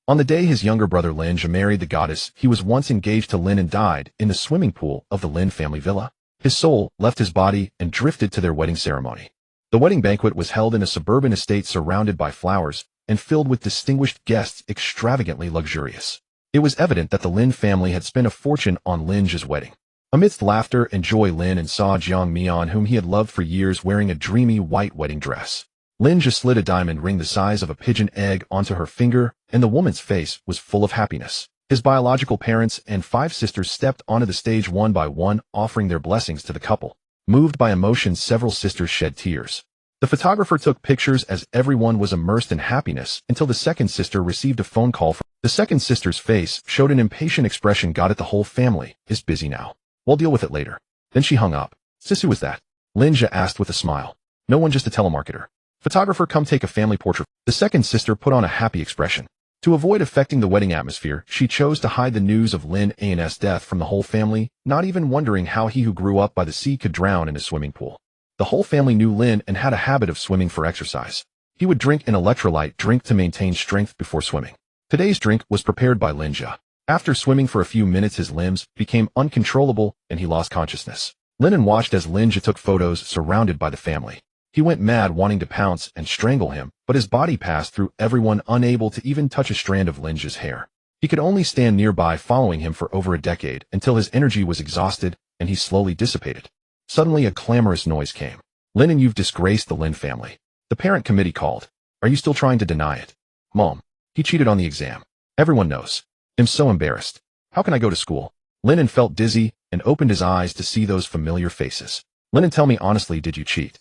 On the day his younger brother Lin Zhe married the goddess he was once engaged to Lin An died in the swimming pool of the Lin family villa. His soul left his body and drifted to their wedding ceremony. The wedding banquet was held in a suburban estate surrounded by flowers and filled with distinguished guests extravagantly luxurious. It was evident that the Lin family had spent a fortune on Lin Zhe's wedding. Amidst laughter and joy, Lin An saw Jiang Mian, whom he had loved for years, wearing a dreamy white wedding dress. Lin Zhe slid a diamond ring the size of a pigeon egg onto her finger, and the woman's face was full of happiness. His biological parents and 5 sisters stepped onto the stage one by one, offering their blessings to the couple. Moved by emotion, several sisters shed tears. The photographer took pictures as everyone was immersed in happiness until the second sister received a phone call from the second sister's face showed an impatient expression. Got it, the whole family is busy now. We'll deal with it later. Then she hung up. Sis, who was that? Lin Zhe asked with a smile. No one, just a telemarketer. Photographer, come take a family portrait. The second sister put on a happy expression. To avoid affecting the wedding atmosphere, she chose to hide the news of Lin An's death from the whole family, not even wondering how he who grew up by the sea could drown in a swimming pool. The whole family knew Lin and had a habit of swimming for exercise. He would drink an electrolyte drink to maintain strength before swimming. Today's drink was prepared by Lin Zhe. After swimming for a few minutes, his limbs became uncontrollable and he lost consciousness. Lin An watched as Lin Zhe took photos surrounded by the family. He went mad, wanting to pounce and strangle him, but his body passed through everyone, unable to even touch a strand of Lin Zhe's hair. He could only stand nearby, following him for over a decade until his energy was exhausted and he slowly dissipated. Suddenly, a clamorous noise came. Lin An, you've disgraced the Lin family. The parent committee called. Are you still trying to deny it? Mom, he cheated on the exam. Everyone knows. I'm so embarrassed. How can I go to school? Lin An felt dizzy and opened his eyes to see those familiar faces. Lin An, tell me honestly, did you cheat?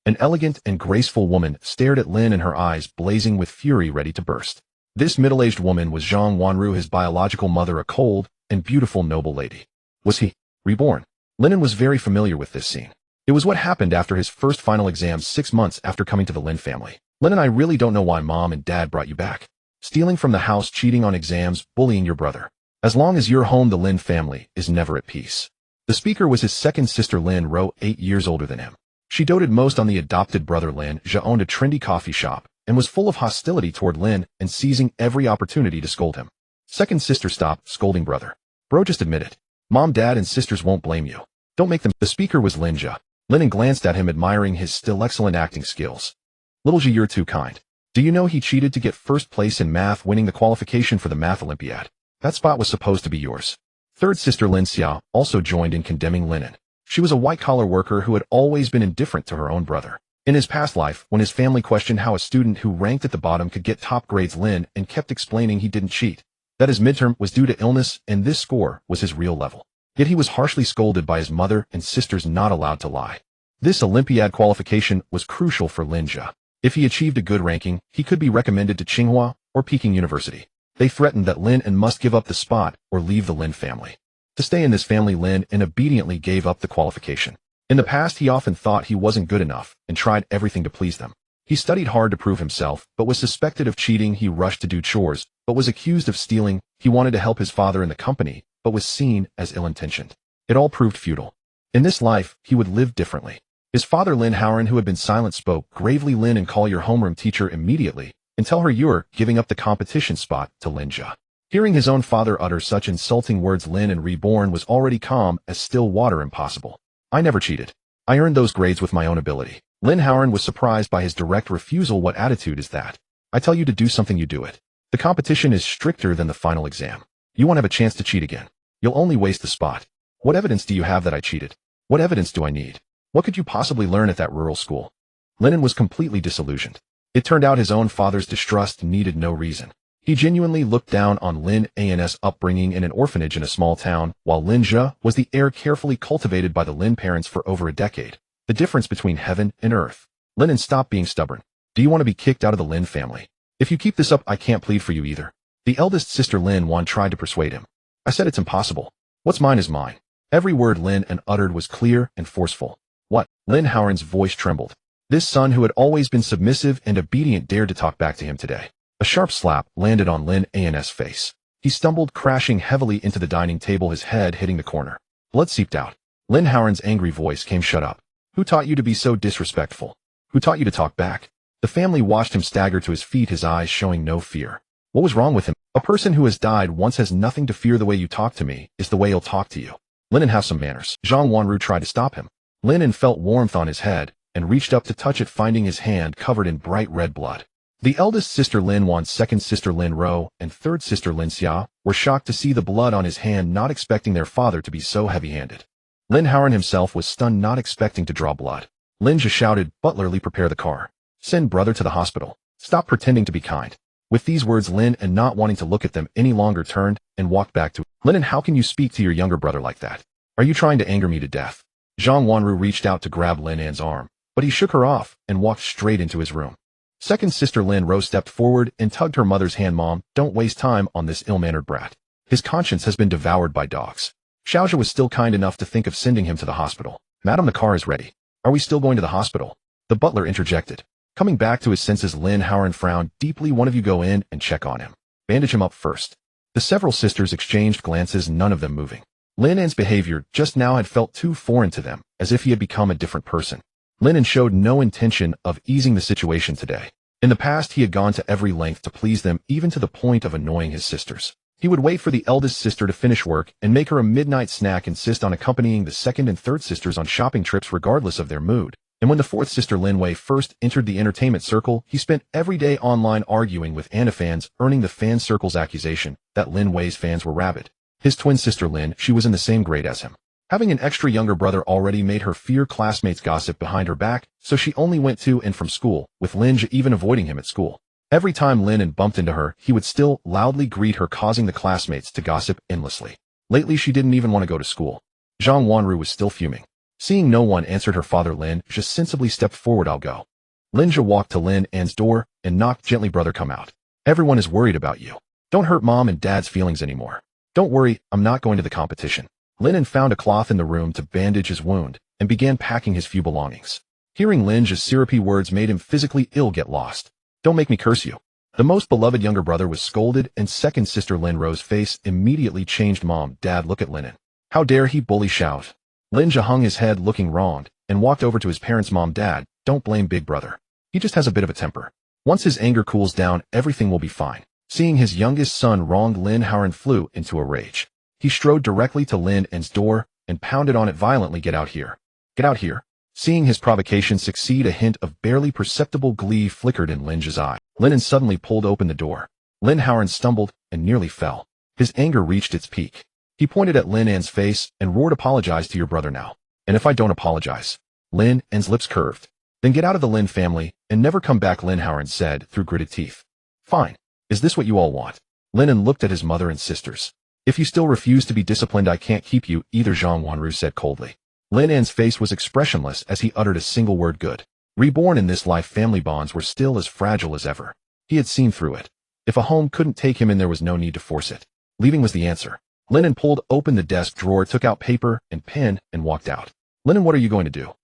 An elegant and graceful woman stared at Lin An, her eyes blazing with fury, ready to burst. This middle-aged woman was Zhang Wanru, his biological mother, a cold and beautiful noble lady. Was he reborn? Lin An was very familiar with this scene. It was what happened after his first final exam 6 months after coming to the Lin family. Lin An, I really don't know why Mom and Dad brought you back. Stealing from the house, cheating on exams, bullying your brother. As long as you're home, the Lin family is never at peace. The speaker was his second sister, Lin Ro, 8 years older than him. She doted most on the adopted brother. Lin Zhe owned a trendy coffee shop and was full of hostility toward Lin and seizing every opportunity to scold him. Second sister, stop scolding brother. Bro, just admit it. Mom, Dad, and sisters won't blame you. Don't make them. The speaker was Lin Zhe. Lin An glanced at him, admiring his still excellent acting skills. Little Zhe, you're too kind. Do you know he cheated to get first place in math, winning the qualification for the math Olympiad? That spot was supposed to be yours. Third sister Lin Xia also joined in condemning Lin An. She was a white-collar worker who had always been indifferent to her own brother. In his past life, when his family questioned how a student who ranked at the bottom could get top grades, Lin An kept explaining he didn't cheat, that his midterm was due to illness and this score was his real level. Yet he was harshly scolded by his mother and sisters, not allowed to lie. This Olympiad qualification was crucial for Lin Zhe. If he achieved a good ranking, he could be recommended to Tsinghua or Peking University. They threatened that Lin An must give up the spot or leave the Lin family. To stay in this family, Lin An obediently gave up the qualification. In the past, he often thought he wasn't good enough and tried everything to please them. He studied hard to prove himself, but was suspected of cheating. He rushed to do chores, but was accused of stealing. He wanted to help his father in the company, but was seen as ill-intentioned. It all proved futile. In this life, he would live differently. His father, Lin Howren, who had been silent, spoke gravely. Lin An, call your homeroom teacher immediately and tell her you're giving up the competition spot to Lin Zhe. Hearing his own father utter such insulting words, Lin An, reborn, was already calm as still water. Impossible. I never cheated. I earned those grades with my own ability. Lin Howren was surprised by his direct refusal. What attitude is that? I tell you to do something, you do it. The competition is stricter than the final exam. You won't have a chance to cheat again. You'll only waste the spot. What evidence do you have that I cheated? What evidence do I need? What could you possibly learn at that rural school? Lin An was completely disillusioned. It turned out his own father's distrust needed no reason. He genuinely looked down on Lin An's upbringing in an orphanage in a small town, while Lin Zhe was the heir carefully cultivated by the Lin parents for over a decade. The difference between heaven and earth. Lin An, stop being stubborn. Do you want to be kicked out of the Lin family? If you keep this up, I can't plead for you either. The eldest sister Lin Wan tried to persuade him. I said it's impossible. What's mine is mine. Every word Lin An uttered was clear and forceful. What? Lin Howren's voice trembled. This son who had always been submissive and obedient dared to talk back to him today. A sharp slap landed on Lin An's face. He stumbled, crashing heavily into the dining table, his head hitting the corner. Blood seeped out. Lin Howren's angry voice came, shut up. Who taught you to be so disrespectful? Who taught you to talk back? The family watched him stagger to his feet, his eyes showing no fear. What was wrong with him? A person who has died once has nothing to fear. The way you talk to me is the way he'll talk to you. Lin An, have some manners. Zhang Wanru tried to stop him. Lin An felt warmth on his head and reached up to touch it, finding his hand covered in bright red blood. The eldest sister Lin Wan, second sister Lin Ro, and third sister Lin Xia were shocked to see the blood on his hand, not expecting their father to be so heavy-handed. Lin Howard himself was stunned, not expecting to draw blood. Lin Zhe shouted, "Butler Li, prepare the car. Send brother to the hospital. Stop pretending to be kind." With these words, Lin An, not wanting to look at them any longer, turned and walked back to Lin An. "How can you speak to your younger brother like that? Are you trying to anger me to death?" Zhang Wanru reached out to grab Lin An's arm, but he shook her off and walked straight into his room. Second sister Lin Ro stepped forward and tugged her mother's hand. "Mom, don't waste time on this ill-mannered brat. His conscience has been devoured by dogs." Xiaozhe was still kind enough to think of sending him to the hospital. "Madam, the car is ready. Are we still going to the hospital?" The butler interjected. Coming back to his senses, Lin Howard frowned deeply. "One of you go in and check on him. Bandage him up first." The several sisters exchanged glances, none of them moving. Lin An's behavior just now had felt too foreign to them, as if he had become a different person. Lin An showed no intention of easing the situation today. In the past, he had gone to every length to please them, even to the point of annoying his sisters. He would wait for the eldest sister to finish work and make her a midnight snack, insist on accompanying the second and third sisters on shopping trips regardless of their mood. And when the fourth sister Lin Wei first entered the entertainment circle, he spent every day online arguing with Anna fans, earning the fan circle's accusation that Lin Wei's fans were rabid. His twin sister Lin, she was in the same grade as him. Having an extra younger brother already made her fear classmates' gossip behind her back, so she only went to and from school, with Lin Zhe even avoiding him at school. Every time Lin An bumped into her, he would still loudly greet her, causing the classmates to gossip endlessly. Lately, she didn't even want to go to school. Zhang Wanru was still fuming. Seeing no one answered her father, Lin Zhe sensibly stepped forward. "I'll go." Lin Zhe walked to Lin An's door and knocked gently. "Brother, come out. Everyone is worried about you. Don't hurt mom and dad's feelings anymore." "Don't worry, I'm not going to the competition." Lin An found a cloth in the room to bandage his wound and began packing his few belongings. Hearing Lin Zhe's syrupy words made him physically ill. "Get lost. Don't make me curse you." The most beloved younger brother was scolded, and second sister Lin Ro's face immediately changed. "Mom, Dad, look at Lin An. How dare he bully Xiao?" Lin Zhe hung his head, looking wronged, and walked over to his parents. "Mom, Dad, don't blame big brother. He just has a bit of a temper. Once his anger cools down, everything will be fine." Seeing his youngest son wronged, Lin Howard flew into a rage. He strode directly to Lin An's door and pounded on it violently. "Get out here. Get out here." Seeing his provocation succeed, a hint of barely perceptible glee flickered in Lin Zhe's eye. Lin An suddenly pulled open the door. Lin Howard stumbled and nearly fell. His anger reached its peak. He pointed at Lin An's face and roared, "Apologize to your brother now. And if I don't apologize." Lin An's lips curved. "Then get out of the Lin family and never come back," Lin Howard said through gritted teeth. "Fine. Is this what you all want?" Lin An looked at his mother and sisters. "If you still refuse to be disciplined, I can't keep you either," Zhang Wanru said coldly. Lin An's face was expressionless as he uttered a single word: "Good." Reborn in this life, family bonds were still as fragile as ever. He had seen through it. If a home couldn't take him in, there was no need to force it. Leaving was the answer. Lin An pulled open the desk drawer, took out paper and pen, and walked out. "Lin An, what are you going to do?"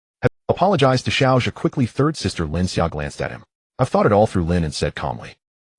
"Apologize to Xiaozhe quickly." Third sister Lin Xia glanced at him. "I've thought it all through," Lin An said calmly.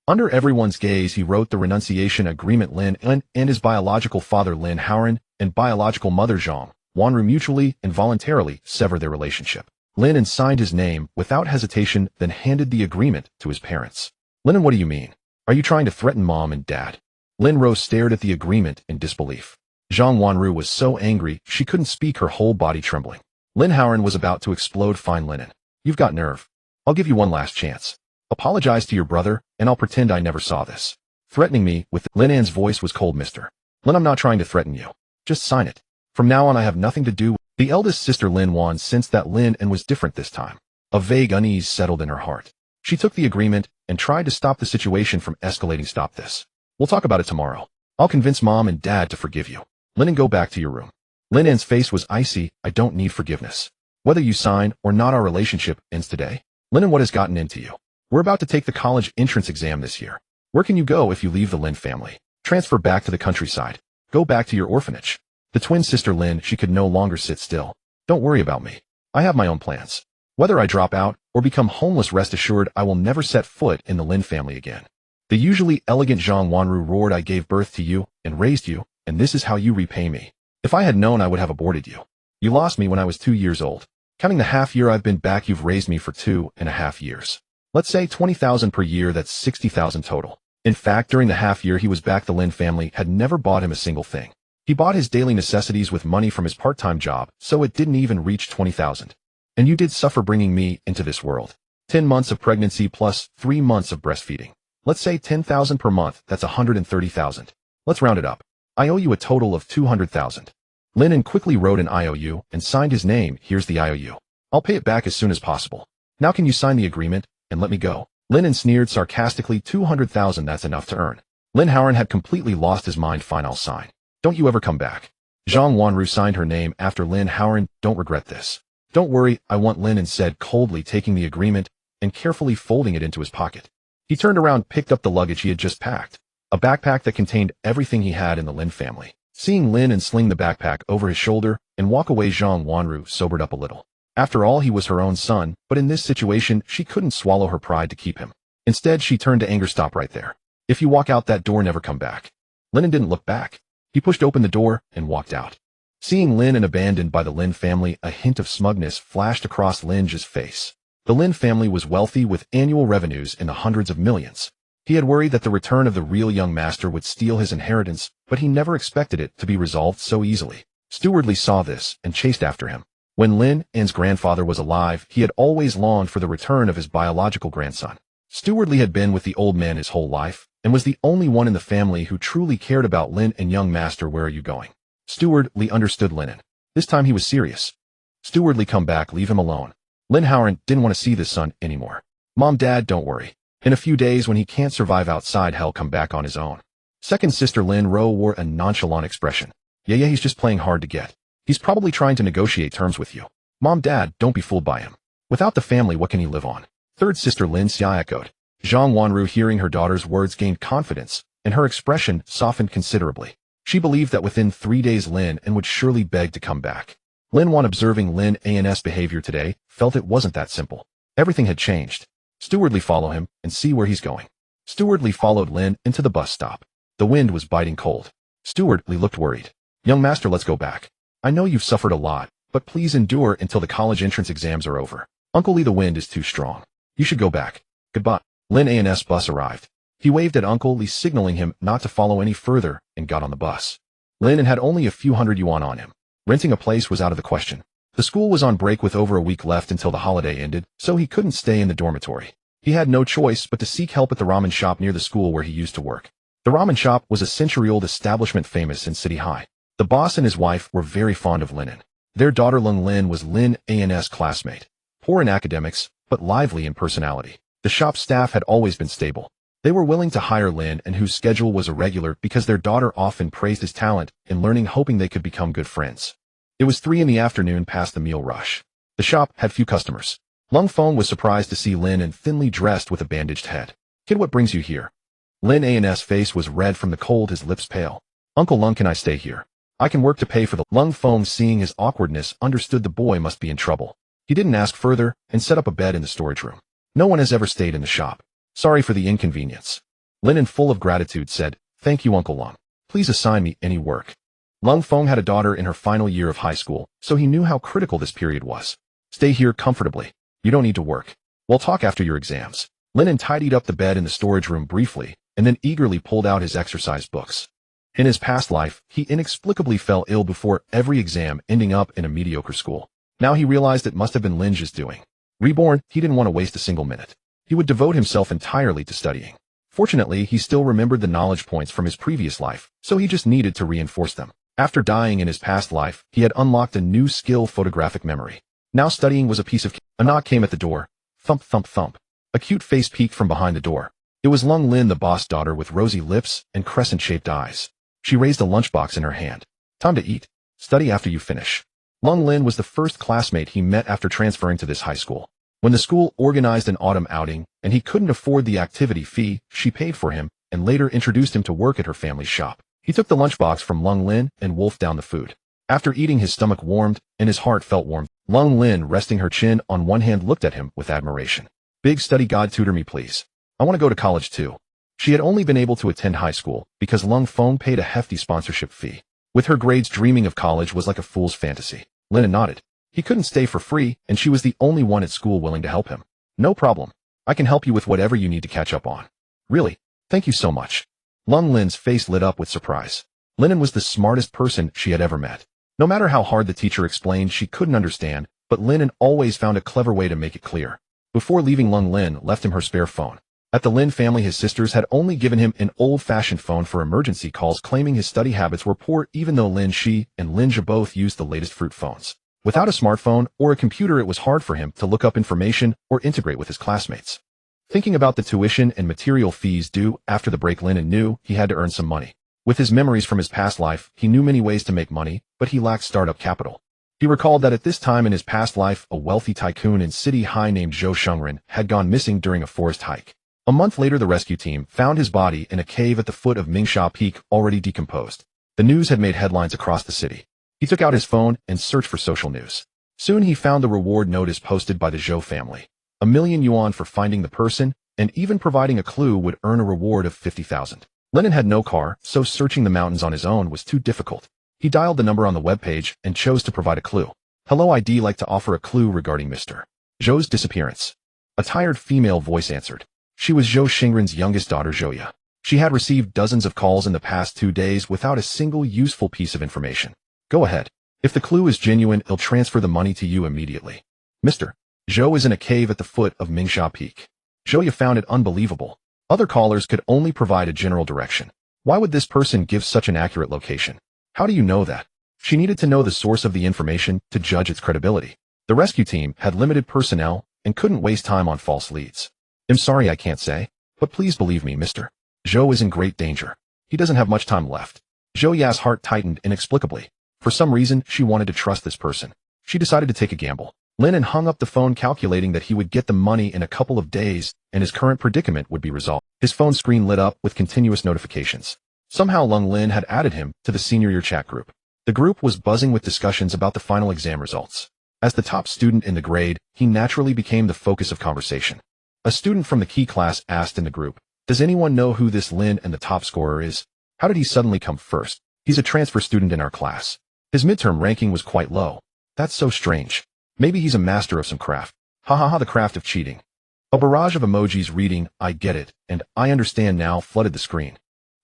Under everyone's gaze, he wrote the renunciation agreement. Lin An and his biological father Lin Howard and biological mother Zhang Wanru mutually and voluntarily sever their relationship. Lin An signed his name without hesitation, then handed the agreement to his parents. "Lin An, what do you mean? Are you trying to threaten mom and dad?" Lin Ro stared at the agreement in disbelief. Zhang Wanru was so angry she couldn't speak, her whole body trembling. Lin Howard was about to explode. "Fine, Lin An. You've got nerve. I'll give you one last chance. Apologize to your brother, and I'll pretend I never saw this." Threatening me with— Lin An's voice was cold. "Mister Lin, I'm not trying to threaten you. Just sign it. From now on, I have nothing to do with—" The eldest sister Lin Wan sensed that Lin An was different this time. A vague unease settled in her heart. She took the agreement and tried to stop the situation from escalating. "Stop this. We'll talk about it tomorrow. I'll convince mom and dad to forgive you. Lin An, go back to your room." Lin An's face was icy. "I don't need forgiveness. Whether you sign or not, our relationship ends today." "Lin An, what has gotten into you? We're about to take the college entrance exam this year. Where can you go if you leave the Lin family? Transfer back to the countryside. Go back to your orphanage." The twin sister Lin, she could no longer sit still. "Don't worry about me. I have my own plans. Whether I drop out or become homeless, rest assured I will never set foot in the Lin family again." The usually elegant Zhang Wanru roared, "I gave birth to you and raised you, and this is how you repay me. If I had known, I would have aborted you. You lost me when I was 2 years old. Counting the half year I've been back, you've raised me for 2.5 years. Let's say 20,000 per year, that's 60,000 total. In fact, during the half year he was back, the Lin family had never bought him a single thing. He bought his daily necessities with money from his part-time job, so it didn't even reach 20,000. And you did suffer bringing me into this world. 10 months of pregnancy plus 3 months of breastfeeding. Let's say 10,000 per month, that's 130,000. Let's round it up. I owe you a total of 200,000. Lin An quickly wrote an IOU and signed his name. Here's the IOU. I'll pay it back as soon as possible. Now can you sign the agreement and let me go? Lin An sneered sarcastically. 200,000, that's enough to earn. Lin Howard had completely lost his mind. Fine, I'll sign. Don't you ever come back. Zhang Wanru signed her name after Lin Howard. Don't regret this. Don't worry, I want, Lin An said coldly, taking the agreement and carefully folding it into his pocket. He turned around, picked up the luggage he had just packed, a backpack that contained everything he had in the Lin family. Seeing Lin An sling the backpack over his shoulder and walk away, Zhang Wanru sobered up a little. After all, he was her own son, but in this situation, she couldn't swallow her pride to keep him. Instead, she turned to anger. Stop right there. If you walk out that door, never come back. Lin An didn't look back. He pushed open the door and walked out. Seeing Lin An abandoned by the Lin family, a hint of smugness flashed across Lin Zhe's face. The Lin family was wealthy with annual revenues in the hundreds of millions. He had worried that the return of the real young master would steal his inheritance, but he never expected it to be resolved so easily. Steward Li saw this and chased after him. When Lin An's grandfather was alive, he had always longed for the return of his biological grandson. Steward Li had been with the old man his whole life, and was the only one in the family who truly cared about Lin An. Young master, where are you going? Steward Li understood Lin An. This time he was serious. Steward Li, come back, leave him alone. Lin Howard didn't want to see this son anymore. Mom, Dad, don't worry. In a few days, when he can't survive outside, he'll come back on his own. Second sister Lin Ro wore a nonchalant expression. Yeah, he's just playing hard to get. He's probably trying to negotiate terms with you. Mom, Dad, don't be fooled by him. Without the family, what can he live on? Third sister Lin Xia echoed. Zhang Wanru, hearing her daughter's words, gained confidence, and her expression softened considerably. She believed that within 3 days Lin An would surely beg to come back. Lin Wan, observing Lin An's behavior today, felt it wasn't that simple. Everything had changed. Steward Li, follow him and see where he's going. Steward Li followed Lin into the bus stop. The wind was biting cold. Steward Li looked worried. Young master, let's go back. I know you've suffered a lot, but please endure until the college entrance exams are over. Uncle Li, the wind is too strong. You should go back. Goodbye. Lin An's bus arrived. He waved at Uncle Li, signaling him not to follow any further, and got on the bus. Lin An had only a few hundred yuan on him. Renting a place was out of the question. The school was on break with over a week left until the holiday ended, so he couldn't stay in the dormitory. He had no choice but to seek help at the ramen shop near the school where he used to work. The ramen shop was a century-old establishment famous in City High. The boss and his wife were very fond of Lin An. Their daughter Lung Lin was Lin An's classmate. Poor in academics, but lively in personality. The shop staff had always been stable. They were willing to hire Lin An, whose schedule was irregular because their daughter often praised his talent in learning, hoping they could become good friends. It was 3 in the afternoon, past the meal rush. The shop had few customers. Lung Feng was surprised to see Lin An thinly dressed with a bandaged head. Kid, what brings you here? Lin An's face was red from the cold, his lips pale. Uncle Lung, can I stay here? I can work to pay for the— Lung Feng, seeing his awkwardness, understood the boy must be in trouble. He didn't ask further and set up a bed in the storage room. No one has ever stayed in the shop. Sorry for the inconvenience. Lin An, full of gratitude, said, Thank you, Uncle Lung. Please assign me any work. Lung Feng had a daughter in her final year of high school, so he knew how critical this period was. Stay here comfortably. You don't need to work. We'll talk after your exams. Lin An tidied up the bed in the storage room briefly, and then eagerly pulled out his exercise books. In his past life, he inexplicably fell ill before every exam, ending up in a mediocre school. Now he realized it must have been Lin Zhe's doing. Reborn, he didn't want to waste a single minute. He would devote himself entirely to studying. Fortunately, he still remembered the knowledge points from his previous life, so he just needed to reinforce them. After dying in his past life, he had unlocked a new skill, photographic memory. Now studying was a piece of— A knock came at the door. Thump, thump, thump. A cute face peeked from behind the door. It was Lung Lin, the boss daughter, with rosy lips and crescent-shaped eyes. She raised a lunchbox in her hand. Time to eat. Study after you finish. Lung Lin was the first classmate he met after transferring to this high school. When the school organized an autumn outing, and he couldn't afford the activity fee, she paid for him, and later introduced him to work at her family's shop. He took the lunchbox from Lung Lin and wolfed down the food. After eating, his stomach warmed, and his heart felt warm. Lung Lin, resting her chin on one hand, looked at him with admiration. Big study, God, tutor me please. I want to go to college too. She had only been able to attend high school because Lung Feng paid a hefty sponsorship fee. With her grades, dreaming of college was like a fool's fantasy. Lin An nodded. He couldn't stay for free, and she was the only one at school willing to help him. No problem. I can help you with whatever you need to catch up on. Really? Thank you so much. Lung Lin's face lit up with surprise. Lin An was the smartest person she had ever met. No matter how hard the teacher explained, she couldn't understand, but Lin An always found a clever way to make it clear. Before leaving, Lin left him her spare phone. At the Lin family, his sisters had only given him an old-fashioned phone for emergency calls, claiming his study habits were poor, even though Lin Zhe and Lin Zhe both used the latest fruit phones. Without a smartphone or a computer, it was hard for him to look up information or integrate with his classmates. Thinking about the tuition and material fees due after the break, Lin An knew he had to earn some money. With his memories from his past life, he knew many ways to make money, but he lacked startup capital. He recalled that at this time in his past life, a wealthy tycoon in City High named Zhou Shengren had gone missing during a forest hike. A month later, the rescue team found his body in a cave at the foot of Mingsha Peak, already decomposed. The news had made headlines across the city. He took out his phone and searched for social news. Soon he found the reward notice posted by the Zhou family. 1,000,000 yuan for finding the person, and even providing a clue would earn a reward of 50,000. Lin An had no car, so searching the mountains on his own was too difficult. He dialed the number on the webpage and chose to provide a clue. Hello, I'd like to offer a clue regarding Mr. Zhou's disappearance. A tired female voice answered. She was Zhou Shengren's youngest daughter, Zhouya. She had received dozens of calls in the past 2 days without a single useful piece of information. Go ahead. If the clue is genuine, I'll transfer the money to you immediately. Mr. Zhou is in a cave at the foot of Mingsha Peak. Zhouya found it unbelievable. Other callers could only provide a general direction. Why would this person give such an accurate location? How do you know that? She needed to know the source of the information to judge its credibility. The rescue team had limited personnel and couldn't waste time on false leads. I'm sorry, I can't say, but please believe me, Mr. Zhou is in great danger. He doesn't have much time left. Zhouya's heart tightened inexplicably. For some reason, she wanted to trust this person. She decided to take a gamble. Lin An hung up the phone, calculating that he would get the money in a couple of days and his current predicament would be resolved. His phone screen lit up with continuous notifications. Somehow Lin had added him to the senior year chat group. The group was buzzing with discussions about the final exam results. As the top student in the grade, he naturally became the focus of conversation. A student from the key class asked in the group, "Does anyone know who this Lin and the top scorer is? How did he suddenly come first? He's a transfer student in our class. His midterm ranking was quite low. That's so strange. Maybe he's a master of some craft. Ha ha ha, the craft of cheating." A barrage of emojis reading, "I get it," and "I understand now" flooded the screen.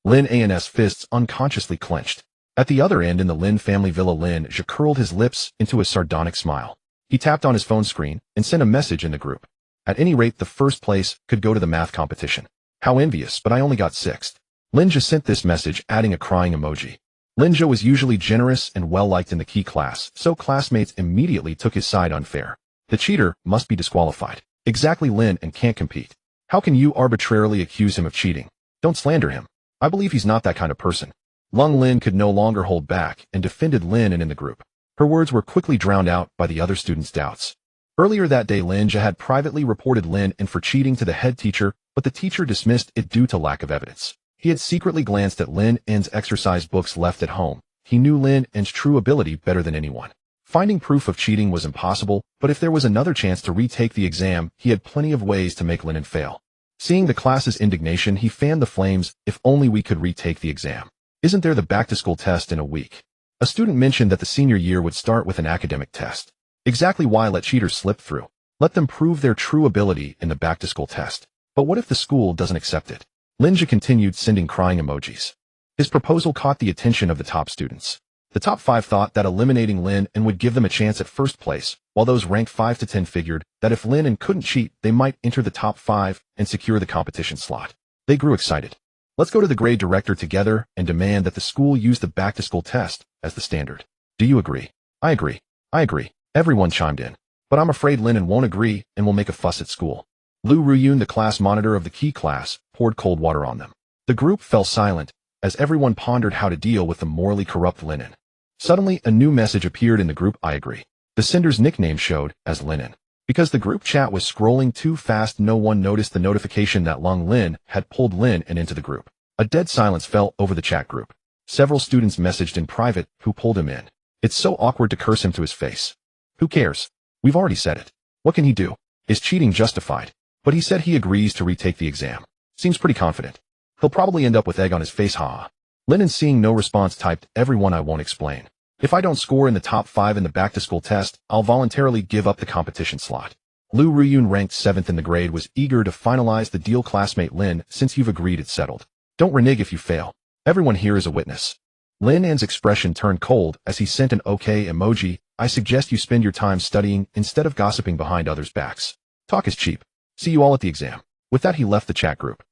Lin An's fists unconsciously clenched. At the other end in the Lin family villa, Lin Zhe curled his lips into a sardonic smile. He tapped on his phone screen and sent a message in the group. At any rate, the first place could go to the math competition. How envious, but I only got 6th. Lin Zhe sent this message, adding a crying emoji. Lin Zhe was usually generous and well-liked in the key class, so classmates immediately took his side. Unfair. The cheater must be disqualified. Exactly, Lin An can't compete. How can you arbitrarily accuse him of cheating? Don't slander him. I believe he's not that kind of person. Lin could no longer hold back and defended Lin An in the group. Her words were quickly drowned out by the other students' doubts. Earlier that day, Lin Zhe had privately reported Lin An for cheating to the head teacher, but the teacher dismissed it due to lack of evidence. He had secretly glanced at Lin An's exercise books left at home. He knew Lin An's true ability better than anyone. Finding proof of cheating was impossible, but if there was another chance to retake the exam, he had plenty of ways to make Lin An fail. Seeing the class's indignation, he fanned the flames. If only we could retake the exam. Isn't there the back-to-school test in a week? A student mentioned that the senior year would start with an academic test. Exactly why let cheaters slip through? Let them prove their true ability in the back-to-school test. But what if the school doesn't accept it? Lin Zhe continued sending crying emojis. His proposal caught the attention of the top students. The top 5 thought that eliminating Lin An would give them a chance at first place, while those ranked 5 to 10 figured that if Lin An couldn't cheat, they might enter the top 5 and secure the competition slot. They grew excited. Let's go to the grade director together and demand that the school use the back-to-school test as the standard. Do you agree? I agree. I agree. Everyone chimed in. But I'm afraid Lin An won't agree and will make a fuss at school. Lu Ruyun, the class monitor of the key class, poured cold water on them. The group fell silent as everyone pondered how to deal with the morally corrupt Lin An. Suddenly, a new message appeared in the group. I agree. The sender's nickname showed as Lin An. Because the group chat was scrolling too fast, no one noticed the notification that Lin had pulled Lin An into the group. A dead silence fell over the chat group. Several students messaged in private, "Who pulled him in? It's so awkward to curse him to his face." Who cares? We've already said it. What can he do? Is cheating justified? But he said he agrees to retake the exam. Seems pretty confident. He'll probably end up with egg on his face, ha. Lin An, seeing no response, typed, "Everyone, I won't explain. If I don't score in the top 5 in the back-to-school test, I'll voluntarily give up the competition slot." Lu Ruyun, ranked 7th in the grade, was eager to finalize the deal. Classmate Lin, since you've agreed, it's settled. Don't renege if you fail. Everyone here is a witness. Lin An's expression turned cold as he sent an OK emoji. I suggest you spend your time studying instead of gossiping behind others' backs. Talk is cheap. See you all at the exam. With that, he left the chat group.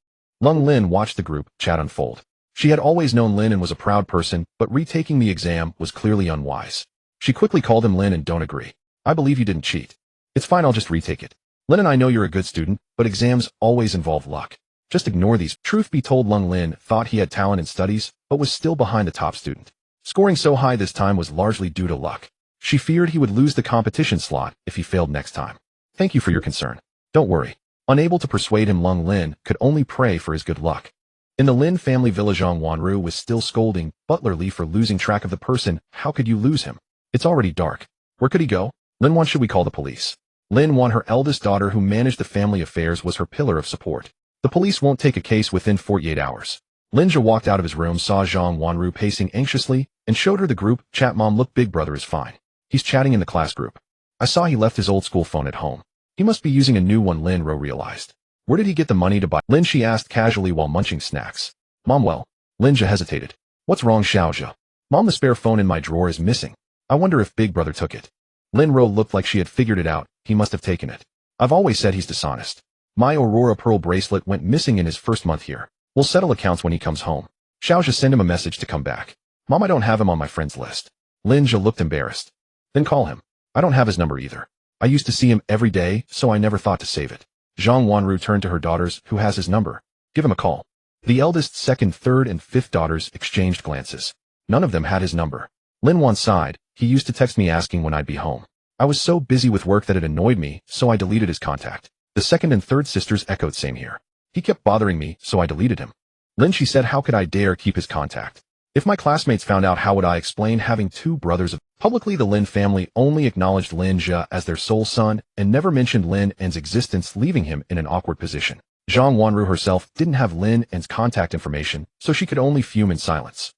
Lung Lin watched the group chat unfold. She had always known Lin and was a proud person, but retaking the exam was clearly unwise. She quickly called him Lin and don't agree. I believe you didn't cheat. It's fine, I'll just retake it. Lin and I know you're a good student, but exams always involve luck. Just ignore these. Truth be told, Lung Lin thought he had talent in studies, but was still behind the top student. Scoring so high this time was largely due to luck. She feared he would lose the competition slot if he failed next time. Thank you for your concern. Don't worry. Unable to persuade him, Lung Lin could only pray for his good luck. In the Lin family villa, Zhang Wanru was still scolding Butler Li for losing track of the person. How could you lose him? It's already dark. Where could he go? Lin Wan, should we call the police? Lin Wan, her eldest daughter who managed the family affairs, was her pillar of support. The police won't take a case within 48 hours. Lin Zhe walked out of his room, saw Zhang Wanru pacing anxiously, and showed her the group chat. Mom, look, big brother is fine. He's chatting in the class group. I saw he left his old school phone at home. He must be using a new one, Lin Ro realized. Where did he get the money to buy Lin? She asked casually while munching snacks. Mom, well. Lin Zhe hesitated. What's wrong, Xiaozhe? Mom, the spare phone in my drawer is missing. I wonder if big brother took it. Lin Ro looked like she had figured it out. He must have taken it. I've always said he's dishonest. My Aurora pearl bracelet went missing in his first month here. We'll settle accounts when he comes home. Xiaozhe, send him a message to come back. Mom, I don't have him on my friends list. Lin Zhe looked embarrassed. Then call him. I don't have his number either. I used to see him every day, so I never thought to save it. Zhang Wanru turned to her daughters. Who has his number? Give him a call. The eldest, second, third, and fifth daughters exchanged glances. None of them had his number. Lin Wan sighed. He used to text me asking when I'd be home. I was so busy with work that it annoyed me, so I deleted his contact. The second and third sisters echoed, same here. He kept bothering me, so I deleted him. Lin, she said, how could I dare keep his contact? If my classmates found out, how would I explain having two brothers? Publicly, the Lin family only acknowledged Lin Zhe as their sole son and never mentioned Lin An's existence, leaving him in an awkward position. Zhang Wanru herself didn't have Lin An's contact information, so she could only fume in silence.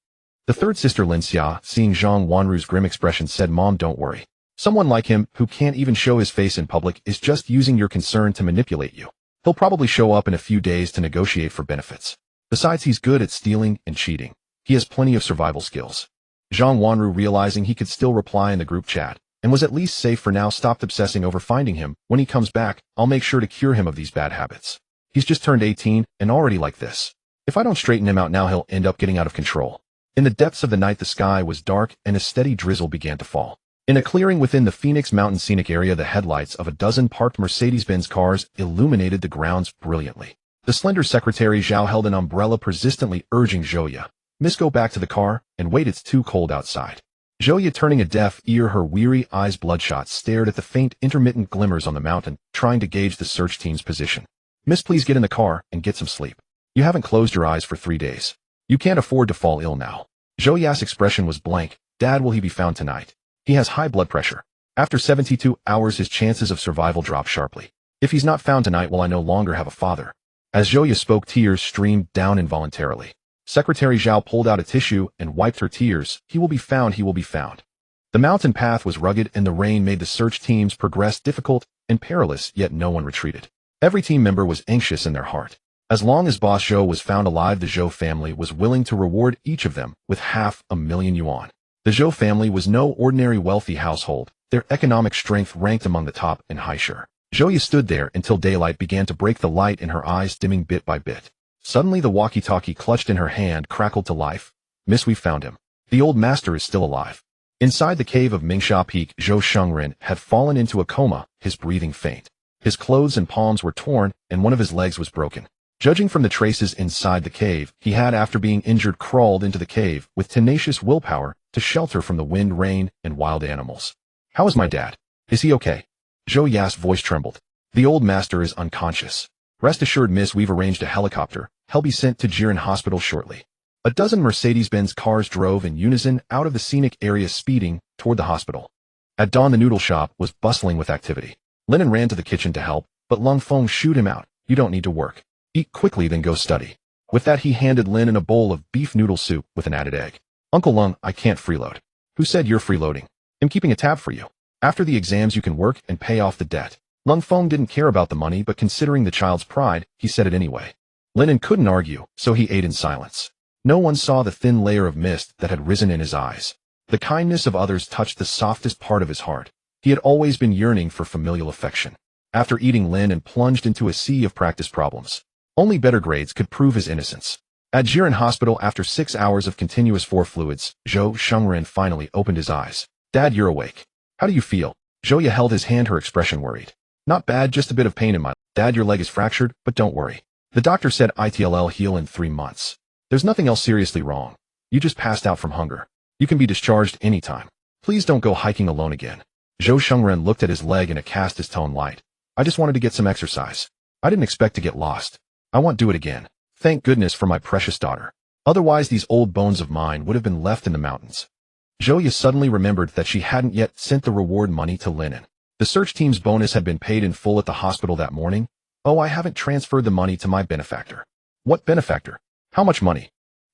The third sister, Lin Xia, seeing Zhang Wanru's grim expression, said, Mom, don't worry. Someone like him, who can't even show his face in public, is just using your concern to manipulate you. He'll probably show up in a few days to negotiate for benefits. Besides, he's good at stealing and cheating. He has plenty of survival skills. Zhang Wanru, realizing he could still reply in the group chat, and was at least safe for now, stopped obsessing over finding him. When he comes back, I'll make sure to cure him of these bad habits. He's just turned 18 and already like this. If I don't straighten him out now, he'll end up getting out of control. In the depths of the night, the sky was dark and a steady drizzle began to fall. In a clearing within the Phoenix Mountain scenic area, the headlights of a dozen parked Mercedes-Benz cars illuminated the grounds brilliantly. The slender secretary Zhao held an umbrella, persistently urging Zhouya, Miss, go back to the car and wait, it's too cold outside. Zhouya, turning a deaf ear, her weary eyes bloodshot, stared at the faint intermittent glimmers on the mountain, trying to gauge the search team's position. Miss, please get in the car and get some sleep. You haven't closed your eyes for 3 days. You can't afford to fall ill now. Zhouya's expression was blank. Dad, will he be found tonight? He has high blood pressure. After 72 hours, his chances of survival drop sharply. If he's not found tonight, will I no longer have a father? As Zhouya spoke, tears streamed down involuntarily. Secretary Zhao pulled out a tissue and wiped her tears. He will be found, he will be found. The mountain path was rugged and the rain made the search teams progress difficult and perilous, yet no one retreated. Every team member was anxious in their heart. As long as Boss Zhou was found alive, the Zhou family was willing to reward each of them with 500,000 yuan. The Zhou family was no ordinary wealthy household. Their economic strength ranked among the top in Haishur. Zhouya stood there until daylight began to break, the light in her eyes dimming bit by bit. Suddenly the walkie-talkie clutched in her hand crackled to life. Miss, we found him. The old master is still alive. Inside the cave of Mingsha Peak, Zhou Shengren had fallen into a coma, his breathing faint. His clothes and palms were torn, and one of his legs was broken. Judging from the traces inside the cave, he had, after being injured, crawled into the cave with tenacious willpower to shelter from the wind, rain, and wild animals. How is my dad? Is he okay? Zhou Ya's voice trembled. The old master is unconscious. Rest assured, miss, we've arranged a helicopter. He'll be sent to Jiren Hospital shortly. A dozen Mercedes-Benz cars drove in unison out of the scenic area, speeding toward the hospital. At dawn, the noodle shop was bustling with activity. Lin An ran to the kitchen to help, but Lung Feng shooed him out. You don't need to work. Eat quickly, then go study. With that, he handed Lin An a bowl of beef noodle soup with an added egg. Uncle Lung, I can't freeload. Who said you're freeloading? I'm keeping a tab for you. After the exams, you can work and pay off the debt. Lung Feng didn't care about the money, but considering the child's pride, he said it anyway. Lin An couldn't argue, so he ate in silence. No one saw the thin layer of mist that had risen in his eyes. The kindness of others touched the softest part of his heart. He had always been yearning for familial affection. After eating, Lin An plunged into a sea of practice problems. Only better grades could prove his innocence. At Jiren Hospital, after 6 hours of continuous four fluids, Zhou Shengren finally opened his eyes. Dad, you're awake. How do you feel? Zhouya held his hand, her expression worried. Not bad, just a bit of pain in my leg. Dad, your leg is fractured, but don't worry. The doctor said it'll heal in 3 months. There's nothing else seriously wrong. You just passed out from hunger. You can be discharged anytime. Please don't go hiking alone again. Zhou Shengren looked at his leg in a cast his tone light. I just wanted to get some exercise. I didn't expect to get lost. I won't do it again. Thank goodness for my precious daughter. Otherwise these old bones of mine would have been left in the mountains. Zhouya suddenly remembered that she hadn't yet sent the reward money to Lin An. The search team's bonus had been paid in full at the hospital that morning. Oh, I haven't transferred the money to my benefactor. What benefactor? How much money?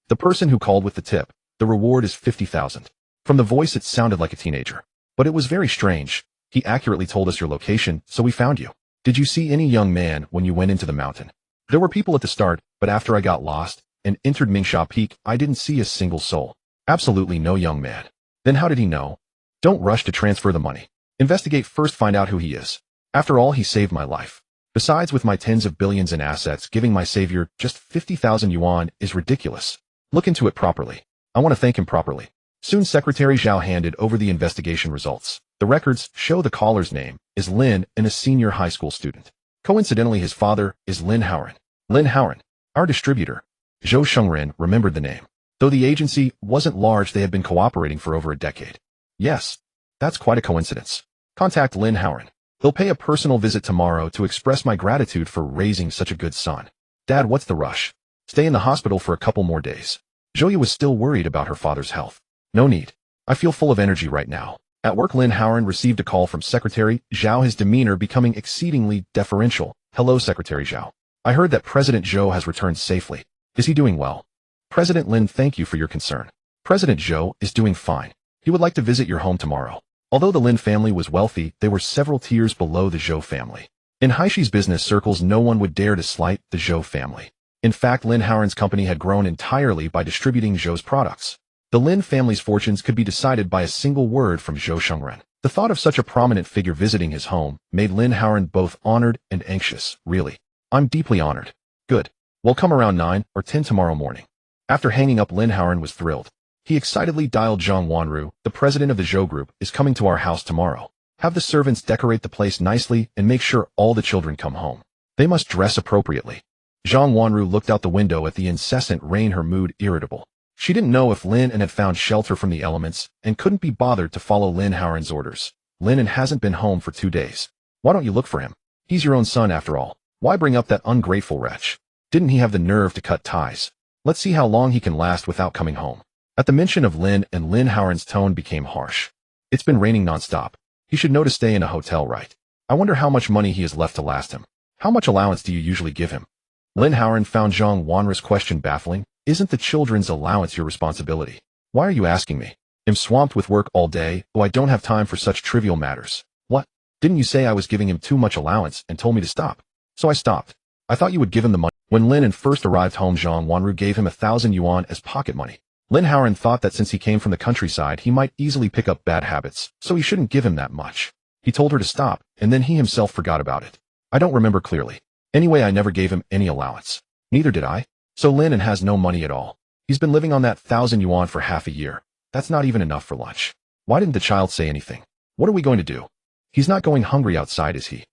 The person who called with the tip. The reward is 50,000. From the voice it sounded like a teenager. But it was very strange. He accurately told us your location, so we found you. Did you see any young man when you went into the mountain? There were people at the start, but after I got lost and entered Mingsha Peak, I didn't see a single soul. Absolutely no young man. Then how did he know? Don't rush to transfer the money. Investigate first, find out who he is. After all, he saved my life. Besides, with my tens of billions in assets, giving my savior just 50,000 yuan is ridiculous. Look into it properly. I want to thank him properly. Soon Secretary Zhao handed over the investigation results. The records show the caller's name is Lin and a senior high school student. Coincidentally, his father is Lin Hauren. Lin Hauren, our distributor. Zhou Shengren remembered the name. Though the agency wasn't large, they had been cooperating for over a decade. Yes, that's quite a coincidence. Contact Lin Hauren. He'll pay a personal visit tomorrow to express my gratitude for raising such a good son. Dad, what's the rush? Stay in the hospital for a couple more days. Zhouya was still worried about her father's health. No need. I feel full of energy right now. At work, Lin Hauren received a call from Secretary Zhao, his demeanor becoming exceedingly deferential. Hello, Secretary Zhao. I heard that President Zhou has returned safely. Is he doing well? President Lin, thank you for your concern. President Zhou is doing fine. He would like to visit your home tomorrow. Although the Lin family was wealthy, they were several tiers below the Zhou family. In Haishi's business circles, no one would dare to slight the Zhou family. In fact, Lin Hauren's company had grown entirely by distributing Zhou's products. The Lin family's fortunes could be decided by a single word from Zhou Shengren. The thought of such a prominent figure visiting his home made Lin Hauren both honored and anxious. Really, I'm deeply honored. Good. We'll come around 9 or 10 tomorrow morning. After hanging up, Lin Hauren was thrilled. He excitedly dialed Zhang Wanru, the president of the Zhou Group, is coming to our house tomorrow. Have the servants decorate the place nicely and make sure all the children come home. They must dress appropriately. Zhang Wanru looked out the window at the incessant rain, her mood irritable. She didn't know if Lin An had found shelter from the elements and couldn't be bothered to follow Lin Hauren's orders. Lin An hasn't been home for 2 days. Why don't you look for him? He's your own son after all. Why bring up that ungrateful wretch? Didn't he have the nerve to cut ties? Let's see how long he can last without coming home. At the mention of Lin and Lin Hauren's tone became harsh. It's been raining nonstop. He should know to stay in a hotel, right? I wonder how much money he has left to last him. How much allowance do you usually give him? Lin Hauren found Zhang Wanru's question baffling. Isn't the children's allowance your responsibility? Why are you asking me? I'm swamped with work all day. Oh, I don't have time for such trivial matters. What? Didn't you say I was giving him too much allowance and told me to stop? So I stopped. I thought you would give him the money. When Lin An first arrived home, Zhang Wanru gave him 1,000 yuan as pocket money. Lin Hauren thought that since he came from the countryside, he might easily pick up bad habits, so he shouldn't give him that much. He told her to stop, and then he himself forgot about it. I don't remember clearly. Anyway, I never gave him any allowance. Neither did I. So Lin An has no money at all. He's been living on that 1,000 yuan for half a year. That's not even enough for lunch. Why didn't the child say anything? What are we going to do? He's not going hungry outside, is he?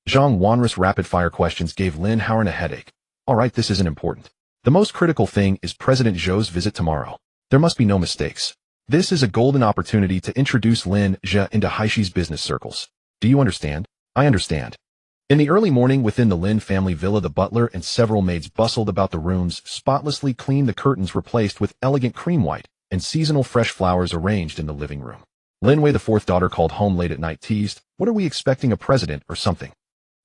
Zhang Wanru's rapid-fire questions gave Lin Hauren a headache. All right, this isn't important. The most critical thing is President Zhou's visit tomorrow. There must be no mistakes. This is a golden opportunity to introduce Lin Zhe into Haishi's business circles. Do you understand? I understand. In the early morning within the Lin family villa, the butler and several maids bustled about the rooms, spotlessly clean, the curtains replaced with elegant cream white, and seasonal fresh flowers arranged in the living room. Lin Wei, the fourth daughter, called home late at night, teased, "What are we expecting, a president or something?"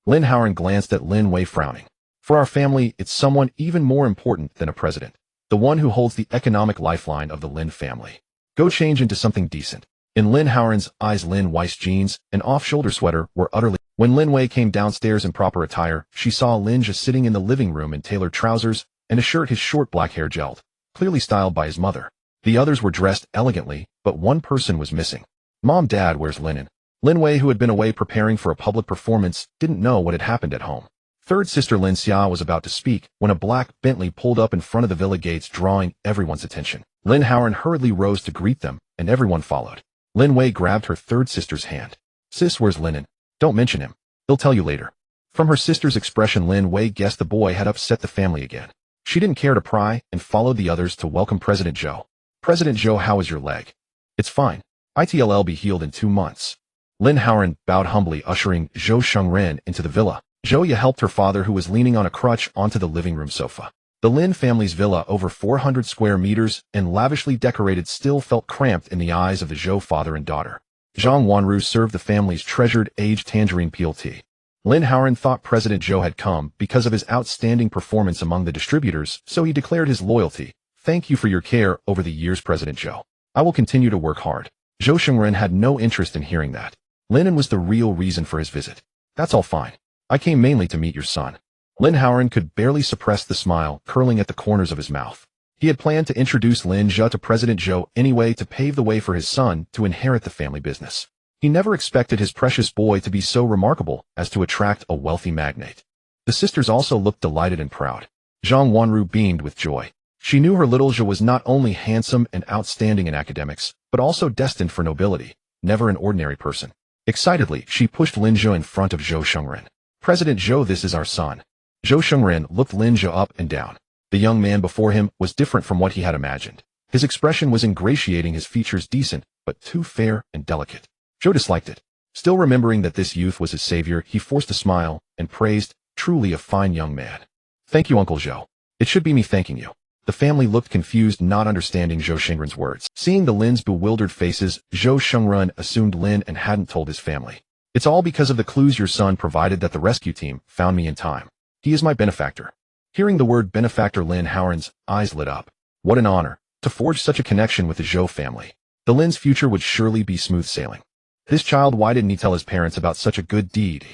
Lin Hauren glanced at Lin Wei, frowning. For our family, it's someone even more important than a president. The one who holds the economic lifeline of the Lin family. Go change into something decent. In Lin Hauren's eyes, Lin Weiss jeans and off-shoulder sweater were utterly When Lin Wei came downstairs in proper attire, she saw Lin Zhe sitting in the living room in tailored trousers and a shirt his short black hair gelled, clearly styled by his mother. The others were dressed elegantly, but one person was missing. Mom, Dad, where's Lin An? Lin Wei, who had been away preparing for a public performance, didn't know what had happened at home. Third sister Lin Xia was about to speak when a black Bentley pulled up in front of the villa gates, drawing everyone's attention. Lin Howard hurriedly rose to greet them, and everyone followed. Lin Wei grabbed her third sister's hand. Sis, where's Lin An? Don't mention him. He'll tell you later. From her sister's expression, Lin Wei guessed the boy had upset the family again. She didn't care to pry and followed the others to welcome President Zhou. President Zhou, how is your leg? It's fine. It'll be healed in 2 months. Lin Howard bowed humbly, ushering Zhou Shengren into the villa. Zhou Ye helped her father, who was leaning on a crutch, onto the living room sofa. The Lin family's villa, over 400 square meters and lavishly decorated, still felt cramped in the eyes of the Zhou father and daughter. Zhang Wanru served the family's treasured aged tangerine peel tea. Lin Howard thought President Zhou had come because of his outstanding performance among the distributors, so he declared his loyalty. Thank you for your care over the years, President Zhou. I will continue to work hard. Zhou Shengren had no interest in hearing that. Lin An was the real reason for his visit. That's all fine. I came mainly to meet your son. Lin Howard could barely suppress the smile curling at the corners of his mouth. He had planned to introduce Lin Zhe to President Zhou anyway to pave the way for his son to inherit the family business. He never expected his precious boy to be so remarkable as to attract a wealthy magnate. The sisters also looked delighted and proud. Zhang Wanru beamed with joy. She knew her little Zhe was not only handsome and outstanding in academics, but also destined for nobility, never an ordinary person. Excitedly, she pushed Lin Zhe in front of Zhou Shengren. President Zhou, this is our son. Zhou Shengren looked Lin Zhe up and down. The young man before him was different from what he had imagined. His expression was ingratiating, his features decent, but too fair and delicate. Zhou disliked it. Still remembering that this youth was his savior, he forced a smile and praised, truly a fine young man. Thank you, Uncle Zhou. It should be me thanking you. The family looked confused, not understanding Zhou Shengren's words. Seeing the Lin's bewildered faces, Zhou Shengren assumed Lin and hadn't told his family. It's all because of the clues your son provided that the rescue team found me in time. He is my benefactor. Hearing the word benefactor, Lin Howard's eyes lit up. What an honor, to forge such a connection with the Zhou family. The Lin's future would surely be smooth sailing. This child, why didn't he tell his parents about such a good deed?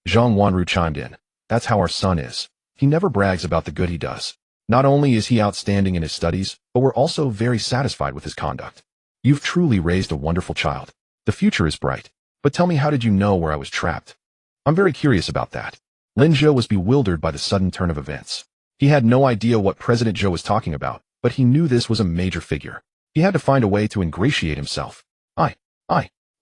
Zhang Wanru chimed in. That's how our son is. He never brags about the good he does. Not only is he outstanding in his studies, but we're also very satisfied with his conduct. You've truly raised a wonderful child. The future is bright. But tell me, how did you know where I was trapped? I'm very curious about that. Lin Zhe was bewildered by the sudden turn of events. He had no idea what President Zhou was talking about, but he knew this was a major figure. He had to find a way to ingratiate himself.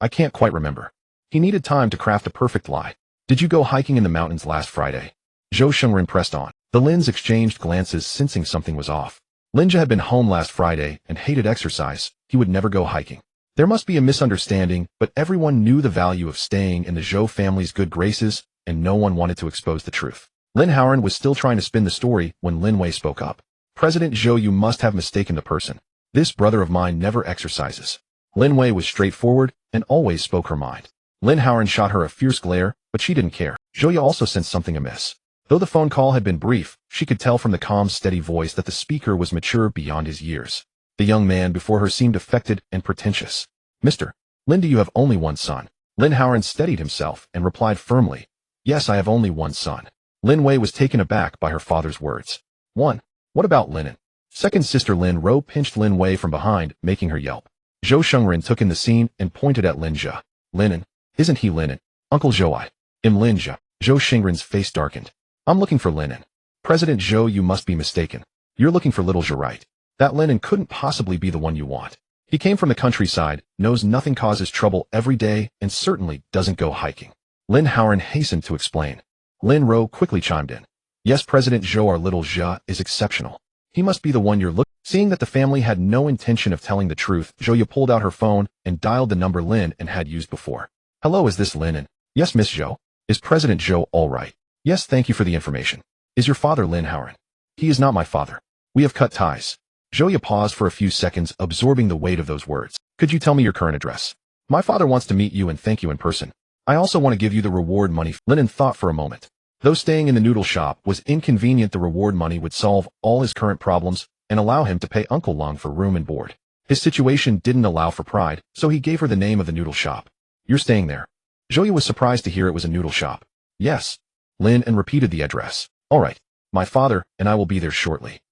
I can't quite remember. He needed time to craft a perfect lie. Did you go hiking in the mountains last Friday? Zhou Shengren pressed on. The Lins exchanged glances, sensing something was off. Lin Zhe had been home last Friday and hated exercise. He would never go hiking. There must be a misunderstanding, but everyone knew the value of staying in the Zhou family's good graces, and no one wanted to expose the truth. Lin Howard was still trying to spin the story when Lin Wei spoke up. President Zhou, you must have mistaken the person. This brother of mine never exercises. Lin Wei was straightforward and always spoke her mind. Lin Howard shot her a fierce glare, but she didn't care. Zhou Ye also sensed something amiss. Though the phone call had been brief, she could tell from the calm, steady voice that the speaker was mature beyond his years. The young man before her seemed affected and pretentious. Mr. Lin, do you have only one son? Lin Howard steadied himself and replied firmly, Yes, I have only one son. Lin Wei was taken aback by her father's words. One. What about Lin An? Second sister Lin Ro pinched Lin Wei from behind, making her yelp. Zhou Shengren took in the scene and pointed at Lin Zhe. Lin An? Isn't he Lin An? Uncle Zhou, I am Lin Zhe. Zhou Shengren's face darkened. I'm looking for Lin An. President Zhou, you must be mistaken. You're looking for little Zhe, right? That Lin An couldn't possibly be the one you want. He came from the countryside, knows nothing causes trouble every day, and certainly doesn't go hiking. Lin Howard hastened to explain. Lin Ro quickly chimed in. Yes, President Zhou, our little Zhe is exceptional. He must be the one you're looking. Seeing that the family had no intention of telling the truth, Zhou Ye pulled out her phone and dialed the number Lin An had used before. Hello, is this Lin An? Yes, Miss Zhou. Is President Zhou all right? Yes, thank you for the information. Is your father Lin Howard? He is not my father. We have cut ties. Zhou Ye paused for a few seconds, absorbing the weight of those words. Could you tell me your current address? My father wants to meet you and thank you in person. I also want to give you the reward money. Lin An thought for a moment. Though staying in the noodle shop was inconvenient, the reward money would solve all his current problems and allow him to pay Uncle Long for room and board. His situation didn't allow for pride, so he gave her the name of the noodle shop. You're staying there. Zhou was surprised to hear it was a noodle shop. Yes. Lin An repeated the address. All right. My father and I will be there shortly.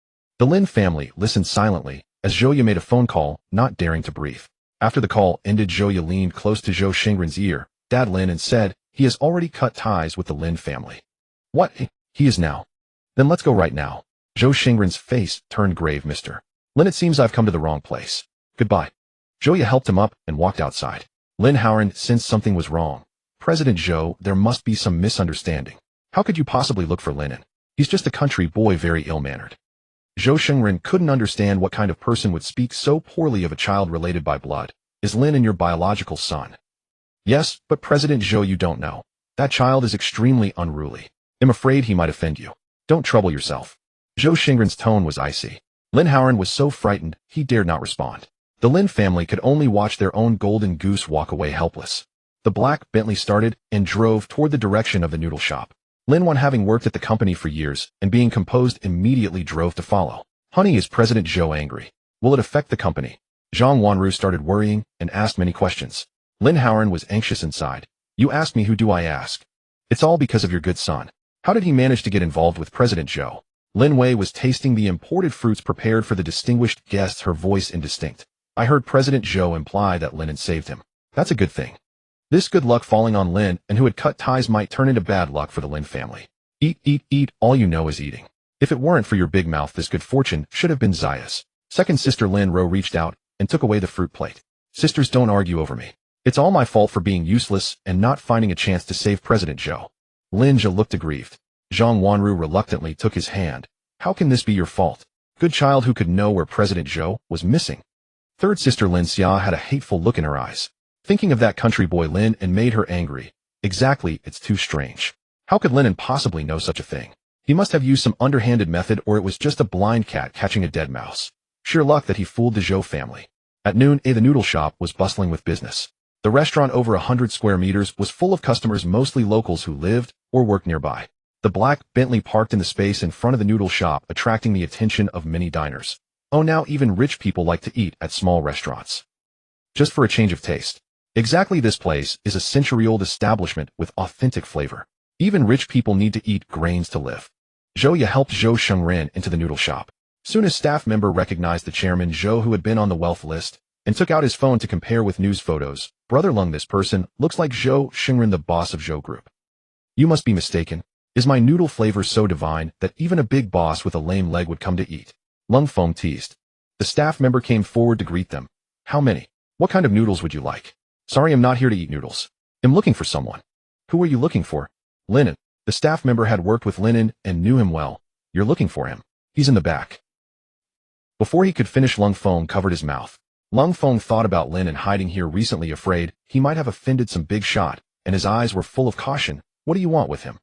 The Lin family listened silently as Zhou made a phone call, not daring to breathe. After the call ended, Zhou leaned close to Zhou Xingren's ear, Dad Lin, and said, he has already cut ties with the Lin family. What? He is now? Then let's go right now. Zhou Xingren's face turned grave. Mr. Lin, it seems I've come to the wrong place. Goodbye. Zhou helped him up and walked outside. Lin An sensed something was wrong. President Zhou, there must be some misunderstanding. How could you possibly look for Lin An? He's just a country boy, very ill-mannered. Zhou Xingren couldn't understand what kind of person would speak so poorly of a child related by blood. Is Lin An your biological son? Yes, but President Zhou, you don't know. That child is extremely unruly. I'm afraid he might offend you. Don't trouble yourself. Zhou Xingren's tone was icy. Lin An was so frightened, he dared not respond. The Lin family could only watch their own golden goose walk away helpless. The black Bentley started and drove toward the direction of the noodle shop. Lin An, having worked at the company for years and being composed, immediately drove to follow. Honey, is President Zhou angry? Will it affect the company? Zhang Wanru started worrying and asked many questions. Lin An was anxious inside. You ask me, who do I ask? It's all because of your good son. How did he manage to get involved with President Zhou? Lin Wei was tasting the imported fruits prepared for the distinguished guests, her voice indistinct. I heard President Zhou imply that Lin An saved him. That's a good thing. This good luck falling on Lin An, who had cut ties, might turn into bad luck for the Lin family. Eat, eat, eat, all you know is eating. If it weren't for your big mouth, this good fortune should have been Zaya's. Second sister Lin Ro reached out and took away the fruit plate. Sisters, don't argue over me. It's all my fault for being useless and not finding a chance to save President Zhou. Lin Zhe looked aggrieved. Zhang Wanru reluctantly took his hand. How can this be your fault? Good child who could know where President Zhou was missing. Third sister Lin Xia had a hateful look in her eyes. Thinking of that country boy Lin An made her angry. Exactly, it's too strange. How could Lin An possibly know such a thing? He must have used some underhanded method, or it was just a blind cat catching a dead mouse. Sheer luck that he fooled the Zhou family. At noon, the noodle shop was bustling with business. The restaurant, over 100 square meters, was full of customers, mostly locals who lived or worked nearby. The black Bentley parked in the space in front of the noodle shop, attracting the attention of many diners. Oh, now even rich people like to eat at small restaurants. Just for a change of taste. Exactly, this place is a century-old establishment with authentic flavor. Even rich people need to eat grains to live. Zhou helped Zhou Xingren into the noodle shop. Soon a staff member recognized the chairman Zhou, who had been on the wealth list, and took out his phone to compare with news photos. Brother Lung, this person looks like Zhou Xingren, the boss of Zhou Group. You must be mistaken. Is my noodle flavor so divine that even a big boss with a lame leg would come to eat? Lung Feng teased. The staff member came forward to greet them. How many? What kind of noodles would you like? Sorry, I'm not here to eat noodles. I'm looking for someone. Who are you looking for? Lin An. The staff member had worked with Lin An and knew him well. You're looking for him. He's in the back. Before he could finish, Lung Feng covered his mouth. Lung Feng thought about Lin An hiding here recently, afraid he might have offended some big shot, and his eyes were full of caution. What do you want with him?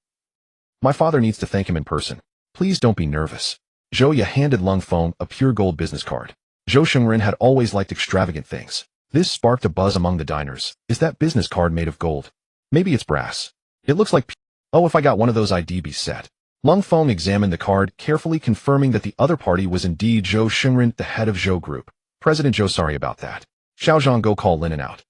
My father needs to thank him in person. Please don't be nervous. Zhou handed Lung Feng a pure gold business card. Zhou Xingren had always liked extravagant things. This sparked a buzz among the diners. Is that business card made of gold? Maybe it's brass. It looks like oh, if I got one of those, I'd be set. Lung Feng examined the card carefully, confirming that the other party was indeed Zhou Xingren, the head of Zhou Group. President Zhou, sorry about that. Xiaozhang, go call Lin An out.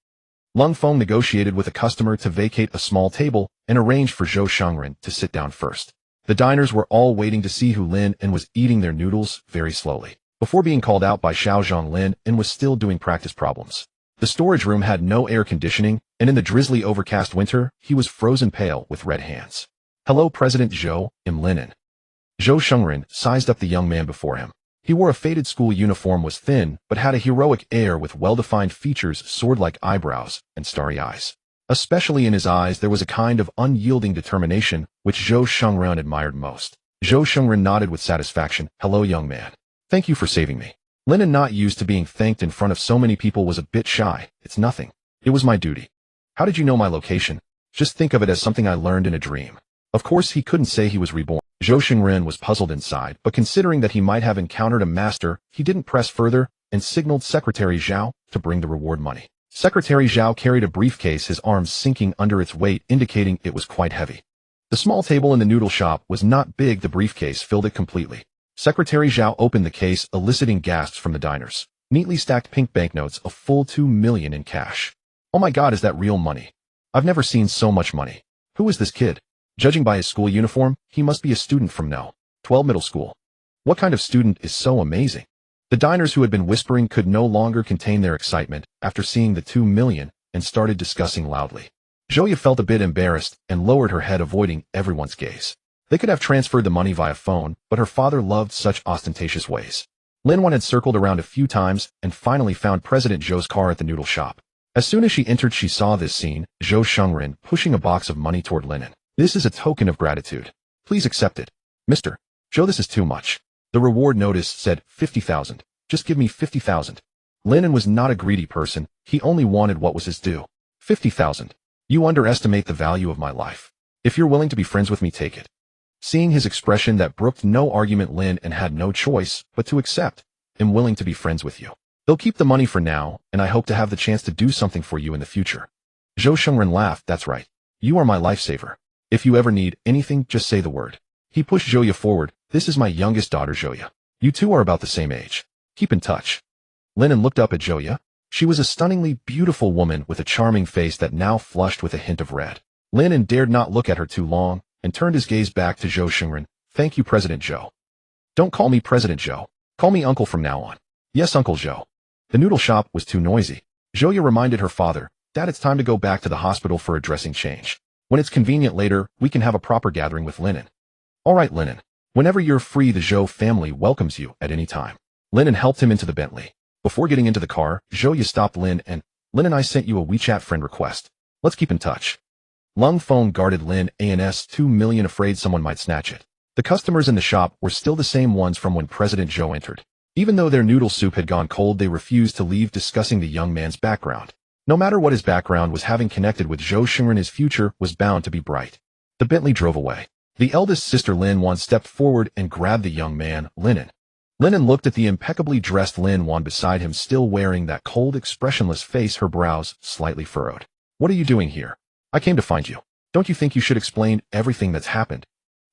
Lung Feng negotiated with a customer to vacate a small table and arranged for Zhou Xingren to sit down first. The diners were all waiting to see who Lin An was eating their noodles very slowly. Before being called out by Xiaozhang, Lin An was still doing practice problems. The storage room had no air conditioning, and in the drizzly, overcast winter, he was frozen pale with red hands. Hello, President Zhou, I'm Lin An. Zhou Xingren sized up the young man before him. He wore a faded school uniform, was thin, but had a heroic air with well-defined features, sword-like eyebrows, and starry eyes. Especially in his eyes there was a kind of unyielding determination, which Zhou Xingren admired most. Zhou Xingren nodded with satisfaction. Hello, young man. Thank you for saving me. Lin An, not used to being thanked in front of so many people, was a bit shy. It's nothing. It was my duty. How did you know my location? Just think of it as something I learned in a dream. Of course, he couldn't say he was reborn. Zhou Xingren was puzzled inside, but considering that he might have encountered a master, he didn't press further and signaled Secretary Zhao to bring the reward money. Secretary Zhao carried a briefcase, his arms sinking under its weight, indicating it was quite heavy. The small table in the noodle shop was not big. The briefcase filled it completely. Secretary Zhao opened the case, eliciting gasps from the diners. Neatly stacked pink banknotes, a full 2 million in cash. Oh my God, is that real money? I've never seen so much money. Who is this kid? Judging by his school uniform, he must be a student from No. 12 middle school. What kind of student is so amazing? The diners who had been whispering could no longer contain their excitement after seeing the 2 million and started discussing loudly. Joya felt a bit embarrassed and lowered her head, avoiding everyone's gaze. They could have transferred the money via phone, but her father loved such ostentatious ways. Lin An had circled around a few times and finally found President Zhou's car at the noodle shop. As soon as she entered, she saw this scene, Zhou Shengren pushing a box of money toward Lin An. This is a token of gratitude. Please accept it. Mr. Zhou, this is too much. The reward notice said 50,000. Just give me 50,000. Lin An was not a greedy person. He only wanted what was his due. 50,000. You underestimate the value of my life. If you're willing to be friends with me, take it. Seeing his expression that brooked no argument, Lin An had no choice but to accept. I'm willing to be friends with you. They'll keep the money for now, and I hope to have the chance to do something for you in the future. Zhou Shengren laughed. That's right. You are my lifesaver. If you ever need anything, just say the word. He pushed Joya forward. This is my youngest daughter, Joya. You two are about the same age. Keep in touch. Lin An looked up at Joya. She was a stunningly beautiful woman with a charming face that now flushed with a hint of red. Lin An dared not look at her too long and turned his gaze back to Zhou Shengren. Thank you, President Zhou. Don't call me President Zhou. Call me Uncle from now on. Yes, Uncle Zhou. The noodle shop was too noisy. Joya reminded her father, Dad, it's time to go back to the hospital for a dressing change. When it's convenient later, we can have a proper gathering with Lin An. All right, Lin An. Whenever you're free, the Zhou family welcomes you at any time. Lin An helped him into the Bentley. Before getting into the car, Joya stopped Lin An. Lin An, I sent you a WeChat friend request. Let's keep in touch. Lung phone guarded Lin An's 2 million, afraid someone might snatch it. The customers in the shop were still the same ones from when President Zhou entered. Even though their noodle soup had gone cold, they refused to leave, discussing the young man's background. No matter what his background was, having connected with Zhou Shengren, his future was bound to be bright. The Bentley drove away. The eldest sister, Lin An, stepped forward and grabbed the young man, Lin An. Lin An looked at the impeccably dressed Lin An beside him, still wearing that cold, expressionless face, her brows slightly furrowed. What are you doing here? I came to find you. Don't you think you should explain everything that's happened?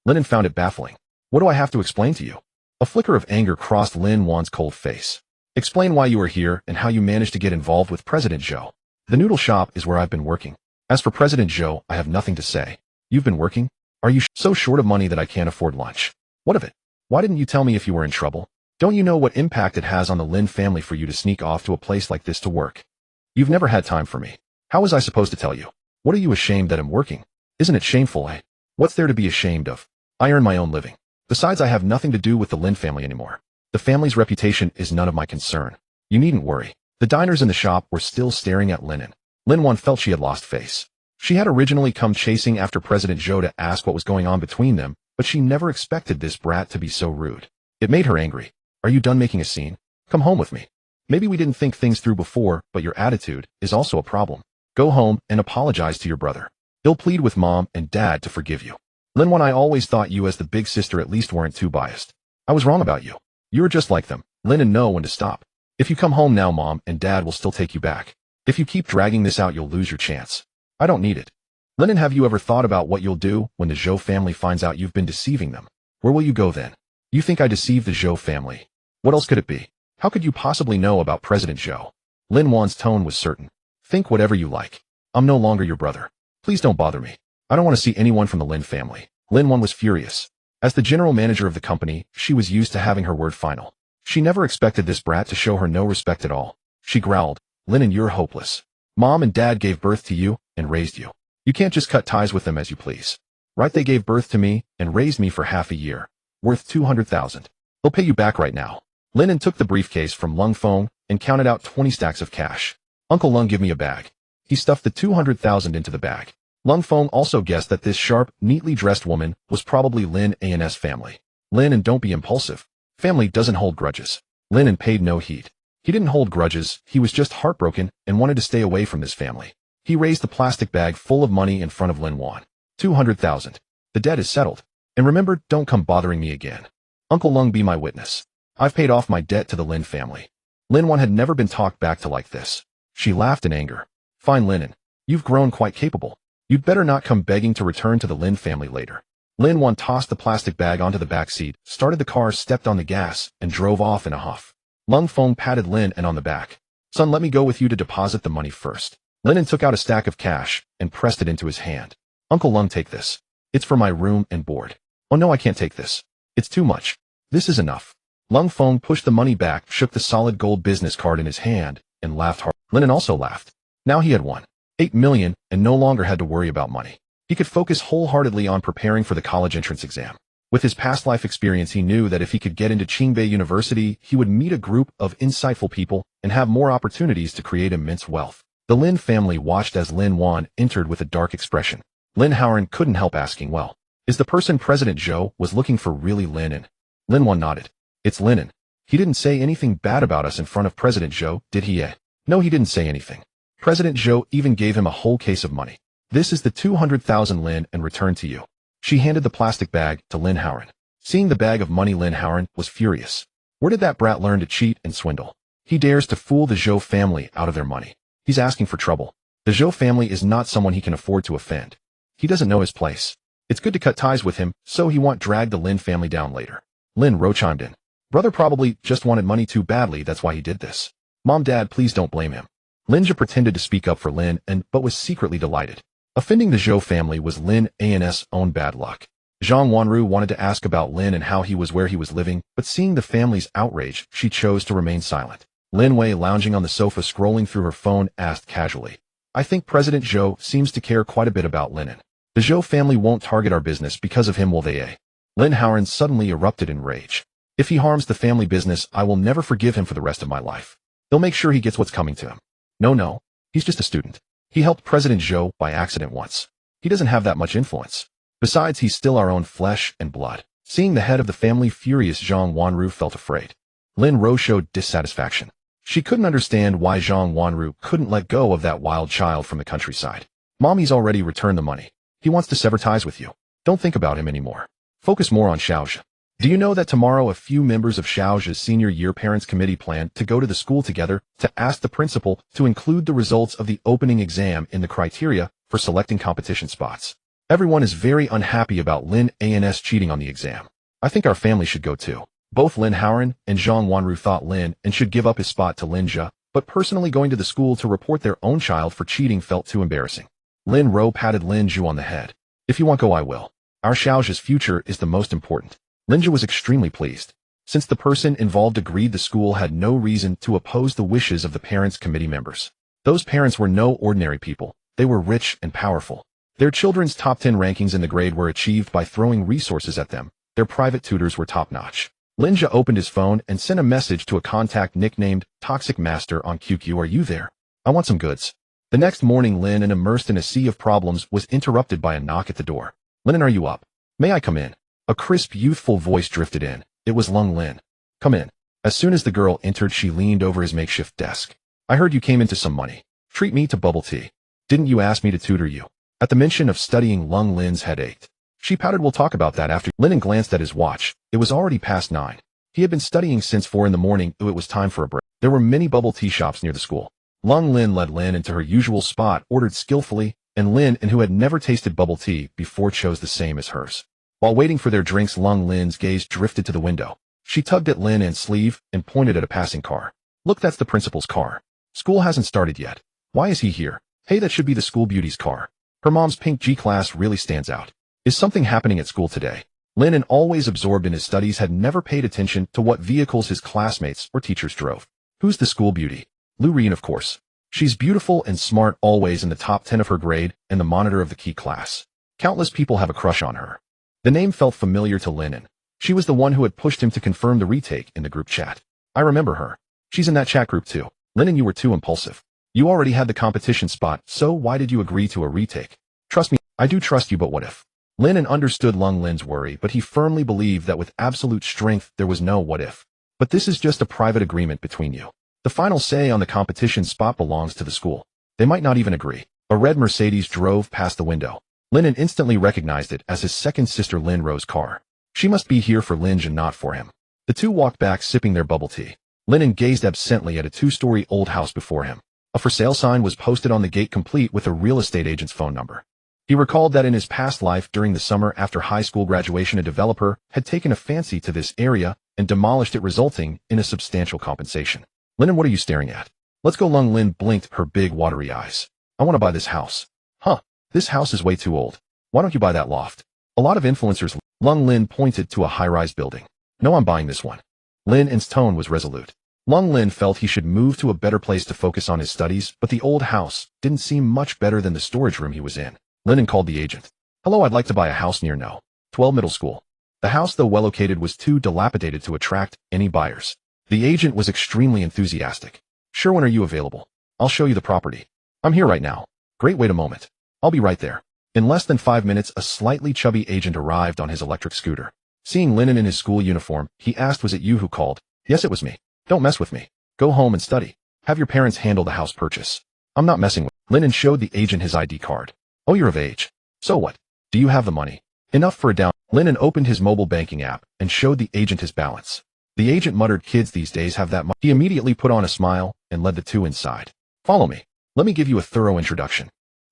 Lin An found it baffling. What do I have to explain to you? A flicker of anger crossed Lin An's cold face. Explain why you are here and how you managed to get involved with President Zhou. The noodle shop is where I've been working. As for President Zhou, I have nothing to say. You've been working? Are you so short of money that I can't afford lunch? What of it? Why didn't you tell me if you were in trouble? Don't you know what impact it has on the Lin family for you to sneak off to a place like this to work? You've never had time for me. How was I supposed to tell you? What are you ashamed that I'm working? Isn't it shameful, eh? What's there to be ashamed of? I earn my own living. Besides, I have nothing to do with the Lin family anymore. The family's reputation is none of my concern. You needn't worry. The diners in the shop were still staring at Lin An. Lin An felt she had lost face. She had originally come chasing after President Zhou to ask what was going on between them, but she never expected this brat to be so rude. It made her angry. Are you done making a scene? Come home with me. Maybe we didn't think things through before, but your attitude is also a problem. Go home and apologize to your brother. He'll plead with Mom and Dad to forgive you. Lin An, I always thought you as the big sister at least weren't too biased. I was wrong about you. You're just like them. Lin An, know when to stop. If you come home now, Mom and Dad will still take you back. If you keep dragging this out, you'll lose your chance. I don't need it. Lin An, have you ever thought about what you'll do when the Zhou family finds out you've been deceiving them? Where will you go then? You think I deceived the Zhou family? What else could it be? How could you possibly know about President Zhou? Lin An's tone was certain. Think whatever you like. I'm no longer your brother. Please don't bother me. I don't want to see anyone from the Lin family. Lin An was furious. As the general manager of the company, she was used to having her word final. She never expected this brat to show her no respect at all. She growled, Lin An, you're hopeless. Mom and Dad gave birth to you and raised you. You can't just cut ties with them as you please. Right, they gave birth to me and raised me for half a year. Worth 200,000. They'll pay you back right now. Lin An took the briefcase from Lung Feng and counted out 20 stacks of cash. Uncle Lung, give me a bag. He stuffed the 200,000 into the bag. Lung Feng also guessed that this sharp, neatly dressed woman was probably Lin An's family. Lin An, don't be impulsive. Family doesn't hold grudges. Lin An paid no heed. He didn't hold grudges, he was just heartbroken and wanted to stay away from this family. He raised the plastic bag full of money in front of Lin An. 200,000. The debt is settled. And remember, don't come bothering me again. Uncle Lung, be my witness. I've paid off my debt to the Lin family. Lin An had never been talked back to like this. She laughed in anger. Fine, Lin An. You've grown quite capable. You'd better not come begging to return to the Lin family later. Lin An tossed the plastic bag onto the back seat, started the car, stepped on the gas, and drove off in a huff. Lung Feng patted Lin An on the back. Son, let me go with you to deposit the money first. Lin An took out a stack of cash and pressed it into his hand. Uncle Lung, take this. It's for my room and board. Oh no, I can't take this. It's too much. This is enough. Lung Feng pushed the money back, shook the solid gold business card in his hand, and laughed hard. Lin An also laughed. Now he had won 8 million and no longer had to worry about money. He could focus wholeheartedly on preparing for the college entrance exam. With his past life experience, he knew that if he could get into Qingbei University, he would meet a group of insightful people and have more opportunities to create immense wealth. The Lin family watched as Lin Wan entered with a dark expression. Lin Howard couldn't help asking, well, is the person President Zhou was looking for really Lin An? Lin Wan nodded. It's Lin An. He didn't say anything bad about us in front of President Zhou, did he? No, he didn't say anything. President Zhou even gave him a whole case of money. This is the 200,000 Lin and returned to you. She handed the plastic bag to Lin Howard. Seeing the bag of money, Lin Howard was furious. Where did that brat learn to cheat and swindle? He dares to fool the Zhou family out of their money. He's asking for trouble. The Zhou family is not someone he can afford to offend. He doesn't know his place. It's good to cut ties with him, so he won't drag the Lin family down later. Lin Ro chimed in. Brother probably just wanted money too badly, that's why he did this. Mom, Dad, please don't blame him. Lin Zhe pretended to speak up for Lin An, but was secretly delighted. Offending the Zhou family was Lin An's own bad luck. Zhang Wanru wanted to ask about Lin and how he was, where he was living, but seeing the family's outrage, she chose to remain silent. Lin Wei, lounging on the sofa scrolling through her phone, asked casually, I think President Zhou seems to care quite a bit about Lin An. The Zhou family won't target our business because of him, will they? Lin Howard suddenly erupted in rage. If he harms the family business, I will never forgive him for the rest of my life. They'll make sure he gets what's coming to him. No, he's just a student. He helped President Zhou by accident once. He doesn't have that much influence. Besides, he's still our own flesh and blood. Seeing the head of the family furious, Zhang Wanru felt afraid. Lin Ro showed dissatisfaction. She couldn't understand why Zhang Wanru couldn't let go of that wild child from the countryside. Mommy's already returned the money. He wants to sever ties with you. Don't think about him anymore. Focus more on Xiaozhe. Do you know that tomorrow a few members of Xiaozhe's senior year parents committee plan to go to the school together to ask the principal to include the results of the opening exam in the criteria for selecting competition spots? Everyone is very unhappy about Lin An's cheating on the exam. I think our family should go too. Both Lin Howard and Zhang Wanru thought Lin An should give up his spot to Lin Zhe, but personally going to the school to report their own child for cheating felt too embarrassing. Lin Ro patted Lin Zhe on the head. If you want go, I will. Our Xiaozhe's future is the most important. Lin Zhe was extremely pleased. Since the person involved agreed, the school had no reason to oppose the wishes of the parents' committee members. Those parents were no ordinary people. They were rich and powerful. Their children's top 10 rankings in the grade were achieved by throwing resources at them. Their private tutors were top-notch. Lin Zhe opened his phone and sent a message to a contact nicknamed Toxic Master on QQ. Are you there? I want some goods. The next morning, Lin An, immersed in a sea of problems, was interrupted by a knock at the door. Lin An, are you up? May I come in? A crisp, youthful voice drifted in. It was Lung Lin. Come in. As soon as the girl entered, she leaned over his makeshift desk. I heard you came into some money. Treat me to bubble tea. Didn't you ask me to tutor you? At the mention of studying, Lung Lin's head ached. She pouted. We'll talk about that after. Lin An glanced at his watch. It was already past 9. He had been studying since 4 in the morning. It was time for a break. There were many bubble tea shops near the school. Lung Lin led Lin into her usual spot, ordered skillfully, and Lin An, who had never tasted bubble tea before, chose the same as hers. While waiting for their drinks, Lung Lin's gaze drifted to the window. She tugged at Lin An's sleeve and pointed at a passing car. Look, that's the principal's car. School hasn't started yet. Why is he here? Hey, that should be the school beauty's car. Her mom's pink G-Class really stands out. Is something happening at school today? Lin An, always absorbed in his studies, had never paid attention to what vehicles his classmates or teachers drove. Who's the school beauty? Lu Rian, of course. She's beautiful and smart, always in the top 10 of her grade and the monitor of the key class. Countless people have a crush on her. The name felt familiar to Lin An. She was the one who had pushed him to confirm the retake in the group chat. I remember her. She's in that chat group too. Lin An, you were too impulsive. You already had the competition spot, so why did you agree to a retake? Trust me, I do trust you, but what if? Lin An understood Lung Lin's worry, but he firmly believed that with absolute strength there was no what if. But this is just a private agreement between you. The final say on the competition spot belongs to the school. They might not even agree. A red Mercedes drove past the window. Lin An instantly recognized it as his second sister Lin Ro's car. She must be here for Lin Zhe, not for him. The two walked back, sipping their bubble tea. Lin An gazed absently at a 2-story old house before him. A for sale sign was posted on the gate, complete with a real estate agent's phone number. He recalled that in his past life, during the summer after high school graduation, a developer had taken a fancy to this area and demolished it, resulting in a substantial compensation. Lin An, what are you staring at? Let's go. Lung Lin blinked her big watery eyes. I want to buy this house. Huh, this house is way too old. Why don't you buy that loft? A lot of influencers. Lin pointed to a high-rise building. No, I'm buying this one. Lin An's tone was resolute. Lin felt he should move to a better place to focus on his studies, but the old house didn't seem much better than the storage room he was in. Lin An called the agent. Hello, I'd like to buy a house near No. 12 Middle School. The house, though well located, was too dilapidated to attract any buyers. The agent was extremely enthusiastic. Sure, when are you available? I'll show you the property. I'm here right now. Great, wait a moment. I'll be right there. In less than 5 minutes, a slightly chubby agent arrived on his electric scooter. Seeing Lin An in his school uniform, he asked, was it you who called? Yes, it was me. Don't mess with me. Go home and study. Have your parents handle the house purchase. I'm not messing with. Lin An showed the agent his ID card. Oh, you're of age. So what? Do you have the money? Enough for a down. Lin An opened his mobile banking app and showed the agent his balance. The agent muttered, kids these days have that money. He immediately put on a smile and led the two inside. Follow me. Let me give you a thorough introduction.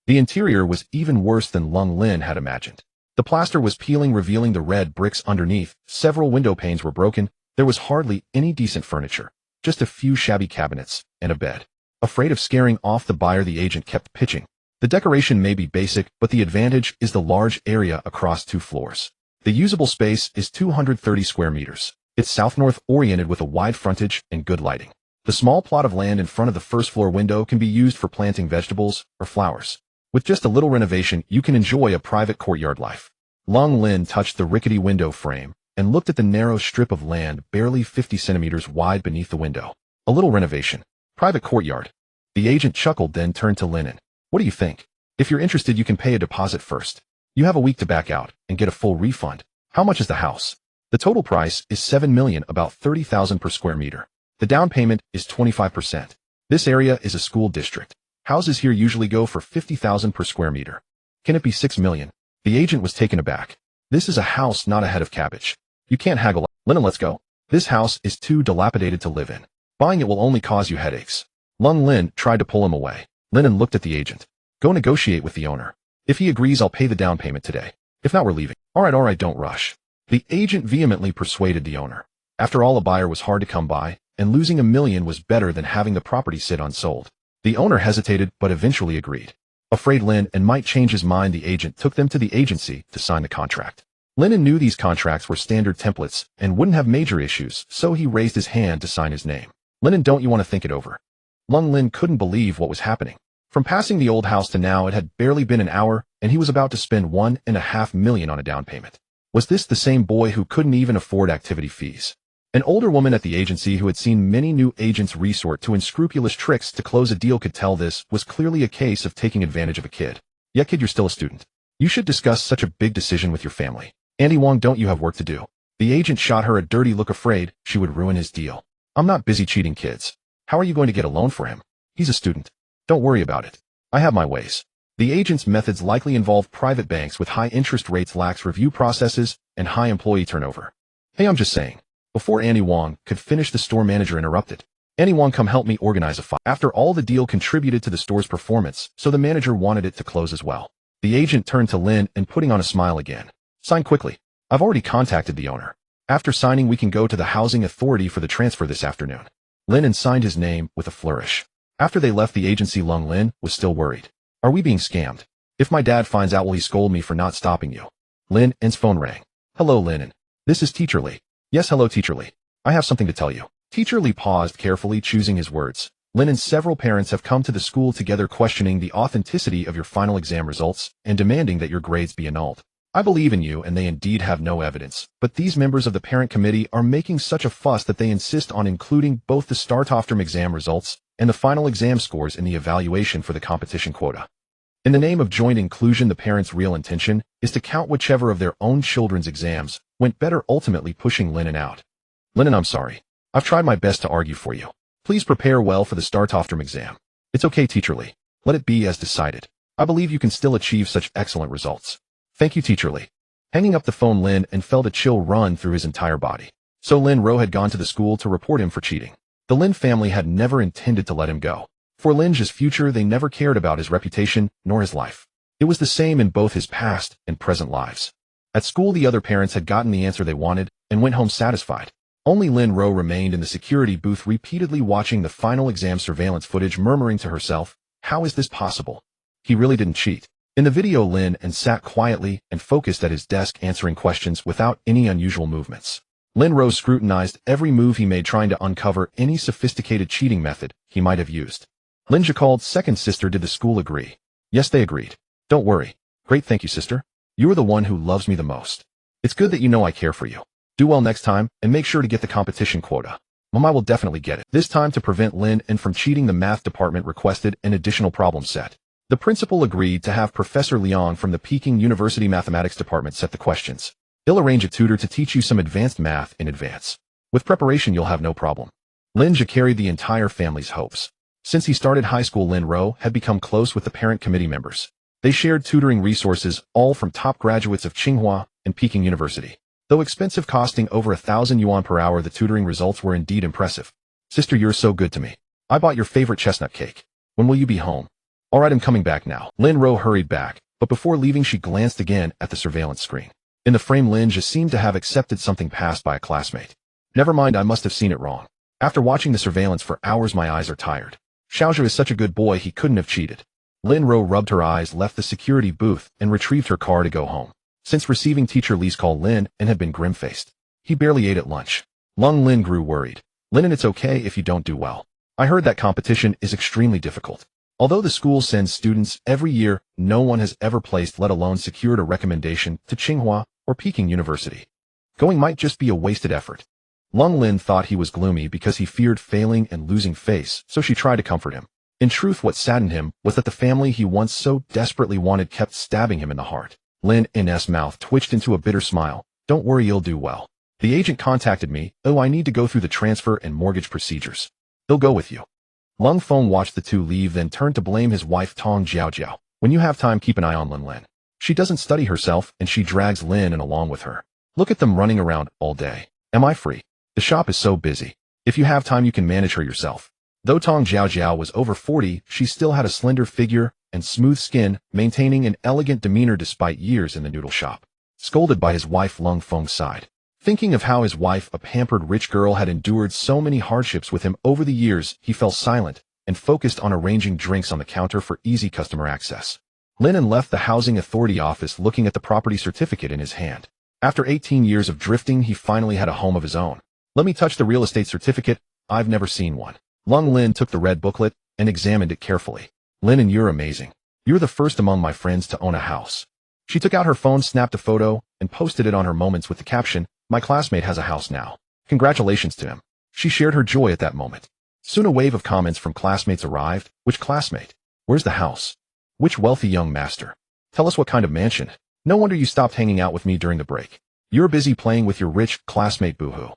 The interior was even worse than Lin had imagined. The plaster was peeling, revealing the red bricks underneath. Several window panes were broken. There was hardly any decent furniture, just a few shabby cabinets and a bed. Afraid of scaring off the buyer, the agent kept pitching. The decoration may be basic, but the advantage is the large area across 2 floors. The usable space is 230 square meters. It's south-north oriented with a wide frontage and good lighting. The small plot of land in front of the first floor window can be used for planting vegetables or flowers. With just a little renovation, you can enjoy a private courtyard life. Lin touched the rickety window frame and looked at the narrow strip of land barely 50 centimeters wide beneath the window. A little renovation. Private courtyard. The agent chuckled, then turned to Lin An. What do you think? If you're interested, you can pay a deposit first. You have a week to back out and get a full refund. How much is the house? The total price is $7 million, about $30,000 per square meter. The down payment is 25%. This area is a school district. Houses here usually go for $50,000 per square meter. Can it be $6 million? The agent was taken aback. This is a house, not a head of cabbage. You can't haggle. Lin An, let's go. This house is too dilapidated to live in. Buying it will only cause you headaches. Lin tried to pull him away. Lin An looked at the agent. Go negotiate with the owner. If he agrees, I'll pay the down payment today. If not, we're leaving. All right, don't rush. The agent vehemently persuaded the owner. After all, a buyer was hard to come by, and losing $1 million was better than having the property sit unsold. The owner hesitated, but eventually agreed. Afraid Lin An might change his mind, the agent took them to the agency to sign the contract. Lin An knew these contracts were standard templates and wouldn't have major issues, so he raised his hand to sign his name. Lin An, don't you want to think it over? Lin couldn't believe what was happening. From passing the old house to now, it had barely been an hour, and he was about to spend $1.5 million on a down payment. Was this the same boy who couldn't even afford activity fees? An older woman at the agency who had seen many new agents resort to unscrupulous tricks to close a deal could tell this was clearly a case of taking advantage of a kid. Yeah, kid, you're still a student. You should discuss such a big decision with your family. Andy Wong, don't you have work to do? The agent shot her a dirty look, afraid she would ruin his deal. I'm not busy cheating kids. How are you going to get a loan for him? He's a student. Don't worry about it. I have my ways. The agent's methods likely involve private banks with high interest rates, lax review processes, and high employee turnover. Hey, I'm just saying. Before Annie Wong could finish, the store manager interrupted. Annie Wong, come help me organize a file. After all, the deal contributed to the store's performance, so the manager wanted it to close as well. The agent turned to Lin and putting on a smile again. Sign quickly. I've already contacted the owner. After signing, we can go to the housing authority for the transfer this afternoon. Lin signed his name with a flourish. After they left the agency, Lin was still worried. Are we being scammed? If my dad finds out, will he scold me for not stopping you? Lin's phone rang. Hello, Lin. This is Teacher Lee. Yes, hello, Teacher Lee. I have something to tell you. Teacher Lee paused, carefully choosing his words. Lin and several parents have come to the school together, questioning the authenticity of your final exam results and demanding that your grades be annulled. I believe in you, and they indeed have no evidence, but these members of the parent committee are making such a fuss that they insist on including both the start-term exam results and the final exam scores in the evaluation for the competition quota. In the name of joint inclusion, the parents' real intention is to count whichever of their own children's exams went better, ultimately pushing Lin out. Lin, I'm sorry. I've tried my best to argue for you. Please prepare well for the start-term exam. It's okay, Teacher Lee. Let it be as decided. I believe you can still achieve such excellent results. Thank you, Teacher Lee. Hanging up the phone, Lin felt a chill run through his entire body. So Lin had gone to the school to report him for cheating. The Lin family had never intended to let him go. For Lin's future, they never cared about his reputation nor his life. It was the same in both his past and present lives. At school, the other parents had gotten the answer they wanted and went home satisfied. Only Lin remained in the security booth, repeatedly watching the final exam surveillance footage, murmuring to herself, how is this possible? He really didn't cheat. In the video, Lin An sat quietly and focused at his desk answering questions without any unusual movements. Lin Rose scrutinized every move he made, trying to uncover any sophisticated cheating method he might have used. Lin Zhe called second sister. Did the school agree? Yes, they agreed. Don't worry. Great, thank you, sister. You are the one who loves me the most. It's good that you know I care for you. Do well next time, and make sure to get the competition quota. Mom, I will definitely get it. This time, to prevent Lin An from cheating, the math department requested an additional problem set. The principal agreed to have Professor Liang from the Peking University Mathematics Department set the questions. He'll arrange a tutor to teach you some advanced math in advance. With preparation, you'll have no problem. Lin Zhe carried the entire family's hopes. Since he started high school, Lin Ro had become close with the parent committee members. They shared tutoring resources, all from top graduates of Tsinghua and Peking University. Though expensive, costing over 1,000 yuan per hour, the tutoring results were indeed impressive. Sister, you're so good to me. I bought your favorite chestnut cake. When will you be home? All right, I'm coming back now. Lin Ro hurried back, but before leaving she glanced again at the surveillance screen. In the frame, Lin Zhe seemed to have accepted something passed by a classmate. Never mind, I must have seen it wrong. After watching the surveillance for hours, my eyes are tired. Xiaozhu is such a good boy, he couldn't have cheated. Lin Ro rubbed her eyes, left the security booth, and retrieved her car to go home. Since receiving teacher Li's call, Lin An had been grim-faced. He barely ate at lunch. Lung Lin grew worried. Lin An, it's okay if you don't do well. I heard that competition is extremely difficult. Although the school sends students every year, no one has ever placed, let alone secured, a recommendation to Tsinghua or Peking University. Going might just be a wasted effort. Lung Lin thought he was gloomy because he feared failing and losing face, so she tried to comfort him. In truth, what saddened him was that the family he once so desperately wanted kept stabbing him in the heart. Lin An's mouth twitched into a bitter smile. Don't worry, you'll do well. The agent contacted me. Oh, I need to go through the transfer and mortgage procedures. He'll go with you. Lung Feng watched the two leave, then turned to blame his wife Tong Jiaojiao. When you have time, keep an eye on Lin Lin. She doesn't study herself, and she drags Lin An along with her. Look at them running around all day. Am I free? The shop is so busy. If you have time, you can manage her yourself. Though Tong Jiaojiao was over 40, she still had a slender figure and smooth skin, maintaining an elegant demeanor despite years in the noodle shop. Scolded by his wife, Lung Feng sighed. Thinking of how his wife, a pampered rich girl, had endured so many hardships with him over the years, he fell silent and focused on arranging drinks on the counter for easy customer access. Lin An left the Housing Authority office looking at the property certificate in his hand. After 18 years of drifting, he finally had a home of his own. Let me touch the real estate certificate. I've never seen one. Lung Lin took the red booklet and examined it carefully. Lin An, you're amazing. You're the first among my friends to own a house. She took out her phone, snapped a photo, and posted it on her Moments with the caption, my classmate has a house now. Congratulations to him. She shared her joy at that moment. Soon a wave of comments from classmates arrived. Which classmate? Where's the house? Which wealthy young master? Tell us what kind of mansion. No wonder you stopped hanging out with me during the break. You're busy playing with your rich classmate, boohoo.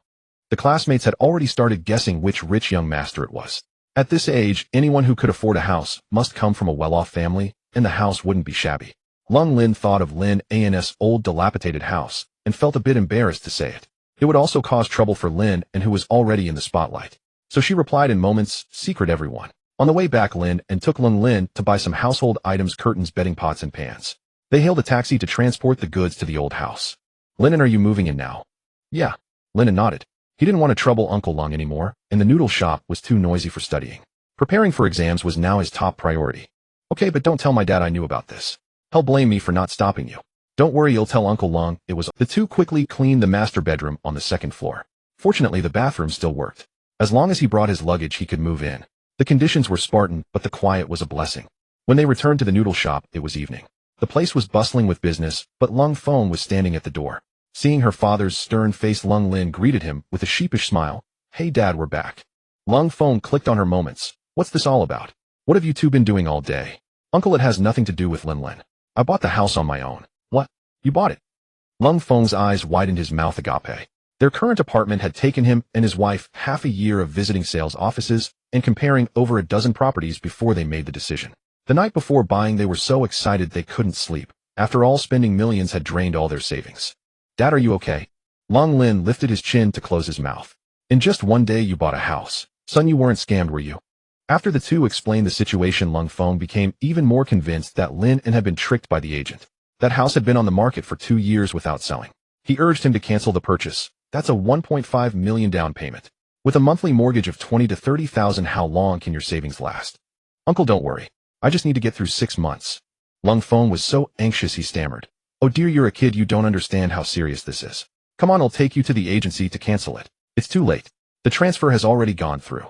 The classmates had already started guessing which rich young master it was. At this age, anyone who could afford a house must come from a well-off family, and the house wouldn't be shabby. Lung Lin thought of Lin An's old dilapidated house and felt a bit embarrassed to say it. It would also cause trouble for Lin An, who was already in the spotlight. So she replied in Moments, secret everyone. On the way back, Lin An took Lung Lin to buy some household items, curtains, bedding pots, and pans. They hailed a taxi to transport the goods to the old house. Lin An, are you moving in now? Yeah. Lin An nodded. He didn't want to trouble Uncle Lung anymore, and the noodle shop was too noisy for studying. Preparing for exams was now his top priority. Okay, but don't tell my dad I knew about this. He'll blame me for not stopping you. Don't worry, you'll tell Uncle Lung it was. The two quickly cleaned the master bedroom on the second floor. Fortunately, the bathroom still worked. As long as he brought his luggage, he could move in. The conditions were Spartan, but the quiet was a blessing. When they returned to the noodle shop, it was evening. The place was bustling with business, but Lung Feng was standing at the door. Seeing her father's stern face, Lung Lin greeted him with a sheepish smile. Hey Dad, we're back. Lung Feng clicked on her Moments. What's this all about? What have you two been doing all day? Uncle, it has nothing to do with Lin Lin. I bought the house on my own. What? You bought it? Lung Feng's eyes widened, his mouth agape. Their current apartment had taken him and his wife half a year of visiting sales offices and comparing over a dozen properties before they made the decision. The night before buying, they were so excited they couldn't sleep. After all, spending millions had drained all their savings. Dad, are you okay? Lung Lin lifted his chin to close his mouth. In just one day you bought a house. Son, you weren't scammed, were you? After the two explained the situation, Lung Feng became even more convinced that Lin An had been tricked by the agent. That house had been on the market for 2 years without selling. He urged him to cancel the purchase. That's a 1.5 million down payment. With a monthly mortgage of 20 to 30,000, how long can your savings last? Uncle, don't worry. I just need to get through 6 months. Lung Feng was so anxious he stammered. Oh dear, you're a kid, you don't understand how serious this is. Come on, I'll take you to the agency to cancel it. It's too late. The transfer has already gone through.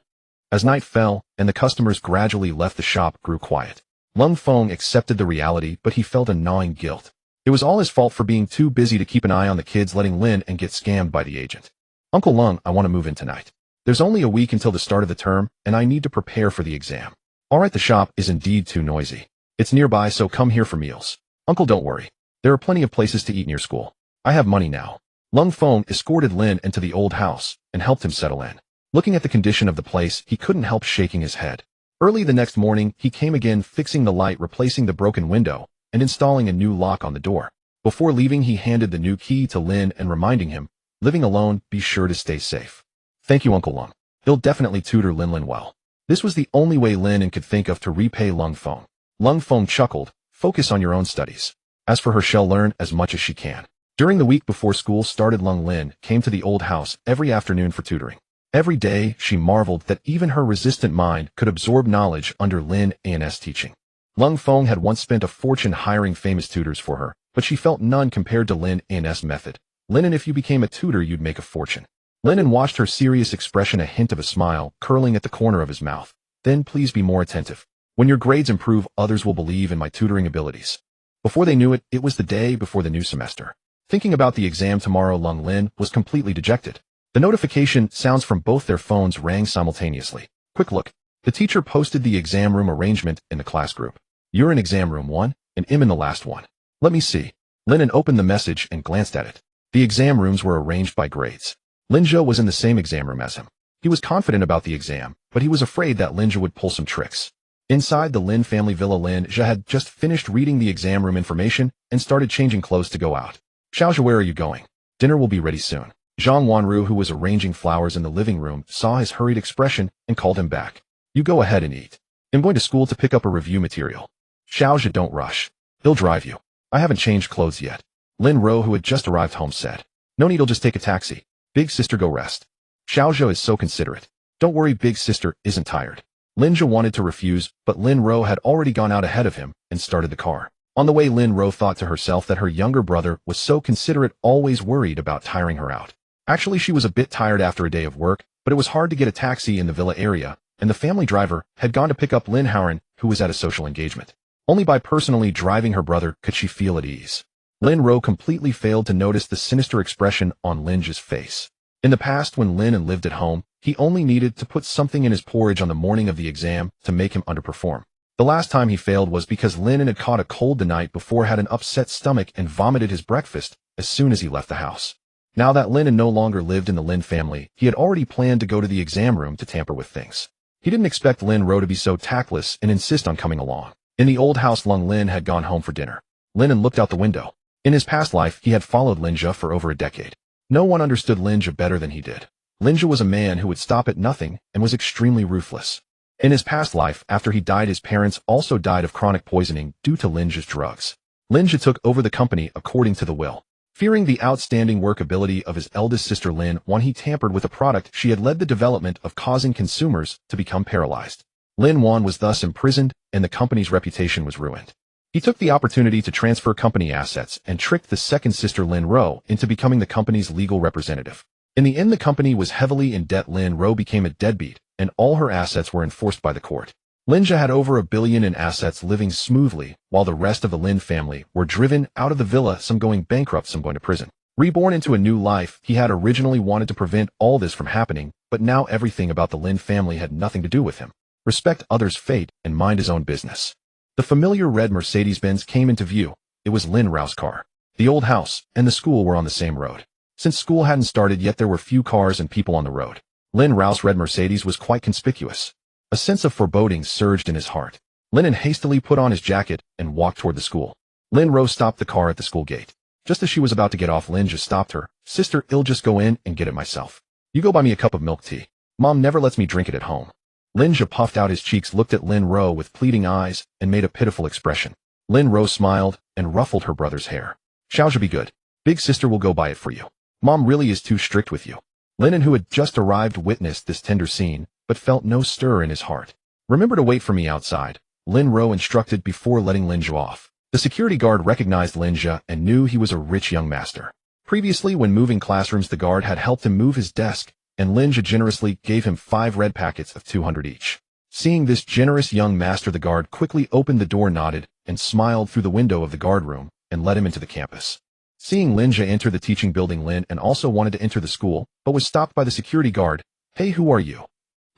As night fell and the customers gradually left, the shop grew quiet. Lung Feng accepted the reality, but he felt a gnawing guilt. It was all his fault for being too busy to keep an eye on the kids, letting Lin An get scammed by the agent. Uncle Lung, I want to move in tonight. There's only a week until the start of the term, and I need to prepare for the exam. Alright, the shop is indeed too noisy. It's nearby, so come here for meals. Uncle, don't worry. There are plenty of places to eat near school. I have money now. Lung Feng escorted Lin into the old house and helped him settle in. Looking at the condition of the place, he couldn't help shaking his head. Early the next morning, he came again, fixing the light, replacing the broken window, and installing a new lock on the door. Before leaving, he handed the new key to Lin and reminding him, living alone, be sure to stay safe. Thank you, Uncle Lung. He'll definitely tutor Lin well. This was the only way Lin An could think of to repay Lung Feng. Lung Feng chuckled, focus on your own studies. As for her, she'll learn as much as she can. During the week before school started, Lin came to the old house every afternoon for tutoring. Every day, she marveled that even her resistant mind could absorb knowledge under Lin An's teaching. Lung Feng had once spent a fortune hiring famous tutors for her, but she felt none compared to Lin An's method. Lin An, if you became a tutor, you'd make a fortune. Lin An watched her serious expression, a hint of a smile curling at the corner of his mouth. Then please be more attentive. When your grades improve, others will believe in my tutoring abilities. Before they knew it, it was the day before the new semester. Thinking about the exam tomorrow, Lin was completely dejected. The notification sounds from both their phones rang simultaneously. Quick look. The teacher posted the exam room arrangement in the class group. You're in exam room 1, and I'm in the last one. Let me see. Lin An opened the message and glanced at it. The exam rooms were arranged by grades. Lin Zhe was in the same exam room as him. He was confident about the exam, but he was afraid that Lin Zhe would pull some tricks. Inside the Lin family villa, Lin Zhe had just finished reading the exam room information and started changing clothes to go out. Xiaozhe, where are you going? Dinner will be ready soon. Zhang Wanru, who was arranging flowers in the living room, saw his hurried expression and called him back. You go ahead and eat. I'm going to school to pick up a review material. Xiaozhe, don't rush. He'll drive you. I haven't changed clothes yet. Lin Ro, who had just arrived home, said. No need, I'll just take a taxi. Big sister, go rest. Xiaozhe is so considerate. Don't worry, big sister isn't tired. Lin Zhe wanted to refuse, but Lin Ro had already gone out ahead of him and started the car. On the way, Lin Ro thought to herself that her younger brother was so considerate, always worried about tiring her out. Actually, she was a bit tired after a day of work, but it was hard to get a taxi in the villa area, and the family driver had gone to pick up Lin Haren, who was at a social engagement. Only by personally driving her brother could she feel at ease. Lin Ro completely failed to notice the sinister expression on Lin Zhe's face. In the past, when Lin An lived at home, he only needed to put something in his porridge on the morning of the exam to make him underperform. The last time he failed was because Lin An had caught a cold the night before, had an upset stomach, and vomited his breakfast as soon as he left the house. Now that Lin An no longer lived in the Lin family, he had already planned to go to the exam room to tamper with things. He didn't expect Lin Ro to be so tactless and insist on coming along. In the old house, Lin had gone home for dinner. Lin An looked out the window. In his past life, he had followed Lin Zhe for over a decade. No one understood Lin Zhe better than he did. Lin Zhe was a man who would stop at nothing and was extremely ruthless. In his past life, after he died, his parents also died of chronic poisoning due to Lin Zhe's drugs. Lin Zhe took over the company according to the will. Fearing the outstanding work ability of his eldest sister Lin An, he tampered with a product she had led the development of, causing consumers to become paralyzed. Lin An was thus imprisoned, and the company's reputation was ruined. He took the opportunity to transfer company assets and tricked the second sister Lin Ro into becoming the company's legal representative. In the end, the company was heavily in debt. Lin Ro became a deadbeat, and all her assets were enforced by the court. Lin Zhe had over $1 billion in assets, living smoothly, while the rest of the Lin family were driven out of the villa, some going bankrupt, some going to prison. Reborn into a new life, he had originally wanted to prevent all this from happening, but now everything about the Lin family had nothing to do with him. Respect others' fate and mind his own business. The familiar red Mercedes-Benz came into view. It was Lin Rao's car. The old house and the school were on the same road. Since school hadn't started yet, there were few cars and people on the road. Lin Rao's red Mercedes was quite conspicuous. A sense of foreboding surged in his heart. Lin An hastily put on his jacket and walked toward the school. Lin Ro stopped the car at the school gate. Just as she was about to get off, Lin just stopped her. Sister, I'll just go in and get it myself. You go buy me a cup of milk tea. Mom never lets me drink it at home. Lin Zhe puffed out his cheeks, looked at Lin Ro with pleading eyes, and made a pitiful expression. Lin Ro smiled and ruffled her brother's hair. Xiaozhe, be good. Big sister will go buy it for you. Mom really is too strict with you. Lin An, who had just arrived, witnessed this tender scene, but felt no stir in his heart. Remember to wait for me outside. Lin Ro instructed before letting Lin Zhe off. The security guard recognized Lin Zhe and knew he was a rich young master. Previously, when moving classrooms, the guard had helped him move his desk, and Lin Zhe generously gave him 5 red packets of 200 each. Seeing this generous young master, the guard quickly opened the door, nodded, and smiled through the window of the guard room, and let him into the campus. Seeing Lin Zhe enter the teaching building, Lin An also wanted to enter the school, but was stopped by the security guard. "Hey, who are you?"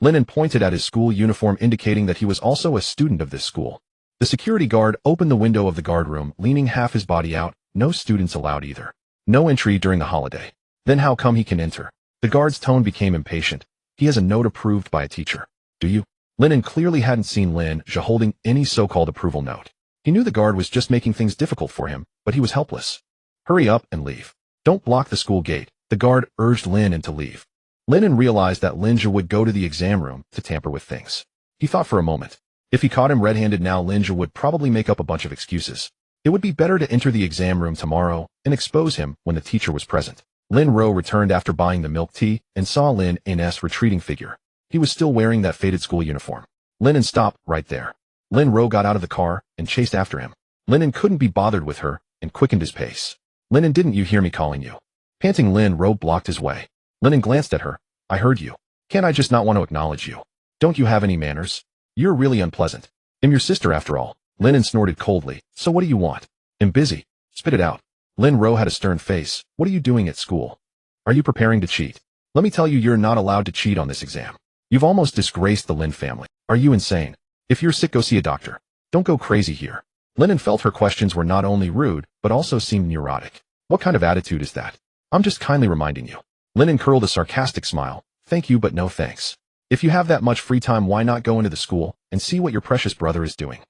Lin An pointed at his school uniform, indicating that he was also a student of this school. The security guard opened the window of the guard room, leaning half his body out. "No students allowed either. No entry during the holiday." "Then how come he can enter?" The guard's tone became impatient. "He has a note approved by a teacher." "Do you?" Lin An clearly hadn't seen Lin Zhe holding any so-called approval note. He knew the guard was just making things difficult for him, but he was helpless. "Hurry up and leave. Don't block the school gate." The guard urged Lin An to leave. Lin An realized that Lin Zhe would go to the exam room to tamper with things. He thought for a moment. If he caught him red-handed now, Lin Zhe would probably make up a bunch of excuses. It would be better to enter the exam room tomorrow and expose him when the teacher was present. Lin Ro returned after buying the milk tea and saw Lin An's retreating figure. He was still wearing that faded school uniform. Lin An stopped right there. Lin Ro got out of the car and chased after him. Lin An couldn't be bothered with her and quickened his pace. "Lin An, didn't you hear me calling you?" Panting, Lin Ro blocked his way. Lin An glanced at her. "I heard you. Can't I just not want to acknowledge you? Don't you have any manners? You're really unpleasant. I'm your sister after all." Lin An snorted coldly. "So what do you want?" "I'm busy." "Spit it out." Lin Ro had a stern face. "What are you doing at school? Are you preparing to cheat?" "Let me tell you, you're not allowed to cheat on this exam. You've almost disgraced the Lin family. Are you insane? If you're sick, go see a doctor. Don't go crazy here." Lin An felt her questions were not only rude, but also seemed neurotic. "What kind of attitude is that? I'm just kindly reminding you." Lin An curled a sarcastic smile. "Thank you, but no thanks. If you have that much free time, why not go into the school and see what your precious brother is doing?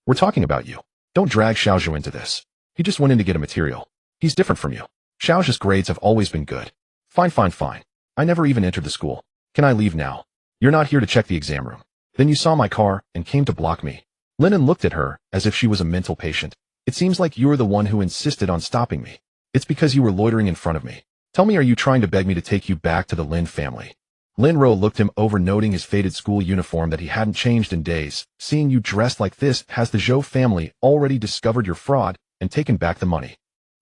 We're talking about you. Don't drag Xiao Zhe into this. He just went in to get a material. He's different from you. Xiao Zhe's grades have always been good." Fine. I never even entered the school. Can I leave now?" "You're not here to check the exam room. Then you saw my car and came to block me." Lin An looked at her as if she was a mental patient. "It seems like you're the one who insisted on stopping me. It's because you were loitering in front of me. Tell me, are you trying to beg me to take you back to the Lin family?" Lin Ro looked him over, noting his faded school uniform that he hadn't changed in days. "Seeing you dressed like this, has the Zhou family already discovered your fraud and taken back the money?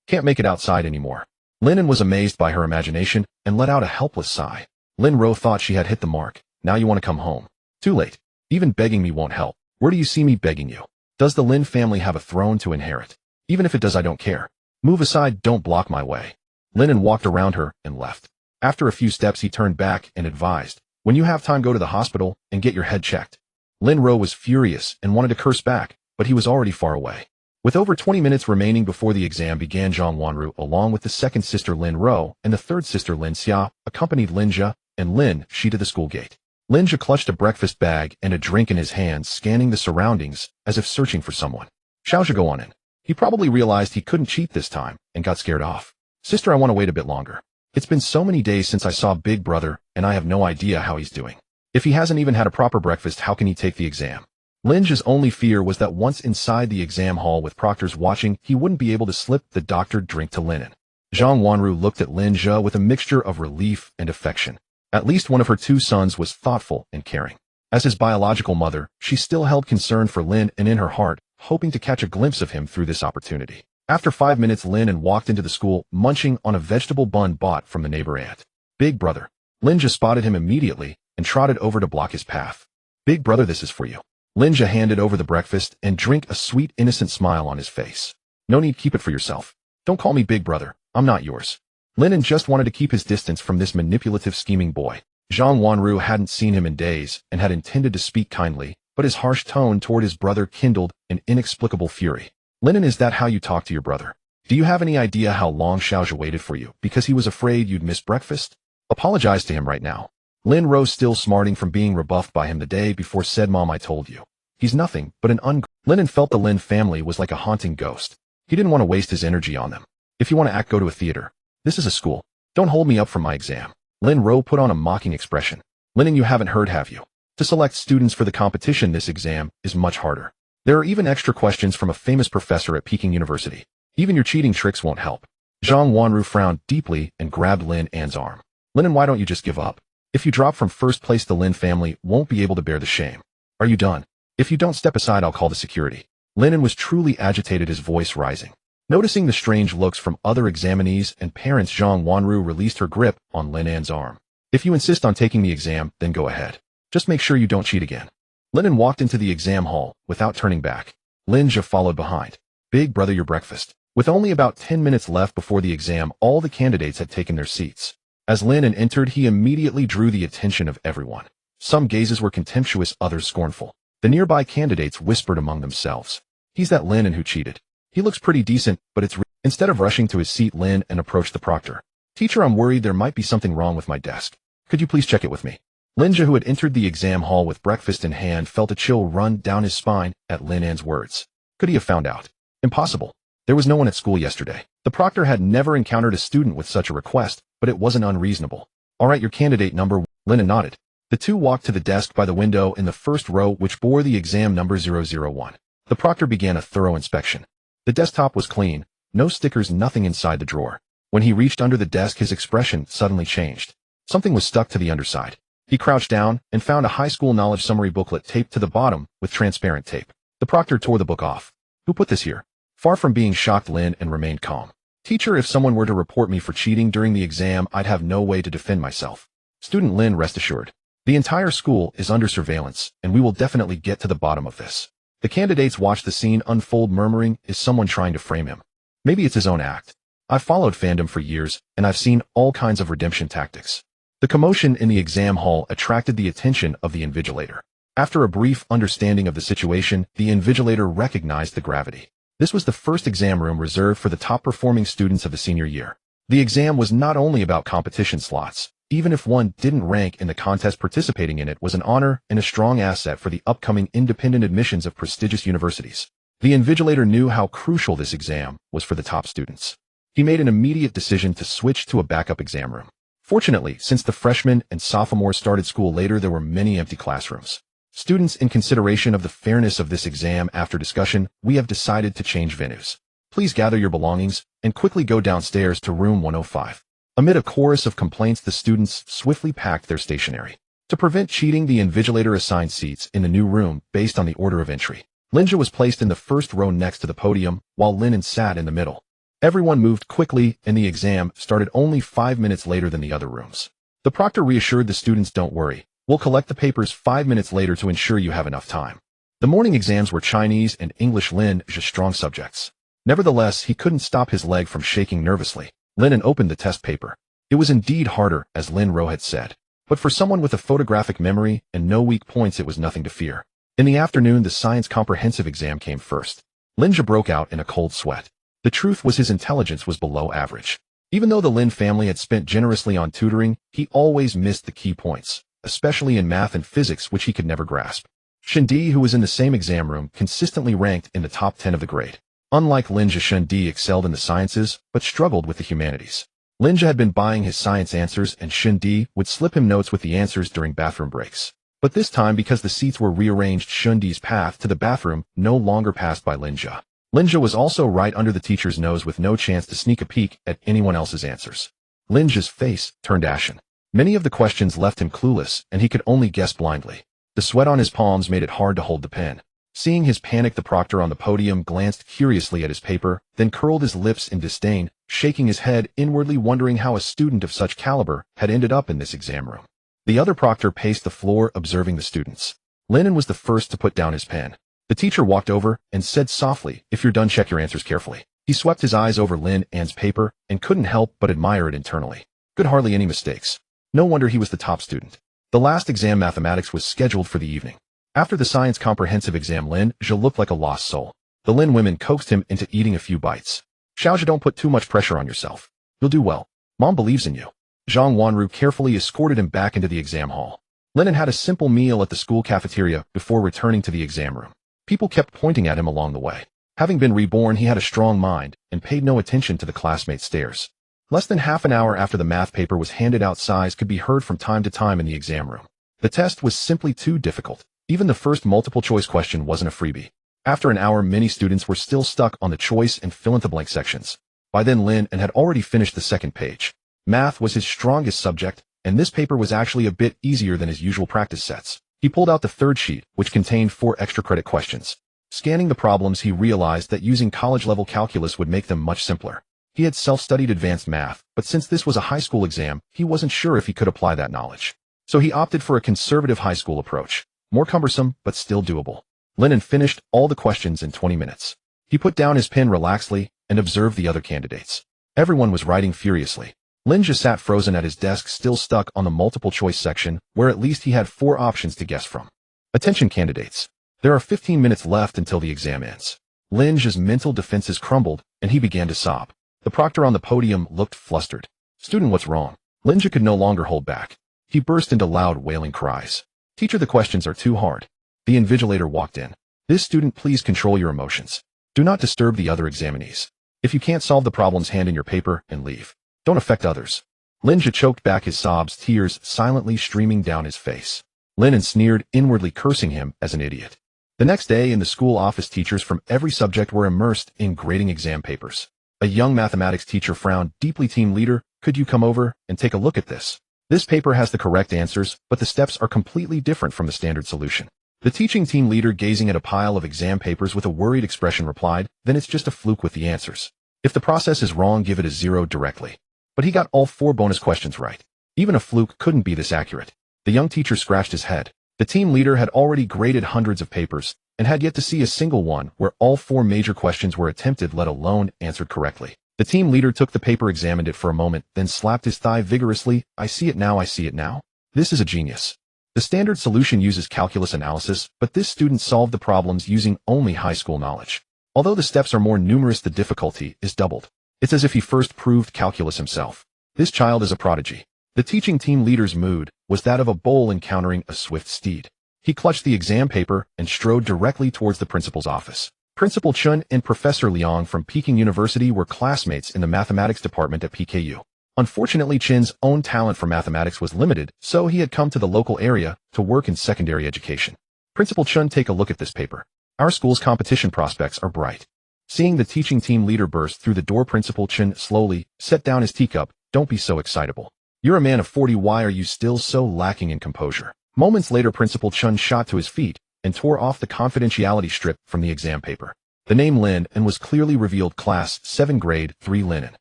Can't make it outside anymore." Lin An was amazed by her imagination and let out a helpless sigh. Lin Ro thought she had hit the mark. "Now you want to come home? Too late. Even begging me won't help. Where do you see me begging you? Does the Lin family have a throne to inherit? Even if it does, I don't care. Move aside, don't block my way." Lin An walked around her and left. After a few steps, he turned back and advised, "When you have time, go to the hospital and get your head checked." Lin Ro was furious and wanted to curse back, but he was already far away. With over 20 minutes remaining before the exam began, Zhang Wanru, along with the second sister Lin Ro and the third sister Lin Xia, accompanied Lin Zhe and Lin Zhe to the school gate. Lin Zhe clutched a breakfast bag and a drink in his hands, scanning the surroundings as if searching for someone. "Xiao Zhe, go on in." He probably realized he couldn't cheat this time and got scared off. "Sister, I want to wait a bit longer. It's been so many days since I saw Big Brother, and I have no idea how he's doing. If he hasn't even had a proper breakfast, how can he take the exam?" Lin Zhe's only fear was that once inside the exam hall with proctors watching, he wouldn't be able to slip the doctored drink to Lin An. Zhang Wanru looked at Lin Zhe with a mixture of relief and affection. At least one of her 2 sons was thoughtful and caring. As his biological mother, she still held concern for Lin An in her heart, hoping to catch a glimpse of him through this opportunity. After 5 minutes, Lin An walked into the school, munching on a vegetable bun bought from the neighbor aunt. "Big brother." Lin Zhe spotted him immediately and trotted over to block his path. "Big brother, this is for you." Lin Zhe handed over the breakfast and drink, a sweet, innocent smile on his face. "No need, keep it for yourself. Don't call me big brother. I'm not yours." Lin An just wanted to keep his distance from this manipulative, scheming boy. Zhang Wanru hadn't seen him in days and had intended to speak kindly, but his harsh tone toward his brother kindled an inexplicable fury. "Lin An, is that how you talk to your brother? Do you have any idea how long Xiao Zhe waited for you because he was afraid you'd miss breakfast? Apologize to him right now." Lin Ro, still smarting from being rebuffed by him the day before, said, "Mom, I told you. He's nothing but an Lin An felt the Lin family was like a haunting ghost. He didn't want to waste his energy on them. "If you want to act, go to a theater. This is a school. Don't hold me up from my exam." Lin Ro put on a mocking expression. "Lin An, you haven't heard, have you? To select students for the competition, this exam is much harder. There are even extra questions from a famous professor at Peking University. Even your cheating tricks won't help." Zhang Wanru frowned deeply and grabbed Lin An's arm. "Lin An, why don't you just give up? If you drop from first place, the Lin family won't be able to bear the shame. Are you done?" If you don't step aside, I'll call the security. Lin An was truly agitated, his voice rising. Noticing the strange looks from other examinees and parents, Zhang Wanru released her grip on Lin An's arm. If you insist on taking the exam, then go ahead. Just make sure you don't cheat again. Lin An walked into the exam hall without turning back. Lin Zhe followed behind. Big brother, your breakfast. With only about 10 minutes left before the exam, all the candidates had taken their seats. As Lin An entered, he immediately drew the attention of everyone. Some gazes were contemptuous, others scornful. The nearby candidates whispered among themselves. He's that Lin An who cheated. He looks pretty decent, but it's Instead of rushing to his seat, Lin An approached the proctor. Teacher, I'm worried there might be something wrong with my desk. Could you please check it with me? Lin Zhe, who had entered the exam hall with breakfast in hand, felt a chill run down his spine at Lin An's words. Could he have found out? Impossible. There was no one at school yesterday. The proctor had never encountered a student with such a request, but it wasn't unreasonable. All right, your candidate number 1. Lin An nodded. The two walked to the desk by the window in the first row, which bore the exam number 001. The proctor began a thorough inspection. The desktop was clean, no stickers, nothing inside the drawer. When he reached under the desk, his expression suddenly changed. Something was stuck to the underside. He crouched down and found a high school knowledge summary booklet taped to the bottom with transparent tape. The proctor tore the book off. Who put this here? Far from being shocked, Lin An remained calm. Teacher, if someone were to report me for cheating during the exam, I'd have no way to defend myself. Student Lin, rest assured. The entire school is under surveillance, and we will definitely get to the bottom of this. The candidates watched the scene unfold, murmuring, is someone trying to frame him? Maybe it's his own act. I've followed fandom for years, and I've seen all kinds of redemption tactics. The commotion in the exam hall attracted the attention of the invigilator. After a brief understanding of the situation, the invigilator recognized the gravity. This was the first exam room reserved for the top-performing students of the senior year. The exam was not only about competition slots. Even if one didn't rank in the contest, participating in it was an honor and a strong asset for the upcoming independent admissions of prestigious universities. The invigilator knew how crucial this exam was for the top students. He made an immediate decision to switch to a backup exam room. Fortunately, since the freshmen and sophomores started school later, there were many empty classrooms. Students, in consideration of the fairness of this exam, after discussion, we have decided to change venues. Please gather your belongings and quickly go downstairs to room 105. Amid a chorus of complaints, the students swiftly packed their stationery. To prevent cheating, the invigilator assigned seats in the new room based on the order of entry. Lin Zhe was placed in the first row next to the podium, while Lin An sat in the middle. Everyone moved quickly, and the exam started only 5 minutes later than the other rooms. The proctor reassured the students, don't worry. We'll collect the papers 5 minutes later to ensure you have enough time. The morning exams were Chinese and English, Lin Zhe's strong subjects. Nevertheless, he couldn't stop his leg from shaking nervously. Lin An opened the test paper. It was indeed harder, as Lin Ro had said. But for someone with a photographic memory and no weak points, it was nothing to fear. In the afternoon, the science comprehensive exam came first. Lin Zhe broke out in a cold sweat. The truth was, his intelligence was below average. Even though the Lin family had spent generously on tutoring, he always missed the key points, especially in math and physics, which he could never grasp. Shindi, who was in the same exam room, consistently ranked in the top 10 of the grade. Unlike Lin Zhe, Shindi excelled in the sciences, but struggled with the humanities. Lin Zhe had been buying his science answers, and Shindi would slip him notes with the answers during bathroom breaks. But this time, because the seats were rearranged, Shindi's path to the bathroom no longer passed by Lin Zhe. Lin Zhe was also right under the teacher's nose, with no chance to sneak a peek at anyone else's answers. Lin Zhe's face turned ashen. Many of the questions left him clueless, and he could only guess blindly. The sweat on his palms made it hard to hold the pen. Seeing his panic, the proctor on the podium glanced curiously at his paper, then curled his lips in disdain, shaking his head, inwardly wondering how a student of such caliber had ended up in this exam room. The other proctor paced the floor, observing the students. Lin An was the first to put down his pen. The teacher walked over and said softly, if you're done, check your answers carefully. He swept his eyes over Lin An's paper and couldn't help but admire it internally. Good, hardly any mistakes. No wonder he was the top student. The last exam, mathematics, was scheduled for the evening. After the science comprehensive exam, Lin Zhe looked like a lost soul. The Lin women coaxed him into eating a few bites. Xiaozhe, don't put too much pressure on yourself. You'll do well. Mom believes in you. Zhang Wanru carefully escorted him back into the exam hall. Lin An had a simple meal at the school cafeteria before returning to the exam room. People kept pointing at him along the way. Having been reborn, he had a strong mind and paid no attention to the classmates' stares. Less than half an hour after the math paper was handed out, sighs could be heard from time to time in the exam room. The test was simply too difficult. Even the first multiple-choice question wasn't a freebie. After an hour, many students were still stuck on the choice and fill-in-the-blank sections. By then, Lin An had already finished the second page. Math was his strongest subject, and this paper was actually a bit easier than his usual practice sets. He pulled out the third sheet, which contained 4 extra credit questions. Scanning the problems, he realized that using college-level calculus would make them much simpler. He had self-studied advanced math, but since this was a high school exam, he wasn't sure if he could apply that knowledge. So he opted for a conservative high school approach. More cumbersome, but still doable. Lin An finished all the questions in 20 minutes. He put down his pen relaxedly and observed the other candidates. Everyone was writing furiously. Lin Zhe sat frozen at his desk, still stuck on the multiple-choice section, where at least he had 4 options to guess from. Attention candidates. There are 15 minutes left until the exam ends. Lin Zhe's mental defenses crumbled, and he began to sob. The proctor on the podium looked flustered. Student, what's wrong? Lin Zhe could no longer hold back. He burst into loud, wailing cries. Teacher, the questions are too hard. The invigilator walked in. This student, please control your emotions. Do not disturb the other examinees. If you can't solve the problems, hand in your paper and leave. Don't affect others. Lin Zhe choked back his sobs, tears silently streaming down his face. Lin An sneered, inwardly cursing him as an idiot. The next day in the school office, teachers from every subject were immersed in grading exam papers. A young mathematics teacher frowned deeply. Team leader, could you come over and take a look at this? This paper has the correct answers, but the steps are completely different from the standard solution. The teaching team leader, gazing at a pile of exam papers with a worried expression, replied, then it's just a fluke with the answers. If the process is wrong, give it a 0 directly. But he got all 4 bonus questions right. Even a fluke couldn't be this accurate. The young teacher scratched his head. The team leader had already graded hundreds of papers and had yet to see a single one where all 4 major questions were attempted, let alone answered correctly. The team leader took the paper, examined it for a moment, then slapped his thigh vigorously. I see it now, I see it now. This is a genius. The standard solution uses calculus analysis, but this student solved the problems using only high school knowledge. Although the steps are more numerous, the difficulty is doubled. It's as if he first proved calculus himself. This child is a prodigy. The teaching team leader's mood was that of a bull encountering a swift steed. He clutched the exam paper and strode directly towards the principal's office. Principal Chun and Professor Liang from Peking University were classmates in the mathematics department at PKU. Unfortunately, Chin's own talent for mathematics was limited, so he had come to the local area to work in secondary education. Principal Chun, take a look at this paper. Our school's competition prospects are bright. Seeing the teaching team leader burst through the door, Principal Chun slowly set down his teacup. Don't be so excitable. You're a man of 40, why are you still so lacking in composure? Moments later, Principal Chun shot to his feet and tore off the confidentiality strip from the exam paper. The name Lin An was clearly revealed. Class 7 Grade 3 Lin An.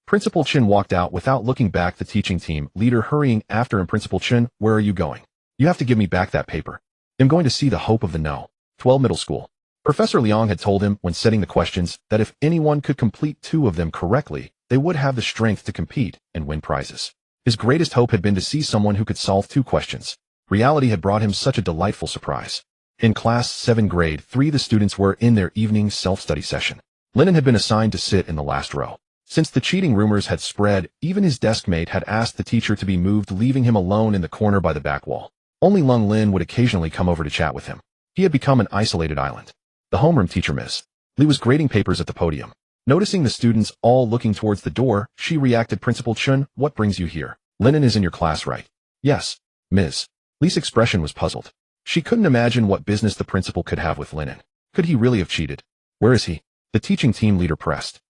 Principal Chun walked out without looking back, the teaching team leader hurrying after him. Principal Chun, where are you going? You have to give me back that paper. I'm going to see the hope of the No. 12 middle school. Professor Liang had told him when setting the questions that if anyone could complete 2 of them correctly, they would have the strength to compete and win prizes. His greatest hope had been to see someone who could solve 2 questions. Reality had brought him such a delightful surprise. In Class 7 Grade 3, the students were in their evening self-study session. Lin An had been assigned to sit in the last row. Since the cheating rumors had spread, even his desk mate had asked the teacher to be moved, leaving him alone in the corner by the back wall. Only Lin would occasionally come over to chat with him. He had become an isolated island. The homeroom teacher, Ms. Li, was grading papers at the podium. Noticing the students all looking towards the door, she reacted. Principal Chun, what brings you here? Lin An is in your class, right? Yes, Ms. Li's expression was puzzled. She couldn't imagine what business the principal could have with Lin An. Could he really have cheated? Where is he? The teaching team leader pressed.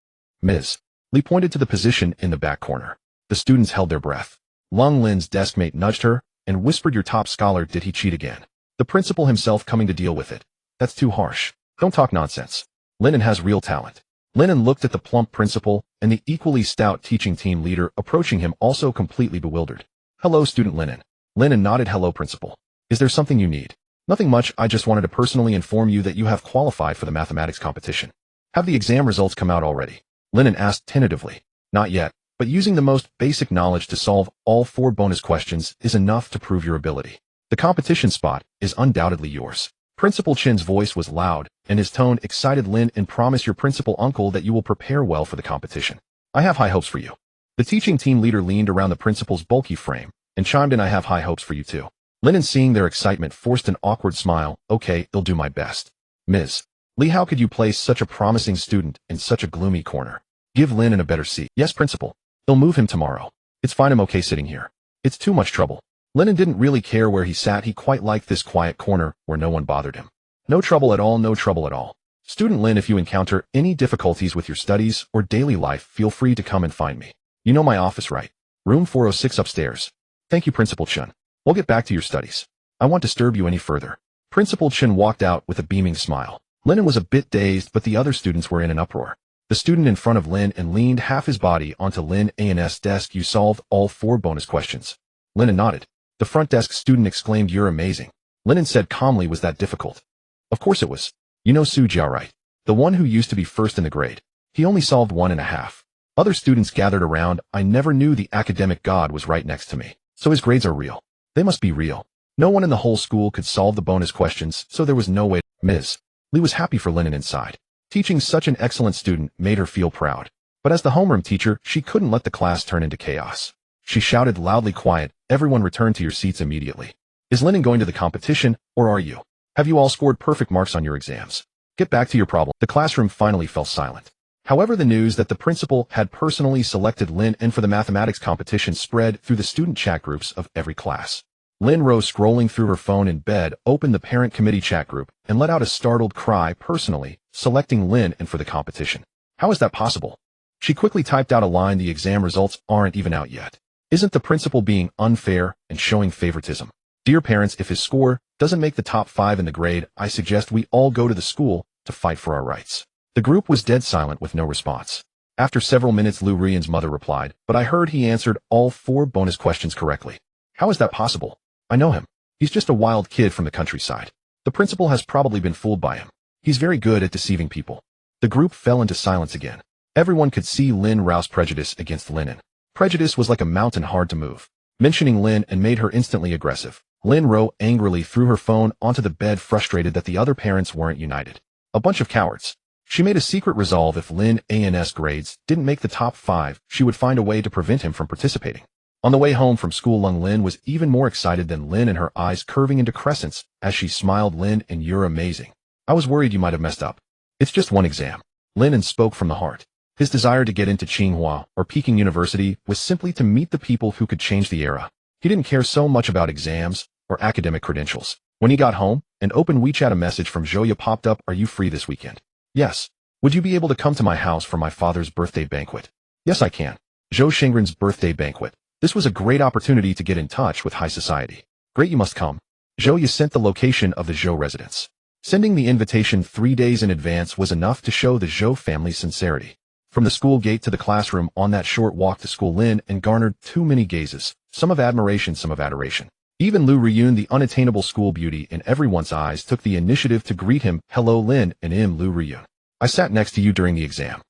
Ms. Li pointed to the position in the back corner. The students held their breath. Lin's desk mate nudged her and whispered, your top scholar, did he cheat again? The principal himself coming to deal with it. That's too harsh. Don't talk nonsense. Lin An has real talent. Lin An looked at the plump principal and the equally stout teaching team leader approaching him, also completely bewildered. Hello, student Lin An. Lin An nodded. Hello, principal. Is there something you need? Nothing much, I just wanted to personally inform you that you have qualified for the mathematics competition. Have the exam results come out already? Lin An asked tentatively. Not yet, but using the most basic knowledge to solve all 4 bonus questions is enough to prove your ability. The competition spot is undoubtedly yours. Principal Chin's voice was loud, and his tone excited Lin An. Promise your principal uncle that you will prepare well for the competition. I have high hopes for you. The teaching team leader leaned around the principal's bulky frame and chimed in, I have high hopes for you too. Lin An, seeing their excitement, forced an awkward smile. Okay, I'll do my best. Ms. Li, how could you place such a promising student in such a gloomy corner? Give Lin An a better seat. Yes, principal. They'll move him tomorrow. It's fine, I'm okay sitting here. It's too much trouble. Lin An didn't really care where he sat. He quite liked this quiet corner where no one bothered him. No trouble at all, no trouble at all. Student Lin, if you encounter any difficulties with your studies or daily life, feel free to come and find me. You know my office, right? Room 406 upstairs. Thank you, Principal Chun. We'll get back to your studies. I won't disturb you any further." Principal Chen walked out with a beaming smile. Lin An was a bit dazed, but the other students were in an uproar. The student in front of Lin An leaned half his body onto Lin An's desk. "You solved all 4 bonus questions." Lin An nodded. The front desk student exclaimed, "You're amazing." Lin An said calmly, "Was that difficult?" "Of course it was. You know Su Jiao, right? The one who used to be first in the grade. He only solved 1.5. Other students gathered around. "I never knew the academic god was right next to me. So his grades are real. They must be real." No one in the whole school could solve the bonus questions, so there was no way. Ms. Li was happy for Lin An inside. Teaching such an excellent student made her feel proud. But as the homeroom teacher, she couldn't let the class turn into chaos. She shouted loudly, "Quiet, everyone return to your seats immediately. Is Lin An going to the competition, or are you? Have you all scored perfect marks on your exams? Get back to your problem." The classroom finally fell silent. However, the news that the principal had personally selected Lin An for the mathematics competition spread through the student chat groups of every class. Lin rose, scrolling through her phone in bed, opened the parent committee chat group, and let out a startled cry. "Personally selecting Lin An for the competition? How is that possible?" She quickly typed out a line, "The exam results aren't even out yet. Isn't the principal being unfair and showing favoritism? Dear parents, if his score doesn't make the top 5 in the grade, I suggest we all go to the school to fight for our rights." The group was dead silent with no response. After several minutes, Lu Rian's mother replied, "But I heard he answered all 4 bonus questions correctly. How is that possible? I know him. He's just a wild kid from the countryside. The principal has probably been fooled by him. He's very good at deceiving people." The group fell into silence again. Everyone could see Lin rouse prejudice against Lin An. Prejudice was like a mountain hard to move. Mentioning Lin An made her instantly aggressive. Lin Ro angrily threw her phone onto the bed, frustrated that the other parents weren't united. A bunch of cowards. She made a secret resolve: if Lin An's grades didn't make the top 5, she would find a way to prevent him from participating. On the way home from school, Lung Lin was even more excited than Lin An, her eyes curving into crescents as she smiled. "Lin An, you're amazing. I was worried you might have messed up. It's just one exam." Lin An spoke from the heart. His desire to get into Tsinghua or Peking University was simply to meet the people who could change the era. He didn't care so much about exams or academic credentials. When he got home, an open WeChat a message from Zhouya popped up. "Are you free this weekend?" "Yes." "Would you be able to come to my house for my father's birthday banquet?" "Yes, I can." Zhou Shengren's birthday banquet. This was a great opportunity to get in touch with high society. "Great, you must come." Zhouya sent the location of the Zhou residence. Sending the invitation 3 days in advance was enough to show the Zhou family's sincerity. From the school gate to the classroom on that short walk to school, Lin An garnered too many gazes, some of admiration, some of adoration. Even Lu Riyun, the unattainable school beauty in everyone's eyes, took the initiative to greet him. "Hello, Lin An, I'm Lu Riyun. I sat next to you during the exam."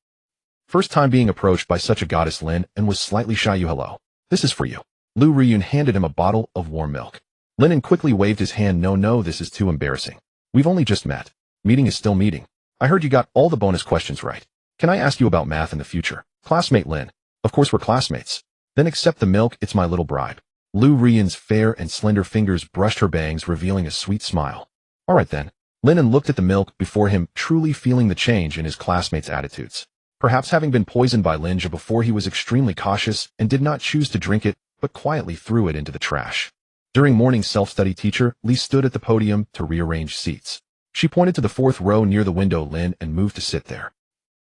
First time being approached by such a goddess, Lin An was slightly shy. "You hello. This is for you." Lu Riyun handed him a bottle of warm milk. Lin An quickly waved his hand. No, this is too embarrassing. We've only just met. Meeting is still meeting. I heard you got all the bonus questions right. Can I ask you about math in the future?" "Classmate Lin." "Of course we're classmates." "Then accept the milk, it's my little bribe." Lu Riyun's fair and slender fingers brushed her bangs, revealing a sweet smile. "All right then." Lin An looked at the milk before him, truly feeling the change in his classmates' attitudes. Perhaps having been poisoned by Lin Zhe before, he was extremely cautious and did not choose to drink it, but quietly threw it into the trash. During morning self-study, teacher Li stood at the podium to rearrange seats. She pointed to the 4th row near the window. Lin An moved to sit there.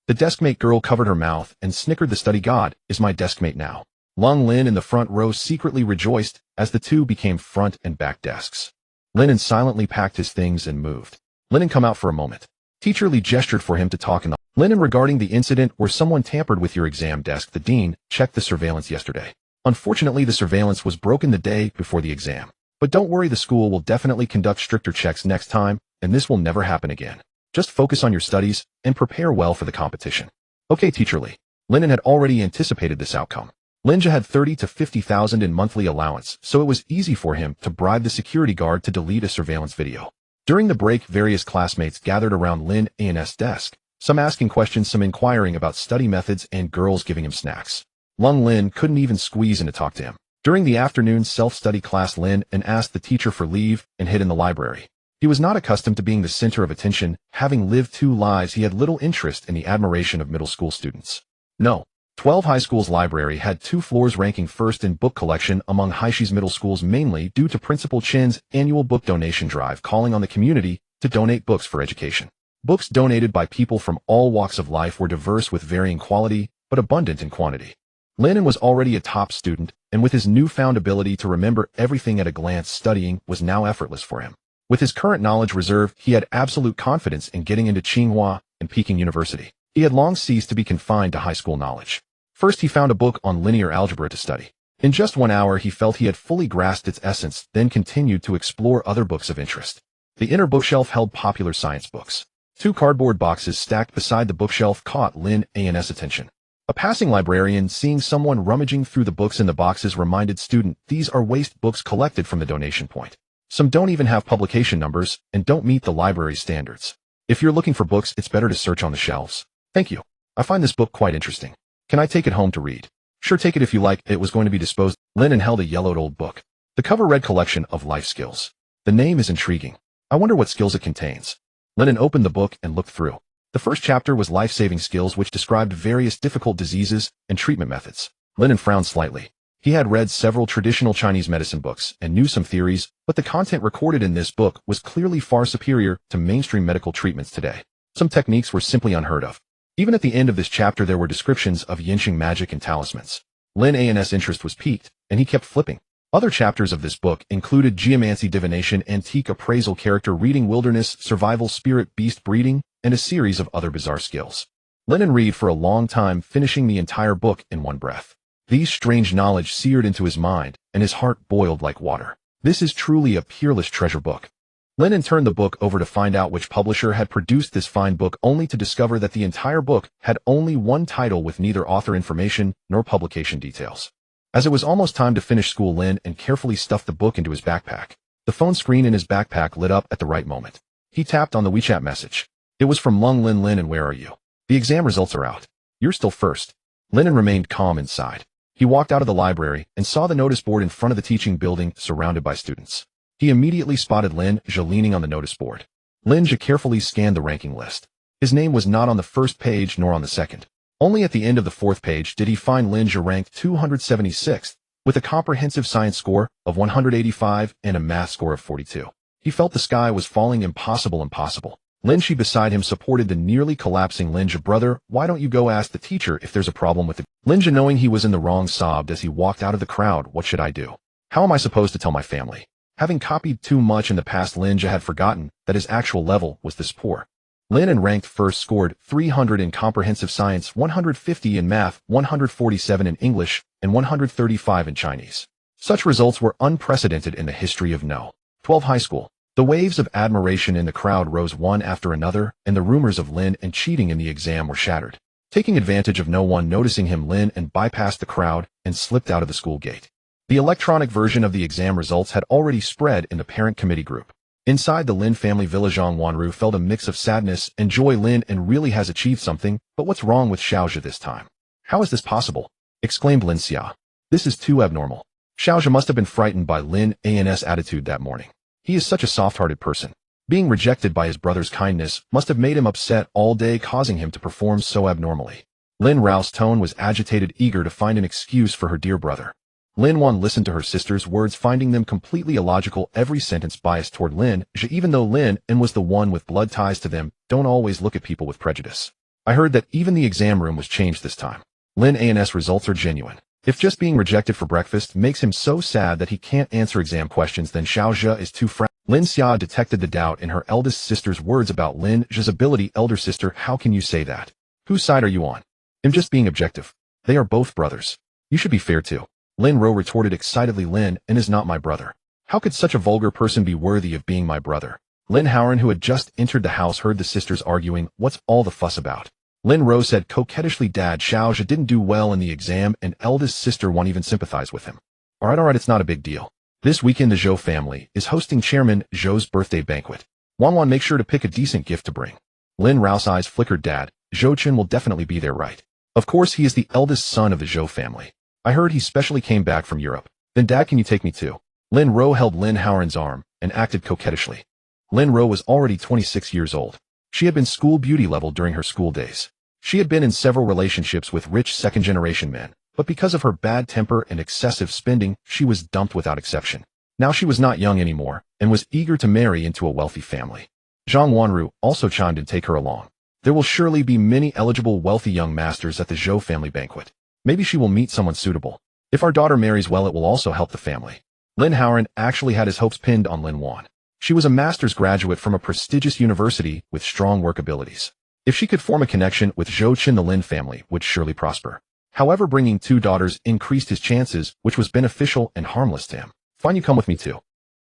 The deskmate girl covered her mouth and snickered. "The study god is my deskmate now." Lung Lin in the front row secretly rejoiced as the two became front and back desks. Lin An silently packed his things and moved. "Lin An, come out for a moment." Teacher Li gestured for him to talk in the "Lin An, regarding the incident where someone tampered with your exam desk, the dean checked the surveillance yesterday. Unfortunately, the surveillance was broken the day before the exam. But don't worry, the school will definitely conduct stricter checks next time, and this will never happen again. Just focus on your studies and prepare well for the competition." "Okay, Teacher Li." Lin An had already anticipated this outcome. Lin Zhe had 30 to 50,000 in monthly allowance, so it was easy for him to bribe the security guard to delete a surveillance video. During the break, various classmates gathered around Lin An's desk, some asking questions, some inquiring about study methods, and girls giving him snacks. Lung Lin couldn't even squeeze in to talk to him. During the afternoon self-study class, Lin An asked the teacher for leave and hid in the library. He was not accustomed to being the center of attention. Having lived 2 lives, he had little interest in the admiration of middle school students. No. 12 High School's library had 2 floors, ranking first in book collection among Haishi's middle schools, mainly due to Principal Chen's annual book donation drive calling on the community to donate books for education. Books donated by people from all walks of life were diverse with varying quality, but abundant in quantity. Lin An was already a top student, and with his newfound ability to remember everything at a glance, studying was now effortless for him. With his current knowledge reserve, he had absolute confidence in getting into Tsinghua and Peking University. He had long ceased to be confined to high school knowledge. First, he found a book on linear algebra to study. In just 1 hour, he felt he had fully grasped its essence, then continued to explore other books of interest. The inner bookshelf held popular science books. 2 cardboard boxes stacked beside the bookshelf caught Lin An's attention. A passing librarian, seeing someone rummaging through the books in the boxes, reminded student, "These are waste books collected from the donation point. Some don't even have publication numbers and don't meet the library standards. If you're looking for books, it's better to search on the shelves. Thank you. I find this book quite interesting. Can I take it home to read?" "Sure, take it if you like." It was going to be disposed. Lin An held a yellowed old book. The cover read Collection of Life Skills. The name is intriguing. I wonder what skills it contains. Lin An opened the book and looked through. The first chapter was life-saving skills, which described various difficult diseases and treatment methods. Lin An frowned slightly. He had read several traditional Chinese medicine books and knew some theories, but the content recorded in this book was clearly far superior to mainstream medical treatments today. Some techniques were simply unheard of. Even at the end of this chapter, there were descriptions of Yinqing magic and talismans. Lin An's interest was piqued, and he kept flipping. Other chapters of this book included geomancy, divination, antique appraisal, character reading, wilderness, survival, spirit, beast breeding, and a series of other bizarre skills. Lin An read for a long time, finishing the entire book in one breath. These strange knowledge seared into his mind, and his heart boiled like water. This is truly a peerless treasure book. Lin An turned the book over to find out which publisher had produced this fine book, only to discover that the entire book had only one title with neither author information nor publication details. As it was almost time to finish school, Lin An carefully stuffed the book into his backpack. The phone screen in his backpack lit up at the right moment. He tapped on the WeChat message. It was from Lin An. "Lin An, where are you? The exam results are out. You're still first." Lin An remained calm inside. He walked out of the library and saw the notice board in front of the teaching building, surrounded by students. He immediately spotted Lin Zhe leaning on the notice board. Lin Zhe carefully scanned the ranking list. His name was not on the first page nor on the second. Only at the end of the 4th page did he find Lin Zhe ranked 276th, with a comprehensive science score of 185 and a math score of 42. He felt the sky was falling. Impossible. Lin Zhe beside him supported the nearly collapsing Lin Zhe. "Brother, why don't you go ask the teacher if there's a problem with it?" Lin Zhe, knowing he was in the wrong, sobbed as he walked out of the crowd. "What should I do? How am I supposed to tell my family?" Having copied too much in the past, Lin Zhe had forgotten that his actual level was this poor. Lin An ranked first, scored 300 in comprehensive science, 150 in math, 147 in English, and 135 in Chinese. Such results were unprecedented in the history of No. 12 high school. The waves of admiration in the crowd rose one after another, and the rumors of Lin An cheating in the exam were shattered. Taking advantage of no one noticing him, Lin An bypassed the crowd and slipped out of the school gate. The electronic version of the exam results had already spread in the parent committee group. Inside the Lin family villa, Zhang Wanru felt a mix of sadness and joy. Lin An really has achieved something, but what's wrong with Xiao Zhe this time? "How is this possible?" exclaimed Lin Xia. "This is too abnormal." Xiao Zhe must have been frightened by Lin An's attitude that morning. He is such a soft-hearted person. Being rejected by his brother's kindness must have made him upset all day, causing him to perform so abnormally. Lin Rao's tone was agitated, eager to find an excuse for her dear brother. Lin Wan listened to her sister's words, finding them completely illogical, every sentence biased toward Lin Zhe, even though Lin An was the one with blood ties to them. Don't always look at people with prejudice. I heard that even the exam room was changed this time. Lin An's results are genuine. If just being rejected for breakfast makes him so sad that he can't answer exam questions, then Xiao Zhe is too frank. Lin Xia detected the doubt in her eldest sister's words about Lin Zhe's ability. "Elder sister, how can you say that? Whose side are you on?" "I'm just being objective. They are both brothers. You should be fair too." Lin Ro retorted excitedly. "Lin An is not my brother. How could such a vulgar person be worthy of being my brother?" Lin Howren, who had just entered the house, heard the sisters arguing. "What's all the fuss about?" Lin Ro said coquettishly, "Dad, Xiao Zhe didn't do well in the exam, and eldest sister won't even sympathize with him." All right, it's not a big deal. This weekend the Zhou family is hosting Chairman Zhou's birthday banquet. Wan, make sure to pick a decent gift to bring. Lin Rao's eyes flickered. "Dad, Zhou Chen will definitely be there, right? Of course, he is the eldest son of the Zhou family. I heard he specially came back from Europe. Then Dad, can you take me too?" Lin Ro held Lin Howren's arm and acted coquettishly. Lin Ro was already 26 years old. She had been school beauty level during her school days. She had been in several relationships with rich second-generation men, but because of her bad temper and excessive spending, she was dumped without exception. Now she was not young anymore and was eager to marry into a wealthy family. Zhang Wanru also chimed in, "Take her along. There will surely be many eligible wealthy young masters at the Zhou family banquet." Maybe she will meet someone suitable. If our daughter marries well, it will also help the family. Lin An actually had his hopes pinned on Lin An. She was a master's graduate from a prestigious university with strong work abilities. If she could form a connection with Zhou Qin, the Lin family would surely prosper. However, bringing 2 daughters increased his chances, which was beneficial and harmless to him. Fine, you come with me too.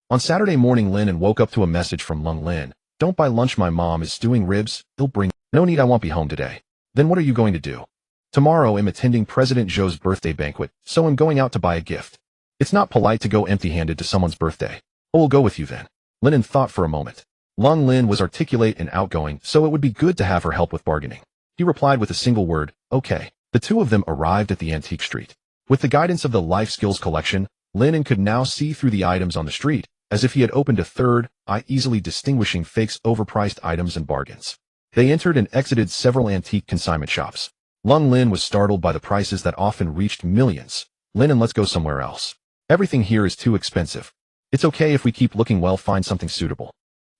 On Saturday morning, Lin An woke up to a message from Lin. Don't buy lunch, my mom is stewing ribs, it'll bring. No need, I won't be home today. Then what are you going to do? Tomorrow I'm attending President Zhou's birthday banquet, so I'm going out to buy a gift. It's not polite to go empty-handed to someone's birthday. Oh, we'll go with you then. Lin An thought for a moment. Lin was articulate and outgoing, so it would be good to have her help with bargaining. He replied with a single word, okay. The 2 of them arrived at the antique street. With the guidance of the life skills collection, Lin An could now see through the items on the street, as if he had opened a third eye, easily distinguishing fakes, overpriced items, and bargains. They entered and exited several antique consignment shops. Lin was startled by the prices that often reached millions. Lin An, let's go somewhere else. Everything here is too expensive. It's okay if we keep looking, well, find something suitable.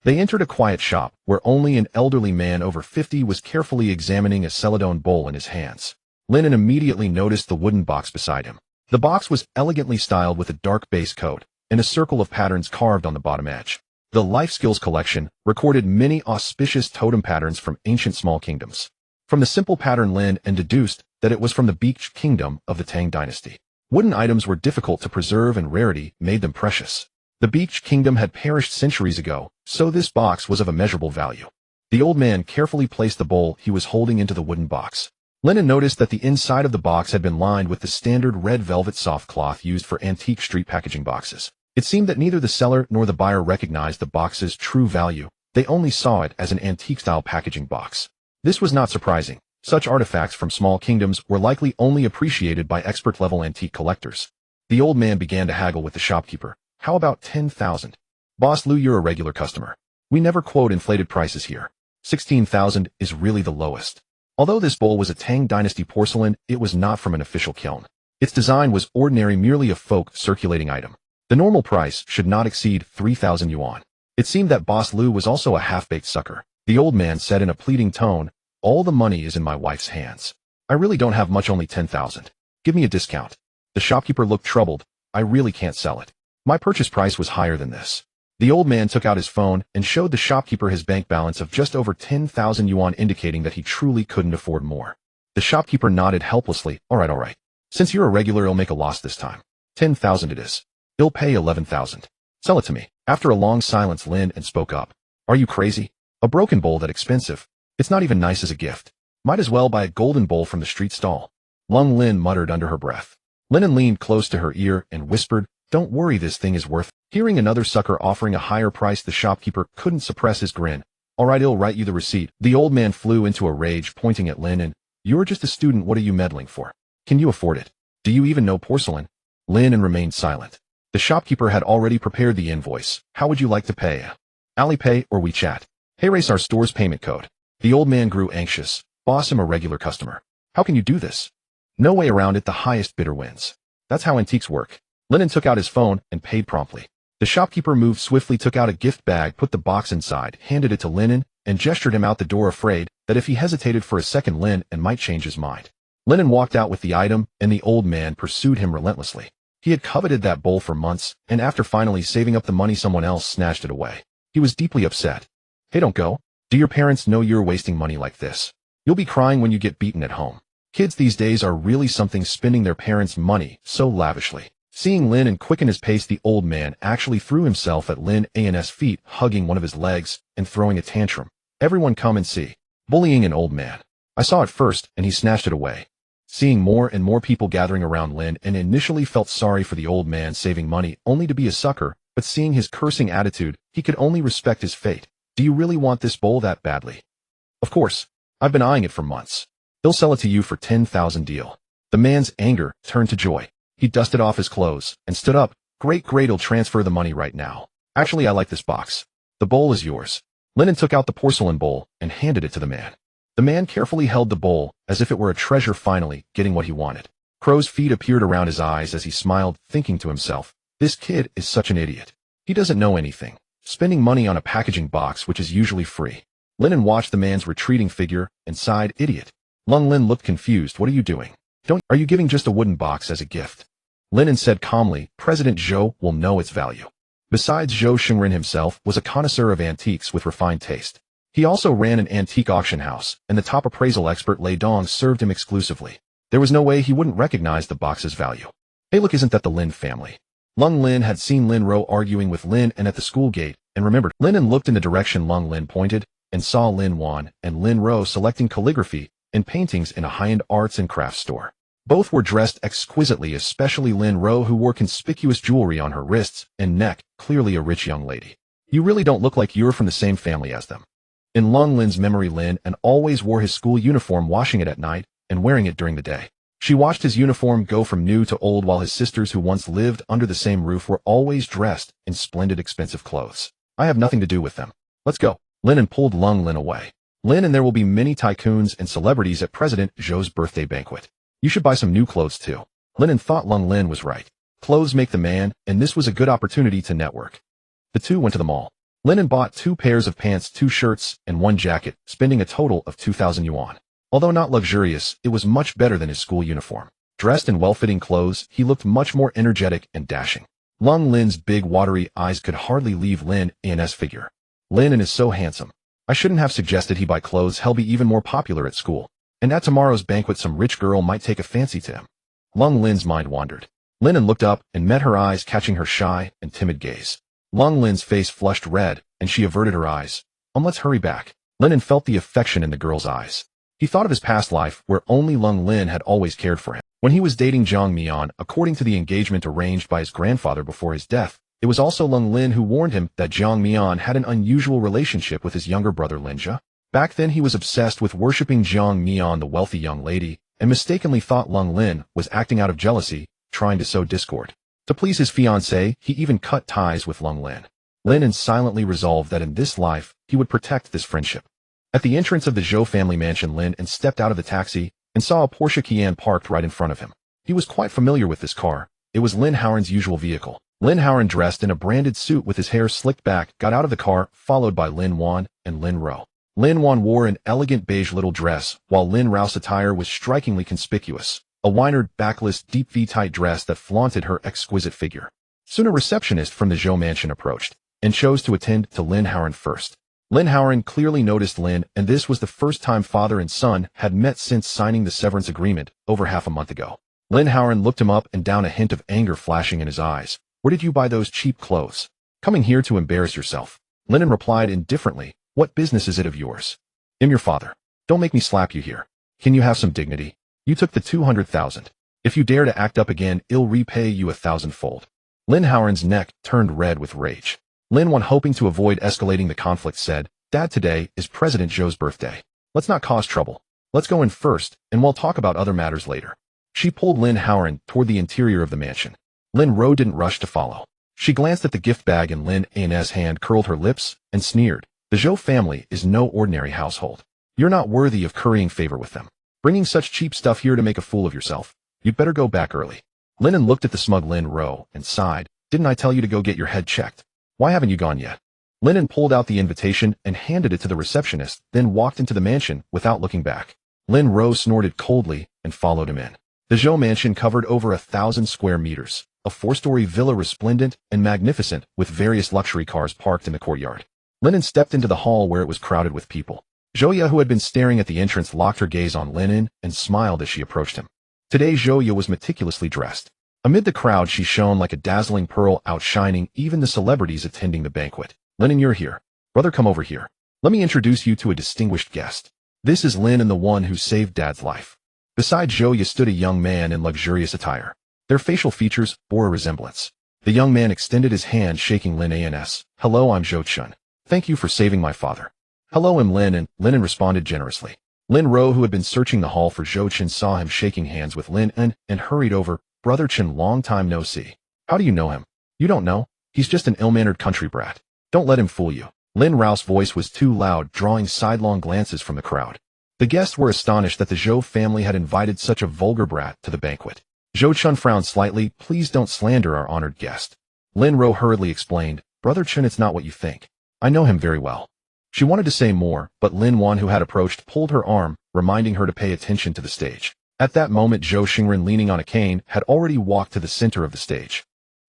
They entered a quiet shop, where only an elderly man over 50 was carefully examining a celadone bowl in his hands. Lin An immediately noticed the wooden box beside him. The box was elegantly styled with a dark base coat, and a circle of patterns carved on the bottom edge. The Life Skills collection recorded many auspicious totem patterns from ancient small kingdoms. From the simple pattern, Lin An deduced that it was from the Beech Kingdom of the Tang dynasty. Wooden items were difficult to preserve and rarity made them precious. The Beech Kingdom had perished centuries ago, so this box was of immeasurable value. The old man carefully placed the bowl he was holding into the wooden box. Lin An noticed that the inside of the box had been lined with the standard red velvet soft cloth used for antique street packaging boxes. It seemed that neither the seller nor the buyer recognized the box's true value. They only saw it as an antique-style packaging box. This was not surprising. Such artifacts from small kingdoms were likely only appreciated by expert-level antique collectors. The old man began to haggle with the shopkeeper. How about 10,000? Boss Lu, you're a regular customer. We never quote inflated prices here. 16,000 is really the lowest. Although this bowl was a Tang dynasty porcelain, it was not from an official kiln. Its design was ordinary, merely a folk circulating item. The normal price should not exceed 3,000 yuan. It seemed that Boss Lu was also a half-baked sucker. The old man said in a pleading tone, all the money is in my wife's hands. I really don't have much, only 10,000. Give me a discount. The shopkeeper looked troubled. I really can't sell it. My purchase price was higher than this. The old man took out his phone and showed the shopkeeper his bank balance of just over 10,000 yuan, indicating that he truly couldn't afford more. The shopkeeper nodded helplessly. All right. Since you're a regular, I'll make a loss this time. 10,000 it is. He'll pay 11,000. Sell it to me. After a long silence, Lin An spoke up. Are you crazy? A broken bowl that expensive? It's not even nice as a gift. Might as well buy a golden bowl from the street stall. Lin muttered under her breath. Lin An leaned close to her ear and whispered, don't worry, this thing is worth. Hearing another sucker offering a higher price, the shopkeeper couldn't suppress his grin. All right, I'll write you the receipt. The old man flew into a rage, pointing at Lin An. You're just a student, what are you meddling for? Can you afford it? Do you even know porcelain? Lin An remained silent. The shopkeeper had already prepared the invoice. How would you like to pay? Alipay or WeChat? Hey, race our store's payment code. The old man grew anxious. Boss, I'm a regular customer. How can you do this? No way around it, the highest bidder wins. That's how antiques work. Lin An took out his phone and paid promptly. The shopkeeper moved swiftly, took out a gift bag, put the box inside, handed it to Lin An, and gestured him out the door, afraid that if he hesitated for a second, Lin An might change his mind. Lin An walked out with the item, and the old man pursued him relentlessly. He had coveted that bowl for months, and after finally saving up the money, someone else snatched it away. He was deeply upset. Hey, don't go. Do your parents know you're wasting money like this? You'll be crying when you get beaten at home. Kids these days are really something, spending their parents' money so lavishly. Seeing Lin An quicken his pace, the old man actually threw himself at Lin An's feet, hugging one of his legs and throwing a tantrum. Everyone come and see. Bullying an old man. I saw it first, and he snatched it away. Seeing more and more people gathering around Lin An initially felt sorry for the old man saving money only to be a sucker, but seeing his cursing attitude, he could only respect his fate. Do you really want this bowl that badly? Of course. I've been eyeing it for months. He'll sell it to you for 10,000 deal. The man's anger turned to joy. He dusted off his clothes and stood up. Great, I'll transfer the money right now. Actually, I like this box. The bowl is yours. Lin An took out the porcelain bowl and handed it to the man. The man carefully held the bowl as if it were a treasure, finally getting what he wanted. Crow's feet appeared around his eyes as he smiled, thinking to himself, this kid is such an idiot. He doesn't know anything. Spending money on a packaging box which is usually free. Lin An watched the man's retreating figure and sighed, idiot. Lin looked confused. What are you doing? Are you giving just a wooden box as a gift? Lin An said calmly, President Zhou will know its value. Besides, Zhou Xingren himself was a connoisseur of antiques with refined taste. He also ran an antique auction house, and the top appraisal expert Lei Dong served him exclusively. There was no way he wouldn't recognize the box's value. Hey look, isn't that the Lin family? Lung Lin had seen Lin Ro arguing with Lin An at the school gate, and remembered. Lin An looked in the direction Lung Lin pointed, and saw Lin Wan and Lin Ro selecting calligraphy and paintings in a high-end arts and crafts store. Both were dressed exquisitely, especially Lin Ro, who wore conspicuous jewelry on her wrists and neck, clearly a rich young lady. You really don't look like you're from the same family as them. In Lung Lin's memory, Lin An always wore his school uniform, washing it at night and wearing it during the day. She watched his uniform go from new to old, while his sisters, who once lived under the same roof, were always dressed in splendid, expensive clothes. I have nothing to do with them. Let's go. Lin An pulled Lung Lin away. Lin, and there will be many tycoons and celebrities at President Zhou's birthday banquet. You should buy some new clothes too. Lin An thought Lung Lin was right. Clothes make the man, and this was a good opportunity to network. The two went to the mall. Lin An bought 2 pairs of pants, 2 shirts, and 1 jacket, spending a total of 2,000 yuan. Although not luxurious, it was much better than his school uniform. Dressed in well-fitting clothes, he looked much more energetic and dashing. Lung Lin's big, watery eyes could hardly leave Lin An's figure. Lin An is so handsome. I shouldn't have suggested he buy clothes. He'll be even more popular at school. And at tomorrow's banquet, some rich girl might take a fancy to him. Lung Lin's mind wandered. Lin An looked up and met her eyes, catching her shy and timid gaze. Lung Lin's face flushed red, and she averted her eyes. Let's hurry back. Lin An felt the affection in the girl's eyes. He thought of his past life, where only Lung Lin had always cared for him. When he was dating Jiang Mian, according to the engagement arranged by his grandfather before his death, it was also Lung Lin who warned him that Jiang Mian had an unusual relationship with his younger brother Lin Zhe. Back then he was obsessed with worshipping Jiang Mian, the wealthy young lady, and mistakenly thought Lung Lin was acting out of jealousy, trying to sow discord. To please his fiancée, he even cut ties with Lung Lin. Lin An silently resolved that in this life, he would protect this friendship. At the entrance of the Zhou family mansion, Lin An stepped out of the taxi and saw a Porsche Cayenne parked right in front of him. He was quite familiar with this car. It was Lin Howren's usual vehicle. Lin Howren, dressed in a branded suit with his hair slicked back, got out of the car, followed by Lin Wan and Lin Ro. Lin Wan wore an elegant beige little dress, while Lin Rao's attire was strikingly conspicuous, a winered, backless, deep V-tight dress that flaunted her exquisite figure. Soon a receptionist from the Zhou mansion approached, and chose to attend to Lin Howren first. Lin Howren clearly noticed Lin, and this was the first time father and son had met since signing the severance agreement over half a month ago. Lin Howren looked him up and down, a hint of anger flashing in his eyes. Where did you buy those cheap clothes? Coming here to embarrass yourself. Lin An replied indifferently, what business is it of yours? I'm your father. Don't make me slap you here. Can you have some dignity? You took the 200,000. If you dare to act up again, I'll repay you 1,000-fold. Lin Howren's neck turned red with rage. Lin Wan, hoping to avoid escalating the conflict, said, Dad, today is President Zhou's birthday. Let's not cause trouble. Let's go in first, and we'll talk about other matters later. She pulled Lin Howren toward the interior of the mansion. Lin Ro didn't rush to follow. She glanced at the gift bag in Lin An's hand, curled her lips, and sneered. The Zhou family is no ordinary household. You're not worthy of currying favor with them. Bringing such cheap stuff here to make a fool of yourself. You'd better go back early. Lin An looked at the smug Lin Ro and sighed. Didn't I tell you to go get your head checked? Why haven't you gone yet? Lin An pulled out the invitation and handed it to the receptionist, then walked into the mansion without looking back. Lin Ro snorted coldly and followed him in. The Zhou mansion covered over 1,000 square meters, a 4-story villa resplendent and magnificent with various luxury cars parked in the courtyard. Lin An stepped into the hall where it was crowded with people. Zhouya, who had been staring at the entrance, locked her gaze on Lin An and smiled as she approached him. Today Zhouya was meticulously dressed. Amid the crowd she shone like a dazzling pearl, outshining even the celebrities attending the banquet. Lin An, you're here. Brother, come over here. Let me introduce you to a distinguished guest. This is Lin An, the one who saved Dad's life. Beside Zhouya stood a young man in luxurious attire. Their facial features bore a resemblance. The young man extended his hand, shaking Lin An's. Hello, I'm Zhou Chun. Thank you for saving my father. Hello, I'm Lin An. Lin An responded generously. Lin Ro, who had been searching the hall for Zhou Chun, saw him shaking hands with Lin An and hurried over. Brother Chun, long time no see. How do you know him? You don't know? He's just an ill-mannered country brat. Don't let him fool you. Lin Rao's voice was too loud, drawing sidelong glances from the crowd. The guests were astonished that the Zhou family had invited such a vulgar brat to the banquet. Zhou Chun frowned slightly. Please don't slander our honored guest. Lin Ro hurriedly explained, Brother Chun, it's not what you think. I know him very well. She wanted to say more, but Lin Wan, who had approached, pulled her arm, reminding her to pay attention to the stage. At that moment, Zhou Xingren, leaning on a cane, had already walked to the center of the stage.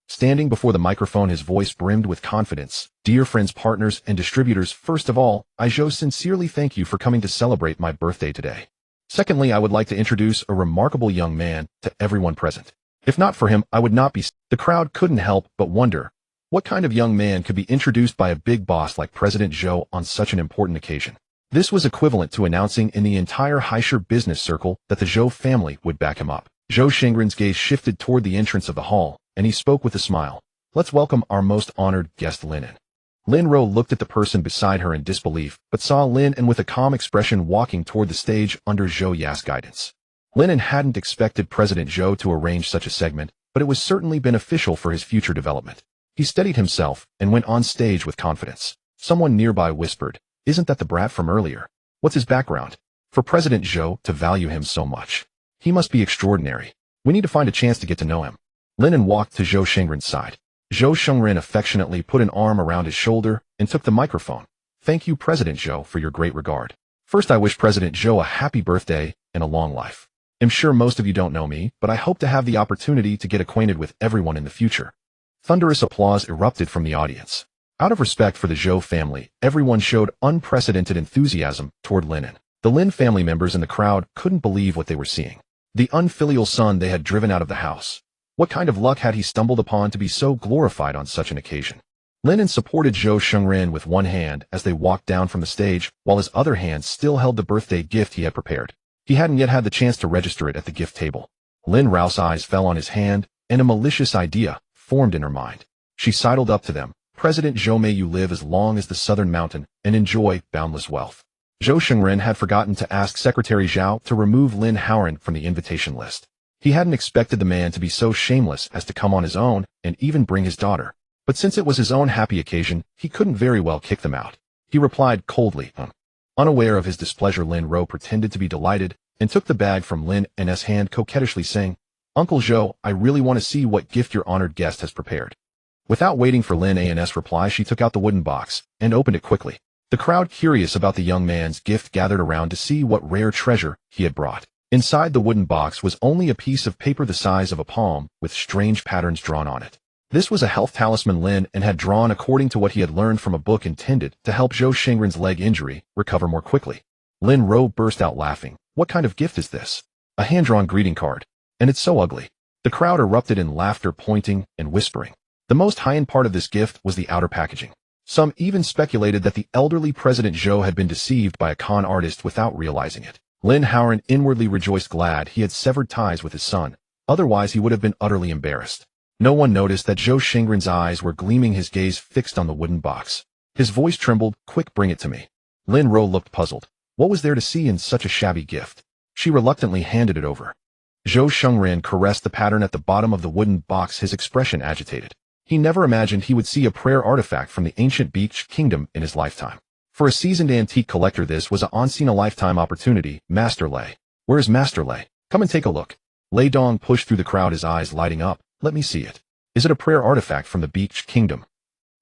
Standing before the microphone, his voice brimmed with confidence. "Dear friends, partners, and distributors, first of all, I Zhou sincerely thank you for coming to celebrate my birthday today. Secondly, I would like to introduce a remarkable young man to everyone present. If not for him, I would not be." The crowd couldn't help but wonder, what kind of young man could be introduced by a big boss like President Zhou on such an important occasion? This was equivalent to announcing in the entire Heisher business circle that the Zhou family would back him up. Zhou Xingren's gaze shifted toward the entrance of the hall, and he spoke with a smile. "Let's welcome our most honored guest, Lin An." Lin Ro looked at the person beside her in disbelief, but saw Lin An with a calm expression walking toward the stage under Zhou Ya's guidance. Lin An hadn't expected President Zhou to arrange such a segment, but it was certainly beneficial for his future development. He steadied himself and went on stage with confidence. Someone nearby whispered, "Isn't that the brat from earlier? What's his background? For President Zhou to value him so much, he must be extraordinary. We need to find a chance to get to know him." Lin An walked to Zhou Xingren's side. Zhou Xingren affectionately put an arm around his shoulder and took the microphone. "Thank you, President Zhou, for your great regard. First, I wish President Zhou a happy birthday and a long life. I'm sure most of you don't know me, but I hope to have the opportunity to get acquainted with everyone in the future." Thunderous applause erupted from the audience. Out of respect for the Zhou family, everyone showed unprecedented enthusiasm toward Lin An. The Lin family members in the crowd couldn't believe what they were seeing. The unfilial son they had driven out of the house. What kind of luck had he stumbled upon to be so glorified on such an occasion? Lin An supported Zhou Xingren with one hand as they walked down from the stage, while his other hand still held the birthday gift he had prepared. He hadn't yet had the chance to register it at the gift table. Lin Rao's eyes fell on his hand, and a malicious idea formed in her mind. She sidled up to them. "President Zhou, may you live as long as the southern mountain and enjoy boundless wealth." Zhou Xingren had forgotten to ask Secretary Zhao to remove Lin Hauren from the invitation list. He hadn't expected the man to be so shameless as to come on his own and even bring his daughter. But since it was his own happy occasion, he couldn't very well kick them out. He replied coldly. Unaware of his displeasure, Lin Ro pretended to be delighted and took the bag from Lin An's hand coquettishly, saying, "Uncle Zhou, I really want to see what gift your honored guest has prepared." Without waiting for Lin An's reply, she took out the wooden box and opened it quickly. The crowd, curious about the young man's gift, gathered around to see what rare treasure he had brought. Inside the wooden box was only a piece of paper the size of a palm with strange patterns drawn on it. This was a health talisman Lin An had drawn according to what he had learned from a book intended to help Zhou Xingren's leg injury recover more quickly. Lin Ro burst out laughing. "What kind of gift is this?" "A hand-drawn greeting card. And it's so ugly." The crowd erupted in laughter, pointing and whispering. The most high-end part of this gift was the outer packaging. Some even speculated that the elderly President Zhou had been deceived by a con artist without realizing it. Lin Hauren inwardly rejoiced, glad he had severed ties with his son. Otherwise, he would have been utterly embarrassed. No one noticed that Zhou Xingren's eyes were gleaming, his gaze fixed on the wooden box. His voice trembled. "Quick, bring it to me." Lin Ro looked puzzled. What was there to see in such a shabby gift? She reluctantly handed it over. Zhou Xingren caressed the pattern at the bottom of the wooden box, his expression agitated. He never imagined he would see a prayer artifact from the ancient Beach Kingdom in his lifetime. For a seasoned antique collector, this was a once-in-a-lifetime opportunity. "Master Lei. Where is Master Lei? Come and take a look." Lei Dong pushed through the crowd, his eyes lighting up. "Let me see it. Is it a prayer artifact from the Beach Kingdom?"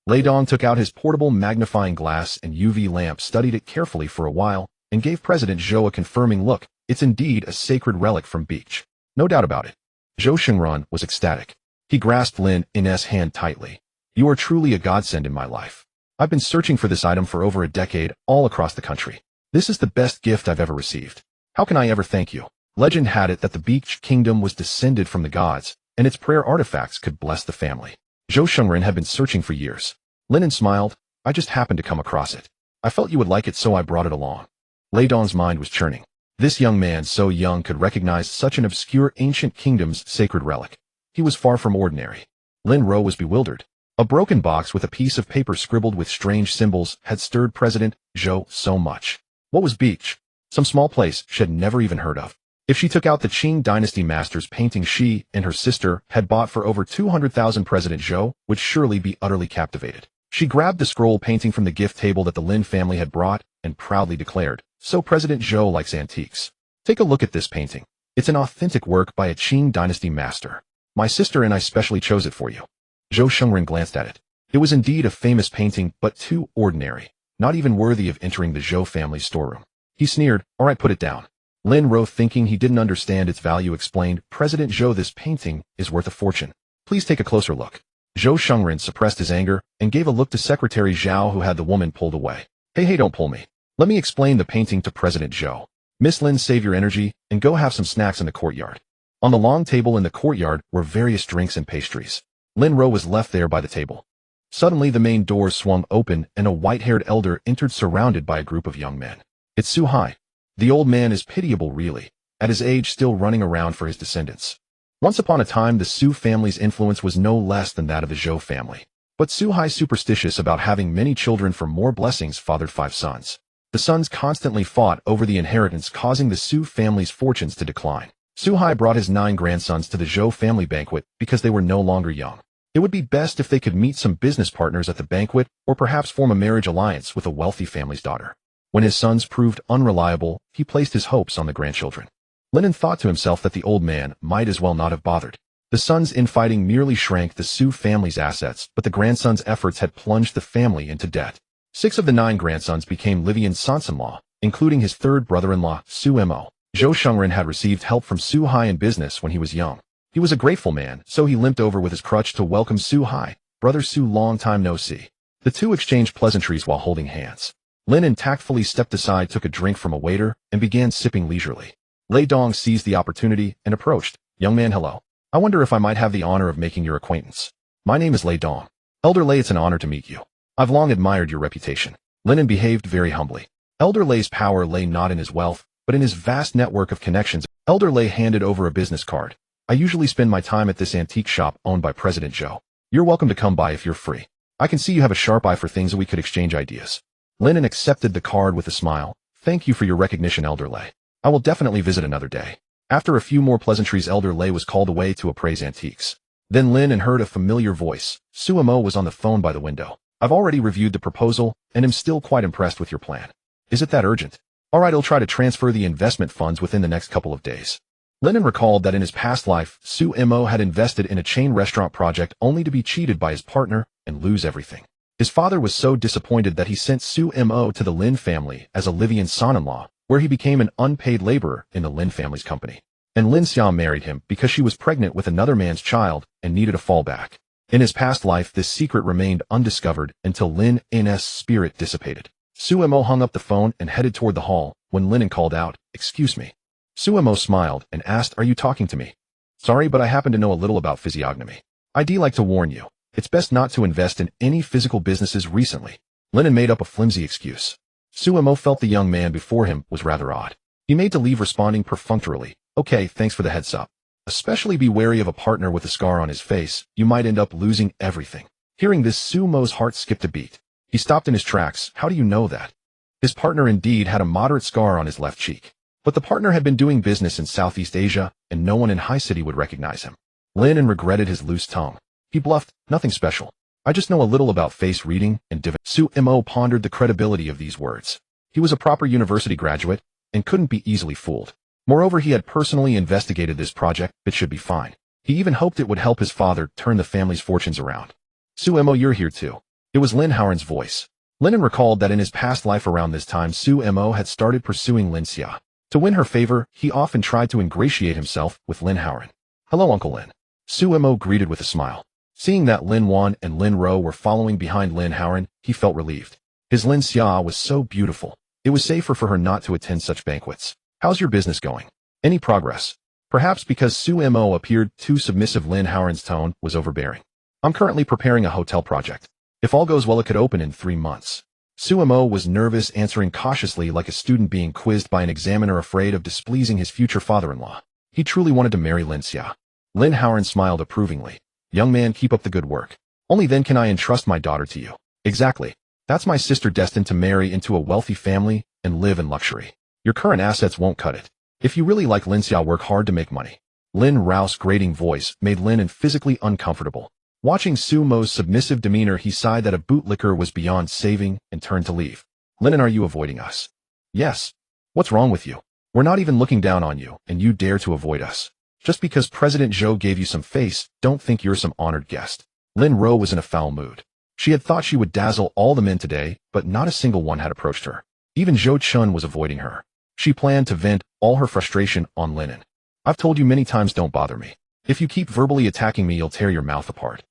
Lei Dong took out his portable magnifying glass and UV lamp, studied it carefully for a while, and gave President Zhou a confirming look. "It's indeed a sacred relic from Beach. No doubt about it." Zhou Xingren was ecstatic. He grasped Lin An's hand tightly. "You are truly a godsend in my life. I've been searching for this item for over a decade, all across the country. This is the best gift I've ever received. How can I ever thank you?" Legend had it that the Beach Kingdom was descended from the gods, and its prayer artifacts could bless the family. Zhou Xingren had been searching for years. Lin An smiled. "I just happened to come across it. I felt you would like it, so I brought it along." Lei Dong's mind was churning. This young man, so young, could recognize such an obscure ancient kingdom's sacred relic. He was far from ordinary. Lin Ro was bewildered. A broken box with a piece of paper scribbled with strange symbols had stirred President Zhou so much. What was Beach? Some small place she had never even heard of. If she took out the Qing Dynasty master's painting she and her sister had bought for over 200,000, President Zhou would surely be utterly captivated. She grabbed the scroll painting from the gift table that the Lin family had brought and proudly declared, "So President Zhou likes antiques. Take a look at this painting. It's an authentic work by a Qing Dynasty master. My sister and I specially chose it for you." Zhou Xingren glanced at it. It was indeed a famous painting, but too ordinary, not even worthy of entering the Zhou family storeroom. He sneered. "All right, put it down." Lin Ro, thinking he didn't understand its value, explained, President Zhou, this painting is worth a fortune. Please take a closer look. Zhou Shengren suppressed his anger and gave a look to Secretary Zhao, who had the woman pulled away. Hey, don't pull me. Let me explain the painting to President Zhou. Miss Lin, save your energy and go have some snacks in the courtyard. On the long table in the courtyard were various drinks and pastries. Lin Ro was left there by the table. Suddenly the main doors swung open and a white-haired elder entered, surrounded by a group of young men. It's Su Hai. The old man is pitiable, really, at his age still running around for his descendants. Once upon a time the Su family's influence was no less than that of the Zhou family. But Su Hai, superstitious about having many children for more blessings, fathered 5 sons. The sons constantly fought over the inheritance, causing the Su family's fortunes to decline. Su Hai brought his 9 grandsons to the Zhou family banquet because they were no longer young. It would be best if they could meet some business partners at the banquet or perhaps form a marriage alliance with a wealthy family's daughter. When his sons proved unreliable, he placed his hopes on the grandchildren. Lin An thought to himself that the old man might as well not have bothered. The sons' infighting merely shrank the Su family's assets, but the grandsons' efforts had plunged the family into debt. 6 of the 9 grandsons became Livian's sons-in-law, including his 3rd brother-in-law, Su Mo. Zhou Shengren had received help from Su Hai in business when he was young. He was a grateful man, so he limped over with his crutch to welcome Su Hai. Brother Su, long time no see. The two exchanged pleasantries while holding hands. Lin An tactfully stepped aside, took a drink from a waiter, and began sipping leisurely. Lei Dong seized the opportunity and approached. Young man, hello. I wonder if I might have the honor of making your acquaintance. My name is Lei Dong. Elder Lei, it's an honor to meet you. I've long admired your reputation. Lin An behaved very humbly. Elder Lei's power lay not in his wealth, but in his vast network of connections. Elder Lei handed over a business card. I usually spend my time at this antique shop owned by President Zhou. You're welcome to come by if you're free. I can see you have a sharp eye for things and we could exchange ideas. Lin An accepted the card with a smile. Thank you for your recognition, Elder Lei. I will definitely visit another day. After a few more pleasantries, Elder Lei was called away to appraise antiques. Then Lin An heard a familiar voice. Su Mo was on the phone by the window. I've already reviewed the proposal and am still quite impressed with your plan. Is it that urgent? Alright, I'll try to transfer the investment funds within the next couple of days. Lin An recalled that in his past life, Su Mo had invested in a chain restaurant project only to be cheated by his partner and lose everything. His father was so disappointed that he sent Su Mo to the Lin family as a Livian son-in-law, where he became an unpaid laborer in the Lin family's company. And Lin Xia married him because she was pregnant with another man's child and needed a fallback. In his past life, this secret remained undiscovered until Lin An's spirit dissipated. Su Mo hung up the phone and headed toward the hall when Lin An called out, "Excuse me." Su Mo smiled and asked, "Are you talking to me?" "Sorry, but I happen to know a little about physiognomy. I'd like to warn you. It's best not to invest in any physical businesses recently." Lin An made up a flimsy excuse. Su Mo felt the young man before him was rather odd. He made to leave, responding perfunctorily, "Okay, thanks for the heads up. Especially be wary of a partner with a scar on his face. You might end up losing everything." Hearing this, Su Mo's heart skipped a beat. He stopped in his tracks. How do you know that? His partner indeed had a moderate scar on his left cheek. But the partner had been doing business in Southeast Asia, and no one in High City would recognize him. Lin An regretted his loose tongue. He bluffed, "Nothing special. I just know a little about face reading and divination." Su Mo pondered the credibility of these words. He was a proper university graduate and couldn't be easily fooled. Moreover, he had personally investigated this project. It should be fine. He even hoped it would help his father turn the family's fortunes around. "Su Mo, you're here too." It was Lin Hauren's voice. Lin An recalled that in his past life around this time, Su Mo had started pursuing Lin Xia. To win her favor, he often tried to ingratiate himself with Lin Hauren. "Hello, Uncle Lin." Su Mo greeted with a smile. Seeing that Lin Wan and Lin Ro were following behind Lin Hauren, he felt relieved. His Lin Xia was so beautiful. It was safer for her not to attend such banquets. "How's your business going? Any progress?" Perhaps because Su Mo appeared too submissive, Lin Hauren's tone was overbearing. "I'm currently preparing a hotel project. If all goes well, it could open in 3 months. Su Mo was nervous, answering cautiously like a student being quizzed by an examiner, afraid of displeasing his future father-in-law. He truly wanted to marry Lin Xia. Lin Hauren smiled approvingly. "Young man, keep up the good work. Only then can I entrust my daughter to you." "Exactly. That's my sister, destined to marry into a wealthy family and live in luxury. Your current assets won't cut it. If you really like Lin Xia, work hard to make money." Lin Rao's grating voice made Lin An physically uncomfortable. Watching Su Mo's submissive demeanor, he sighed that a bootlicker was beyond saving and turned to leave. "Lin An, are you avoiding us?" "Yes. What's wrong with you? We're not even looking down on you, and you dare to avoid us. Just because President Zhou gave you some face, don't think you're some honored guest." Lin Ro was in a foul mood. She had thought she would dazzle all the men today, but not a single one had approached her. Even Zhou Chun was avoiding her. She planned to vent all her frustration on Lin An. I've told you many times don't bother me. If you keep verbally attacking me, you'll tear your mouth apart.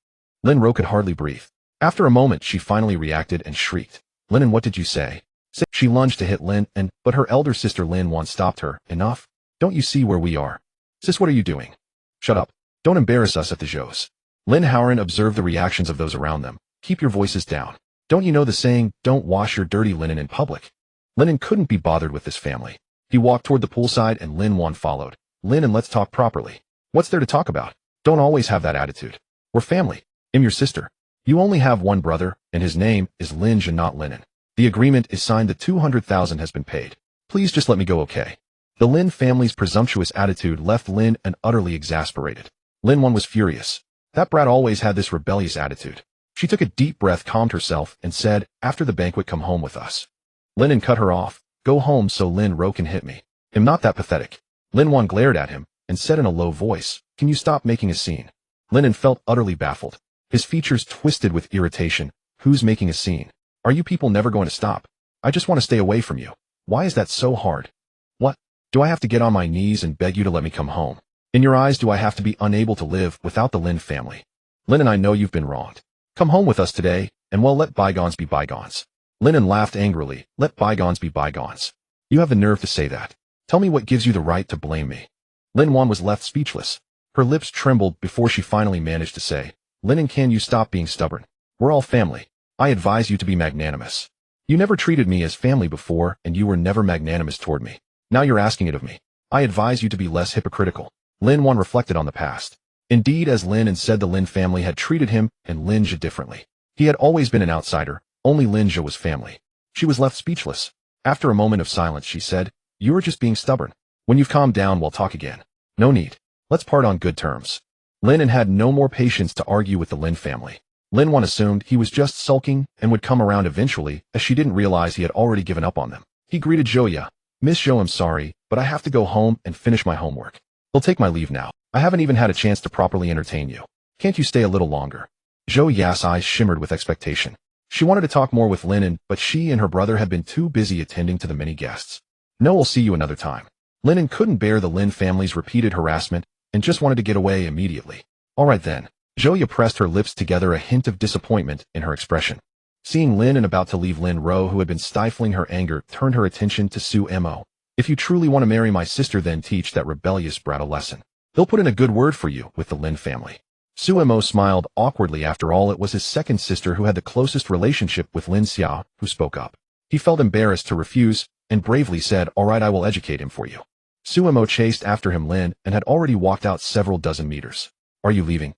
Lin Ro could hardly breathe. After a moment, she finally reacted and shrieked. Lin An, what did you say? She lunged to hit Lin An, but her elder sister Lin An stopped her. Enough. Don't you see where we are? Sis, what are you doing? Shut up. Don't embarrass us at the shows. Lin Howren observed the reactions of those around them. Keep your voices down. Don't you know the saying, don't wash your dirty linen in public? Lin An couldn't be bothered with this family. He walked toward the poolside and Lin An followed. Lin An, let's talk properly. What's there to talk about? Don't always have that attitude. We're family. I'm your sister. You only have one brother, and his name is Lin Zhe, not Lin An. The agreement is signed. The 200,000 has been paid. Please just let me go, okay? The Lin family's presumptuous attitude left Lin An utterly exasperated. Lin An was furious. That brat always had this rebellious attitude. She took a deep breath, calmed herself, and said, after the banquet, come home with us. Lin An cut her off. Go home so Lin Ro can hit me. I'm not that pathetic. Lin An glared at him and said in a low voice, can you stop making a scene? Lin An felt utterly baffled. His features twisted with irritation. Who's making a scene? Are you people never going to stop? I just want to stay away from you. Why is that so hard? What? Do I have to get on my knees and beg you to let me come home? In your eyes, do I have to be unable to live without the Lin family? Lin An, I know you've been wronged. Come home with us today, and well, let bygones be bygones. Lin An laughed angrily. Let bygones be bygones. You have the nerve to say that. Tell me what gives you the right to blame me. Lin An was left speechless. Her lips trembled before she finally managed to say, Lin An, can you stop being stubborn? We're all family. I advise you to be magnanimous. You never treated me as family before, and you were never magnanimous toward me. Now you're asking it of me. I advise you to be less hypocritical. Lin An reflected on the past. Indeed, as Lin An said, the Lin family had treated him and Lin Zhe differently. He had always been an outsider. Only Lin Zhe was family. She was left speechless. After a moment of silence, she said, you are just being stubborn. When you've calmed down, we'll talk again. No need. Let's part on good terms. Lin An had no more patience to argue with the Lin family. Lin An assumed he was just sulking and would come around eventually, as she didn't realize he had already given up on them. He greeted Zhou. Miss Zhou, I'm sorry, but I have to go home and finish my homework. I'll take my leave now. I haven't even had a chance to properly entertain you. Can't you stay a little longer? Zhou Ya's eyes shimmered with expectation. She wanted to talk more with Lin An, but she and her brother had been too busy attending to the many guests. No, we'll see you another time. Lin An couldn't bear the Lin family's repeated harassment and just wanted to get away immediately. All right then. Zhou pressed her lips together, a hint of disappointment in her expression. Seeing Lin An about to leave, Lin Ro, who had been stifling her anger, turned her attention to Su Mo. If you truly want to marry my sister, then teach that rebellious brat a lesson. They'll put in a good word for you with the Lin family. Su Mo smiled awkwardly. After all, it was his second sister who had the closest relationship with Lin Xia, who spoke up. He felt embarrassed to refuse and bravely said, all right, I will educate him for you. Su Mo chased after him. Lin An had already walked out several dozen meters. Are you leaving?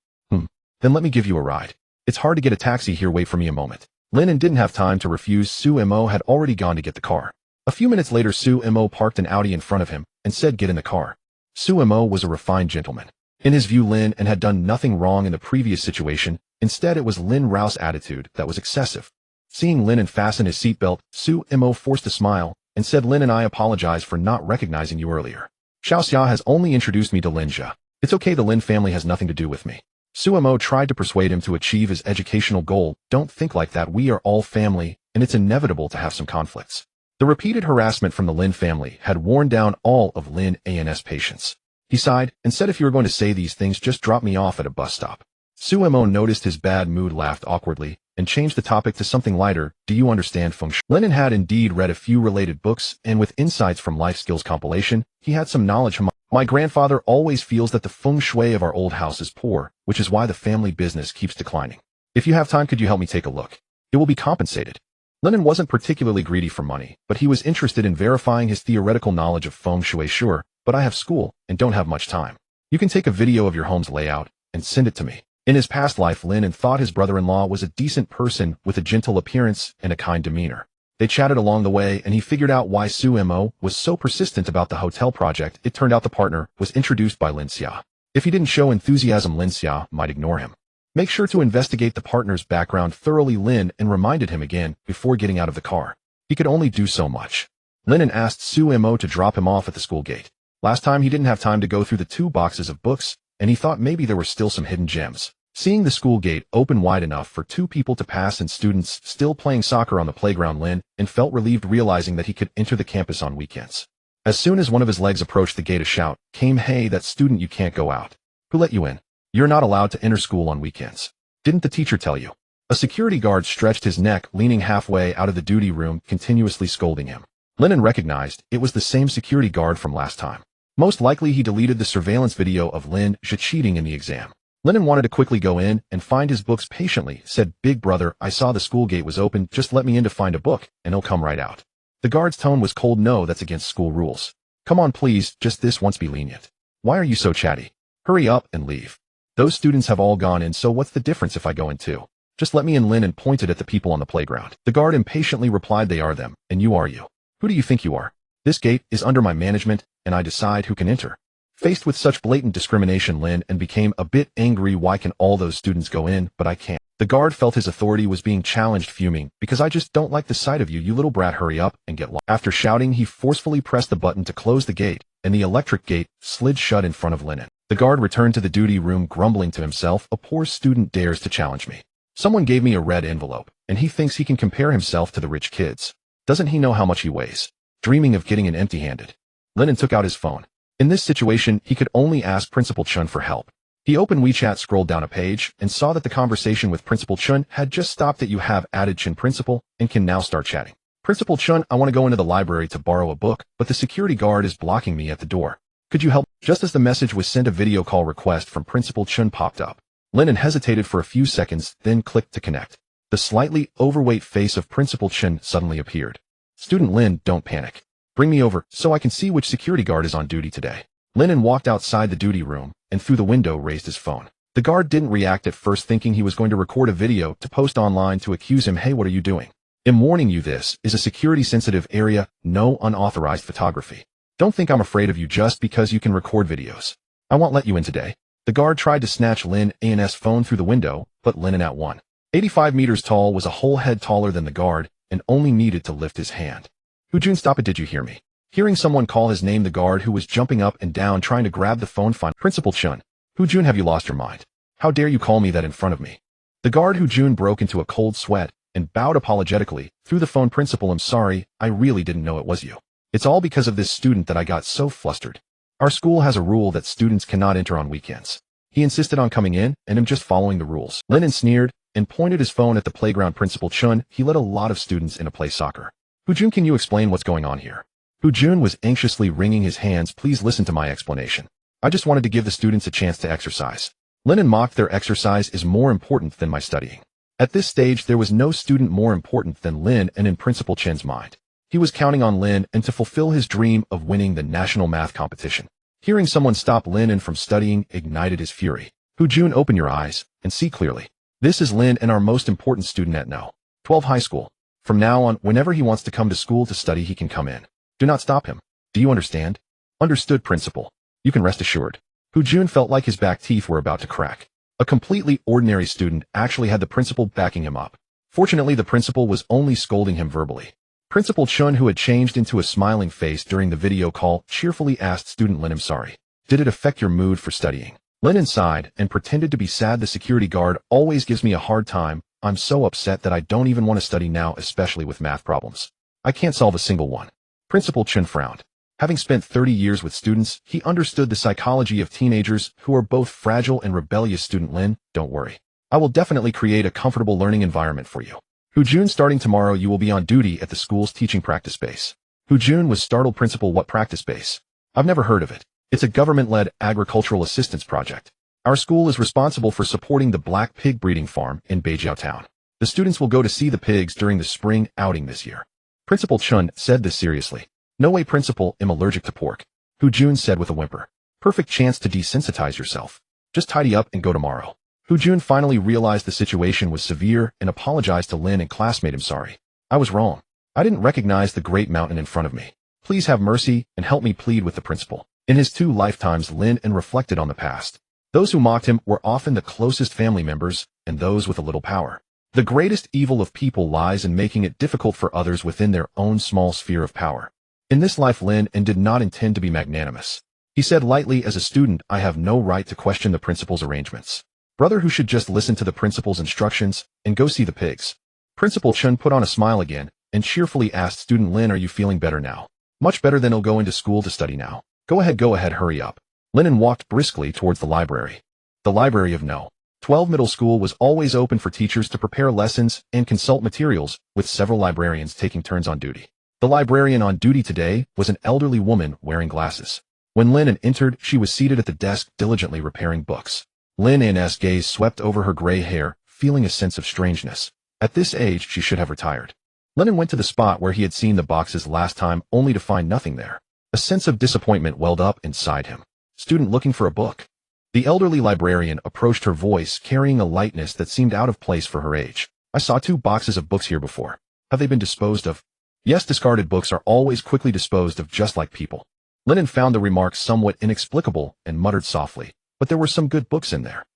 Then let me give you a ride. It's hard to get a taxi here. Wait for me a moment. Lin An didn't have time to refuse. Su Mo had already gone to get the car. A few minutes later, Su Mo parked an Audi in front of him and said, get in the car. Su Mo was a refined gentleman. In his view, Lin An had done nothing wrong in the previous situation. Instead, it was Lin Rao's attitude that was excessive. Seeing Lin An fasten his seatbelt, Su Mo forced a smile and said, Lin An, I apologize for not recognizing you earlier. Xiao Xia has only introduced me to Lin Zhe. It's okay, the Lin family has nothing to do with me. Su Mo tried to persuade him to achieve his educational goal. Don't think like that. We are all family, and it's inevitable to have some conflicts. The repeated harassment from the Lin family had worn down all of Lin An's patience. He sighed and said, if you are going to say these things, just drop me off at a bus stop. Su Mo noticed his bad mood, laughed awkwardly, and changed the topic to something lighter. Do you understand feng shui? Lin An had indeed read a few related books, and with insights from Life Skills compilation, he had some knowledge from my grandfather always feels that the feng shui of our old house is poor, which is why the family business keeps declining. If you have time, could you help me take a look? It will be compensated. Lin An wasn't particularly greedy for money, but he was interested in verifying his theoretical knowledge of feng shui. Sure, but I have school and don't have much time. You can take a video of your home's layout and send it to me. In his past life, Lin An thought his brother-in-law was a decent person with a gentle appearance and a kind demeanor. They chatted along the way, and he figured out why Su Mo was so persistent about the hotel project. It turned out the partner was introduced by Lin Xia. If he didn't show enthusiasm, Lin Xia might ignore him. Make sure to investigate the partner's background thoroughly, Lin An reminded him again before getting out of the car. He could only do so much. Lin An asked Su Mo to drop him off at the school gate. Last time he didn't have time to go through the 2 boxes of books, and he thought maybe there were still some hidden gems. Seeing the school gate open wide enough for 2 people to pass and students still playing soccer on the playground, Lin An felt relieved, realizing that he could enter the campus on weekends. As soon as one of his legs approached the gate, a shout came, "Hey, that student, you can't go out. Who let you in? You're not allowed to enter school on weekends. Didn't the teacher tell you?" A security guard stretched his neck, leaning halfway out of the duty room, continuously scolding him. Lin An recognized it was the same security guard from last time. Most likely he deleted the surveillance video of Lin Zhe cheating in the exam. Lin An wanted to quickly go in and find his books patiently, said, "Big brother, I saw the school gate was open, just let me in to find a book, and it'll come right out." The guard's tone was cold. "No, that's against school rules. Come on please, just this once, be lenient. Why are you so chatty? Hurry up and leave. Those students have all gone in, so what's the difference if I go in too? Just let me in." Lin An pointed at the people on the playground. The guard impatiently replied, "They are them, and you are you. Who do you think you are? This gate is under my management, and I decide who can enter." Faced with such blatant discrimination, Lin An became a bit angry. "Why can all those students go in, but I can't?" The guard felt his authority was being challenged, fuming, "Because I just don't like the sight of you, you little brat. Hurry up and get lost." After shouting, he forcefully pressed the button to close the gate, and the electric gate slid shut in front of Lin An. The guard returned to the duty room, grumbling to himself, "A poor student dares to challenge me. Someone gave me a red envelope, and he thinks he can compare himself to the rich kids. Doesn't he know how much he weighs? Dreaming of getting in empty-handed." Lin An took out his phone. In this situation, he could only ask Principal Chun for help. He opened WeChat, scrolled down a page, and saw that the conversation with Principal Chun had just stopped. "That you have added Chun Principal and can now start chatting. Principal Chun, I want to go into the library to borrow a book, but the security guard is blocking me at the door. Could you help?" Just as the message was sent, a video call request from Principal Chun popped up. Lin An hesitated for a few seconds, then clicked to connect. The slightly overweight face of Principal Chun suddenly appeared. "Student Lin, don't panic. Bring me over, so I can see which security guard is on duty today." Lin An walked outside the duty room, and through the window raised his phone. The guard didn't react at first, thinking he was going to record a video to post online to accuse him. "Hey, what are you doing? I'm warning you, this is a security-sensitive area, no unauthorized photography. Don't think I'm afraid of you just because you can record videos. I won't let you in today." The guard tried to snatch Lin An's phone through the window, but Lin An, at 185 meters tall, was a whole head taller than the guard and only needed to lift his hand. "Jun, stop it, did you hear me?" Hearing someone call his name, the guard, who was jumping up and down trying to grab the phone, finally, "Principal Chun. Jun, have you lost your mind? How dare you call me that in front of me?" The guard, Jun, broke into a cold sweat and bowed apologetically through the phone. "Principal, I'm sorry, I really didn't know it was you. It's all because of this student that I got so flustered. Our school has a rule that students cannot enter on weekends. He insisted on coming in, and I'm just following the rules." Lin An sneered and pointed his phone at the playground. "Principal Chun, he let a lot of students in to play soccer. Jun, can you explain what's going on here?" Jun was anxiously wringing his hands. "Please listen to my explanation. I just wanted to give the students a chance to exercise." Lin An mocked, "Their exercise is more important than my studying." At this stage, there was no student more important than Lin An in Principal Chun's mind. He was counting on Lin An to fulfill his dream of winning the national math competition. Hearing someone stop Lin An from studying ignited his fury. "Jun, open your eyes and see clearly. This is Lin An, our most important student at No. 12 high school. From now on, whenever he wants to come to school to study, he can come in. Do not stop him. Do you understand?" "Understood, Principal. You can rest assured." Jun felt like his back teeth were about to crack. A completely ordinary student actually had the principal backing him up. Fortunately, the principal was only scolding him verbally. Principal Chun, who had changed into a smiling face during the video call, cheerfully asked student Lin, "I'm sorry. Did it affect your mood for studying?" Lin An sighed and pretended to be sad. "The security guard always gives me a hard time. I'm so upset that I don't even want to study now, especially with math problems. I can't solve a single one." Principal Chun frowned. Having spent 30 years with students, he understood the psychology of teenagers who are both fragile and rebellious. "Student Lin, don't worry. I will definitely create a comfortable learning environment for you. Jun, starting tomorrow, you will be on duty at the school's teaching practice base." Jun was startled. "Principal, what practice base? I've never heard of it." "It's a government-led agricultural assistance project. Our school is responsible for supporting the black pig breeding farm in Beijiao Town. The students will go to see the pigs during the spring outing this year." Principal Chun said this seriously. "No way, Principal, I'm allergic to pork." Jun said with a whimper. "Perfect chance to desensitize yourself. Just tidy up and go tomorrow." Jun finally realized the situation was severe and apologized to Lin and classmate. "I'm sorry. I was wrong. I didn't recognize the great mountain in front of me. Please have mercy and help me plead with the principal." In his 2 lifetimes, Lin An reflected on the past. Those who mocked him were often the closest family members and those with a little power. The greatest evil of people lies in making it difficult for others within their own small sphere of power. In this life, Lin An did not intend to be magnanimous. He said lightly, "As a student, I have no right to question the principal's arrangements. Brother, who should just listen to the principal's instructions and go see the pigs." Principal Chun put on a smile again and cheerfully asked student Lin, "Are you feeling better now?" Much better than he'll go into school to study now. Go ahead, hurry up. Lin An walked briskly towards the library. The library of No. 12 middle school was always open for teachers to prepare lessons and consult materials, with several librarians taking turns on duty. The librarian on duty today was an elderly woman wearing glasses. When Lin An entered, she was seated at the desk diligently repairing books. Lin An's gaze swept over her gray hair, feeling a sense of strangeness. At this age, she should have retired. Lin An went to the spot where he had seen the boxes last time, only to find nothing there. A sense of disappointment welled up inside him. Student looking for a book. The elderly librarian approached her voice, carrying a lightness that seemed out of place for her age. I saw 2 boxes of books here before. Have they been disposed of? Yes, discarded books are always quickly disposed of, just like people. Lin An found the remark somewhat inexplicable and muttered softly, but there were some good books in there.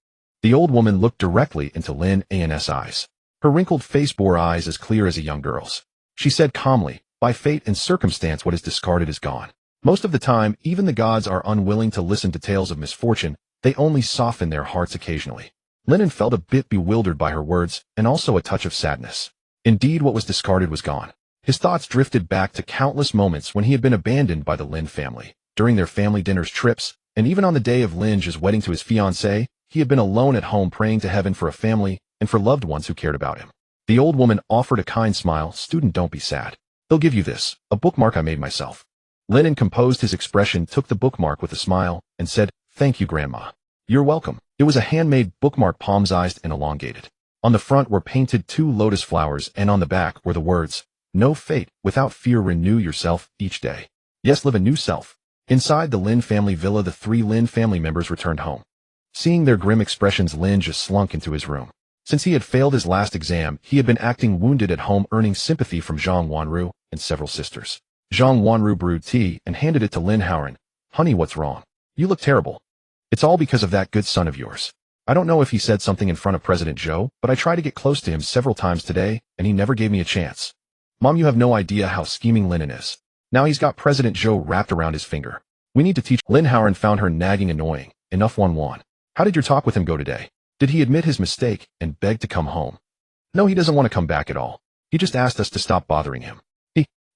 The old woman looked directly into Lin An's eyes. Her wrinkled face bore eyes as clear as a young girl's. She said calmly, by fate and circumstance, what is discarded is gone. Most of the time, even the gods are unwilling to listen to tales of misfortune. They only soften their hearts occasionally. Lin An felt a bit bewildered by her words, and also a touch of sadness. Indeed, what was discarded was gone. His thoughts drifted back to countless moments when he had been abandoned by the Lin family. During their family dinners, trips, and even on the day of Lin Zhe's wedding to his fiancée, he had been alone at home praying to heaven for a family and for loved ones who cared about him. The old woman offered a kind smile. Student, don't be sad. They'll give you this, a bookmark I made myself. Lin An composed his expression, took the bookmark with a smile, and said, Thank you, Grandma. You're welcome. It was a handmade bookmark, palm-sized and elongated. On the front were painted 2 lotus flowers, and on the back were the words, No fate, without fear renew yourself each day. Yes, live a new self. Inside the Lin family villa, the 3 Lin family members returned home. Seeing their grim expressions, Lin just slunk into his room. Since he had failed his last exam, he had been acting wounded at home, earning sympathy from Zhang Wanru and several sisters. Zhang Wanru brewed tea and handed it to Lin An. Honey, what's wrong? You look terrible. It's all because of that good son of yours. I don't know if he said something in front of President Zhou, but I tried to get close to him several times today, and he never gave me a chance. Mom, you have no idea how scheming Lin An is. Now he's got President Zhou wrapped around his finger. We need to teach. Lin An found her nagging annoying. Enough, Wan. How did your talk with him go today? Did he admit his mistake and beg to come home? No, he doesn't want to come back at all. He just asked us to stop bothering him.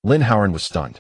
Lin An was stunned.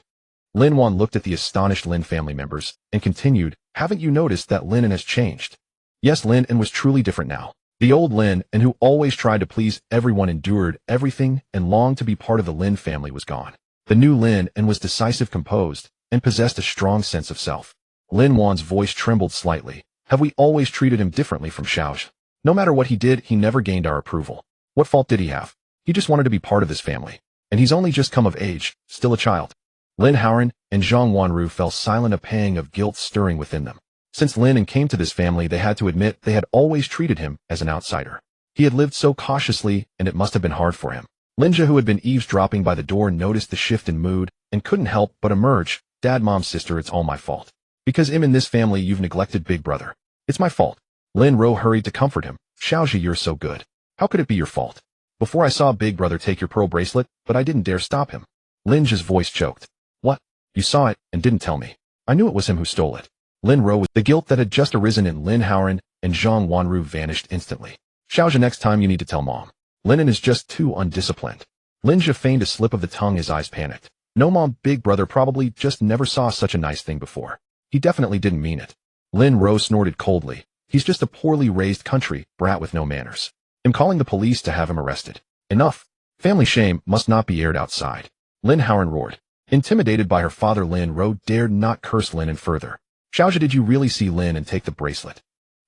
Lin Wan looked at the astonished Lin family members and continued, Haven't you noticed that Lin An has changed? Yes, Lin An was truly different now. The old Lin An, who always tried to please everyone, endured everything, and longed to be part of the Lin family, was gone. The new Lin An was decisive, composed, and possessed a strong sense of self. Lin Wan's voice trembled slightly. Have we always treated him differently from Xiaozhe? No matter what he did, he never gained our approval. What fault did he have? He just wanted to be part of this family. And he's only just come of age, still a child. Lin An and Zhang Wanru fell silent, a pang of guilt stirring within them. Since Lin An came to this family, they had to admit they had always treated him as an outsider. He had lived so cautiously, and it must have been hard for him. Lin Zhe, who had been eavesdropping by the door, noticed the shift in mood and couldn't help but emerge. Dad, Mom, sister, it's all my fault. Because I'm in this family, you've neglected Big Brother. It's my fault. Lin Ro hurried to comfort him. Xiaozhe, you're so good. How could it be your fault? Before I saw Big Brother take your pearl bracelet, but I didn't dare stop him. Lin Zhe's voice choked. What? You saw it and didn't tell me. I knew it was him who stole it. Lin Ro was the guilt that had just arisen in Lin An and Zhang Wanru vanished instantly. Xiaozhe, next time you need to tell Mom. Lin An is just too undisciplined. Lin Zhe feigned a slip of the tongue, his eyes panicked. No, Mom, Big Brother probably just never saw such a nice thing before. He definitely didn't mean it. Lin Ro snorted coldly. He's just a poorly raised country brat with no manners. I'm calling the police to have him arrested. Enough. Family shame must not be aired outside. Lin An roared. Intimidated by her father, Lin Ro dared not curse Lin An further. Xiaozhe, did you really see Lin An take the bracelet?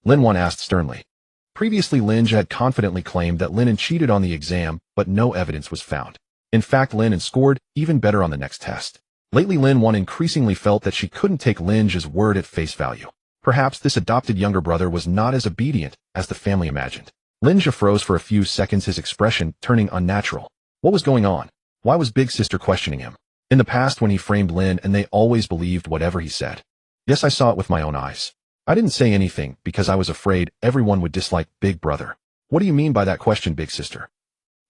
Lin Wan asked sternly. Previously, Lin Zhe had confidently claimed that Lin An cheated on the exam, but no evidence was found. In fact, Lin An scored even better on the next test. Lately, Lin Wan increasingly felt that she couldn't take Lin Zhe's word at face value. Perhaps this adopted younger brother was not as obedient as the family imagined. Lin Zhe froze for a few seconds, his expression turning unnatural. What was going on? Why was Big Sister questioning him? In the past, when he framed Lin An, they always believed whatever he said. Yes, I saw it with my own eyes. I didn't say anything because I was afraid everyone would dislike Big Brother. What do you mean by that question, Big Sister?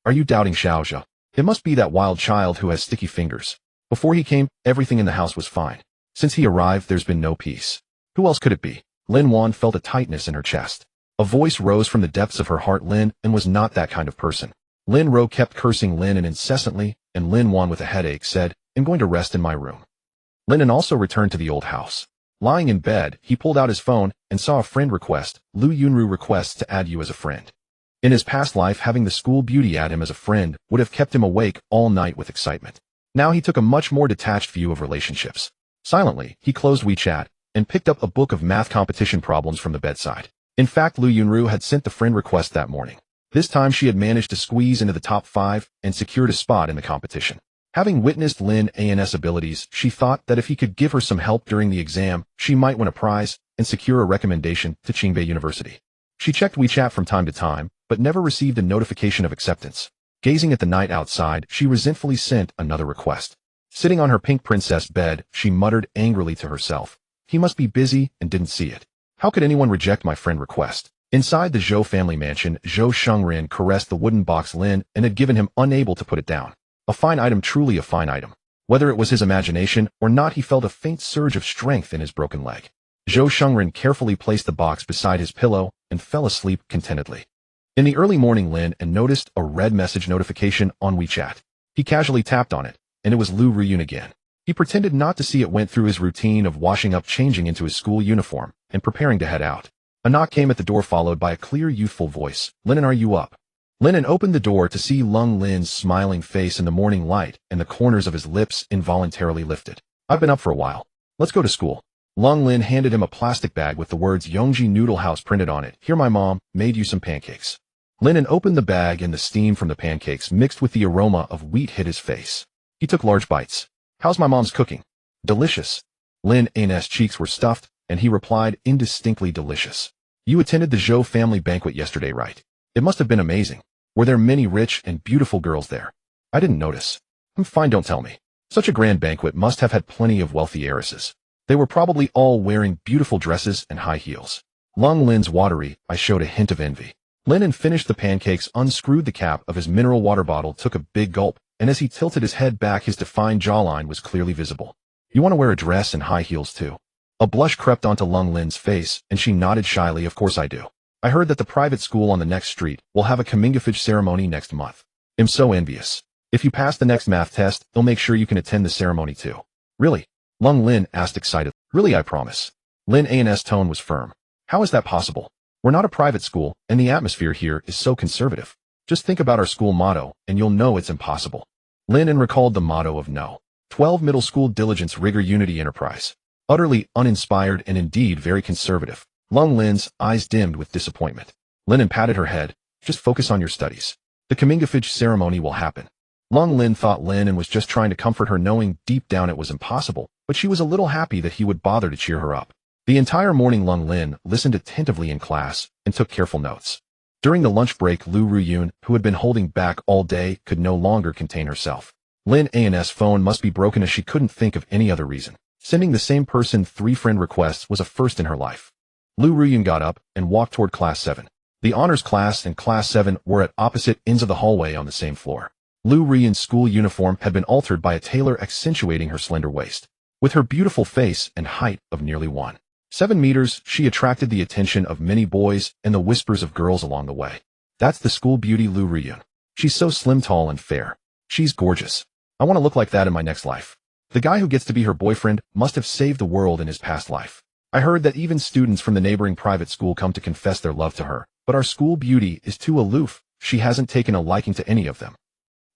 Are you doubting Xiaozhe? It must be that wild child who has sticky fingers. Before he came, everything in the house was fine. Since he arrived, there's been no peace. Who else could it be? Lin Wan felt a tightness in her chest. A voice rose from the depths of her heart. Lin An was not that kind of person. Lin Ro kept cursing Lin An incessantly, and Lin Wan, with a headache, said, I'm going to rest in my room. Lin An also returned to the old house. Lying in bed, he pulled out his phone and saw a friend request. Lu Yunru requests to add you as a friend. In his past life, having the school beauty add him as a friend would have kept him awake all night with excitement. Now he took a much more detached view of relationships. Silently, he closed WeChat and picked up a book of math competition problems from the bedside. In fact, Lu Yunru had sent the friend request that morning. This time she had managed to squeeze into the top 5 and secured a spot in the competition. Having witnessed Lin An's abilities, she thought that if he could give her some help during the exam, she might win a prize and secure a recommendation to Qingbei University. She checked WeChat from time to time, but never received a notification of acceptance. Gazing at the night outside, she resentfully sent another request. Sitting on her pink princess bed, she muttered angrily to herself. He must be busy and didn't see it. How could anyone reject my friend request? Inside the Zhou family mansion, Zhou Shengren caressed the wooden box Lin and had given him unable to put it down. A fine item, truly a fine item. Whether it was his imagination or not, he felt a faint surge of strength in his broken leg. Zhou Shengren carefully placed the box beside his pillow and fell asleep contentedly. In the early morning, Lin An noticed a red message notification on WeChat. He casually tapped on it, and it was Lu Ruyun again. He pretended not to see it, went through his routine of washing up, changing into his school uniform, and preparing to head out. A knock came at the door, followed by a clear, youthful voice. Lin An, are you up? Lin An opened the door to see Lung Lin's smiling face in the morning light, and the corners of his lips involuntarily lifted. I've been up for a while. Let's go to school. Lung Lin handed him a plastic bag with the words Yongji Noodle House printed on it. Here, my mom made you some pancakes. Lin An opened the bag, and the steam from the pancakes mixed with the aroma of wheat hit his face. He took large bites. How's my mom's cooking? Delicious. Lin An's cheeks were stuffed, and he replied, indistinctly delicious. You attended the Zhou family banquet yesterday, right? It must have been amazing. Were there many rich and beautiful girls there? I didn't notice. I'm fine, don't tell me. Such a grand banquet must have had plenty of wealthy heiresses. They were probably all wearing beautiful dresses and high heels. Lung Lin's watery eyes showed a hint of envy. Lin An finished the pancakes, unscrewed the cap of his mineral water bottle, took a big gulp, and as he tilted his head back, his defined jawline was clearly visible. You want to wear a dress and high heels too? A blush crept onto Lung Lin's face, and she nodded shyly. Of course I do. I heard that the private school on the next street will have a comingafage ceremony next month. I'm so envious. If you pass the next math test, they'll make sure you can attend the ceremony too. Really? Lung Lin asked excitedly. Really, I promise. Lin An's tone was firm. How is that possible? We're not a private school, and the atmosphere here is so conservative. Just think about our school motto, and you'll know it's impossible. Lin An recalled the motto of No. 12 middle school: diligence, rigor, unity, enterprise. Utterly uninspired and indeed very conservative. Lung Lin's eyes dimmed with disappointment. Lin An patted her head. Just focus on your studies. The comingafage ceremony will happen. Lung Lin thought Lin An was just trying to comfort her, knowing deep down it was impossible, but she was a little happy that he would bother to cheer her up. The entire morning Lung Lin listened attentively in class and took careful notes. During the lunch break, Lu Ruyun, who had been holding back all day, could no longer contain herself. Lin An's phone must be broken, as she couldn't think of any other reason. Sending the same person 3 friend requests was a first in her life. Lu Ruyun got up and walked toward Class 7. The honors class and Class 7 were at opposite ends of the hallway on the same floor. Lu Ruyun's school uniform had been altered by a tailor, accentuating her slender waist. With her beautiful face and height of nearly 1.7 meters, she attracted the attention of many boys and the whispers of girls along the way. That's the school beauty, Lu Ruyun. She's so slim, tall, and fair. She's gorgeous. I want to look like that in my next life. The guy who gets to be her boyfriend must have saved the world in his past life. I heard that even students from the neighboring private school come to confess their love to her, but our school beauty is too aloof. She hasn't taken a liking to any of them.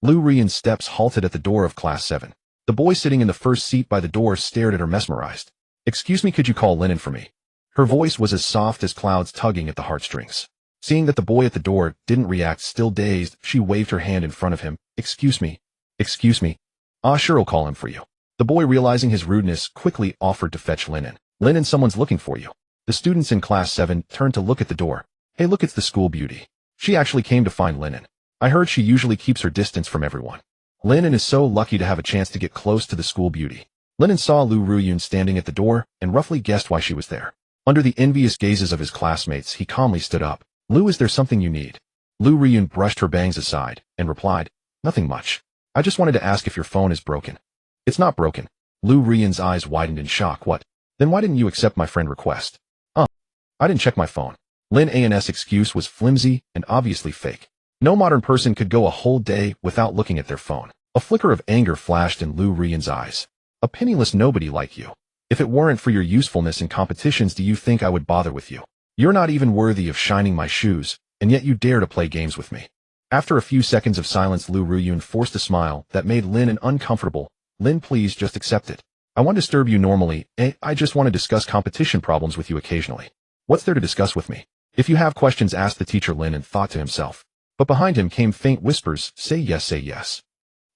Lu Ruyun's steps halted at the door of Class 7. The boy sitting in the first seat by the door stared at her mesmerized. Excuse me, could you call Lin An for me? Her voice was as soft as clouds tugging at the heartstrings. Seeing that the boy at the door didn't react, still dazed, she waved her hand in front of him. Excuse me. Excuse me. Ah, sure, I'll call him for you. The boy, realizing his rudeness, quickly offered to fetch Lin An. Lin An, someone's looking for you. The students in Class 7 turned to look at the door. Hey, look, it's the school beauty. She actually came to find Lin An. I heard she usually keeps her distance from everyone. Lin An is so lucky to have a chance to get close to the school beauty. Lin An saw Lu Ruyun standing at the door and roughly guessed why she was there. Under the envious gazes of his classmates, he calmly stood up. Lu, is there something you need? Lu Ruyun brushed her bangs aside and replied, nothing much. I just wanted to ask if your phone is broken. It's not broken. Lu Ruyun's eyes widened in shock. What? Then why didn't you accept my friend request? I didn't check my phone. Lin An's excuse was flimsy and obviously fake. No modern person could go a whole day without looking at their phone. A flicker of anger flashed in Lu Ruyun's eyes. A penniless nobody like you. If it weren't for your usefulness in competitions, do you think I would bother with you? You're not even worthy of shining my shoes, and yet you dare to play games with me. After a few seconds of silence, Lu Ruyun forced a smile that made Lin An uncomfortable. Lin, please just accept it. I won't disturb you normally, I just want to discuss competition problems with you occasionally. What's there to discuss with me? If you have questions, ask the teacher, Lin An thought to himself. But behind him came faint whispers, say yes, say yes.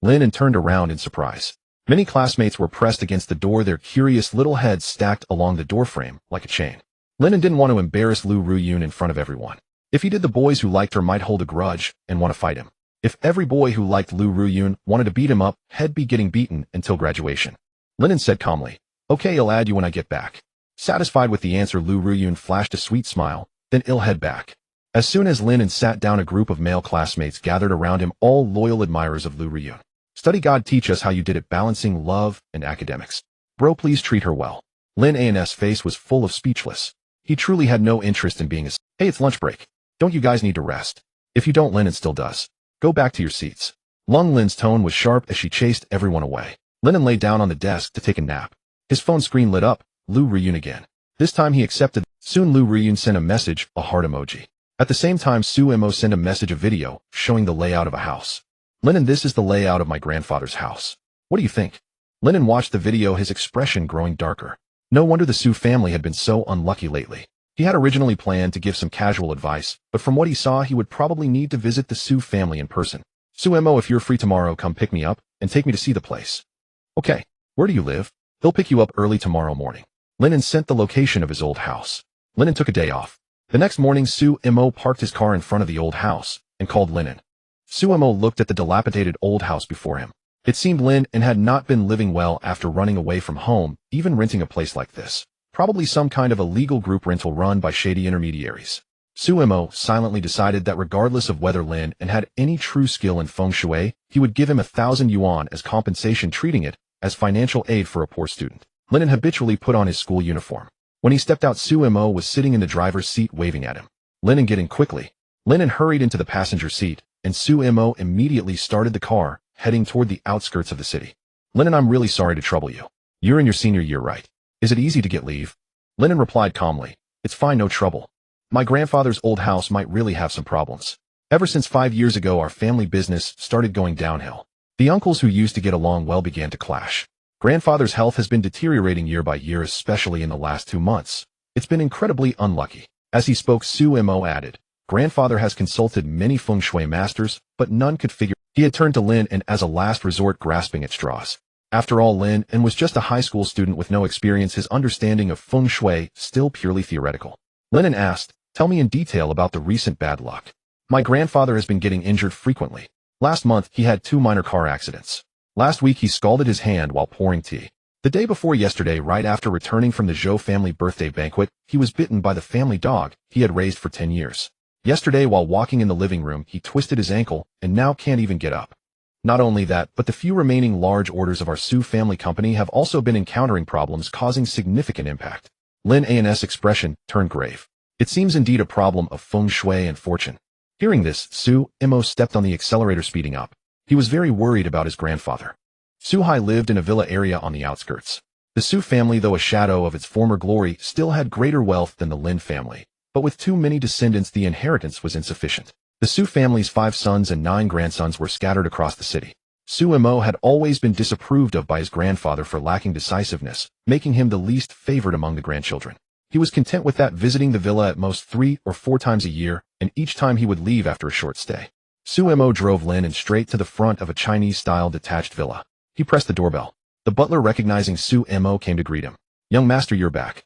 Lin An turned around in surprise. Many classmates were pressed against the door, their curious little heads stacked along the doorframe like a chain. Lin An didn't want to embarrass Lu Ruyun in front of everyone. If he did, the boys who liked her might hold a grudge and want to fight him. If every boy who liked Lu Ruyun wanted to beat him up, he'd be getting beaten until graduation. Lin An said calmly, okay, I'll add you when I get back. Satisfied with the answer, Lu Ruyun flashed a sweet smile, then he'll head back. As soon as Lin An sat down, a group of male classmates gathered around him, all loyal admirers of Lu Ruyun. Study, God, teach us how you did it, balancing love and academics. Bro, please treat her well. Lin An's face was full of speechless. He truly had no interest in being a... Hey, it's lunch break. Don't you guys need to rest? If you don't, Lin An still does. Go back to your seats. Lung Lin's tone was sharp as she chased everyone away. Lin An lay down on the desk to take a nap. His phone screen lit up. Lu Ruyun again. This time he accepted. Soon Lu Ruyun sent a message, a heart emoji. At the same time, Su Mo sent a message, a video, showing the layout of a house. Lin An, this is the layout of my grandfather's house. What do you think? Lin An watched the video, his expression growing darker. No wonder the Su family had been so unlucky lately. He had originally planned to give some casual advice, but from what he saw, he would probably need to visit the Su family in person. Su Mo, if you're free tomorrow, come pick me up and take me to see the place. Okay. Where do you live? He'll pick you up early tomorrow morning. Lin An sent the location of his old house. Lin An took a day off. The next morning, Su Mo parked his car in front of the old house and called Lin An. Su Mo looked at the dilapidated old house before him. It seemed Lin An had not been living well after running away from home, even renting a place like this. Probably some kind of illegal group rental run by shady intermediaries. Su Mo silently decided that regardless of whether Lin An had any true skill in feng shui, he would give him 1,000 yuan as compensation, treating it as financial aid for a poor student. Lin An habitually put on his school uniform. When he stepped out, Su Mo was sitting in the driver's seat waving at him. Lin An, get in quickly. Lin An hurried into the passenger seat, and Su Mo immediately started the car, heading toward the outskirts of the city. Lin An, I'm really sorry to trouble you. You're in your senior year, right? Is it easy to get leave? Lin An replied calmly, it's fine, no trouble. My grandfather's old house might really have some problems. Ever since 5 years ago, our family business started going downhill. The uncles who used to get along well began to clash. Grandfather's health has been deteriorating year by year, especially in the last 2 months. It's been incredibly unlucky. As he spoke, Su Mo added, grandfather has consulted many feng shui masters, but none could figure. He had turned to Lin An as a last resort, grasping at straws. After all, Lin An was just a high school student with no experience, his understanding of feng shui still purely theoretical. Lin An asked, tell me in detail about the recent bad luck. My grandfather has been getting injured frequently. Last month, he had 2 minor car accidents. Last week, he scalded his hand while pouring tea. The day before yesterday, right after returning from the Zhou family birthday banquet, he was bitten by the family dog he had raised for 10 years. Yesterday, while walking in the living room, he twisted his ankle and now can't even get up. Not only that, but the few remaining large orders of our Su family company have also been encountering problems, causing significant impact. Lin An's expression turned grave. It seems indeed a problem of feng shui and fortune. Hearing this, Su Mo stepped on the accelerator, speeding up. He was very worried about his grandfather. Su Hai lived in a villa area on the outskirts. The Su family, though a shadow of its former glory, still had greater wealth than the Lin family. But with too many descendants, the inheritance was insufficient. The Su family's 5 sons and 9 grandsons were scattered across the city. Su Mo had always been disapproved of by his grandfather for lacking decisiveness, making him the least favored among the grandchildren. He was content with that, visiting the villa at most 3 or 4 times a year, and each time he would leave after a short stay. Su Mo drove Lin An straight to the front of a Chinese-style detached villa. He pressed the doorbell. The butler, recognizing Su Mo, came to greet him. Young master, you're back.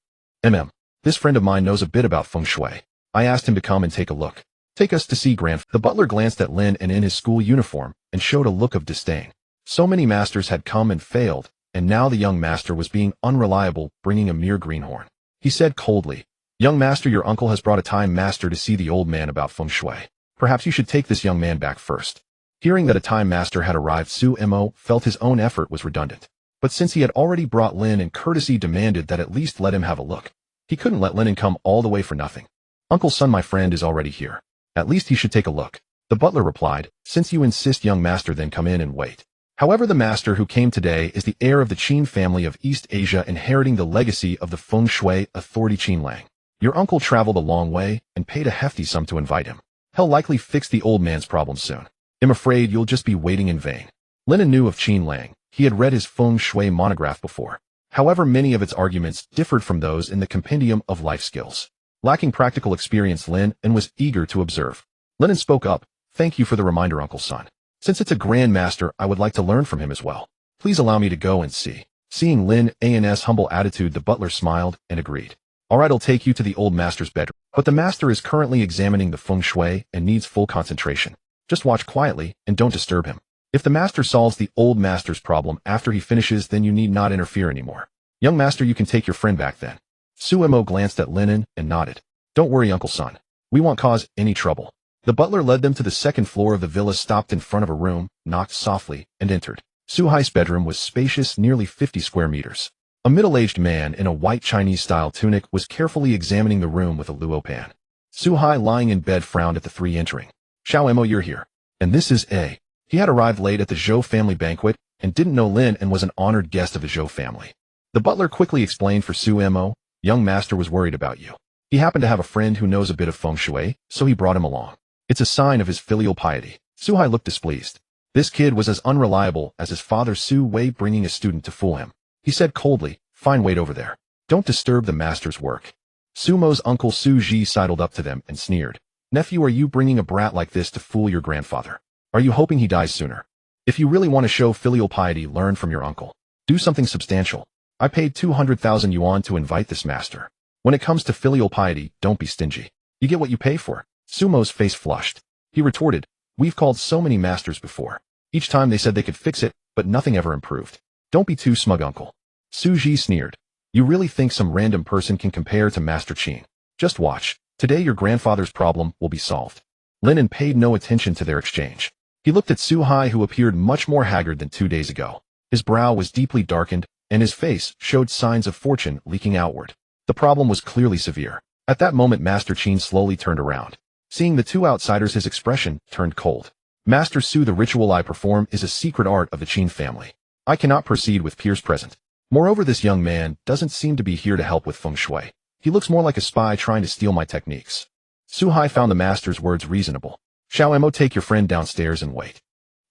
This friend of mine knows a bit about feng shui. I asked him to come and take a look. Take us to see The butler glanced at Lin An in his school uniform and showed a look of disdain. So many masters had come and failed, and now the young master was being unreliable, bringing a mere greenhorn. He said coldly, young master, your uncle has brought a time master to see the old man about feng shui. Perhaps you should take this young man back first. Hearing that a time master had arrived, Su Mo felt his own effort was redundant. But since he had already brought Lin An, courtesy demanded that at least let him have a look. He couldn't let Lin An come all the way for nothing. Uncle's son, my friend, is already here. At least he should take a look. The butler replied, since you insist, young master, then come in and wait. However, the master who came today is the heir of the Qin family of East Asia, inheriting the legacy of the feng shui authority Qin Lang. Your uncle traveled a long way and paid a hefty sum to invite him. He'll likely fix the old man's problem soon. I'm afraid you'll just be waiting in vain. Lin An knew of Qin Lang. He had read his feng shui monograph before. However, many of its arguments differed from those in the compendium of life skills. Lacking practical experience, Lin An was eager to observe. Lin An spoke up. Thank you for the reminder, Uncle Son. Since it's a grand master, I would like to learn from him as well. Please allow me to go and see. Seeing Lin An's humble attitude, the butler smiled and agreed. All right, I'll take you to the old master's bedroom. But the master is currently examining the feng shui and needs full concentration. Just watch quietly and don't disturb him. If the master solves the old master's problem after he finishes, then you need not interfere anymore. Young master, you can take your friend back then. Suemo glanced at Lin An and nodded. Don't worry, Uncle Son. We won't cause any trouble. The butler led them to the second floor of the villa, stopped in front of a room, knocked softly, and entered. Suhai's bedroom was spacious, nearly 50 square meters. A middle-aged man in a white Chinese-style tunic was carefully examining the room with a luo pan. Suhai, lying in bed, frowned at the three entering. Xiao Mo, you're here. And this is A. He had arrived late at the Zhou family banquet and didn't know Lin and was an honored guest of the Zhou family. The butler quickly explained for Suemo, young master was worried about you. He happened to have a friend who knows a bit of feng shui, so he brought him along. It's a sign of his filial piety. Suhai looked displeased. This kid was as unreliable as his father Su Wei, bringing a student to fool him. He said coldly, fine, wait over there. Don't disturb the master's work. Sumo's uncle Su Ji sidled up to them and sneered. Nephew, are you bringing a brat like this to fool your grandfather? Are you hoping he dies sooner? If you really want to show filial piety, learn from your uncle. Do something substantial. I paid 200,000 yuan to invite this master. When it comes to filial piety, don't be stingy. You get what you pay for. Sumo's face flushed. He retorted, we've called so many masters before. Each time they said they could fix it, but nothing ever improved. Don't be too smug, uncle. Su Ji sneered. You really think some random person can compare to Master Qin? Just watch. Today your grandfather's problem will be solved. Lin An paid no attention to their exchange. He looked at Suhai, who appeared much more haggard than 2 days ago. His brow was deeply darkened, and his face showed signs of fortune leaking outward. The problem was clearly severe. At that moment, Master Qin slowly turned around. Seeing the two outsiders, his expression turned cold. Master Su, the ritual I perform is a secret art of the Qin family. I cannot proceed with peers present. Moreover, this young man doesn't seem to be here to help with feng shui. He looks more like a spy trying to steal my techniques. Suhai found the master's words reasonable. Xiao Mo, take your friend downstairs and wait.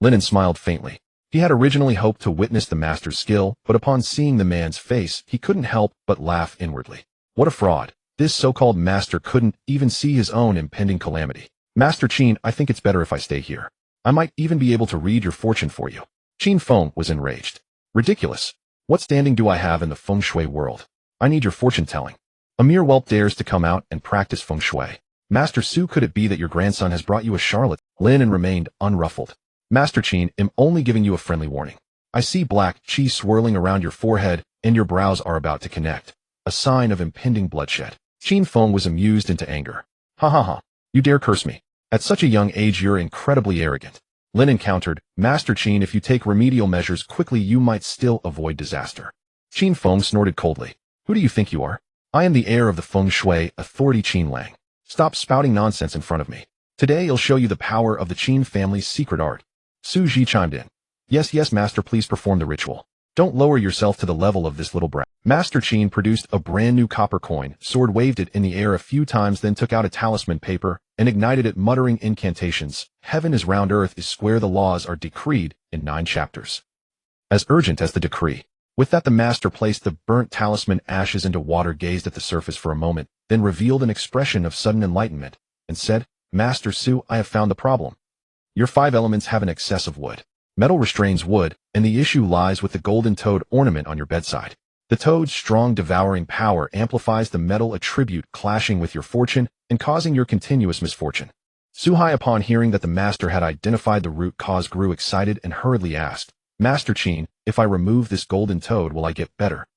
Lin An smiled faintly. He had originally hoped to witness the master's skill, but upon seeing the man's face, he couldn't help but laugh inwardly. What a fraud. This so-called master couldn't even see his own impending calamity. Master Qin, I think it's better if I stay here. I might even be able to read your fortune for you. Qin Feng was enraged. Ridiculous. What standing do I have in the feng shui world? I need your fortune-telling. A mere whelp dares to come out and practice feng shui. Master Su, could it be that your grandson has brought you a charlatan? Lin An remained unruffled. Master Qin, I'm only giving you a friendly warning. I see black chi swirling around your forehead, and your brows are about to connect. A sign of impending bloodshed. Qin Feng was amused into anger. Ha ha ha. You dare curse me. At such a young age you're incredibly arrogant. Lin An countered, Master Qin, if you take remedial measures quickly you might still avoid disaster. Qin Feng snorted coldly. Who do you think you are? I am the heir of the feng shui authority Qin Lang. Stop spouting nonsense in front of me. Today I'll show you the power of the Qin family's secret art. Su Ji chimed in. Yes, yes, master, please perform the ritual. Don't lower yourself to the level of this little brat. Master Qin produced a brand new copper coin, waved it in the air a few times, then took out a talisman paper and ignited it, muttering incantations. Heaven is round, earth is square, the laws are decreed in 9 chapters. As urgent as the decree. With that, the master placed the burnt talisman ashes into water, gazed at the surface for a moment, then revealed an expression of sudden enlightenment, and said, Master Su, I have found the problem. Your 5 elements have an excess of wood. Metal restrains wood, and the issue lies with the golden toad ornament on your bedside. The toad's strong devouring power amplifies the metal attribute, clashing with your fortune and causing your continuous misfortune. Suhai, upon hearing that the master had identified the root cause, grew excited and hurriedly asked, Master Qin, if I remove this golden toad, will I get better?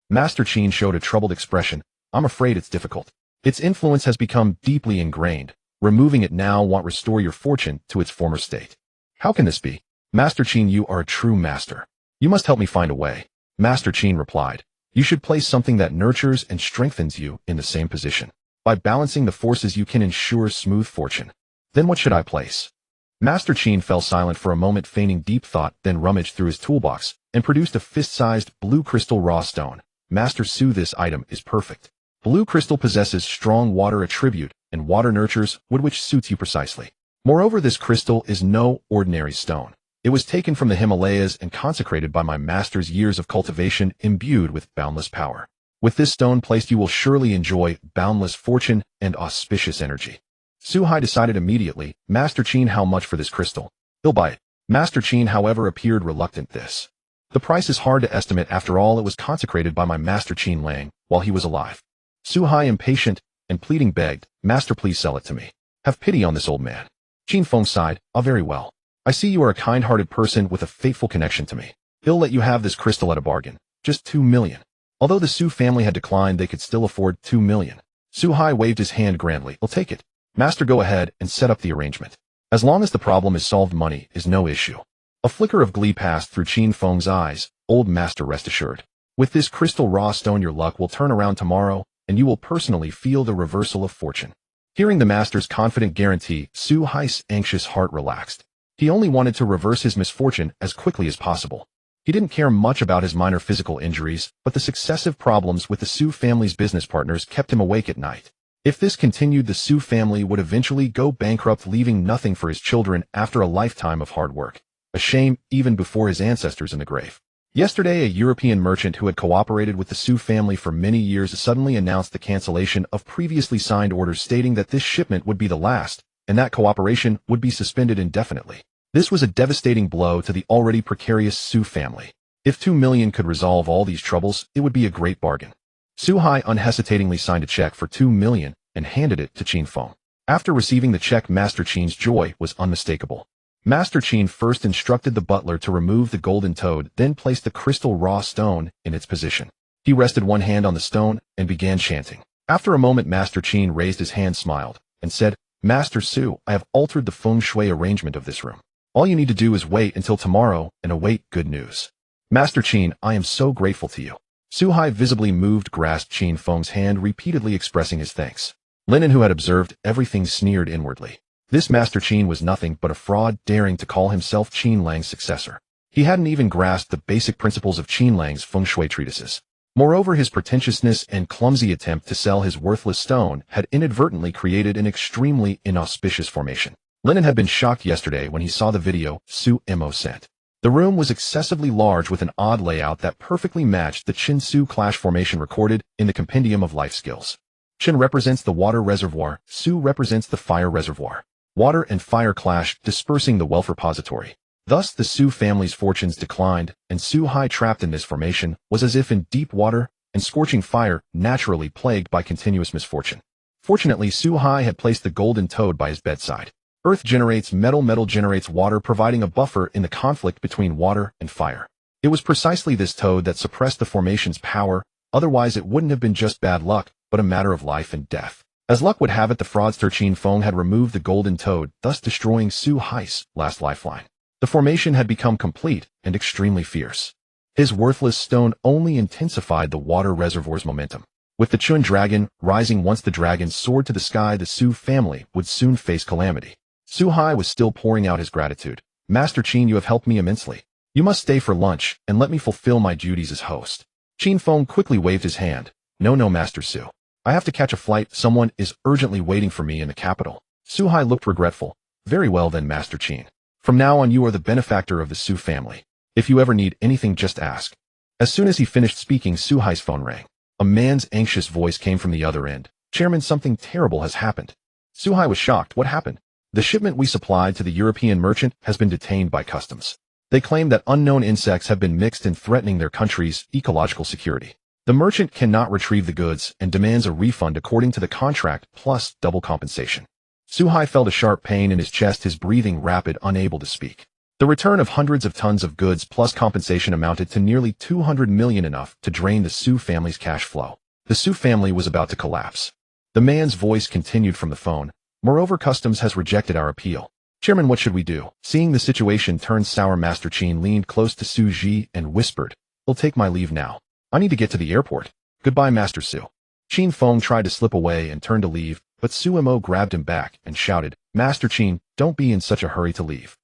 Master Qin showed a troubled expression. I'm afraid it's difficult. Its influence has become deeply ingrained. Removing it now won't restore your fortune to its former state. How can this be? Master Qin, you are a true master. You must help me find a way. Master Qin replied, you should place something that nurtures and strengthens you in the same position. By balancing the forces you can ensure smooth fortune. Then what should I place? Master Qin fell silent for a moment, feigning deep thought, then rummaged through his toolbox and produced a fist-sized blue crystal raw stone. Master Su, this item is perfect. Blue crystal possesses strong water attribute, and water nurtures wood, which suits you precisely. Moreover, this crystal is no ordinary stone. It was taken from the Himalayas and consecrated by my master's years of cultivation, imbued with boundless power. With this stone placed, you will surely enjoy boundless fortune and auspicious energy. Su Hai decided immediately. Master Qin, how much for this crystal? He'll buy it. Master Qin, however, appeared reluctant. The price is hard to estimate. After all, it was consecrated by my master Qin Lang while he was alive. Su Hai, impatient and pleading, begged, Master, please sell it to me. Have pity on this old man. Qin Feng sighed. Ah, very well. I see you are a kind-hearted person with a fateful connection to me. He'll let you have this crystal at a bargain. Just 2 million. Although the Su family had declined, they could still afford 2 million. Su Hai waved his hand grandly. I'll take it. Master, go ahead and set up the arrangement. As long as the problem is solved, money is no issue. A flicker of glee passed through Qin Feng's eyes. Old master, rest assured. With this crystal raw stone, your luck will turn around tomorrow, and you will personally feel the reversal of fortune. Hearing the master's confident guarantee, Su Hai's anxious heart relaxed. He only wanted to reverse his misfortune as quickly as possible. He didn't care much about his minor physical injuries, but the successive problems with the Su family's business partners kept him awake at night. If this continued, the Su family would eventually go bankrupt, leaving nothing for his children after a lifetime of hard work. A shame even before his ancestors in the grave. Yesterday, a European merchant who had cooperated with the Su family for many years suddenly announced the cancellation of previously signed orders, stating that this shipment would be the last, and that cooperation would be suspended indefinitely. This was a devastating blow to the already precarious Su family. If 2 million could resolve all these troubles, it would be a great bargain. Su Hai unhesitatingly signed a check for 2 million and handed it to Qin Feng. After receiving the check, Master Qin's joy was unmistakable. Master Qin first instructed the butler to remove the golden toad, then placed the crystal raw stone in its position. He rested one hand on the stone and began chanting. After a moment, Master Qin raised his hand, smiled, and said, Master Su, I have altered the feng shui arrangement of this room. All you need to do is wait until tomorrow and await good news. Master Qin, I am so grateful to you. Su Hai, visibly moved, grasped Qin Feng's hand, repeatedly expressing his thanks. Lin An, who had observed everything, sneered inwardly. This Master Qin was nothing but a fraud, daring to call himself Qin Lang's successor. He hadn't even grasped the basic principles of Qin Lang's feng shui treatises. Moreover, his pretentiousness and clumsy attempt to sell his worthless stone had inadvertently created an extremely inauspicious formation. Lin An had been shocked yesterday when he saw the video Su Mo sent. The room was excessively large with an odd layout that perfectly matched the Qin-Su clash formation recorded in the Compendium of Life Skills. Qin represents the water reservoir, Su represents the fire reservoir. Water and fire clash, dispersing the wealth repository. Thus, the Su family's fortunes declined, and Su Hai, trapped in this formation, was as if in deep water and scorching fire, naturally plagued by continuous misfortune. Fortunately, Su Hai had placed the golden toad by his bedside. Earth generates metal, metal generates water, providing a buffer in the conflict between water and fire. It was precisely this toad that suppressed the formation's power, otherwise it wouldn't have been just bad luck, but a matter of life and death. As luck would have it, the fraudster Qin Feng had removed the golden toad, thus destroying Su Hai's last lifeline. The formation had become complete and extremely fierce. His worthless stone only intensified the water reservoir's momentum. With the Chun dragon rising, once the dragon soared to the sky, the Su family would soon face calamity. Su Hai was still pouring out his gratitude. Master Qin, you have helped me immensely. You must stay for lunch and let me fulfill my duties as host. Qin Feng quickly waved his hand. No, Master Su. I have to catch a flight. Someone is urgently waiting for me in the capital. Su Hai looked regretful. Very well then, Master Qin. From now on, you are the benefactor of the Su family. If you ever need anything, just ask. As soon as he finished speaking, Su Hai's phone rang. A man's anxious voice came from the other end. Chairman, something terrible has happened. Su Hai was shocked. What happened? The shipment we supplied to the European merchant has been detained by customs. They claim that unknown insects have been mixed in, threatening their country's ecological security. The merchant cannot retrieve the goods and demands a refund according to the contract, plus double compensation. Su Hai felt a sharp pain in his chest, his breathing rapid, unable to speak. The return of hundreds of tons of goods plus compensation amounted to nearly 200 million, enough to drain the Su family's cash flow. The Su family was about to collapse. The man's voice continued from the phone. Moreover, customs has rejected our appeal. Chairman, what should we do? Seeing the situation turn sour, Master Qin leaned close to Su Ji and whispered, I'll take my leave now. I need to get to the airport. Goodbye, Master Su. Qin Feng tried to slip away and turned to leave, but Su Mo grabbed him back and shouted, "Master Qin, don't be in such a hurry to leave."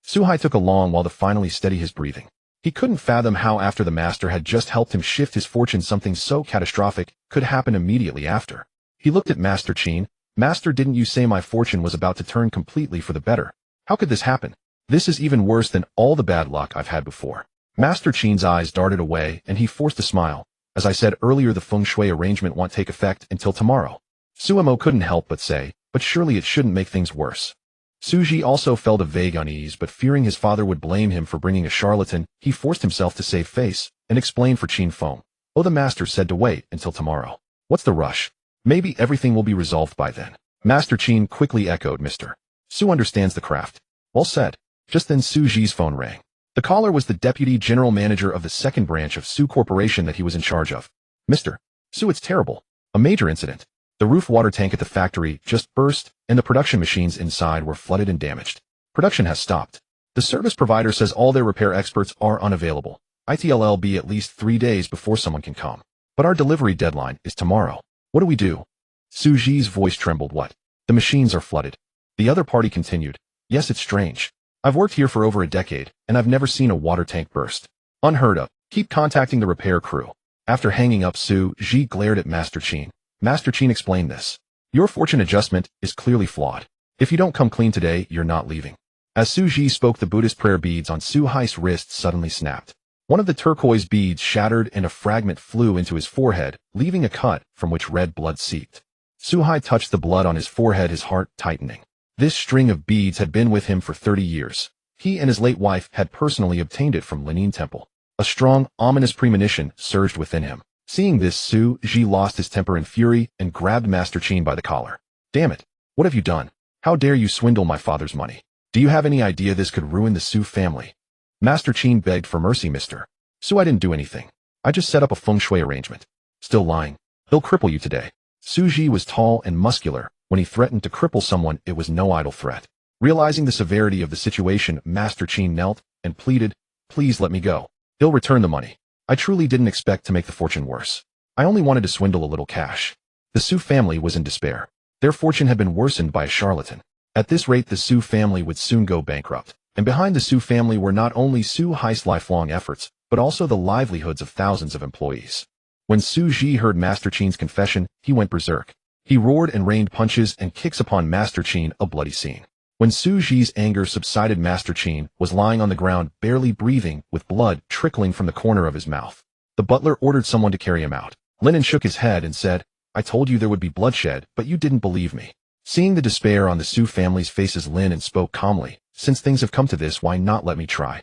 Su Hai took a long while to finally steady his breathing. He couldn't fathom how after the master had just helped him shift his fortune something so catastrophic could happen immediately after. He looked at Master Qin. "Master, didn't you say my fortune was about to turn completely for the better? How could this happen? This is even worse than all the bad luck I've had before." Master Qin's eyes darted away and he forced a smile. "As I said earlier, the feng shui arrangement won't take effect until tomorrow." Suemo couldn't help but say, "But surely it shouldn't make things worse." Suji also felt a vague unease, but fearing his father would blame him for bringing a charlatan, he forced himself to save face and explain for Qin Feng. "Oh, the master said to wait until tomorrow. What's the rush? Maybe everything will be resolved by then." Master Qin quickly echoed, "Mr. Su understands the craft." "Well said." Just then Suji's phone rang. The caller was the deputy general manager of the second branch of Su Corporation that he was in charge of. "Mr. Su, it's terrible. A major incident. The roof water tank at the factory just burst, and the production machines inside were flooded and damaged. Production has stopped. The service provider says all their repair experts are unavailable. It'll be at least 3 days before someone can come. But our delivery deadline is tomorrow. What do we do?" Suji's voice trembled. "What? The machines are flooded." The other party continued, "Yes, it's strange. I've worked here for over a decade, and I've never seen a water tank burst. Unheard of. Keep contacting the repair crew." After hanging up, Suji glared at Master Qin. Master Qin explained this. "Your fortune adjustment is clearly flawed. If you don't come clean today, you're not leaving." As Suji spoke, the Buddhist prayer beads on Su Hai's wrist suddenly snapped. One of the turquoise beads shattered and a fragment flew into his forehead, leaving a cut from which red blood seeped. Su Hai touched the blood on his forehead, his heart tightening. This string of beads had been with him for 30 years. He and his late wife had personally obtained it from Lin An temple. A strong, ominous premonition surged within him. Seeing this, Suji lost his temper in fury and grabbed Master Qin by the collar. "Damn it! What have you done? How dare you swindle my father's money? Do you have any idea this could ruin the Su family?" Master Qin begged for mercy. "Mr. Su, I didn't do anything. I just set up a feng shui arrangement." "Still lying. He'll cripple you today." Suji was tall and muscular. When he threatened to cripple someone, it was no idle threat. Realizing the severity of the situation, Master Qin knelt and pleaded, "Please let me go. He'll return the money. I truly didn't expect to make the fortune worse. I only wanted to swindle a little cash." The Su family was in despair. Their fortune had been worsened by a charlatan. At this rate, the Su family would soon go bankrupt. And behind the Su family were not only Su Hai's lifelong efforts, but also the livelihoods of thousands of employees. When Suji heard Master Qin's confession, he went berserk. He roared and rained punches and kicks upon Master Qin, a bloody scene. When Suji's anger subsided, Master Qin was lying on the ground, barely breathing, with blood trickling from the corner of his mouth. The butler ordered someone to carry him out. Lin An shook his head and said, "I told you there would be bloodshed, but you didn't believe me." Seeing the despair on the Su family's faces, Lin An spoke calmly, "Since things have come to this, why not let me try?"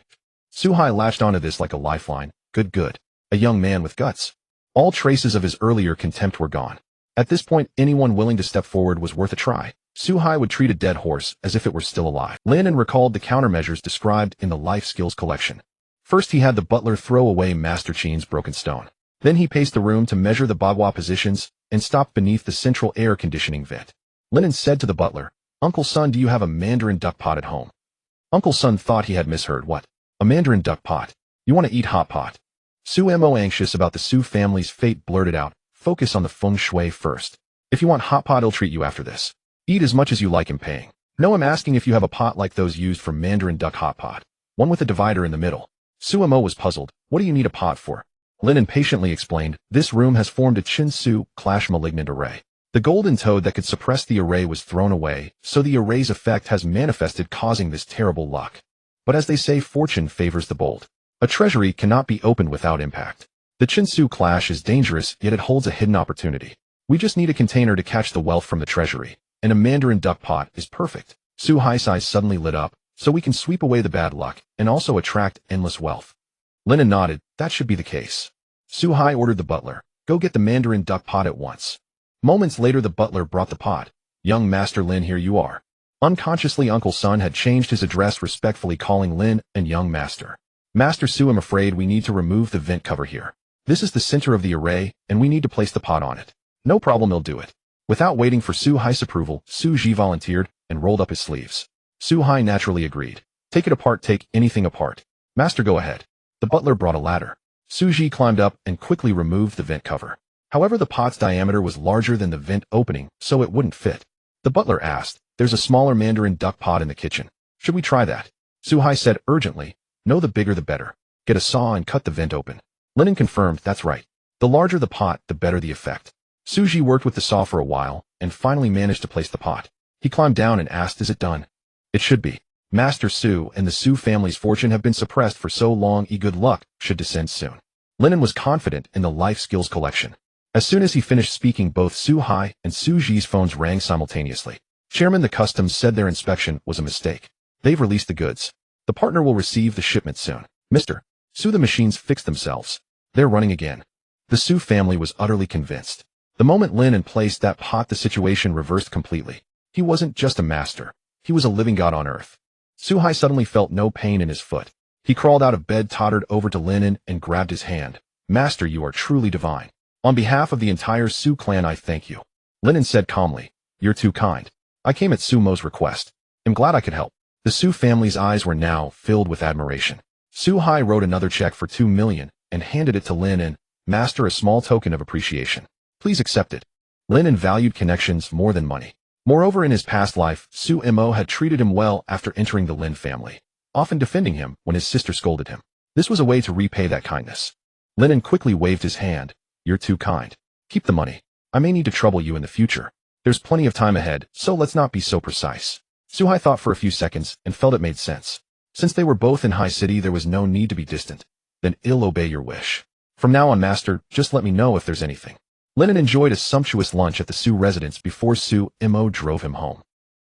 Su Hai latched onto this like a lifeline. Good. A young man with guts. All traces of his earlier contempt were gone. At this point, anyone willing to step forward was worth a try. Su Hai would treat a dead horse as if it were still alive. Lin An recalled the countermeasures described in the life skills collection. First, he had the butler throw away Master Qin's broken stone. Then he paced the room to measure the bagua positions and stopped beneath the central air conditioning vent. Lin An said to the butler, "Uncle Son, do you have a mandarin duck pot at home?" Uncle Son thought he had misheard. "What? A mandarin duck pot? You want to eat hot pot?" Su Mo, anxious about the Su family's fate, blurted out, "Focus on the feng shui first. If you want hot pot, I'll treat you after this. Eat as much as you like, I'm paying." "No, I'm asking if you have a pot like those used for mandarin duck hot pot. One with a divider in the middle." Su Mo was puzzled. "What do you need a pot for?" Lin An patiently explained, "This room has formed a Qin Su clash malignant array. The golden toad that could suppress the array was thrown away, so the array's effect has manifested, causing this terrible luck. But as they say, fortune favors the bold. A treasury cannot be opened without impact. The Qin Su clash is dangerous, yet it holds a hidden opportunity. We just need a container to catch the wealth from the treasury, and a mandarin duck pot is perfect." Su Hai's eyes suddenly lit up, "So we can sweep away the bad luck, and also attract endless wealth." Lin An nodded. "That should be the case." Su Hai ordered the butler, "Go get the mandarin duck pot at once." Moments later, the butler brought the pot. "Young Master Lin, here you are." Unconsciously, Uncle Son had changed his address, respectfully calling Lin An young master. "Master Su, I'm afraid we need to remove the vent cover here. This is the center of the array, and we need to place the pot on it." "No problem, he'll do it." Without waiting for Su Hai's approval, Suji volunteered and rolled up his sleeves. Su Hai naturally agreed. "Take it apart, take anything apart." "Master, go ahead." The butler brought a ladder. Suji climbed up and quickly removed the vent cover. However, the pot's diameter was larger than the vent opening, so it wouldn't fit. The butler asked, "There's a smaller mandarin duck pot in the kitchen. Should we try that?" Su-hai said urgently, "No, the bigger the better. Get a saw and cut the vent open." Lin An confirmed, "That's right. The larger the pot, the better the effect." Su-ji worked with the saw for a while, and finally managed to place the pot. He climbed down and asked, "Is it done?" "It should be. Master Su and the Su family's fortune have been suppressed for so long, good luck should descend soon." Lin An was confident in the life skills collection. As soon as he finished speaking, both Su-hai and Su-ji's phones rang simultaneously. Chairman, the customs said their inspection was a mistake. They've released the goods. The partner will receive the shipment soon. Mr. Su, the machines fixed themselves. They're running again. The Su family was utterly convinced. The moment Lin An placed that pot, the situation reversed completely. He wasn't just a master. He was a living god on earth. Su-hai suddenly felt no pain in his foot. He crawled out of bed, tottered over to Lin An, and grabbed his hand. "Master, you are truly divine. On behalf of the entire Su clan, I thank you." Lin An said calmly, "You're too kind. I came at Sumo's request. I'm glad I could help." The Su family's eyes were now filled with admiration. Su-hai wrote another check for 2 million and handed it to Lin An. "Master, a small token of appreciation. Please accept it." Lin An valued connections more than money. Moreover, in his past life, Su-mo had treated him well after entering the Lin family, often defending him when his sister scolded him. This was a way to repay that kindness. Lin An quickly waved his hand. "You're too kind. Keep the money. I may need to trouble you in the future. There's plenty of time ahead, so let's not be so precise." Su-hai thought for a few seconds and felt it made sense. Since they were both in high city, there was no need to be distant. "Then I'll obey your wish. From now on, master, just let me know if there's anything." Lin An enjoyed a sumptuous lunch at the Su residence before Su-mo drove him home.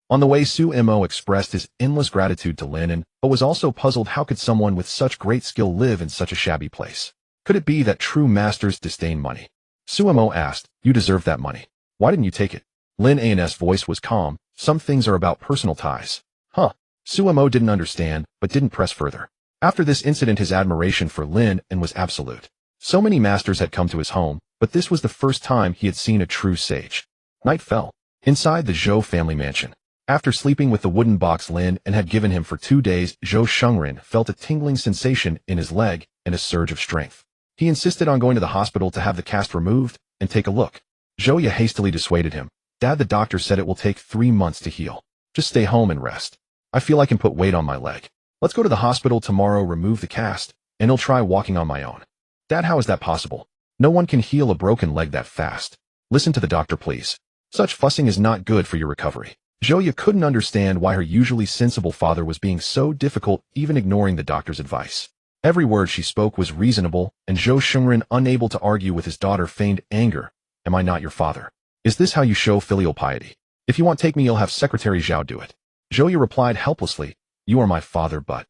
On the way, Su-mo expressed his endless gratitude to Lin An, but was also puzzled how could someone with such great skill live in such a shabby place. Could it be that true masters disdain money? Su-mo asked, "You deserve that money. Why didn't you take it?" Lin An's voice was calm. "Some things are about personal ties." Huh. Su-mo didn't understand, but didn't press further. After this incident, his admiration for Lin An was absolute. So many masters had come to his home, but this was the first time he had seen a true sage. Night fell. Inside the Zhou family mansion. After sleeping with the wooden box Lin An had given him for 2 days, Zhou Shengren felt a tingling sensation in his leg and a surge of strength. He insisted on going to the hospital to have the cast removed and take a look. Zhou hastily dissuaded him. "Dad, the doctor said it will take 3 months to heal. Just stay home and rest. I feel I can put weight on my leg. Let's go to the hospital tomorrow, remove the cast, and I'll try walking on my own." "Dad, how is that possible? No one can heal a broken leg that fast. Listen to the doctor, please. Such fussing is not good for your recovery." Zhou couldn't understand why her usually sensible father was being so difficult, even ignoring the doctor's advice. Every word she spoke was reasonable, and Zhou Shengren, unable to argue with his daughter, feigned anger. "Am I not your father? Is this how you show filial piety? If you want, take me, you'll have Secretary Zhao do it." Zhou replied helplessly, "You are my father, but..."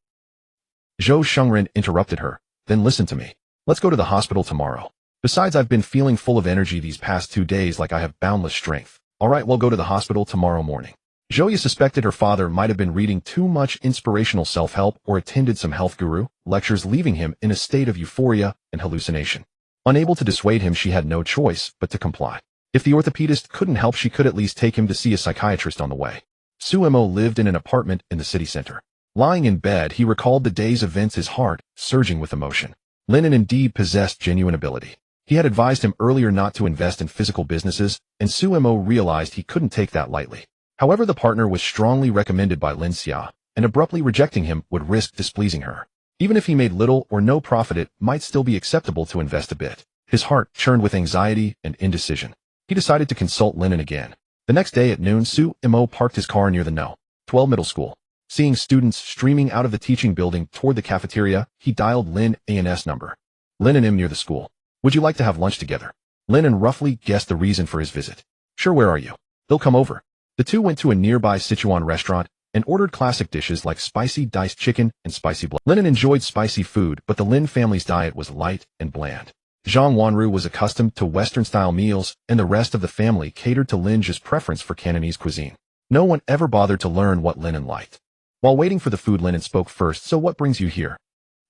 Zhou Shengren interrupted her. "Then listen to me. Let's go to the hospital tomorrow. Besides, I've been feeling full of energy these past 2 days, like I have boundless strength." "All right, we'll go to the hospital tomorrow morning." Zhou suspected her father might have been reading too much inspirational self-help or attended some health guru lectures, leaving him in a state of euphoria and hallucination. Unable to dissuade him, she had no choice but to comply. If the orthopedist couldn't help, she could at least take him to see a psychiatrist on the way. Su-mo lived in an apartment in the city center. Lying in bed, he recalled the day's events, his heart surging with emotion. Lin An indeed possessed genuine ability. He had advised him earlier not to invest in physical businesses, and Su-mo realized he couldn't take that lightly. However, the partner was strongly recommended by Lin Xia, and abruptly rejecting him would risk displeasing her. Even if he made little or no profit, it might still be acceptable to invest a bit. His heart churned with anxiety and indecision. He decided to consult Lin An again. The next day at noon, Su-mo parked his car near the No. 12 middle school. Seeing students streaming out of the teaching building toward the cafeteria, he dialed Lin An's number. "Lin and near the school. Would you like to have lunch together?" Lin An roughly guessed the reason for his visit. "Sure, where are you?" "They'll come over." The two went to a nearby Sichuan restaurant and ordered classic dishes like spicy diced chicken and spicy blood. Lin An enjoyed spicy food, but the Lin family's diet was light and bland. Zhang Wanru was accustomed to Western-style meals, and the rest of the family catered to Lin Zhe's preference for Cantonese cuisine. No one ever bothered to learn what Lin An liked. While waiting for the food, Lin An spoke first. "So what brings you here?"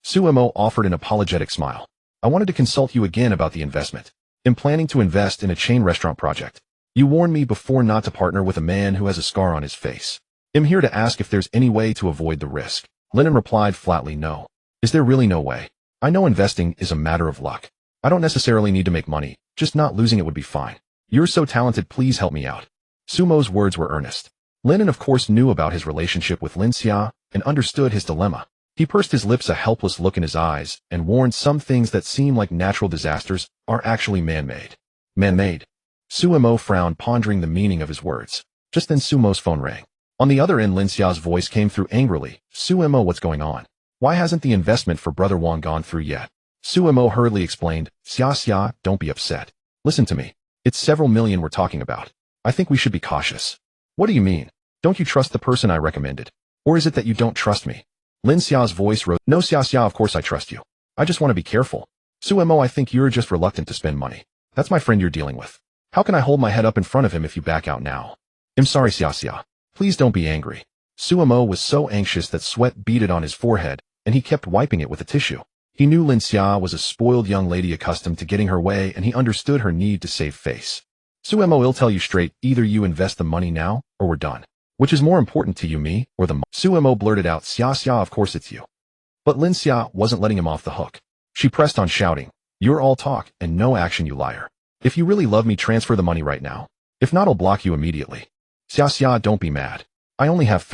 Su-mo offered an apologetic smile. "I wanted to consult you again about the investment. I'm planning to invest in a chain restaurant project. You warned me before not to partner with a man who has a scar on his face. I'm here to ask if there's any way to avoid the risk." Lin An replied flatly, "No. Is there really no way? I know investing is a matter of luck. I don't necessarily need to make money, Just not losing it would be fine. You're so talented, please help me out. Sumo's words were earnest. Lin An of course knew about his relationship with Lin Zhe and understood his dilemma. He pursed his lips, a helpless look in his eyes, and warned some things that seem like natural disasters are actually man-made. Man-made? Sumo frowned, pondering the meaning of his words. Just then Sumo's phone rang. On the other end, Lin Zhe's voice came through angrily. Sumo, what's going on? Why hasn't the investment for Brother Wang gone through yet? Sumo hurriedly explained, Xia, don't be upset. Listen to me. It's several million we're talking about. I think we should be cautious. What do you mean? Don't you trust the person I recommended? Or is it that you don't trust me? Lin Xia's voice rose. No, Xia, of course I trust you. I just want to be careful. Sumo, I think you're just reluctant to spend money. That's my friend you're dealing with. How can I hold my head up in front of him if you back out now? I'm sorry, Xia. Please don't be angry. Sumo was so anxious that sweat beaded on his forehead, and he kept wiping it with a tissue. He knew Lin Zhe was a spoiled young lady accustomed to getting her way, and he understood her need to save face. Sumo, I'll tell you straight, either you invest the money now, or we're done. Which is more important to you, me, or the money? Sumo blurted out, Xia, of course it's you. But Lin Zhe wasn't letting him off the hook. She pressed on, shouting, you're all talk and no action, you liar. If you really love me, transfer the money right now. If not, I'll block you immediately. Xia, don't be mad. I only have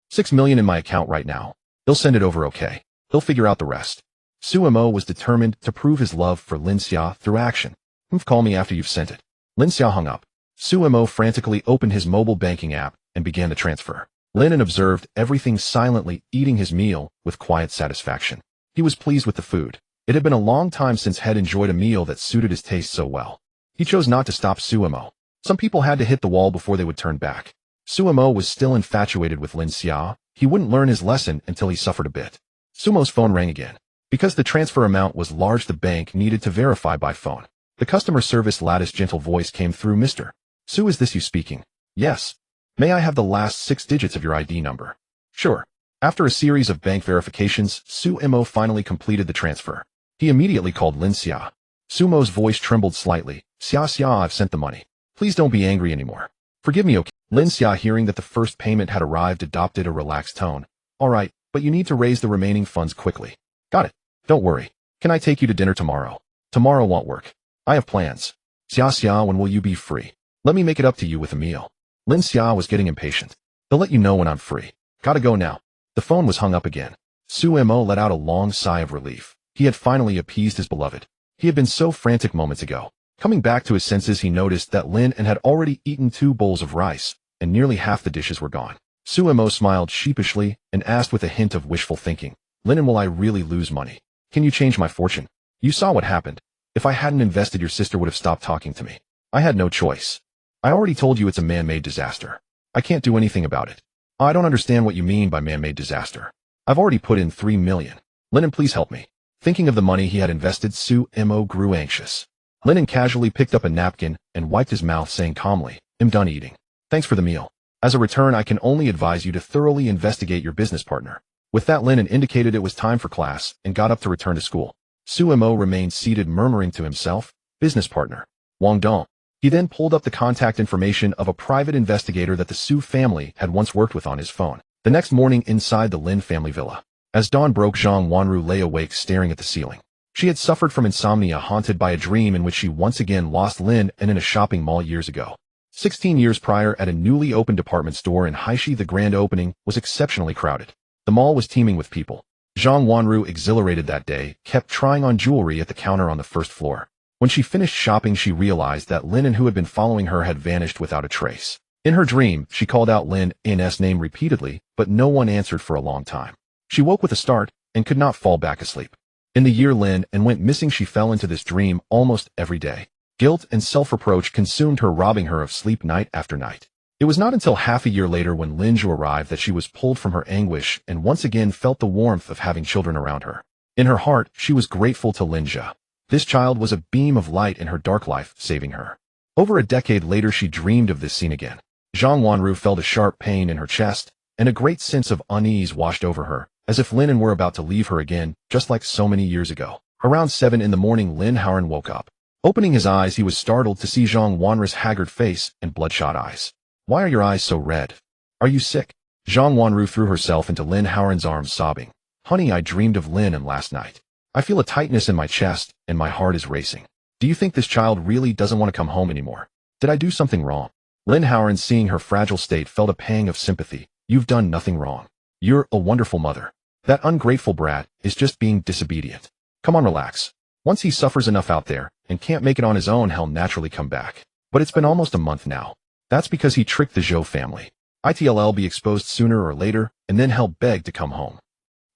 6 million in my account right now. He'll send it over okay. He'll figure out the rest. Sumo was determined to prove his love for Lin Zhe through action. Call me after you've sent it. Lin Zhe hung up. Sumo frantically opened his mobile banking app and began the transfer. Lin An observed everything silently, eating his meal with quiet satisfaction. He was pleased with the food. It had been a long time since he had enjoyed a meal that suited his taste so well. He chose not to stop Sumo. Some people had to hit the wall before they would turn back. Sumo was still infatuated with Lin Zhe. He wouldn't learn his lesson until he suffered a bit. Sumo's phone rang again. Because the transfer amount was large, the bank needed to verify by phone. The customer service lattice gentle voice came through. Mr. Su, is this you speaking? Yes. May I have the last 6 digits of your ID number? Sure. After a series of bank verifications, Sumo finally completed the transfer. He immediately called Lin Zhe. Sumo's voice trembled slightly. Xia, I've sent the money. Please don't be angry anymore. Forgive me, okay? Lin Zhe, hearing that the first payment had arrived, adopted a relaxed tone. All right, but you need to raise the remaining funds quickly. Got it. Don't worry. Can I take you to dinner tomorrow? Tomorrow won't work. I have plans. Xia, when will you be free? Let me make it up to you with a meal. Lin Zhe was getting impatient. They'll let you know when I'm free. Gotta go now. The phone was hung up again. Sumo let out a long sigh of relief. He had finally appeased his beloved. He had been so frantic moments ago. Coming back to his senses, he noticed that Lin An had already eaten 2 bowls of rice, and nearly half the dishes were gone. Sumo smiled sheepishly and asked with a hint of wishful thinking, Lin An, will I really lose money? Can you change my fortune? You saw what happened. If I hadn't invested, your sister would have stopped talking to me. I had no choice. I already told you it's a man-made disaster. I can't do anything about it. I don't understand what you mean by man-made disaster. I've already put in 3 million. Lin An, please help me. Thinking of the money he had invested, Sumo grew anxious. Lin An casually picked up a napkin and wiped his mouth, saying calmly, I'm done eating. Thanks for the meal. As a return, I can only advise you to thoroughly investigate your business partner. With that, Lin An indicated it was time for class and got up to return to school. Sumo remained seated, murmuring to himself, business partner, Wang Dong. He then pulled up the contact information of a private investigator that the Su family had once worked with on his phone. The next morning, inside the Lin family villa, as dawn broke, Zhang Wanru lay awake staring at the ceiling. She had suffered from insomnia, haunted by a dream in which she once again lost Lin An in a shopping mall years ago. 16 years prior, at a newly opened department store in Haishi, the grand opening was exceptionally crowded. The mall was teeming with people. Zhang Wanru, exhilarated that day, kept trying on jewelry at the counter on the first floor. When she finished shopping, she realized that Lin An, who had been following her, had vanished without a trace. In her dream, she called out Lin An's name repeatedly, but no one answered for a long time. She woke with a start and could not fall back asleep. In the year Lin An went missing, she fell into this dream almost every day. Guilt and self-reproach consumed her, robbing her of sleep night after night. It was not until half a year later, when Lin Zhe arrived, that she was pulled from her anguish and once again felt the warmth of having children around her. In her heart, she was grateful to Lin Zhe. This child was a beam of light in her dark life, saving her. Over a decade later, she dreamed of this scene again. Zhang Wanru felt a sharp pain in her chest, and a great sense of unease washed over her, as if Lin An were about to leave her again, just like so many years ago. Around 7 in the morning, Lin An woke up. Opening his eyes, he was startled to see Zhang Wanru's haggard face and bloodshot eyes. Why are your eyes so red? Are you sick? Zhang Wanru threw herself into Lin An's arms, sobbing. Honey, I dreamed of Lin An last night. I feel a tightness in my chest, and my heart is racing. Do you think this child really doesn't want to come home anymore? Did I do something wrong? Lin An, seeing her fragile state, felt a pang of sympathy. You've done nothing wrong. You're a wonderful mother. That ungrateful brat is just being disobedient. Come on, relax. Once he suffers enough out there and can't make it on his own, he'll naturally come back. But it's been almost a month now. That's because he tricked the Zhou family. It'll be exposed sooner or later, and then he'll beg to come home.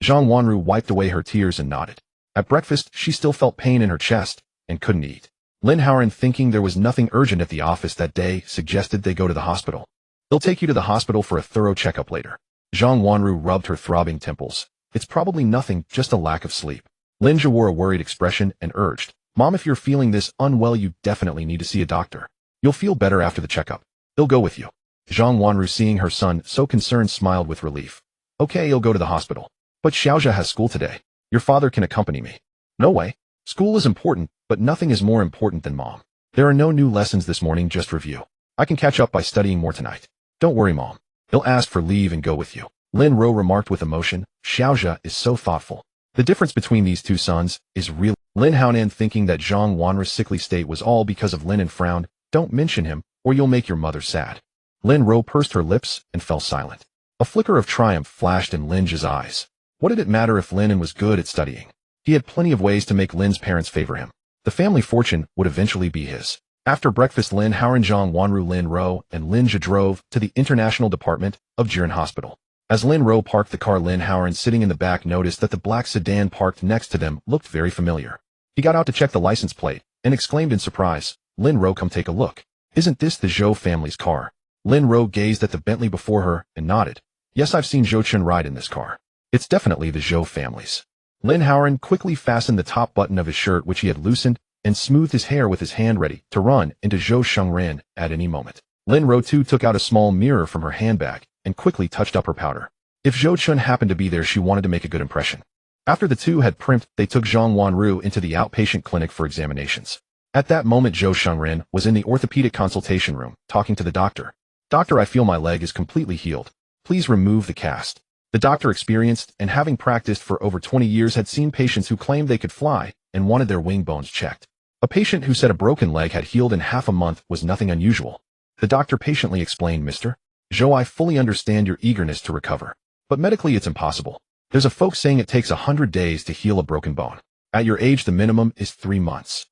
Zhang Wanru wiped away her tears and nodded. At breakfast, she still felt pain in her chest and couldn't eat. Lin An, thinking there was nothing urgent at the office that day, suggested they go to the hospital. They'll take you to the hospital for a thorough checkup later. Zhang Wanru rubbed her throbbing temples. It's probably nothing, just a lack of sleep. Lin Zhe wore a worried expression and urged, Mom, if you're feeling this unwell, you definitely need to see a doctor. You'll feel better after the checkup. He'll go with you. Zhang Wanru, seeing her son so concerned, smiled with relief. Okay, you'll go to the hospital. But Xiaojia has school today. Your father can accompany me. No way. School is important, but nothing is more important than Mom. There are no new lessons this morning, just review. I can catch up by studying more tonight. Don't worry, Mom. He'll ask for leave and go with you. Lin Ro remarked with emotion. Xiaojia is so thoughtful. The difference between these two sons is real. Lin An, thinking that Zhang Wanru's sickly state was all because of Lin An, frowned. Don't mention him, or you'll make your mother sad. Lin Ro pursed her lips and fell silent. A flicker of triumph flashed in Lin Zhe's eyes. What did it matter if Lin An was good at studying? He had plenty of ways to make Lin's parents favor him. The family fortune would eventually be his. After breakfast, Lin An, Zhang Wanru, Lin Ro, and Lin Zhe drove to the International Department of Jiren Hospital. As Lin Ro parked the car, Lin An, sitting in the back, noticed that the black sedan parked next to them looked very familiar. He got out to check the license plate and exclaimed in surprise, Lin Ro, come take a look. Isn't this the Zhou family's car? Lin Ro gazed at the Bentley before her and nodded. Yes, I've seen Zhou Chen ride in this car. It's definitely the Zhou family's. Lin An quickly fastened the top button of his shirt, which he had loosened, and smoothed his hair with his hand, ready to run into Zhou Shengren at any moment. Lin Ro too took out a small mirror from her handbag and quickly touched up her powder. If Zhou Chen happened to be there, she wanted to make a good impression. After the two had primped, they took Zhang Wanru into the outpatient clinic for examinations. At that moment, Zhou Shengren was in the orthopedic consultation room, talking to the doctor. Doctor, I feel my leg is completely healed. Please remove the cast. The doctor, experienced and having practiced for over 20 years, had seen patients who claimed they could fly and wanted their wing bones checked. A patient who said a broken leg had healed in half a month was nothing unusual. The doctor patiently explained, Mr. Zhou, I fully understand your eagerness to recover, but medically it's impossible. There's a folk saying it takes 100 days to heal a broken bone. At your age, the minimum is 3 months.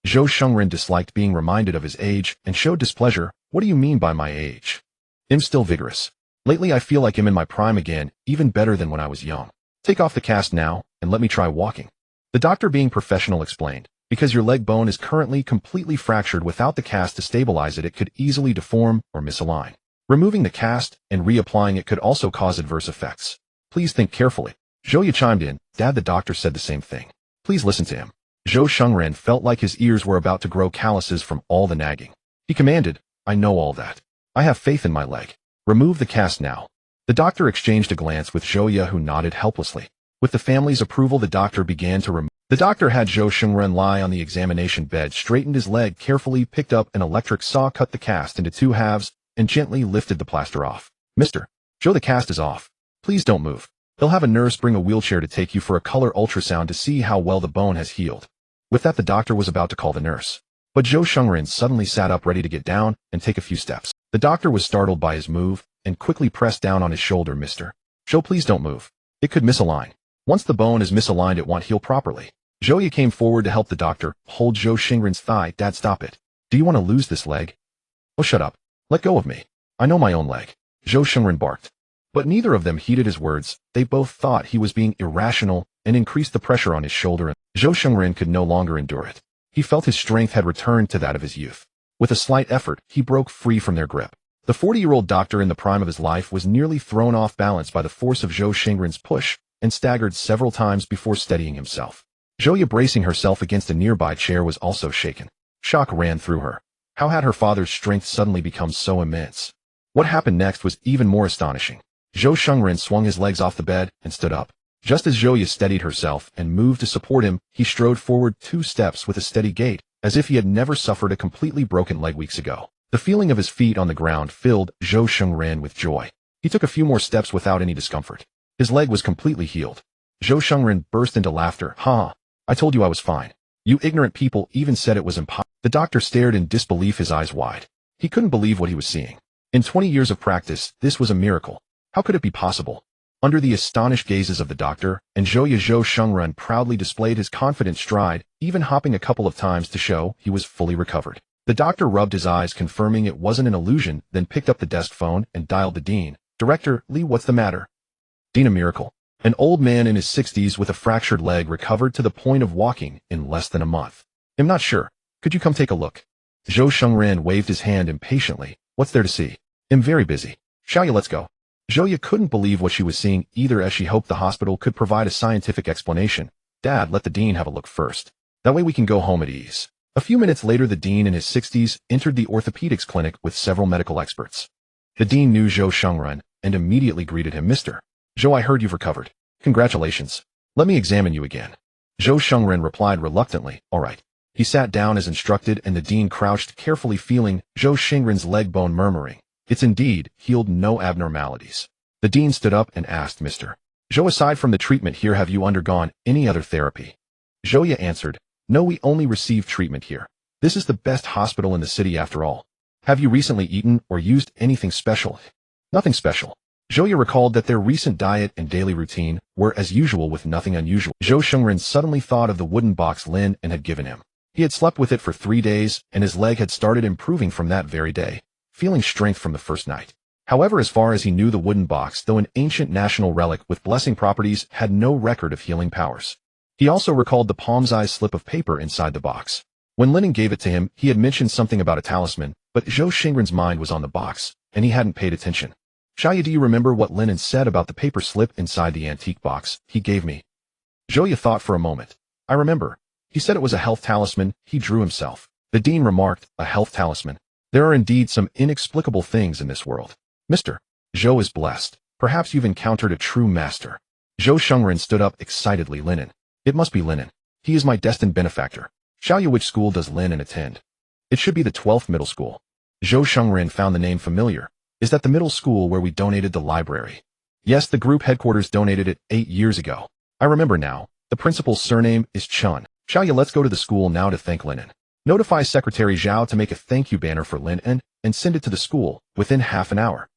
Zhou Shengren disliked being reminded of his age and showed displeasure. What do you mean by my age? I'm still vigorous. Lately I feel like I'm in my prime again, even better than when I was young. Take off the cast now, and let me try walking. The doctor, being professional, explained, because your leg bone is currently completely fractured, without the cast to stabilize it, it could easily deform or misalign. Removing the cast and reapplying it could also cause adverse effects. Please think carefully. Zhou chimed in. Dad, the doctor said the same thing. Please listen to him. Zhou Shengren felt like his ears were about to grow calluses from all the nagging. He commanded, I know all that. I have faith in my leg. Remove the cast now. The doctor exchanged a glance with Zhou, who nodded helplessly. With the family's approval, the doctor began to remove. The doctor had Zhou Shengren lie on the examination bed, straightened his leg carefully, picked up an electric saw, cut the cast into 2 halves, and gently lifted the plaster off. Mr. Zhou, the cast is off. Please don't move. They'll have a nurse bring a wheelchair to take you for a color ultrasound to see how well the bone has healed. With that, the doctor was about to call the nurse. But Zhou Shengren suddenly sat up, ready to get down and take a few steps. The doctor was startled by his move and quickly pressed down on his shoulder. Mr. Zhou, please don't move. It could misalign. Once the bone is misaligned, it won't heal properly. Zhou came forward to help the doctor hold Zhou Shengren's thigh. Dad, stop it. Do you want to lose this leg? Oh, shut up. Let go of me. I know my own leg. Zhou Shengren barked. But neither of them heeded his words. They both thought he was being irrational and increased the pressure on his shoulder. Zhou Shengren could no longer endure it. He felt his strength had returned to that of his youth. With a slight effort, he broke free from their grip. The 40-year-old doctor, in the prime of his life, was nearly thrown off balance by the force of Zhou Shengren's push and staggered several times before steadying himself. Zhou, bracing herself against a nearby chair, was also shaken. Shock ran through her. How had her father's strength suddenly become so immense? What happened next was even more astonishing. Zhou Shengren swung his legs off the bed and stood up. Just as Zhou steadied herself and moved to support him, he strode forward 2 steps with a steady gait, as if he had never suffered a completely broken leg weeks ago. The feeling of his feet on the ground filled Zhou Shengren with joy. He took a few more steps without any discomfort. His leg was completely healed. Zhou Shengren burst into laughter. Ha! I told you I was fine. You ignorant people even said it was impossible. The doctor stared in disbelief, his eyes wide. He couldn't believe what he was seeing. In 20 years of practice, this was a miracle. How could it be possible? Under the astonished gazes of the doctor, and Zhou Shengren proudly displayed his confident stride, even hopping a couple of times to show he was fully recovered. The doctor rubbed his eyes, confirming it wasn't an illusion, then picked up the desk phone and dialed the dean. Director, Lee, what's the matter? Dean, a miracle. An old man in his 60s with a fractured leg recovered to the point of walking in less than a month. I'm not sure. Could you come take a look? Zhou Shengren waved his hand impatiently. What's there to see? I'm very busy. Xiaoya, let's go. Zhouya couldn't believe what she was seeing either, as she hoped the hospital could provide a scientific explanation. Dad, let the dean have a look first. That way we can go home at ease. A few minutes later, the dean in his 60s entered the orthopedics clinic with several medical experts. The dean knew Zhou Shengren and immediately greeted him. Mr. Zhou, I heard you've recovered. Congratulations. Let me examine you again. Zhou Shengren replied reluctantly. All right. He sat down as instructed, and the dean crouched, carefully feeling Zhou Shengren's leg bone, murmuring, "It's indeed healed, no abnormalities." The dean stood up and asked, Mr. Zhou, aside from the treatment here, have you undergone any other therapy? Zhouya answered, No, we only received treatment here. This is the best hospital in the city after all. Have you recently eaten or used anything special? Nothing special. Zhouya recalled that their recent diet and daily routine were as usual with nothing unusual. Zhou Shengren suddenly thought of the wooden box Lin An had given him. He had slept with it for 3 days, and his leg had started improving from that very day, feeling strength from the first night. However, as far as he knew, the wooden box, though an ancient national relic with blessing properties, had no record of healing powers. He also recalled the palm-sized slip of paper inside the box. When Lin An gave it to him, he had mentioned something about a talisman, but Zhou Shengren's mind was on the box, and he hadn't paid attention. Xiaoya, do you remember what Lin An said about the paper slip inside the antique box he gave me? Zhouya thought for a moment. I remember. He said it was a health talisman he drew himself. The dean remarked, a health talisman. There are indeed some inexplicable things in this world. Mr. Zhou is blessed. Perhaps you've encountered a true master. Zhou Shengren stood up excitedly. Lin An. It must be Lin An. He is my destined benefactor. Xiaoya, which school does Lin An attend? It should be the 12th middle school. Zhou Shengren found the name familiar. Is that the middle school where we donated the library? Yes, the group headquarters donated it 8 years ago. I remember now. The principal's surname is Chun. Xiaoya, let's go to the school now to thank Lin An. Notify Secretary Zhao to make a thank you banner for Lin An and send it to the school within half an hour.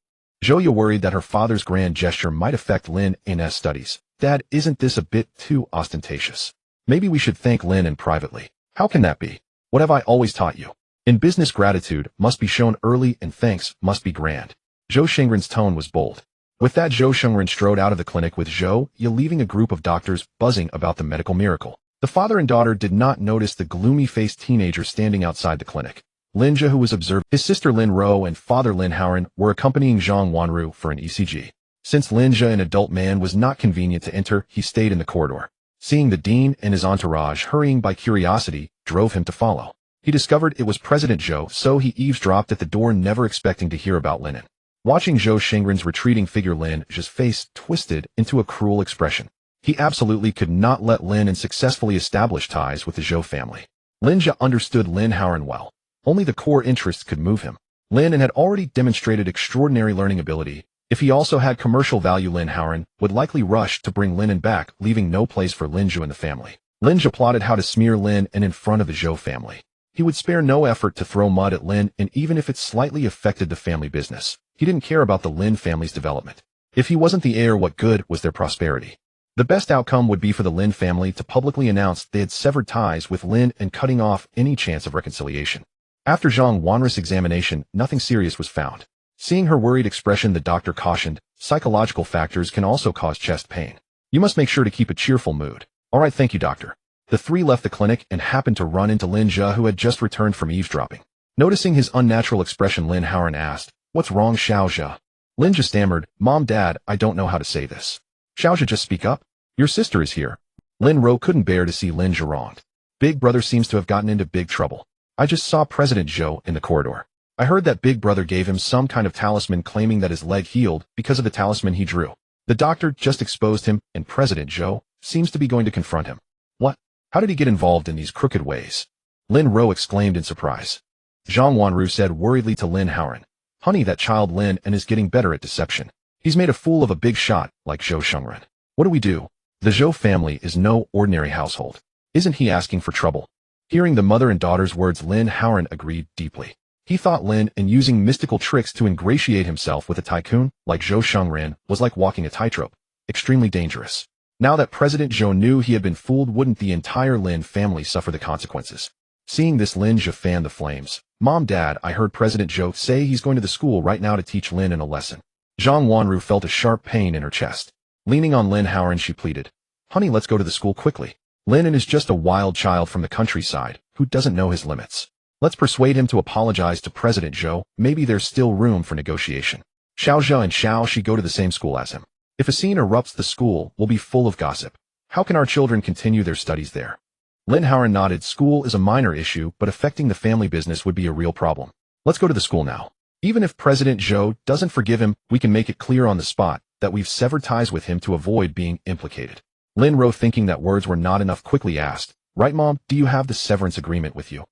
Zhouya worried that her father's grand gesture might affect Lin An's studies. Dad, isn't this a bit too ostentatious? Maybe we should thank Lin An privately. How can that be? What have I always taught you? In business, gratitude must be shown early and thanks must be grand. Zhou Shengren's tone was bold. With that, Zhou Shengren strode out of the clinic with Zhouya, leaving a group of doctors buzzing about the medical miracle. The father and daughter did not notice the gloomy-faced teenager standing outside the clinic. Lin Zhe, who was observed, his sister Lin Ro and father Lin Haren were accompanying Zhang Wanru for an ECG. Since Lin Zhe, an adult man, was not convenient to enter, he stayed in the corridor. Seeing the dean and his entourage hurrying by, curiosity drove him to follow. He discovered it was President Zhou, so he eavesdropped at the door, never expecting to hear about Lin An. Watching Zhou Shengren's retreating figure, Lin Zhe's face twisted into a cruel expression. He absolutely could not let Lin An successfully establish ties with the Zhou family. Lin Zhe understood Lin Haren well. Only the core interests could move him. Lin An had already demonstrated extraordinary learning ability. If he also had commercial value, Lin Haren would likely rush to bring Lin An back, leaving no place for Lin Zhe in the family. Lin Zhe plotted how to smear Lin An in front of the Zhou family. He would spare no effort to throw mud at Lin An, even if it slightly affected the family business. He didn't care about the Lin family's development. If he wasn't the heir, what good was their prosperity? The best outcome would be for the Lin family to publicly announce they had severed ties with Lin and cutting off any chance of reconciliation. After Zhang Wanru's examination, nothing serious was found. Seeing her worried expression, the doctor cautioned, psychological factors can also cause chest pain. You must make sure to keep a cheerful mood. All right, thank you, doctor. The three left the clinic and happened to run into Lin Zhe, who had just returned from eavesdropping. Noticing his unnatural expression, Lin Haren asked, What's wrong, Xiao Zhe? Lin Zhe stammered, Mom, Dad, I don't know how to say this. Xiao Zhe, just speak up. Your sister is here. Lin Ro couldn't bear to see Lin Zhe wronged. Big brother seems to have gotten into big trouble. I just saw President Zhou in the corridor. I heard that big brother gave him some kind of talisman, claiming that his leg healed because of the talisman he drew. The doctor just exposed him, and President Zhou seems to be going to confront him. What? How did he get involved in these crooked ways? Lin Ro exclaimed in surprise. Zhang Wanru said worriedly to Lin Haren, Honey, that child Lin An is getting better at deception. He's made a fool of a big shot like Zhou Shengren. What do we do? The Zhou family is no ordinary household. Isn't he asking for trouble? Hearing the mother and daughter's words, Lin An agreed deeply. He thought Lin An using mystical tricks to ingratiate himself with a tycoon like Zhou Shengren was like walking a tightrope, extremely dangerous. Now that President Zhou knew he had been fooled, wouldn't the entire Lin family suffer the consequences? Seeing this, Lin Zhe fanned the flames. Mom, Dad, I heard President Zhou say he's going to the school right now to teach Lin An a lesson. Zhang Wanru felt a sharp pain in her chest. Leaning on Lin An, she pleaded, Honey, let's go to the school quickly. Lin An is just a wild child from the countryside who doesn't know his limits. Let's persuade him to apologize to President Zhou. Maybe there's still room for negotiation. Xiao Zhe and Xiao Shi go to the same school as him. If a scene erupts, the school will be full of gossip. How can our children continue their studies there? Lin An nodded. School is a minor issue, but affecting the family business would be a real problem. Let's go to the school now. Even if President Zhou doesn't forgive him, we can make it clear on the spot that we've severed ties with him to avoid being implicated. Lin Ro, thinking that words were not enough, quickly asked, Right, Mom, do you have the severance agreement with you?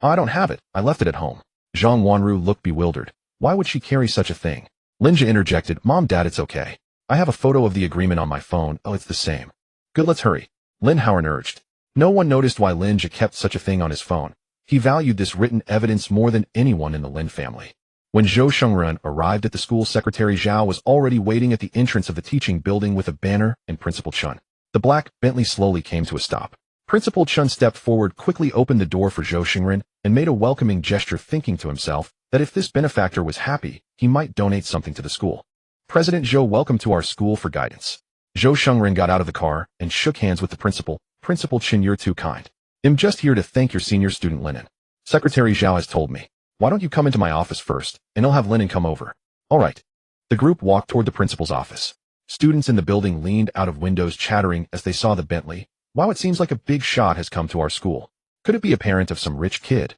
I don't have it. I left it at home. Zhang Wanru looked bewildered. Why would she carry such a thing? Lin Zhe interjected, Mom, Dad, it's okay. I have a photo of the agreement on my phone. Oh, it's the same. Good, let's hurry. Lin An urged. No one noticed why Lin Zhe kept such a thing on his phone. He valued this written evidence more than anyone in the Lin family. When Zhou Shengren arrived at the school, Secretary Zhao was already waiting at the entrance of the teaching building with a banner and Principal Chun. The black Bentley slowly came to a stop. Principal Chun stepped forward, quickly opened the door for Zhou Shengren, and made a welcoming gesture, thinking to himself that if this benefactor was happy, he might donate something to the school. President Zhou, welcome to our school for guidance. Zhou Shengren got out of the car and shook hands with the principal. Principal Chin, you're too kind. I'm just here to thank your senior student Lin An. Secretary Zhao has told me. Why don't you come into my office first, and I'll have Lin An come over. All right. The group walked toward the principal's office. Students in the building leaned out of windows, chattering as they saw the Bentley. Wow, it seems like a big shot has come to our school. Could it be a parent of some rich kid?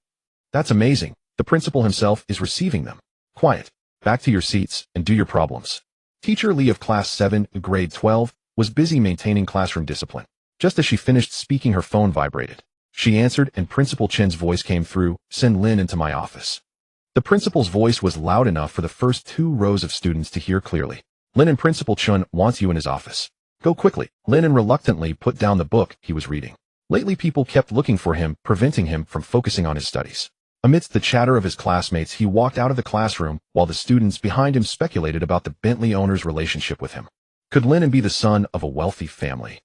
That's amazing. The principal himself is receiving them. Quiet. Back to your seats and do your problems. Teacher Li of Class 7, Grade 12, was busy maintaining classroom discipline. Just as she finished speaking, her phone vibrated. She answered, and Principal Chen's voice came through, Send Lin into my office. The principal's voice was loud enough for the first 2 rows of students to hear clearly. Lin An, Principal Chun wants you in his office. Go quickly. Lin An reluctantly put down the book he was reading. Lately, people kept looking for him, preventing him from focusing on his studies. Amidst the chatter of his classmates, he walked out of the classroom while the students behind him speculated about the Bentley owner's relationship with him. Could Lin An be the son of a wealthy family?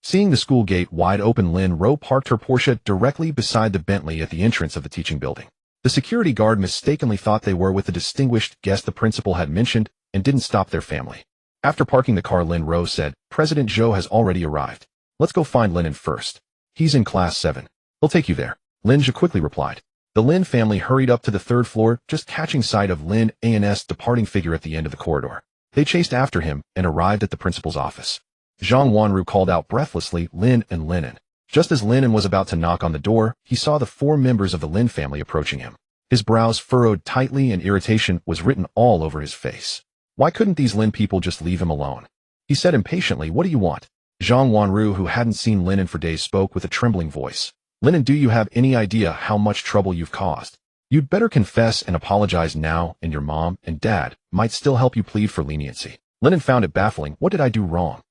Seeing the school gate wide open, Lin Ro parked her Porsche directly beside the Bentley at the entrance of the teaching building. The security guard mistakenly thought they were with the distinguished guest the principal had mentioned and didn't stop their family. After parking the car, Lin Ro said, President Zhou has already arrived. Let's go find Lin An first. He's in Class 7. He'll take you there. Lin Zhe quickly replied. The Lin family hurried up to the 3rd floor, just catching sight of Lin An's departing figure at the end of the corridor. They chased after him and arrived at the principal's office. Zhang Wanru called out breathlessly, Lin An, Lin An. Just as Lin An was about to knock on the door, he saw the 4 members of the Lin family approaching him. His brows furrowed tightly and irritation was written all over his face. Why couldn't these Lin people just leave him alone? He said impatiently, What do you want? Zhang Wanru, who hadn't seen Lin An for days, spoke with a trembling voice. Lin An, do you have any idea how much trouble you've caused? You'd better confess and apologize now, and your mom and dad might still help you plead for leniency. Lin An found it baffling. What did I do wrong?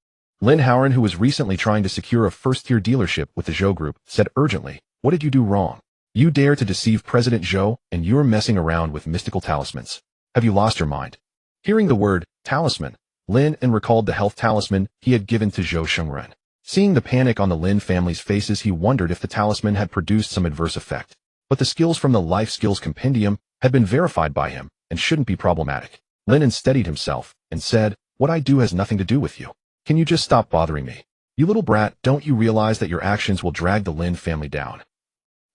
Lin An, who was recently trying to secure a first-tier dealership with the Zhou Group, said urgently, What did you do wrong? You dare to deceive President Zhou, and you're messing around with mystical talismans. Have you lost your mind? Hearing the word talisman, Lin An recalled the health talisman he had given to Zhou Shengren. Seeing the panic on the Lin family's faces, he wondered if the talisman had produced some adverse effect. But the skills from the Life Skills Compendium had been verified by him and shouldn't be problematic. Lin An steadied himself and said, What I do has nothing to do with you. Can you just stop bothering me? You little brat, don't you realize that your actions will drag the Lin family down?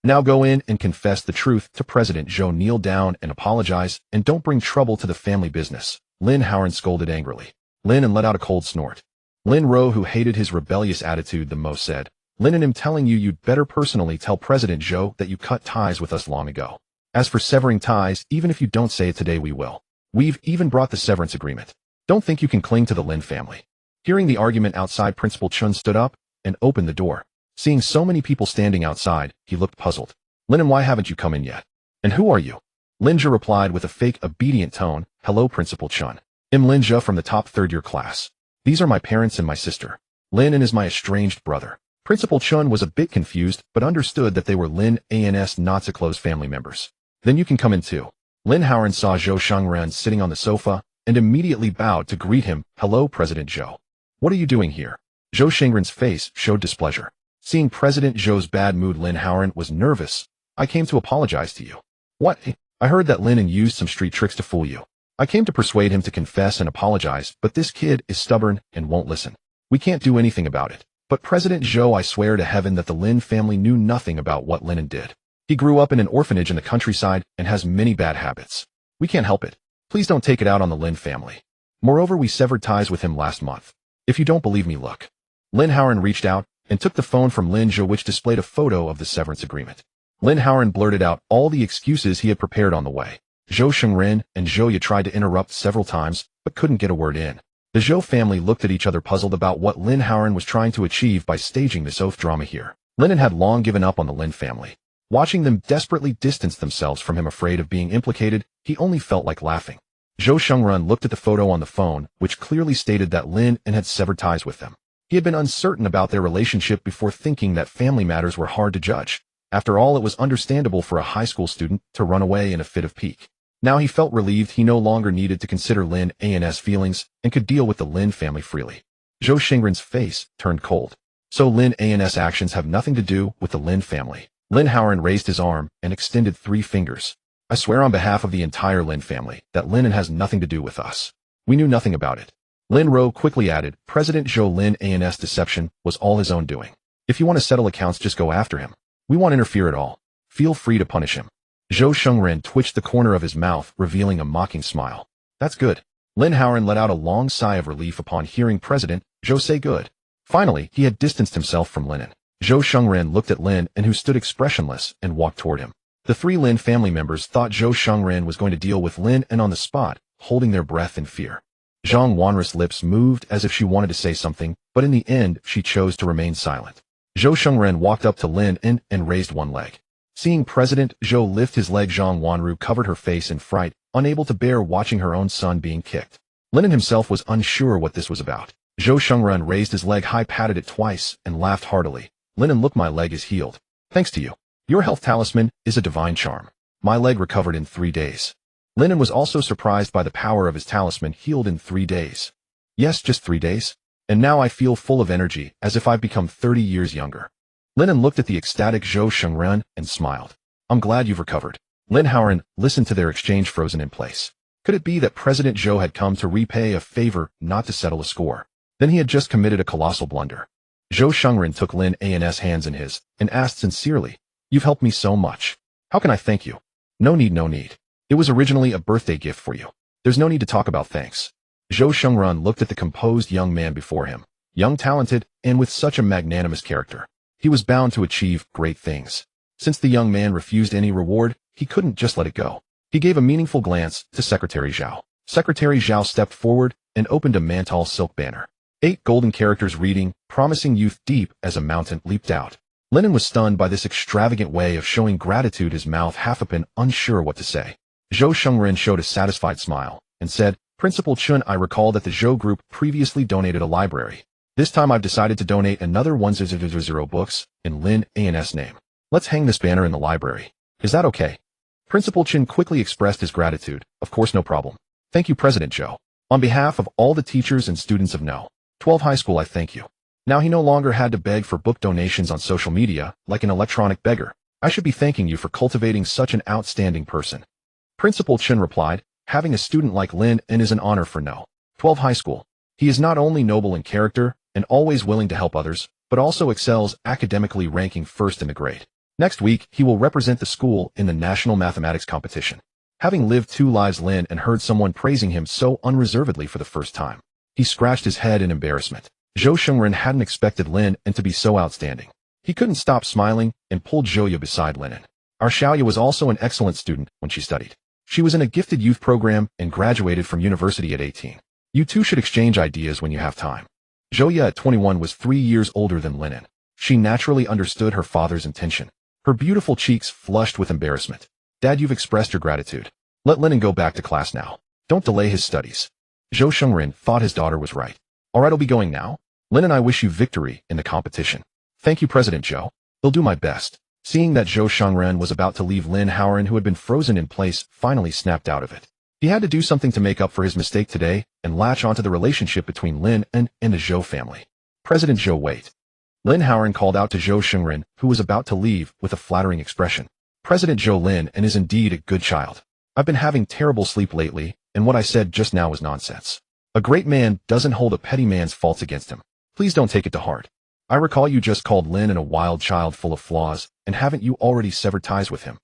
Now go in and confess the truth to President Zhou. Kneel down and apologize, and don't bring trouble to the family business. Lin An scolded angrily. Lin An let out a cold snort. Lin Ro, who hated his rebellious attitude the most, said, Lin An, I'm telling you, you'd better personally tell President Zhou that you cut ties with us long ago. As for severing ties, even if you don't say it today, we will. We've even brought the severance agreement. Don't think you can cling to the Lin family. Hearing the argument outside, Principal Chun stood up and opened the door. Seeing so many people standing outside, he looked puzzled. Lin An, why haven't you come in yet? And who are you? Lin Zhe replied with a fake obedient tone, Hello, Principal Chun. I'm Lin Zhe from the top 3rd year class. These are my parents and my sister. Lin An is my estranged brother. Principal Chun was a bit confused but understood that they were Lin An's not-so-close family members. Then you can come in too. Lin An saw Zhou Shengren sitting on the sofa and immediately bowed to greet him. Hello, President Zhou. What are you doing here? Zhou Shengren's face showed displeasure. Seeing President Zhou's bad mood, Lin An was nervous. I came to apologize to you. What? I heard that Lin An used some street tricks to fool you. I came to persuade him to confess and apologize, but this kid is stubborn and won't listen. We can't do anything about it. But President Zhou, I swear to heaven that the Lin family knew nothing about what Lin An did. He grew up in an orphanage in the countryside and has many bad habits. We can't help it. Please don't take it out on the Lin family. Moreover, we severed ties with him last month. If you don't believe me, look. Lin An reached out and took the phone from Lin Zhe, which displayed a photo of the severance agreement. Lin An blurted out all the excuses he had prepared on the way. Zhou Shengren and Zhou Ye tried to interrupt several times, but couldn't get a word in. The Zhou family looked at each other, puzzled about what Lin An was trying to achieve by staging this oath drama here. Lin An had long given up on the Lin family. Watching them desperately distance themselves from him, afraid of being implicated, he only felt like laughing. Zhou Shengren looked at the photo on the phone, which clearly stated that Lin An had severed ties with them. He had been uncertain about their relationship before, thinking that family matters were hard to judge. After all, it was understandable for a high school student to run away in a fit of pique. Now he felt relieved he no longer needed to consider Lin An's feelings and could deal with the Lin family freely. Zhou Shengren's face turned cold. So Lin An's actions have nothing to do with the Lin family. Lin An raised his arm and extended 3 fingers. I swear on behalf of the entire Lin family that Lin An has nothing to do with us. We knew nothing about it. Lin Ro quickly added, President Zhou, Lin An's deception was all his own doing. If you want to settle accounts, just go after him. We won't interfere at all. Feel free to punish him. Zhou Shengren twitched the corner of his mouth, revealing a mocking smile. That's good. Lin An let out a long sigh of relief upon hearing President Zhou say good. Finally, he had distanced himself from Lin An. Zhou Shengren looked at Lin An, who stood expressionless, and walked toward him. The 3 Lin family members thought Zhou Shengren was going to deal with Lin An on the spot, holding their breath in fear. Zhang Wanru's lips moved as if she wanted to say something, but in the end, she chose to remain silent. Zhou Shengren walked up to Lin An and raised one leg. Seeing President Zhou lift his leg, Zhang Wanru covered her face in fright, unable to bear watching her own son being kicked. Lin An himself was unsure what this was about. Zhou Shengren raised his leg high, patted it twice, and laughed heartily. Lin An, look, my leg is healed. Thanks to you. Your health talisman is a divine charm. My leg recovered in 3 days. Lin An was also surprised by the power of his talisman, healed in 3 days. Yes, just 3 days. And now I feel full of energy, as if I've become 30 years younger. Lin An looked at the ecstatic Zhou Shengren and smiled. I'm glad you've recovered. Lin An listened to their exchange, frozen in place. Could it be that President Zhou had come to repay a favor, not to settle a score? Then he had just committed a colossal blunder. Zhou Shengren took Lin An's hands in his and asked sincerely, You've helped me so much. How can I thank you? No need, no need. It was originally a birthday gift for you. There's no need to talk about thanks. Zhou Shengren looked at the composed young man before him, young, talented, and with such a magnanimous character. He was bound to achieve great things. Since the young man refused any reward, he couldn't just let it go. He gave a meaningful glance to Secretary Zhao. Secretary Zhao stepped forward and opened a mantle silk banner. 8 golden characters reading, Promising Youth, deep as a mountain, leaped out. Lin An was stunned by this extravagant way of showing gratitude, his mouth half open, unsure what to say. Zhou Shengren showed a satisfied smile and said, Principal Chun, I recall that the Zhou group previously donated a library. This time I've decided to donate another 100 books in Lin An's name. Let's hang this banner in the library. Is that okay? Principal Chun quickly expressed his gratitude. Of course, no problem. Thank you, President Zhou. On behalf of all the teachers and students of No. 12 High School, I thank you. Now he no longer had to beg for book donations on social media like an electronic beggar. I should be thanking you for cultivating such an outstanding person. Principal Chun replied, having a student like Lin An is an honor for No. 12 High School. He is not only noble in character and always willing to help others, but also excels academically, ranking first in the grade. Next week, he will represent the school in the national mathematics competition. Having lived 2 lives, Lin An heard someone praising him so unreservedly for the first time. He scratched his head in embarrassment. Zhou Shengren hadn't expected Lin An to be so outstanding. He couldn't stop smiling and pulled Zhou Ye beside Lin An. Our Xiaoya was also an excellent student when she studied. She was in a gifted youth program and graduated from university at 18. You two should exchange ideas when you have time. Zhou Ye at 21 was 3 years older than Lin An. She naturally understood her father's intention. Her beautiful cheeks flushed with embarrassment. Dad, you've expressed your gratitude. Let Lin An go back to class now. Don't delay his studies. Zhou Shengren thought his daughter was right. Alright, I'll be going now. Lin An, I wish you victory in the competition. Thank you, President Zhou. I'll do my best. Seeing that Zhou Shengren was about to leave, Lin An, who had been frozen in place, finally snapped out of it. He had to do something to make up for his mistake today and latch onto the relationship between Lin An and the Zhou family. President Zhou, wait. Lin An called out to Zhou Shengren, who was about to leave, with a flattering expression. President Zhou, Lin An is indeed a good child. I've been having terrible sleep lately, and what I said just now was nonsense. A great man doesn't hold a petty man's faults against him. Please don't take it to heart. I recall you just called Lin An a wild child full of flaws, and haven't you already severed ties with him?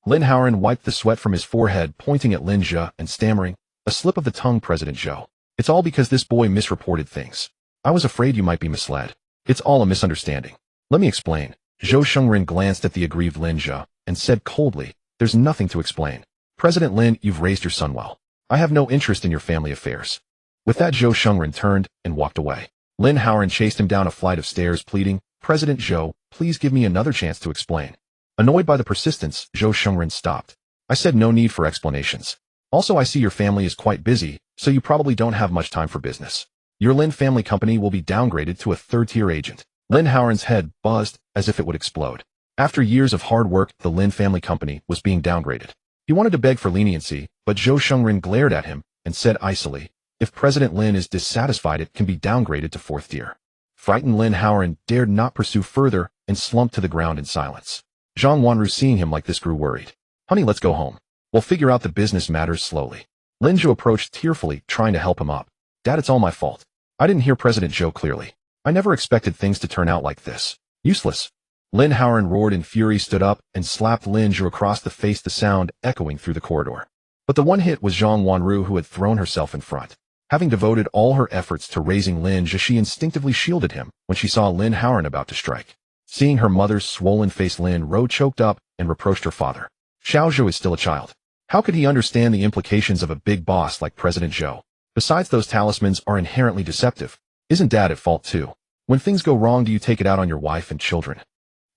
Lin An wiped the sweat from his forehead, pointing at Lin Zhe and stammering, a slip of the tongue, President Zhou. It's all because this boy misreported things. I was afraid you might be misled. It's all a misunderstanding. Let me explain. Zhou Shengren glanced at the aggrieved Lin Zhe and said coldly, there's nothing to explain. President Lin, you've raised your son well. I have no interest in your family affairs. With that, Zhou Shengren turned and walked away. Lin An chased him down a flight of stairs, pleading, President Zhou, please give me another chance to explain. Annoyed by the persistence, Zhou Shengren stopped. I said no need for explanations. Also, I see your family is quite busy, so you probably don't have much time for business. Your Lin family company will be downgraded to a third-tier agent. Lin An's head buzzed as if it would explode. After years of hard work, the Lin family company was being downgraded. He wanted to beg for leniency, but Zhou Shengren glared at him and said icily, if President Lin is dissatisfied, it can be downgraded to fourth tier. Frightened, Lin An dared not pursue further and slumped to the ground in silence. Zhang Wanru, seeing him like this, grew worried. Honey, let's go home. We'll figure out the business matters slowly. Lin Zhe approached tearfully, trying to help him up. Dad, it's all my fault. I didn't hear President Zhou clearly. I never expected things to turn out like this. Useless. Lin An roared in fury, stood up, and slapped Lin Zhe across the face, the sound echoing through the corridor. But the one hit was Zhang Wanru, who had thrown herself in front. Having devoted all her efforts to raising Lin Zhe, she instinctively shielded him when she saw Lin An about to strike. Seeing her mother's swollen face, Lin Ro choked up and reproached her father. Xiao Zhou is still a child. How could he understand the implications of a big boss like President Zhou? Besides, those talismans are inherently deceptive. Isn't Dad at fault too? When things go wrong, do you take it out on your wife and children?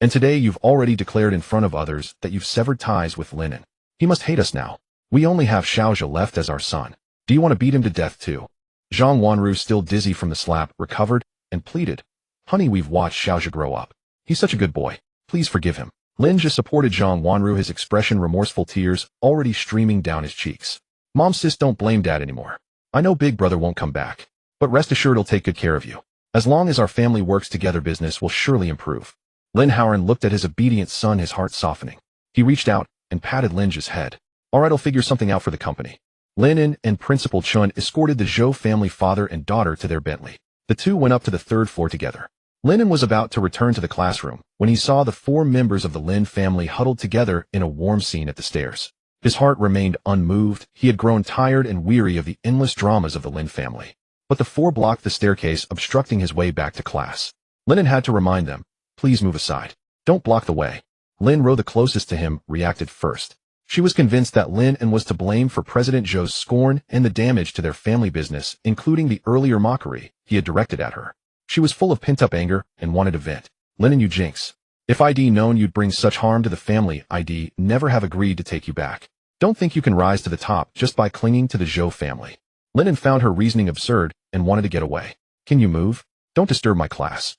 And today you've already declared in front of others that you've severed ties with Lin An. He must hate us now. We only have Xiao Zhou left as our son. Do you want to beat him to death too? Zhang Wanru, still dizzy from the slap, recovered and pleaded. Honey, we've watched Xiao Zhou grow up. He's such a good boy. Please forgive him. Lin Zhe supported Zhang Wanru, his expression remorseful, tears already streaming down his cheeks. Mom, sis, don't blame Dad anymore. I know Big Brother won't come back, but rest assured he'll take good care of you. As long as our family works together, business will surely improve. Lin An looked at his obedient son, his heart softening. He reached out and patted Lin Zhe's head. All right, I'll figure something out for the company. Lin An and Principal Chun escorted the Zhou family father and daughter to their Bentley. The two went up to the third floor together. Lin An was about to return to the classroom when he saw the four members of the Lin family huddled together in a warm scene at the stairs. His heart remained unmoved. He had grown tired and weary of the endless dramas of the Lin family. But the four blocked the staircase, obstructing his way back to class. Lin An had to remind them, please move aside. Don't block the way. Lin Ro, the closest to him, reacted first. She was convinced that Lin An was to blame for President Zhou's scorn and the damage to their family business, including the earlier mockery he had directed at her. She was full of pent-up anger and wanted to vent. Lin An, you jinx. If I'd known you'd bring such harm to the family, I'd never have agreed to take you back. Don't think you can rise to the top just by clinging to the Zhou family. Lin An found her reasoning absurd and wanted to get away. Can you move? Don't disturb my class.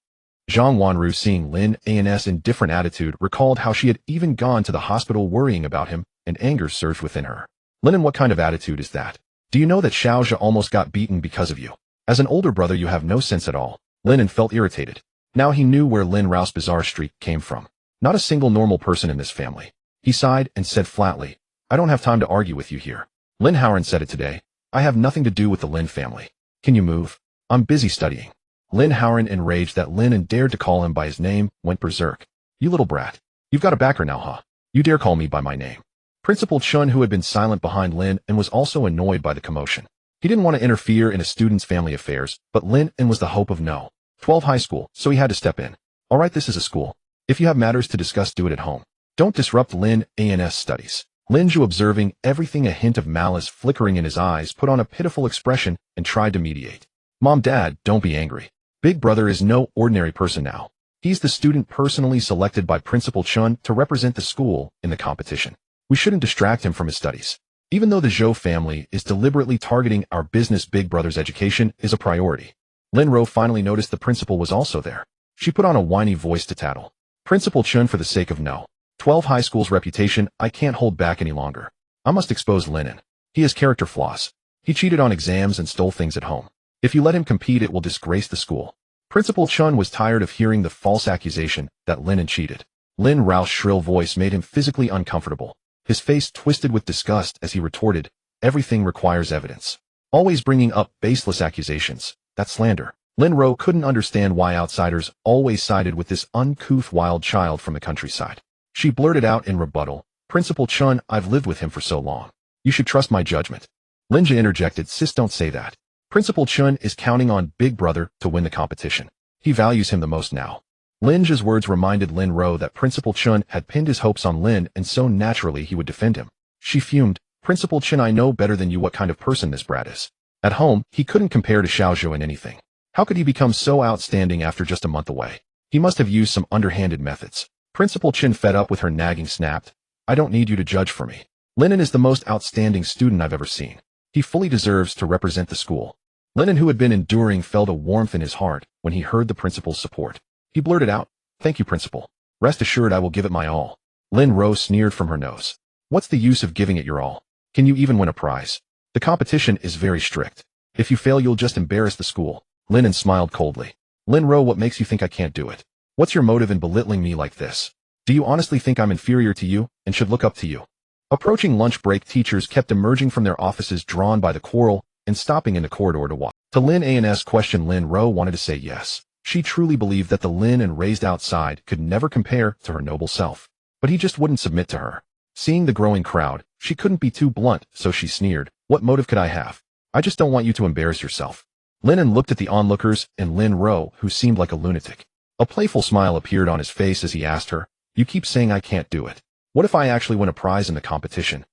Zhang Wanru, seeing Lin An's indifferent attitude, recalled how she had even gone to the hospital worrying about him, and anger surged within her. Lin An, what kind of attitude is that? Do you know that Xiao Zhe almost got beaten because of you? As an older brother, you have no sense at all. Lin An felt irritated. Now he knew where Lin Rao's bizarre streak came from. Not a single normal person in this family. He sighed and said flatly, I don't have time to argue with you here. Lin An said it today. I have nothing to do with the Lin family. Can you move? I'm busy studying. Lin An, enraged that Lin An dared to call him by his name, went berserk. You little brat. You've got a backer now, huh? You dare call me by my name. Principal Chun, who had been silent behind Lin An, was also annoyed by the commotion. He didn't want to interfere in a student's family affairs, but Lin An was the hope of No. 12 high school, so he had to step in. All right, this is a school. If you have matters to discuss, do it at home. Don't disrupt Lin An's studies. Lin Zhe, observing everything, a hint of malice flickering in his eyes, put on a pitiful expression and tried to mediate. Mom, Dad, don't be angry. Big Brother is no ordinary person now. He's the student personally selected by Principal Chun to represent the school in the competition. We shouldn't distract him from his studies. Even though the Zhou family is deliberately targeting our business, Big Brother's education is a priority. Lin Ro finally noticed the principal was also there. She put on a whiny voice to tattle. Principal Chun, for the sake of No. 12 High School's reputation, I can't hold back any longer. I must expose Lin An. He has character flaws. He cheated on exams and stole things at home. If you let him compete, it will disgrace the school. Principal Chun was tired of hearing the false accusation that Lin An cheated. Lin Rao's shrill voice made him physically uncomfortable. His face twisted with disgust as he retorted, everything requires evidence. Always bringing up baseless accusations. That's slander. Lin Ro couldn't understand why outsiders always sided with this uncouth wild child from the countryside. She blurted out in rebuttal, Principal Chun, I've lived with him for so long. You should trust my judgment. Lin Zhe interjected, sis, don't say that. Principal Chun is counting on Big Brother to win the competition. He values him the most now. Lin Zhe's words reminded Lin Ro that Principal Chun had pinned his hopes on Lin, and so naturally he would defend him. She fumed, Principal Chun, I know better than you what kind of person this brat is. At home, he couldn't compare to Xiaozhou in anything. How could he become so outstanding after just a month away? He must have used some underhanded methods. Principal Chun, fed up with her nagging, snapped, I don't need you to judge for me. Lin An is the most outstanding student I've ever seen. He fully deserves to represent the school. Lin An, who had been enduring, felt a warmth in his heart when he heard the principal's support. He blurted out, thank you, Principal. Rest assured I will give it my all. Lin Ro sneered from her nose. What's the use of giving it your all? Can you even win a prize? The competition is very strict. If you fail, you'll just embarrass the school. Lin An smiled coldly. Lin Ro, what makes you think I can't do it? What's your motive in belittling me like this? Do you honestly think I'm inferior to you and should look up to you? Approaching lunch break, teachers kept emerging from their offices drawn by the quarrel and stopping in the corridor to watch. To Lin An's question, Lin Ro wanted to say yes. She truly believed that the Lin An raised outside could never compare to her noble self. But he just wouldn't submit to her. Seeing the growing crowd, she couldn't be too blunt, so she sneered, what motive could I have? I just don't want you to embarrass yourself. Lin An looked at the onlookers and Lin Ro, who seemed like a lunatic. A playful smile appeared on his face as he asked her, you keep saying I can't do it. What if I actually win a prize in the competition?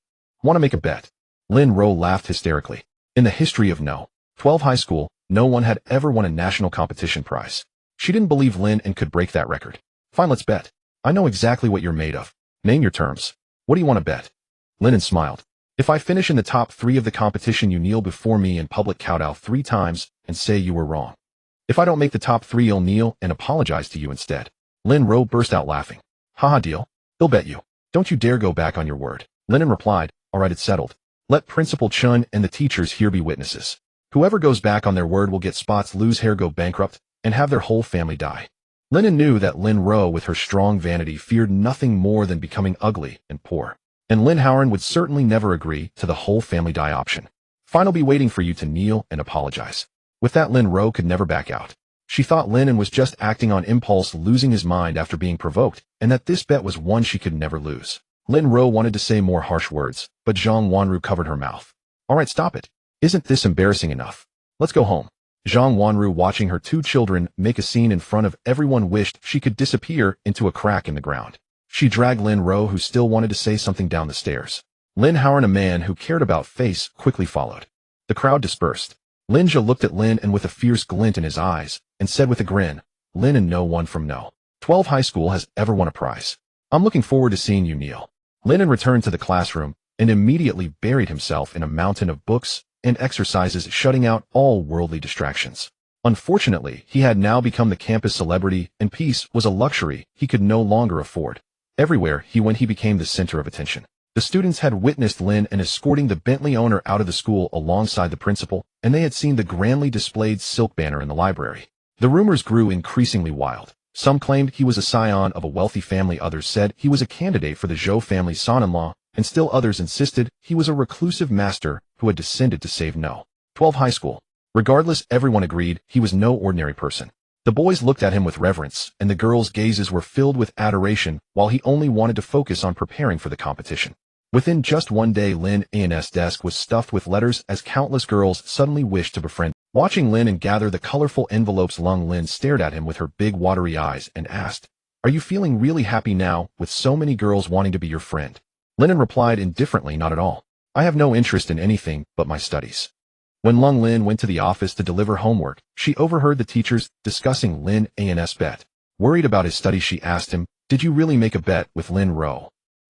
Want to make a bet? Lin Ro laughed hysterically. In the history of No. 12 High School, no one had ever won a national competition prize. She didn't believe Lin An could break that record. Fine, let's bet. I know exactly what you're made of. Name your terms. What do you want to bet? Lin An smiled. If I finish in the top 3 of the competition, you kneel before me in public, kowtow 3 times, and say you were wrong. If I don't make the top 3, you'll kneel and apologize to you instead. Lin Ro burst out laughing. Haha, deal. He'll bet you. Don't you dare go back on your word. Lin An replied, all right, it's settled. Let Principal Chun and the teachers here be witnesses. Whoever goes back on their word will get spots, lose hair, go bankrupt, and have their whole family die. Lin An knew that Lin Ro, with her strong vanity, feared nothing more than becoming ugly and poor. And Lin Howard would certainly never agree to the whole family die option. Fine, I'll be waiting for you to kneel and apologize. With that, Lin Ro could never back out. She thought Lin An was just acting on impulse, losing his mind after being provoked, and that this bet was one she could never lose. Lin Ro wanted to say more harsh words, but Zhang Wanru covered her mouth. All right, stop it. Isn't this embarrassing enough? Let's go home. Zhang Wanru, watching her 2 children make a scene in front of everyone, wished she could disappear into a crack in the ground. She dragged Lin Ro, who still wanted to say something, down the stairs. Lin Howard, a man who cared about face, quickly followed. The crowd dispersed. Lin Zhe looked at Lin An with a fierce glint in his eyes and said with a grin, Lin An, no one from No. 12 High School has ever won a prize. I'm looking forward to seeing you kneel. Lin An returned to the classroom and immediately buried himself in a mountain of books and exercises, shutting out all worldly distractions. Unfortunately, he had now become the campus celebrity, and peace was a luxury he could no longer afford. Everywhere he went, he became the center of attention. The students had witnessed Lin An escorting the Bentley owner out of the school alongside the principal, and they had seen the grandly displayed silk banner in the library. The rumors grew increasingly wild. Some claimed he was a scion of a wealthy family, others said he was a candidate for the Zhou family's son-in-law, and still others insisted he was a reclusive master who had descended to save No. 12 High School. Regardless, everyone agreed he was no ordinary person. The boys looked at him with reverence, and the girls' gazes were filled with adoration, while he only wanted to focus on preparing for the competition. Within just one day, Lin An's desk was stuffed with letters as countless girls suddenly wished to befriend. Watching Lin An gather the colorful envelopes, Lin stared at him with her big watery eyes and asked, are you feeling really happy now, with so many girls wanting to be your friend? Lin An replied indifferently, not at all. I have no interest in anything but my studies. When Lin went to the office to deliver homework, she overheard the teachers discussing Lin An's bet. Worried about his studies, she asked him, did you really make a bet with Lin Ro?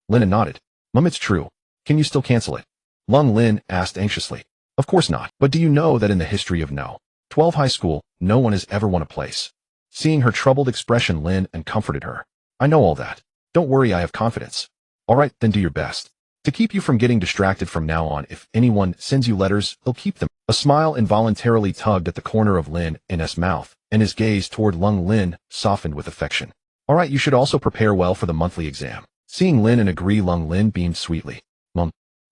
Lin An nodded. Mum, it's true. Can you still cancel it? Lin asked anxiously. Of course not. But do you know that in the history of No. 12 High School, no one has ever won a place? Seeing her troubled expression, Lin An comforted her. I know all that. Don't worry, I have confidence. All right, then do your best. To keep you from getting distracted from now on, if anyone sends you letters, they'll keep them. A smile involuntarily tugged at the corner of Lin An's mouth, and his gaze toward Lung Lin softened with affection. All right, you should also prepare well for the monthly exam. Seeing Lin An agree, Lung Lin beamed sweetly.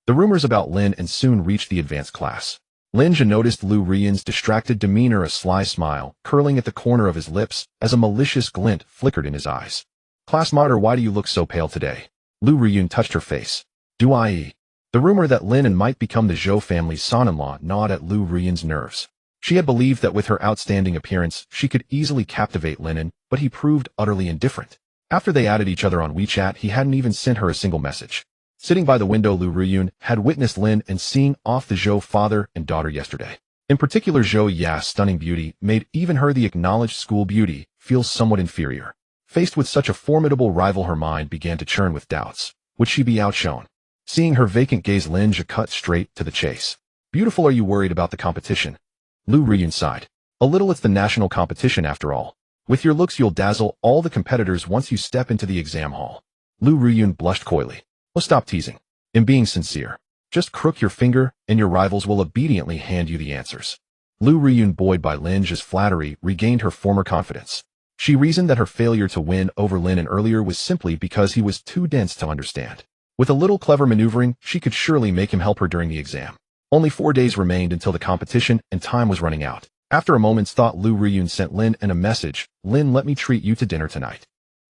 The rumors about Lin An soon reached the advanced class. Lin Zhe noticed Lu Ruiyun's distracted demeanor, a sly smile curling at the corner of his lips as a malicious glint flickered in his eyes. Class monitor, why do you look so pale today? Lu Ruiyun touched her face. Do I? The rumor that Lin An might become the Zhou family's son-in-law gnawed at Lu Ruiyun's nerves. She had believed that with her outstanding appearance, she could easily captivate Lin An, but he proved utterly indifferent. After they added each other on WeChat, he hadn't even sent her a single message. Sitting by the window, Lu Ruiyun had witnessed Lin An seeing off the Zhou father and daughter yesterday. In particular, Zhou Ya's stunning beauty made even her, the acknowledged school beauty, feel somewhat inferior. Faced with such a formidable rival, her mind began to churn with doubts. Would she be outshone? Seeing her vacant gaze, Lin Zhe cut straight to the chase. Beautiful, are you worried about the competition? Lu Ruiyun sighed. A little, it's the national competition after all. With your looks, you'll dazzle all the competitors once you step into the exam hall. Lu Ruiyun blushed coyly. Well, stop teasing. I'm being sincere. Just crook your finger, and your rivals will obediently hand you the answers. Lu Ruiyun, buoyed by Lin Zhe's flattery, regained her former confidence. She reasoned that her failure to win over Lin An earlier was simply because he was too dense to understand. With a little clever maneuvering, she could surely make him help her during the exam. Only 4 days remained until the competition, and time was running out. After a moment's thought, Lu Ruiyun sent Lin An a message. Lin, let me treat you to dinner tonight.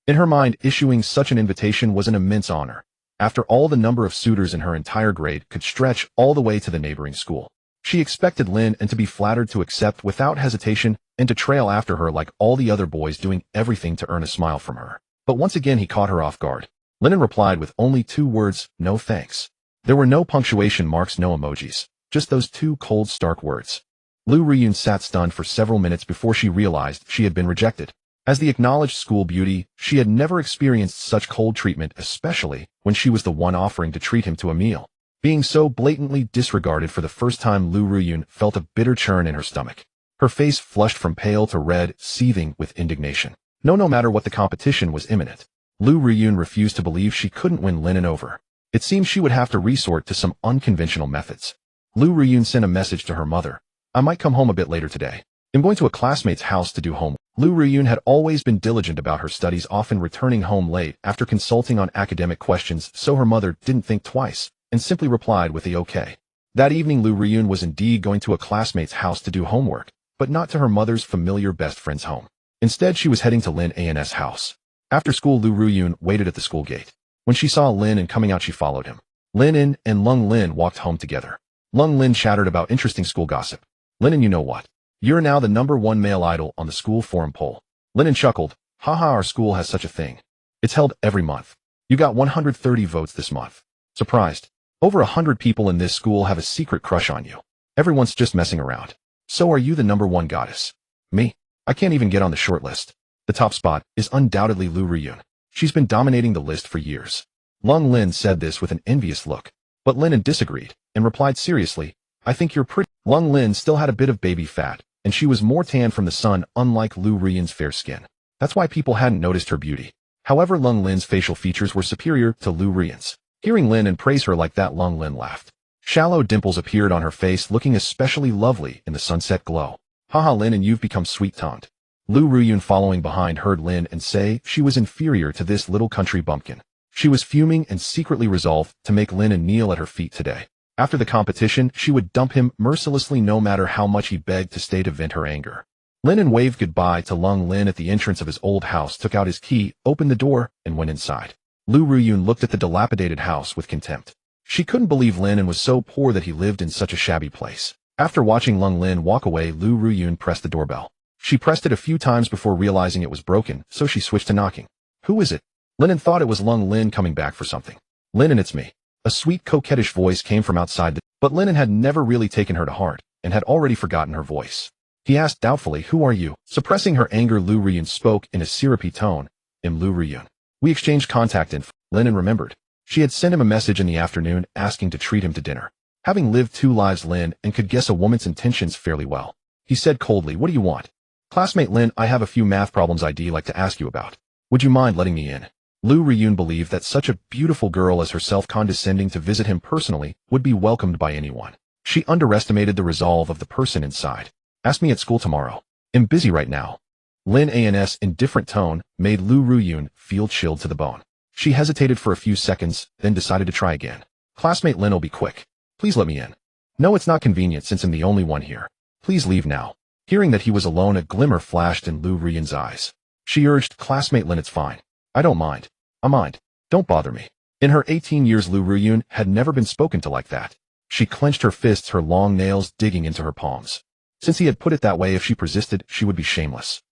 In her mind, issuing such an invitation was an immense honor. After all, the number of suitors in her entire grade could stretch all the way to the neighboring school. She expected Lin An to be flattered to accept without hesitation and to trail after her like all the other boys, doing everything to earn a smile from her. But once again he caught her off guard. Lin An replied with only 2 words, no thanks. There were no punctuation marks, no emojis, just those 2 cold, stark words. Lu Ruiyun sat stunned for several minutes before she realized she had been rejected. As the acknowledged school beauty, she had never experienced such cold treatment, especially when she was the one offering to treat him to a meal. Being so blatantly disregarded for the first time, Lu Ruiyun felt a bitter churn in her stomach. Her face flushed from pale to red, seething with indignation. No matter what, the competition was imminent. Lu Ruiyun refused to believe she couldn't win Lin An over. It seemed she would have to resort to some unconventional methods. Lu Ruiyun sent a message to her mother. I might come home a bit later today. I'm going to a classmate's house to do homework. Lu Ruiyun had always been diligent about her studies, often returning home late after consulting on academic questions, so her mother didn't think twice and simply replied with a okay. That evening, Lu Ruiyun was indeed going to a classmate's house to do homework, but not to her mother's familiar best friend's home. Instead, she was heading to Lin An's house. After school, Lu Ruiyun waited at the school gate. When she saw Lin An coming out, she followed him. Lin An and Lung Lin walked home together. Lung Lin chattered about interesting school gossip. Lin An, you know what? You're now the #1 male idol on the school forum poll. Lin An chuckled. Haha, our school has such a thing. It's held every month. You got 130 votes this month. Surprised? Over 100 people in this school have a secret crush on you. Everyone's just messing around. So are you the #1 goddess? Me? I can't even get on the short list. The top spot is undoubtedly Lu Ruiyun. She's been dominating the list for years. Lung Lin said this with an envious look. But Lin An disagreed and replied seriously, I think you're pretty. Lung Lin still had a bit of baby fat, and she was more tan from the sun, unlike Lu Ruiyun's fair skin. That's why people hadn't noticed her beauty. However, Lung Lin's facial features were superior to Lu Ruiyun's. Hearing Lin An praise her like that, Lung Lin laughed. Shallow dimples appeared on her face, looking especially lovely in the sunset glow. Haha, Lin An, you've become sweet-tongued. Lu Ruiyun, following behind, heard Lin An say she was inferior to this little country bumpkin. She was fuming and secretly resolved to make Lin An kneel at her feet today. After the competition, she would dump him mercilessly no matter how much he begged to stay to vent her anger. Lin An waved goodbye to Lung Lin at the entrance of his old house, took out his key, opened the door, and went inside. Lu Ruiyun looked at the dilapidated house with contempt. She couldn't believe Lin An was so poor that he lived in such a shabby place. After watching Lung Lin walk away, Lu Ruiyun pressed the doorbell. She pressed it a few times before realizing it was broken, so she switched to knocking. Who is it? Lin An thought it was Lung Lin coming back for something. Lin An, it's me. A sweet, coquettish voice came from outside, but Lin An had never really taken her to heart, and had already forgotten her voice. He asked doubtfully, who are you? Suppressing her anger, Lu Ruiyun spoke in a syrupy tone. I'm Lu Ruiyun. We exchanged contact info. Lin An remembered. She had sent him a message in the afternoon asking to treat him to dinner. Having lived 2 lives, Lin An could guess a woman's intentions fairly well. He said coldly, what do you want? Classmate Lin, I have a few math problems I'd like to ask you about. Would you mind letting me in? Lu Riyun believed that such a beautiful girl as herself condescending to visit him personally would be welcomed by anyone. She underestimated the resolve of the person inside. Ask me at school tomorrow. I'm busy right now. Lin An's indifferent tone made Lu Riyun feel chilled to the bone. She hesitated for a few seconds, then decided to try again. Classmate Lin will be quick. Please let me in. No, it's not convenient since I'm the only one here. Please leave now. Hearing that he was alone, a glimmer flashed in Lu Riyun's eyes. She urged, Classmate Lin, it's fine. I don't mind. I mind. Don't bother me. In her 18 years, Lu Riyun had never been spoken to like that. She clenched her fists, her long nails digging into her palms. Since he had put it that way, if she persisted, she would be shameless.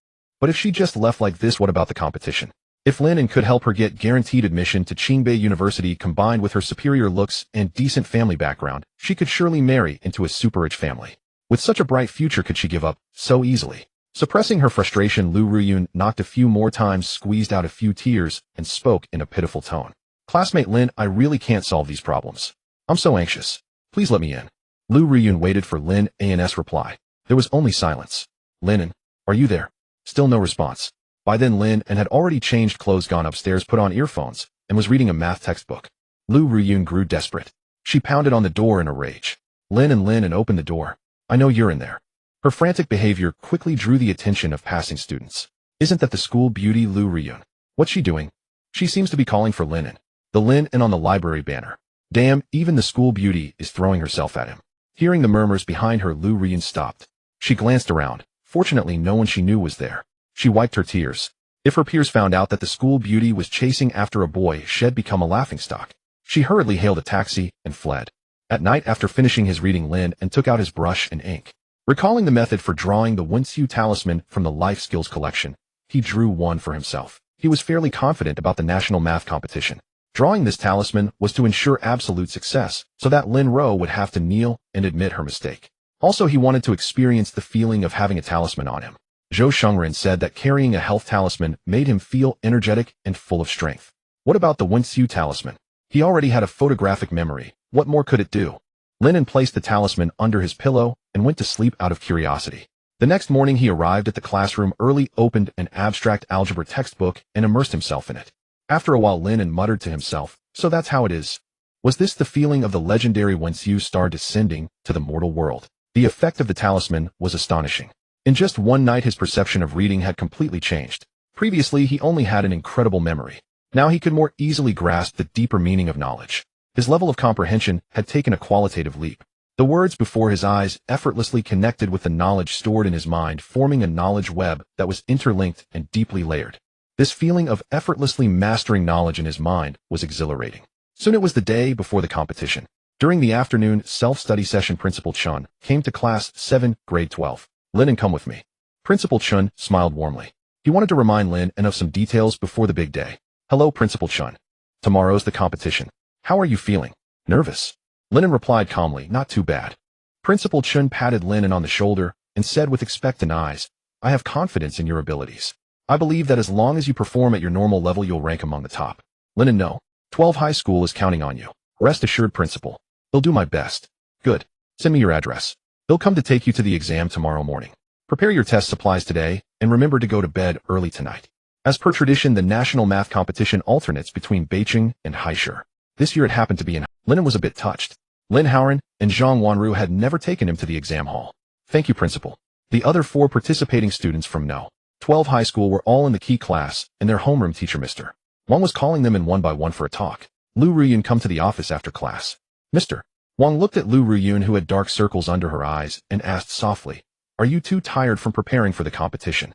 But if she just left like this, what about the competition? If Lin An could help her get guaranteed admission to Qingbei University combined with her superior looks and decent family background, she could surely marry into a super-rich family. With such a bright future, could she give up so easily? Suppressing her frustration, Lu Riyun knocked a few more times, squeezed out a few tears, and spoke in a pitiful tone. Classmate Lin, I really can't solve these problems. I'm so anxious. Please let me in. Lu Riyun waited for Lin An's reply. There was only silence. Lin An, are you there? Still no response. By then Lin An had already changed clothes, gone upstairs, put on earphones, and was reading a math textbook. Lu Riyun grew desperate. She pounded on the door in a rage. Lin An, open the door. I know you're in there. Her frantic behavior quickly drew the attention of passing students. Isn't that the school beauty, Lu Riyun? What's she doing? She seems to be calling for Lin An. The Lin An on the library banner. Damn, even the school beauty is throwing herself at him. Hearing the murmurs behind her, Lu Riyun stopped. She glanced around. Fortunately, no one she knew was there. She wiped her tears. If her peers found out that the school beauty was chasing after a boy, she'd become a laughingstock. She hurriedly hailed a taxi and fled. At night, after finishing his reading, Lin An took out his brush and ink. Recalling the method for drawing the Wenxiu talisman from the life skills collection, he drew one for himself. He was fairly confident about the national math competition. Drawing this talisman was to ensure absolute success, so that Lin Ro would have to kneel and admit her mistake. Also, he wanted to experience the feeling of having a talisman on him. Zhou Shengren said that carrying a health talisman made him feel energetic and full of strength. What about the Wenxiu talisman? He already had a photographic memory. What more could it do? Lin An placed the talisman under his pillow and went to sleep out of curiosity. The next morning he arrived at the classroom early, opened an abstract algebra textbook, and immersed himself in it. After a while, Lin An muttered to himself, so that's how it is. Was this the feeling of the legendary Wenxiu star descending to the mortal world? The effect of the talisman was astonishing. In just one night, his perception of reading had completely changed. Previously, he only had an incredible memory. Now he could more easily grasp the deeper meaning of knowledge. His level of comprehension had taken a qualitative leap. The words before his eyes effortlessly connected with the knowledge stored in his mind, forming a knowledge web that was interlinked and deeply layered. This feeling of effortlessly mastering knowledge in his mind was exhilarating. Soon it was the day before the competition. During the afternoon self-study session, Principal Chun came to class 7, grade 12. Lin An, come with me. Principal Chun smiled warmly. He wanted to remind Lin An of some details before the big day. Hello, Principal Chun. Tomorrow's the competition. How are you feeling? Nervous? Lin An replied calmly, not too bad. Principal Chun patted Lin An on the shoulder and said with expectant eyes, I have confidence in your abilities. I believe that as long as you perform at your normal level, you'll rank among the top. Lin An, no. 12 High School is counting on you. Rest assured, Principal. I'll do my best. Good. Send me your address. They'll come to take you to the exam tomorrow morning. Prepare your test supplies today, and remember to go to bed early tonight. As per tradition, the national math competition alternates between Beijing and Haishur. This year it happened to be in Lin An was a bit touched. Lin Howren and Zhang Wanru had never taken him to the exam hall. Thank you, Principal. The other 4 participating students from No. 12 High School were all in the key class, and their homeroom teacher, Mr. Wang, was calling them in one by one for a talk. Lu Riyun come to the office after class. Mr. Wang looked at Lu Riyun, who had dark circles under her eyes, and asked softly, Are you too tired from preparing for the competition?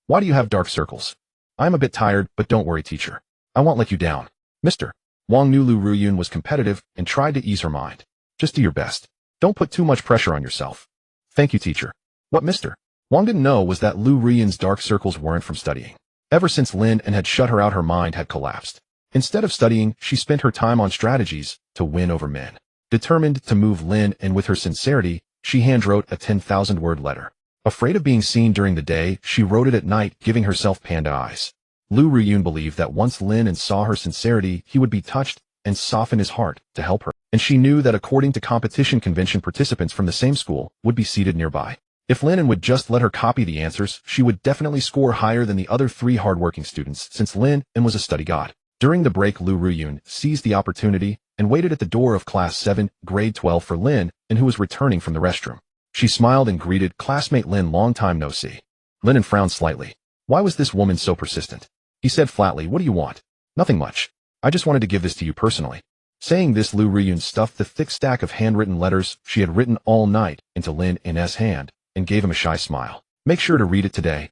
Why do you have dark circles? I'm a bit tired, but don't worry, teacher. I won't let you down. Mr. Wang knew Lu Riyun was competitive and tried to ease her mind. Just do your best. Don't put too much pressure on yourself. Thank you, teacher. What Mr. Wang didn't know was that Lu Riyun's dark circles weren't from studying. Ever since Lin An had shut her out, her mind had collapsed. Instead of studying, she spent her time on strategies to win over men. Determined to move Lin An with her sincerity, she handwrote a 10,000-word letter. Afraid of being seen during the day, she wrote it at night, giving herself panda eyes. Lu Riyun believed that once Lin An saw her sincerity, he would be touched and soften his heart to help her. And she knew that according to competition convention, participants from the same school would be seated nearby. If Lin An would just let her copy the answers, she would definitely score higher than the other 3 hardworking students, since Lin An was a study god. During the break, Lu Ruyun seized the opportunity and waited at the door of Class 7, Grade 12 for Lin An, who was returning from the restroom. She smiled and greeted classmate Lin, long time no see. Lin An frowned slightly. Why was this woman so persistent? He said flatly, what do you want? Nothing much. I just wanted to give this to you personally. Saying this, Lu Ruyun stuffed the thick stack of handwritten letters she had written all night into Lin An's hand and gave him a shy smile. Make sure to read it today.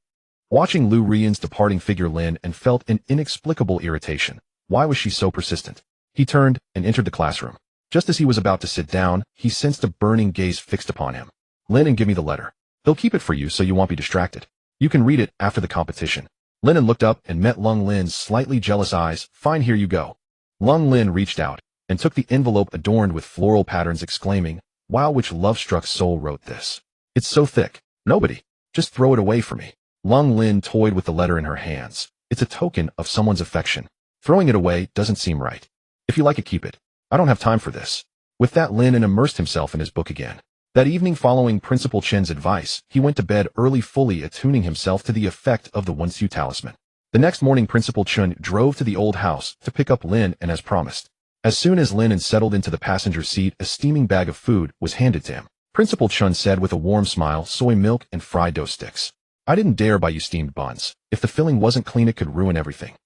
Watching Lu Ruyun's departing figure, Lin An felt an inexplicable irritation. Why was she so persistent? He turned and entered the classroom. Just as he was about to sit down, he sensed a burning gaze fixed upon him. Lin An, give me the letter. They'll keep it for you so you won't be distracted. You can read it after the competition. Lin An looked up and met Lung Lin's slightly jealous eyes. Fine, here you go. Lung Lin reached out and took the envelope adorned with floral patterns, exclaiming, wow, which love-struck soul wrote this? It's so thick. Nobody. Just throw it away for me. Lung Lin toyed with the letter in her hands. It's a token of someone's affection. Throwing it away doesn't seem right. If you like it, keep it. I don't have time for this. With that, Lin An immersed himself in his book again. That evening, following Principal Chen's advice, he went to bed early, fully attuning himself to the effect of the Wensu talisman. The next morning, Principal Chen drove to the old house to pick up Lin An as promised. As soon as Lin An settled into the passenger seat, a steaming bag of food was handed to him. Principal Chen said with a warm smile, soy milk and fried dough sticks. I didn't dare buy you steamed buns. If the filling wasn't clean, it could ruin everything.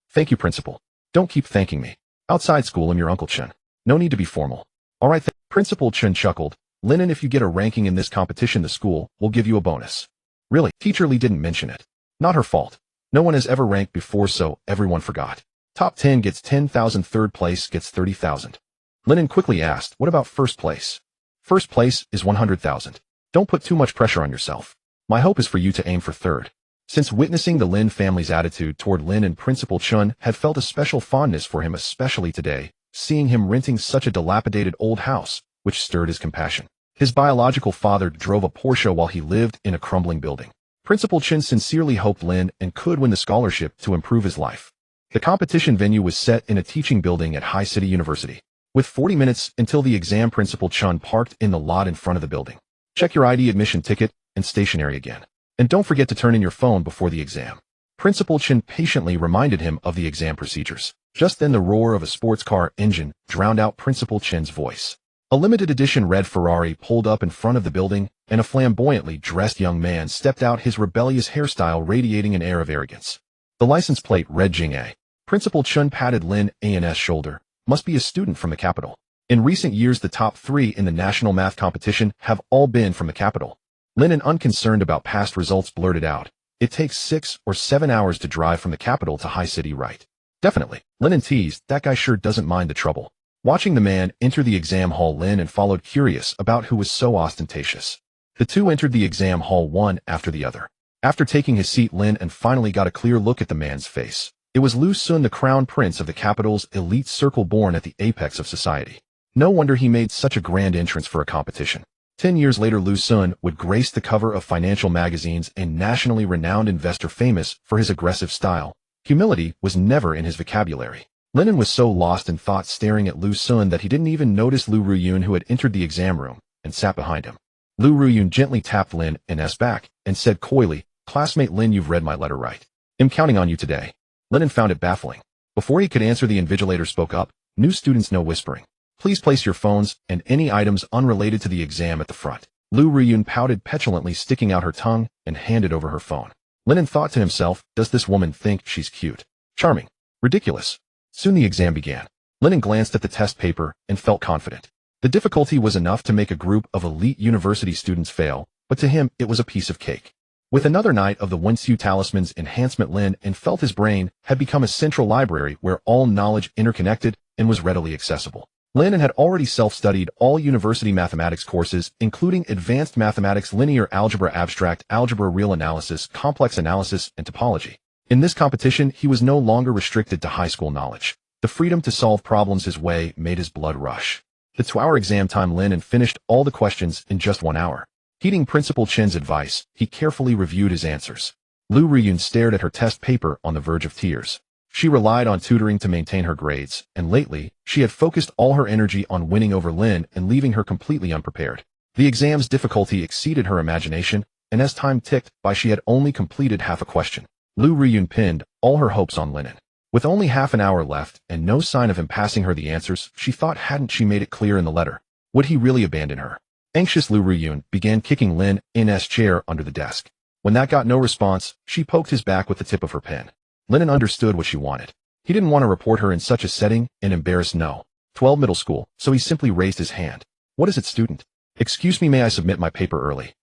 Thank you, Principal. Don't keep thanking me. Outside school, I'm your Uncle Chen. No need to be formal. All right, Principal Chen chuckled. Lin An, if you get a ranking in this competition, the school will give you a bonus. Really? Teacher Li didn't mention it. Not her fault. No one has ever ranked before, so everyone forgot. Top 10 gets 10,000, third place gets 30,000. Lin An quickly asked, what about first place? First place is 100,000. Don't put too much pressure on yourself. My hope is for you to aim for third. Since witnessing the Lin family's attitude toward Lin An, Principal Chen had felt a special fondness for him, especially today, seeing him renting such a dilapidated old house, which stirred his compassion. His biological father drove a Porsche while he lived in a crumbling building. Principal Chen sincerely hoped Lin An could win the scholarship to improve his life. The competition venue was set in a teaching building at High City University. With 40 minutes until the exam, Principal Chen parked in the lot in front of the building. Check your ID, admission ticket, and stationery again. And don't forget to turn in your phone before the exam. Principal Chen patiently reminded him of the exam procedures. Just then, the roar of a sports car engine drowned out Principal Chen's voice. A limited edition red Ferrari pulled up in front of the building, and a flamboyantly dressed young man stepped out, his rebellious hairstyle radiating an air of arrogance. The license plate read Jing-A. Principal Chen patted Lin An's shoulder. Must be a student from the capital. In recent years, the top 3 in the national math competition have all been from the capital. Lin An, unconcerned about past results, blurted out, it takes 6 or 7 hours to drive from the capital to High City, right? Definitely. Lin An teased, that guy sure doesn't mind the trouble. Watching the man enter the exam hall, Lin An followed, curious about who was so ostentatious. The two entered the exam hall one after the other. After taking his seat, Lin An finally got a clear look at the man's face. It was Lu Sun, the crown prince of the capital's elite circle, born at the apex of society. No wonder he made such a grand entrance for a competition. 10 years later, Lu Sun would grace the cover of financial magazines, a nationally renowned investor famous for his aggressive style. Humility was never in his vocabulary. Lin An was so lost in thought, staring at Lu Sun, that he didn't even notice Lu Ruyun, who had entered the exam room and sat behind him. Lu Ruyun gently tapped Lin An's back and said coyly, "Classmate Lin, you've read my letter, right? I'm counting on you today." Lin An found it baffling. Before he could answer, the invigilator spoke up. "New students, no whispering. Please place your phones and any items unrelated to the exam at the front." Lu Ruyun pouted petulantly, sticking out her tongue, and handed over her phone. Lin An thought to himself, does this woman think she's cute? Charming. Ridiculous. Soon the exam began. Lin An glanced at the test paper and felt confident. The difficulty was enough to make a group of elite university students fail, but to him it was a piece of cake. With another night of the Wensu talisman's enhancement, Lin An felt his brain had become a central library where all knowledge interconnected and was readily accessible. Lin An had already self-studied all university mathematics courses, including advanced mathematics, linear algebra, abstract algebra, real analysis, complex analysis, and topology. In this competition, he was no longer restricted to high school knowledge. The freedom to solve problems his way made his blood rush. The 2-hour exam time, Lin An finished all the questions in just 1 hour. Heeding Principal Chen's advice, he carefully reviewed his answers. Lu Ruyun stared at her test paper on the verge of tears. She relied on tutoring to maintain her grades, and lately, she had focused all her energy on winning over Lin and leaving her completely unprepared. The exam's difficulty exceeded her imagination, and as time ticked by she had only completed half a question. Lu Riyun pinned all her hopes on Lin An. With only half an hour left and no sign of him passing her the answers, she thought hadn't she made it clear in the letter? Would he really abandon her? Anxious Lu Riyun began kicking Lin An's chair under the desk. When that got no response, she poked his back with the tip of her pen. Lin An understood what she wanted. He didn't want to report her in such a setting and embarrass No. 12 middle school, so he simply raised his hand. What is it, student? Excuse me, may I submit my paper early?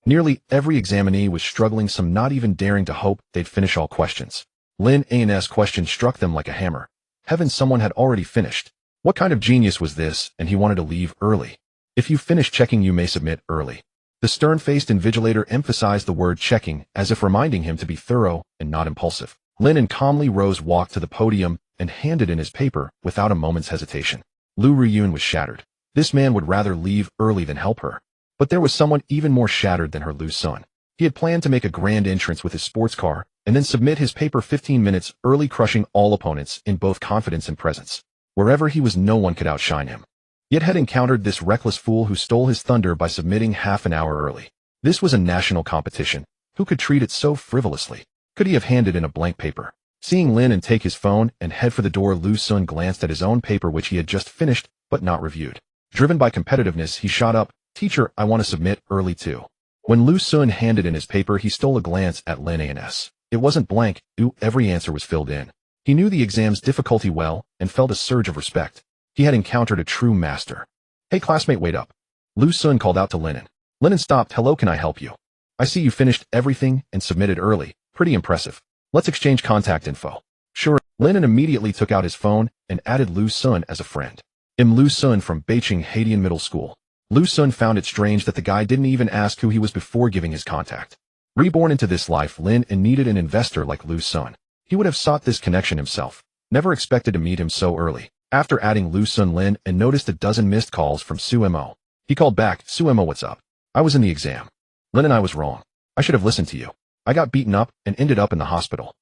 Nearly every examinee was struggling, some not even daring to hope they'd finish all questions. Lin An's question struck them like a hammer. Heavens, someone had already finished. What kind of genius was this? And he wanted to leave early. If you finish checking, you may submit early. The stern-faced invigilator emphasized the word checking as if reminding him to be thorough and not impulsive. Lin An calmly walked to the podium and handed in his paper without a moment's hesitation. Lu Riyun was shattered. This man would rather leave early than help her. But there was someone even more shattered than her Lu Sun. He had planned to make a grand entrance with his sports car and then submit his paper 15 minutes early, crushing all opponents in both confidence and presence. Wherever he was, no one could outshine him. Yet had encountered this reckless fool who stole his thunder by submitting half an hour early. This was a national competition. Who could treat it so frivolously? Could he have handed in a blank paper? Seeing Lin An take his phone and head for the door, Lu Sun glanced at his own paper, which he had just finished but not reviewed. Driven by competitiveness, he shot up, "Teacher, I want to submit early too." When Lu Sun handed in his paper, he stole a glance at Lin An's. It wasn't blank. Every answer was filled in. He knew the exam's difficulty well and felt a surge of respect. He had encountered a true master. "Hey classmate, wait up." Lu Sun called out to Lin An. Lin An stopped. "Hello, can I help you? I see you finished everything and submitted early. Pretty impressive. Let's exchange contact info." "Sure." Lin An immediately took out his phone and added Lu Sun as a friend. "I'm Lu Sun from Beijing Hadian Middle School." Lu Sun found it strange that the guy didn't even ask who he was before giving his contact. Reborn into this life, Lin An needed an investor like Lu Sun. He would have sought this connection himself. Never expected to meet him so early. After adding Lu Sun, Lin An noticed a dozen missed calls from Sumo. He called back. "Sumo, what's up? I was in the exam. Lin An, I was wrong. I should have listened to you. I got beaten up and ended up in the hospital."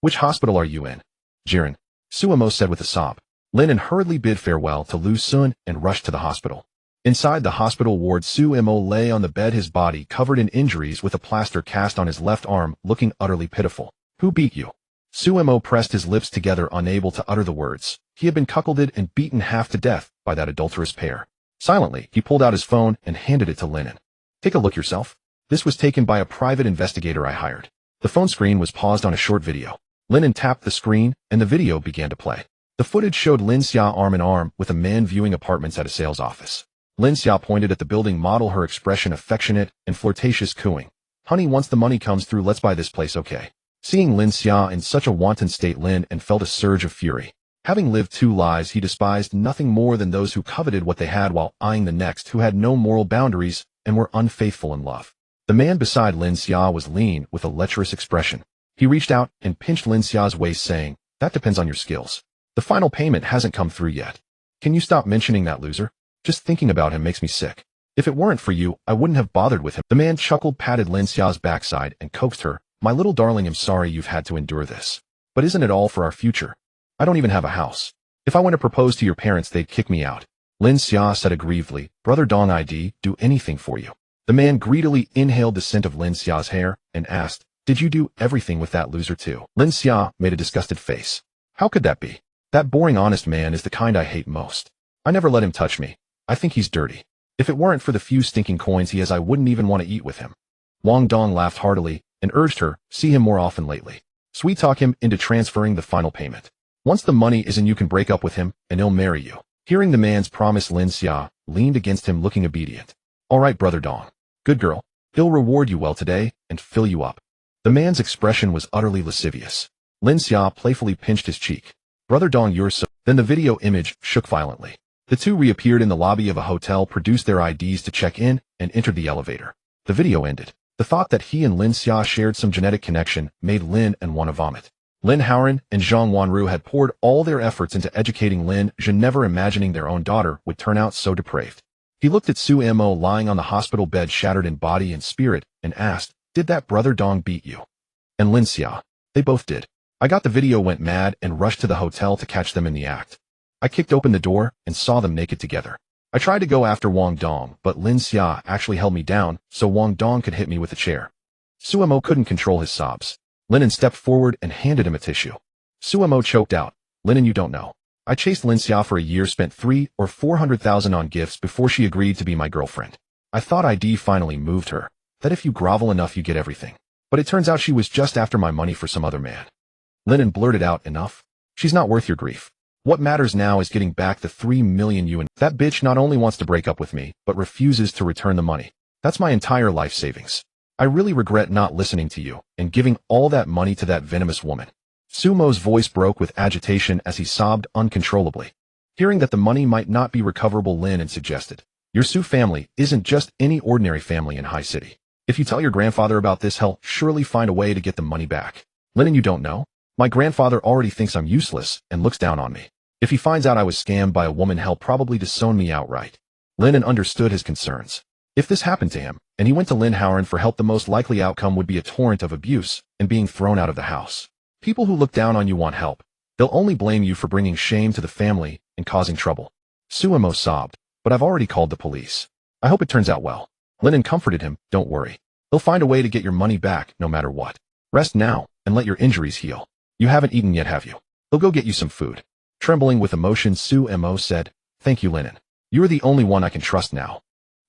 "Which hospital are you in?" "Jiren," Sumo said with a sob. Lin An hurriedly bid farewell to Lu Sun and rushed to the hospital. Inside the hospital ward, Sumo lay on the bed, his body covered in injuries with a plaster cast on his left arm, looking utterly pitiful. "Who beat you?" Sumo pressed his lips together, unable to utter the words. He had been cuckolded and beaten half to death by that adulterous pair. Silently, he pulled out his phone and handed it to Lin An. "Take a look yourself. This was taken by a private investigator I hired." The phone screen was paused on a short video. Lin An tapped the screen, and the video began to play. The footage showed Lin Zhe arm in arm with a man viewing apartments at a sales office. Lin Zhe pointed at the building model, her expression affectionate and flirtatious, cooing. "Honey, once the money comes through, let's buy this place, okay?" Seeing Lin Zhe in such a wanton state, Lin An felt a surge of fury. Having lived two lives, he despised nothing more than those who coveted what they had while eyeing the next, who had no moral boundaries and were unfaithful in love. The man beside Lin Zhe was lean with a lecherous expression. He reached out and pinched Lin Zhe's waist, saying, "That depends on your skills. The final payment hasn't come through yet. Can you stop mentioning that loser? Just thinking about him makes me sick. If it weren't for you, I wouldn't have bothered with him." The man chuckled, patted Lin Zhe's backside, and coaxed her. "My little darling, I'm sorry you've had to endure this. But isn't it all for our future? I don't even have a house. If I went to propose to your parents, they'd kick me out." Lin Zhe said aggrievedly, "Brother Dong, I'd do anything for you." The man greedily inhaled the scent of Lin Zhe's hair and asked, "Did you do everything with that loser too?" Lin Zhe made a disgusted face. "How could that be? That boring honest man is the kind I hate most. I never let him touch me. I think he's dirty. If it weren't for the few stinking coins he has, I wouldn't even want to eat with him." Wang Dong laughed heartily and urged her, "See him more often lately. Sweet talk him into transferring the final payment. Once the money is in, you can break up with him and he'll marry you." Hearing the man's promise, Lin Zhe leaned against him, looking obedient. "All right, Brother Dong. Good girl. He'll reward you well today and fill you up." The man's expression was utterly lascivious. Lin Zhe playfully pinched his cheek. "Brother Dong, you're so—" Then the video image shook violently. The two reappeared in the lobby of a hotel, produced their IDs to check in, and entered the elevator. The video ended. The thought that he and Lin Zhe shared some genetic connection made Lin An want to vomit. Lin Howren and Zhang Wanru had poured all their efforts into educating Lin Zhe, never imagining their own daughter would turn out so depraved. He looked at Sumo lying on the hospital bed, shattered in body and spirit, and asked, "Did that Brother Dong beat you?" And Lin Zhe, "They both did. I got the video, went mad, and rushed to the hotel to catch them in the act. I kicked open the door and saw them naked together. I tried to go after Wang Dong, but Lin Zhe actually held me down so Wang Dong could hit me with a chair. Suemo couldn't control his sobs. Lin An stepped forward and handed him a tissue. Suemo choked out, Lin An, you don't know. I chased Lin Zhe for a year, spent 300,000 or 400,000 on gifts before she agreed to be my girlfriend. I thought ID finally moved her, that if you grovel enough you get everything. But it turns out she was just after my money for some other man. Lin An blurted out, enough. She's not worth your grief. What matters now is getting back the 3 million yuan. That bitch not only wants to break up with me, but refuses to return the money. That's my entire life savings. I really regret not listening to you and giving all that money to that venomous woman. Sumo's voice broke with agitation as he sobbed uncontrollably. Hearing that the money might not be recoverable, Lin An suggested, your Su family isn't just any ordinary family in High City. If you tell your grandfather about this, he'll surely find a way to get the money back. Lin An, you don't know? My grandfather already thinks I'm useless and looks down on me. If he finds out I was scammed by a woman, he'll probably disown me outright. Lin An understood his concerns. If this happened to him, and he went to Lin Howard for help, the most likely outcome would be a torrent of abuse and being thrown out of the house. People who look down on you want help. They'll only blame you for bringing shame to the family and causing trouble. Suemo sobbed, but I've already called the police. I hope it turns out well. Lin An comforted him, don't worry. They'll find a way to get your money back no matter what. Rest now and let your injuries heal. You haven't eaten yet, have you? They'll go get you some food. Trembling with emotion, Suemo said, thank you, Lin An. You're the only one I can trust now.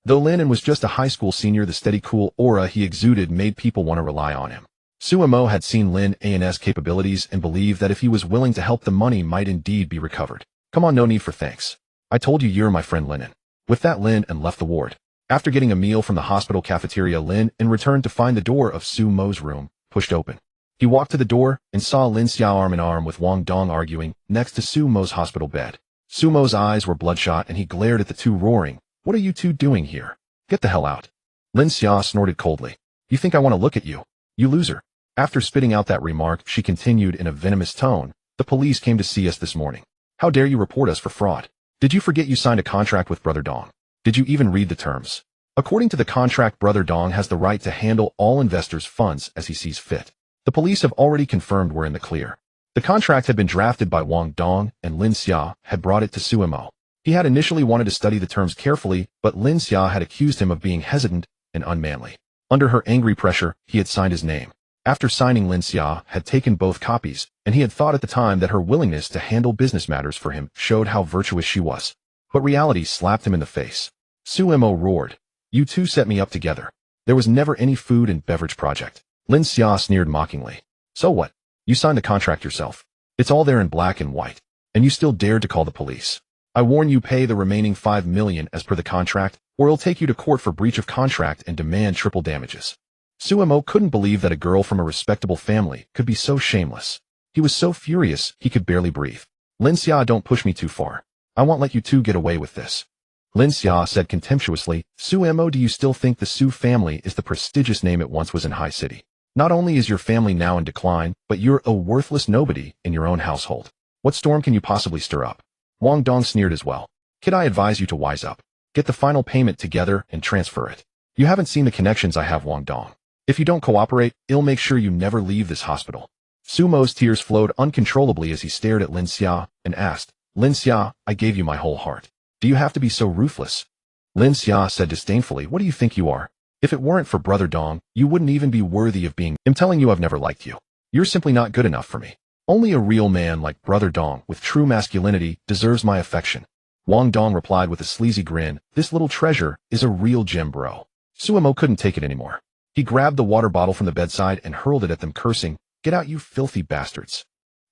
Though Lin An was just a high school senior, the steady, cool aura he exuded made people want to rely on him. Suemo had seen Lin An's capabilities and believed that if he was willing to help, the money might indeed be recovered. Come on, no need for thanks. I told you you're my friend, Lin An. With that, Lin An left the ward. After getting a meal from the hospital cafeteria, Lin An returned to find the door of Sumo's room pushed open. He walked to the door and saw Lin Zhe arm in arm with Wang Dong arguing next to Sumo's hospital bed. Sumo's eyes were bloodshot and he glared at the two, roaring, what are you two doing here? Get the hell out. Lin Zhe snorted coldly. You think I want to look at you? You loser. After spitting out that remark, she continued in a venomous tone, the police came to see us this morning. How dare you report us for fraud? Did you forget you signed a contract with Brother Dong? Did you even read the terms? According to the contract, Brother Dong has the right to handle all investors' funds as he sees fit. The police have already confirmed we're in the clear. The contract had been drafted by Wang Dong and Lin Zhe had brought it to Suemo. He had initially wanted to study the terms carefully, but Lin Zhe had accused him of being hesitant and unmanly. Under her angry pressure, he had signed his name. After signing, Lin Zhe had taken both copies, and he had thought at the time that her willingness to handle business matters for him showed how virtuous she was. But reality slapped him in the face. Suemo roared, you two set me up together. There was never any food and beverage project. Lin Zhe sneered mockingly. So what? You signed the contract yourself. It's all there in black and white. And you still dared to call the police. I warn you, pay the remaining 5 million as per the contract, or it'll take you to court for breach of contract and demand triple damages. Suemo couldn't believe that a girl from a respectable family could be so shameless. He was so furious he could barely breathe. Lin Zhe, don't push me too far. I won't let you two get away with this. Lin Zhe said contemptuously, Suemo, do you still think the Su family is the prestigious name it once was in High City? Not only is your family now in decline, but you're a worthless nobody in your own household. What storm can you possibly stir up? Wang Dong sneered as well. Kid, I advise you to wise up. Get the final payment together and transfer it. You haven't seen the connections I have, Wang Dong. If you don't cooperate, I'll make sure you never leave this hospital. Sumo's tears flowed uncontrollably as he stared at Lin Zhe and asked, Lin Zhe, I gave you my whole heart. Do you have to be so ruthless? Lin Zhe said disdainfully, what do you think you are? If it weren't for Brother Dong, you wouldn't even be worthy of being. I'm telling you, I've never liked you. You're simply not good enough for me. Only a real man like Brother Dong with true masculinity deserves my affection. Wang Dong replied with a sleazy grin, this little treasure is a real gem, bro. Suemo couldn't take it anymore. He grabbed the water bottle from the bedside and hurled it at them, cursing, get out, you filthy bastards.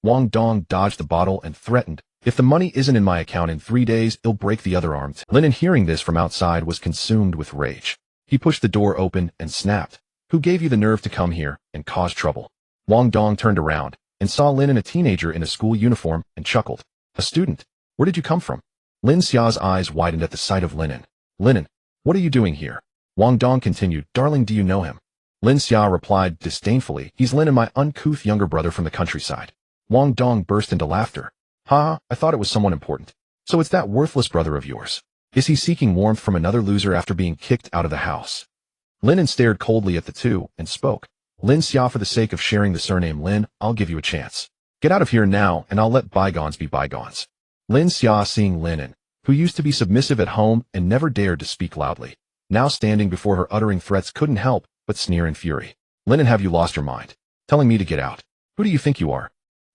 Wang Dong dodged the bottle and threatened, if the money isn't in my account in 3 days, I'll break the other arm. Lin An, hearing this from outside, was consumed with rage. He pushed the door open and snapped, who gave you the nerve to come here and cause trouble? Wang Dong turned around and saw Lin An, a teenager in a school uniform, and chuckled. A student? Where did you come from? Lin Xia's eyes widened at the sight of Lin An. Lin An, what are you doing here? Wang Dong continued, darling, do you know him? Lin Zhe replied disdainfully, he's Lin An, my uncouth younger brother from the countryside. Wang Dong burst into laughter. Ha, I thought it was someone important. So it's that worthless brother of yours. Is he seeking warmth from another loser after being kicked out of the house? Lin An stared coldly at the two and spoke. Lin Zhe, for the sake of sharing the surname Lin, I'll give you a chance. Get out of here now and I'll let bygones be bygones. Lin Zhe, seeing Lin An, who used to be submissive at home and never dared to speak loudly. Now standing before her uttering threats couldn't help but sneer in fury. Lin An, have you lost your mind? Telling me to get out? Who do you think you are?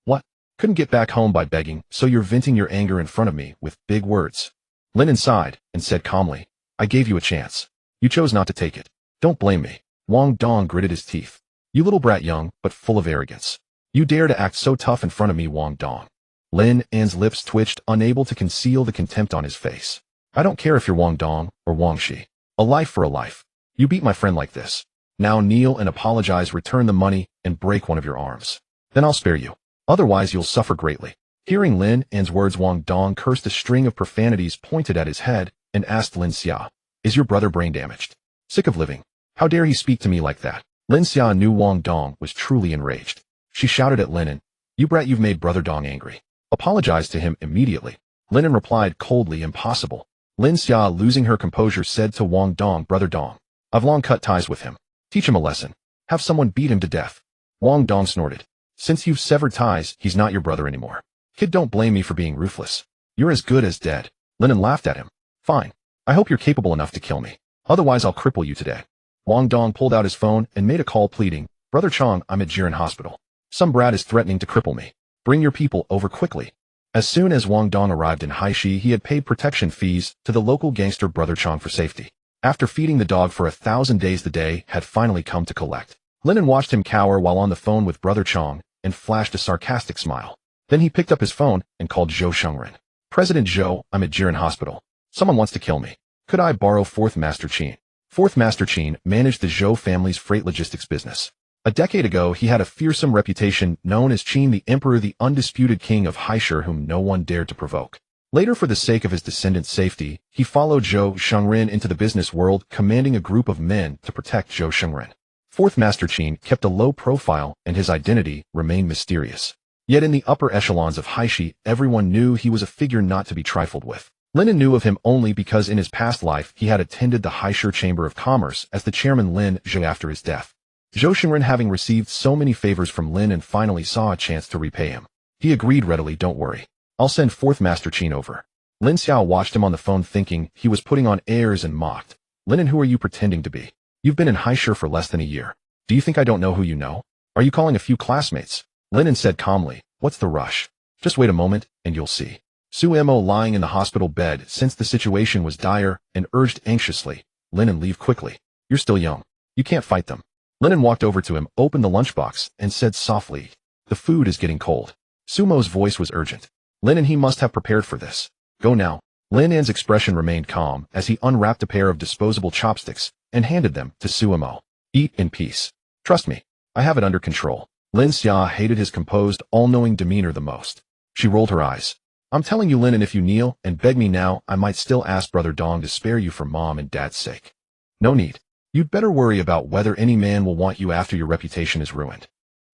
What? Couldn't get back home by begging, so you're venting your anger in front of me with big words. Lin An sighed and said calmly, I gave you a chance. You chose not to take it. Don't blame me. Wang Dong gritted his teeth. You little brat, young but full of arrogance. You dare to act so tough in front of me, Wang Dong. Lin An's lips twitched, unable to conceal the contempt on his face. I don't care if you're Wang Dong or Wang Shi. A life for a life. You beat my friend like this. Now kneel and apologize, return the money, and break one of your arms. Then I'll spare you. Otherwise you'll suffer greatly. Hearing Lin An's words, Wang Dong cursed a string of profanities pointed at his head and asked Lin Xia, is your brother brain damaged? Sick of living? How dare he speak to me like that? Lin Xia knew Wang Dong was truly enraged. She shouted at Lin An, you brat, you've made Brother Dong angry. Apologize to him immediately. Lin An replied coldly, impossible. Lin Xia, losing her composure, said to Wang Dong, Brother Dong, I've long cut ties with him. Teach him a lesson. Have someone beat him to death. Wang Dong snorted. Since you've severed ties, he's not your brother anymore. Kid, don't blame me for being ruthless. You're as good as dead. Lin An laughed at him. Fine. I hope you're capable enough to kill me. Otherwise I'll cripple you today. Wang Dong pulled out his phone and made a call pleading, Brother Chong, I'm at Jiren Hospital. Some brat is threatening to cripple me. Bring your people over quickly. As soon as Wang Dong arrived in Haishi, he had paid protection fees to the local gangster Brother Chong for safety. After feeding the dog for 1,000 days, the day had finally come to collect. Lin An watched him cower while on the phone with Brother Chong and flashed a sarcastic smile. Then he picked up his phone and called Zhou Shengren. President Zhou, I'm at Jiren Hospital. Someone wants to kill me. Could I borrow 4th Master Qin? 4th Master Qin managed the Zhou family's freight logistics business. A decade ago, he had a fearsome reputation, known as Qin the Emperor, the undisputed king of Haishur, whom no one dared to provoke. Later, for the sake of his descendants' safety, he followed Zhou Shengren into the business world, commanding a group of men to protect Zhou Shengren. 4th Master Qin kept a low profile, and his identity remained mysterious. Yet in the upper echelons of Haishi, everyone knew he was a figure not to be trifled with. Lin An knew of him only because in his past life he had attended the Haishur Chamber of Commerce as the chairman Lin Zhe after his death. Zhou Shengren, having received so many favors from Lin An, finally saw a chance to repay him. He agreed readily, don't worry. I'll send 4th Master Qin over. Lin Xiao watched him on the phone, thinking he was putting on airs, and mocked. Lin An, who are you pretending to be? You've been in Haishur for less than a year. Do you think I don't know who you know? Are you calling a few classmates? Lin An said calmly, what's the rush? Just wait a moment, and you'll see. Su Mo, lying in the hospital bed, sensed the situation was dire and urged anxiously, Lin An, leave quickly. You're still young. You can't fight them. Lin An walked over to him, opened the lunchbox, and said softly, the food is getting cold. Su Mo's voice was urgent. Lin An, he must have prepared for this. Go now. Lin An's expression remained calm as he unwrapped a pair of disposable chopsticks and handed them to Su Mo. Eat in peace. Trust me, I have it under control. Lin Xia hated his composed, all-knowing demeanor the most. She rolled her eyes. I'm telling you, Lin An, if you kneel and beg me now, I might still ask Brother Dong to spare you for Mom and Dad's sake. No need. You'd better worry about whether any man will want you after your reputation is ruined.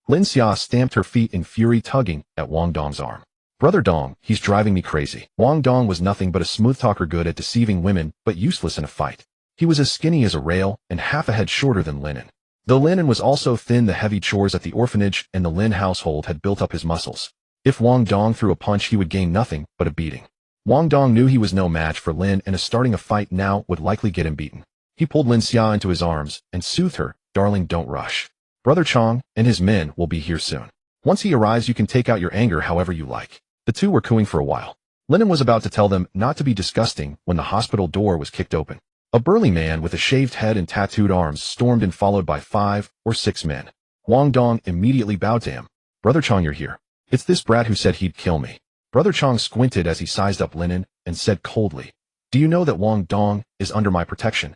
Lin Xia stamped her feet in fury, tugging at Wang Dong's arm. Brother Dong, he's driving me crazy. Wang Dong was nothing but a smooth talker, good at deceiving women, but useless in a fight. He was as skinny as a rail and half a head shorter than Lin An. Though Lin An was also thin, the heavy chores at the orphanage and the Lin household had built up his muscles. If Wang Dong threw a punch, he would gain nothing but a beating. Wang Dong knew he was no match for Lin, and starting a fight now would likely get him beaten. He pulled Lin Xia into his arms and soothed her, darling, don't rush. Brother Chong and his men will be here soon. Once he arrives, you can take out your anger however you like. The two were cooing for a while. Lin An was about to tell them not to be disgusting when the hospital door was kicked open. A burly man with a shaved head and tattooed arms stormed in, followed by 5 or 6 men. Wang Dong immediately bowed to him. Brother Chong, you're here. It's this brat who said he'd kill me. Brother Chong squinted as he sized up Lin An and said coldly, do you know that Wang Dong is under my protection?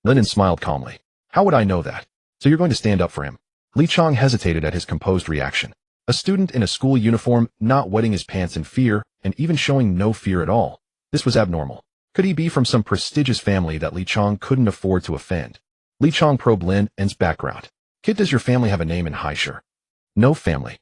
Lin An smiled calmly. How would I know that? So you're going to stand up for him? Li Chong hesitated at his composed reaction. A student in a school uniform, not wetting his pants in fear, and even showing no fear at all. This was abnormal. Could he be from some prestigious family that Li Chong couldn't afford to offend? Li Chong probed Lin An's background. Kid, does your family have a name in Haishur? No family.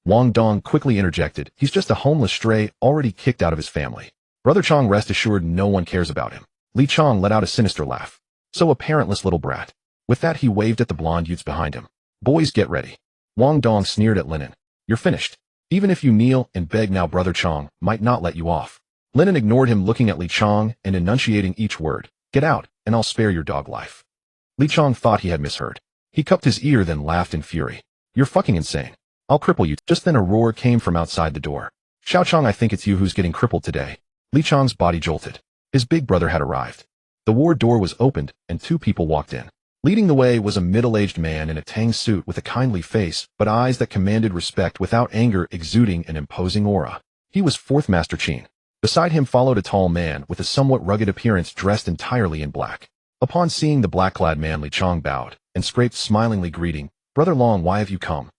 Wang Dong quickly interjected. He's just a homeless stray, already kicked out of his family. Brother Chong, rest assured no one cares about him. Li Chong let out a sinister laugh. So a parentless little brat. With that, he waved at the blonde youths behind him. Boys, get ready. Wang Dong sneered at Lin An. You're finished. Even if you kneel and beg now, Brother Chong might not let you off. Lin An ignored him, looking at Li Chong and enunciating each word. Get out, and I'll spare your dog life. Li Chong thought he had misheard. He cupped his ear, then laughed in fury. You're fucking insane. I'll cripple you. Just then a roar came from outside the door. Xiao Chong, I think it's you who's getting crippled today. Li Chong's body jolted. His big brother had arrived. The ward door was opened, and two people walked in. Leading the way was a middle-aged man in a tang suit with a kindly face, but eyes that commanded respect without anger, exuding an imposing aura. He was Fourth Master Qin. Beside him followed a tall man with a somewhat rugged appearance, dressed entirely in black. Upon seeing the black-clad man, Li Chong bowed and scraped smilingly, greeting, Brother Long, why have you come?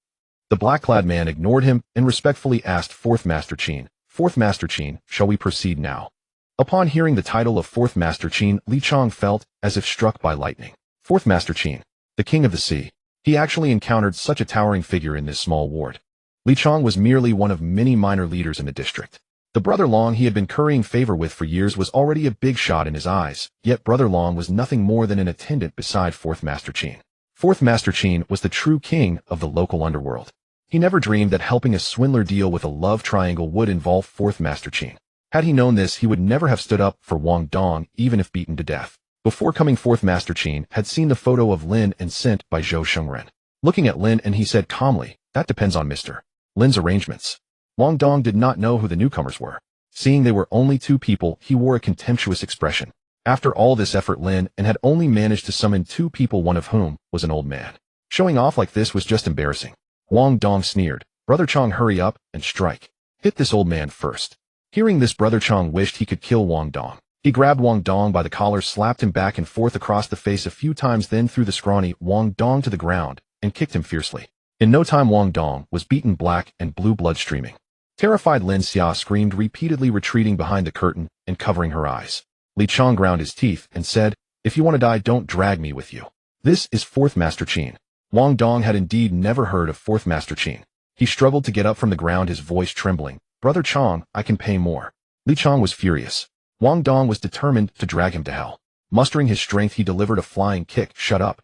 The black-clad man ignored him and respectfully asked Fourth Master Qin, Fourth Master Qin, shall we proceed now? Upon hearing the title of Fourth Master Qin, Li Chong felt as if struck by lightning. Fourth Master Qin, the king of the sea. He actually encountered such a towering figure in this small ward. Li Chong was merely one of many minor leaders in the district. The Brother Long he had been currying favor with for years was already a big shot in his eyes, yet Brother Long was nothing more than an attendant beside Fourth Master Qin. Fourth Master Qin was the true king of the local underworld. He never dreamed that helping a swindler deal with a love triangle would involve Fourth Master Qin. Had he known this, he would never have stood up for Wang Dong, even if beaten to death. Before coming, Fourth Master Qin had seen the photo of Lin An sent by Zhou Shengren. Looking at Lin An, he said calmly, that depends on Mr. Lin's arrangements. Wang Dong did not know who the newcomers were. Seeing they were only two people, he wore a contemptuous expression. After all this effort, Lin An had only managed to summon two people, one of whom was an old man. Showing off like this was just embarrassing. Wang Dong sneered, Brother Chong, hurry up and strike. Hit this old man first. Hearing this, Brother Chong wished he could kill Wang Dong. He grabbed Wang Dong by the collar, slapped him back and forth across the face a few times, then threw the scrawny Wang Dong to the ground and kicked him fiercely. In no time, Wang Dong was beaten black and blue, blood streaming. Terrified Lin Xia screamed, repeatedly retreating behind the curtain and covering her eyes. Li Chong ground his teeth and said, if you want to die, don't drag me with you. This is Fourth Master Qin. Wang Dong had indeed never heard of Fourth Master Qin. He struggled to get up from the ground, his voice trembling. Brother Chong, I can pay more. Li Chong was furious. Wang Dong was determined to drag him to hell. Mustering his strength, he delivered a flying kick. Shut up.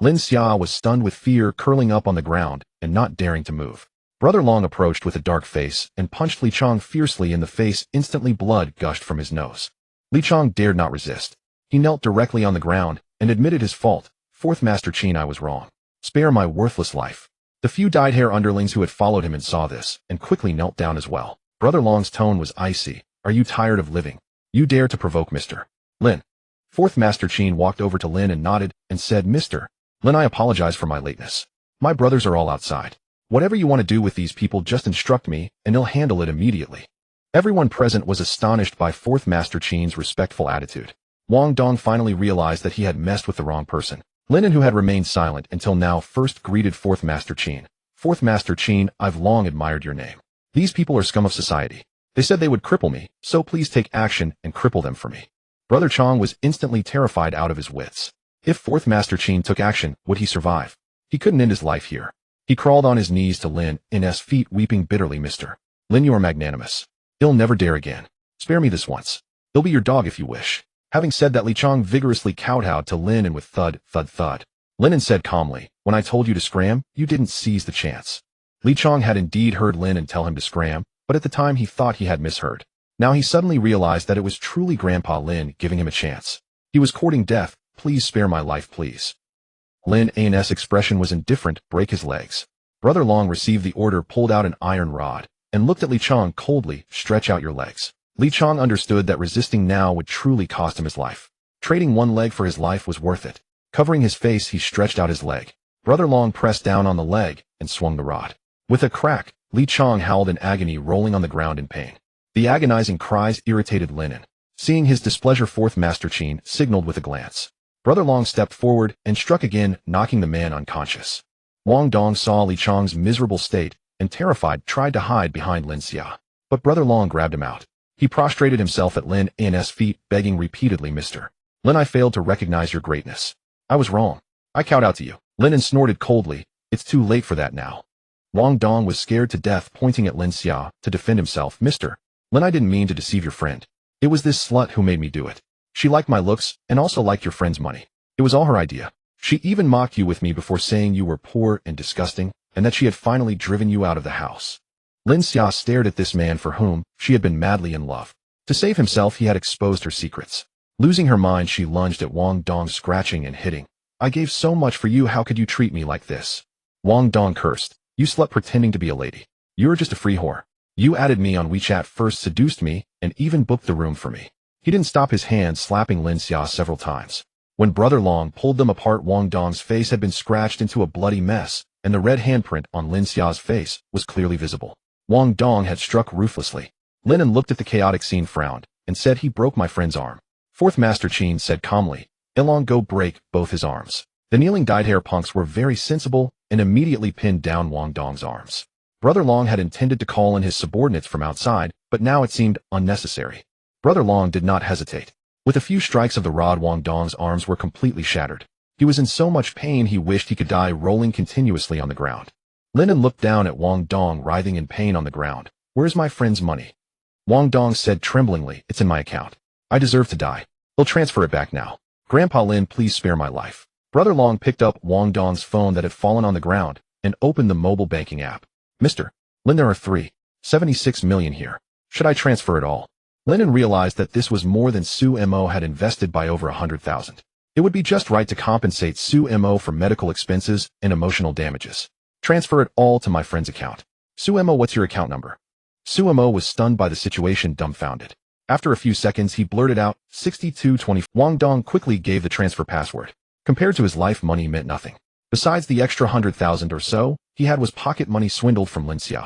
Lin Xia was stunned with fear, curling up on the ground and not daring to move. Brother Long approached with a dark face and punched Li Chong fiercely in the face. Instantly, blood gushed from his nose. Li Chong dared not resist. He knelt directly on the ground and admitted his fault. Fourth Master Qin, I was wrong. Spare my worthless life. The few dyed-hair underlings who had followed him and saw this and quickly knelt down as well. Brother Long's tone was icy. Are you tired of living? You dare to provoke Mr. Lin? Fourth Master Qin walked over to Lin and nodded and said, Mr. Lin, I apologize for my lateness. My brothers are all outside. Whatever you want to do with these people, just instruct me, and I'll handle it immediately. Everyone present was astonished by Fourth Master Qin's respectful attitude. Wang Dong finally realized that he had messed with the wrong person. Lin An, who had remained silent until now, first greeted Fourth Master Qin. Fourth Master Qin, I've long admired your name. These people are scum of society. They said they would cripple me, so please take action and cripple them for me. Brother Chong was instantly terrified out of his wits. If Fourth Master Qin took action, would he survive? He couldn't end his life here. He crawled on his knees to Lin An's feet, weeping bitterly. Mr. Lin, you are magnanimous. He'll never dare again. Spare me this once. He'll be your dog if you wish. Having said that, Li Chong vigorously kowtowed to Lin An with thud, thud, thud. Lin An said calmly, when I told you to scram, you didn't seize the chance. Li Chong had indeed heard Lin An tell him to scram, but at the time he thought he had misheard. Now he suddenly realized that it was truly Grandpa Lin giving him a chance. He was courting death. Please spare my life, please. Lin An's expression was indifferent. Break his legs. Brother Long received the order, pulled out an iron rod, and looked at Li Chong coldly. Stretch out your legs. Li Chong understood that resisting now would truly cost him his life. Trading one leg for his life was worth it. Covering his face, he stretched out his leg. Brother Long pressed down on the leg and swung the rod. With a crack, Li Chong howled in agony, rolling on the ground in pain. The agonizing cries irritated Lin An. Seeing his displeasure, Fourth Master Qin signaled with a glance. Brother Long stepped forward and struck again, knocking the man unconscious. Wang Dong saw Li Chong's miserable state and, terrified, tried to hide behind Lin Xia. But Brother Long grabbed him out. He prostrated himself at Lin An's feet, begging repeatedly, Mr. Lin, I failed to recognize your greatness. I was wrong. I kowed out to you. Lin An snorted coldly. It's too late for that now. Wang Dong was scared to death, pointing at Lin Xia to defend himself. Mr. Lin, I didn't mean to deceive your friend. It was this slut who made me do it. She liked my looks and also liked your friend's money. It was all her idea. She even mocked you with me before saying you were poor and disgusting, and that she had finally driven you out of the house. Lin Xia stared at this man for whom she had been madly in love. To save himself, he had exposed her secrets. Losing her mind, she lunged at Wang Dong, scratching and hitting. I gave so much for you, how could you treat me like this? Wang Dong cursed. You slept pretending to be a lady. You're just a free whore. You added me on WeChat, first seduced me, and even booked the room for me. He didn't stop his hand, slapping Lin Zhe several times. When Brother Long pulled them apart, Wang Dong's face had been scratched into a bloody mess, and the red handprint on Lin Zhe's face was clearly visible. Wang Dong had struck ruthlessly. Lin An looked at the chaotic scene, frowned, and said, he broke my friend's arm. Fourth Master Qin said calmly, Ilong, go break both his arms. The kneeling dyed-hair punks were very sensible and immediately pinned down Wang Dong's arms. Brother Long had intended to call in his subordinates from outside, but now it seemed unnecessary. Brother Long did not hesitate. With a few strikes of the rod, Wang Dong's arms were completely shattered. He was in so much pain he wished he could die, rolling continuously on the ground. Lin An looked down at Wang Dong, writhing in pain on the ground. Where's my friend's money? Wang Dong said tremblingly, it's in my account. I deserve to die. He'll transfer it back now. Grandpa Lin, please spare my life. Brother Long picked up Wang Dong's phone that had fallen on the ground and opened the mobile banking app. Mr. Lin, there are 3.76 million here. Should I transfer it all? Lin An realized that this was more than Su Mo had invested by over 100,000. It would be just right to compensate Su Mo for medical expenses and emotional damages. Transfer it all to my friend's account. Su Mo, what's your account number? Su Mo was stunned by the situation, dumbfounded. After a few seconds, he blurted out, 6220. Wang Dong quickly gave the transfer password. Compared to his life, money meant nothing. Besides the extra 100,000 or so he had was pocket money swindled from Lin Zhe.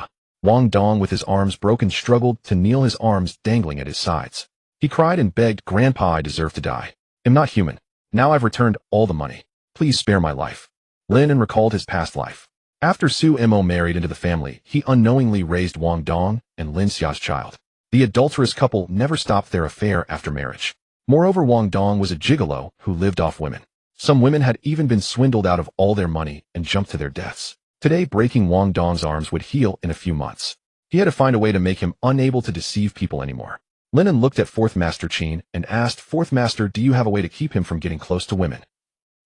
Wang Dong, with his arms broken, struggled to kneel, his arms dangling at his sides. He cried and begged, Grandpa, I deserve to die. I'm not human. Now I've returned all the money. Please spare my life. Lin An recalled his past life. After Su Mo married into the family, he unknowingly raised Wang Dong and Lin Zhe's child. The adulterous couple never stopped their affair after marriage. Moreover, Wang Dong was a gigolo who lived off women. Some women had even been swindled out of all their money and jumped to their deaths. Today, breaking Wang Dong's arms would heal in a few months. He had to find a way to make him unable to deceive people anymore. Lin An looked at Fourth Master Qin and asked, Fourth Master, do you have a way to keep him from getting close to women?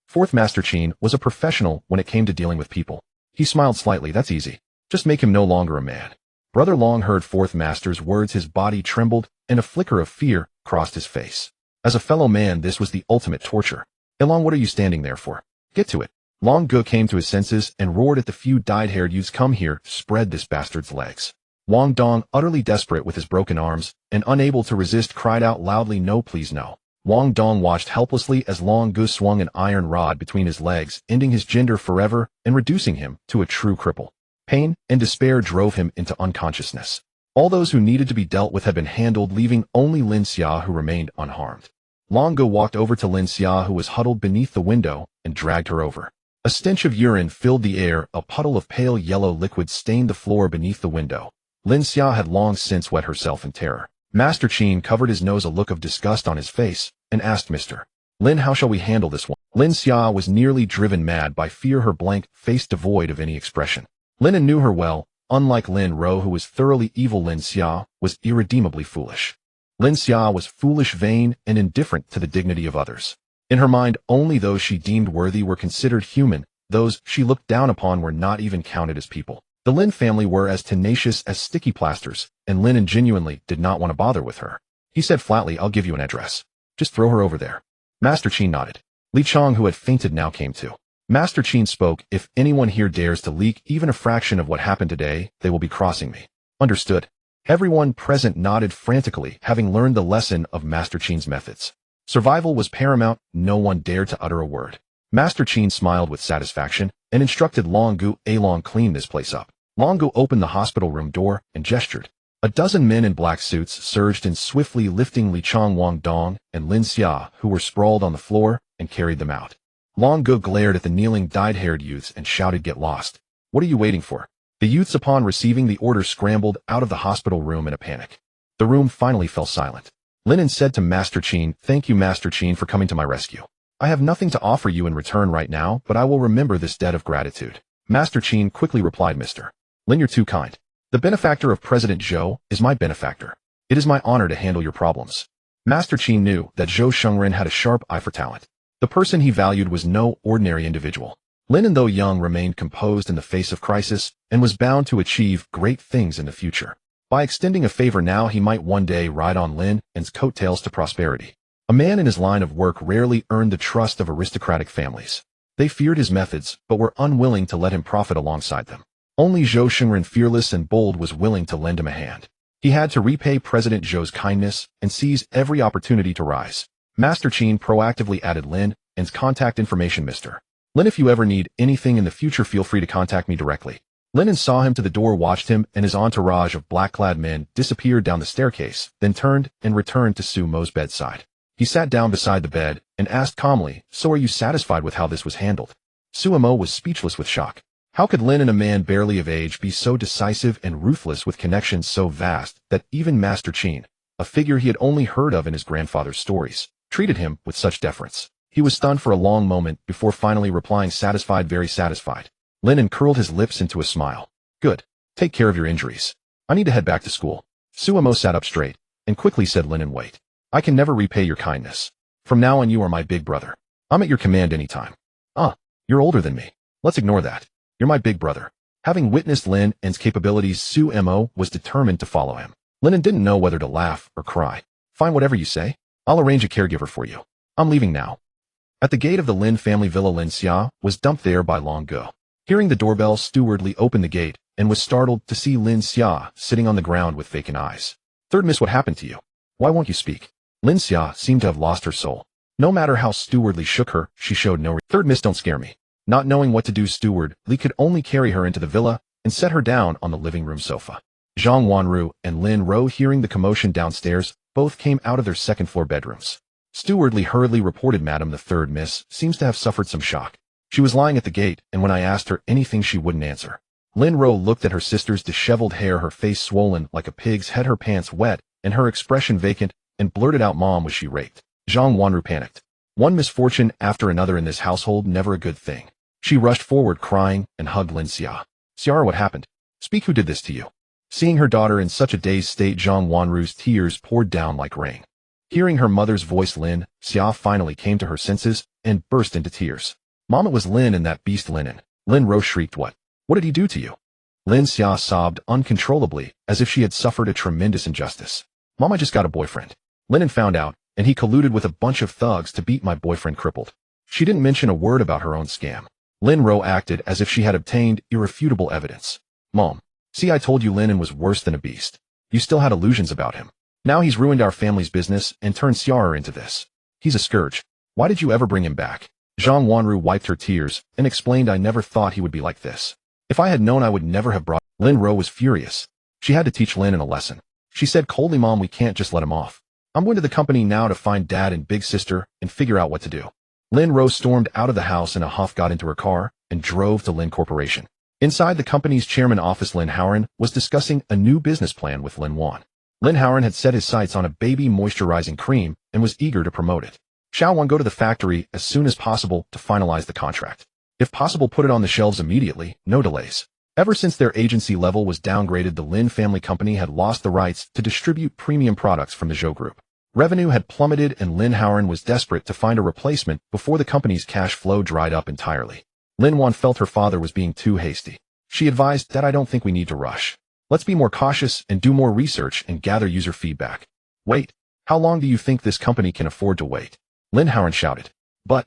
Fourth Master Qin was a professional when it came to dealing with people. He smiled slightly. That's easy. Just make him no longer a man. Brother Long heard Fourth Master's words. His body trembled, and a flicker of fear crossed his face. As a fellow man, this was the ultimate torture. Ilong, what are you standing there for? Get to it. Long Ge came to his senses and roared at the few dyed-haired youths. Come here, spread this bastard's legs. Wang Dong, utterly desperate with his broken arms and unable to resist, cried out loudly, no, please no. Wang Dong watched helplessly as Long Ge swung an iron rod between his legs, ending his gender forever and reducing him to a true cripple. Pain and despair drove him into unconsciousness. All those who needed to be dealt with had been handled, leaving only Lin Zhe, who remained unharmed. Long Ge walked over to Lin Zhe, who was huddled beneath the window, and dragged her over. A stench of urine filled the air. A puddle of pale yellow liquid stained the floor beneath the window. Lin Zhe had long since wet herself in terror. Master Qin covered his nose, a look of disgust on his face, and asked, Mr. Lin, how shall we handle this one? Lin Zhe was nearly driven mad by fear, her blank face devoid of any expression. Lin An knew her well. Unlike Lin Ro, who was thoroughly evil, Lin Zhe was irredeemably foolish. Lin Zhe was foolish, vain, and indifferent to the dignity of others. In her mind, only those she deemed worthy were considered human. Those she looked down upon were not even counted as people. The Lin family were as tenacious as sticky plasters, and Lin An genuinely did not want to bother with her. He said flatly, I'll give you an address. Just throw her over there. Master Qin nodded. Li Chong, who had fainted, now came to. Master Qin spoke, if anyone here dares to leak even a fraction of what happened today, they will be crossing me. Understood. Everyone present nodded frantically, having learned the lesson of Master Qin's methods. Survival was paramount. No one dared to utter a word. Master Qin smiled with satisfaction and instructed Long Ge, Along, clean this place up. Long Ge opened the hospital room door and gestured. A dozen men in black suits surged in, swiftly lifting Li Chong, Wang Dong, and Lin Zhe, who were sprawled on the floor, and carried them out. Long Ge glared at the kneeling dyed-haired youths and shouted, get lost. What are you waiting for? The youths, upon receiving the order, scrambled out of the hospital room in a panic. The room finally fell silent. Lin An said to Master Qin, thank you, Master Qin, for coming to my rescue. I have nothing to offer you in return right now, but I will remember this debt of gratitude. Master Qin quickly replied, Mr. Lin, you're too kind. The benefactor of President Zhou is my benefactor. It is my honor to handle your problems. Master Qin knew that Zhou Shengren had a sharp eye for talent. The person he valued was no ordinary individual. Lin An, though young, remained composed in the face of crisis and was bound to achieve great things in the future. By extending a favor now, he might one day ride on Lin An's coattails to prosperity. A man in his line of work rarely earned the trust of aristocratic families. They feared his methods, but were unwilling to let him profit alongside them. Only Zhou Shengren, fearless and bold, was willing to lend him a hand. He had to repay President Zhou's kindness and seize every opportunity to rise. Master Qin proactively added Lin An's contact information. Mr. Lin, if you ever need anything in the future, feel free to contact me directly. Lin An saw him to the door, watched him and his entourage of black-clad men disappear down the staircase, then turned and returned to Su Mo's bedside. He sat down beside the bed and asked calmly, "So are you satisfied with how this was handled?" Su Mo was speechless with shock. How could Lin An, a man barely of age, be so decisive and ruthless with connections so vast that even Master Qin, a figure he had only heard of in his grandfather's stories, treated him with such deference? He was stunned for a long moment before finally replying, "Satisfied, very satisfied." Lin An curled his lips into a smile. "Good. Take care of your injuries. I need to head back to school." Su Mo sat up straight and quickly said, "Lin An, wait. I can never repay your kindness. From now on, you are my big brother. I'm at your command anytime." You're older than me. Let's ignore that. You're my big brother." Having witnessed Lin An's capabilities, Su Mo was determined to follow him. Lin An didn't know whether to laugh or cry. "Fine, whatever you say. I'll arrange a caregiver for you. I'm leaving now." At the gate of the Lin family villa, Lin Xia was dumped there by Long Go. Hearing the doorbell, stewardly opened the gate and was startled to see Lin Xia sitting on the ground with vacant eyes. "Third Miss, what happened to you? Why won't you speak?" Lin Xia seemed to have lost her soul. No matter how stewardly shook her, she showed no "Third Miss, don't scare me." Not knowing what to do, Steward Li could only carry her into the villa and set her down on the living room sofa. Zhang Wanru and Lin Ro, hearing the commotion downstairs, both came out of their second-floor bedrooms. Steward Li hurriedly reported, "Madam, the third miss seems to have suffered some shock. She was lying at the gate, and when I asked her anything, she wouldn't answer." Lin Ro looked at her sister's disheveled hair, her face swollen like a pig's head, her pants wet, and her expression vacant, and blurted out, "Mom, was she raped?" Zhang Wanru panicked. One misfortune after another in this household, never a good thing. She rushed forward crying and hugged Lin Xia. "Xiara, what happened? Speak, who did this to you?" Seeing her daughter in such a dazed state, Zhang Wanru's tears poured down like rain. Hearing her mother's voice, Lin Xia finally came to her senses and burst into tears. "Mom, it was Lin and that beast Lin An." Lin Ro shrieked, What did he do to you?" Lin Xia sobbed uncontrollably as if she had suffered a tremendous injustice. "Mom, I just got a boyfriend. Lin An found out, and he colluded with a bunch of thugs to beat my boyfriend crippled." She didn't mention a word about her own scam. Lin Ro acted as if she had obtained irrefutable evidence. "Mom, see, I told you Lin An was worse than a beast. You still had illusions about him. Now he's ruined our family's business and turned Xiara into this. He's a scourge. Why did you ever bring him back?" Zhang Wanru wiped her tears and explained, "I never thought he would be like this. If I had known, I would never have brought—" Lin Ro was furious. She had to teach Lin An a lesson. She said coldly, "Mom, we can't just let him off. I'm going to the company now to find Dad and Big Sister and figure out what to do." Lin Ro stormed out of the house in a huff, got into her car, and drove to Lin Corporation. Inside the company's chairman office, Lin Howren was discussing a new business plan with Lin Wan. Lin Howren had set his sights on a baby moisturizing cream and was eager to promote it. "Xiao Wan, go to the factory as soon as possible to finalize the contract. If possible, put it on the shelves immediately, no delays." Ever since their agency level was downgraded, the Lin family company had lost the rights to distribute premium products from the Zhou Group. Revenue had plummeted, and Lin Howren was desperate to find a replacement before the company's cash flow dried up entirely. Lin Wan felt her father was being too hasty. She advised, "Dad, I don't think we need to rush. Let's be more cautious and do more research and gather user feedback." "Wait, how long do you think this company can afford to wait?" Lin Howren shouted. But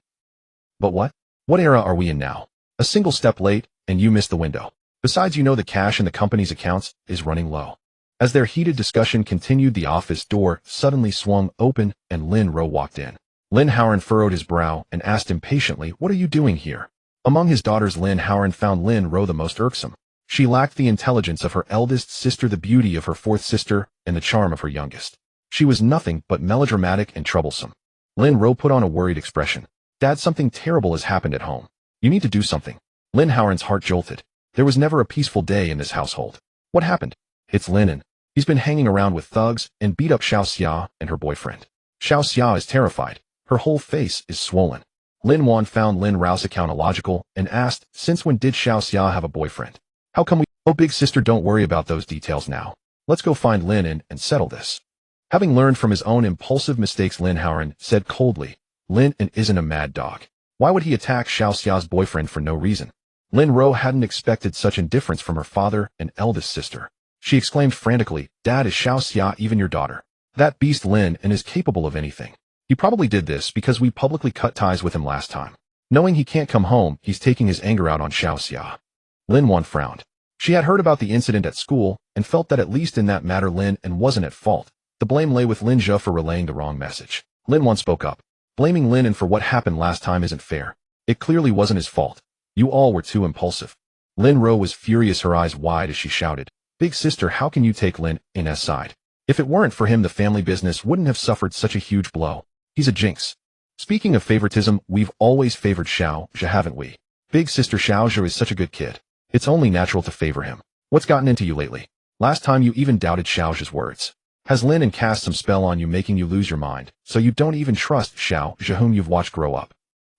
what? What era are we in now? A single step late, and you miss the window. Besides, you know the cash in the company's accounts is running low." As their heated discussion continued, the office door suddenly swung open and Lin Ro walked in. Lin Howren furrowed his brow and asked impatiently, "What are you doing here?" Among his daughters, Lin Howren found Lin Ro the most irksome. She lacked the intelligence of her eldest sister, the beauty of her fourth sister, and the charm of her youngest. She was nothing but melodramatic and troublesome. Lin Ro put on a worried expression. "Dad, something terrible has happened at home. You need to do something." Lin Howren's heart jolted. There was never a peaceful day in this household. "What happened?" "It's Lin An. He's been hanging around with thugs and beat up Xiao Xia and her boyfriend." Xiao Xia is terrified. Her whole face is swollen. Lin Wan found Lin Rao's account illogical and asked, "Since when did Xiao Xia have a boyfriend? How come we—" "Oh, big sister, don't worry about those details now. Let's go find Lin An and settle this." Having learned from his own impulsive mistakes, Lin Howren said coldly, "Lin An isn't a mad dog. Why would he attack Xiao Xia's boyfriend for no reason?" Lin Ro hadn't expected such indifference from her father and eldest sister. She exclaimed frantically, "Dad, is Xiao Xia even your daughter? That beast Lin An is capable of anything. He probably did this because we publicly cut ties with him last time. Knowing he can't come home, he's taking his anger out on Xiao Xia." Lin Wan frowned. She had heard about the incident at school and felt that at least in that matter Lin An wasn't at fault. The blame lay with Lin Zhe for relaying the wrong message. Lin Wan spoke up. "Blaming Lin An for what happened last time isn't fair. It clearly wasn't his fault. You all were too impulsive." Lin Ro was furious, her eyes wide as she shouted, "Big sister, how can you take Lin An's side? If it weren't for him, the family business wouldn't have suffered such a huge blow. He's a jinx." "Speaking of favoritism, we've always favored Xiao Zhe, haven't we? Big sister Xiao Zhe is such a good kid. It's only natural to favor him. What's gotten into you lately? Last time you even doubted Xiao Zhe's words. Has Lin An cast some spell on you, making you lose your mind, so you don't even trust Xiao Zhe, whom you've watched grow up?"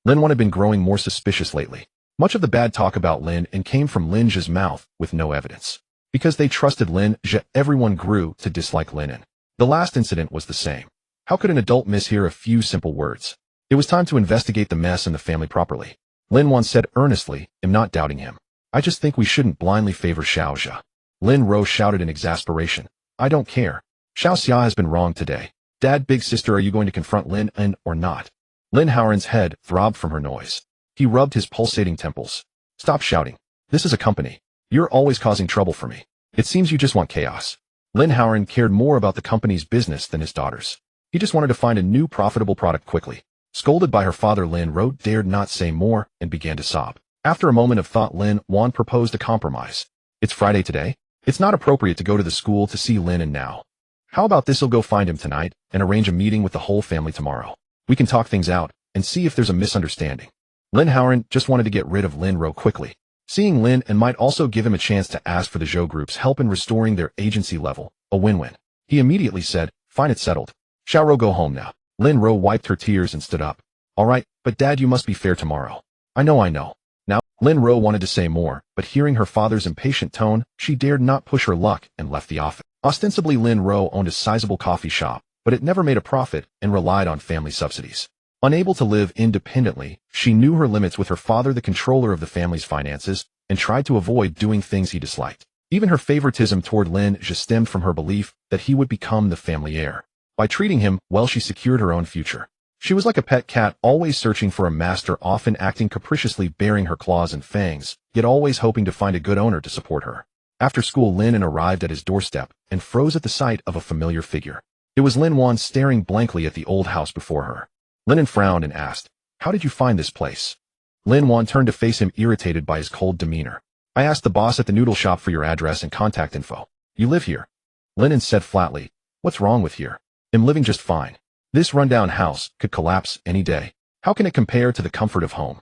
Lin Wan had been growing more suspicious lately. Much of the bad talk about Lin An came from Lin Zhe's mouth, with no evidence. Because they trusted Lin Zhe, everyone grew to dislike Lin An. The last incident was the same. How could an adult mishear a few simple words? It was time to investigate the mess in the family properly. Lin Wan said earnestly, "I'm not doubting him. I just think we shouldn't blindly favor Xiao Zhe." Lin Ro shouted in exasperation, "I don't care. Xiao Xia has been wrong today. Dad, big sister, are you going to confront Lin An or not?" Lin Howren's head throbbed from her noise. He rubbed his pulsating temples. "Stop shouting. This is a company. You're always causing trouble for me. It seems you just want chaos." Lin Howren cared more about the company's business than his daughter's. He just wanted to find a new profitable product quickly. Scolded by her father, Lin Ro dared not say more and began to sob. After a moment of thought, Lin Wan proposed a compromise. "It's Friday today. It's not appropriate to go to the school to see Lin An now. How about this? I'll go find him tonight and arrange a meeting with the whole family tomorrow. We can talk things out and see if there's a misunderstanding." Lin Howren just wanted to get rid of Lin Ro quickly. Seeing Lin An might also give him a chance to ask for the Zhou Group's help in restoring their agency level, a win-win. He immediately said, "Fine, it's settled. Xiao Ro, go home now." Lin Ro wiped her tears and stood up. "All right, but Dad, you must be fair tomorrow." I know. Now, Lin Ro wanted to say more, but hearing her father's impatient tone, she dared not push her luck and left the office. Ostensibly, Lin Ro owned a sizable coffee shop, but it never made a profit and relied on family subsidies. Unable to live independently, she knew her limits with her father, the controller of the family's finances, and tried to avoid doing things he disliked. Even her favoritism toward Lin Zhe stemmed from her belief that he would become the family heir. By treating him well, she secured her own future. She was like a pet cat, always searching for a master, often acting capriciously, baring her claws and fangs, yet always hoping to find a good owner to support her. After school, Lin An arrived at his doorstep and froze at the sight of a familiar figure. It was Lin Wan, staring blankly at the old house before her. Lin An frowned and asked, "How did you find this place?" Lin Wan turned to face him, irritated by his cold demeanor. "I asked the boss at the noodle shop for your address and contact info. You live here." Lin An said flatly, "What's wrong with here? I'm living just fine. This rundown house could collapse any day. How can it compare to the comfort of home?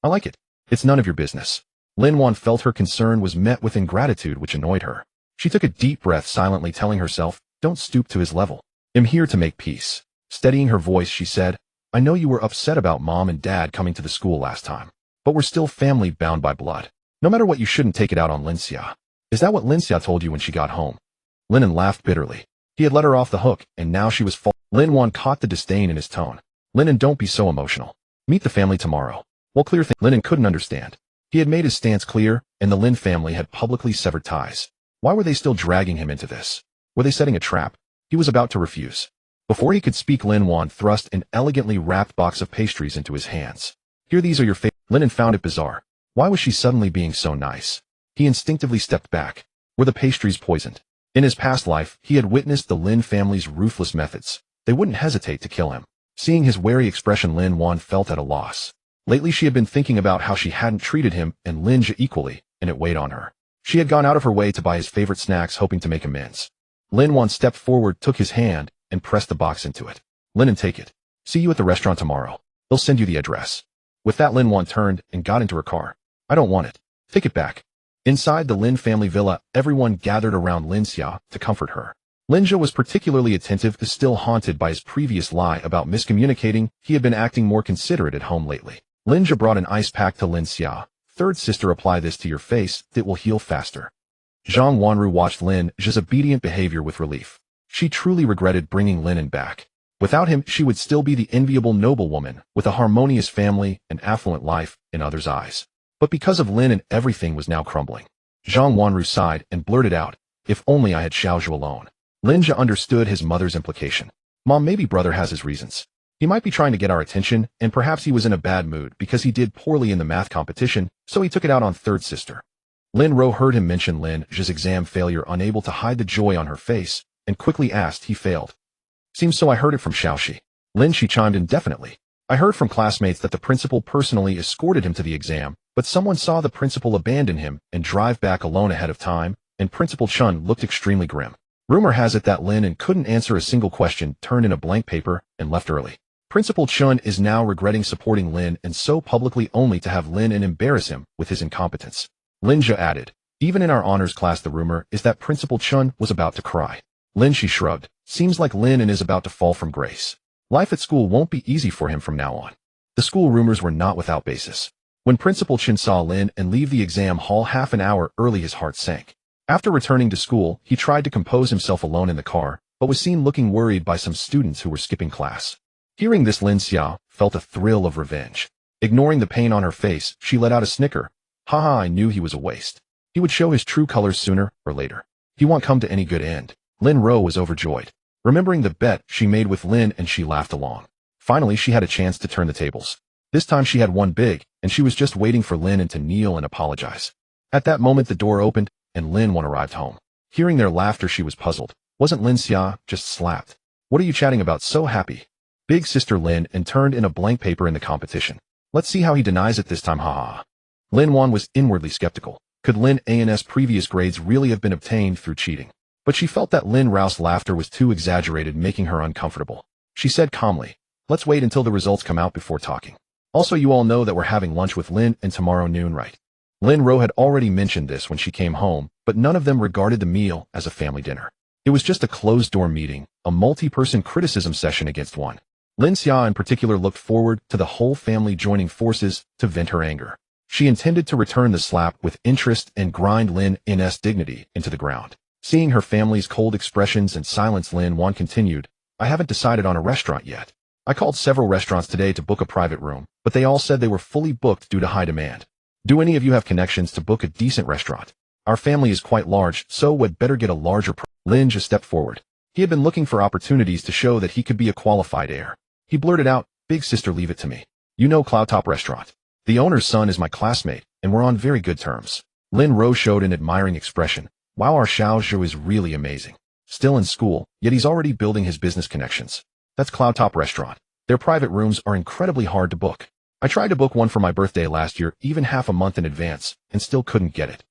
I like it. It's none of your business." Lin Wan felt her concern was met with ingratitude, which annoyed her. She took a deep breath, silently telling herself, "Don't stoop to his level. I'm here to make peace." Steadying her voice, she said, "I know you were upset about Mom and Dad coming to the school last time, but we're still family, bound by blood. No matter what, you shouldn't take it out on Lin Xia. Is that what Lin Xia told you when she got home?" Lin An laughed bitterly. He had let her off the hook, and now she was Lin Wan caught the disdain in his tone. "Lin An, don't be so emotional. Meet the family tomorrow. We'll clear things." Lin An couldn't understand. He had made his stance clear, and the Lin family had publicly severed ties. Why were they still dragging him into this? Were they setting a trap? He was about to refuse. Before he could speak, Lin Wan thrust an elegantly wrapped box of pastries into his hands. "Here, these are your favorites." Lin An found it bizarre. Why was she suddenly being so nice? He instinctively stepped back. Were the pastries poisoned? In his past life, he had witnessed the Lin family's ruthless methods. They wouldn't hesitate to kill him. Seeing his wary expression, Lin Wan felt at a loss. Lately, she had been thinking about how she hadn't treated him and Lin Zhe equally, and it weighed on her. She had gone out of her way to buy his favorite snacks, hoping to make amends. Lin Wan stepped forward, took his hand, and pressed the box into it. "Lin An, take it. See you at the restaurant tomorrow. They'll send you the address." With that, Lin Wan turned and got into her car. "I don't want it. Take it back." Inside the Lin family villa, everyone gathered around Lin Xia to comfort her. Lin Zhe was particularly attentive, still haunted by his previous lie about miscommunicating. He had been acting more considerate at home lately. Lin Zhe brought an ice pack to Lin Xia. "Third sister, apply this to your face. It will heal faster." Zhang Wanru watched Lin Zhe's obedient behavior with relief. She truly regretted bringing Lin An back. Without him, she would still be the enviable noblewoman with a harmonious family and affluent life in others' eyes. But because of Lin An, everything was now crumbling. Zhang Wanru sighed and blurted out, If only I had Xiaozhu alone. Lin Zhe understood his mother's implication. Mom, maybe brother has his reasons. He might be trying to get our attention, and perhaps he was in a bad mood because he did poorly in the math competition, so he took it out on third sister. Lin Ro heard him mention Lin Zhe's exam failure, unable to hide the joy on her face, and quickly asked, he failed. Seems so. I heard it from Xiaoxi. Lin Zhe chimed in, definitely. I heard from classmates that the principal personally escorted him to the exam, but someone saw the principal abandon him and drive back alone ahead of time, and Principal Chun looked extremely grim. Rumor has it that Lin An couldn't answer a single question, turned in a blank paper, and left early. Principal Chun is now regretting supporting Lin An so publicly only to have Lin An embarrass him with his incompetence. Lin Zhe added, even in our honors class the rumor is that Principal Chun was about to cry. Lin Zhe shrugged. Seems like Lin An is about to fall from grace. Life at school won't be easy for him from now on. The school rumors were not without basis. When Principal Chun saw Lin An leave the exam hall half an hour early, his heart sank. After returning to school, he tried to compose himself alone in the car, but was seen looking worried by some students who were skipping class. Hearing this, Lin Xia felt a thrill of revenge. Ignoring the pain on her face, she let out a snicker. Haha, I knew he was a waste. He would show his true colors sooner or later. He won't come to any good end. Lin Ro was overjoyed. Remembering the bet she made with Lin, and she laughed along. Finally, she had a chance to turn the tables. This time she had won big, and she was just waiting for Lin An to kneel and apologize. At that moment the door opened, and Lin An arrived home. Hearing their laughter, she was puzzled. Wasn't Lin Xia just slapped? What are you chatting about so happy? Big sister Lin An turned in a blank paper in the competition. Let's see how he denies it this time, haha. Lin Wan was inwardly skeptical. Could Lin An's previous grades really have been obtained through cheating? But she felt that Lin Rao's laughter was too exaggerated, making her uncomfortable. She said calmly, let's wait until the results come out before talking. Also, you all know that we're having lunch with Lin An tomorrow noon, right? Lin Ro had already mentioned this when she came home, but none of them regarded the meal as a family dinner. It was just a closed-door meeting, a multi-person criticism session against one. Lin Xia in particular looked forward to the whole family joining forces to vent her anger. She intended to return the slap with interest and grind Lin An's dignity into the ground. Seeing her family's cold expressions and silence, Lin Wan continued, I haven't decided on a restaurant yet. I called several restaurants today to book a private room, but they all said they were fully booked due to high demand. Do any of you have connections to book a decent restaurant? Our family is quite large, so we'd better get a larger Lin just stepped forward. He had been looking for opportunities to show that he could be a qualified heir. He blurted out, big sister, leave it to me. You know Cloud Top Restaurant. The owner's son is my classmate, and we're on very good terms. Lin Ro showed an admiring expression. Wow, our Xiaozhu is really amazing. Still in school, yet he's already building his business connections. That's Cloud Top Restaurant. Their private rooms are incredibly hard to book. I tried to book one for my birthday last year, even half a month in advance, and still couldn't get it.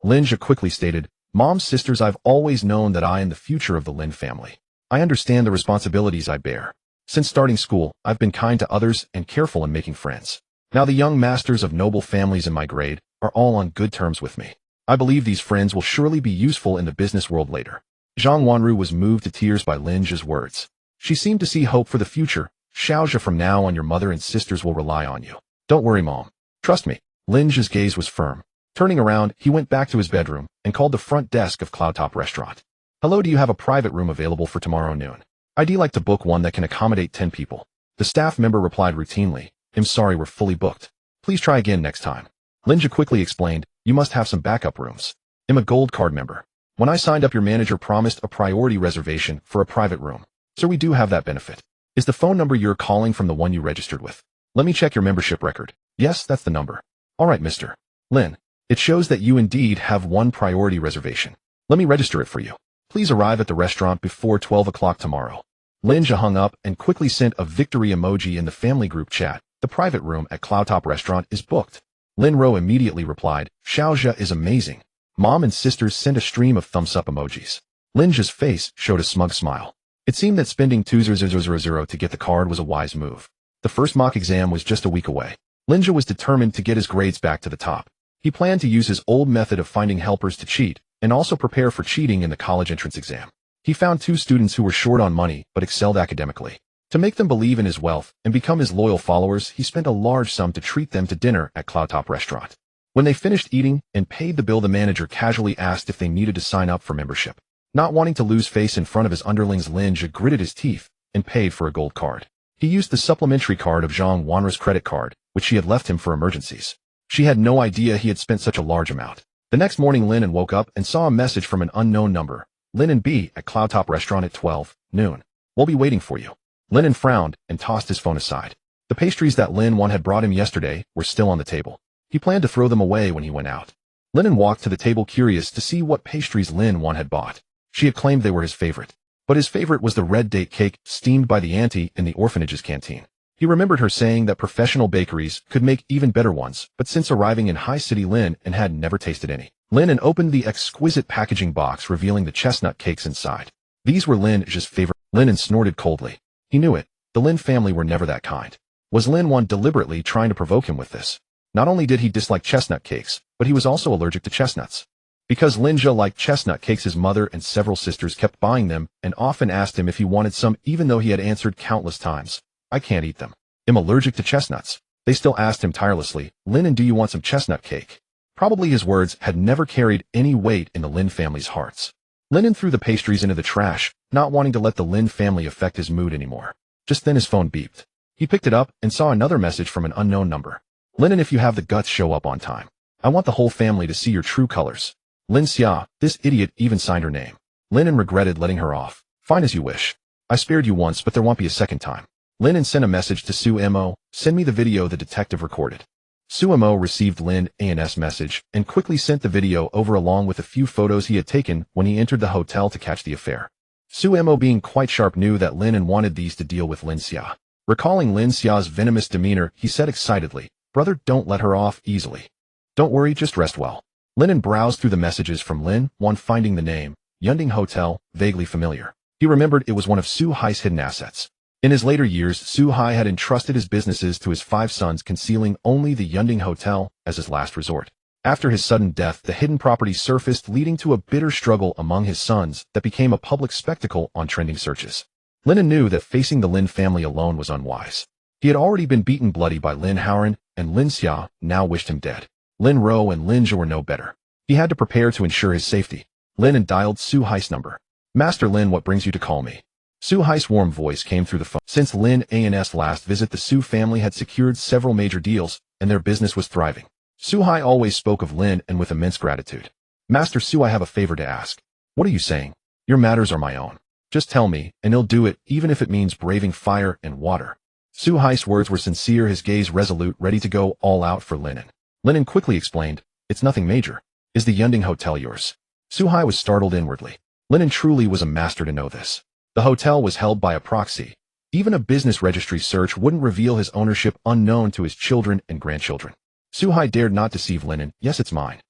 Lin Zhe quickly stated, Mom's sisters, I've always known that I am the future of the Lin family. I understand the responsibilities I bear. Since starting school, I've been kind to others and careful in making friends. Now the young masters of noble families in my grade are all on good terms with me. I believe these friends will surely be useful in the business world later. Zhang Wanru was moved to tears by Lin Zhe's words. She seemed to see hope for the future. Xiaozhu, from now on your mother and sisters will rely on you. Don't worry, Mom. Trust me. Lin Zhe's gaze was firm. Turning around, he went back to his bedroom and called the front desk of Cloud Top Restaurant. Hello, do you have a private room available for tomorrow noon? I'd like to book one that can accommodate 10 people. The staff member replied routinely, I'm sorry, we're fully booked. Please try again next time. Lin Zhe quickly explained, you must have some backup rooms. I'm a gold card member. When I signed up, your manager promised a priority reservation for a private room. So we do have that benefit. Is the phone number you're calling from the one you registered with? Let me check your membership record. Yes, that's the number. All right, Mr. Lin. It shows that you indeed have one priority reservation. Let me register it for you. Please arrive at the restaurant before 12 o'clock tomorrow. Lin Zhe hung up and quickly sent a victory emoji in the family group chat. The private room at Cloud Top Restaurant is booked. Lin Ro immediately replied, Xiaozhu is amazing. Mom and sisters sent a stream of thumbs-up emojis. Lin Zhe's face showed a smug smile. It seemed that spending 2,000 to get the card was a wise move. The first mock exam was just a week away. Lin Zhe was determined to get his grades back to the top. He planned to use his old method of finding helpers to cheat, and also prepare for cheating in the college entrance exam. He found 2 students who were short on money but excelled academically. To make them believe in his wealth and become his loyal followers, he spent a large sum to treat them to dinner at Cloud Top Restaurant. When they finished eating and paid the bill, the manager casually asked if they needed to sign up for membership. Not wanting to lose face in front of his underlings, Lin Zhe gritted his teeth and paid for a gold card. He used the supplementary card of Zhang Wanru's credit card, which she had left him for emergencies. She had no idea he had spent such a large amount. The next morning Lin An woke up and saw a message from an unknown number. Lin An B at Cloudtop Restaurant at 12 noon. We'll be waiting for you. Lin An frowned and tossed his phone aside. The pastries that Lin An had brought him yesterday were still on the table. He planned to throw them away when he went out. Lin An walked to the table curious to see what pastries Lin An had bought. She had claimed they were his favorite. But his favorite was the red date cake steamed by the auntie in the orphanage's canteen. He remembered her saying that professional bakeries could make even better ones, but since arriving in High City Lin An had never tasted any. Lin An opened the exquisite packaging box revealing the chestnut cakes inside. These were Lin Zhe's favorite. Lin An snorted coldly. He knew it. The Lin family were never that kind. Was Lin An deliberately trying to provoke him with this? Not only did he dislike chestnut cakes, but he was also allergic to chestnuts. Because Lin Zhe liked chestnut cakes, his mother and several sisters kept buying them and often asked him if he wanted some even though he had answered countless times, I can't eat them. I'm allergic to chestnuts. They still asked him tirelessly, Lin An, do you want some chestnut cake? Probably his words had never carried any weight in the Lin family's hearts. Lin An threw the pastries into the trash, not wanting to let the Lin family affect his mood anymore. Just then his phone beeped. He picked it up and saw another message from an unknown number. Lin An, if you have the guts, show up on time. I want the whole family to see your true colors. Lin Xia, this idiot even signed her name. Lin An regretted letting her off. Fine as you wish. I spared you once, but there won't be a second time. Lin An sent a message to Su Mo, send me the video the detective recorded. Su Mo received Lin An's message and quickly sent the video over along with a few photos he had taken when he entered the hotel to catch the affair. Su Mo, being quite sharp, knew that Lin An wanted these to deal with Lin Xia. Recalling Lin Xia's venomous demeanor, he said excitedly, brother, don't let her off easily. Don't worry, just rest well. Lin An browsed through the messages from Lin An, finding the name, Yunding Hotel, vaguely familiar. He remembered it was one of Su Hai's hidden assets. In his later years, Su Hai had entrusted his businesses to his 5 sons, concealing only the Yunding Hotel as his last resort. After his sudden death, the hidden property surfaced, leading to a bitter struggle among his sons that became a public spectacle on trending searches. Lin An knew that facing the Lin family alone was unwise. He had already been beaten bloody by Lin Howren, and Lin Xia now wished him dead. Lin Ro and Lin Zhe were no better. He had to prepare to ensure his safety. Lin An dialed Su Hai's number. Master Lin, what brings you to call me? Su Hai's warm voice came through the phone. Since Lin An's last visit, the Su family had secured several major deals, and their business was thriving. Su Hai always spoke of Lin An with immense gratitude. Master Su, I have a favor to ask. What are you saying? Your matters are my own. Just tell me, and I'll do it, even if it means braving fire and water. Su Hai's words were sincere, his gaze resolute, ready to go all out for Lin An. Lin An quickly explained, it's nothing major. Is the Yunding Hotel yours? Su Hai was startled inwardly. Lin An truly was a master to know this. The hotel was held by a proxy. Even a business registry search wouldn't reveal his ownership, unknown to his children and grandchildren. Su Hai dared not deceive Lin An. Yes, it's mine.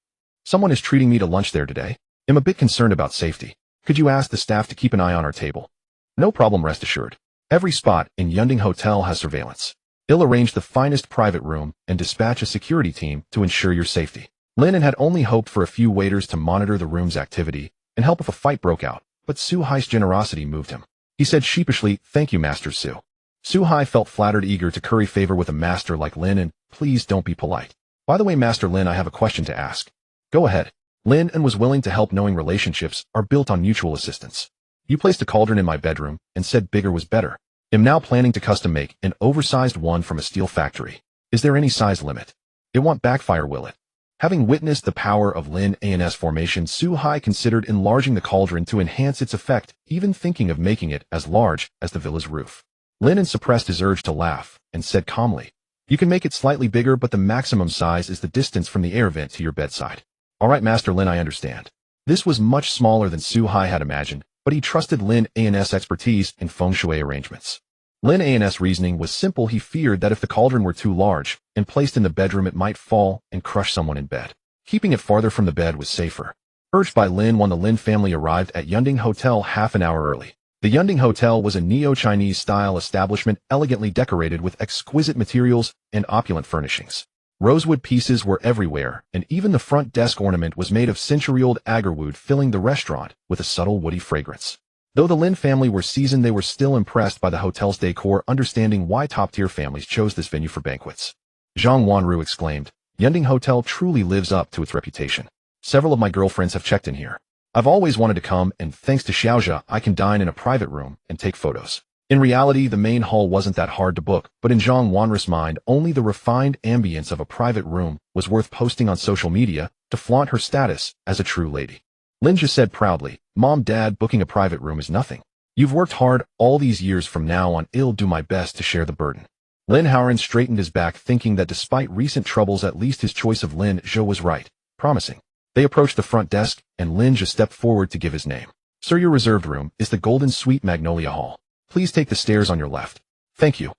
Someone is treating me to lunch there today. I'm a bit concerned about safety. Could you ask the staff to keep an eye on our table? No problem, rest assured. Every spot in Yunding Hotel has surveillance. I'll arrange the finest private room and dispatch a security team to ensure your safety. Lin An had only hoped for a few waiters to monitor the room's activity and help if a fight broke out, but Su Hai's generosity moved him. He said sheepishly, thank you, Master Su. Su Hai felt flattered, eager to curry favor with a master like Lin An. Please don't be polite. By the way, Master Lin, I have a question to ask. Go ahead. Lin An was willing to help, knowing relationships are built on mutual assistance. You placed a cauldron in my bedroom and said bigger was better. I'm now planning to custom make an oversized one from a steel factory. Is there any size limit? It won't backfire, will it? Having witnessed the power of Lin An's formation, Su Hai considered enlarging the cauldron to enhance its effect, even thinking of making it as large as the villa's roof. Lin An suppressed his urge to laugh and said calmly, you can make it slightly bigger, but the maximum size is the distance from the air vent to your bedside. All right, Master Lin, I understand. This was much smaller than Su Hai had imagined, but he trusted Lin An's expertise in feng shui arrangements. Lin An's reasoning was simple. He feared that if the cauldron were too large and placed in the bedroom, it might fall and crush someone in bed. Keeping it farther from the bed was safer. Urged by Lin An, the Lin family arrived at Yunding Hotel half an hour early. The Yunding Hotel was a neo-Chinese style establishment, elegantly decorated with exquisite materials and opulent furnishings. Rosewood pieces were everywhere, and even the front desk ornament was made of century-old agarwood, filling the restaurant with a subtle woody fragrance. Though the Lin family were seasoned, they were still impressed by the hotel's decor, understanding why top-tier families chose this venue for banquets. Zhang Wanru exclaimed, Yunding Hotel truly lives up to its reputation. Several of my girlfriends have checked in here. I've always wanted to come, and thanks to Xiaozhe, I can dine in a private room and take photos. In reality, the main hall wasn't that hard to book, but in Zhang Wanru's mind, only the refined ambience of a private room was worth posting on social media to flaunt her status as a true lady. Lin Zhe said proudly, "Mom, Dad, booking a private room is nothing. You've worked hard all these years. From now on, I'll do my best to share the burden." Lin An straightened his back, thinking that despite recent troubles, at least his choice of Lin Zhe was right, promising. They approached the front desk, and Lin Zhe stepped forward to give his name. "Sir, your reserved room is the Golden Suite Magnolia Hall. Please take the stairs on your left." "Thank you."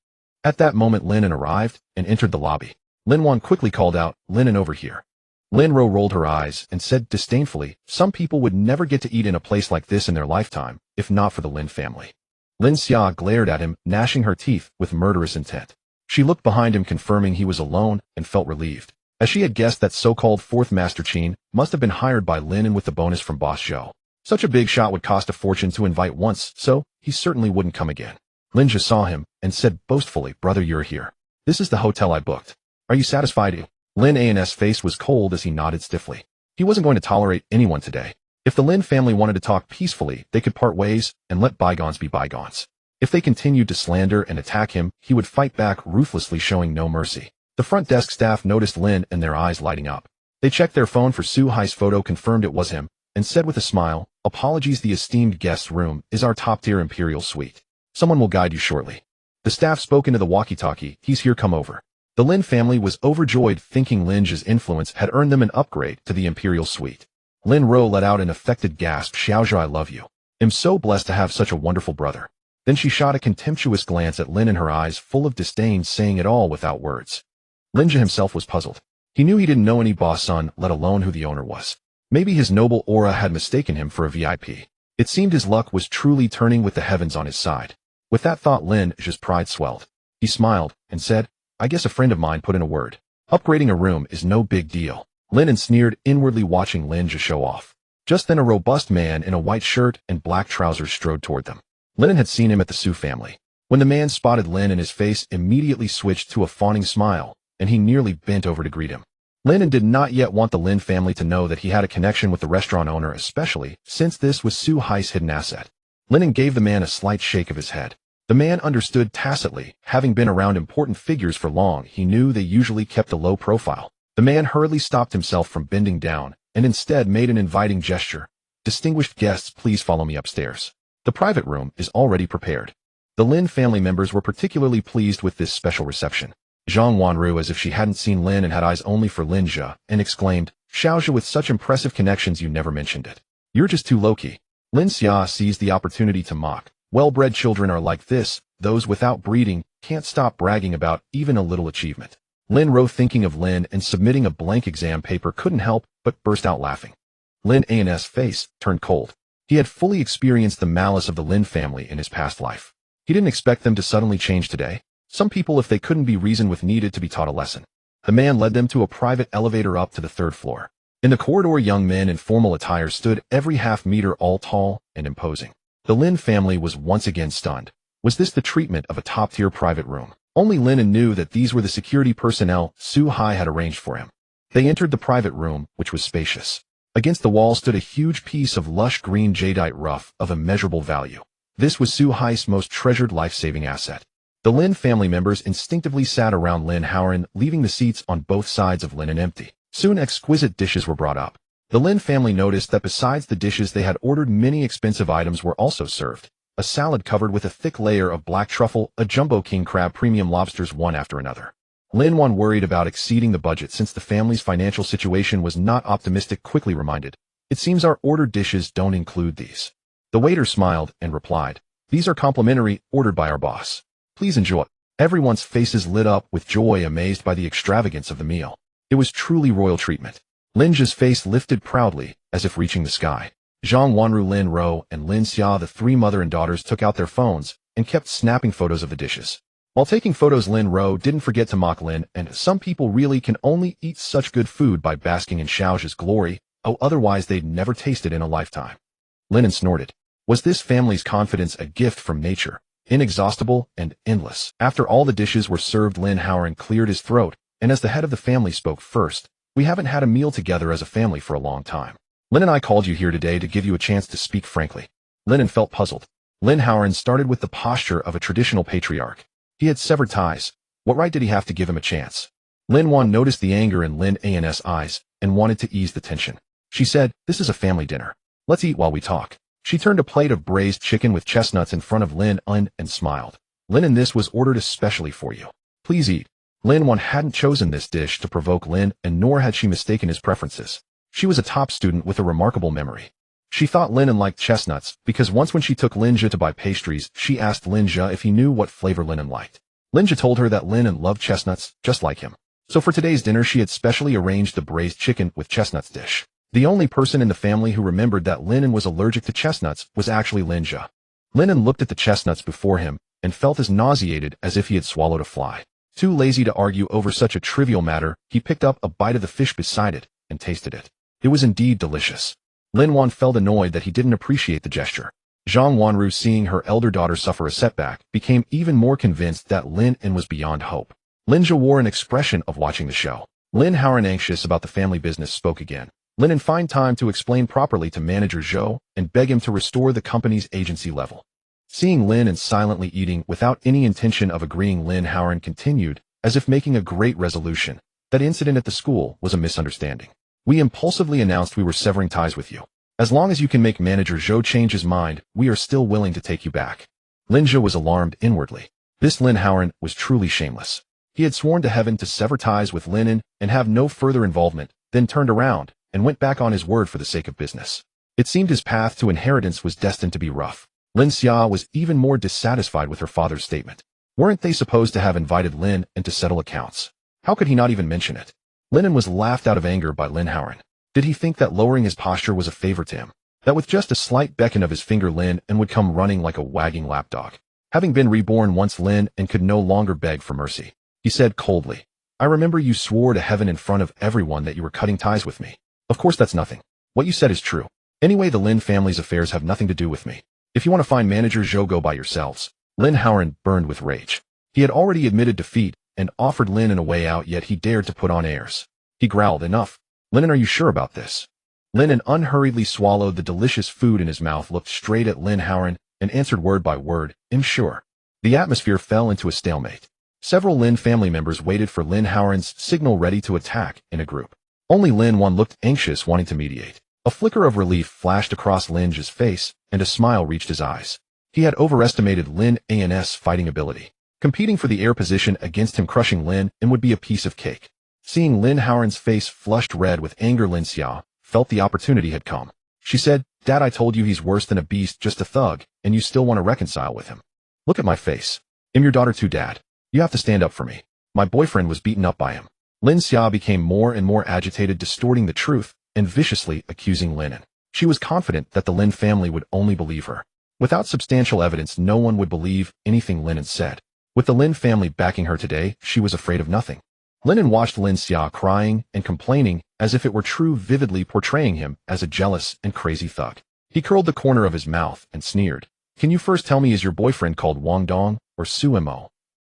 At that moment, Lin An arrived and entered the lobby. Lin Wan quickly called out, "Lin An, over here." Lin Ro rolled her eyes and said disdainfully, "Some people would never get to eat in a place like this in their lifetime, if not for the Lin family." Lin Xia glared at him, gnashing her teeth with murderous intent. She looked behind him, confirming he was alone, and felt relieved. As she had guessed, that so-called fourth Master Qin must have been hired by Lin An with the bonus from Boss Zhou. Such a big shot would cost a fortune to invite once, so he certainly wouldn't come again. Lin Zhe saw him and said boastfully, "Brother, you're here. This is the hotel I booked. Are you satisfied?" Lin An's face was cold as he nodded stiffly. He wasn't going to tolerate anyone today. If the Lin family wanted to talk peacefully, they could part ways and let bygones be bygones. If they continued to slander and attack him, he would fight back ruthlessly, showing no mercy. The front desk staff noticed Lin and their eyes lighting up. They checked their phone for Su Hai's photo, confirmed it was him, and said with a smile, "Apologies, the esteemed guest's room is our top-tier imperial suite. Someone will guide you shortly." The staff spoke into the walkie-talkie, "He's here, come over." The Lin family was overjoyed, thinking Lin Zhe's influence had earned them an upgrade to the imperial suite. Lin Ro let out an affected gasp, "Xiaozhe, I love you. I'm so blessed to have such a wonderful brother." Then she shot a contemptuous glance at Lin in her eyes full of disdain, saying it all without words. Lin Zhe himself was puzzled. He knew he didn't know any boss son, let alone who the owner was. Maybe his noble aura had mistaken him for a VIP. It seemed his luck was truly turning with the heavens on his side. With that thought, Lin Zhe's pride swelled. He smiled and said, "I guess a friend of mine put in a word. Upgrading a room is no big deal." Lin An sneered inwardly, watching Lin Zhe show off. Just then a robust man in a white shirt and black trousers strode toward them. Lin An had seen him at the Su family. When the man spotted Lin An, his face immediately switched to a fawning smile, and he nearly bent over to greet him. Lin An did not yet want the Lin family to know that he had a connection with the restaurant owner, especially since this was Su Hai's hidden asset. Lin An gave the man a slight shake of his head. The man understood tacitly. Having been around important figures for long, he knew they usually kept a low profile. The man hurriedly stopped himself from bending down and instead made an inviting gesture. "Distinguished guests, please follow me upstairs. The private room is already prepared." The Lin family members were particularly pleased with this special reception. Zhang Wanru, as if she hadn't seen Lin and had eyes only for Lin Zhe, and exclaimed, "Xiaozhe, with such impressive connections, you never mentioned it. You're just too low-key." Lin Xia seized the opportunity to mock. "Well-bred children are like this. Those without breeding can't stop bragging about even a little achievement." Lin Ro, thinking of Lin and submitting a blank exam paper, couldn't help but burst out laughing. Lin An's face turned cold. He had fully experienced the malice of the Lin family in his past life. He didn't expect them to suddenly change today. Some people, if they couldn't be reasoned with, needed to be taught a lesson. The man led them to a private elevator up to the third floor. In the corridor, young men in formal attire stood every half-meter, all tall and imposing. The Lin family was once again stunned. Was this the treatment of a top-tier private room? Only Lin An knew that these were the security personnel Su Hai had arranged for him. They entered the private room, which was spacious. Against the wall stood a huge piece of lush green jadeite rough of immeasurable value. This was Su Hai's most treasured life-saving asset. The Lin family members instinctively sat around Lin An, leaving the seats on both sides of Lin An empty. Soon exquisite dishes were brought up. The Lin family noticed that besides the dishes they had ordered, many expensive items were also served. A salad covered with a thick layer of black truffle, a jumbo king crab, premium lobsters, one after another. Lin Wan, worried about exceeding the budget since the family's financial situation was not optimistic, quickly reminded, "It seems our ordered dishes don't include these." The waiter smiled and replied, "These are complimentary, ordered by our boss. Please enjoy." Everyone's faces lit up with joy, amazed by the extravagance of the meal. It was truly royal treatment. Lin Zhe's face lifted proudly, as if reaching the sky. Zhang Wanru, Lin Ro, and Lin Xia, the three mother and daughters, took out their phones and kept snapping photos of the dishes. While taking photos, Lin Ro didn't forget to mock Lin, and some people really can only eat such good food by basking in Xiaozhe's glory, otherwise they'd never taste it in a lifetime. Lin An snorted. Was this family's confidence a gift from nature, inexhaustible and endless? After all the dishes were served, Lin An cleared his throat, and as the head of the family spoke first, "We haven't had a meal together as a family for a long time. Lin and I called you here today to give you a chance to speak frankly." Lin An felt puzzled. Lin An started with the posture of a traditional patriarch. He had severed ties. What right did he have to give him a chance? Lin An noticed the anger in Lin An's eyes and wanted to ease the tension. She said, "This is a family dinner. Let's eat while we talk." She turned a plate of braised chicken with chestnuts in front of Lin An and smiled. "Lin An, this was ordered especially for you. Please eat." Lin An hadn't chosen this dish to provoke Lin, and nor had she mistaken his preferences. She was a top student with a remarkable memory. She thought Lin An liked chestnuts because once when she took Lin Zhe to buy pastries, she asked Lin Zhe if he knew what flavor Lin An liked. Lin Zhe told her that Lin An loved chestnuts just like him. So for today's dinner, she had specially arranged the braised chicken with chestnuts dish. The only person in the family who remembered that Lin An was allergic to chestnuts was actually Lin Zhe. Lin An looked at the chestnuts before him and felt as nauseated as if he had swallowed a fly. Too lazy to argue over such a trivial matter, he picked up a bite of the fish beside it and tasted it. It was indeed delicious. Lin An felt annoyed that he didn't appreciate the gesture. Zhang Wanru, seeing her elder daughter suffer a setback, became even more convinced that Lin An was beyond hope. Lin Zhe wore an expression of watching the show. Lin An, anxious about the family business, spoke again. Lin An found time to explain properly to manager Zhou and beg him to restore the company's agency level. Seeing Lin An silently eating without any intention of agreeing, Lin An continued, as if making a great resolution. That incident at the school was a misunderstanding. We impulsively announced we were severing ties with you. As long as you can make manager Zhou change his mind, we are still willing to take you back. Lin Zhe was alarmed inwardly. This Lin An was truly shameless. He had sworn to heaven to sever ties with Lin An and have no further involvement, then turned around and went back on his word for the sake of business. It seemed his path to inheritance was destined to be rough. Lin Xia was even more dissatisfied with her father's statement. Weren't they supposed to have invited Lin An to settle accounts? How could he not even mention it? Lin An was laughed out of anger by Lin An. Did he think that lowering his posture was a favor to him? That with just a slight beckon of his finger, Lin An would come running like a wagging lapdog? Having been reborn once, Lin An could no longer beg for mercy. He said coldly, "I remember you swore to heaven in front of everyone that you were cutting ties with me. Of course that's nothing. What you said is true. Anyway, the Lin family's affairs have nothing to do with me. If you want to find manager Zhou, go by yourselves." Lin An burned with rage. He had already admitted defeat and offered Lin An a way out, yet he dared to put on airs. He growled, "Enough. Lin An, are you sure about this?" Lin An unhurriedly swallowed the delicious food in his mouth, looked straight at Lin An, and answered word by word, "I'm sure." The atmosphere fell into a stalemate. Several Lin family members waited for Lin An's signal, ready to attack in a group. Only Lin An looked anxious, wanting to mediate. A flicker of relief flashed across Lin Zhe's face, and a smile reached his eyes. He had overestimated Lin An's fighting ability. Competing for the air position against him, crushing Lin An would be a piece of cake. Seeing Lin An's face flushed red with anger, Lin Xia felt the opportunity had come. She said, "Dad, I told you he's worse than a beast, just a thug, and you still want to reconcile with him. Look at my face. I'm your daughter too, Dad. You have to stand up for me. My boyfriend was beaten up by him." Lin Xia became more and more agitated, distorting the truth and viciously accusing Lin An. She was confident that the Lin family would only believe her. Without substantial evidence, no one would believe anything Lin An said. With the Lin family backing her today, she was afraid of nothing. Lin An watched Lin Xia crying and complaining as if it were true, vividly portraying him as a jealous and crazy thug. He curled the corner of his mouth and sneered. "Can you first tell me, is your boyfriend called Wang Dong or Su Mo?"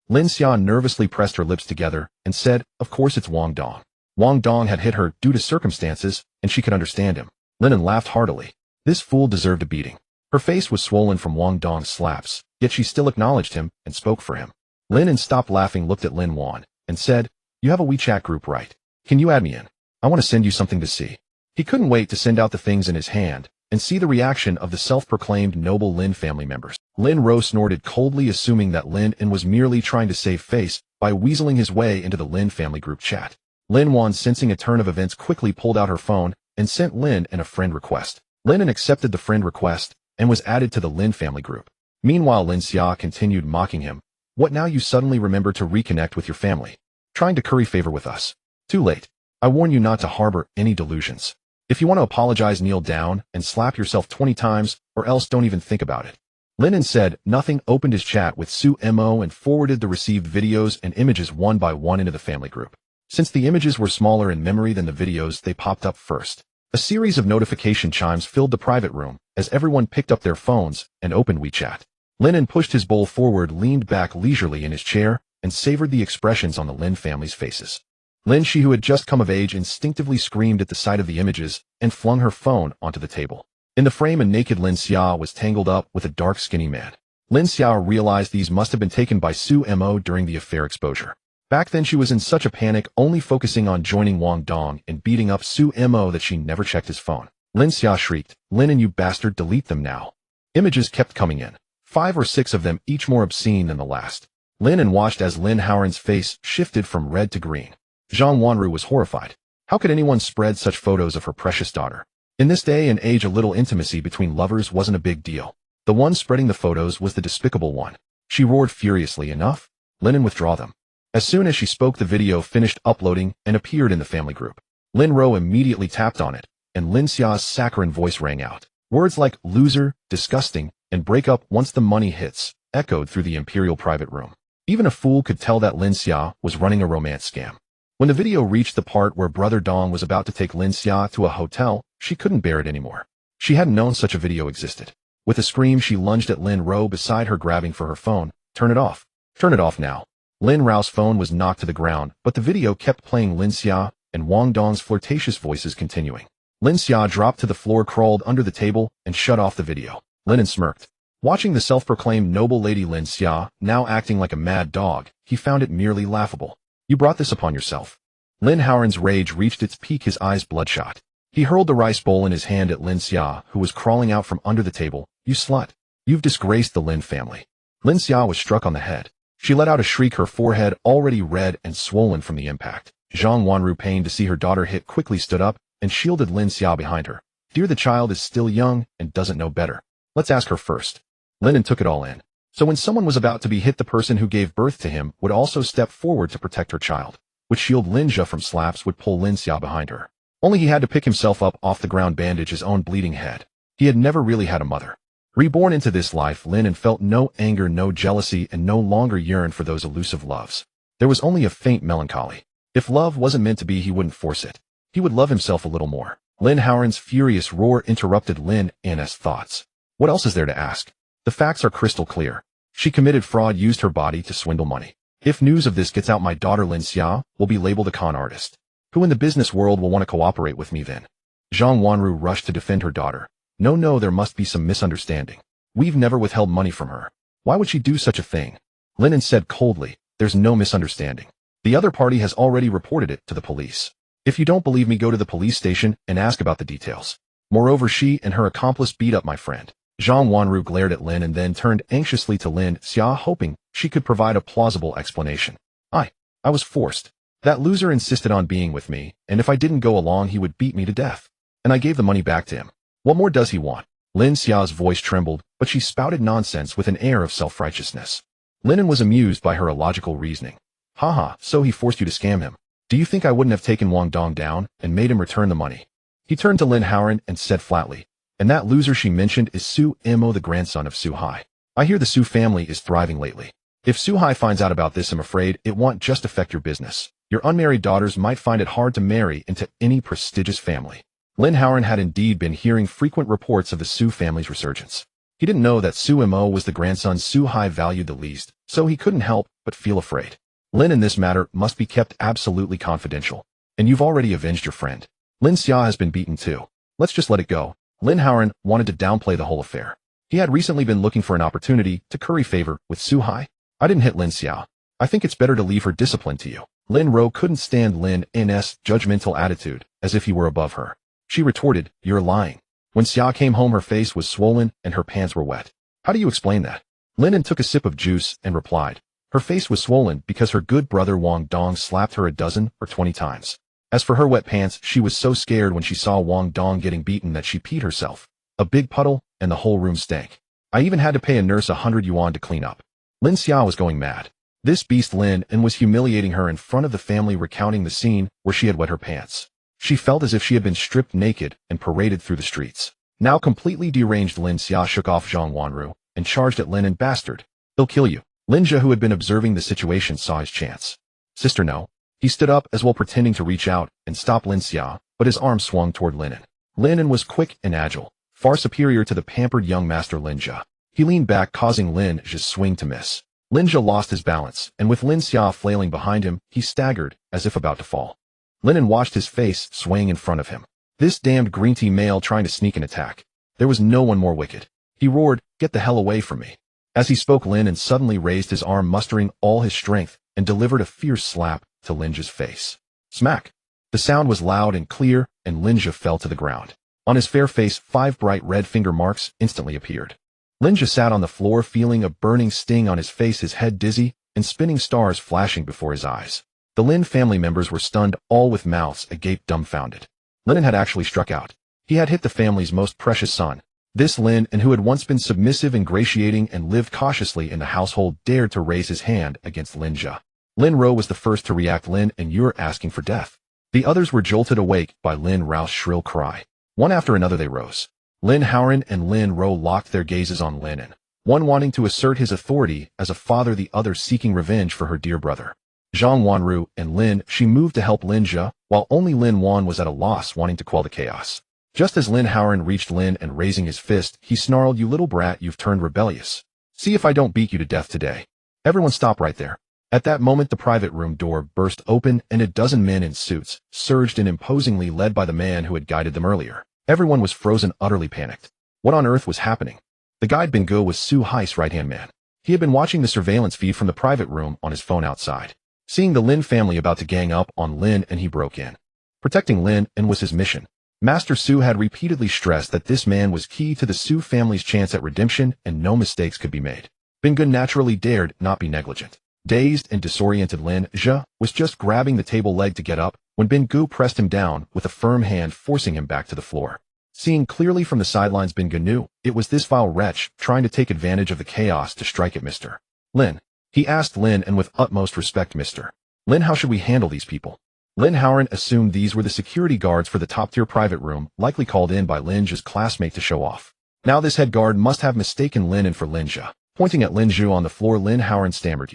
Lin Xia nervously pressed her lips together and said, "Of course it's Wang Dong." Wang Dong had hit her due to circumstances, and she could understand him. Lin An laughed heartily. This fool deserved a beating. Her face was swollen from Wang Dong's slaps, yet she still acknowledged him and spoke for him. Lin An stopped laughing, looked at Lin An, and said, "You have a WeChat group, right? Can you add me in? I want to send you something to see." He couldn't wait to send out the things in his hand and see the reaction of the self-proclaimed noble Lin family members. Lin Ro snorted coldly, assuming that Lin An was merely trying to save face by weaseling his way into the Lin family group chat. Lin An, sensing a turn of events, quickly pulled out her phone and sent Lin An a friend request. Lin An accepted the friend request and was added to the Lin family group. Meanwhile, Lin Xia continued mocking him. "What now, you suddenly remember to reconnect with your family? Trying to curry favor with us? Too late. I warn you not to harbor any delusions. If you want to apologize, kneel down and slap yourself 20 times, or else don't even think about it." Lin An said nothing, opened his chat with Su Mo and forwarded the received videos and images one by one into the family group. Since the images were smaller in memory than the videos, they popped up first. A series of notification chimes filled the private room as everyone picked up their phones and opened WeChat. Lin An pushed his bowl forward, leaned back leisurely in his chair, and savored the expressions on the Lin family's faces. Lin Zhe, who had just come of age, instinctively screamed at the sight of the images and flung her phone onto the table. In the frame, a naked Lin Zhe was tangled up with a dark, skinny man. Lin Zhe realized these must have been taken by Su Mo during the affair exposure. Back then she was in such a panic, only focusing on joining Wang Dong and beating up Su Mo, that she never checked his phone. Lin Zhe shrieked, "Lin An, you bastard, delete them now." Images kept coming in, 5 or 6 of them, each more obscene than the last. Lin An watched as Lin Haoran's face shifted from red to green. Zhang Wanru was horrified. How could anyone spread such photos of her precious daughter? In this day and age, a little intimacy between lovers wasn't a big deal. The one spreading the photos was the despicable one. She roared furiously, "Enough! Lin An, withdraw them." As soon as she spoke, the video finished uploading and appeared in the family group. Lin Ro immediately tapped on it, and Lin Xia's saccharine voice rang out. Words like loser, disgusting, and break up once the money hits echoed through the imperial private room. Even a fool could tell that Lin Zhe was running a romance scam. When the video reached the part where Brother Dong was about to take Lin Zhe to a hotel, she couldn't bear it anymore. She hadn't known such a video existed. With a scream, she lunged at Lin Ro beside her, grabbing for her phone. "Turn it off. Turn it off now." Lin Rao's phone was knocked to the ground, but the video kept playing, Lin Zhe and Wang Dong's flirtatious voices continuing. Lin Zhe dropped to the floor, crawled under the table, and shut off the video. Lin An smirked. Watching the self-proclaimed noble lady Lin Zhe now acting like a mad dog, he found it merely laughable. "You brought this upon yourself." Lin Haoran's rage reached its peak, his eyes bloodshot. He hurled the rice bowl in his hand at Lin Zhe, who was crawling out from under the table. "You slut! You've disgraced the Lin family." Lin Zhe was struck on the head. She let out a shriek, her forehead already red and swollen from the impact. Zhang Wanru, pained to see her daughter hit, quickly stood up and shielded Lin Zhe behind her. "Dear, the child is still young and doesn't know better. Let's ask her first." Lin An took it all in. So when someone was about to be hit, the person who gave birth to him would also step forward to protect her child, would shield Lin Zhe from slaps, would pull Lin Zhe behind her. Only he had to pick himself up off the ground, bandage his own bleeding head. He had never really had a mother. Reborn into this life, Lin An felt no anger, no jealousy, and no longer yearned for those elusive loves. There was only a faint melancholy. If love wasn't meant to be, he wouldn't force it. He would love himself a little more. Lin Haoran's furious roar interrupted Lin An's thoughts. What else is there to ask? The facts are crystal clear. She committed fraud, used her body to swindle money. If news of this gets out, my daughter Lin Zhe will be labeled a con artist. Who in the business world will want to cooperate with me then? Zhang Wanru rushed to defend her daughter. No, there must be some misunderstanding. We've never withheld money from her. Why would she do such a thing? Lin An said coldly, "There's no misunderstanding. The other party has already reported it to the police. If you don't believe me, go to the police station and ask about the details. Moreover, she and her accomplice beat up my friend." Zhang Wanru glared at Lin and then turned anxiously to Lin Zhe, hoping she could provide a plausible explanation. I was forced. That loser insisted on being with me, and if I didn't go along, he would beat me to death. And I gave the money back to him. What more does he want?" Lin Xia's voice trembled, but she spouted nonsense with an air of self-righteousness. Lin An was amused by her illogical reasoning. "Haha, so he forced you to scam him. Do you think I wouldn't have taken Wang Dong down and made him return the money?" He turned to Lin Haoran and said flatly, "And that loser she mentioned is Su Mo, the grandson of Su Hai. I hear the Su family is thriving lately. If Su Hai finds out about this, I'm afraid it won't just affect your business. Your unmarried daughters might find it hard to marry into any prestigious family." Lin Haoran had indeed been hearing frequent reports of the Su family's resurgence. He didn't know that Su Mo was the grandson Su Hai valued the least, so he couldn't help but feel afraid. "Lin, in this matter must be kept absolutely confidential. And you've already avenged your friend. Lin Zhe has been beaten too. Let's just let it go." Lin Haoran wanted to downplay the whole affair. He had recently been looking for an opportunity to curry favor with Su Hai. "I didn't hit Lin Zhe. I think it's better to leave her discipline to you." Lin Ro couldn't stand Lin An's judgmental attitude, as if he were above her. She retorted, "You're lying." When Xia came home, her face was swollen and her pants were wet. "How do you explain that?" Lin An took a sip of juice and replied, "Her face was swollen because her good brother Wang Dong slapped her a dozen or 20 times. As for her wet pants, she was so scared when she saw Wang Dong getting beaten that she peed herself. A big puddle, and the whole room stank. I even had to pay a nurse 100 yuan to clean up." Lin Xia was going mad. This beast Lin An was humiliating her in front of the family, recounting the scene where she had wet her pants. She felt as if she had been stripped naked and paraded through the streets. Now completely deranged, Lin Xia shook off Zhang Wanru and charged at Lin An. "Bastard! He'll kill you." Lin Zhe, who had been observing the situation, saw his chance. "Sister, no." He stood up as well, pretending to reach out and stop Lin Xia, but his arm swung toward Lin An. Lin An was quick and agile, far superior to the pampered young master Lin Zhe. He leaned back, causing Lin Zhe's swing to miss. Lin Zhe lost his balance, and with Lin Xia flailing behind him, he staggered as if about to fall. Lin An watched his face swaying in front of him. This damned green tea male trying to sneak an attack. There was no one more wicked. He roared, "Get the hell away from me." As he spoke, Lin An suddenly raised his arm, mustering all his strength, and delivered a fierce slap to Lin Zhe's face. Smack! The sound was loud and clear, and Lin Zhe fell to the ground. On his fair face, 5 bright red finger marks instantly appeared. Lin Zhe sat on the floor, feeling a burning sting on his face, his head dizzy, and spinning stars flashing before his eyes. The Lin family members were stunned, all with mouths agape, dumbfounded. Lin An had actually struck out. He had hit the family's most precious son. This Lin An, who had once been submissive, ingratiating, and lived cautiously in the household, dared to raise his hand against Lin Zhe. Lin Ro was the first to react. "Lin An, you're asking for death." The others were jolted awake by Lin Rao's shrill cry. One after another they rose. Lin Hao and Lin Ro locked their gazes on Lin An, one wanting to assert his authority as a father, the other seeking revenge for her dear brother. Zhang Wanru and Lin She moved to help Lin Zhe, while only Lin Wan was at a loss, wanting to quell the chaos. Just as Lin Hao reached Lin An, raising his fist, he snarled, "You little brat, you've turned rebellious. See if I don't beat you to death today." Everyone stop right there. At that moment, the private room door burst open, and a dozen men in suits surged in imposingly, led by the man who had guided them earlier. Everyone was frozen, utterly panicked. What on earth was happening? The guide Bin Ge was Su Hai's right-hand man. He had been watching the surveillance feed from the private room on his phone outside. Seeing the Lin family about to gang up on Lin An, he broke in. Protecting Lin An was his mission. Master Su had repeatedly stressed that this man was key to the Su family's chance at redemption, and no mistakes could be made. Bin Ge naturally dared not be negligent. Dazed and disoriented, Lin Zhe was just grabbing the table leg to get up when Bin Ge pressed him down with a firm hand, forcing him back to the floor. Seeing clearly from the sidelines, Bin Ge knew it was this vile wretch trying to take advantage of the chaos to strike at Mr. Lin. He asked Lin An with utmost respect, "Mr. Lin, how should we handle these people?" Lin Hao assumed these were the security guards for the top-tier private room, likely called in by Lin Zhe's classmate to show off. Now this head guard must have mistaken Lin An for Lin Zhe. Pointing at Lin Zhe on the floor, Lin Hao stammered,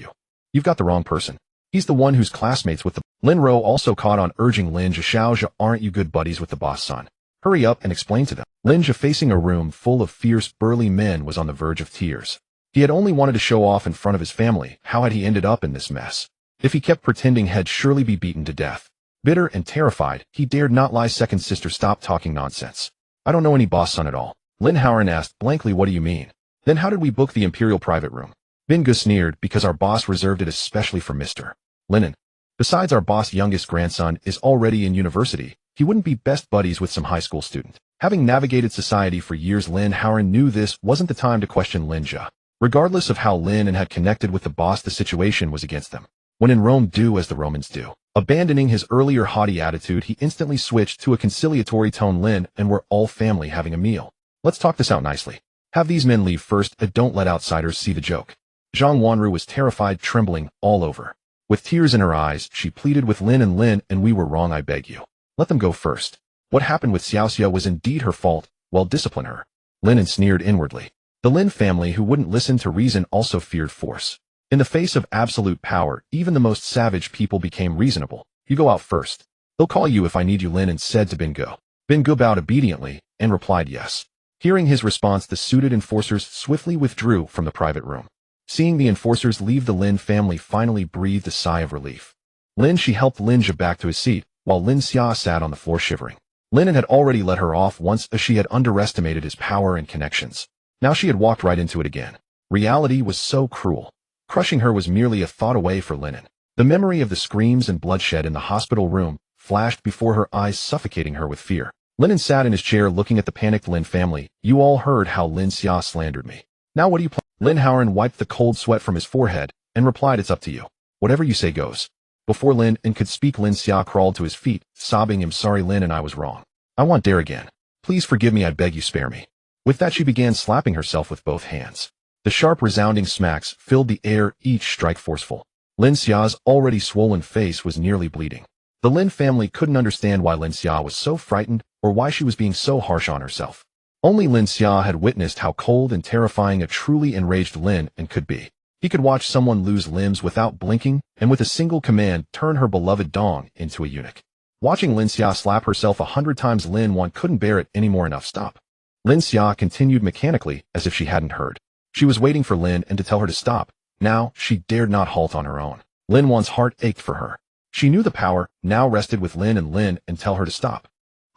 "You've got the wrong person. He's the one who's classmates with the..." Lin Ro also caught on, urging Lin Zhe, "Xiao Zhe, aren't you good buddies with the boss son? Hurry up and explain to them." Lin Zhe, facing a room full of fierce, burly men, was on the verge of tears. He had only wanted to show off in front of his family. How had he ended up in this mess? If he kept pretending, he'd surely be beaten to death. Bitter and terrified, he dared not lie. "Second sister, stop talking nonsense. I don't know any boss son at all." Lin Hao asked blankly, "What do you mean? Then how did we book the Imperial private room?" Bin Ge sneered, "Because our boss reserved it especially for Mr. Lin An. Besides, our boss' youngest grandson is already in university. He wouldn't be best buddies with some high school student." Having navigated society for years, Lin Hao knew this wasn't the time to question Lin Zhe. Regardless of how Lin An had connected with the boss, the situation was against them. When in Rome, do as the Romans do. Abandoning his earlier haughty attitude, he instantly switched to a conciliatory tone. "Lin An, we're all family having a meal. Let's talk this out nicely. Have these men leave first, and don't let outsiders see the joke." Zhang Wanru was terrified, trembling all over. With tears in her eyes, she pleaded with Lin An, "We were wrong, I beg you. Let them go first. What happened with Xiaoxia was indeed her fault. Well, discipline her." Lin An sneered inwardly. The Lin family, who wouldn't listen to reason, also feared force. In the face of absolute power, even the most savage people became reasonable. "You go out first. They'll call you if I need you," Lin An said to Bin Ge. Bin Ge bowed obediently and replied yes. Hearing his response, the suited enforcers swiftly withdrew from the private room. Seeing the enforcers leave, the Lin family finally breathed a sigh of relief. Lin She helped Lin Zhe back to his seat, while Lin Xia sat on the floor shivering. Lin An had already let her off once, as she had underestimated his power and connections. Now she had walked right into it again. Reality was so cruel. Crushing her was merely a thought away for Lin An. The memory of the screams and bloodshed in the hospital room flashed before her eyes, suffocating her with fear. Lin An sat in his chair, looking at the panicked Lin family. "You all heard how Lin Xia slandered me. Now what do you plan?" Lin Hao wiped the cold sweat from his forehead and replied, "It's up to you. Whatever you say goes." Before Lin An could speak, Lin Xia crawled to his feet, sobbing, "I'm sorry, Lin An, I was wrong. I won't dare again. Please forgive me, I beg you, spare me." With that, she began slapping herself with both hands. The sharp, resounding smacks filled the air, each strike forceful. Lin Xia's already swollen face was nearly bleeding. The Lin family couldn't understand why Lin Xia was so frightened or why she was being so harsh on herself. Only Lin Xia had witnessed how cold and terrifying a truly enraged Lin An could be. He could watch someone lose limbs without blinking, and with a single command turn her beloved Dong into a eunuch. Watching Lin Xia slap herself 100 times, Lin Wan couldn't bear it anymore. "Enough, stop." Lin Xia continued mechanically, as if she hadn't heard. She was waiting for Lin An to tell her to stop. Now, she dared not halt on her own. Lin Wan's heart ached for her. She knew the power now rested with Lin An tell her to stop.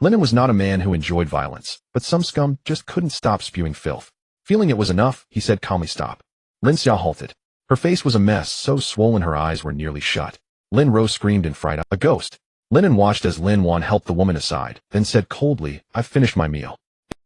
Lin An was not a man who enjoyed violence, but some scum just couldn't stop spewing filth. Feeling it was enough, he said calmly, "Stop." Lin Zhe halted. Her face was a mess, so swollen her eyes were nearly shut. Lin Ro screamed in fright, "A ghost!" Lin An watched as Lin Wan helped the woman aside, then said coldly, "I've finished my meal.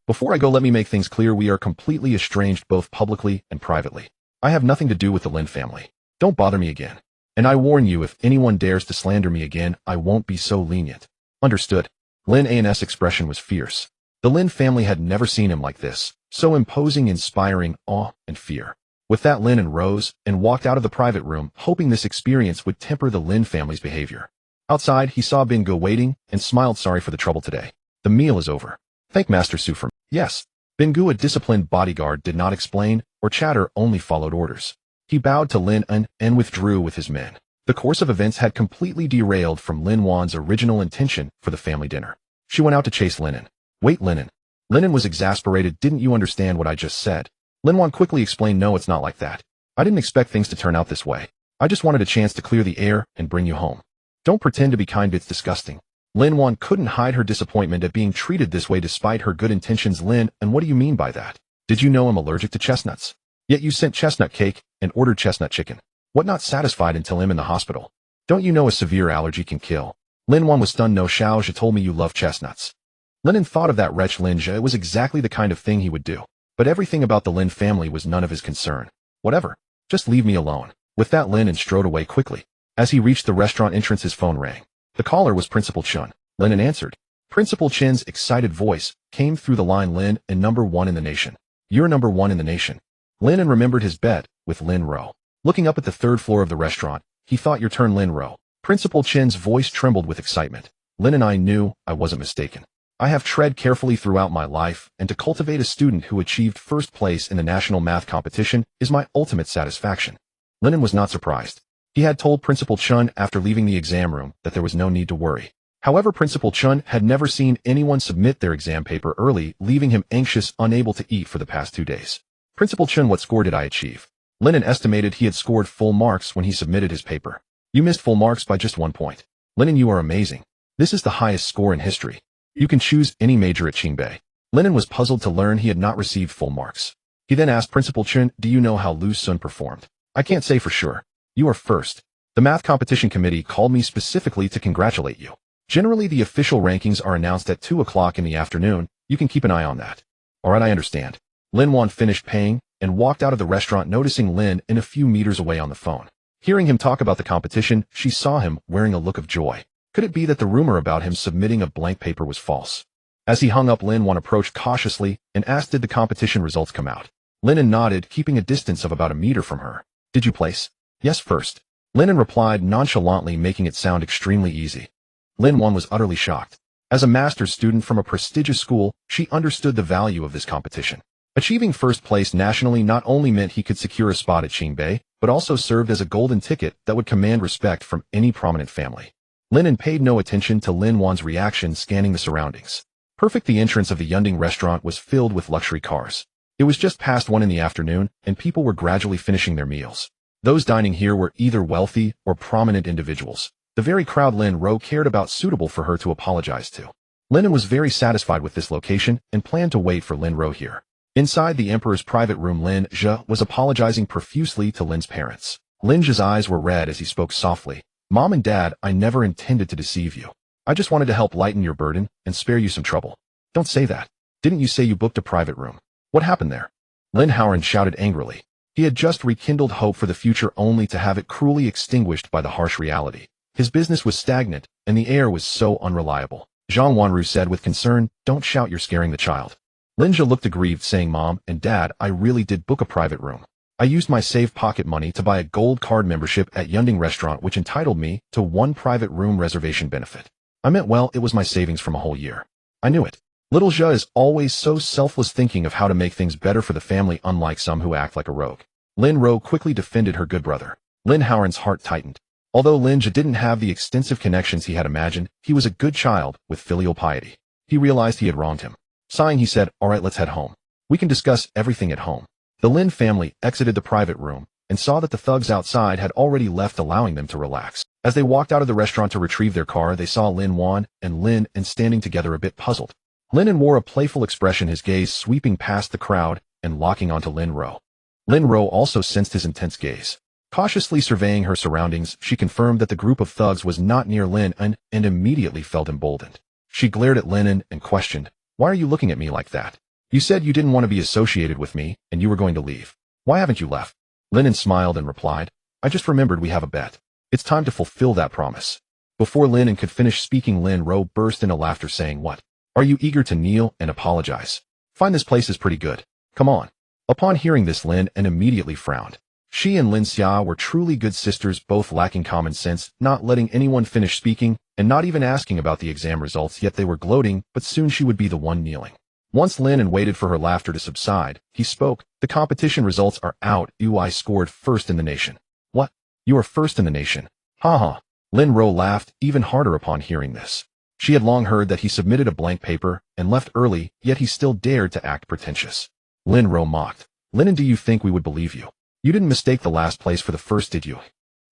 Before I go, let me make things clear. We are completely estranged both publicly and privately. I have nothing to do with the Lin family. Don't bother me again. And I warn you, if anyone dares to slander me again, I won't be so lenient. Understood?" Lin An's expression was fierce. The Lin family had never seen him like this, so imposing, inspiring awe and fear. With that, Lin An rose and walked out of the private room, hoping this experience would temper the Lin family's behavior. Outside, he saw Bin Gu waiting and smiled. "Sorry for the trouble today. The meal is over. Thank Master Su for me." "Yes." Bin Gu, a disciplined bodyguard, did not explain or chatter, only followed orders. He bowed to Lin An and withdrew with his men. The course of events had completely derailed from Lin Wan's original intention for the family dinner. She went out to chase Lin An. "Wait, Lin An." Lin An was exasperated. "Didn't you understand what I just said?" Lin Wan quickly explained, "No, it's not like that. I didn't expect things to turn out this way. I just wanted a chance to clear the air and bring you home. Don't pretend to be kind, it's disgusting." Lin Wan couldn't hide her disappointment at being treated this way despite her good intentions. "Lin, and what do you mean by that? Did you know I'm allergic to chestnuts? Yet you sent chestnut cake and ordered chestnut chicken. What, not satisfied until I'm in the hospital? Don't you know a severe allergy can kill?" Lin Wan was stunned. "No, Xiao Zhe told me you love chestnuts." Lin An thought of that wretch Lin Zhe. It was exactly the kind of thing he would do. But everything about the Lin family was none of his concern. "Whatever. Just leave me alone." With that, Lin An strode away quickly. As he reached the restaurant entrance, his phone rang. The caller was Principal Chun. Lin An answered. Principal Chen's excited voice came through the line. "Lin An, #1 in the nation. You're #1 in the nation." Lin An remembered his bet with Lin Ro. Looking up at the third floor of the restaurant, he thought, "Your turn, Lin Ro." Principal Chen's voice trembled with excitement. "Lin An, I knew I wasn't mistaken. I have tread carefully throughout my life, and to cultivate a student who achieved first place in the national math competition is my ultimate satisfaction." Lin An was not surprised. He had told Principal Chun after leaving the exam room that there was no need to worry. However, Principal Chun had never seen anyone submit their exam paper early, leaving him anxious, unable to eat for the past 2 days. "Principal Chun, what score did I achieve?" Lin An estimated he had scored full marks when he submitted his paper. "You missed full marks by just 1 point. Lin An, you are amazing. This is the highest score in history. You can choose any major at Qingbei." Lin An was puzzled to learn he had not received full marks. He then asked Principal Chun, "Do you know how Lu Sun performed?" "I can't say for sure. You are first. The math competition committee called me specifically to congratulate you. Generally, the official rankings are announced at 2 o'clock in the afternoon. You can keep an eye on that." "All right, I understand." Lin Wan finished paying and walked out of the restaurant, noticing Lin An a few meters away on the phone. Hearing him talk about the competition, she saw him wearing a look of joy. Could it be that the rumor about him submitting a blank paper was false? As he hung up, Lin Wan approached cautiously and asked, "Did the competition results come out?" Lin An nodded, keeping a distance of about a meter from her. "Did you place?" "Yes, first." Lin An replied nonchalantly, making it sound extremely easy. Lin Wan was utterly shocked. As a master's student from a prestigious school, she understood the value of this competition. Achieving first place nationally not only meant he could secure a spot at Qingbei, but also served as a golden ticket that would command respect from any prominent family. Lin An paid no attention to Lin Wan's reaction, scanning the surroundings. Perfect. The entrance of the Yunding restaurant was filled with luxury cars. It was just past 1 in the afternoon, and people were gradually finishing their meals. Those dining here were either wealthy or prominent individuals. The very crowd Lin Ro cared about, suitable for her to apologize to. Lin An was very satisfied with this location and planned to wait for Lin Ro here. Inside the emperor's private room, Lin Zhe was apologizing profusely to Lin's parents. Lin Zhe's eyes were red as he spoke softly. "Mom and Dad, I never intended to deceive you. I just wanted to help lighten your burden and spare you some trouble." "Don't say that. Didn't you say you booked a private room? What happened there?" Lin An shouted angrily. He had just rekindled hope for the future only to have it cruelly extinguished by the harsh reality. His business was stagnant, and the air was so unreliable. Zhang Wanru said with concern, "Don't shout, you're scaring the child." Lin Zhe looked aggrieved, saying, "Mom and Dad, I really did book a private room. I used my saved pocket money to buy a gold card membership at Yunding restaurant, which entitled me to 1 private room reservation benefit. I meant well, it was my savings from a whole year. I knew it." Little Zhe is always so selfless, thinking of how to make things better for the family, unlike some who act like a rogue. Lin Ro quickly defended her good brother. Lin Haoran's heart tightened. Although Lin Zhe didn't have the extensive connections he had imagined, he was a good child with filial piety. He realized he had wronged him. Sighing, he said, "All right, let's head home. We can discuss everything at home." The Lin family exited the private room, and saw that the thugs outside had already left, allowing them to relax. As they walked out of the restaurant to retrieve their car, they saw Lin An and Lin An standing together, a bit puzzled. Lin An wore a playful expression, his gaze sweeping past the crowd and locking onto Lin Ro. Lin Ro also sensed his intense gaze. Cautiously surveying her surroundings, she confirmed that the group of thugs was not near Lin An and immediately felt emboldened. She glared at Lin An and questioned, "Why are you looking at me like that? You said you didn't want to be associated with me and you were going to leave. Why haven't you left?" Lin An smiled and replied, "I just remembered we have a bet. It's time to fulfill that promise." Before Lin An could finish speaking, Lin Ro burst into laughter, saying, "What? Are you eager to kneel and apologize? Find this place is pretty good. Come on." Upon hearing this, Lin An immediately frowned. She and Lin Zhe were truly good sisters, both lacking common sense, not letting anyone finish speaking, and not even asking about the exam results, yet they were gloating, but soon she would be the one kneeling. Once Lin An waited for her laughter to subside, he spoke, "The competition results are out. I scored first in the nation." "What? You are first in the nation? Haha." Lin Ro laughed even harder upon hearing this. She had long heard that he submitted a blank paper and left early, yet he still dared to act pretentious. Lin Ro mocked, "Lin An, do you think we would believe you? You didn't mistake the last place for the first, did you?"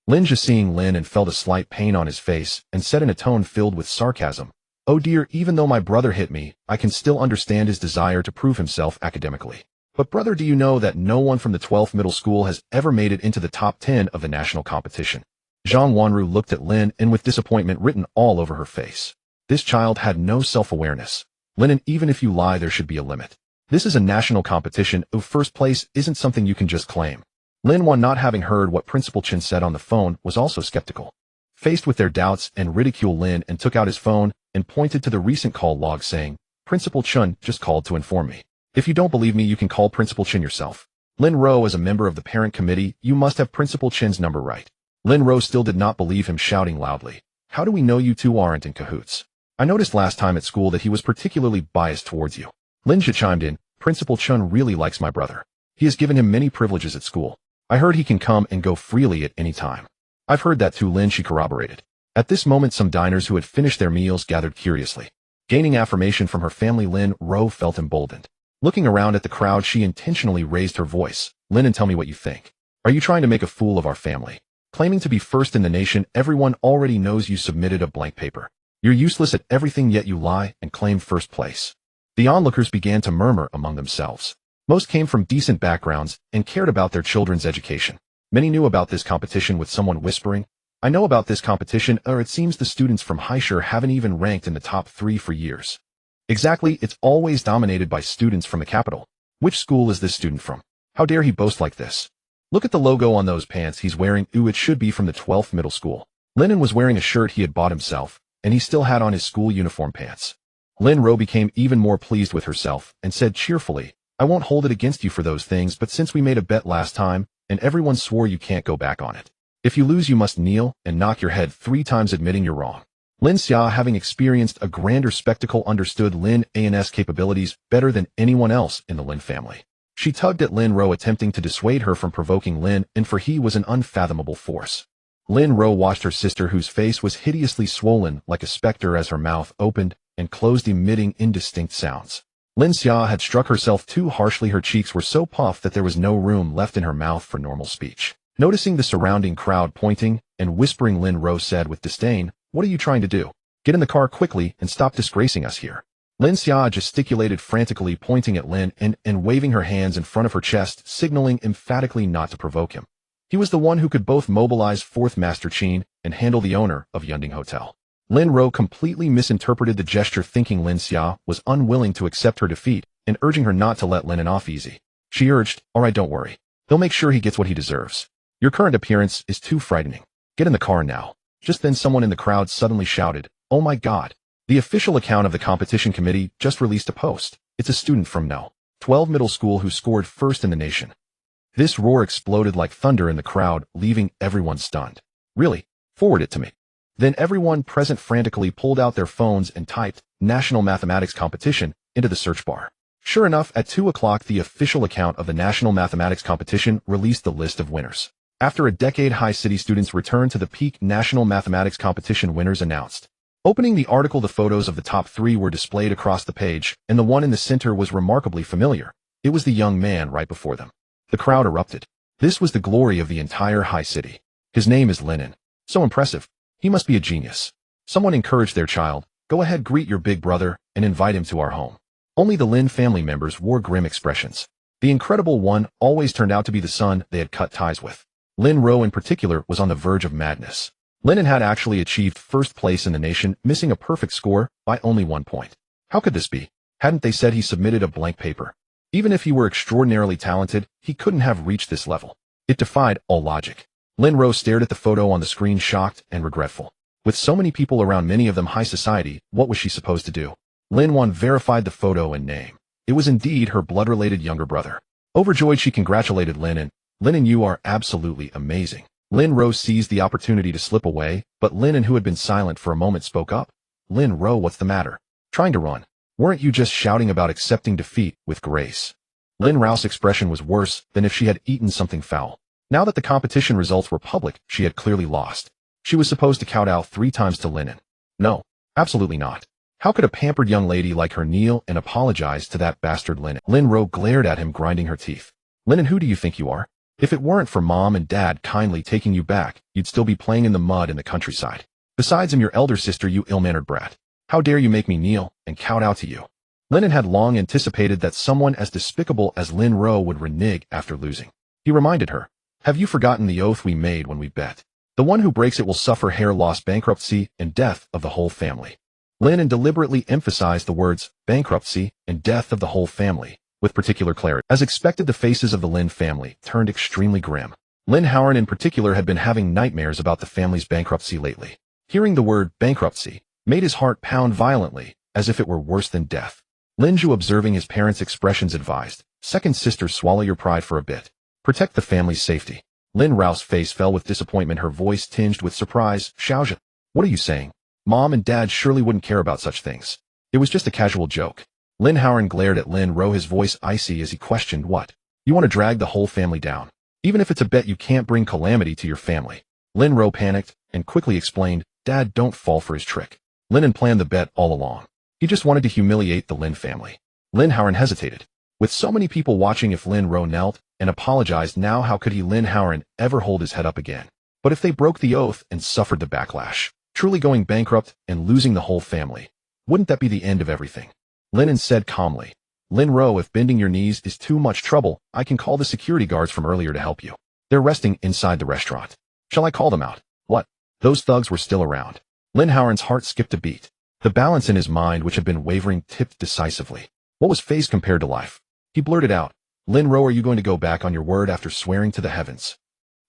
Lin Zhe, seeing Lin An, felt a slight pain on his face and said in a tone filled with sarcasm, "Oh dear, even though my brother hit me, I can still understand his desire to prove himself academically. But brother, do you know that no one from the 12th middle school has ever made it into the top 10 of the national competition?" Zhang Wanru looked at Lin An with disappointment written all over her face. This child had no self-awareness. "Lin An, even if you lie, there should be a limit. This is a national competition. First place isn't something you can just claim." Lin An, not having heard what Principal Chen said on the phone, was also skeptical. Faced with their doubts and ridicule, Lin An took out his phone and pointed to the recent call log, saying, "Principal Chen just called to inform me. If you don't believe me, you can call Principal Chen yourself. Lin Ro, as a member of the parent committee, you must have Principal Chen's number, right?" Lin Ro still did not believe him, shouting loudly, "How do we know you two aren't in cahoots? I noticed last time at school that he was particularly biased towards you." Lin Zhe chimed in, "Principal Chen really likes my brother. He has given him many privileges at school. I heard he can come and go freely at any time." "I've heard that too, Lin," she corroborated. At this moment, some diners who had finished their meals gathered curiously. Gaining affirmation from her family, Lin Ro felt emboldened. Looking around at the crowd, she intentionally raised her voice. "Lin An, tell me what you think. Are you trying to make a fool of our family? Claiming to be first in the nation, everyone already knows you submitted a blank paper. You're useless at everything, yet you lie and claim first place." The onlookers began to murmur among themselves. Most came from decent backgrounds and cared about their children's education. Many knew about this competition, with someone whispering, "I know about this competition, or it seems the students from Haishur haven't even ranked in the top 3 for years." "Exactly, it's always dominated by students from the capital. Which school is this student from? How dare he boast like this? Look at the logo on those pants he's wearing. It should be from the 12th middle school." Lin An was wearing a shirt he had bought himself, and he still had on his school uniform pants. Lin Ro became even more pleased with herself and said cheerfully, "I won't hold it against you for those things, but since we made a bet last time, and everyone swore, you can't go back on it. If you lose, you must kneel and knock your head 3 times admitting you're wrong." Lin Zhe, having experienced a grander spectacle, understood Lin An's capabilities better than anyone else in the Lin family. She tugged at Lin Ro, attempting to dissuade her from provoking Lin An, for he was an unfathomable force. Lin Ro watched her sister, whose face was hideously swollen like a specter, as her mouth opened and closed, emitting indistinct sounds. Lin Zhe had struck herself too harshly. Her cheeks were so puffed that there was no room left in her mouth for normal speech. Noticing the surrounding crowd pointing and whispering, Lin Ro said with disdain, "What are you trying to do? Get in the car quickly and stop disgracing us here." Lin Zhe gesticulated frantically, pointing at Lin An and waving her hands in front of her chest, signaling emphatically not to provoke him. He was the one who could both mobilize 4th Master Qin and handle the owner of Yunding Hotel. Lin Ro completely misinterpreted the gesture, thinking Lin Zhe was unwilling to accept her defeat and urging her not to let Lin An off easy. She urged, "All right, don't worry. He'll make sure he gets what he deserves. Your current appearance is too frightening. Get in the car now." Just then, someone in the crowd suddenly shouted, "Oh my God! The official account of the competition committee just released a post. It's a student from No. 12 middle school who scored first in the nation." This roar exploded like thunder in the crowd, leaving everyone stunned. "Really? Forward it to me." Then everyone present frantically pulled out their phones and typed "National Mathematics Competition" into the search bar. Sure enough, at 2 o'clock, the official account of the National Mathematics Competition released the list of winners. After a decade, High City students returned to the peak. National Mathematics Competition winners announced. Opening the article, the photos of the top 3 were displayed across the page, and the one in the center was remarkably familiar. It was the young man right before them. The crowd erupted. This was the glory of the entire high city. His name is Lin An. So impressive. He must be a genius. Someone encouraged their child, "Go ahead, greet your big brother, and invite him to our home." Only the Lin family members wore grim expressions. The incredible one always turned out to be the son they had cut ties with. Lin Zhe in particular was on the verge of madness. Lin An had actually achieved first place in the nation, missing a perfect score by only 1 point. How could this be? Hadn't they said he submitted a blank paper? Even if he were extraordinarily talented, he couldn't have reached this level. It defied all logic. Lin Zhe stared at the photo on the screen, shocked and regretful. With so many people around, many of them high society, what was she supposed to do? Lin An verified the photo and name. It was indeed her blood-related younger brother. Overjoyed, she congratulated Lin An. "Lin An, you are absolutely amazing." Lin Zhe seized the opportunity to slip away, but Lin An, who had been silent for a moment, spoke up. "Lin Zhe, what's the matter? Trying to run? Weren't you just shouting about accepting defeat with grace?" Lin Zhe's expression was worse than if she had eaten something foul. Now that the competition results were public, she had clearly lost. She was supposed to kowtow 3 times to Lin An. No, absolutely not. How could a pampered young lady like her kneel and apologize to that bastard Lin An? Lin Zhe glared at him, grinding her teeth. "Lin An, who do you think you are? If it weren't for Mom and Dad kindly taking you back, you'd still be playing in the mud in the countryside. Besides, I'm your elder sister, you ill-mannered brat. How dare you make me kneel and kowtow to you?" Lin An had long anticipated that someone as despicable as Lin Zhe would renege after losing. He reminded her, "Have you forgotten the oath we made when we bet? The one who breaks it will suffer hair loss, bankruptcy, and death of the whole family." Lin An deliberately emphasized the words bankruptcy and death of the whole family with particular clarity. As expected, the faces of the Lin family turned extremely grim. Lin An in particular had been having nightmares about the family's bankruptcy lately. Hearing the word bankruptcy made his heart pound violently, as if it were worse than death. Lin Zhe, observing his parents' expressions, advised, "Second sister, swallow your pride for a bit. Protect the family's safety." Lin Zhe's face fell with disappointment, her voice tinged with surprise. "Xiaozhen, what are you saying? Mom and Dad surely wouldn't care about such things. It was just a casual joke." Lin An glared at Lin Zhe, his voice icy as he questioned, "What? You want to drag the whole family down? Even if it's a bet, you can't bring calamity to your family." Lin Zhe panicked and quickly explained, "Dad, don't fall for his trick. Lin An planned the bet all along. He just wanted to humiliate the Lin family." Lin An hesitated. With so many people watching, if Lin Zhe knelt and apologized now, how could Lin An ever hold his head up again? But if they broke the oath and suffered the backlash, truly going bankrupt and losing the whole family, wouldn't that be the end of everything? Lin An said calmly, "Lin Zhe, if bending your knees is too much trouble, I can call the security guards from earlier to help you. They're resting inside the restaurant. Shall I call them out?" What? Those thugs were still around. Lin An's heart skipped a beat. The balance in his mind, which had been wavering, tipped decisively. What was phase compared to life? He blurted out, "Lin Zhe, are you going to go back on your word after swearing to the heavens?"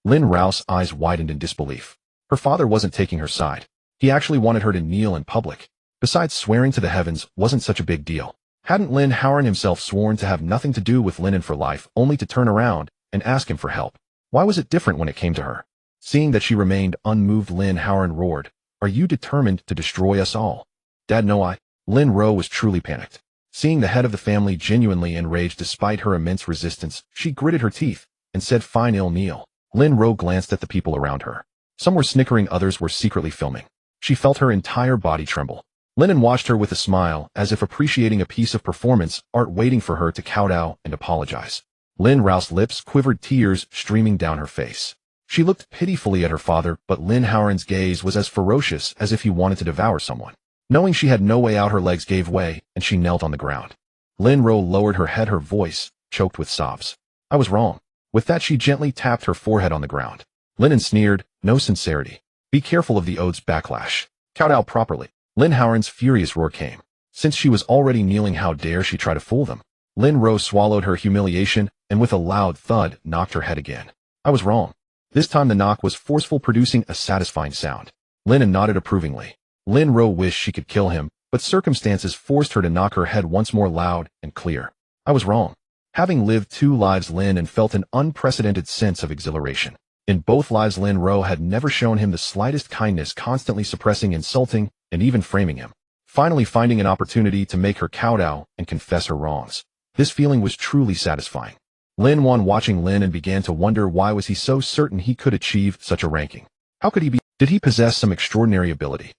Lin Zhe's eyes widened in disbelief. Her father wasn't taking her side. He actually wanted her to kneel in public. Besides, swearing to the heavens wasn't such a big deal. Hadn't Lin An himself sworn to have nothing to do with Lin An for life, only to turn around and ask him for help? Why was it different when it came to her? Seeing that she remained unmoved, Lin An roared, "Are you determined to destroy us all?" "Dad, no, I..." Lin Zhe was truly panicked. Seeing the head of the family genuinely enraged despite her immense resistance, she gritted her teeth and said, "Fine, ill kneel." Lin Zhe glanced at the people around her. Some were snickering, others were secretly filming. She felt her entire body tremble. Lin An watched her with a smile, as if appreciating a piece of performance art, waiting for her to kowtow and apologize. Lin Zhe's lips quivered, tears streaming down her face. She looked pitifully at her father, but Lin An's gaze was as ferocious as if he wanted to devour someone. Knowing she had no way out, her legs gave way, and she knelt on the ground. Lin Zhe lowered her head, her voice choked with sobs. "I was wrong." With that, she gently tapped her forehead on the ground. Lin An sneered, "No sincerity. Be careful of the oath's backlash. Kowtow properly." Lin An's furious roar came. Since she was already kneeling, how dare she try to fool them? Lin Zhe swallowed her humiliation and with a loud thud knocked her head again. "I was wrong." This time the knock was forceful, producing a satisfying sound. Lin An nodded approvingly. Lin Zhe wished she could kill him, but circumstances forced her to knock her head once more, loud and clear. "I was wrong." Having lived 2 lives, Lin An felt an unprecedented sense of exhilaration. In both lives, Lin Zhe had never shown him the slightest kindness, constantly suppressing, insulting, and even framing him. Finally finding an opportunity to make her kowtow and confess her wrongs. This feeling was truly satisfying. Lin An, watching Lin An, began to wonder, why was he so certain he could achieve such a ranking? How could he be? Did he possess some extraordinary ability?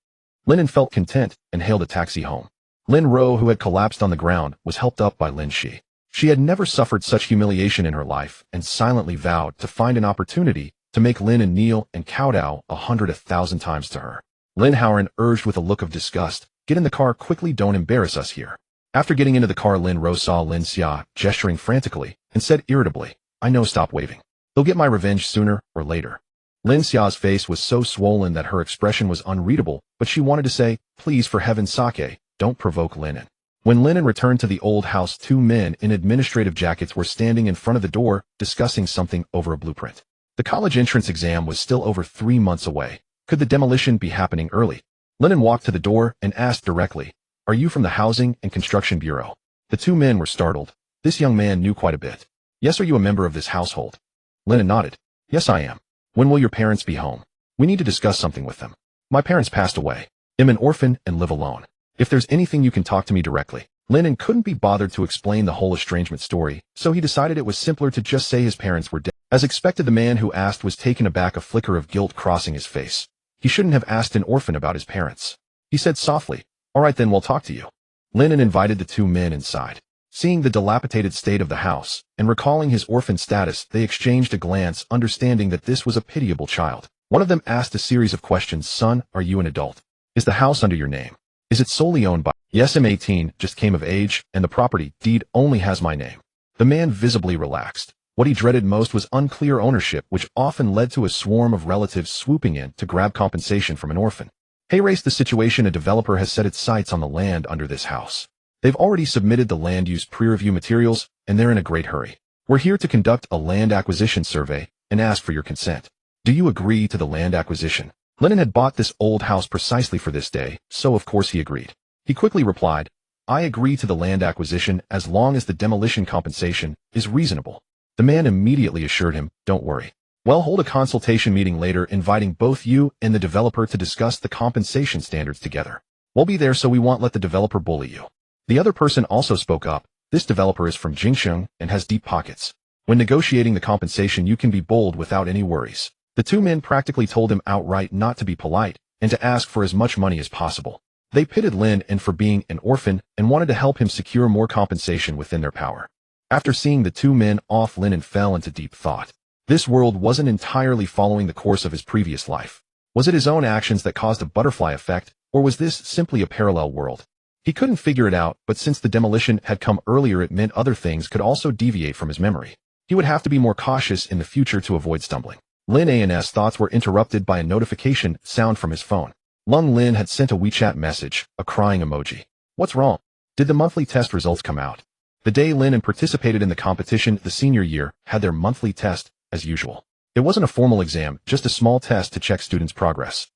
Lin An felt content and hailed a taxi home. Lin Zhe, who had collapsed on the ground, was helped up by Lin Zhe. She had never suffered such humiliation in her life and silently vowed to find an opportunity to make Lin An kneel and kowtow 100,000 times to her. Lin An urged with a look of disgust, "Get in the car quickly, don't embarrass us here." After getting into the car, Lin Ro saw Lin Zhe gesturing frantically and said irritably, "I know, stop waving. They'll get my revenge sooner or later." Lin Xia's face was so swollen that her expression was unreadable, but she wanted to say, "Please, for heaven's sake, don't provoke Lin An." When Lin An returned to the old house, two men in administrative jackets were standing in front of the door, discussing something over a blueprint. The college entrance exam was still over 3 months away. Could the demolition be happening early? Lin An walked to the door and asked directly, "Are you from the Housing and Construction Bureau?" The two men were startled. This young man knew quite a bit. "Yes, are you a member of this household?" Lin An nodded. "Yes, I am." "When will your parents be home? We need to discuss something with them." "My parents passed away. I'm an orphan and live alone. If there's anything you can talk to me directly." Lin An couldn't be bothered to explain the whole estrangement story, so he decided it was simpler to just say his parents were dead. As expected, the man who asked was taken aback, a flicker of guilt crossing his face. He shouldn't have asked an orphan about his parents. He said softly, "All right then, we'll talk to you." Lin An invited the two men inside. Seeing the dilapidated state of the house, and recalling his orphan status, they exchanged a glance, understanding that this was a pitiable child. One of them asked a series of questions. "Son, are you an adult? Is the house under your name? Is it solely owned by—" "Yes, I'm 18, just came of age, and the property deed only has my name." The man visibly relaxed. What he dreaded most was unclear ownership, which often led to a swarm of relatives swooping in to grab compensation from an orphan. "Hey, race the situation. A developer has set its sights on the land under this house. They've already submitted the land use pre-review materials, and they're in a great hurry. We're here to conduct a land acquisition survey and ask for your consent. Do you agree to the land acquisition?" Lin An had bought this old house precisely for this day, so of course he agreed. He quickly replied, "I agree to the land acquisition as long as the demolition compensation is reasonable." The man immediately assured him, "Don't worry. We'll hold a consultation meeting later, inviting both you and the developer to discuss the compensation standards together. We'll be there, so we won't let the developer bully you." The other person also spoke up. "This developer is from Jingsheng and has deep pockets. When negotiating the compensation, you can be bold without any worries." The two men practically told him outright not to be polite and to ask for as much money as possible. They pitted Lin An for being an orphan and wanted to help him secure more compensation within their power. After seeing the two men off, Lin An fell into deep thought. This world wasn't entirely following the course of his previous life. Was it his own actions that caused a butterfly effect, or was this simply a parallel world? He couldn't figure it out, but since the demolition had come earlier, it meant other things could also deviate from his memory. He would have to be more cautious in the future to avoid stumbling. Lin An's thoughts were interrupted by a notification sound from his phone. Lung Lin had sent a WeChat message, a crying emoji. "What's wrong? Did the monthly test results come out?" The day Lin An participated in the competition the senior year had their monthly test, as usual. It wasn't a formal exam, just a small test to check students' progress.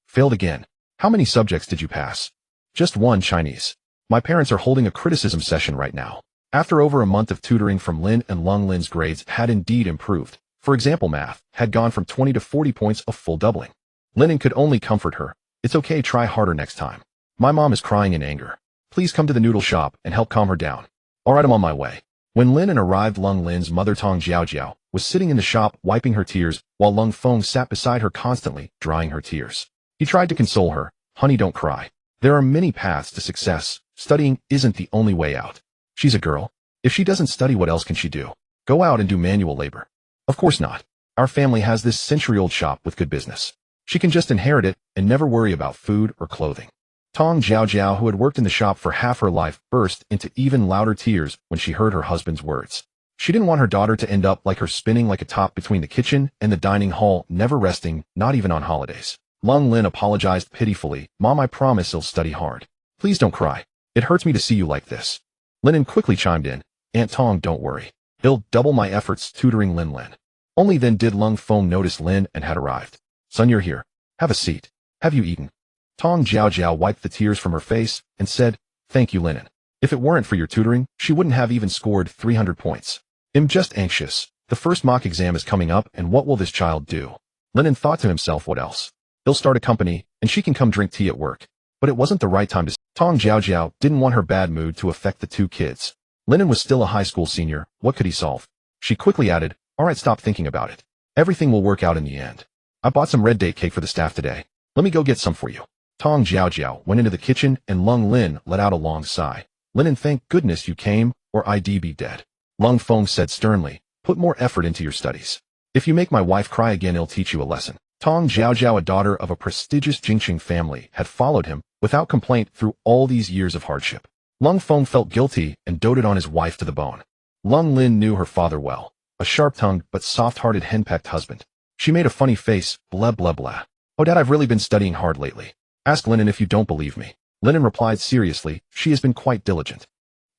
Failed again. "How many subjects did you pass?" "Just one, Chinese. My parents are holding a criticism session right now." After over a month of tutoring from Lin and Lung, Lin's grades had indeed improved. For example, math had gone from 20 to 40 points, a full doubling. Lin An could only comfort her. "It's okay, try harder next time. My mom is crying in anger. Please come to the noodle shop and help calm her down." "All right, I'm on my way." When Lin An arrived, Lung Lin's mother, Tong Jiao, was sitting in the shop wiping her tears, while Lung Feng sat beside her constantly, drying her tears. He tried to console her. "Honey, don't cry. There are many paths to success. Studying isn't the only way out. She's a girl. If she doesn't study, what else can she do? Go out and do manual labor?" "Of course not. Our family has this century-old shop with good business. She can just inherit it and never worry about food or clothing." Tong Jiao, who had worked in the shop for half her life, burst into even louder tears when she heard her husband's words. She didn't want her daughter to end up like her, spinning like a top between the kitchen and the dining hall, never resting, not even on holidays. Lung Lin apologized pitifully. "Mom, I promise I'll study hard. Please don't cry. It hurts me to see you like this." Lin An quickly chimed in. "Aunt Tong, don't worry. He'll double my efforts tutoring Lin Lin." Only then did Lung Feng notice Lin An had arrived. "Son, you're here. Have a seat. Have you eaten?" Tong Jiao wiped the tears from her face and said, "Thank you, Lin An. If it weren't for your tutoring, she wouldn't have even scored 300 points. I'm just anxious. The first mock exam is coming up, and what will this child do?" Lin An thought to himself, what else? He'll start a company, and she can come drink tea at work. But it wasn't the right time to. Tong Jiao didn't want her bad mood to affect the two kids. Lin An was still a high school senior. What could he solve? She quickly added, "All right, stop thinking about it. Everything will work out in the end. I bought some red date cake for the staff today. Let me go get some for you." Tong Jiao went into the kitchen, and Lung Lin let out a long sigh. "Lin An, thank goodness you came, or I'd be dead. Lung Feng said sternly, put more effort into your studies. If you make my wife cry again, I'll teach you a lesson. Tong Zhaozhao, a daughter of a prestigious Jingqing family, had followed him without complaint through all these years of hardship. Lung Feng felt guilty and doted on his wife to the bone. Lung Lin knew her father well, a sharp-tongued but soft-hearted henpecked husband. She made a funny face, blah blah blah. Oh Dad, I've really been studying hard lately. Ask Lin An if you don't believe me. Lin An replied seriously, she has been quite diligent.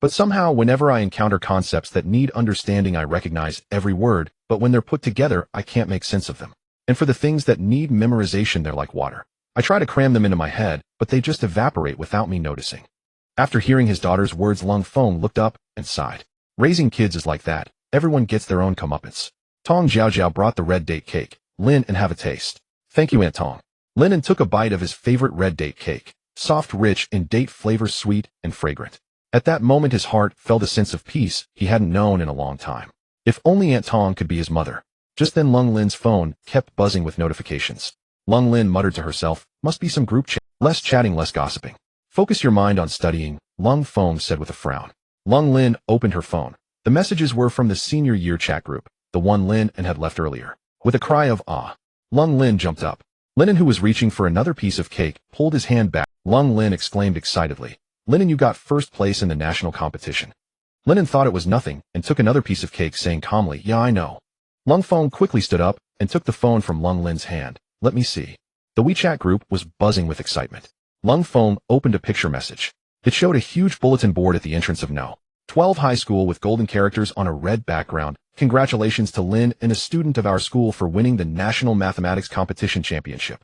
But somehow whenever I encounter concepts that need understanding I recognize every word, but when they're put together I can't make sense of them. And for the things that need memorization they're like water. I try to cram them into my head, but they just evaporate without me noticing. After hearing his daughter's words, Lung Feng looked up and sighed. Raising kids is like that, everyone gets their own comeuppance. Tong Zhaozhao brought the red date cake. Lin An, have a taste. Thank you, Aunt Tong. Lin An took a bite of his favorite red date cake, soft, rich in date flavor, sweet and fragrant. At that moment his heart felt a sense of peace he hadn't known in a long time. If only Aunt Tong could be his mother. Just then Lung Lin's phone kept buzzing with notifications. Lung Lin muttered to herself, must be some group chat. Less chatting, less gossiping. Focus your mind on studying, Lung Feng said with a frown. Lung Lin opened her phone. The messages were from the senior year chat group, the one Lin An had left earlier. With a cry of ah, Lung Lin jumped up. Lin An, who was reaching for another piece of cake, pulled his hand back. Lung Lin exclaimed excitedly, Lin An, you got first place in the national competition. Lin An thought it was nothing and took another piece of cake, saying calmly, yeah, I know. Lung Feng quickly stood up and took the phone from Lung Lin's hand. Let me see. The WeChat group was buzzing with excitement. Lung Feng opened a picture message. It showed a huge bulletin board at the entrance of No. 12 High School with golden characters on a red background. Congratulations to Lin An, a student of our school, for winning the National Mathematics Competition Championship.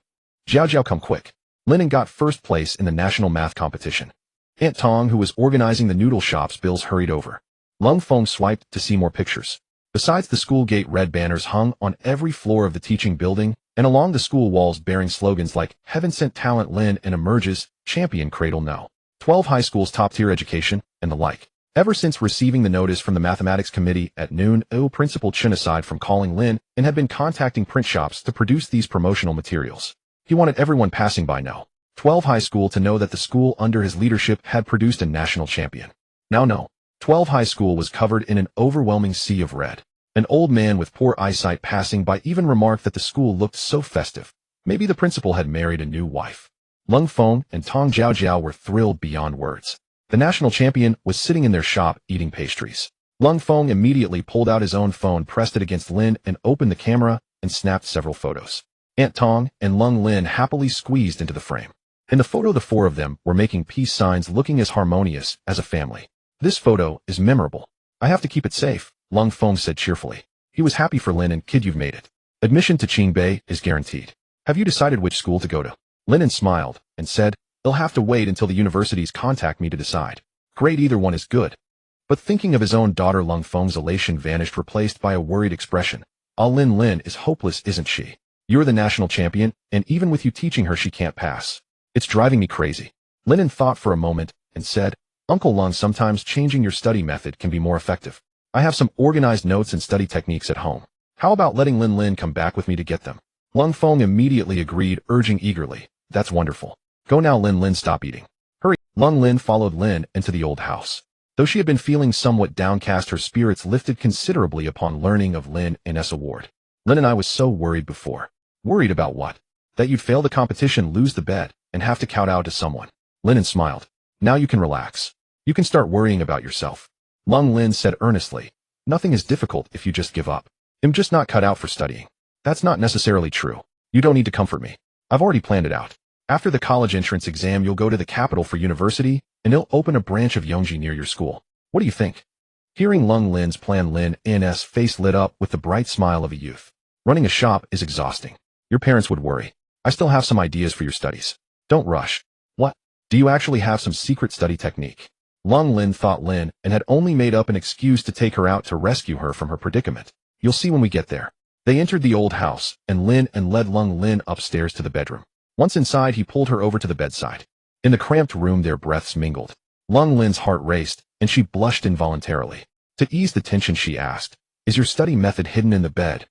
Zhao, come quick. Lin An got first place in the national math competition. Aunt Tong, who was organizing the noodle shop's bills, hurried over. Lung Feng swiped to see more pictures. Besides the school gate, red banners hung on every floor of the teaching building and along the school walls bearing slogans like Heaven Sent Talent Lin An Emerges, Champion Cradle No. 12 High School's top-tier education, and the like. Ever since receiving the notice from the mathematics committee at noon, Principal Chen, aside from calling Lin An, had been contacting print shops to produce these promotional materials. He wanted everyone passing by No. 12 High School to know that the school under his leadership had produced a national champion. Now No. 12 High School was covered in an overwhelming sea of red. An old man with poor eyesight passing by even remarked that the school looked so festive. Maybe the principal had married a new wife. Lung Feng and Tong Zhaozhao were thrilled beyond words. The national champion was sitting in their shop eating pastries. Lung Feng immediately pulled out his own phone, pressed it against Lin, and opened the camera and snapped several photos. Aunt Tong and Lung Lin happily squeezed into the frame. In the photo, the four of them were making peace signs, looking as harmonious as a family. This photo is memorable. I have to keep it safe, Lung Feng said cheerfully. He was happy for Lin An. Kid, you've made it. Admission to Qingbei is guaranteed. Have you decided which school to go to? Lin An smiled and said, I'll have to wait until the universities contact me to decide. Great, either one is good. But thinking of his own daughter, Lung Feng's elation vanished, replaced by a worried expression. Lin is hopeless, isn't she? You're the national champion, and even with you teaching her, she can't pass. It's driving me crazy. Lin An thought for a moment and said, Uncle Lung, sometimes changing your study method can be more effective. I have some organized notes and study techniques at home. How about letting Lin come back with me to get them? Lung Feng immediately agreed, urging eagerly, That's wonderful. Go now, Lin, stop eating. Hurry. Lung Lin followed Lin into the old house. Though she had been feeling somewhat downcast, her spirits lifted considerably upon learning of Lin An's award. Lin and I was so worried before. Worried about what? That you'd fail the competition, lose the bet, and have to kowtow to someone. Lin An smiled. Now you can relax. You can start worrying about yourself. Lung Lin said earnestly, Nothing is difficult if you just give up. I'm just not cut out for studying. That's not necessarily true. You don't need to comfort me. I've already planned it out. After the college entrance exam, you'll go to the capital for university, and they'll open a branch of Yongji near your school. What do you think? Hearing Lung Lin's plan, Lin An's face lit up with the bright smile of a youth. Running a shop is exhausting. Your parents would worry. I still have some ideas for your studies. Don't rush. What? Do you actually have some secret study technique? Lung Lin thought Lin An had only made up an excuse to take her out to rescue her from her predicament. You'll see when we get there. They entered the old house, and Lin An led Lung Lin upstairs to the bedroom. Once inside, he pulled her over to the bedside. In the cramped room, their breaths mingled. Lung Lin's heart raced, and she blushed involuntarily. To ease the tension, she asked, Is your study method hidden in the bed?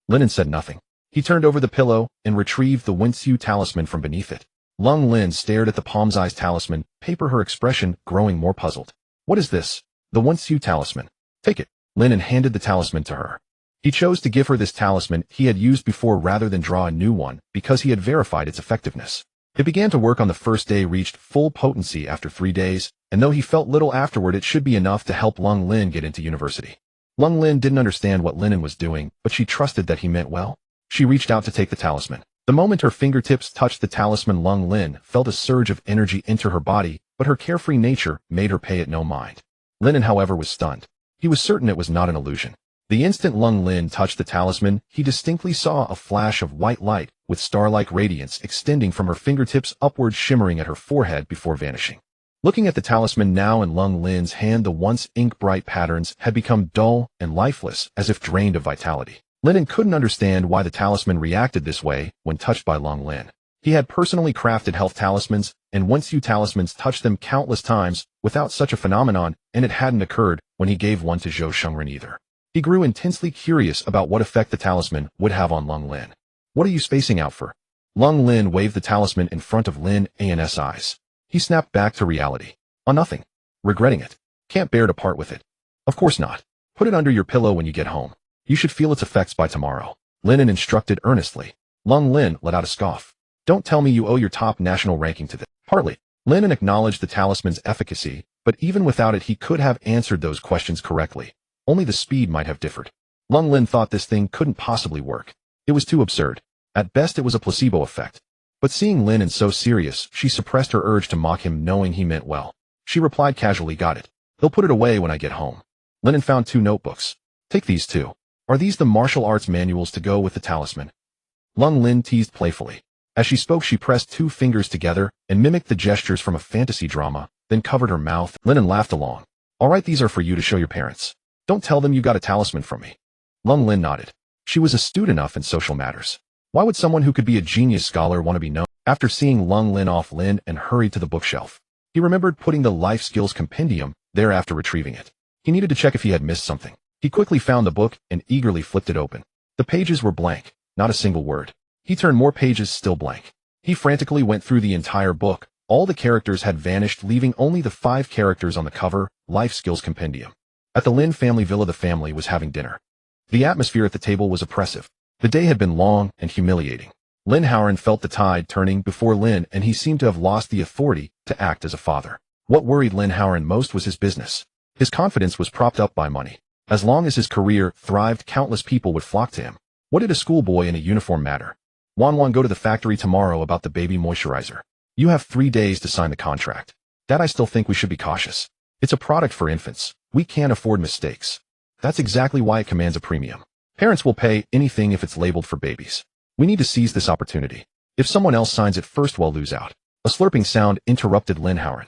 Lin An said nothing. He turned over the pillow and retrieved the Wenxiu talisman from beneath it. Lung Lin stared at the palm-sized talisman paper, her expression growing more puzzled. What is this? The once-you talisman. Take it. Lin An handed the talisman to her. He chose to give her this talisman he had used before rather than draw a new one because he had verified its effectiveness. It began to work on the first day, reached full potency after 3 days, and though he felt little afterward, it should be enough to help Lung Lin get into university. Lung Lin didn't understand what Lin An was doing, but she trusted that he meant well. She reached out to take the talisman. The moment her fingertips touched the talisman, Lung Lin felt a surge of energy enter her body, but her carefree nature made her pay it no mind. Lin An, however, was stunned. He was certain it was not an illusion. The instant Lung Lin touched the talisman, he distinctly saw a flash of white light with star-like radiance extending from her fingertips upward, shimmering at her forehead before vanishing. Looking at the talisman now in Lung Lin's hand, the once ink-bright patterns had become dull and lifeless, as if drained of vitality. Lin An couldn't understand why the talisman reacted this way when touched by Lung Lin. He had personally crafted health talismans, and once-you talismans touched them countless times without such a phenomenon, and it hadn't occurred when he gave one to Zhou Shengren either. He grew intensely curious about what effect the talisman would have on Lung Lin. What are you spacing out for? Lung Lin waved the talisman in front of Lin An's eyes. He snapped back to reality. On nothing. Regretting it. Can't bear to part with it. Of course not. Put it under your pillow when you get home. You should feel its effects by tomorrow. Lin An instructed earnestly. Lung Lin let out a scoff. Don't tell me you owe your top national ranking to this. Partly. Lin An acknowledged the talisman's efficacy, but even without it he could have answered those questions correctly. Only the speed might have differed. Lung Lin thought this thing couldn't possibly work. It was too absurd. At best it was a placebo effect. But seeing Lin An so serious, she suppressed her urge to mock him, knowing he meant well. She replied casually, got it. He'll put it away when I get home. Lin An found 2 notebooks. Take these too. Are these the martial arts manuals to go with the talisman? Lung Lin teased playfully. As she spoke, she pressed 2 fingers together and mimicked the gestures from a fantasy drama, then covered her mouth. Lin An laughed along. All right, these are for you to show your parents. Don't tell them you got a talisman from me. Lung Lin nodded. She was astute enough in social matters. Why would someone who could be a genius scholar want to be known? After seeing Lung Lin off, Lin An hurried to the bookshelf. He remembered putting the life skills compendium there after retrieving it. He needed to check if he had missed something. He quickly found the book and eagerly flipped it open. The pages were blank, not a single word. He turned more pages, still blank. He frantically went through the entire book. All the characters had vanished, leaving only the 5 characters on the cover, life skills compendium. At the Lin family villa, the family was having dinner. The atmosphere at the table was oppressive. The day had been long and humiliating. Lin An felt the tide turning before Lin, and he seemed to have lost the authority to act as a father. What worried Lin An most was his business. His confidence was propped up by money. As long as his career thrived, countless people would flock to him. What did a schoolboy in a uniform matter? Wan, go to the factory tomorrow about the baby moisturizer. You have 3 days to sign the contract. Dad, I still think we should be cautious. It's a product for infants. We can't afford mistakes. That's exactly why it commands a premium. Parents will pay anything if it's labeled for babies. We need to seize this opportunity. If someone else signs it first, we'll lose out. A slurping sound interrupted Lin An.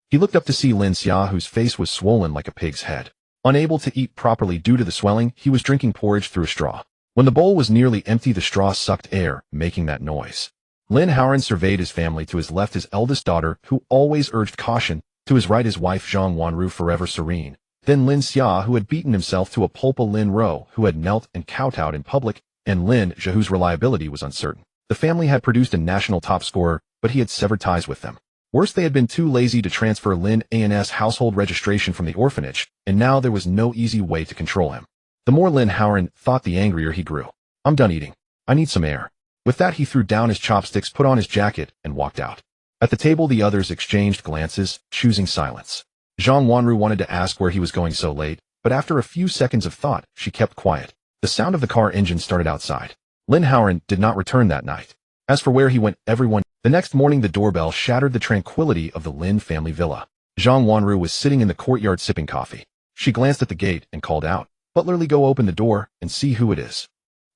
He looked up to see Lin Zhe, whose face was swollen like a pig's head. Unable to eat properly due to the swelling, he was drinking porridge through a straw. When the bowl was nearly empty, the straw sucked air, making that noise. Lin An surveyed his family. To his left, his eldest daughter, who always urged caution. To his right, his wife Zhang Wanru, forever serene. Then Lin Zhe, who had beaten himself to a pulp, Lin Ro, who had knelt and kowtowed in public, and Lin Zhe, whose reliability was uncertain. The family had produced a national top scorer, but he had severed ties with them. Worse, they had been too lazy to transfer Lin An's household registration from the orphanage, and now there was no easy way to control him. The more Lin An thought, the angrier he grew. I'm done eating. I need some air. With that, he threw down his chopsticks, put on his jacket, and walked out. At the table, the others exchanged glances, choosing silence. Zhang Wanru wanted to ask where he was going so late, but after a few seconds of thought, she kept quiet. The sound of the car engine started outside. Lin An did not return that night. As for where he went, everyone... The next morning, the doorbell shattered the tranquility of the Lin family villa. Zhang Wanru was sitting in the courtyard sipping coffee. She glanced at the gate and called out, "Butler Lee, go open the door and see who it is."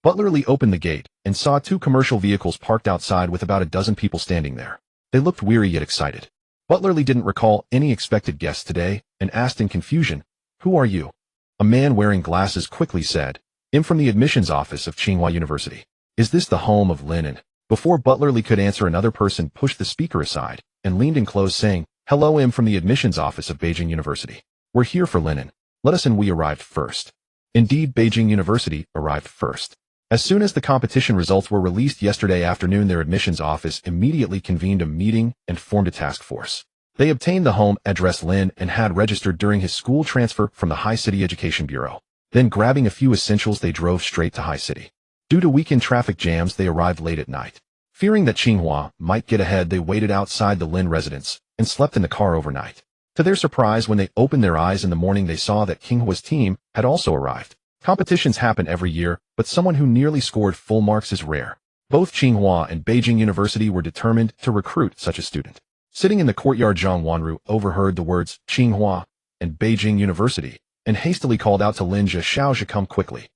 Butler Lee opened the gate and saw 2 commercial vehicles parked outside with about a dozen people standing there. They looked weary yet excited. Butler Lee didn't recall any expected guests today and asked in confusion, "Who are you?" A man wearing glasses quickly said, "I'm from the admissions office of Tsinghua University. Is this the home of Lin An?" Before Butler Lee could answer, another person pushed the speaker aside and leaned in close, saying, "Hello, I'm from the admissions office of Beijing University. We're here for Lin An. Let us in. We arrived first." Indeed, Beijing University arrived first. As soon as the competition results were released yesterday afternoon, their admissions office immediately convened a meeting and formed a task force. They obtained the home address Lin An had registered during his school transfer from the High City Education Bureau. Then, grabbing a few essentials, they drove straight to High City. Due to weekend traffic jams, they arrived late at night. Fearing that Qinghua might get ahead, they waited outside the Lin residence and slept in the car overnight. To their surprise, when they opened their eyes in the morning, they saw that Qinghua's team had also arrived. Competitions happen every year, but someone who nearly scored full marks is rare. Both Qinghua and Beijing University were determined to recruit such a student. Sitting in the courtyard, Zhang Wanru overheard the words Qinghua and Beijing University and hastily called out to Lin Zhe, "Xiao Zhe, come quickly."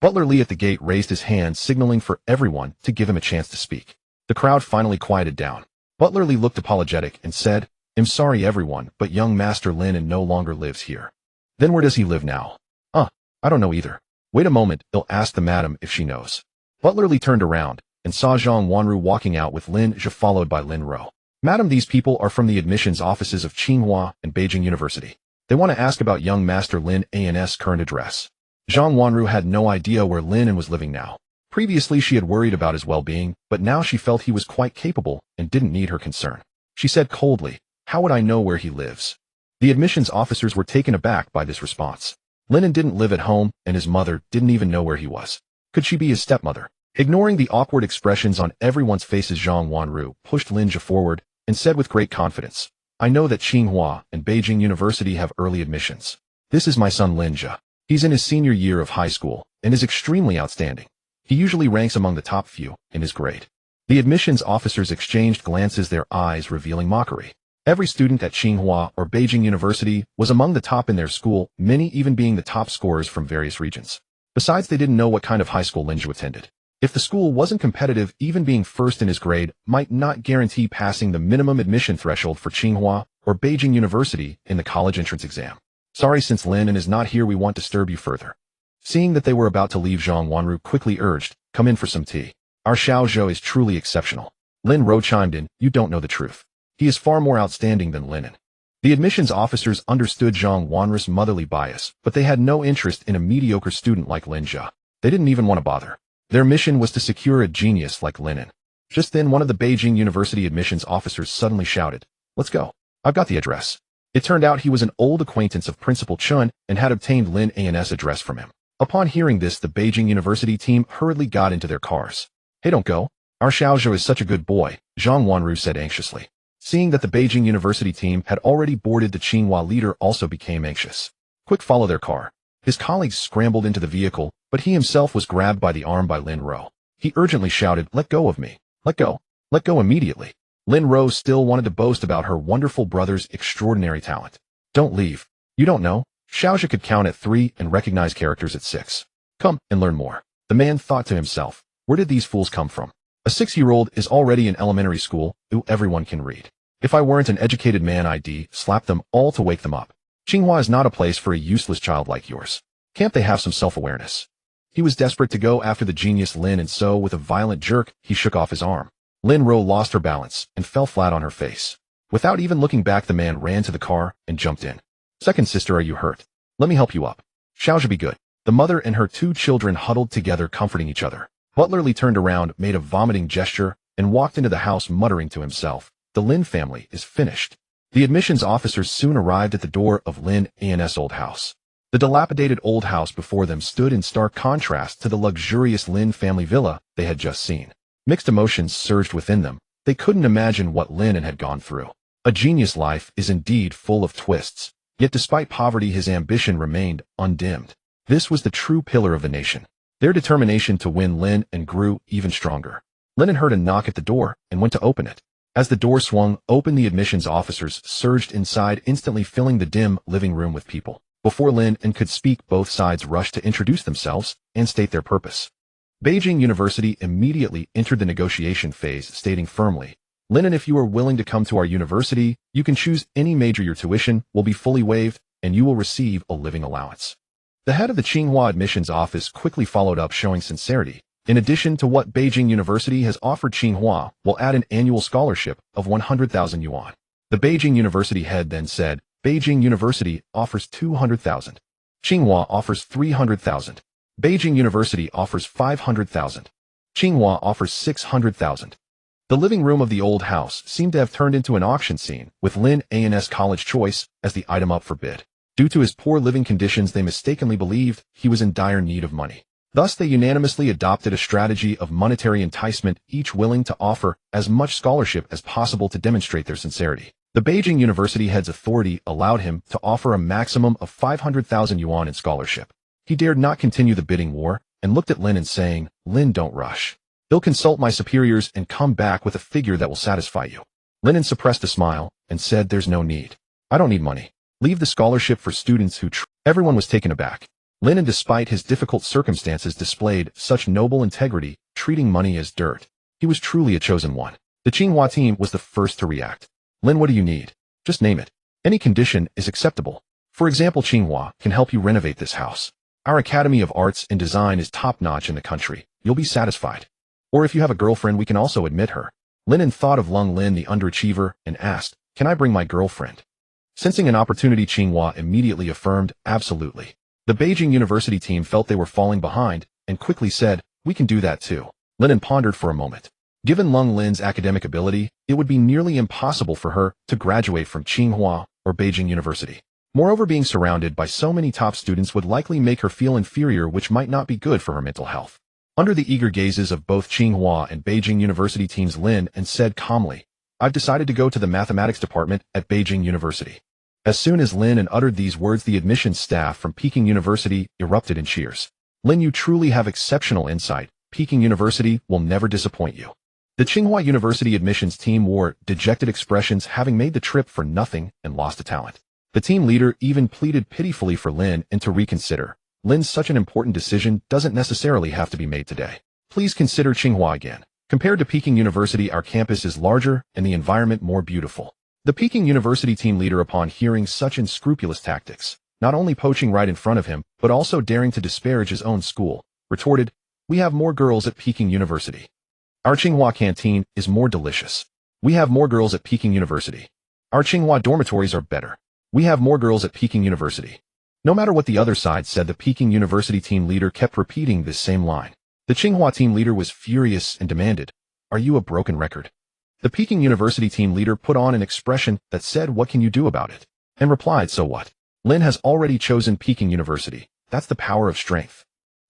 Butler Li at the gate raised his hand, signaling for everyone to give him a chance to speak. The crowd finally quieted down. Butler Li looked apologetic and said, "I'm sorry everyone, but young Master Lin An no longer lives here." "Then where does he live now?" I don't know either." "Wait a moment, I'll ask the madam if she knows." Butler Li turned around and saw Zhang Wanru walking out with Lin Zhe, followed by Lin Ro. "Madam, these people are from the admissions offices of Qinghua and Beijing University. They want to ask about young Master Lin An's current address." Zhang Wanru had no idea where Lin An was living now. Previously, she had worried about his well-being, but now she felt he was quite capable and didn't need her concern. She said coldly, "How would I know where he lives?" The admissions officers were taken aback by this response. Lin An didn't live at home, and his mother didn't even know where he was. Could she be his stepmother? Ignoring the awkward expressions on everyone's faces, Zhang Wanru pushed Lin Zhe forward and said with great confidence, "I know that Qinghua and Beijing University have early admissions. This is my son Lin Zhe. He's in his senior year of high school and is extremely outstanding. He usually ranks among the top few in his grade." The admissions officers exchanged glances, their eyes revealing mockery. Every student at Qinghua or Beijing University was among the top in their school, many even being the top scorers from various regions. Besides, they didn't know what kind of high school Lin Zhe attended. If the school wasn't competitive, even being first in his grade might not guarantee passing the minimum admission threshold for Qinghua or Beijing University in the college entrance exam. "Sorry, since Lin An is not here, we won't disturb you further." Seeing that they were about to leave, Zhang Wanru quickly urged, "Come in for some tea. Our Xiao Zhe is truly exceptional." Lin Ro chimed in, "You don't know the truth. He is far more outstanding than Lin An." The admissions officers understood Zhang Wanru's motherly bias, but they had no interest in a mediocre student like Lin Zhe. They didn't even want to bother. Their mission was to secure a genius like Lin An. Just then, one of the Beijing University admissions officers suddenly shouted, "Let's go. I've got the address." It turned out he was an old acquaintance of Principal Chun and had obtained Lin An's address from him. Upon hearing this, the Beijing University team hurriedly got into their cars. "Hey, don't go. Our Xiao Zhe is such a good boy," Zhang Wanru said anxiously. Seeing that the Beijing University team had already boarded, the Qinghua leader also became anxious. "Quick, follow their car." His colleagues scrambled into the vehicle, but he himself was grabbed by the arm by Lin Ro. He urgently shouted, "Let go of me. Let go. Let go immediately." Lin Ro still wanted to boast about her wonderful brother's extraordinary talent. "Don't leave. You don't know. Xiao Zhe could count at 3 and recognize characters at 6. Come and learn more." The man thought to himself, where did these fools come from? A 6-year-old is already in elementary school, who everyone can read. If I weren't an educated man, I'd slap them all to wake them up. Qinghua is not a place for a useless child like yours. Can't they have some self-awareness? He was desperate to go after the genius Lin, and so, with a violent jerk, he shook off his arm. Lin Ro lost her balance and fell flat on her face. Without even looking back, the man ran to the car and jumped in. "Second sister, are you hurt? Let me help you up. Xiao Zhe, be good." The mother and her 2 children huddled together, comforting each other. Butler Li turned around, made a vomiting gesture, and walked into the house, muttering to himself, "The Lin family is finished." The admissions officers soon arrived at the door of Lin An's old house. The dilapidated old house before them stood in stark contrast to the luxurious Lin family villa they had just seen. Mixed emotions surged within them. They couldn't imagine what Lin An had gone through. A genius life is indeed full of twists, yet despite poverty, his ambition remained undimmed. This was the true pillar of the nation. Their determination to win Lin An grew even stronger. Lin An heard a knock at the door and went to open it. As the door swung open, the admissions officers surged inside, instantly filling the dim living room with people. Before Lin An could speak, both sides rushed to introduce themselves and state their purpose. Beijing University immediately entered the negotiation phase, stating firmly, "Lin An, if you are willing to come to our university, you can choose any major. Your tuition will be fully waived, and you will receive a living allowance." The head of the Qinghua admissions office quickly followed up, showing sincerity. "In addition to what Beijing University has offered, Qinghua will add an annual scholarship of 100,000 yuan. The Beijing University head then said, "Beijing University offers 200,000. Qinghua offers 300,000. Beijing University offers 500,000. Qinghua offers 600,000. The living room of the old house seemed to have turned into an auction scene, with Lin An's college choice as the item up for bid. Due to his poor living conditions, they mistakenly believed he was in dire need of money. Thus, they unanimously adopted a strategy of monetary enticement, each willing to offer as much scholarship as possible to demonstrate their sincerity. The Beijing University head's authority allowed him to offer a maximum of 500,000 yuan in scholarship. He dared not continue the bidding war, and looked at Lin and saying, "Lin, don't rush. They'll consult my superiors and come back with a figure that will satisfy you." Lin An suppressed a smile and said, "There's no need. I don't need money. Leave the scholarship for students who Everyone was taken aback. Lin An, despite his difficult circumstances, displayed such noble integrity, treating money as dirt. He was truly a chosen one. The Tsinghua team was the first to react. "Lin, what do you need? Just name it. Any condition is acceptable. For example, Tsinghua can help you renovate this house. Our Academy of Arts and Design is top-notch in the country. You'll be satisfied. Or if you have a girlfriend, we can also admit her." Lin An thought of Lung Lin, the underachiever, and asked, "Can I bring my girlfriend?" Sensing an opportunity, Tsinghua immediately affirmed, "Absolutely." The Beijing University team felt they were falling behind, and quickly said, "We can do that too." Lin An pondered for a moment. Given Lung Lin's academic ability, it would be nearly impossible for her to graduate from Tsinghua or Beijing University. Moreover, being surrounded by so many top students would likely make her feel inferior, which might not be good for her mental health. Under the eager gazes of both Tsinghua and Beijing University teams, Lin An said calmly, "I've decided to go to the mathematics department at Beijing University." As soon as Lin An uttered these words, the admissions staff from Peking University erupted in cheers. "Lin, you truly have exceptional insight. Peking University will never disappoint you." The Tsinghua University admissions team wore dejected expressions, having made the trip for nothing and lost a talent. The team leader even pleaded pitifully for Lin An to reconsider. "Lin, such an important decision doesn't necessarily have to be made today. Please consider Tsinghua again. Compared to Peking University, our campus is larger and the environment more beautiful." The Peking University team leader, upon hearing such unscrupulous tactics, not only poaching right in front of him, but also daring to disparage his own school, retorted, "We have more girls at Peking University. Our Tsinghua canteen is more delicious. We have more girls at Peking University. Our Tsinghua dormitories are better. We have more girls at Peking University." No matter what the other side said, the Peking University team leader kept repeating this same line. The Tsinghua team leader was furious and demanded, "Are you a broken record?" The Peking University team leader put on an expression that said, "What can you do about it?" and replied, "So what? Lin has already chosen Peking University. That's the power of strength."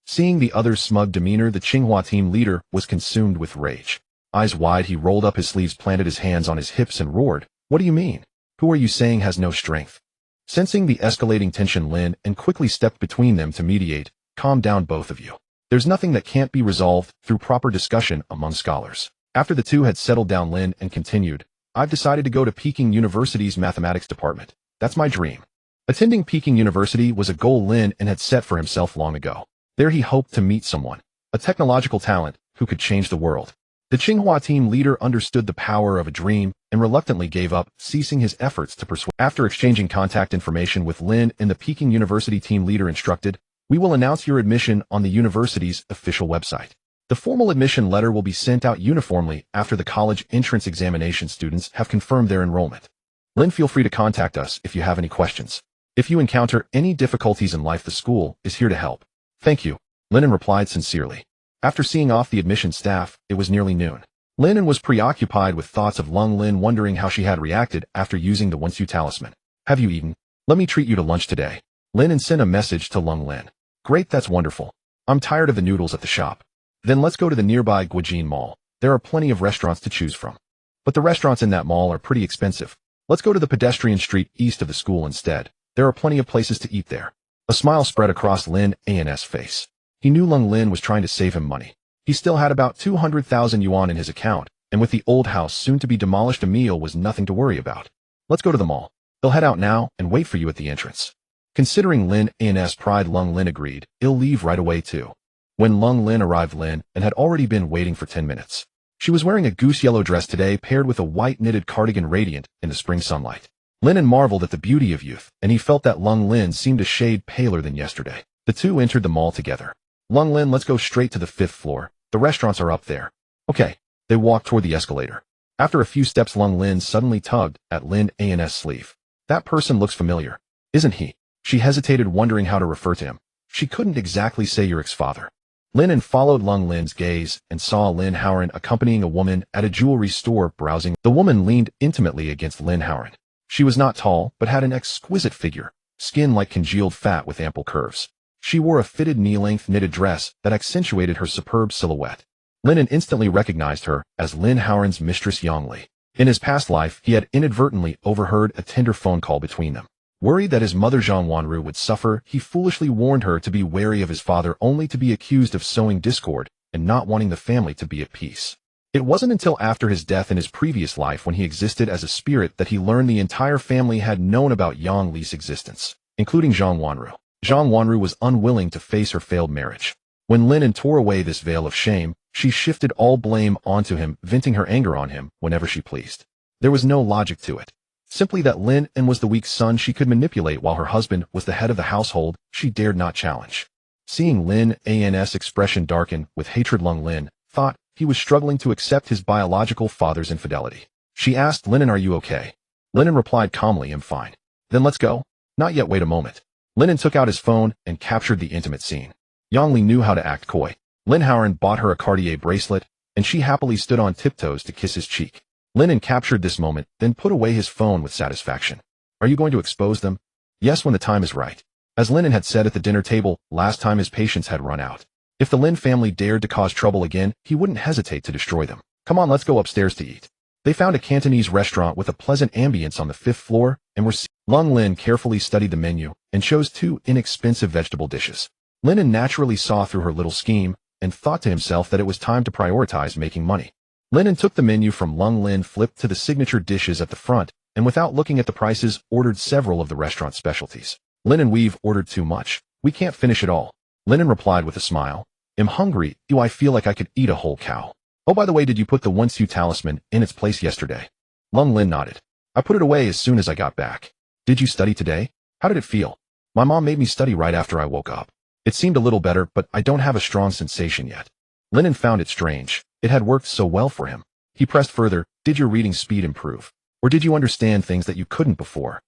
Seeing the other's smug demeanor, the Tsinghua team leader was consumed with rage. Eyes wide, he rolled up his sleeves, planted his hands on his hips, and roared, "What do you mean? Who are you saying has no strength?" Sensing the escalating tension, Lin An quickly stepped between them to mediate. "Calm down, both of you. There's nothing that can't be resolved through proper discussion among scholars." After the two had settled down, Lin An continued, "I've decided to go to Peking University's mathematics department. That's my dream." Attending Peking University was a goal Lin An had set for himself long ago. There he hoped to meet someone, a technological talent, who could change the world. The Tsinghua team leader understood the power of a dream and reluctantly gave up, ceasing his efforts to persuade. After exchanging contact information with Lin An, the Peking University team leader instructed, "We will announce your admission on the university's official website. The formal admission letter will be sent out uniformly after the college entrance examination students have confirmed their enrollment. Lin, feel free to contact us if you have any questions. If you encounter any difficulties in life, the school is here to help." "Thank you," Lin An replied sincerely. After seeing off the admission staff, it was nearly noon. Lin An was preoccupied with thoughts of Lung Lin, wondering how she had reacted after using the Once You talisman. "Have you eaten? Let me treat you to lunch today." Lin An sent a message to Lung Lin. "Great, that's wonderful. I'm tired of the noodles at the shop. Then let's go to the nearby Guojin Mall. There are plenty of restaurants to choose from. But the restaurants in that mall are pretty expensive. Let's go to the pedestrian street east of the school instead. There are plenty of places to eat there." A smile spread across Lin An's face. He knew Lung Lin was trying to save him money. He still had about 200,000 yuan in his account, and with the old house soon to be demolished, a meal was nothing to worry about. "Let's go to the mall. They'll head out now and wait for you at the entrance." Considering Lin An's pride, Lung Lin agreed. "He'll leave right away too." When Lung Lin arrived, Lin An had already been waiting for 10 minutes. She was wearing a goose yellow dress today, paired with a white knitted cardigan, radiant in the spring sunlight. Lin An marveled at the beauty of youth, and he felt that Lung Lin seemed a shade paler than yesterday. The two entered the mall together. "Lung Lin, let's go straight to the 5th floor. The restaurants are up there." "Okay." They walked toward the escalator. After a few steps, Lung Lin suddenly tugged at Lin An's sleeve. "That person looks familiar. Isn't he?" She hesitated, wondering how to refer to him. She couldn't exactly say your ex-father. Lin An followed Lung Lin's gaze and saw Lin Howard accompanying a woman at a jewelry store browsing. The woman leaned intimately against Lin Howard. She was not tall, but had an exquisite figure, skin like congealed fat with ample curves. She wore a fitted knee-length knitted dress that accentuated her superb silhouette. Lin An instantly recognized her as Lin Howard's mistress Yang Li. In his past life, he had inadvertently overheard a tender phone call between them. Worried that his mother Zhang Wanru would suffer, he foolishly warned her to be wary of his father, only to be accused of sowing discord and not wanting the family to be at peace. It wasn't until after his death in his previous life, when he existed as a spirit, that he learned the entire family had known about Yang Li's existence, including Zhang Wanru. Zhang Wanru was unwilling to face her failed marriage. When Lin An tore away this veil of shame, she shifted all blame onto him, venting her anger on him whenever she pleased. There was no logic to it. Simply that Lin An was the weak son she could manipulate while her husband was the head of the household she dared not challenge. Seeing Lin An's expression darken with hatred, Lung Lin thought he was struggling to accept his biological father's infidelity. She asked Lin An, "Are you okay?" Lin An replied calmly, "I'm fine." "Then let's go." "Not yet, wait a moment." Lin An took out his phone and captured the intimate scene. Yang Li knew how to act coy. Lin Howard bought her a Cartier bracelet, and she happily stood on tiptoes to kiss his cheek. Lin An captured this moment, then put away his phone with satisfaction. "Are you going to expose them?" "Yes, when the time is right." As Lin An had said at the dinner table last time, his patience had run out. If the Lin family dared to cause trouble again, he wouldn't hesitate to destroy them. "Come on, let's go upstairs to eat." They found a Cantonese restaurant with a pleasant ambience on the 5th floor, and were Lung Lin carefully studied the menu and chose 2 inexpensive vegetable dishes. Lin An naturally saw through her little scheme and thought to himself that it was time to prioritize making money. Lin An took the menu from Lung Lin, flipped to the signature dishes at the front, and without looking at the prices, ordered several of the restaurant's specialties. Lin An, "We've ordered too much. We can't finish it all." Lin An replied with a smile, "I'm hungry. I feel like I could eat a whole cow." "Oh, by the way, did you put the once-you talisman in its place yesterday?" Lung Lin nodded. "I put it away as soon as I got back." "Did you study today?" "How did it feel?" "My mom made me study right after I woke up. It seemed a little better, but I don't have a strong sensation yet." Lin An found it strange. It had worked so well for him. He pressed further, "Did your reading speed improve? Or did you understand things that you couldn't before?"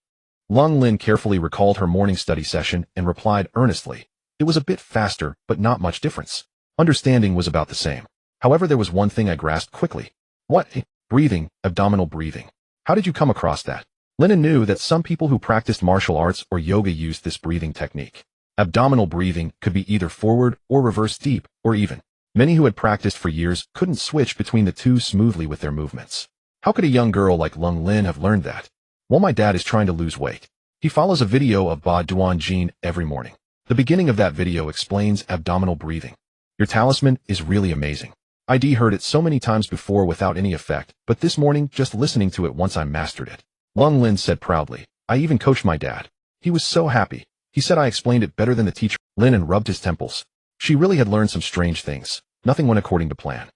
Lung Lin carefully recalled her morning study session and replied earnestly, "It was a bit faster, but not much difference. Understanding was about the same. However, there was one thing I grasped quickly." "What?" "Breathing, abdominal breathing." "How did you come across that?" Lin An knew that some people who practiced martial arts or yoga used this breathing technique. Abdominal breathing could be either forward or reverse, deep or even. Many who had practiced for years couldn't switch between the two smoothly with their movements. How could a young girl like Lung Lin have learned that? "Well, my dad is trying to lose weight. He follows a video of Ba Duan Jin every morning. The beginning of that video explains abdominal breathing. Your talisman is really amazing. I'd heard it so many times before without any effect, but this morning, just listening to it once, I mastered it." Lung Lin said proudly, "I even coached my dad. He was so happy. He said I explained it better than the teacher." Lin An rubbed his temples. She really had learned some strange things. Nothing went according to plan.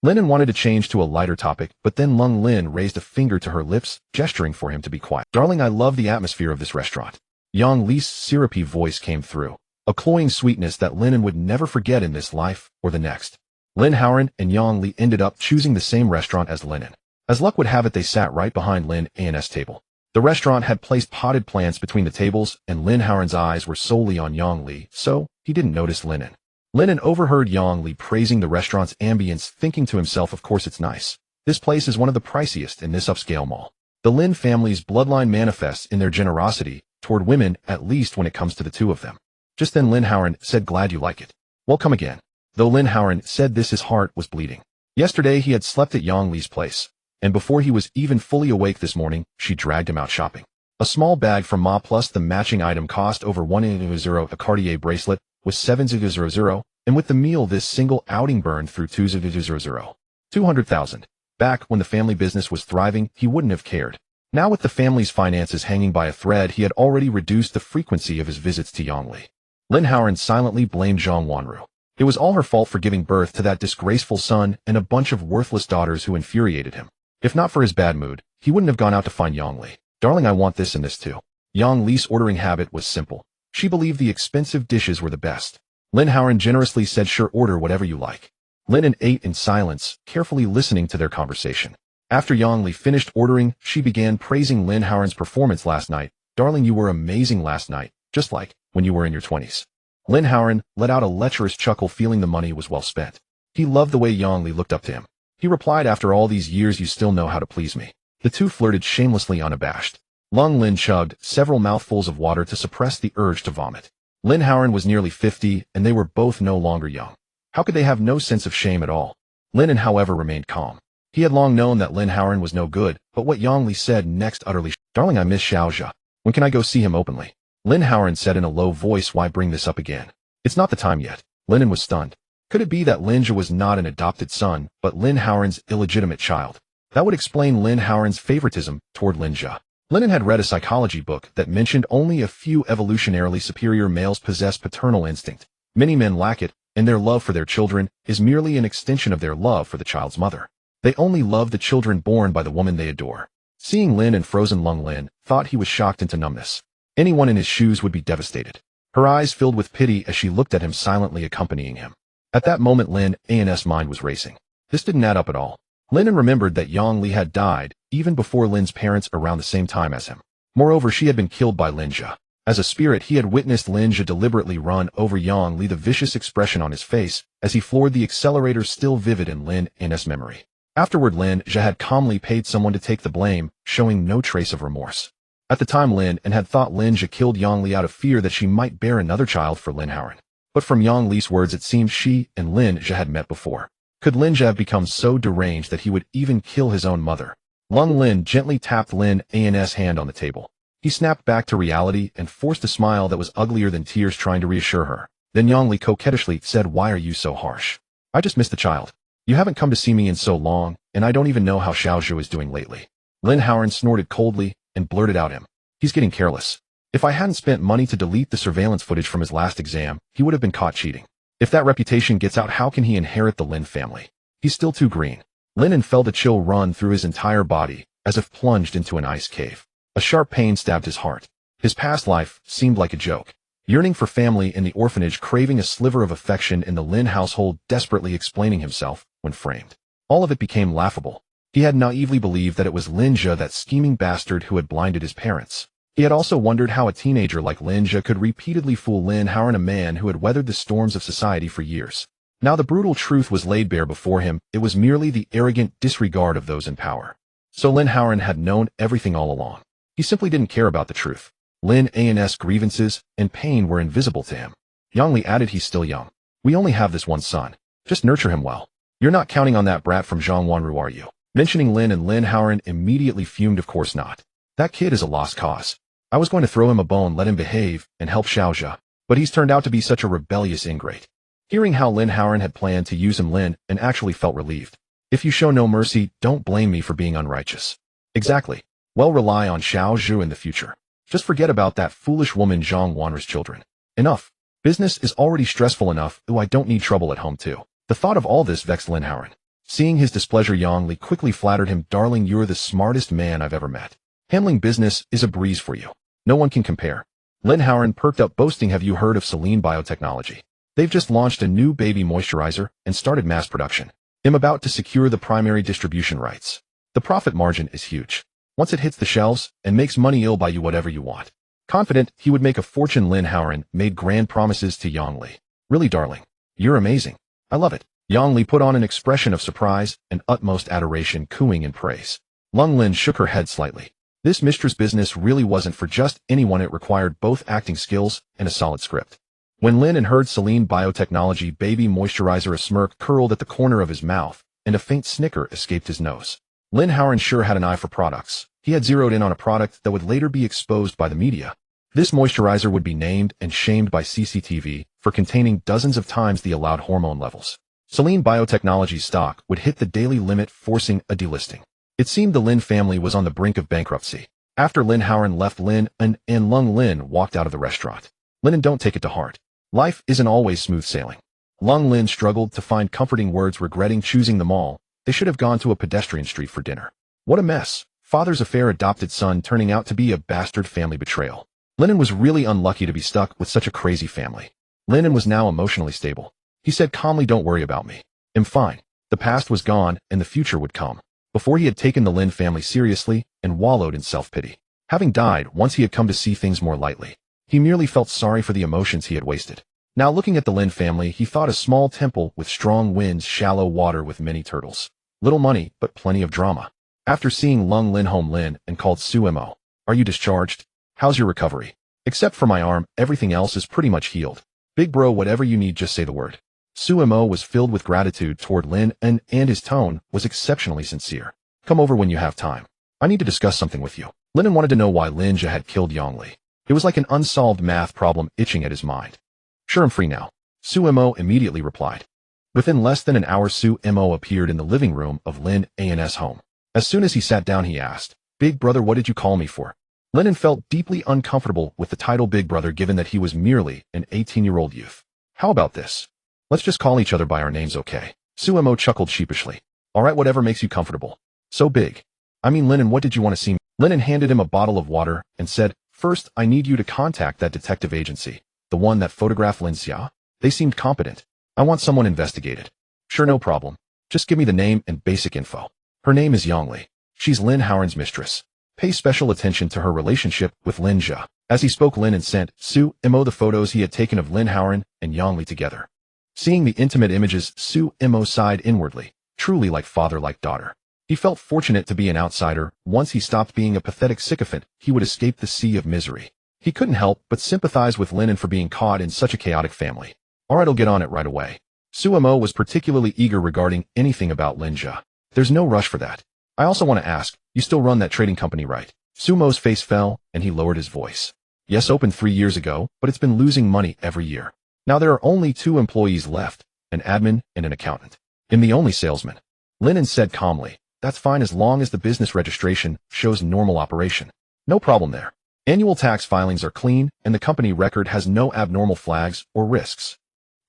Lin An wanted to change to a lighter topic, but then Lung Lin raised a finger to her lips, gesturing for him to be quiet. "Darling, I love the atmosphere of this restaurant." Yang Li's syrupy voice came through, a cloying sweetness that Lin An would never forget in this life or the next. Lin Howard and Yang Li ended up choosing the same restaurant as Lin An. As luck would have it, they sat right behind Lin An's table. The restaurant had placed potted plants between the tables, and Lin Howard's eyes were solely on Yang Li, so he didn't notice Lin An. Lin An overheard Yang Li praising the restaurant's ambience, thinking to himself, "Of course it's nice. This place is one of the priciest in this upscale mall." The Lin family's bloodline manifests in their generosity toward women, at least when it comes to the two of them. Just then Lin Howard said, "Glad you like it. Well, come again." Though Lin Howard said this, his heart was bleeding. Yesterday he had slept at Yang Li's place, and before he was even fully awake this morning, she dragged him out shopping. A small bag from Ma plus the matching item cost over 100. A Cartier bracelet was 700, and with the meal this single outing burned through 200. 200,000. Back when the family business was thriving, he wouldn't have cared. Now with the family's finances hanging by a thread, he had already reduced the frequency of his visits to Yang Li. Lin Howard silently blamed Zhang Wanru. It was all her fault for giving birth to that disgraceful son and a bunch of worthless daughters who infuriated him. If not for his bad mood, he wouldn't have gone out to find Yang Li. "Darling, I want this and this too." Yang Li's ordering habit was simple. She believed the expensive dishes were the best. Lin Howard generously said, "Sure, order whatever you like." Lin An ate in silence, carefully listening to their conversation. After Yang Li finished ordering, she began praising Lin Howard's performance last night. "Darling, you were amazing last night, just like when you were in your 20s. Lin An let out a lecherous chuckle, feeling the money was well spent. He loved the way Yang Li looked up to him. He replied, "After all these years you still know how to please me." The two flirted shamelessly, unabashed. Lin chugged several mouthfuls of water to suppress the urge to vomit. Lin An was nearly 50, and they were both no longer young. How could they have no sense of shame at all? Lin An, however, remained calm. He had long known that Lin An was no good, but what Yang Li said next utterly shocked him. "Darling, I miss Xiaozhe. When can I go see him openly?" Lin An said in a low voice. "Why bring this up again? It's not the time yet." Lin An was stunned. Could it be that Lin Zhe was not an adopted son, but Lin An's illegitimate child? That would explain Lin An's favoritism toward Lin Zhe. Lin An had read a psychology book that mentioned only a few evolutionarily superior males possess paternal instinct. Many men lack it, and their love for their children is merely an extension of their love for the child's mother. They only love the children born by the woman they adore. Seeing Lin and frozen Lin thought he was shocked into numbness. Anyone in his shoes would be devastated. Her eyes filled with pity as she looked at him, silently accompanying him. At that moment Lin An's mind was racing. This didn't add up at all. Lin An remembered that Yang Li had died even before Lin's parents around the same time as him. Moreover, she had been killed by Lin Zhe. As a spirit, he had witnessed Lin Zhe deliberately run over Yang Li, the vicious expression on his face as he floored the accelerator still vivid in Lin An's memory. Afterward, Lin Zhe had calmly paid someone to take the blame, showing no trace of remorse. At the time, Lin An had thought Lin Zhe killed Yang Li out of fear that she might bear another child for Lin An. But from Yang Li's words, it seemed she and Lin Zhe had met before. Could Lin Zhe have become so deranged that he would even kill his own mother? Lin gently tapped Lin An's hand on the table. He snapped back to reality and forced a smile that was uglier than tears, trying to reassure her. Then Yang Li coquettishly said, "Why are you so harsh? I just missed the child. You haven't come to see me in so long, and I don't even know how Xiaozhe is doing lately." Lin An snorted coldly and blurted out him. "He's getting careless. If I hadn't spent money to delete the surveillance footage from his last exam, he would have been caught cheating. If that reputation gets out, how can he inherit the Lin family? He's still too green." Lin An felt a chill run through his entire body, as if plunged into an ice cave. A sharp pain stabbed his heart. His past life seemed like a joke. Yearning for family in the orphanage, craving a sliver of affection in the Lin household, desperately explaining himself when framed. All of it became laughable. He had naively believed that it was Lin Zhe, that scheming bastard who had blinded his parents. He had also wondered how a teenager like Lin Zhe could repeatedly fool Lin An, a man who had weathered the storms of society for years. Now the brutal truth was laid bare before him. It was merely the arrogant disregard of those in power. So Lin An had known everything all along. He simply didn't care about the truth. Lin An's grievances and pain were invisible to him. Yang Li added, "He's still young. We only have this one son. Just nurture him well. You're not counting on that brat from Zhongwanru, are you?" Mentioning Lin An immediately fumed. "Of course not. That kid is a lost cause. I was going to throw him a bone, let him behave, and help Xiaozhe, but he's turned out to be such a rebellious ingrate." Hearing how Lin An had planned to use him, Lin An actually felt relieved. "If you show no mercy, don't blame me for being unrighteous." "Exactly. Well, rely on Xiaozhe in the future. Just forget about that foolish woman Zhang Wanru's children. Enough. Business is already stressful enough. Ooh, I don't need trouble at home too." The thought of all this vexed Lin An. Seeing his displeasure, Yang Li quickly flattered him. "Darling, you're the smartest man I've ever met. Handling business is a breeze for you. No one can compare." Lin An perked up, boasting, "Have you heard of Celine Biotechnology? They've just launched a new baby moisturizer and started mass production. I'm about to secure the primary distribution rights. The profit margin is huge. Once it hits the shelves and makes money, I'll buy you whatever you want." Confident he would make a fortune, Lin An made grand promises to Yang Li. "Really, darling? You're amazing. I love it." Yang Li put on an expression of surprise and utmost adoration, cooing in praise. Lin shook her head slightly. This mistress business really wasn't for just anyone. It required both acting skills and a solid script. When Lin An heard Celine Biotechnology baby moisturizer, a smirk curled at the corner of his mouth, and a faint snicker escaped his nose. Lin An sure had an eye for products. He had zeroed in on a product that would later be exposed by the media. This moisturizer would be named and shamed by CCTV for containing dozens of times the allowed hormone levels. Celine Biotechnology's stock would hit the daily limit, forcing a delisting. It seemed the Lin family was on the brink of bankruptcy. After Lin An left, Lin An and Lin walked out of the restaurant. "Lin An, don't take it to heart. Life isn't always smooth sailing." Lin struggled to find comforting words, regretting choosing the mall. They should have gone to a pedestrian street for dinner. What a mess. Father's affair, adopted son turning out to be a bastard, family betrayal. Lin An was really unlucky to be stuck with such a crazy family. Lin An was now emotionally stable. He said calmly, "Don't worry about me. I'm fine." The past was gone and the future would come. Before, he had taken the Lin family seriously and wallowed in self-pity. Having died, once he had come to see things more lightly. He merely felt sorry for the emotions he had wasted. Now looking at the Lin family, he thought a small temple with strong winds, shallow water with many turtles. Little money, but plenty of drama. After seeing Lung Lin home Lin and called Su Mo. Are you discharged? How's your recovery? Except for my arm, everything else is pretty much healed. Big bro, whatever you need, just say the word. Su Mo was filled with gratitude toward Lin An, and his tone was exceptionally sincere. Come over when you have time. I need to discuss something with you. Lin An wanted to know why Lin Zhe had killed Yongli. It was like an unsolved math problem itching at his mind. Sure, I'm free now. Su Mo immediately replied. Within less than an hour, Su Mo appeared in the living room of Lin An's home. As soon as he sat down, he asked, Big brother, what did you call me for? Lin An felt deeply uncomfortable with the title Big Brother given that he was merely an 18-year-old youth. How about this? Let's just call each other by our names, okay? Su Mo chuckled sheepishly. Alright, whatever makes you comfortable. So Big. I mean, Lin An, what did you want to see? Lin An handed him a bottle of water and said, First, I need you to contact that detective agency. The one that photographed Lin Zhe? They seemed competent. I want someone investigated. Sure, no problem. Just give me the name and basic info. Her name is Yongli. She's Lin Howren's mistress. Pay special attention to her relationship with Lin Zhe. As he spoke, Lin An sent Su Mo the photos he had taken of Lin Howren and Yongli together. Seeing the intimate images, Su Mo sighed inwardly, truly like father like daughter. He felt fortunate to be an outsider. Once he stopped being a pathetic sycophant, he would escape the sea of misery. He couldn't help but sympathize with Lin An for being caught in such a chaotic family. Alright, I'll get on it right away. Su Mo was particularly eager regarding anything about Lin Zhe. There's no rush for that. I also want to ask, you still run that trading company, right? Su Mo's face fell, and he lowered his voice. Yes, opened 3 years ago, but it's been losing money every year. Now there are only 2 employees left, an admin and an accountant. I'm the only salesman. Lin An said calmly, that's fine as long as the business registration shows normal operation. No problem there. Annual tax filings are clean, and the company record has no abnormal flags or risks.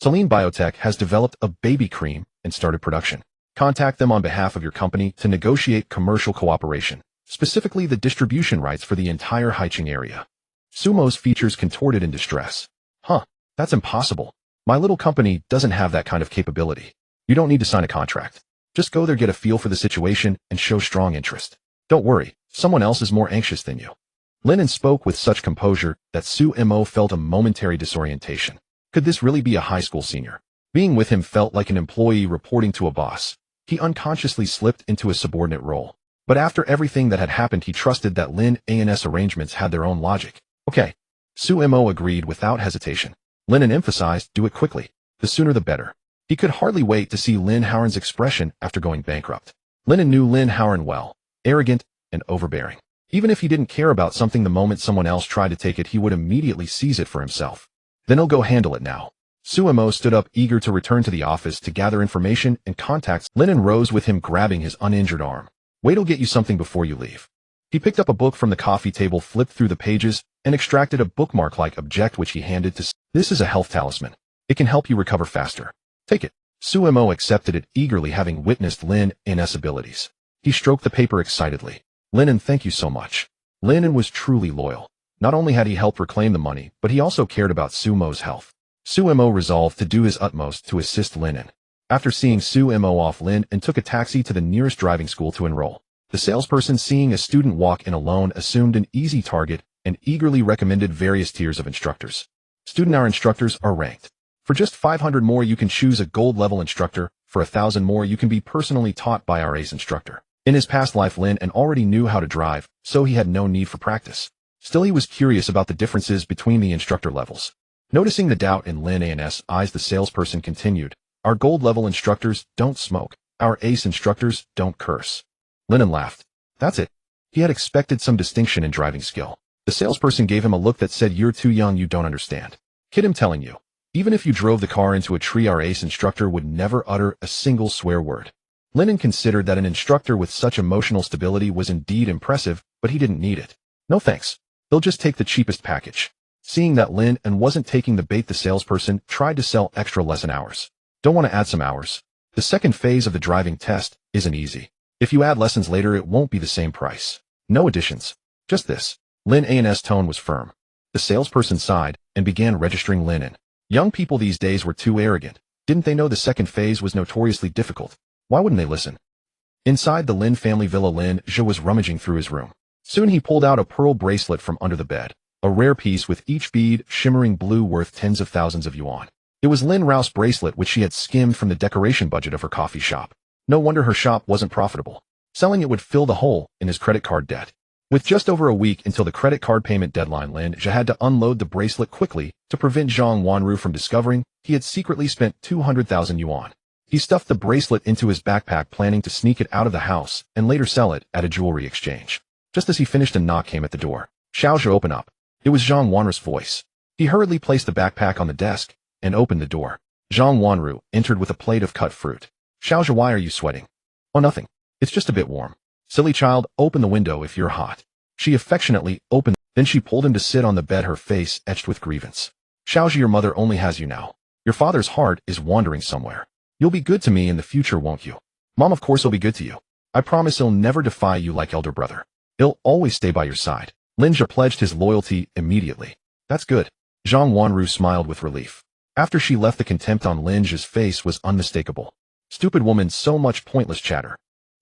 Celine Biotech has developed a baby cream and started production. Contact them on behalf of your company to negotiate commercial cooperation, specifically the distribution rights for the entire Haicheng area. Su Mo's features contorted in distress. Huh, that's impossible. My little company doesn't have that kind of capability. You don't need to sign a contract. Just go there, get a feel for the situation, and show strong interest. Don't worry, someone else is more anxious than you. Lin An spoke with such composure that Su Mo felt a momentary disorientation. Could this really be a high school senior? Being with him felt like an employee reporting to a boss. He unconsciously slipped into a subordinate role. But after everything that had happened, he trusted that Lin An's arrangements had their own logic. Okay. Su Mo agreed without hesitation. Lin An emphasized, do it quickly. The sooner the better. He could hardly wait to see Lin Howren's expression after going bankrupt. Lin An knew Lin Howren well, arrogant and overbearing. Even if he didn't care about something, the moment someone else tried to take it, he would immediately seize it for himself. Then he'll go handle it now. Su Mo stood up, eager to return to the office to gather information and contacts. Lin An rose with him, grabbing his uninjured arm. Wait, I'll get you something before you leave. He picked up a book from the coffee table, flipped through the pages, and extracted a bookmark-like object which he handed to. This is a health talisman. It can help you recover faster. Take it. Su Mo accepted it eagerly, having witnessed Lin An's abilities. He stroked the paper excitedly. Lin An, thank you so much. Lin An was truly loyal. Not only had he helped reclaim the money, but he also cared about Su Mo's health. Su Mo resolved to do his utmost to assist Lin An. After seeing Su Mo off, Lin An took a taxi to the nearest driving school to enroll. The salesperson, seeing a student walk in alone, assumed an easy target and eagerly recommended various tiers of instructors. Student, our instructors are ranked. For just 500 more, you can choose a gold level instructor. For 1,000 more, you can be personally taught by our ace instructor. In his past life, Lin An already knew how to drive, so he had no need for practice. Still, he was curious about the differences between the instructor levels. Noticing the doubt in Lin An's eyes, the salesperson continued, our gold level instructors don't smoke. Our ace instructors don't curse. Lin An laughed. That's it. He had expected some distinction in driving skill. The salesperson gave him a look that said, you're too young, you don't understand. Kid, I'm telling you. Even if you drove the car into a tree, our ace instructor would never utter a single swear word. Lin An considered that an instructor with such emotional stability was indeed impressive, but he didn't need it. No thanks. They'll just take the cheapest package. Seeing that Lin An wasn't taking the bait, the salesperson tried to sell extra lesson hours. Don't want to add some hours? The second phase of the driving test isn't easy. If you add lessons later, it won't be the same price. No additions. Just this. Lin An's tone was firm. The salesperson sighed and began registering Lin An. Young people these days were too arrogant. Didn't they know the second phase was notoriously difficult? Why wouldn't they listen? Inside the Lin family villa, Lin Zhe was rummaging through his room. Soon he pulled out a pearl bracelet from under the bed, a rare piece with each bead shimmering blue worth tens of thousands of yuan. It was Lin Rouse's bracelet which she had skimmed from the decoration budget of her coffee shop. No wonder her shop wasn't profitable. Selling it would fill the hole in his credit card debt. With just over a week until the credit card payment deadline, Lin Zhe had to unload the bracelet quickly to prevent Zhang Wanru from discovering he had secretly spent 200,000 yuan. He stuffed the bracelet into his backpack, planning to sneak it out of the house and later sell it at a jewelry exchange. Just as he finished, a knock came at the door. "Xiao Zhe, open up." It was Zhang Wanru's voice. He hurriedly placed the backpack on the desk and opened the door. Zhang Wanru entered with a plate of cut fruit. "Xiao Zhe, why are you sweating?" "Oh, nothing. It's just a bit warm." "Silly child, open the window if you're hot." She affectionately opened, then she pulled him to sit on the bed, her face etched with grievance. "Xiao Zhe, your mother only has you now. Your father's heart is wandering somewhere. You'll be good to me in the future, won't you?" "Mom, of course he'll be good to you. I promise he'll never defy you like elder brother. He'll always stay by your side." Lin Zhe pledged his loyalty immediately. "That's good." Zhang Wanru smiled with relief. After she left, the contempt on Lin Zhe's face was unmistakable. "Stupid woman, so much pointless chatter."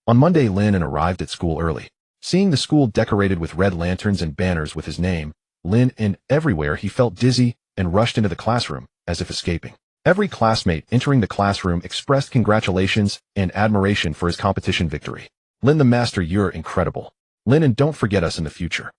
On Monday, Lin An arrived at school early. Seeing the school decorated with red lanterns and banners with his name, Lin An, everywhere, he felt dizzy and rushed into the classroom, as if escaping. Every classmate entering the classroom expressed congratulations and admiration for his competition victory. "Lin the master, you're incredible. Lin An, don't forget us in the future."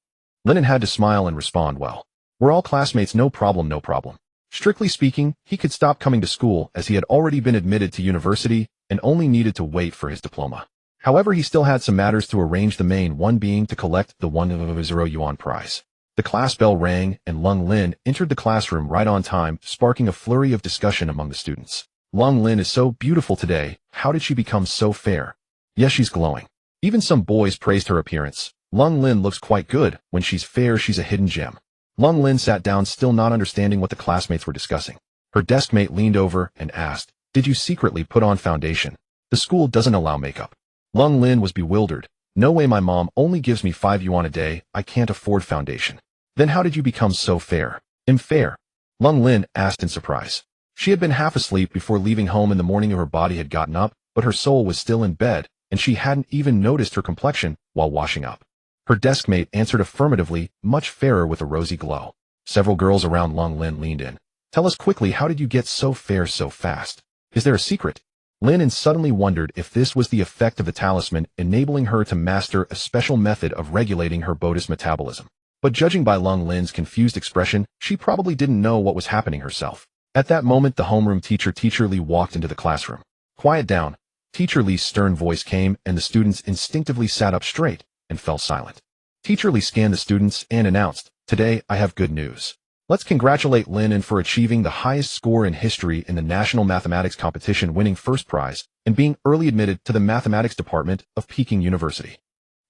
Lin An had to smile and respond, "Well, we're all classmates, no problem, no problem." Strictly speaking, he could stop coming to school as he had already been admitted to university and only needed to wait for his diploma. However, he still had some matters to arrange, the main one being to collect the 100 yuan prize. The class bell rang and Lung Lin entered the classroom right on time, sparking a flurry of discussion among the students. "Lung Lin is so beautiful today. How did she become so fair?" "Yes, she's glowing." Even some boys praised her appearance. "Lung Lin looks quite good. When she's fair, she's a hidden gem." Lung Lin sat down, still not understanding what the classmates were discussing. Her desk mate leaned over and asked, "Did you secretly put on foundation? The school doesn't allow makeup." Lung Lin was bewildered. "No way, my mom only gives me 5 yuan a day. I can't afford foundation." "Then how did you become so fair?" "Am fair?" Lung Lin asked in surprise. She had been half asleep before leaving home in the morning. Her body had gotten up, but her soul was still in bed, and she hadn't even noticed her complexion while washing up. Her desk mate answered affirmatively, much fairer with a rosy glow. Several girls around Lung Lin leaned in. "Tell us quickly, how did you get so fair so fast? Is there a secret?" Lin An suddenly wondered if this was the effect of the talisman, enabling her to master a special method of regulating her body's metabolism. But judging by Lung Lin's confused expression, she probably didn't know what was happening herself. At that moment, the homeroom teacher, Teacher Li, walked into the classroom. "Quiet down." Teacher Li's stern voice came, and the students instinctively sat up straight and fell silent. Teacher Li scanned the students and announced, "Today, I have good news. Let's congratulate Lin An for achieving the highest score in history in the national mathematics competition, winning first prize and being early admitted to the mathematics department of Peking University."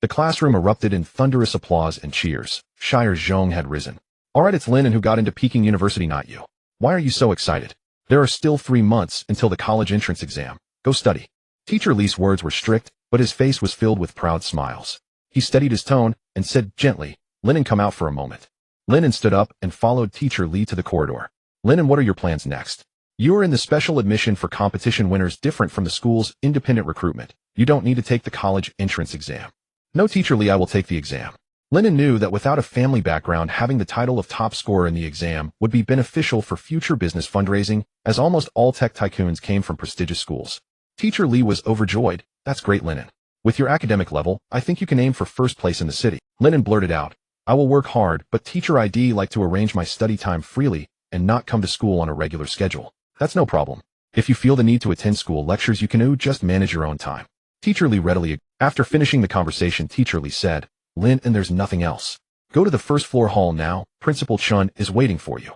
The classroom erupted in thunderous applause and cheers. Shire Zhong had risen. "All right, it's Lin An who got into Peking University, not you. Why are you so excited? There are still 3 months until the college entrance exam. Go study." Teacher Li's words were strict, but his face was filled with proud smiles. He steadied his tone and said gently, "Lin An, come out for a moment." Lin An stood up and followed Teacher Li to the corridor. "Lin An, what are your plans next?" "You are in the special admission for competition winners, different from the school's independent recruitment. You don't need to take the college entrance exam." "No, Teacher Li, I will take the exam." Lin An knew that without a family background, having the title of top scorer in the exam would be beneficial for future business fundraising, as almost all tech tycoons came from prestigious schools. Teacher Li was overjoyed. "That's great, Lin An. With your academic level, I think you can aim for first place in the city." Lin An blurted out, "I will work hard, but Teacher, I'd like to arrange my study time freely and not come to school on a regular schedule." "That's no problem. If you feel the need to attend school lectures, you can just manage your own time." Teacher Li readily agreed. After finishing the conversation, Teacher Li said, "Lin An, there's nothing else. Go to the first floor hall now. Principal Chun is waiting for you."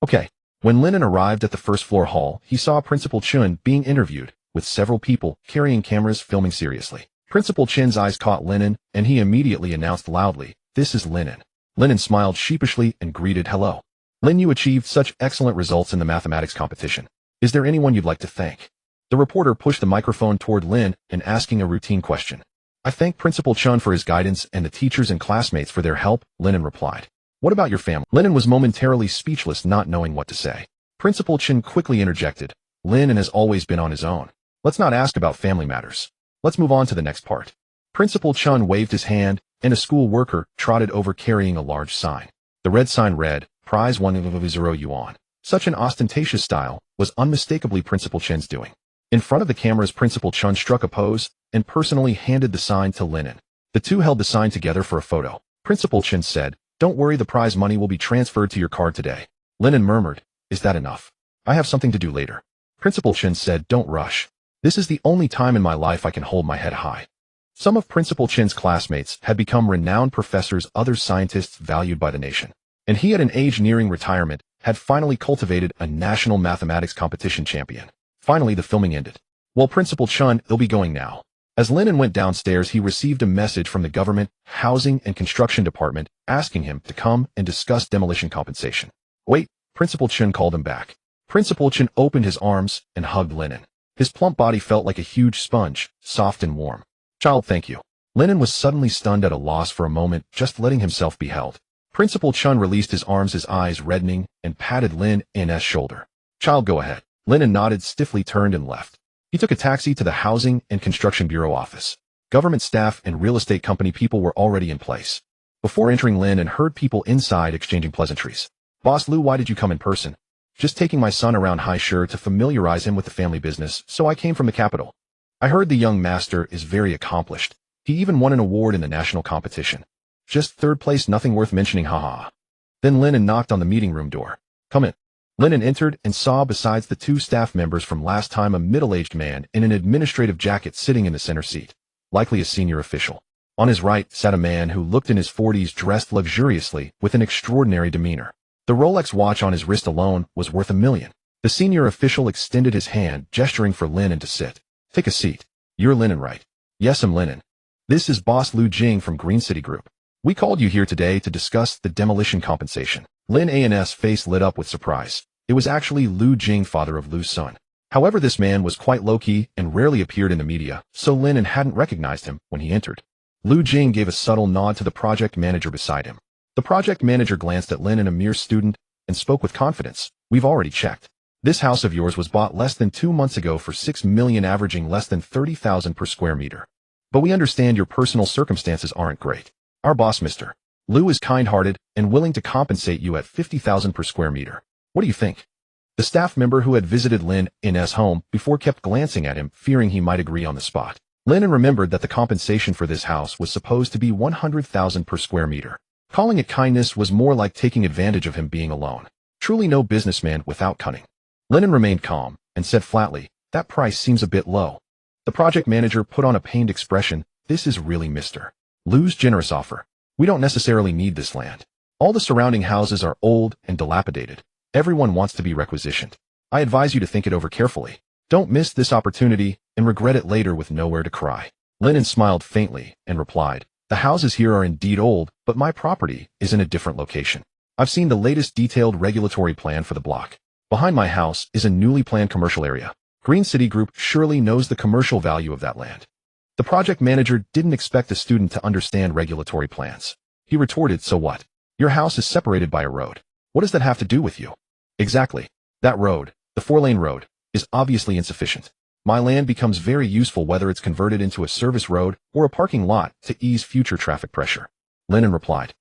"Okay." When Lin An arrived at the first floor hall, he saw Principal Chun being interviewed, with several people carrying cameras filming seriously. Principal Chun's eyes caught Lin An, and he immediately announced loudly, "This is Lin An." Lin An smiled sheepishly and greeted, "Hello. Lin, you achieved such excellent results in the mathematics competition. Is there anyone you'd like to thank?" The reporter pushed the microphone toward Lin An, asking a routine question. "I thank Principal Chun for his guidance and the teachers and classmates for their help," Lin An replied. "What about your family?" Lin An was momentarily speechless, not knowing what to say. Principal Chun quickly interjected, "Lin An has always been on his own. Let's not ask about family matters. Let's move on to the next part." Principal Chun waved his hand, and a school worker trotted over carrying a large sign. The red sign read, "Prize 100 yuan." Such an ostentatious style was unmistakably Principal Chen's doing. In front of the cameras, Principal Chen struck a pose and personally handed the sign to Lin An. The two held the sign together for a photo. Principal Chen said, "Don't worry, the prize money will be transferred to your card today." Lin An murmured, "Is that enough? I have something to do later." Principal Chen said, "Don't rush. This is the only time in my life I can hold my head high." Some of Principal Chen's classmates had become renowned professors, other scientists valued by the nation. And he, at an age nearing retirement, had finally cultivated a national mathematics competition champion. Finally, the filming ended. "Well, Principal Chen, he'll be going now." As Lin An went downstairs, he received a message from the Government Housing and Construction Department asking him to come and discuss demolition compensation. "Wait," Principal Chen called him back. Principal Chen opened his arms and hugged Lin An. His plump body felt like a huge sponge, soft and warm. "Child, thank you." Lin An was suddenly stunned at a loss for a moment, just letting himself be held. Principal Chen released his arms, his eyes reddening, and patted Lin An's shoulder. "Child, go ahead." Lin An nodded, stiffly turned and left. He took a taxi to the Housing and Construction Bureau office. Government staff and real estate company people were already in place. Before entering, Lin An heard people inside exchanging pleasantries. "Boss Lou, why did you come in person?" "Just taking my son around, high, sure, to familiarize him with the family business, so I came from the capital." "I heard the young master is very accomplished. He even won an award in the national competition." "Just third place, nothing worth mentioning, haha." Then Lin An knocked on the meeting room door. "Come in." Lin An entered and saw, besides the two staff members from last time, a middle-aged man in an administrative jacket sitting in the center seat, likely a senior official. On his right sat a man who looked in his 40s, dressed luxuriously with an extraordinary demeanor. The Rolex watch on his wrist alone was worth $1 million. The senior official extended his hand, gesturing for Lin An to sit. "Take a seat. You're Lin An, right?" "Yes, I'm Lin An. This is Boss Liu Jing from Green City Group. We called you here today to discuss the demolition compensation." Lin An's face lit up with surprise. It was actually Liu Jing, father of Liu's son. However, this man was quite low-key and rarely appeared in the media, so Lin An hadn't recognized him when he entered. Liu Jing gave a subtle nod to the project manager beside him. The project manager glanced at Lin An, a mere student, and spoke with confidence. "We've already checked. This house of yours was bought less than 2 months ago for $6 million, averaging less than 30,000 per square meter. But we understand your personal circumstances aren't great. Our boss, Mr. Liu, is kind-hearted and willing to compensate you at 50,000 per square meter. What do you think?" The staff member who had visited Lin An's home before kept glancing at him, fearing he might agree on the spot. Lin An remembered that the compensation for this house was supposed to be 100,000 per square meter. Calling it kindness was more like taking advantage of him being alone. Truly no businessman without cunning. Lin An remained calm and said flatly, "That price seems a bit low." The project manager put on a pained expression. "This is really Mr. Liu's generous offer. We don't necessarily need this land. All the surrounding houses are old and dilapidated. Everyone wants to be requisitioned. I advise you to think it over carefully. Don't miss this opportunity and regret it later with nowhere to cry." Lin An smiled faintly and replied, "The houses here are indeed old, but my property is in a different location. I've seen the latest detailed regulatory plan for the block. Behind my house is a newly planned commercial area. Green City Group surely knows the commercial value of that land." The project manager didn't expect the student to understand regulatory plans. He retorted, "So what? Your house is separated by a road. What does that have to do with you?" "Exactly. That road, the 4-lane road, is obviously insufficient. My land becomes very useful whether it's converted into a service road or a parking lot to ease future traffic pressure." Lin An replied.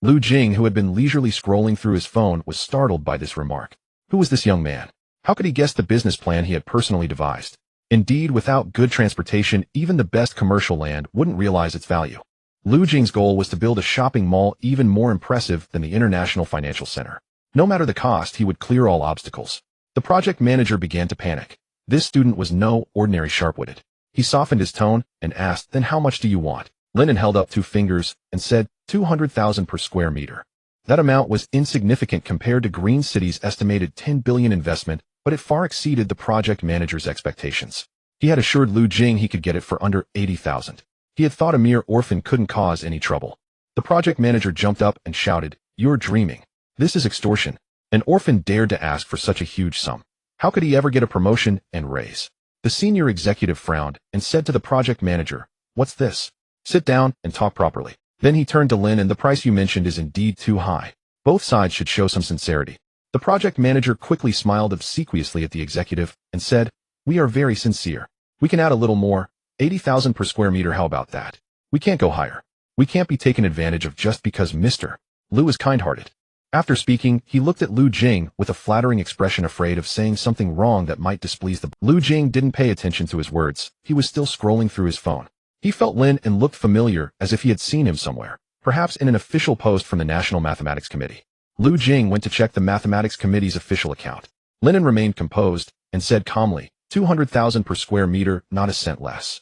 Liu Jing, who had been leisurely scrolling through his phone, was startled by this remark. Who was this young man? How could he guess the business plan he had personally devised? Indeed, without good transportation, even the best commercial land wouldn't realize its value. Liu Jing's goal was to build a shopping mall even more impressive than the International Financial Center. No matter the cost, he would clear all obstacles. The project manager began to panic. This student was no ordinary sharp-witted. He softened his tone and asked, "Then how much do you want?" Lin An held up 2 fingers and said, 200,000 per square meter. That amount was insignificant compared to Green City's estimated 10 billion investment, but it far exceeded the project manager's expectations. He had assured Liu Jing he could get it for under 80,000. He had thought a mere orphan couldn't cause any trouble. The project manager jumped up and shouted, "You're dreaming. This is extortion. An orphan dared to ask for such a huge sum. How could he ever get a promotion and raise?" The senior executive frowned and said to the project manager, "What's this? Sit down and talk properly." Then he turned to Lin An. "The price you mentioned is indeed too high. Both sides should show some sincerity." The project manager quickly smiled obsequiously at the executive and said, "We are very sincere. We can add a little more, 80,000 per square meter, how about that? We can't go higher. We can't be taken advantage of just because Mr. Liu is kind-hearted." After speaking, he looked at Lu Jing with a flattering expression, afraid of saying something wrong that might displease the. Lu Jing didn't pay attention to his words. He was still scrolling through his phone. He felt Lin An looked familiar, as if he had seen him somewhere, perhaps in an official post from the National Mathematics Committee. Lu Jing went to check the Mathematics Committee's official account. Lin An remained composed and said calmly, 200,000 per square meter, not a cent less.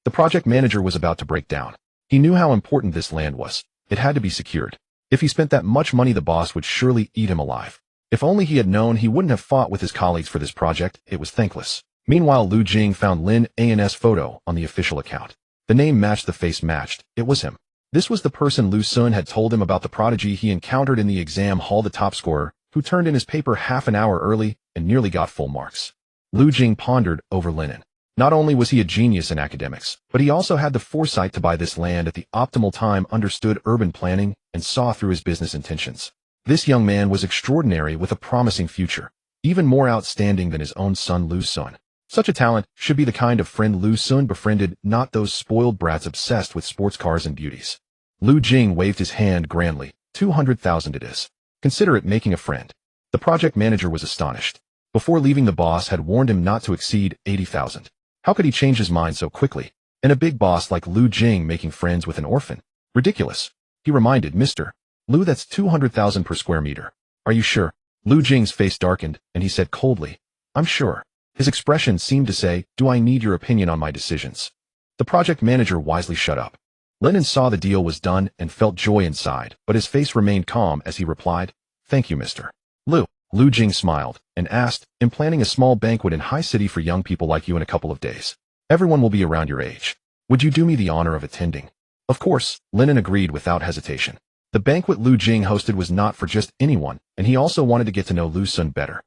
The project manager was about to break down. He knew how important this land was. It had to be secured. If he spent that much money, the boss would surely eat him alive. If only he had known, he wouldn't have fought with his colleagues for this project. It was thankless. Meanwhile, Lu Jing found Lin An's photo on the official account. The name matched, the face matched. It was him. This was the person Lu Sun had told him about, the prodigy he encountered in the exam hall, the top scorer, who turned in his paper half an hour early and nearly got full marks. Lu Jing pondered over Lin An. Not only was he a genius in academics, but he also had the foresight to buy this land at the optimal time, understood urban planning, and saw through his business intentions. This young man was extraordinary, with a promising future, even more outstanding than his own son Lu Sun. Such a talent should be the kind of friend Lu Sun befriended, not those spoiled brats obsessed with sports cars and beauties. Lu Jing waved his hand grandly. 200,000 it is. Consider it making a friend. The project manager was astonished. Before leaving, the boss had warned him not to exceed 80,000. How could he change his mind so quickly? And a big boss like Lu Jing making friends with an orphan? Ridiculous. He reminded Mr. Lu, that's 200,000 per square meter. Are you sure? Lu Jing's face darkened, and he said coldly, I'm sure. His expression seemed to say, do I need your opinion on my decisions? The project manager wisely shut up. Lin An saw the deal was done and felt joy inside, but his face remained calm as he replied, thank you, Mr. Lu. Lu Jing smiled and asked, I'm planning a small banquet in High City for young people like you in a couple of days. Everyone will be around your age. Would you do me the honor of attending? Of course, Lin An agreed without hesitation. The banquet Lu Jing hosted was not for just anyone, and he also wanted to get to know Lu Sun better.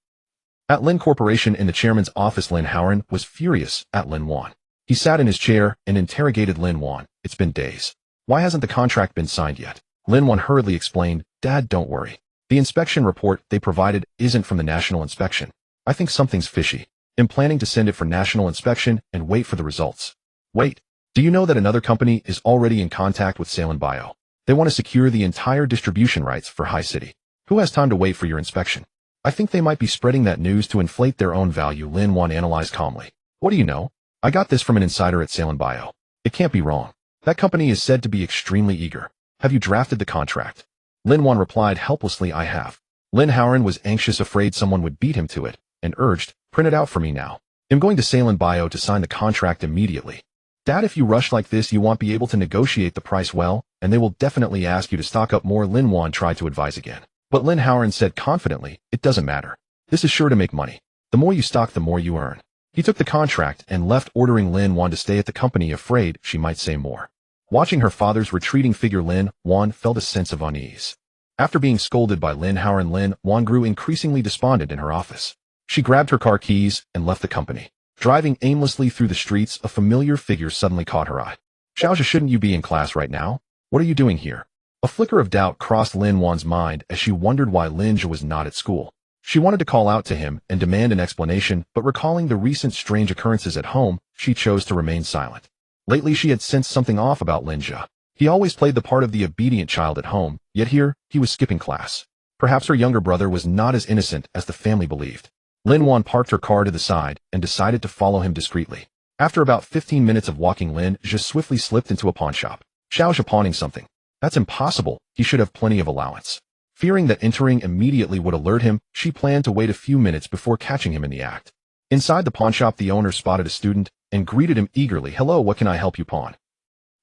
At Lin Corporation, in the chairman's office, Lin Howard was furious at Lin Wan. He sat in his chair and interrogated Lin Wan. It's been days. Why hasn't the contract been signed yet? Lin Wan hurriedly explained, Dad, don't worry. The inspection report they provided isn't from the national inspection. I think something's fishy. I'm planning to send it for national inspection and wait for the results. Wait. Do you know that another company is already in contact with Salin Bio? They want to secure the entire distribution rights for High City. Who has time to wait for your inspection? I think they might be spreading that news to inflate their own value, Lin Wan analyzed calmly. What do you know? I got this from an insider at Salin Bio. It can't be wrong. That company is said to be extremely eager. Have you drafted the contract? Lin Wan replied helplessly, I have. Lin Howard was anxious, afraid someone would beat him to it, and urged, print it out for me now. I'm going to Salin Bio to sign the contract immediately. Dad, if you rush like this, you won't be able to negotiate the price well, and they will definitely ask you to stock up more. Lin Wan tried to advise again. But Lin Howard said confidently, it doesn't matter. This is sure to make money. The more you stock, the more you earn. He took the contract and left, ordering Lin Wan to stay at the company, afraid she might say more. Watching her father's retreating figure, Lin Wan felt a sense of unease. After being scolded by Lin Howard, Lin Wan grew increasingly despondent in her office. She grabbed her car keys and left the company. Driving aimlessly through the streets, a familiar figure suddenly caught her eye. Xiaozhe, shouldn't you be in class right now? What are you doing here? A flicker of doubt crossed Lin Wan's mind as she wondered why Lin Zhe was not at school. She wanted to call out to him and demand an explanation, but recalling the recent strange occurrences at home, she chose to remain silent. Lately, she had sensed something off about Lin Zhe. He always played the part of the obedient child at home, yet here, he was skipping class. Perhaps her younger brother was not as innocent as the family believed. Lin Wan parked her car to the side and decided to follow him discreetly. After about 15 minutes of walking, Lin Zhe swiftly slipped into a pawn shop. Xiaozhe pawning something. That's impossible. He should have plenty of allowance. Fearing that entering immediately would alert him, she planned to wait a few minutes before catching him in the act. Inside the pawn shop, the owner spotted a student and greeted him eagerly. Hello, what can I help you pawn?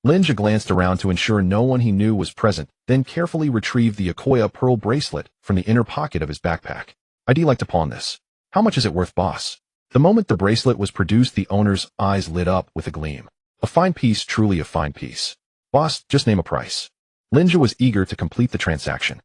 Lin Zhe glanced around to ensure no one he knew was present, then carefully retrieved the Akoya pearl bracelet from the inner pocket of his backpack. I'd like to pawn this. How much is it worth, boss? The moment the bracelet was produced, the owner's eyes lit up with a gleam. A fine piece, truly a fine piece. Boss, just name a price. Lin Zhe was eager to complete the transaction.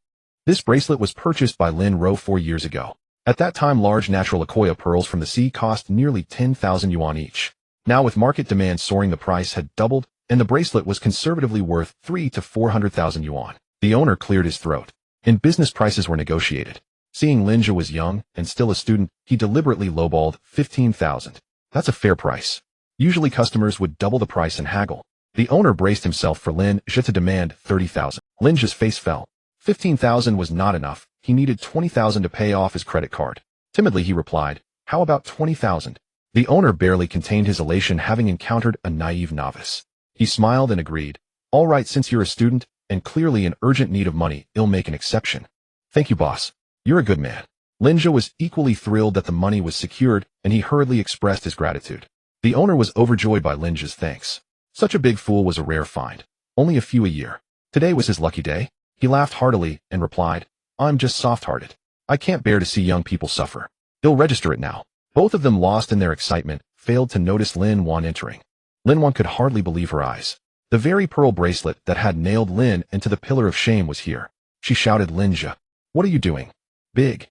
This bracelet was purchased by Lin Ro 4 years ago. At that time, large natural Akoya pearls from the sea cost nearly 10,000 yuan each. Now, with market demand soaring, the price had doubled, and the bracelet was conservatively worth 300,000 to 400,000 yuan. The owner cleared his throat. And business prices were negotiated. Seeing Lin Zhe was young and still a student, he deliberately lowballed 15,000. That's a fair price. Usually customers would double the price and haggle. The owner braced himself for Lin Zhe to demand 30,000. Lin Zhe's face fell. 15,000 was not enough. He needed 20,000 to pay off his credit card. Timidly he replied, "How about 20,000? The owner barely contained his elation, having encountered a naive novice. He smiled and agreed. "All right, since you're a student and clearly in urgent need of money, I'll make an exception." "Thank you, boss. You're a good man." Lin Zhe was equally thrilled that the money was secured, and he hurriedly expressed his gratitude. The owner was overjoyed by Lin Zhe's thanks. Such a big fool was a rare find. Only a few a year. Today was his lucky day. He laughed heartily and replied, "I'm just soft-hearted. I can't bear to see young people suffer. I'll register it now." Both of them, lost in their excitement, failed to notice Lin An entering. Lin An could hardly believe her eyes. The very pearl bracelet that had nailed Lin into the pillar of shame was here. She shouted, "Lin Zhe, what are you doing?" Big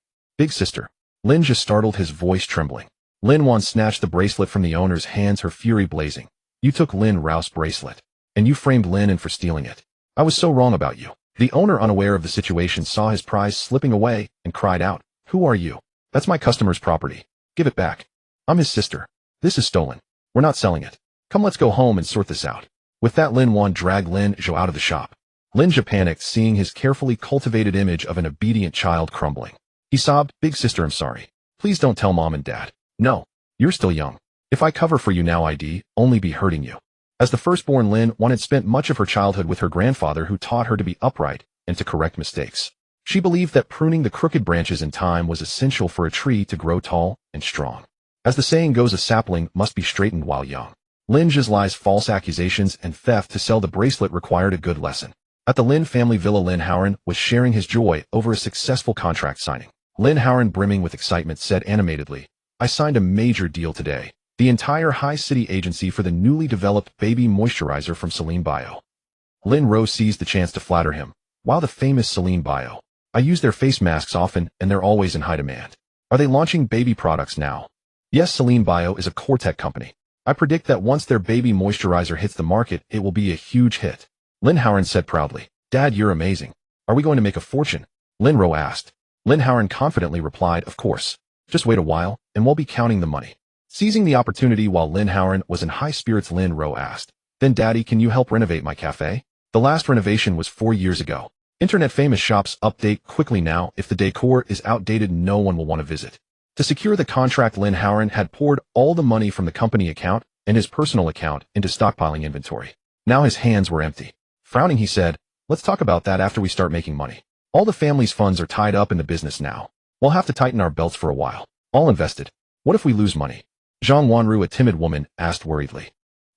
sister." Lin Zhe startled, his voice trembling. Lin An snatched the bracelet from the owner's hands, her fury blazing. "You took Lin Rao's bracelet, and you framed Lin An for stealing it. I was so wrong about you." The owner, unaware of the situation, saw his prize slipping away and cried out, "Who are you? That's my customer's property. Give it back. I'm his sister. This is stolen. We're not selling it. Come, let's go home and sort this out." With that, Lin An dragged Lin Zhe out of the shop. Lin Zhe panicked, seeing his carefully cultivated image of an obedient child crumbling. He sobbed, "Big sister, I'm sorry. Please don't tell mom and dad. No, you're still young. If I cover for you now, I'd only be hurting you." As the firstborn, Lin An had spent much of her childhood with her grandfather, who taught her to be upright and to correct mistakes. She believed that pruning the crooked branches in time was essential for a tree to grow tall and strong. As the saying goes, a sapling must be straightened while young. Lin Zhe's lies, false accusations, and theft to sell the bracelet required a good lesson. At the Lin family villa, Lin An was sharing his joy over a successful contract signing. Lin An, brimming with excitement, said animatedly, "I signed a major deal today. The entire high-city agency for the newly developed baby moisturizer from Celine Bio." Lin Rose seized the chance to flatter him. "Wow, the famous Celine Bio. I use their face masks often, and they're always in high demand. Are they launching baby products now?" "Yes, Celine Bio is a core tech company. I predict that once their baby moisturizer hits the market, it will be a huge hit." Lin An said proudly, "Dad, you're amazing. Are we going to make a fortune?" Lin Rose asked. Lin An confidently replied, "Of course. Just wait a while, and we'll be counting the money." Seizing the opportunity while Lin An was in high spirits, Lin Rose asked, "Then Daddy, can you help renovate my cafe? The last renovation was 4 years ago. Internet famous shops update quickly now. If the decor is outdated, no one will want to visit." To secure the contract, Lin An had poured all the money from the company account and his personal account into stockpiling inventory. Now his hands were empty. Frowning, he said, "Let's talk about that after we start making money. All the family's funds are tied up in the business now. We'll have to tighten our belts for a while. All invested. What if we lose money?" Zhang Wanru, a timid woman, asked worriedly.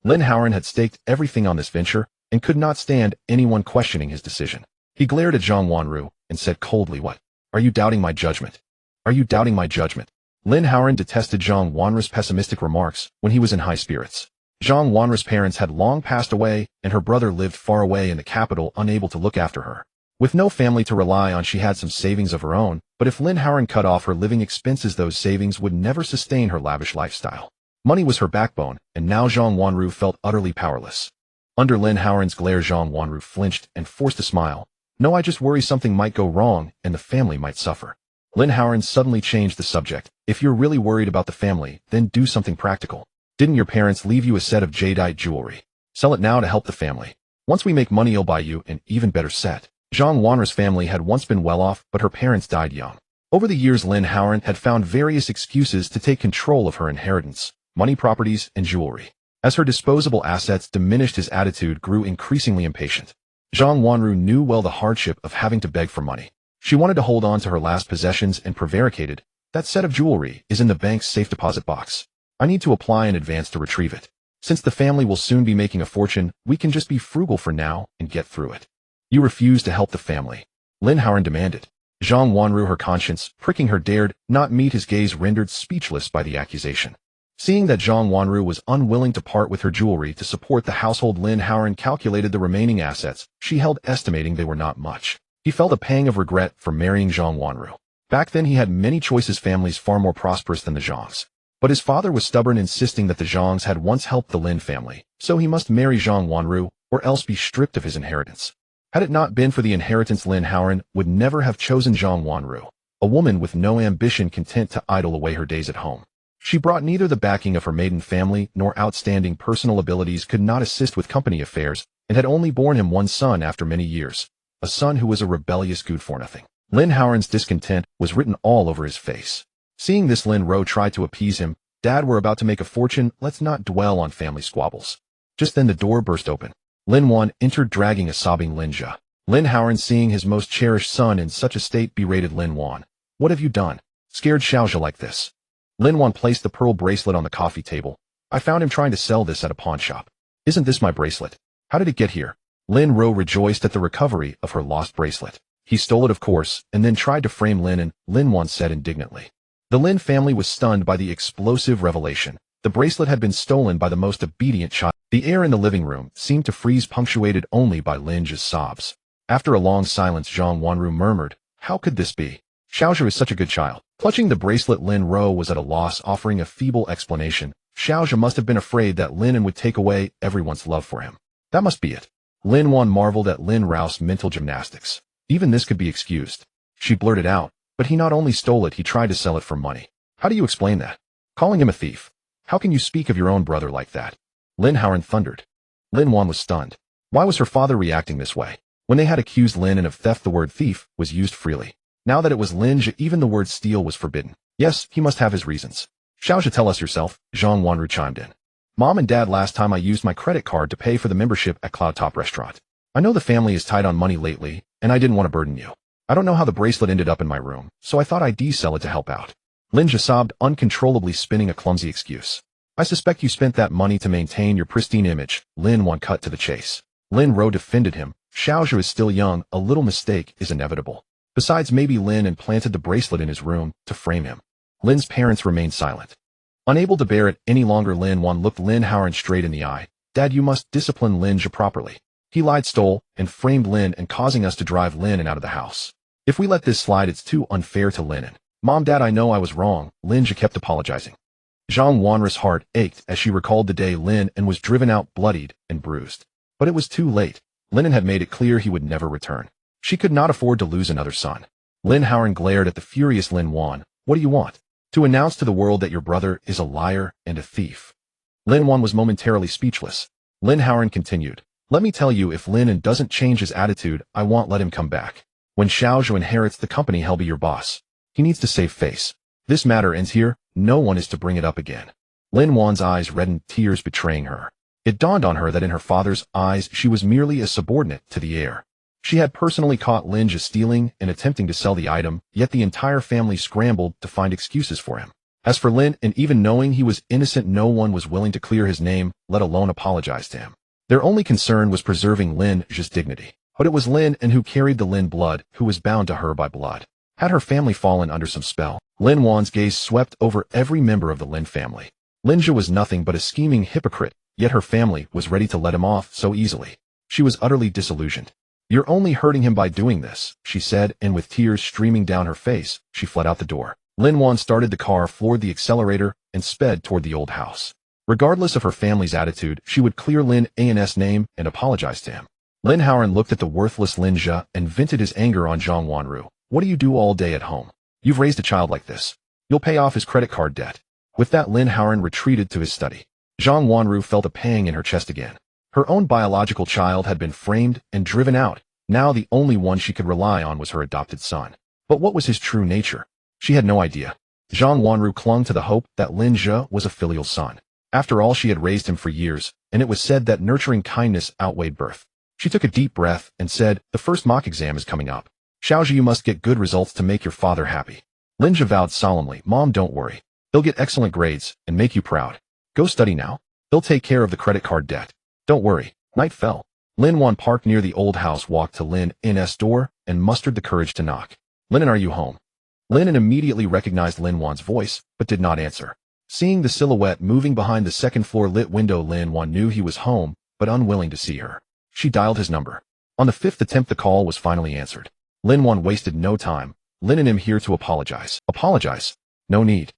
Lin An had staked everything on this venture and could not stand anyone questioning his decision. He glared at Zhang Wanru and said coldly, "What? Are you doubting my judgment? Are you doubting my judgment?" Lin An detested Zhang Wanru's pessimistic remarks when he was in high spirits. Zhang Wanru's parents had long passed away, and her brother lived far away in the capital, unable to look after her. With no family to rely on, she had some savings of her own, but if Lin An cut off her living expenses, those savings would never sustain her lavish lifestyle. Money was her backbone, and now Zhang Wanru felt utterly powerless. Under Lin An's glare, Zhang Wanru flinched and forced a smile. "No, I just worry something might go wrong and the family might suffer." Lin An suddenly changed the subject. "If you're really worried about the family, then do something practical. Didn't your parents leave you a set of jadeite jewelry? Sell it now to help the family. Once we make money, I'll buy you an even better set." Zhang Wanru's family had once been well off, but her parents died young. Over the years, Lin An had found various excuses to take control of her inheritance, money, properties, and jewelry. As her disposable assets diminished, his attitude grew increasingly impatient. Zhang Wanru knew well the hardship of having to beg for money. She wanted to hold on to her last possessions and prevaricated, "That set of jewelry is in the bank's safe deposit box. I need to apply in advance to retrieve it. Since the family will soon be making a fortune, we can just be frugal for now and get through it." "You refuse to help the family?" Lin An demanded. Zhang Wanru, her conscience pricking her, dared not meet his gaze, rendered speechless by the accusation. Seeing that Zhang Wanru was unwilling to part with her jewelry to support the household, Lin An calculated the remaining assets she held, estimating they were not much. He felt a pang of regret for marrying Zhang Wanru. Back then he had many choices, families far more prosperous than the Zhangs. But his father was stubborn, insisting that the Zhangs had once helped the Lin family, so he must marry Zhang Wanru or else be stripped of his inheritance. Had it not been for the inheritance, Lin An would never have chosen Zhang Wanru, a woman with no ambition, content to idle away her days at home. She brought neither the backing of her maiden family nor outstanding personal abilities, could not assist with company affairs, and had only borne him one son after many years. a son who was a rebellious good-for-nothing. Lin Howard's discontent was written all over his face. Seeing this, Lin Ro tried to appease him. Dad, we're about to make a fortune. Let's not dwell on family squabbles. Just then the door burst open. Lin Wan entered dragging a sobbing Lin Zhe. Lin Howard, seeing his most cherished son in such a state, berated Lin Wan. What have you done? Scared Xiao Zhe like this? Lin Wan placed the pearl bracelet on the coffee table. I found him trying to sell this at a pawn shop. Isn't this my bracelet? How did it get here? Lin Ro rejoiced at the recovery of her lost bracelet. He stole it, of course, and then tried to frame Lin An, Lin Wan said indignantly. The Lin family was stunned by the explosive revelation. The bracelet had been stolen by the most obedient child. The air in the living room seemed to freeze, punctuated only by Lin Zhe's sobs. After a long silence, Zhang Wanru murmured, how could this be? Xiao Zhe is such a good child. Clutching the bracelet, Lin Ro was at a loss, offering a feeble explanation. Xiao Zhe must have been afraid that Lin An would take away everyone's love for him. That must be it. Lin Wan marveled at Lin Rao's mental gymnastics. Even this could be excused. She blurted out, but he not only stole it, he tried to sell it for money. How do you explain that? Calling him a thief. How can you speak of your own brother like that? Lin Howard thundered. Lin Wan was stunned. Why was her father reacting this way? When they had accused Lin An of theft, the word thief was used freely. Now that it was Lin Zhe, even the word steal was forbidden. Yes, he must have his reasons. Xiao Zhe, tell us yourself, Zhang Wanru chimed in. Mom and Dad, last time I used my credit card to pay for the membership at Cloud Top Restaurant. I know the family is tight on money lately, and I didn't want to burden you. I don't know how the bracelet ended up in my room, so I thought I'd sell it to help out. Lin Zhe sobbed, uncontrollably spinning a clumsy excuse. I suspect you spent that money to maintain your pristine image. Lin Wan cut to the chase. Lin Ro defended him. Xiao Zhe is still young, a little mistake is inevitable. Besides, maybe Lin An planted the bracelet in his room to frame him. Lin's parents remained silent. Unable to bear it any longer, Lin Wan looked Lin Howard straight in the eye. Dad, you must discipline Lin Zhe properly. He lied, stole, and framed Lin An, causing us to drive Lin An out of the house. If we let this slide, it's too unfair to Lin An. Mom, Dad, I know I was wrong. Lin Zhe kept apologizing. Zhang Wanru's heart ached as she recalled the day Lin An was driven out, bloodied and bruised. But it was too late. Lin An had made it clear he would never return. She could not afford to lose another son. Lin Howard glared at the furious Lin Wan. What do you want? To announce to the world that your brother is a liar and a thief. Lin Wan was momentarily speechless. Lin Howard continued. Let me tell you, if Lin An doesn't change his attitude, I won't let him come back. When Xiao Zhe inherits the company, he'll be your boss. He needs to save face. This matter ends here. No one is to bring it up again. Lin Wan's eyes reddened, tears betraying her. It dawned on her that in her father's eyes she was merely a subordinate to the heir. She had personally caught Lin Zhe stealing and attempting to sell the item, yet the entire family scrambled to find excuses for him. As for Lin, and even knowing he was innocent, no one was willing to clear his name, let alone apologize to him. Their only concern was preserving Lin Zhe's dignity. But it was Lin An who carried the Lin blood, who was bound to her by blood. Had her family fallen under some spell? Lin Wan's gaze swept over every member of the Lin family. Lin Zhe was nothing but a scheming hypocrite, yet her family was ready to let him off so easily. She was utterly disillusioned. You're only hurting him by doing this, she said, and with tears streaming down her face, she fled out the door. Lin Wan started the car, floored the accelerator, and sped toward the old house. Regardless of her family's attitude, she would clear Lin An's name and apologize to him. Lin Howard looked at the worthless Lin Zhe and vented his anger on Zhang Wanru. What do you do all day at home? You've raised a child like this. You'll pay off his credit card debt. With that, Lin Howard retreated to his study. Zhang Wanru felt a pang in her chest again. Her own biological child had been framed and driven out. Now the only one she could rely on was her adopted son. But what was his true nature? She had no idea. Zhang Wanru clung to the hope that Lin Zhe was a filial son. After all, she had raised him for years, and it was said that nurturing kindness outweighed birth. She took a deep breath and said, the first mock exam is coming up. Xiao Zhe, you must get good results to make your father happy. Lin Zhe vowed solemnly, Mom, don't worry. They'll get excellent grades and make you proud. Go study now. They'll take care of the credit card debt. Don't worry. Night fell. Lin Wan parked near the old house, walked to Lin An's door, and mustered the courage to knock. Lin An, are you home? Lin An immediately recognized Lin Wan's voice, but did not answer. Seeing the silhouette moving behind the second-floor lit window, Lin Wan knew he was home, but unwilling to see her. She dialed his number. On the fifth attempt, the call was finally answered. Lin Wan wasted no time. Lin An, am here to apologize. Apologize? No need.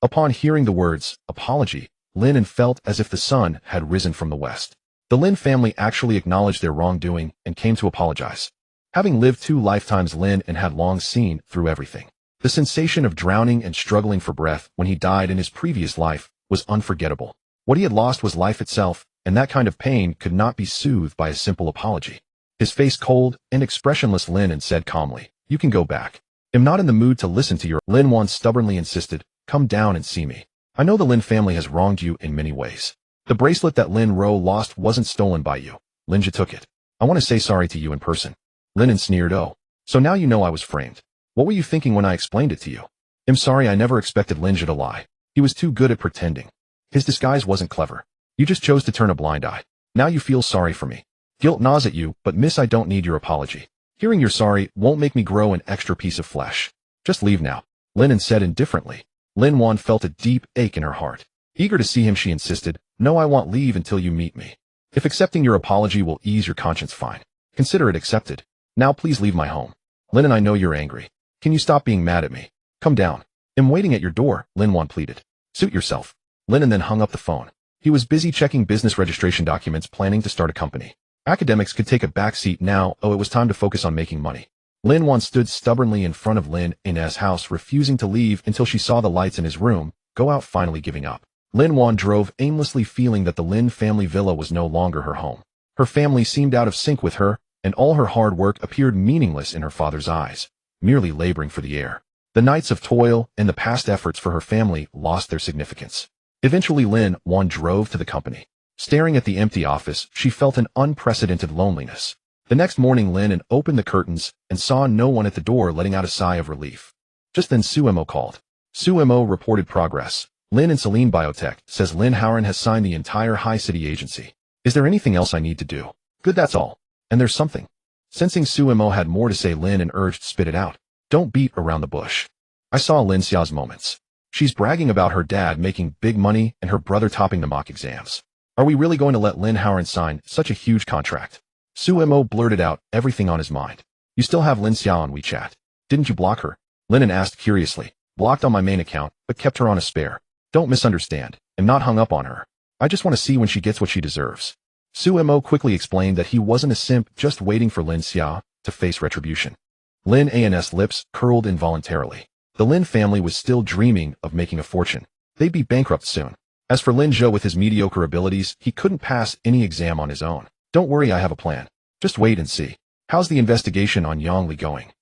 Upon hearing the words, apology, Lin An felt as if the sun had risen from the west. The Lin family actually acknowledged their wrongdoing and came to apologize. Having lived 2 lifetimes, Lin An had long seen through everything. The sensation of drowning and struggling for breath when he died in his previous life was unforgettable. What he had lost was life itself, and that kind of pain could not be soothed by a simple apology. His face cold and expressionless, Lin An said calmly, "You can go back. I'm not in the mood to listen to your—" Lin An stubbornly insisted, "Come down and see me. I know the Lin family has wronged you in many ways. The bracelet that Lin Ro lost wasn't stolen by you. Lin Zhe took it. I want to say sorry to you in person." Lin An sneered, "Oh, so now you know I was framed. What were you thinking when I explained it to you?" "I'm sorry, I never expected Lin Zhe to lie. He was too good at pretending. His disguise wasn't clever. You just chose to turn a blind eye. Now you feel sorry for me. Guilt gnaws at you, but miss, I don't need your apology. Hearing you're sorry won't make me grow an extra piece of flesh. Just leave now," Lin An said indifferently. Lin An felt a deep ache in her heart. Eager to see him, she insisted, "No, I won't leave until you meet me. If accepting your apology will ease your conscience, fine. Consider it accepted. Now please leave my home. Lin An, I know you're angry. Can you stop being mad at me? Come down. I'm waiting at your door," Lin An pleaded. "Suit yourself." Lin An then hung up the phone. He was busy checking business registration documents, planning to start a company. Academics could take a back seat now. It was time to focus on making money. Lin An stood stubbornly in front of Lin An's house, refusing to leave until she saw the lights in his room go out, finally giving up. Lin An drove aimlessly, feeling that the Lin family villa was no longer her home. Her family seemed out of sync with her, and all her hard work appeared meaningless in her father's eyes, merely laboring for the air. The nights of toil and the past efforts for her family lost their significance. Eventually, Lin An drove to the company. Staring at the empty office, she felt an unprecedented loneliness. The next morning, Lin An opened the curtains and saw no one at the door, letting out a sigh of relief. Just then, Sumo called. Sumo reported progress. "Lin and Celine Biotech says Lin Howren has signed the entire High City agency. Is there anything else I need to do?" "Good, that's all. And there's something." Sensing Sumo had more to say, Lin An urged, "Spit it out. Don't beat around the bush." "I saw Lin Xiao's moments. She's bragging about her dad making big money and her brother topping the mock exams. Are we really going to let Lin Howren sign such a huge contract?" Sumo blurted out, everything on his mind. "You still have Lin Xiao on WeChat. Didn't you block her?" Lin An asked curiously. "Blocked on my main account, but kept her on a spare. Don't misunderstand. I'm not hung up on her. I just want to see when she gets what she deserves." Sumo quickly explained that he wasn't a simp, just waiting for Lin Xiao to face retribution. Lin An's lips curled involuntarily. The Lin family was still dreaming of making a fortune. They'd be bankrupt soon. As for Lin Zhe, with his mediocre abilities, he couldn't pass any exam on his own. "Don't worry, I have a plan. Just wait and see. How's the investigation on Yang Li going?"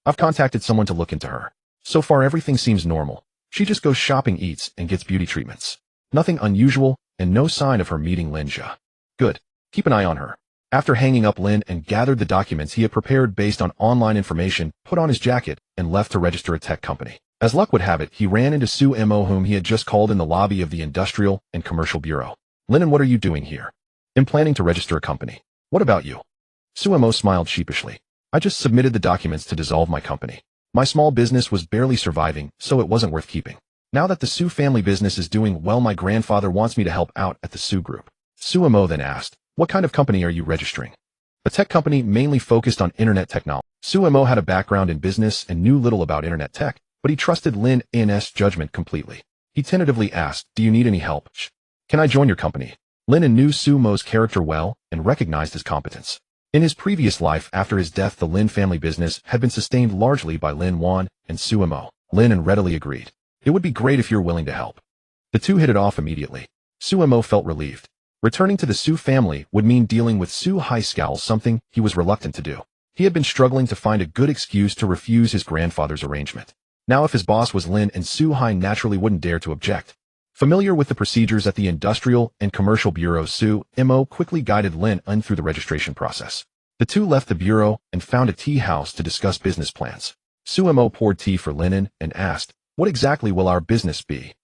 "I've contacted someone to look into her. So far everything seems normal. She just goes shopping, eats, and gets beauty treatments. Nothing unusual, and no sign of her meeting Lin Zhe." "Good. Keep an eye on her." After hanging up, Lin An gathered the documents he had prepared based on online information, put on his jacket, and left to register a tech company. As luck would have it, he ran into Sumo, whom he had just called in the lobby of the Industrial and Commercial Bureau. "Lin An, what are you doing here?" "I'm planning to register a company. What about you?" Sumo smiled sheepishly. "I just submitted the documents to dissolve my company. My small business was barely surviving, so it wasn't worth keeping. Now that the Su family business is doing well, my grandfather wants me to help out at the Su Group." Sumo then asked, "What kind of company are you registering?" "A tech company mainly focused on internet technology." Sumo had a background in business and knew little about internet tech, but he trusted Lin An's judgment completely. He tentatively asked, "Do you need any help? Can I join your company?" Lin An knew Sumo's character well and recognized his competence. In his previous life, after his death, the Lin family business had been sustained largely by Lin An and Sumo. Lin An readily agreed. "It would be great if you're willing to help." The two hit it off immediately. Sumo felt relieved. Returning to the Su family would mean dealing with Su Haiskal, something he was reluctant to do. He had been struggling to find a good excuse to refuse his grandfather's arrangement. Now if his boss was Lin and Su Hai naturally wouldn't dare to object. Familiar with the procedures at the Industrial and Commercial Bureau, Sumo quickly guided Lin An through the registration process. The two left the bureau and found a tea house to discuss business plans. Sumo poured tea for Lin An and asked, "What exactly will our business be?"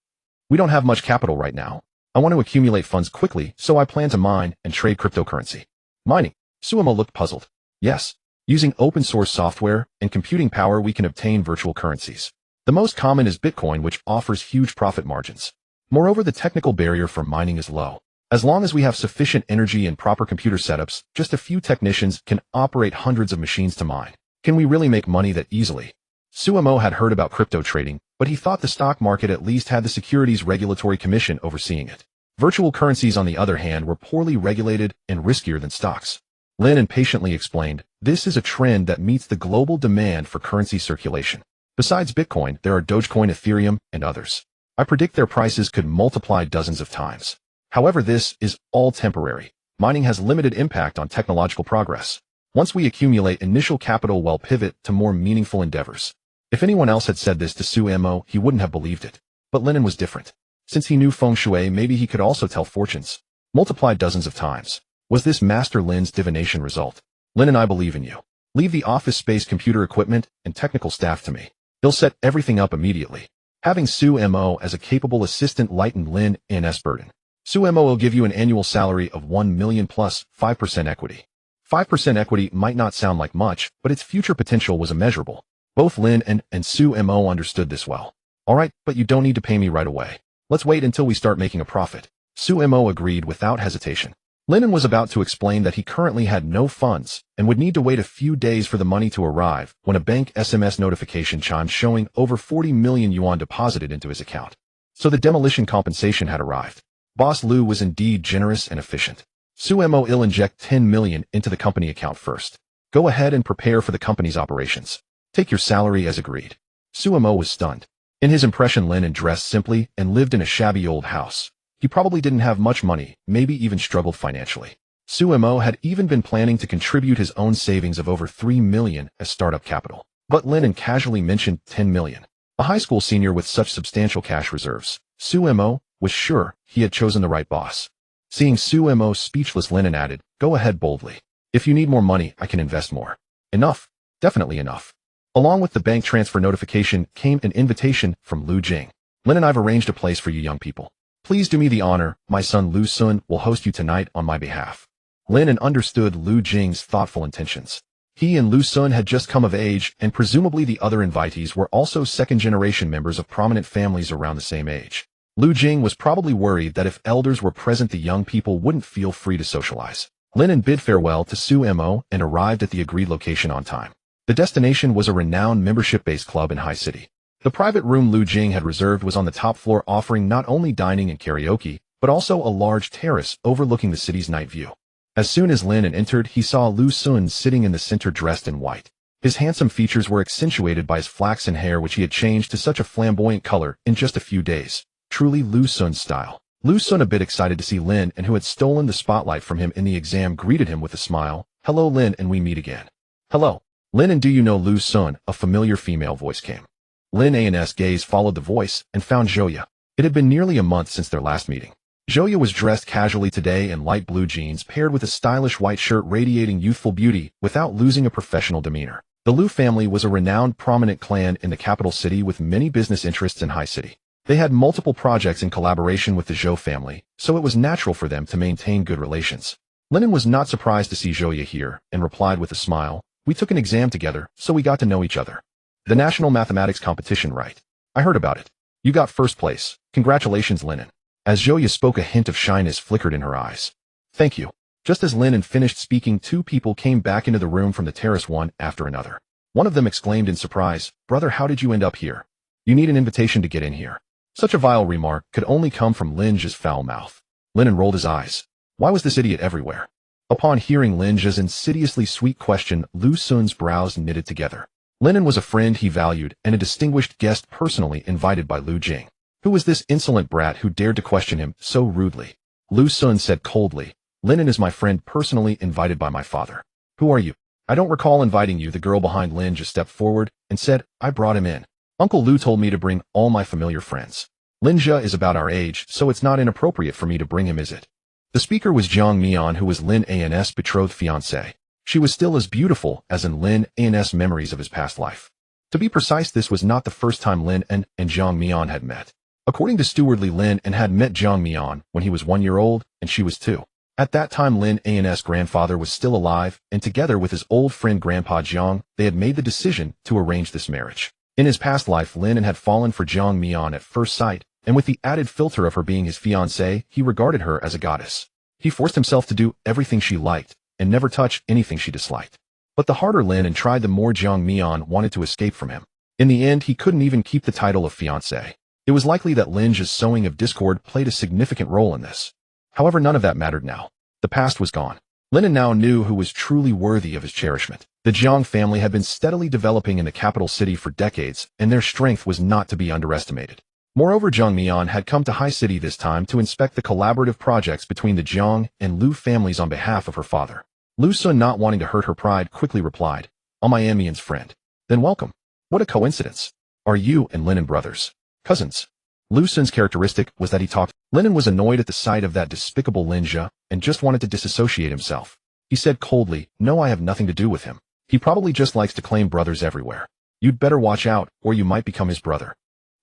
"We don't have much capital right now. I want to accumulate funds quickly, so I plan to mine and trade cryptocurrency." "Mining?" Sumo looked puzzled. "Yes. Using open source software and computing power, we can obtain virtual currencies. The most common is Bitcoin, which offers huge profit margins. Moreover, the technical barrier for mining is low. As long as we have sufficient energy and proper computer setups, just a few technicians can operate hundreds of machines to mine. Can we really make money that easily?" Sumo had heard about crypto trading, but he thought the stock market at least had the Securities Regulatory Commission overseeing it. Virtual currencies, on the other hand, were poorly regulated and riskier than stocks. Lin An patiently explained, "This is a trend that meets the global demand for currency circulation. Besides Bitcoin, there are Dogecoin, Ethereum, and others. I predict their prices could multiply dozens of times. However, this is all temporary. Mining has limited impact on technological progress. Once we accumulate initial capital, we'll pivot to more meaningful endeavors. If anyone else had said this to Su Mo, he wouldn't have believed it. But Lin An was different. Since he knew feng shui, maybe he could also tell fortunes. Multiplied dozens of times. Was this Master Lin's divination result? Lin and I believe in you. Leave the office space, computer equipment, and technical staff to me. He'll set everything up immediately. Having Su Mo as a capable assistant lightened Lin An's burden. Su Mo will give you an annual salary of 1 million plus 5% equity. 5% equity might not sound like much, but its future potential was immeasurable. Both Lin An and Su Mo understood this well. Alright, but you don't need to pay me right away. Let's wait until we start making a profit. Su Mo agreed without hesitation. Lin An was about to explain that he currently had no funds and would need to wait a few days for the money to arrive when a bank SMS notification chimed showing over 40 million yuan deposited into his account. So the demolition compensation had arrived. Boss Lu was indeed generous and efficient. Su Mo will inject 10 million into the company account first. Go ahead and prepare for the company's operations. Take your salary as agreed. Su Mo was stunned. In his impression, Lin An dressed simply and lived in a shabby old house. He probably didn't have much money, maybe even struggled financially. Su Mo had even been planning to contribute his own savings of over 3 million as startup capital. But Lin An casually mentioned 10 million. A high school senior with such substantial cash reserves. Su Mo was sure he had chosen the right boss. Seeing Su Mo speechless, Lin An added, "Go ahead boldly. If you need more money, I can invest more." Enough. Definitely enough. Along with the bank transfer notification came an invitation from Lu Jing. "Lin and I've arranged a place for you young people. Please do me the honor. My son Lu Sun will host you tonight on my behalf." Lin An understood Lu Jing's thoughtful intentions. He and Lu Sun had just come of age, and presumably the other invitees were also second-generation members of prominent families around the same age. Lu Jing was probably worried that if elders were present, the young people wouldn't feel free to socialize. Lin An bid farewell to Su Mo and arrived at the agreed location on time. The destination was a renowned membership-based club in High City. The private room Lu Jing had reserved was on the top floor, offering not only dining and karaoke, but also a large terrace overlooking the city's night view. As soon as Lin An entered, he saw Lu Sun sitting in the center dressed in white. His handsome features were accentuated by his flaxen hair, which he had changed to such a flamboyant color in just a few days. Truly Lu Sun's style. Lu Sun, a bit excited to see Lin An, who had stolen the spotlight from him in the exam, greeted him with a smile. "Hello Lin An, we meet again." "Hello. Lin An, do you know Lu Sun?" A familiar female voice came. Lin An's gaze followed the voice and found Zhouya. It had been nearly a month since their last meeting. Zhouya was dressed casually today in light blue jeans paired with a stylish white shirt, radiating youthful beauty without losing a professional demeanor. The Lu family was a renowned prominent clan in the capital city with many business interests in High City. They had multiple projects in collaboration with the Zhou family, so it was natural for them to maintain good relations. Lin An was not surprised to see Zhouya here and replied with a smile, "We took an exam together, so we got to know each other." "The national mathematics competition, right? I heard about it. You got first place. Congratulations, Lin An." As Zhouya spoke, a hint of shyness flickered in her eyes. "Thank you." Just as Lin An finished speaking, two people came back into the room from the terrace, one after another. One of them exclaimed in surprise, "Brother, how did you end up here? You need an invitation to get in here." Such a vile remark could only come from Lin Zhe's foul mouth. Lin An rolled his eyes. Why was this idiot everywhere? Upon hearing Lin Zhe's insidiously sweet question, Lu Sun's brows knitted together. Lin An was a friend he valued and a distinguished guest personally invited by Lu Jing. Who was this insolent brat who dared to question him so rudely? Lu Sun said coldly, "Lin An is my friend personally invited by my father." "Who are you?" "I don't recall inviting you." The girl behind Lin just stepped forward and said, "I brought him in. Uncle Lu told me to bring all my familiar friends. Lin Zhe is about our age, so it's not inappropriate for me to bring him, is it?" The speaker was Jiang Mian, who was Lin An's betrothed fiancée. She was still as beautiful as in Lin An's memories of his past life. To be precise, this was not the first time Lin An and Jiang Mian had met. According to Stewardly, Lin An had met Jiang Mian when he was 1 year old and she was 2. At that time, Lin An's grandfather was still alive, and together with his old friend Grandpa Jiang, they had made the decision to arrange this marriage. In his past life, Lin An had fallen for Jiang Mian at first sight, and with the added filter of her being his fiancée, he regarded her as a goddess. He forced himself to do everything she liked and never touch anything she disliked. But the harder Lin An tried, the more Jiang Mian wanted to escape from him. In the end, he couldn't even keep the title of fiancé. It was likely that Lin Zhe's sowing of discord played a significant role in this. However, none of that mattered now. The past was gone. Lin An now knew who was truly worthy of his cherishment. The Jiang family had been steadily developing in the capital city for decades, and their strength was not to be underestimated. Moreover, Jiang Mian had come to High City this time to inspect the collaborative projects between the Jiang and Lu families on behalf of her father. Lu Sun, not wanting to hurt her pride, quickly replied, "I'm my Mian's friend." "Then welcome. What a coincidence. Are you and Lin An brothers? Cousins?" Lu Sun's characteristic was that he talked. Lin An was annoyed at the sight of that despicable Lin Zhe and just wanted to disassociate himself. He said coldly, "No, I have nothing to do with him. He probably just likes to claim brothers everywhere. You'd better watch out, or you might become his brother."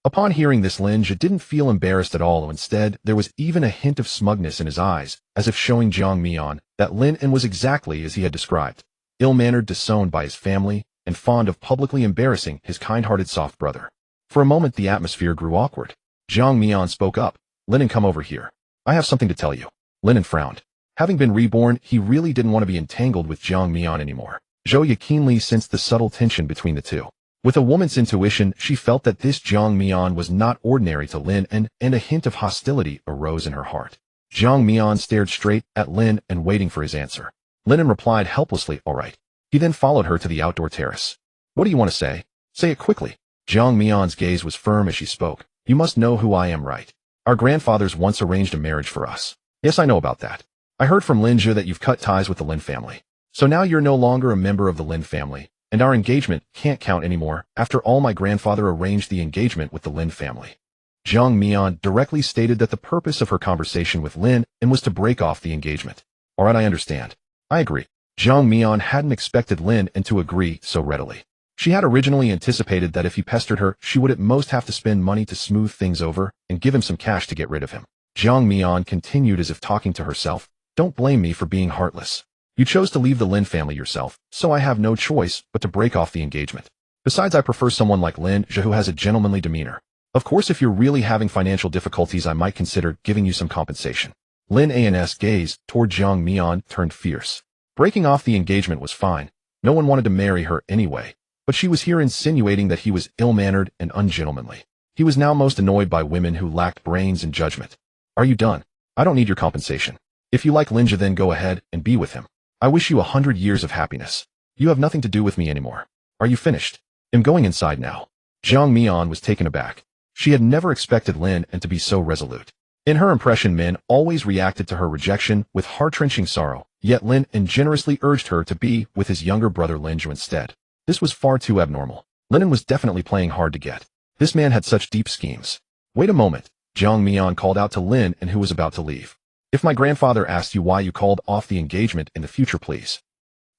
Upon hearing this, Lin Zhe didn't feel embarrassed at all. Instead, there was even a hint of smugness in his eyes, as if showing Jiang Mian that Lin An was exactly as he had described, ill-mannered, disowned by his family, and fond of publicly embarrassing his kind-hearted soft brother. For a moment, the atmosphere grew awkward. Jiang Mian spoke up. "Lin An, come over here. I have something to tell you." Lin An frowned. Having been reborn, he really didn't want to be entangled with Jiang Mian anymore. Zhou keenly sensed the subtle tension between the two. With a woman's intuition, she felt that this Jiang Mian was not ordinary to Lin An, and a hint of hostility arose in her heart. Jiang Mian stared straight at Lin An, waiting for his answer. Lin An replied helplessly, "All right." He then followed her to the outdoor terrace. "What do you want to say? Say it quickly." Jiang Mian's gaze was firm as she spoke. "You must know who I am, right? Our grandfathers once arranged a marriage for us." "Yes, I know about that. I heard from Lin Zhe that you've cut ties with the Lin family. So now you're no longer a member of the Lin family, and our engagement can't count anymore. After all, my grandfather arranged the engagement with the Lin family." Jiang Mian directly stated that the purpose of her conversation with Lin An was to break off the engagement. "All right, I understand. I agree." Jiang Mian hadn't expected Lin An to agree so readily. She had originally anticipated that if he pestered her, she would at most have to spend money to smooth things over and give him some cash to get rid of him. Jiang Mian continued as if talking to herself, "Don't blame me for being heartless. You chose to leave the Lin family yourself, so I have no choice but to break off the engagement. Besides, I prefer someone like Lin Zhe who has a gentlemanly demeanor. Of course, if you're really having financial difficulties, I might consider giving you some compensation." Lin An's gaze toward Jiang Mian turned fierce. Breaking off the engagement was fine. No one wanted to marry her anyway, but she was here insinuating that he was ill-mannered and ungentlemanly. He was now most annoyed by women who lacked brains and judgment. "Are you done? I don't need your compensation. If you like Lin Zhe, then go ahead and be with him. I wish you 100 years of happiness. You have nothing to do with me anymore. Are you finished? I'm going inside now." Jiang Mian was taken aback. She had never expected Lin An to be so resolute. In her impression, men always reacted to her rejection with heart-wrenching sorrow, yet Lin An generously urged her to be with his younger brother Lin Zhe instead. This was far too abnormal. Lin An was definitely playing hard to get. This man had such deep schemes. "Wait a moment," Jiang Mian called out to Lin An, who was about to leave. "If my grandfather asks you why you called off the engagement in the future, please."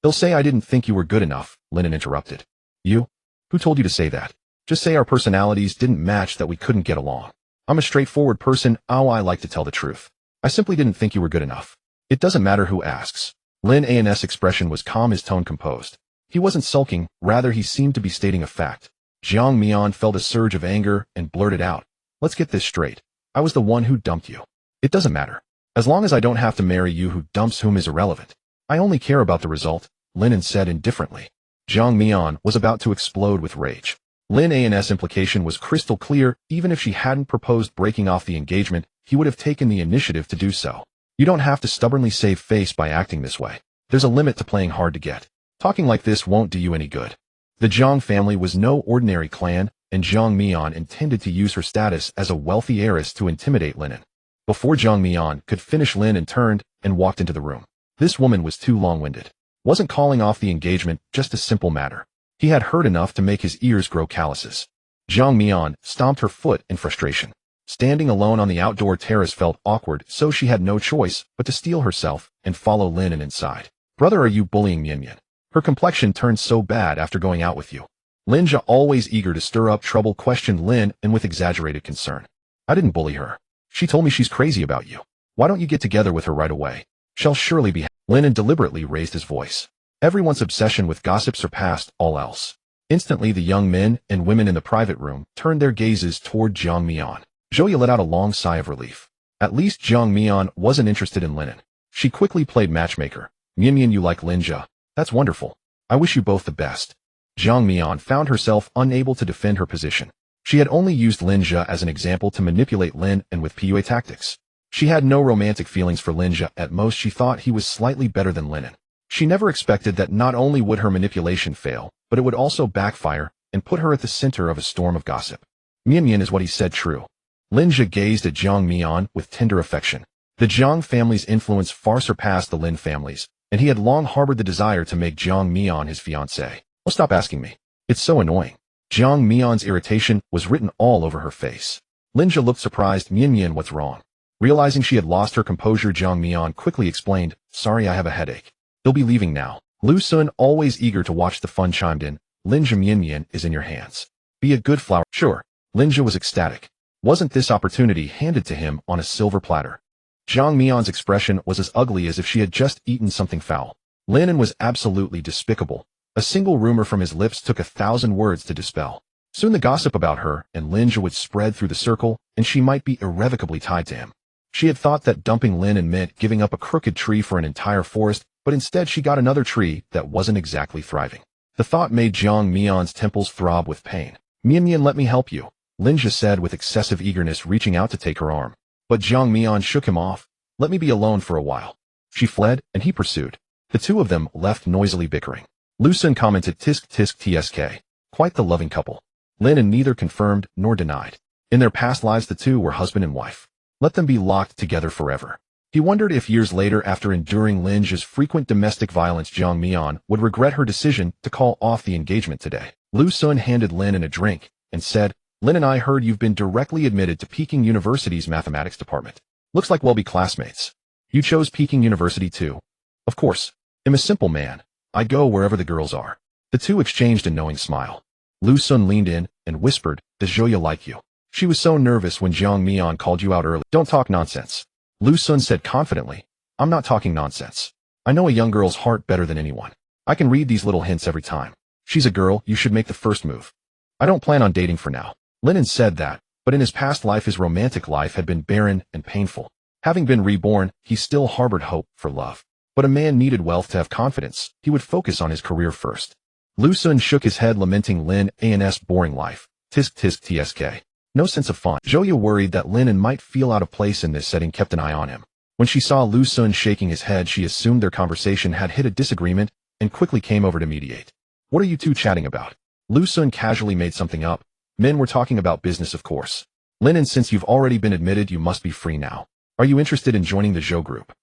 "They'll say I didn't think you were good enough," Lin An interrupted. "You? Who told you to say that? Just say our personalities didn't match, that we couldn't get along. I'm a straightforward person. Oh, I like to tell the truth. I simply didn't think you were good enough. It doesn't matter who asks." Lin An's expression was calm, his tone composed. He wasn't sulking, rather he seemed to be stating a fact. Jiang Mian felt a surge of anger and blurted out, "Let's get this straight. I was the one who dumped you. It doesn't matter. As long as I don't have to marry you, who dumps whom is irrelevant. I only care about the result," Lin An said indifferently. Jiang Mian was about to explode with rage. Lin An's implication was crystal clear. Even if she hadn't proposed breaking off the engagement, he would have taken the initiative to do so. You don't have to stubbornly save face by acting this way. There's a limit to playing hard to get. Talking like this won't do you any good. The Jiang family was no ordinary clan, and Jiang Mian intended to use her status as a wealthy heiress to intimidate Lin An. Before Jiang Mian could finish, Lin An turned and walked into the room. This woman was too long-winded. Wasn't calling off the engagement just a simple matter? He had heard enough to make his ears grow calluses. Jiang Mian stomped her foot in frustration. Standing alone on the outdoor terrace felt awkward, so she had no choice but to steel herself and follow Lin An inside. "Brother, are you bullying Mian? Her complexion turned so bad after going out with you." Lin Zhe, always eager to stir up trouble, questioned Lin An with exaggerated concern. "I didn't bully her. She told me she's crazy about you. Why don't you get together with her right away? She'll surely be happy." Lin An deliberately raised his voice. Everyone's obsession with gossip surpassed all else. Instantly, the young men and women in the private room turned their gazes toward Jiang Mian. Zhou let out a long sigh of relief. At least Jiang Mian wasn't interested in Lin An. She quickly played matchmaker. "Mian, you like Lin Zhe? That's wonderful. I wish you both the best." Jiang Mian found herself unable to defend her position. She had only used Lin Zhe as an example to manipulate Lin An with PUA tactics. She had no romantic feelings for Lin Zhe. At most, she thought he was slightly better than Lin An. She never expected that not only would her manipulation fail, but it would also backfire and put her at the center of a storm of gossip. "Mian, is what he said true?" Lin Zhe gazed at Jiang Mian with tender affection. The Jiang family's influence far surpassed the Lin family's, and he had long harbored the desire to make Jiang Mian his fiancée. "Oh, stop asking me. It's so annoying." Jiang Mian's irritation was written all over her face. Lin Zhe looked surprised. "Mian, what's wrong?" Realizing she had lost her composure, Jiang Mian quickly explained, "Sorry, I have a headache. They'll be leaving now." Lu Sun, always eager to watch the fun, chimed in, "Lin Zhe, Mian is in your hands. Be a good flower." "Sure." Lin Zhe was ecstatic. Wasn't this opportunity handed to him on a silver platter? Jiang Mian's expression was as ugly as if she had just eaten something foul. Lin An was absolutely despicable. A single rumor from his lips took 1,000 words to dispel. Soon the gossip about her and Lin Zhe would spread through the circle, and she might be irrevocably tied to him. She had thought that dumping Lin An meant giving up a crooked tree for an entire forest, but instead she got another tree that wasn't exactly thriving. The thought made Jiang Mian's temples throb with pain. "Mian, let me help you," Lin Zhe said with excessive eagerness, reaching out to take her arm. But Jiang Mian shook him off. "Let me be alone for a while." She fled, and he pursued. The two of them left noisily bickering. Lu Sun commented, "Tisk tisk tsk. Quite the loving couple." Lin An neither confirmed nor denied. In their past lives the two were husband and wife. Let them be locked together forever. He wondered if years later, after enduring Lin Zhe's frequent domestic violence, Jiang Mian would regret her decision to call off the engagement today. Lu Sun handed Lin An a drink and said, "Lin, I heard you've been directly admitted to Peking University's mathematics department. Looks like we'll be classmates. You chose Peking University too?" "Of course. I'm a simple man. I go wherever the girls are." The two exchanged a knowing smile. Lu Sun leaned in and whispered, "Does Zhouya like you? She was so nervous when Jiang Mian called you out early." "Don't talk nonsense," Lu Sun said confidently. "I'm not talking nonsense. I know a young girl's heart better than anyone. I can read these little hints every time. She's a girl, you should make the first move. I don't plan on dating for now." Lin An said that, but in his past life his romantic life had been barren and painful. Having been reborn, he still harbored hope for love. But a man needed wealth to have confidence. He would focus on his career first. Lu Sun shook his head, lamenting Lin An's boring life. "Tisk tisk tsk. No sense of fun." Zhouya, worried that Lin An might feel out of place in this setting, kept an eye on him. When she saw Lu Sun shaking his head, she assumed their conversation had hit a disagreement and quickly came over to mediate. "What are you two chatting about?" Lu Sun casually made something up. "Men, were talking about business, of course. Lin An, since you've already been admitted, you must be free now. Are you interested in joining the Zhou group?"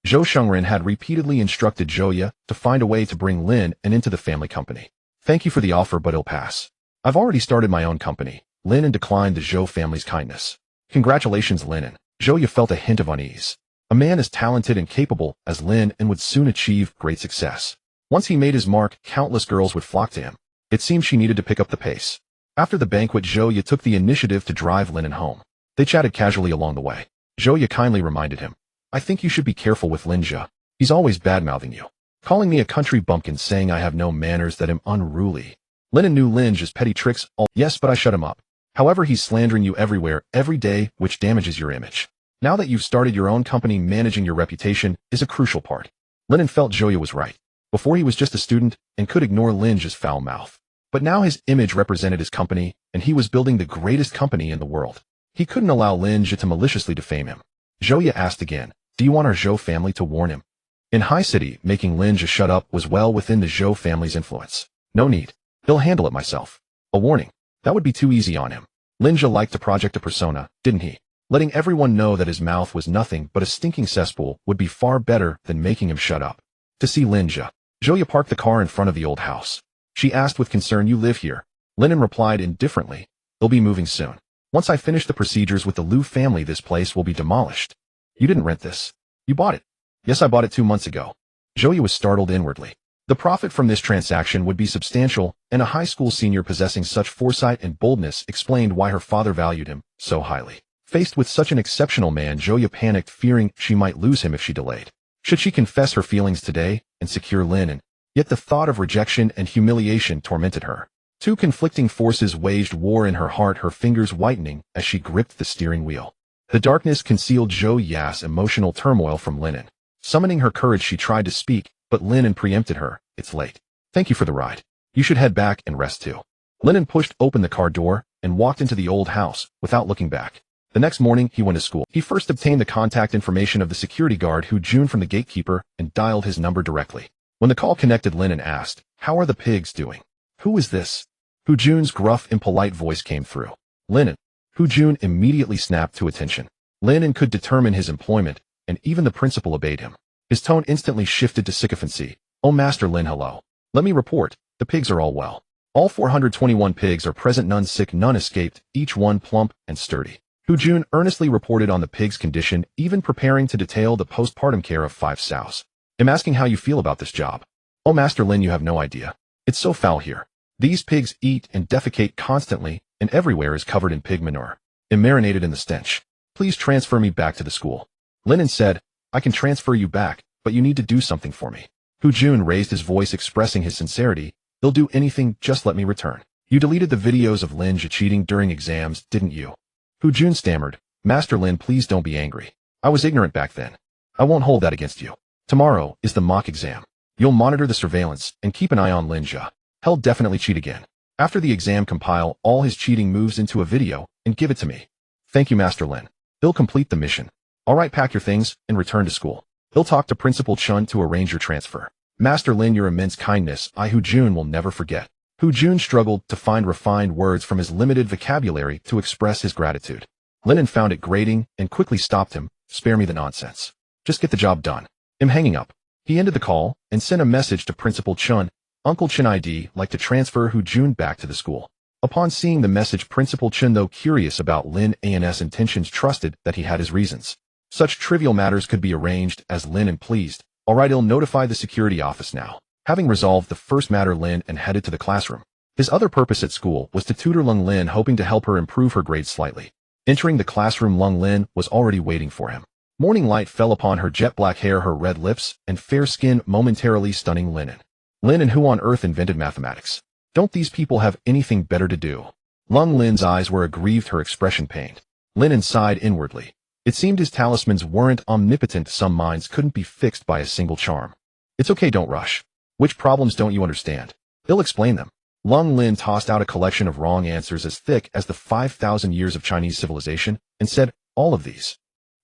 Zhou Shengren had repeatedly instructed Zhouya to find a way to bring Lin An into the family company. "Thank you for the offer, but it'll pass. I've already started my own company." Lin An declined the Zhou family's kindness. "Congratulations, Lin An." Zhouya felt a hint of unease. A man as talented and capable as Lin An would soon achieve great success. Once he made his mark, countless girls would flock to him. It seemed she needed to pick up the pace. After the banquet, Zhouya took the initiative to drive Lin An home. They chatted casually along the way. Zhouya kindly reminded him, "I think you should be careful with Lin Zhe. He's always bad-mouthing you. Calling me a country bumpkin, saying I have no manners, that I'm unruly." Lin An knew Lin Zhe's petty tricks. "Yes, but I shut him up. However, he's slandering you everywhere, every day, which damages your image. Now that you've started your own company, managing your reputation is a crucial part." Lin An felt Zhouya was right. Before he was just a student and could ignore Lin Zhe's foul mouth. But now his image represented his company, and he was building the greatest company in the world. He couldn't allow Lin Zhe to maliciously defame him. Zhouya asked again, "Do you want our Zhou family to warn him?" In High City, making Lin Zhe shut up was well within the Zhou family's influence. "No need. He'll handle it myself." A warning. That would be too easy on him. Lin Zhe liked to project a persona, didn't he? Letting everyone know that his mouth was nothing but a stinking cesspool would be far better than making him shut up. To see Lin Zhe, Zhouya parked the car in front of the old house. She asked with concern, "You live here?" Lin An replied indifferently, "They'll be moving soon. Once I finish the procedures with the Liu family, this place will be demolished." "You didn't rent this. You bought it." "Yes, I bought it 2 months ago." Zhouya was startled inwardly. The profit from this transaction would be substantial, and a high school senior possessing such foresight and boldness explained why her father valued him so highly. Faced with such an exceptional man, Zhouya panicked, fearing she might lose him if she delayed. Should she confess her feelings today and secure Lin An? Yet the thought of rejection and humiliation tormented her. Two conflicting forces waged war in her heart, her fingers whitening as she gripped the steering wheel. The darkness concealed Zhouya's emotional turmoil from Lin An. Summoning her courage, she tried to speak, but Lin An preempted her. "It's late. Thank you for the ride. You should head back and rest too." Lin An pushed open the car door and walked into the old house without looking back. The next morning, he went to school. He first obtained the contact information of the security guard who June from the gatekeeper and dialed his number directly. When the call connected, Lin An asked, "How are the pigs doing?" "Who is this?" Hu Jun's gruff, impolite voice came through. "Lin An." Hu Jun immediately snapped to attention. Lin An could determine his employment, and even the principal obeyed him. His tone instantly shifted to sycophancy. "Oh, Master Lin, hello. Let me report, the pigs are all well. All 421 pigs are present, none sick, none escaped, each one plump and sturdy." Hu Jun earnestly reported on the pig's condition, even preparing to detail the postpartum care of 5 sows. "I'm asking how you feel about this job." "Oh, Master Lin, you have no idea. It's so foul here. These pigs eat and defecate constantly, and everywhere is covered in pig manure. I'm marinated in the stench. Please transfer me back to the school." Lin An said, "I can transfer you back, but you need to do something for me." Hu Jun raised his voice, expressing his sincerity. "They'll do anything, just let me return." "You deleted the videos of Lin Zhe cheating during exams, didn't you?" Hu Jun stammered. "Master Lin, please don't be angry. I was ignorant back then. I won't hold that against you. Tomorrow is the mock exam. You'll monitor the surveillance and keep an eye on Lin Zhe. He'll definitely cheat again. After the exam, compile all his cheating moves into a video and give it to me." "Thank you, Master Lin. He'll complete the mission." "All right, pack your things and return to school. He'll talk to Principal Chun to arrange your transfer." "Master Lin, your immense kindness, Hu Jun will never forget." Hu Jun struggled to find refined words from his limited vocabulary to express his gratitude. Lin An found it grating and quickly stopped him. "Spare me the nonsense. Just get the job done. I'm hanging up." He ended the call and sent a message to Principal Chun. "Uncle Chun, I'd like to transfer Hu Jun back to the school." Upon seeing the message, Principal Chun, though curious about Lin An's intentions, trusted that he had his reasons. Such trivial matters could be arranged, as Lin An pleased. "All right, I'll notify the security office now." Having resolved the first matter, Lin An headed to the classroom. His other purpose at school was to tutor Lung Lin, hoping to help her improve her grades slightly. Entering the classroom, Lung Lin was already waiting for him. Morning light fell upon her jet black hair, her red lips, and fair skin, momentarily stunning Lin An. "Lin An, who on earth invented mathematics? Don't these people have anything better to do?" Lung Lin's eyes were aggrieved, her expression pained. Lin An sighed inwardly. It seemed his talismans weren't omnipotent. Some minds couldn't be fixed by a single charm. "It's okay, don't rush. Which problems don't you understand? He'll explain them." Lung Lin tossed out a collection of wrong answers as thick as the 5,000 years of Chinese civilization and said, "All of these."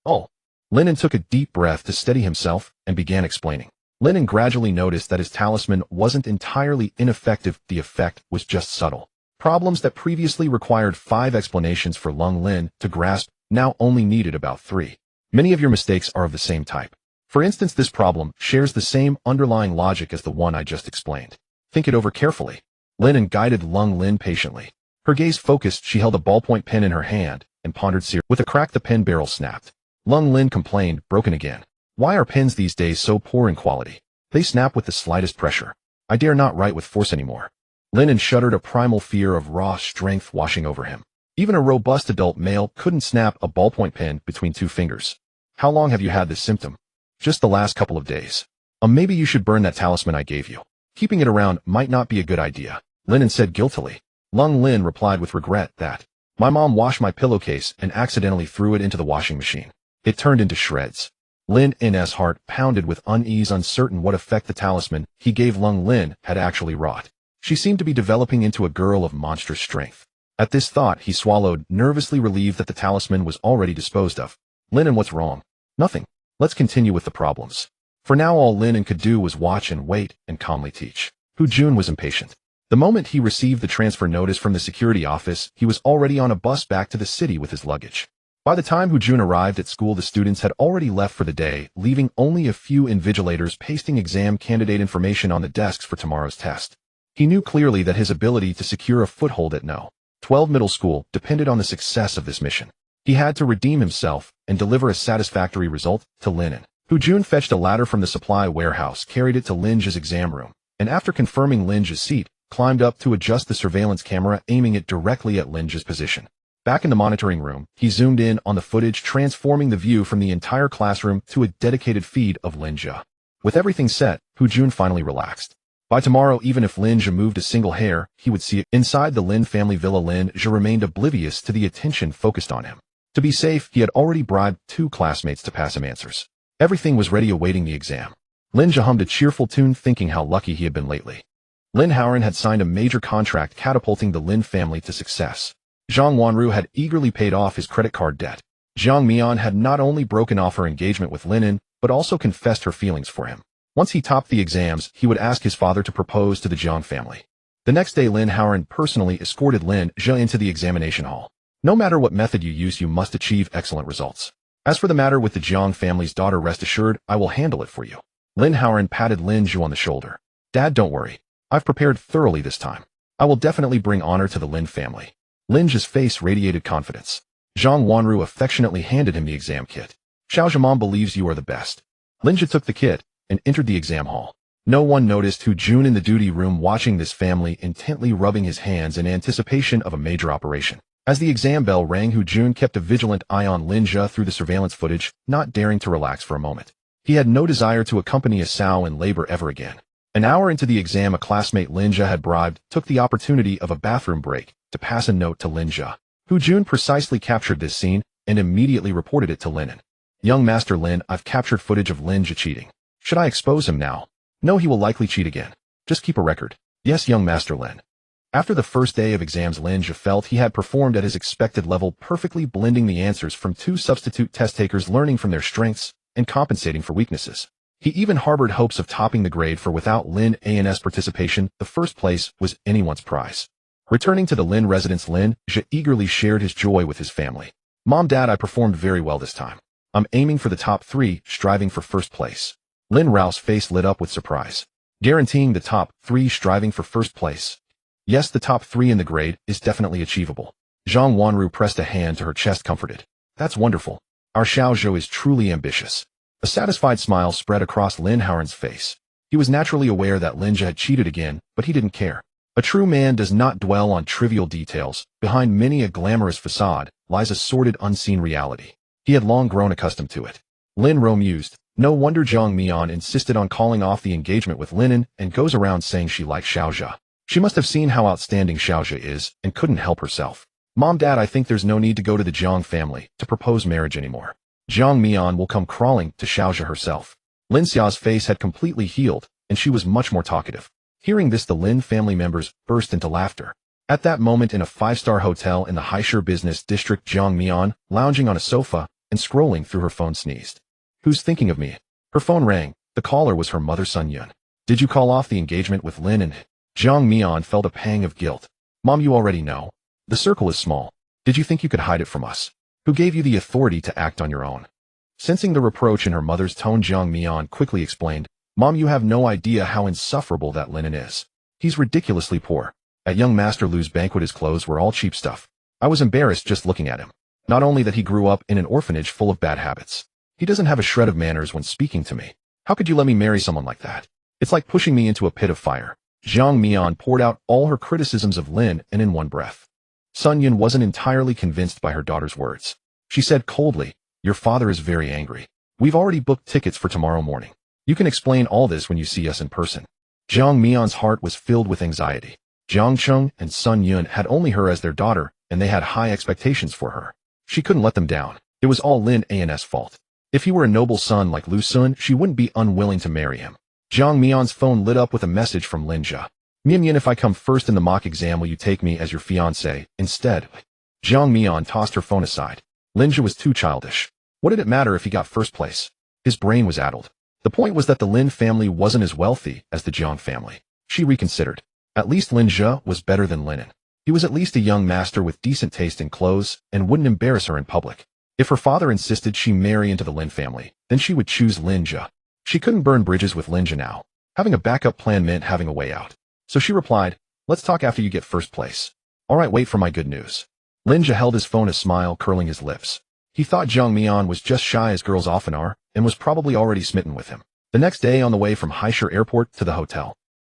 "Oh." Lin An took a deep breath to steady himself and began explaining. Lin An gradually noticed that his talisman wasn't entirely ineffective. The effect was just subtle. Problems that previously required 5 explanations for Lung Lin to grasp now only needed about 3. "Many of your mistakes are of the same type. For instance, this problem shares the same underlying logic as the one I just explained. Think it over carefully." Lin An guided Lung Lin patiently. Her gaze focused. She held a ballpoint pen in her hand and pondered seriously. With a crack, the pen barrel snapped. Lung Lin complained, "Broken again. Why are pens these days so poor in quality? They snap with the slightest pressure. I dare not write with force anymore." Lin An shuddered, a primal fear of raw strength washing over him. Even a robust adult male couldn't snap a ballpoint pen between 2 fingers. "How long have you had this symptom?" "Just the last couple of days." Maybe you should burn that talisman I gave you. Keeping it around might not be a good idea," Lin An said guiltily. Lung Lin replied with regret that, "My mom washed my pillowcase and accidentally threw it into the washing machine. It turned into shreds." Lin An's heart pounded with unease, uncertain what effect the talisman he gave Lung Lin had actually wrought. She seemed to be developing into a girl of monstrous strength. At this thought, he swallowed, nervously relieved that the talisman was already disposed of. "Lin An, what's wrong?" "Nothing. Let's continue with the problems." For now, all Lin An could do was watch and wait and calmly teach. Hu Jun was impatient. The moment he received the transfer notice from the security office, he was already on a bus back to the city with his luggage. By the time Hu Jun arrived at school, the students had already left for the day, leaving only a few invigilators pasting exam candidate information on the desks for tomorrow's test. He knew clearly that his ability to secure a foothold at No. 12 middle school depended on the success of this mission. He had to redeem himself and deliver a satisfactory result to Lin An. Hu Jun fetched a ladder from the supply warehouse, carried it to Lin Zhe's exam room, and after confirming Lin Zhe's seat, climbed up to adjust the surveillance camera, aiming it directly at Lin Zhe's position. Back in the monitoring room, he zoomed in on the footage, transforming the view from the entire classroom to a dedicated feed of Lin Zhe. With everything set, Hu Jun finally relaxed. By tomorrow, even if Lin Zhe moved a single hair, he would see it. Inside the Lin family villa, Lin Zhe remained oblivious to the attention focused on him. To be safe, he had already bribed 2 classmates to pass him answers. Everything was ready, awaiting the exam. Lin Zhe hummed a cheerful tune, thinking how lucky he had been lately. Lin Howren had signed a major contract catapulting the Lin family to success. Zhang Wanru had eagerly paid off his credit card debt. Jiang Mian had not only broken off her engagement with Lin An, but also confessed her feelings for him. Once he topped the exams, he would ask his father to propose to the Jiang family. The next day, Lin Howren personally escorted Lin Zhe into the examination hall. "No matter what method you use, you must achieve excellent results. As for the matter with the Jiang family's daughter, rest assured, I will handle it for you. Lin An patted Lin Zhe on the shoulder. Dad, don't worry. I've prepared thoroughly this time. I will definitely bring honor to the Lin family. Lin Zhe's face radiated confidence. Zhang Wanru affectionately handed him the exam kit. Xiao Zhimom believes you are the best. Lin Zhe took the kit and entered the exam hall. No one noticed Hu Jun in the duty room watching this family intently rubbing his hands in anticipation of a major operation. As the exam bell rang, Hu Jun kept a vigilant eye on Lin Zhe through the surveillance footage, not daring to relax for a moment. He had no desire to accompany a Sao in labor ever again. An hour into the exam, a classmate Lin Zhe had bribed took the opportunity of a bathroom break to pass a note to Lin Zhe. Hu Jun precisely captured this scene and immediately reported it to Lin An. Young Master Lin, I've captured footage of Lin Zhe cheating. Should I expose him now? No, he will likely cheat again. Just keep a record. Yes, young Master Lin. After the first day of exams, Lin Zhe felt he had performed at his expected level, perfectly blending the answers from two substitute test takers, learning from their strengths and compensating for weaknesses. He even harbored hopes of topping the grade, for without Lin An's participation, the first place was anyone's prize. Returning to the Lin residence, Lin Zhe eagerly shared his joy with his family. Mom, Dad, I performed very well this time. I'm aiming for the top 3, striving for first place. Lin Rao's face lit up with surprise. Guaranteeing the top 3, striving for first place. Yes, the top 3 in the grade is definitely achievable. Zhang Wanru pressed a hand to her chest, comforted. That's wonderful. Our Xiao Zhou is truly ambitious. A satisfied smile spread across Lin Haoran's face. He was naturally aware that Lin Zhe had cheated again, but he didn't care. A true man does not dwell on trivial details. Behind many a glamorous facade lies a sordid, unseen reality. He had long grown accustomed to it. Lin Rao mused. No wonder Zhang Mian insisted on calling off the engagement with Lin An and goes around saying she likes Xiao Zhe. She must have seen how outstanding Xiao Zhe is and couldn't help herself. Mom, Dad, I think there's no need to go to the Jiang family to propose marriage anymore. Zhang Mian will come crawling to Xiao Zhe herself. Lin Xiao's face had completely healed, and she was much more talkative. Hearing this, the Lin family members burst into laughter. At that moment, in a 5-star hotel in the Haisher business district, Zhang Mian, lounging on a sofa and scrolling through her phone, sneezed. Who's thinking of me? Her phone rang. The caller was her mother, Sun Yun. Did you call off the engagement with Lin An? Zhang Mian felt a pang of guilt. Mom, you already know. The circle is small. Did you think you could hide it from us? Who gave you the authority to act on your own? Sensing the reproach in her mother's tone, Zhang Mian quickly explained, Mom, you have no idea how insufferable that Lin An is. He's ridiculously poor. At young Master Lu's banquet, his clothes were all cheap stuff. I was embarrassed just looking at him. Not only that, he grew up in an orphanage full of bad habits. He doesn't have a shred of manners when speaking to me. How could you let me marry someone like that? It's like pushing me into a pit of fire. Zhang Mian poured out all her criticisms of Lin An in one breath. Sun Yun wasn't entirely convinced by her daughter's words. She said coldly, Your father is very angry. We've already booked tickets for tomorrow morning. You can explain all this when you see us in person. Zhang Mian's heart was filled with anxiety. Jiang Cheng and Sun Yun had only her as their daughter, and they had high expectations for her. She couldn't let them down. It was all Lin An's fault. If he were a noble son like Lu Sun, she wouldn't be unwilling to marry him. Zhang Mian's phone lit up with a message from Lin Zhe. Mian Mian, if I come first in the mock exam, will you take me as your fiancée instead? Zhang Mian tossed her phone aside. Lin Zhe was too childish. What did it matter if he got first place? His brain was addled. The point was that the Lin family wasn't as wealthy as the Jiang family. She reconsidered. At least Lin Zhe was better than Lin An. He was at least a young master with decent taste in clothes and wouldn't embarrass her in public. If her father insisted she marry into the Lin family, then she would choose Lin Zhe. She couldn't burn bridges with Lin Zhe now. Having a backup plan meant having a way out. So she replied, Let's talk after you get first place. All right, wait for my good news. Lin Zhe held his phone, a smile curling his lips. He thought Zhang Mian was just shy, as girls often are, and was probably already smitten with him. The next day, on the way from Haisher Airport to the hotel,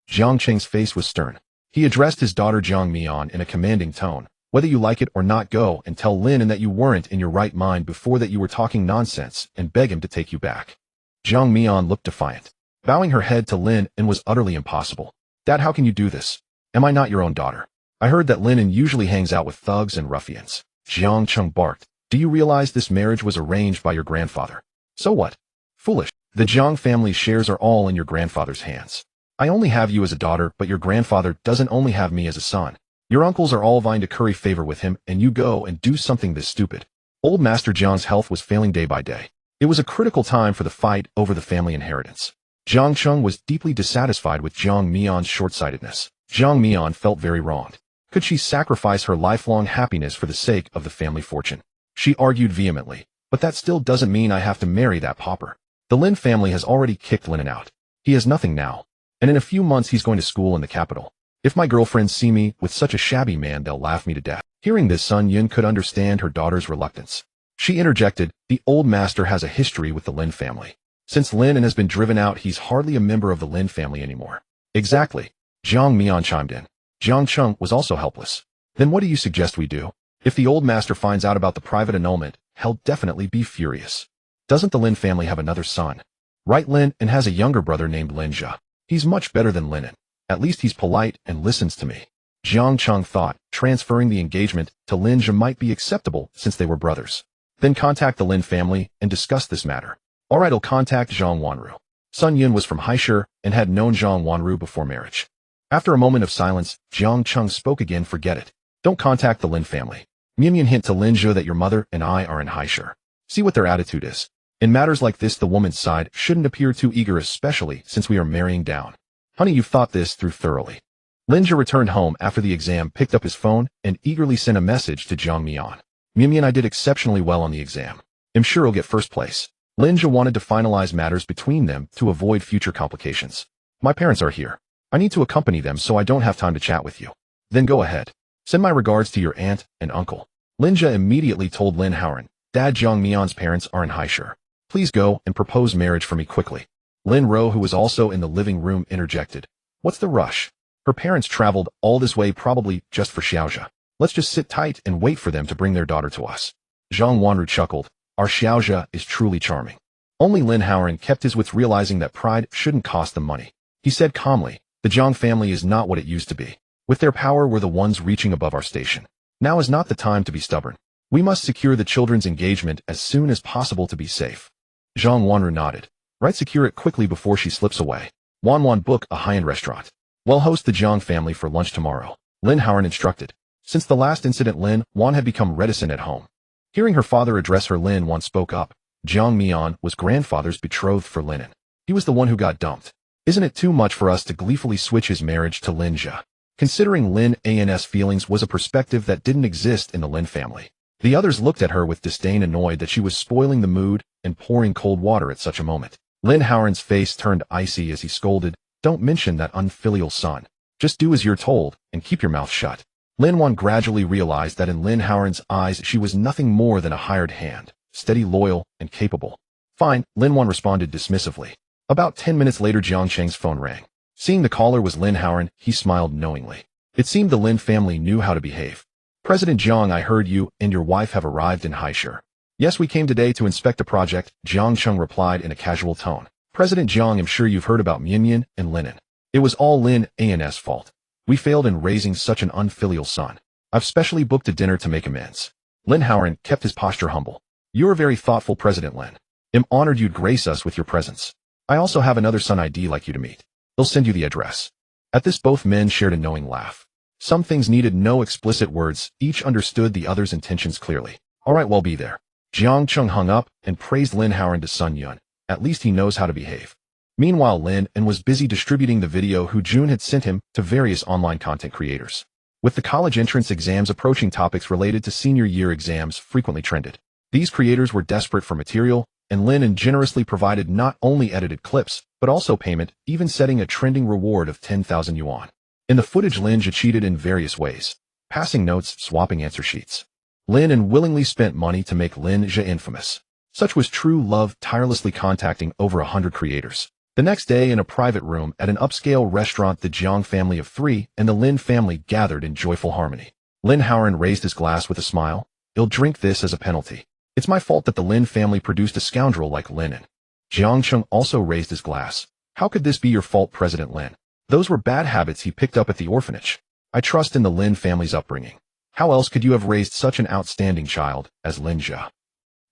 Jiang Cheng's face was stern. He addressed his daughter Zhang Mian in a commanding tone. Whether you like it or not, go and tell Lin An that you weren't in your right mind before, that you were talking nonsense, and beg him to take you back. Zhang Mian looked defiant. Bowing her head to Lin An was utterly impossible. Dad, how can you do this? Am I not your own daughter? I heard that Lin An usually hangs out with thugs and ruffians. Jiang Cheng barked. Do you realize this marriage was arranged by your grandfather? So what? Foolish. The Jiang family's shares are all in your grandfather's hands. I only have you as a daughter, but your grandfather doesn't only have me as a son. Your uncles are all vying to curry favor with him, and you go and do something this stupid. Old Master Jiang's health was failing day by day. It was a critical time for the fight over the family inheritance. Jiang Cheng was deeply dissatisfied with Zhang Mian's short-sightedness. Zhang Mian felt very wronged. Could she sacrifice her lifelong happiness for the sake of the family fortune? She argued vehemently. But that still doesn't mean I have to marry that pauper. The Lin family has already kicked Lin An out. He has nothing now. And in a few months he's going to school in the capital. If my girlfriends see me with such a shabby man, they'll laugh me to death. Hearing this, Sun Yun could understand her daughter's reluctance. She interjected, the old master has a history with the Lin family. Since Lin An has been driven out, he's hardly a member of the Lin family anymore. Exactly. Jiang Mian chimed in. Jiang Cheng was also helpless. Then what do you suggest we do? If the old master finds out about the private annulment, he'll definitely be furious. Doesn't the Lin family have another son? Right, Lin An has a younger brother named Lin Zhe. He's much better than Lin An. At least he's polite and listens to me. Jiang Cheng thought transferring the engagement to Lin Zhe might be acceptable since they were brothers. Then contact the Lin family and discuss this matter. Alright, I'll contact Zhang Wanru. Sun Yun was from Haisher and had known Zhang Wanru before marriage. After a moment of silence, Jiang Cheng spoke again. Forget it. Don't contact the Lin family. Mian hint to Lin Zhe that your mother and I are in Haisher. See what their attitude is. In matters like this, the woman's side shouldn't appear too eager, especially since we are marrying down. Honey, you've thought this through thoroughly. Lin Zhe returned home after the exam, picked up his phone, and eagerly sent a message to Jiang Mian. Mian, I did exceptionally well on the exam. I'm sure I'll get first place. Lin Zhe wanted to finalize matters between them to avoid future complications. My parents are here. I need to accompany them, so I don't have time to chat with you. Then go ahead. Send my regards to your aunt and uncle. Lin Zhe immediately told Lin Howren, Dad, Jiang Mian's parents are in Haisher. Please go and propose marriage for me quickly. Lin Ro, who was also in the living room, interjected. What's the rush? Her parents traveled all this way probably just for Xiaozhe. Let's just sit tight and wait for them to bring their daughter to us. Zhang Wanru chuckled. Our Xiaozhe is truly charming. Only Lin Howren kept his wits, realizing that pride shouldn't cost them money. He said calmly, the Zhang family is not what it used to be. With their power, we're the ones reaching above our station. Now is not the time to be stubborn. We must secure the children's engagement as soon as possible to be safe. Zhang Wanru nodded. Right, secure it quickly before she slips away. Wan book a high-end restaurant. We'll host the Jiang family for lunch tomorrow. Lin Howren instructed. Since the last incident, Lin Wan had become reticent at home. Hearing her father address her, Lin Wan spoke up. Jiang Mian was grandfather's betrothed for Lin An. He was the one who got dumped. Isn't it too much for us to gleefully switch his marriage to Lin Zhe? Considering Lin An's feelings was a perspective that didn't exist in the Lin family. The others looked at her with disdain, annoyed that she was spoiling the mood and pouring cold water at such a moment. Lin Howren's face turned icy as he scolded, Don't mention that unfilial son. Just do as you're told and keep your mouth shut. Lin Wan gradually realized that in Lin Howren's eyes she was nothing more than a hired hand, steady, loyal, and capable. Fine, Lin Wan responded dismissively. About 10 minutes later, Jiang Cheng's phone rang. Seeing the caller was Lin Howren, he smiled knowingly. It seemed the Lin family knew how to behave. President Jiang, I heard you and your wife have arrived in Haisher. Yes, we came today to inspect a project, Jiang Cheng replied in a casual tone. President Jiang, I'm sure you've heard about Mian and Lin An. It was all Lin An's fault. We failed in raising such an unfilial son. I've specially booked a dinner to make amends. Lin Howren kept his posture humble. You're very thoughtful, President Lin. I'm honored you'd grace us with your presence. I also have another son I'd like you to meet. He'll send you the address. At this, both men shared a knowing laugh. Some things needed no explicit words, each understood the other's intentions clearly. Alright, well, be there. Jiang Cheng hung up and praised Lin Howren to Sun Yun. At least he knows how to behave. Meanwhile, Lin An was busy distributing the video Hu Jun had sent him to various online content creators. With the college entrance exams approaching, topics related to senior year exams frequently trended. These creators were desperate for material, and Lin An generously provided not only edited clips, but also payment, even setting a trending reward of 10,000 yuan. In the footage, Lin Zhe cheated in various ways, passing notes, swapping answer sheets. Lin An willingly spent money to make Lin Zhe infamous. Such was true love, tirelessly contacting over 100 creators. The next day, in a private room at an upscale restaurant, the Jiang family of 3 and the Lin family gathered in joyful harmony. Lin Howren raised his glass with a smile. I'll drink this as a penalty. It's my fault that the Lin family produced a scoundrel like Lin An. Jiang Cheng also raised his glass. How could this be your fault, President Lin? Those were bad habits he picked up at the orphanage. I trust in the Lin family's upbringing. How else could you have raised such an outstanding child as Lin Zhe?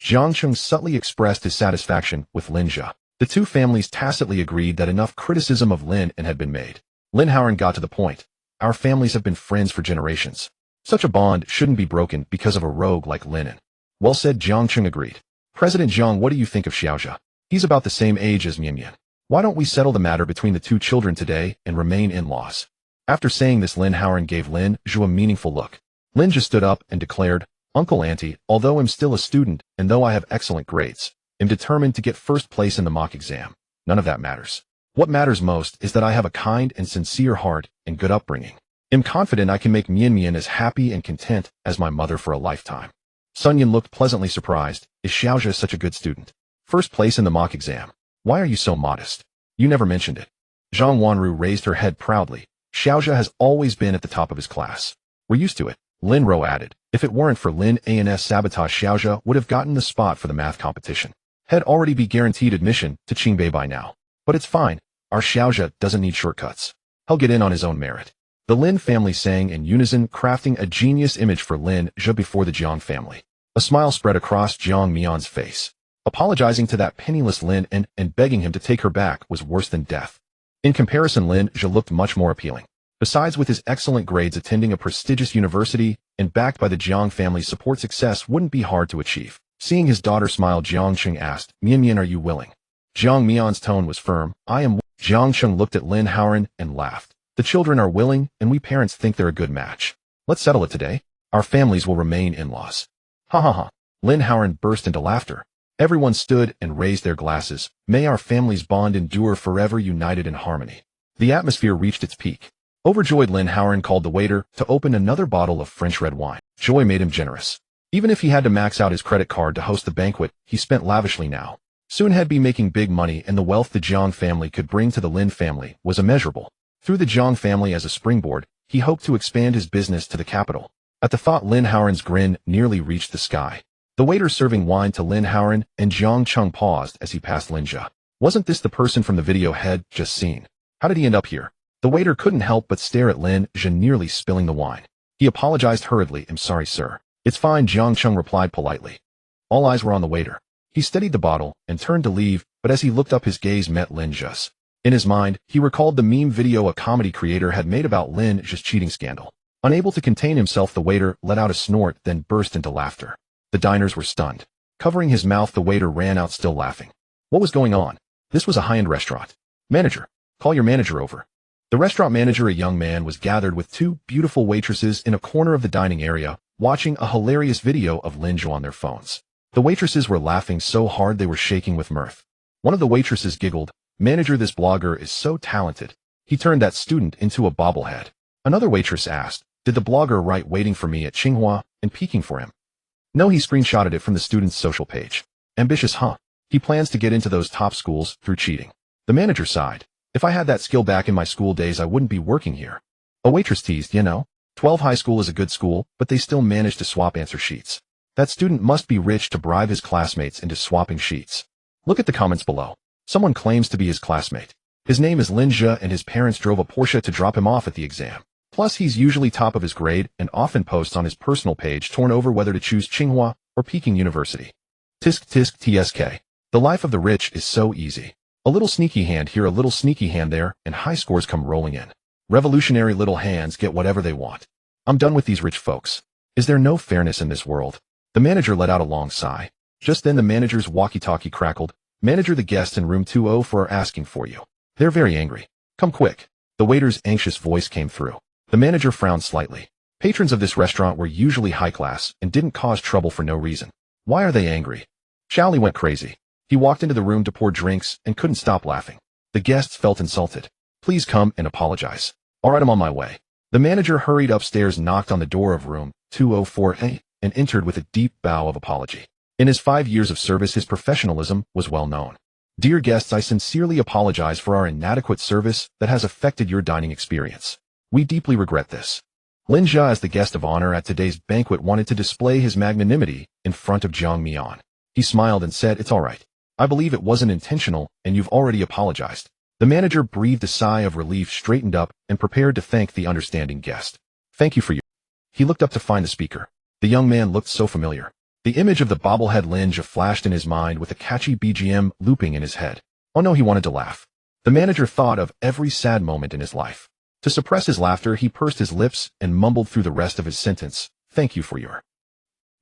Jiang Cheng subtly expressed his satisfaction with Lin Zhe. The two families tacitly agreed that enough criticism of Lin An had been made. Lin Howren got to the point. Our families have been friends for generations. Such a bond shouldn't be broken because of a rogue like Lin An. Well said, Jiang Cheng agreed. President Jiang, what do you think of Xiaozhe? He's about the same age as Mian. Why don't we settle the matter between the two children today and remain in-laws? After saying this, Lin Howren gave Lin Zhe a meaningful look. Lin Zhe stood up and declared, Uncle Auntie, although I'm still a student, and though I have excellent grades, am determined to get first place in the mock exam. None of that matters. What matters most is that I have a kind and sincere heart and good upbringing. Am confident I can make Mian Mian as happy and content as my mother for a lifetime. Sun Yan looked pleasantly surprised. Is Xiaozhe such a good student? First place in the mock exam. Why are you so modest? You never mentioned it. Zhang Wanru raised her head proudly. Xiaozhe has always been at the top of his class. We're used to it. Lin Ro added. If it weren't for Lin An's sabotage, Xiaozhe would have gotten the spot for the math competition. Had already be guaranteed admission to Qingbei by now. But it's fine. Our Xiaozhe doesn't need shortcuts. He'll get in on his own merit. The Lin family sang in unison, crafting a genius image for Lin Zhe before the Jiang family. A smile spread across Jiang Mian's face. Apologizing to that penniless Lin An and begging him to take her back was worse than death. In comparison, Lin Zhe looked much more appealing. Besides, with his excellent grades, attending a prestigious university and backed by the Jiang family's support, success wouldn't be hard to achieve. Seeing his daughter smile, Jiang Cheng asked, Mian Mian, are you willing? Jiang Mian's tone was firm. I am. Jiang Cheng looked at Lin Haoran and laughed. The children are willing, and we parents think they're a good match. Let's settle it today. Our families will remain in-laws. Ha ha ha. Lin Haoran burst into laughter. Everyone stood and raised their glasses. May our families' bond endure forever, united in harmony. The atmosphere reached its peak. Overjoyed, Lin Haoran called the waiter to open another bottle of French red wine. Joy made him generous. Even if he had to max out his credit card to host the banquet, he spent lavishly now. Soon he'd be making big money, and the wealth the Jiang family could bring to the Lin family was immeasurable. Through the Jiang family as a springboard, he hoped to expand his business to the capital. At the thought, Lin Haoran's grin nearly reached the sky. The waiter serving wine to Lin Haoran and Jiang Cheng paused as he passed Lin Zhe. Wasn't this the person from the video had just seen? How did he end up here? The waiter couldn't help but stare at Lin Zhe, nearly spilling the wine. He apologized hurriedly. I'm sorry, sir. It's fine, Jiang Cheng replied politely. All eyes were on the waiter. He steadied the bottle and turned to leave, but as he looked up, his gaze met Lin Zhe's. In his mind, he recalled the meme video a comedy creator had made about Lin Zhe's cheating scandal. Unable to contain himself, the waiter let out a snort, then burst into laughter. The diners were stunned. Covering his mouth, the waiter ran out, still laughing. What was going on? This was a high-end restaurant. Manager, call your manager over. The restaurant manager, a young man, was gathered with two beautiful waitresses in a corner of the dining area, watching a hilarious video of Lin Zhe on their phones. The waitresses were laughing so hard they were shaking with mirth. One of the waitresses giggled. Manager, this blogger is so talented. He turned that student into a bobblehead. Another waitress asked, did the blogger write waiting for me at Tsinghua and peeking for him? No, he screenshotted it from the student's social page. Ambitious, huh? He plans to get into those top schools through cheating. The manager sighed. If I had that skill back in my school days, I wouldn't be working here. A waitress teased, 12 high school is a good school, but they still manage to swap answer sheets. That student must be rich to bribe his classmates into swapping sheets. Look at the comments below. Someone claims to be his classmate. His name is Lin Zhe, and his parents drove a Porsche to drop him off at the exam. Plus, he's usually top of his grade and often posts on his personal page torn over whether to choose Tsinghua or Peking University. Tisk tisk tsk. The life of the rich is so easy. A little sneaky hand here, a little sneaky hand there, and high scores come rolling in. Revolutionary little hands get whatever they want. I'm done with these rich folks. Is there no fairness in this world? The manager let out a long sigh. Just then the manager's walkie-talkie crackled. Manager, the guests in room 204 are asking for you. They're very angry. Come quick. The waiter's anxious voice came through. The manager frowned slightly. Patrons of this restaurant were usually high class and didn't cause trouble for no reason. Why are they angry? Xiaoli went crazy. He walked into the room to pour drinks and couldn't stop laughing. The guests felt insulted. Please come and apologize. All right, I'm on my way. The manager hurried upstairs, knocked on the door of room 204A, and entered with a deep bow of apology. In his 5 years of service, his professionalism was well known. Dear guests, I sincerely apologize for our inadequate service that has affected your dining experience. We deeply regret this. Lin Zhe, as the guest of honor at today's banquet, wanted to display his magnanimity in front of Jiang Mian. He smiled and said, it's all right. I believe it wasn't intentional, and you've already apologized. The manager breathed a sigh of relief, straightened up, and prepared to thank the understanding guest. Thank you for your... He looked up to find the speaker. The young man looked so familiar. The image of the bobblehead Lin Zhe flashed in his mind with a catchy BGM looping in his head. Oh no, he wanted to laugh. The manager thought of every sad moment in his life. To suppress his laughter, he pursed his lips and mumbled through the rest of his sentence. Thank you for your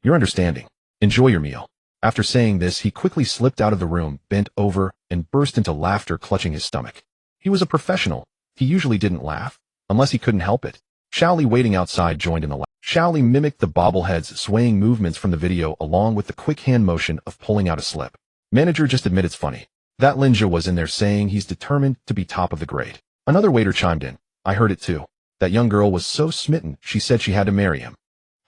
understanding. Enjoy your meal. After saying this, he quickly slipped out of the room, bent over, and burst into laughter, clutching his stomach. He was a professional. He usually didn't laugh, unless he couldn't help it. Xiaoli waiting outside joined in the laugh. Xiaoli mimicked the bobblehead's swaying movements from the video along with the quick hand motion of pulling out a slip. Manager just admit it's funny. That Lin Zhe was in there saying he's determined to be top of the grade. Another waiter chimed in. I heard it too. That young girl was so smitten she said she had to marry him.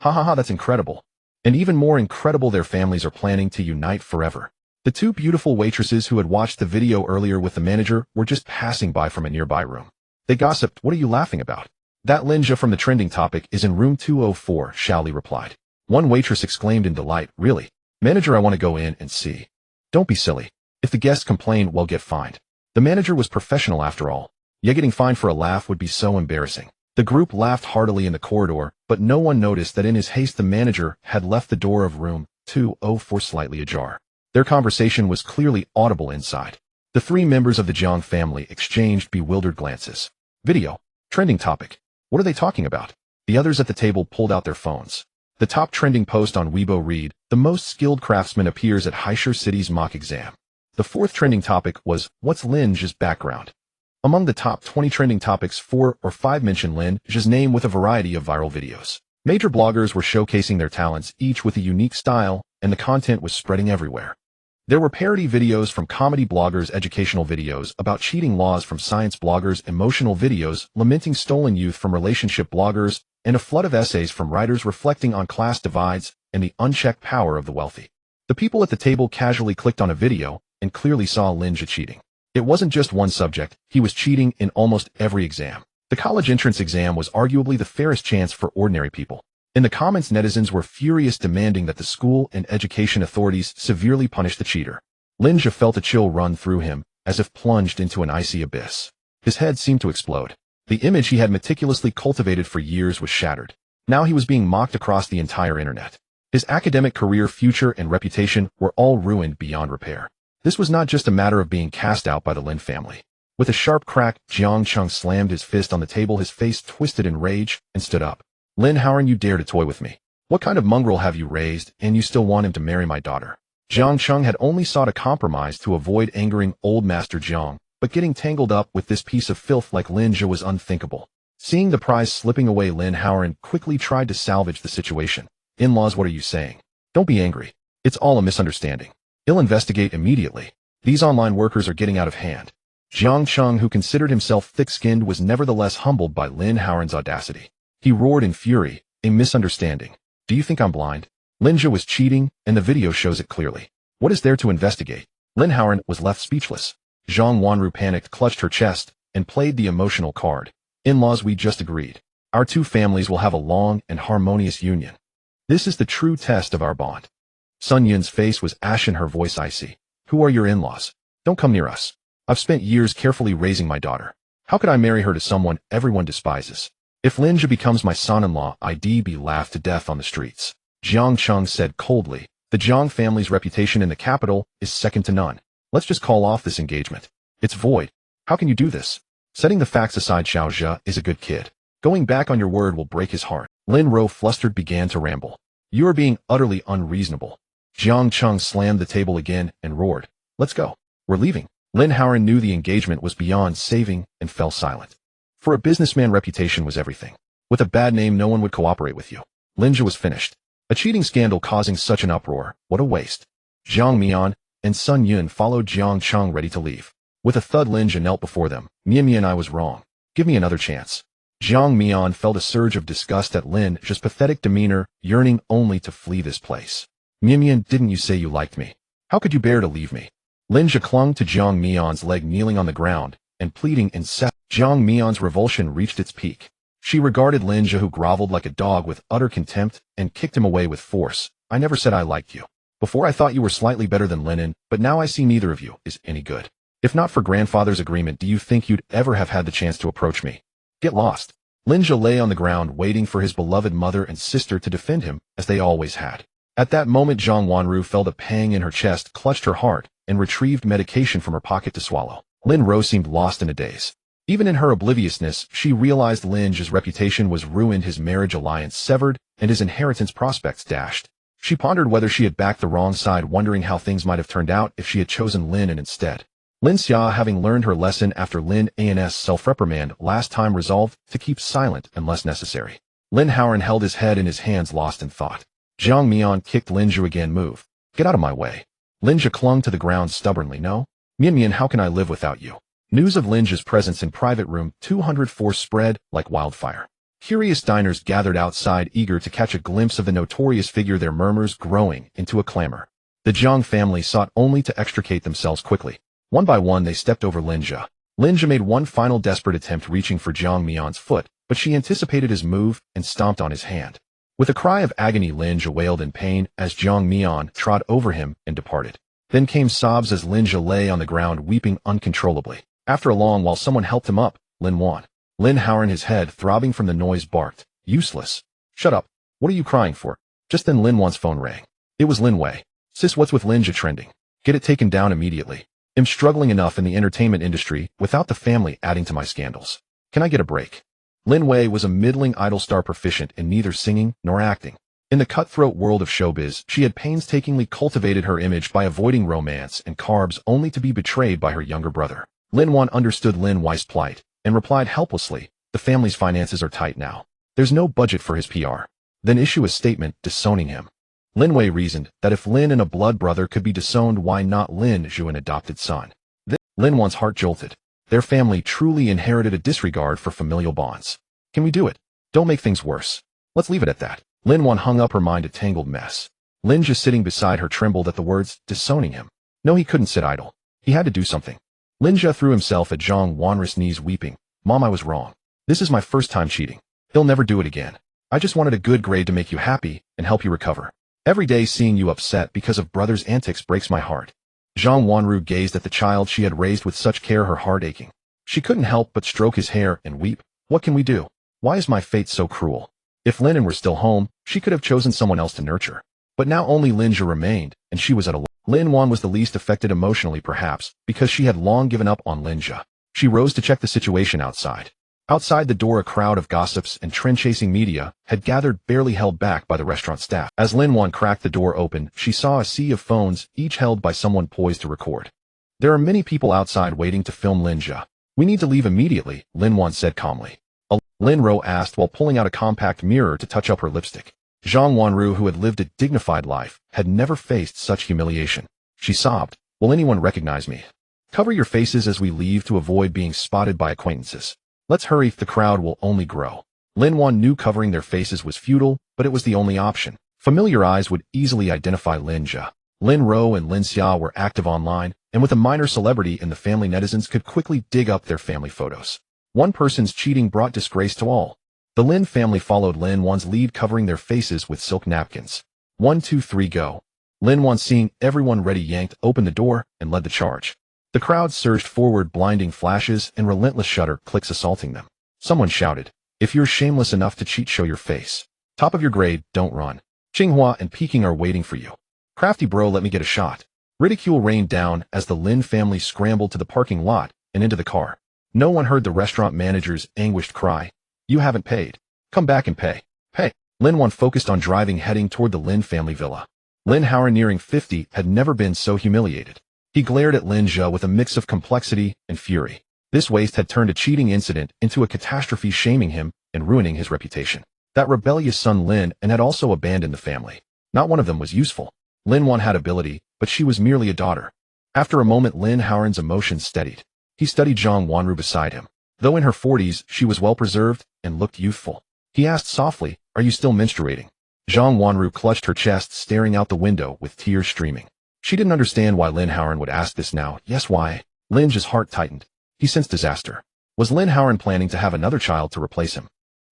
Ha ha ha, that's incredible. And even more incredible, their families are planning to unite forever. The two beautiful waitresses who had watched the video earlier with the manager were just passing by from a nearby room. They gossiped. What are you laughing about? That Lin Zhe from the trending topic is in room 204, Xiaoli replied. One waitress exclaimed in delight. Really? Manager, I want to go in and see. Don't be silly. If the guests complain, we'll get fined. The manager was professional after all. Yet getting fined for a laugh would be so embarrassing. The group laughed heartily in the corridor, but no one noticed that in his haste the manager had left the door of room 204 slightly ajar. Their conversation was clearly audible inside. The three members of the Jiang family exchanged bewildered glances. Video. Trending topic. What are they talking about? The others at the table pulled out their phones. The top trending post on Weibo read, the most skilled craftsman appears at Haishur City's mock exam. The fourth trending topic was, what's Lin Zhe's background? Among the top 20 trending topics, 4 or 5 mention Lin Zhe's name with a variety of viral videos. Major bloggers were showcasing their talents, each with a unique style, and the content was spreading everywhere. There were parody videos from comedy bloggers, educational videos about cheating laws from science bloggers, emotional videos lamenting stolen youth from relationship bloggers, and a flood of essays from writers reflecting on class divides and the unchecked power of the wealthy. The people at the table casually clicked on a video and clearly saw Lin Zhe cheating. It wasn't just one subject, he was cheating in almost every exam. The college entrance exam was arguably the fairest chance for ordinary people. In the comments, netizens were furious, demanding that the school and education authorities severely punish the cheater. Lin Zhe felt a chill run through him, as if plunged into an icy abyss. His head seemed to explode. The image he had meticulously cultivated for years was shattered. Now he was being mocked across the entire internet. His academic career, future, and reputation were all ruined beyond repair. This was not just a matter of being cast out by the Lin family. With a sharp crack, Jiang Cheng slammed his fist on the table, his face twisted in rage, and stood up. Lin Howard, you dare to toy with me? What kind of mongrel have you raised, and you still want him to marry my daughter? Jiang Cheng had only sought a compromise to avoid angering old Master Jiang, but getting tangled up with this piece of filth like Lin Zhe was unthinkable. Seeing the prize slipping away, Lin Howard quickly tried to salvage the situation. In-laws, what are you saying? Don't be angry. It's all a misunderstanding. I'll investigate immediately. These online workers are getting out of hand. Jiang Cheng, who considered himself thick-skinned, was nevertheless humbled by Lin Howard's audacity. He roared in fury, a misunderstanding. Do you think I'm blind? Lin Zhe was cheating, and the video shows it clearly. What is there to investigate? Lin Howard was left speechless. Zhang Wanru panicked, clutched her chest, and played the emotional card. In-laws, we just agreed. Our two families will have a long and harmonious union. This is the true test of our bond. Sun Yun's face was ashen, her voice icy. Who are your in-laws? Don't come near us. I've spent years carefully raising my daughter. How could I marry her to someone everyone despises? If Lin Zhe becomes my son-in-law, I'd be laughed to death on the streets. Jiang Cheng said coldly. The Jiang family's reputation in the capital is second to none. Let's just call off this engagement. It's void. How can you do this? Setting the facts aside, Xiao Zhe is a good kid. Going back on your word will break his heart. Lin Ro, flustered, began to ramble. You are being utterly unreasonable. Jiang Cheng slammed the table again and roared. Let's go. We're leaving. Lin Howard knew the engagement was beyond saving and fell silent. For a businessman, reputation was everything. With a bad name, no one would cooperate with you. Lin Zhe was finished. A cheating scandal causing such an uproar. What a waste. Jiang Mian and Sun Yun followed Jiang Cheng, ready to leave. With a thud, Lin Zhe knelt before them. Mian, I was wrong. Give me another chance. Jiang Mian felt a surge of disgust at Lin Zhe's pathetic demeanor, yearning only to flee this place. Mian, didn't you say you liked me? How could you bear to leave me? Lin Zhe clung to Jiang Mian's leg, kneeling on the ground and pleading incessantly. Jiang Mian's revulsion reached its peak. She regarded Lin Zhe, who groveled like a dog, with utter contempt and kicked him away with force. I never said I liked you. Before I thought you were slightly better than Lin An, but now I see neither of you is any good. If not for grandfather's agreement, do you think you'd ever have had the chance to approach me? Get lost. Lin Zhe lay on the ground waiting for his beloved mother and sister to defend him, as they always had. At that moment, Zhang Wanru felt a pang in her chest, clutched her heart, and retrieved medication from her pocket to swallow. Lin Ro seemed lost in a daze. Even in her obliviousness, she realized Lin Zhe's reputation was ruined, his marriage alliance severed, and his inheritance prospects dashed. She pondered whether she had backed the wrong side, wondering how things might have turned out if she had chosen Lin An instead. Lin Zhe, having learned her lesson after Lin An's self-reprimand last time, resolved to keep silent unless necessary. Lin An held his head in his hands, lost in thought. Jiang Mian kicked Lin Zhe again. Move. Get out of my way. Lin Zhe clung to the ground stubbornly. No. Mian, how can I live without you? News of Lin Zhe's presence in private room 204 spread like wildfire. Curious diners gathered outside, eager to catch a glimpse of the notorious figure, their murmurs growing into a clamor. The Jiang family sought only to extricate themselves quickly. One by one they stepped over Lin Zhe. Lin Zhe made one final desperate attempt, reaching for Jiang Mian's foot, but she anticipated his move and stomped on his hand. With a cry of agony, Lin Zhe wailed in pain as Jiang Mian trod over him and departed. Then came sobs as Lin Zhe lay on the ground weeping uncontrollably. After a long while someone helped him up. Lin An, his head throbbing from the noise, barked, "Useless. Shut up. What are you crying for?" Just then Lin Wan's phone rang. It was Lin Wei. "Sis, what's with Lin Zhe trending? Get it taken down immediately. I'm struggling enough in the entertainment industry without the family adding to my scandals. Can I get a break?" Lin Wei was a middling idol star, proficient in neither singing nor acting. In the cutthroat world of showbiz, she had painstakingly cultivated her image by avoiding romance and carbs, only to be betrayed by her younger brother. Lin Wan understood Lin Wei's plight and replied helplessly, "The family's finances are tight now. There's no budget for his PR. Then issue a statement disowning him." Lin Wei reasoned that if Lin and a blood brother could be disowned, why not Lin Zhe, an adopted son? Then Lin Wan's heart jolted. Their family truly inherited a disregard for familial bonds. "Can we do it? Don't make things worse. Let's leave it at that." Lin Wan hung up her mind, a tangled mess. Lin Zhe, sitting beside her, trembled at the words, disowning him. No, he couldn't sit idle. He had to do something. Lin Zhe threw himself at Jiang Wan's knees, weeping. "Mom, I was wrong. This is my first time cheating. He'll never do it again. I just wanted a good grade to make you happy and help you recover. Every day seeing you upset because of brother's antics breaks my heart." Jiang Wanru gazed at the child she had raised with such care, her heart aching. She couldn't help but stroke his hair and weep. "What can we do? Why is my fate so cruel? If Lin An were still home, she could have chosen someone else to nurture. But now only Lin Zhe remained, and she was at a loss." Lin Wan was the least affected emotionally, perhaps, because she had long given up on Lin Zhe. She rose to check the situation outside. Outside the door, a crowd of gossips and trend-chasing media had gathered, barely held back by the restaurant staff. As Lin Wan cracked the door open, she saw a sea of phones, each held by someone poised to record. "There are many people outside waiting to film Lin Zhe. We need to leave immediately," Lin Wan said calmly. Lin Ro asked while pulling out a compact mirror to touch up her lipstick. Jiang Wanru, who had lived a dignified life, had never faced such humiliation. She sobbed, "Will anyone recognize me? Cover your faces as we leave to avoid being spotted by acquaintances. Let's hurry, the crowd will only grow." Lin Wan knew covering their faces was futile, but it was the only option. Familiar eyes would easily identify Lin Zhe. Lin Ro and Lin Xia were active online, and with a minor celebrity in the family, netizens could quickly dig up their family photos. One person's cheating brought disgrace to all. The Lin family followed Lin Wan's lead, covering their faces with silk napkins. 1, 2, 3, go. Lin Wan, seeing everyone ready, yanked open the door and led the charge. The crowd surged forward, blinding flashes and relentless shutter clicks assaulting them. Someone shouted, "If you're shameless enough to cheat, show your face. Top of your grade, don't run. Tsinghua and Peking are waiting for you. Crafty bro, let me get a shot." Ridicule rained down as the Lin family scrambled to the parking lot and into the car. No one heard the restaurant manager's anguished cry, "You haven't paid. Come back and pay. Pay." Lin Wan focused on driving, heading toward the Lin family villa. Lin An, nearing 50, had never been so humiliated. He glared at Lin Zhe with a mix of complexity and fury. This waste had turned a cheating incident into a catastrophe, shaming him and ruining his reputation. That rebellious son Lin An had also abandoned the family. Not one of them was useful. Lin Wan had ability, but she was merely a daughter. After a moment, Lin An's emotions steadied. He studied Jiang Wanru beside him. Though in her 40s, she was well-preserved and looked youthful. He asked softly, "Are you still menstruating?" Jiang Wanru clutched her chest, staring out the window with tears streaming. She didn't understand why Lin An would ask this now. Yes, why? Lin Zhe's heart tightened. He sensed disaster. Was Lin An planning to have another child to replace him?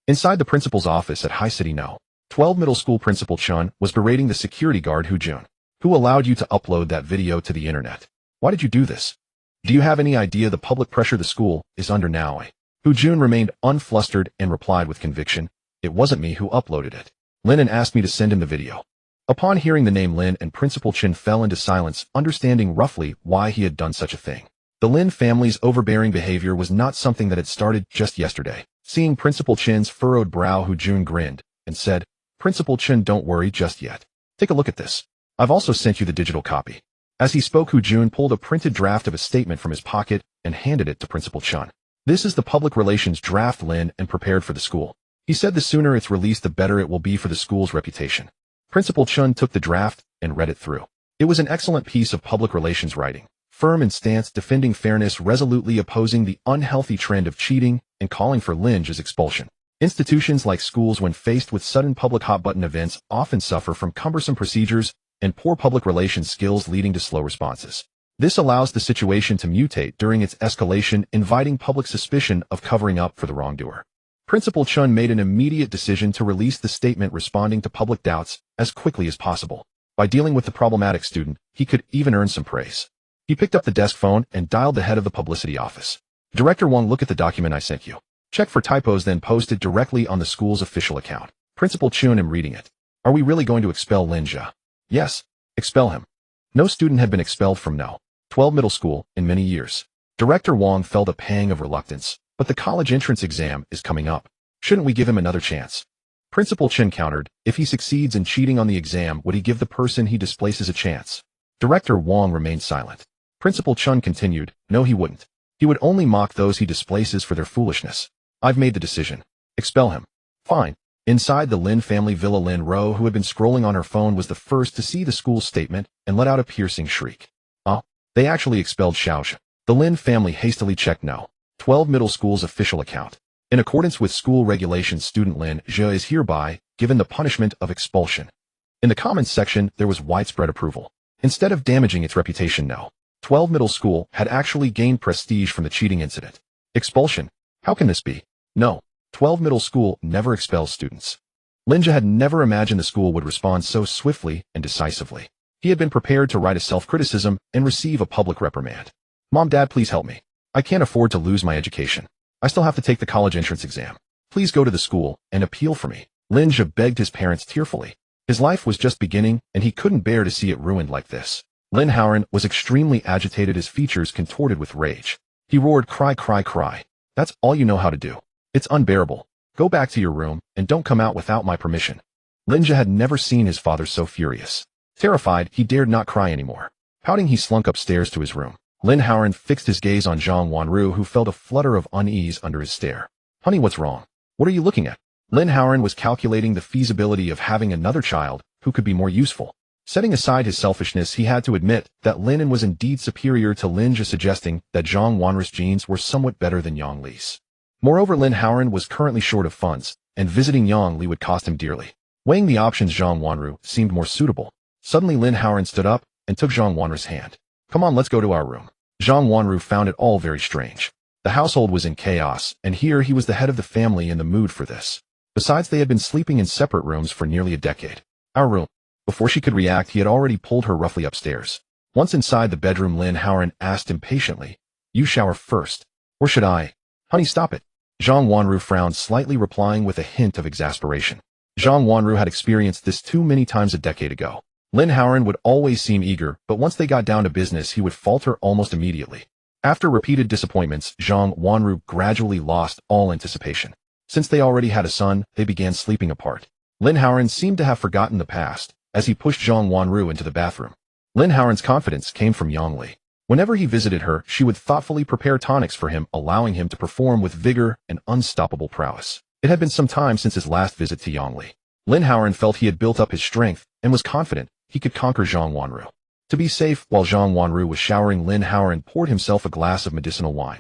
Inside the principal's office at High City No. 12 middle school, Principal Chun was berating the security guard Hu Jun. "Who allowed you to upload that video to the internet? Why did you do this? Do you have any idea the public pressure the school is under now?" Hu Jun remained unflustered and replied with conviction, "It wasn't me who uploaded it. Lin An asked me to send him the video." Upon hearing the name Lin, and Principal Chin fell into silence, understanding roughly why he had done such a thing. The Lin family's overbearing behavior was not something that had started just yesterday. Seeing Principal Chin's furrowed brow, Hu Jun grinned and said, "Principal Chin, don't worry just yet. Take a look at this. I've also sent you the digital copy. As he spoke, Hu Jun pulled a printed draft of a statement from his pocket and handed it to Principal Chun. This is the public relations draft Lin An prepared for the school. He said the sooner it's released, the better it will be for the school's reputation. Principal Chun took the draft and read it through. It was an excellent piece of public relations writing, firm in stance, defending fairness, resolutely opposing the unhealthy trend of cheating, and calling for Lin Zhe's expulsion. Institutions like schools, when faced with sudden public hot-button events, often suffer from cumbersome procedures and poor public relations skills, leading to slow responses. This allows the situation to mutate during its escalation, inviting public suspicion of covering up for the wrongdoer. Principal Chun made an immediate decision to release the statement, responding to public doubts as quickly as possible. By dealing with the problematic student, he could even earn some praise. He picked up the desk phone and dialed the head of the publicity office. Director Wang, look at the document I sent you. Check for typos, then post it directly on the school's official account. Principal Chun, am reading it. Are we really going to expel Lin Zhe? Yes, expel him. No student had been expelled from No. 12 middle school in many years. Director Wang felt a pang of reluctance, but the college entrance exam is coming up. Shouldn't we give him another chance? Principal Chun countered, if he succeeds in cheating on the exam, would he give the person he displaces a chance? Director Wang remained silent. Principal Chun continued, no, he wouldn't. He would only mock those he displaces for their foolishness. I've made the decision. Expel him. Fine. Inside the Lin family villa, Lin Ro, who had been scrolling on her phone, was the first to see the school's statement and let out a piercing shriek. Oh, they actually expelled Xiaozhe. The Lin family hastily checked No. 12 middle school's official account. In accordance with school regulations, student Lin Zhe is hereby given the punishment of expulsion. In the comments section, there was widespread approval. Instead of damaging its reputation, No. 12 middle school had actually gained prestige from the cheating incident. Expulsion? How can this be? No. 12 middle school never expels students. Lin Zhe had never imagined the school would respond so swiftly and decisively. He had been prepared to write a self-criticism and receive a public reprimand. Mom, Dad, please help me. I can't afford to lose my education. I still have to take the college entrance exam. Please go to the school and appeal for me. Lin Zhe begged his parents tearfully. His life was just beginning, and he couldn't bear to see it ruined like this. Lin An was extremely agitated, his features contorted with rage. He roared, cry, cry, cry. That's all you know how to do. It's unbearable. Go back to your room, and don't come out without my permission. Lin Zhe had never seen his father so furious. Terrified, he dared not cry anymore. Pouting, he slunk upstairs to his room. Lin An fixed his gaze on Zhang Wanru, who felt a flutter of unease under his stare. Honey, what's wrong? What are you looking at? Lin An was calculating the feasibility of having another child who could be more useful. Setting aside his selfishness, he had to admit that Lin An was indeed superior to Lin Zhe, suggesting that Zhang Wanru's genes were somewhat better than Yang Li's. Moreover, Lin An was currently short of funds, and visiting Yang Li would cost him dearly. Weighing the options, Zhang Wanru seemed more suitable. Suddenly, Lin An stood up and took Zhang Wanru's hand. Come on, let's go to our room. Zhang Wanru found it all very strange. The household was in chaos, and here he was the head of the family in the mood for this. Besides, they had been sleeping in separate rooms for nearly a decade. Our room. Before she could react, he had already pulled her roughly upstairs. Once inside the bedroom, Lin An asked impatiently, you shower first. Or should I? Honey, stop it. Zhang Wanru frowned slightly, replying with a hint of exasperation. Zhang Wanru had experienced this too many times a decade ago. Lin An would always seem eager, but once they got down to business, he would falter almost immediately. After repeated disappointments, Zhang Wanru gradually lost all anticipation. Since they already had a son, they began sleeping apart. Lin An seemed to have forgotten the past, as he pushed Zhang Wanru into the bathroom. Lin An's confidence came from Yang Li. Whenever he visited her, she would thoughtfully prepare tonics for him, allowing him to perform with vigor and unstoppable prowess. It had been some time since his last visit to Yang Li. Lin An felt he had built up his strength and was confident he could conquer Zhang Wanru. To be safe, while Zhang Wanru was showering, Lin An poured himself a glass of medicinal wine.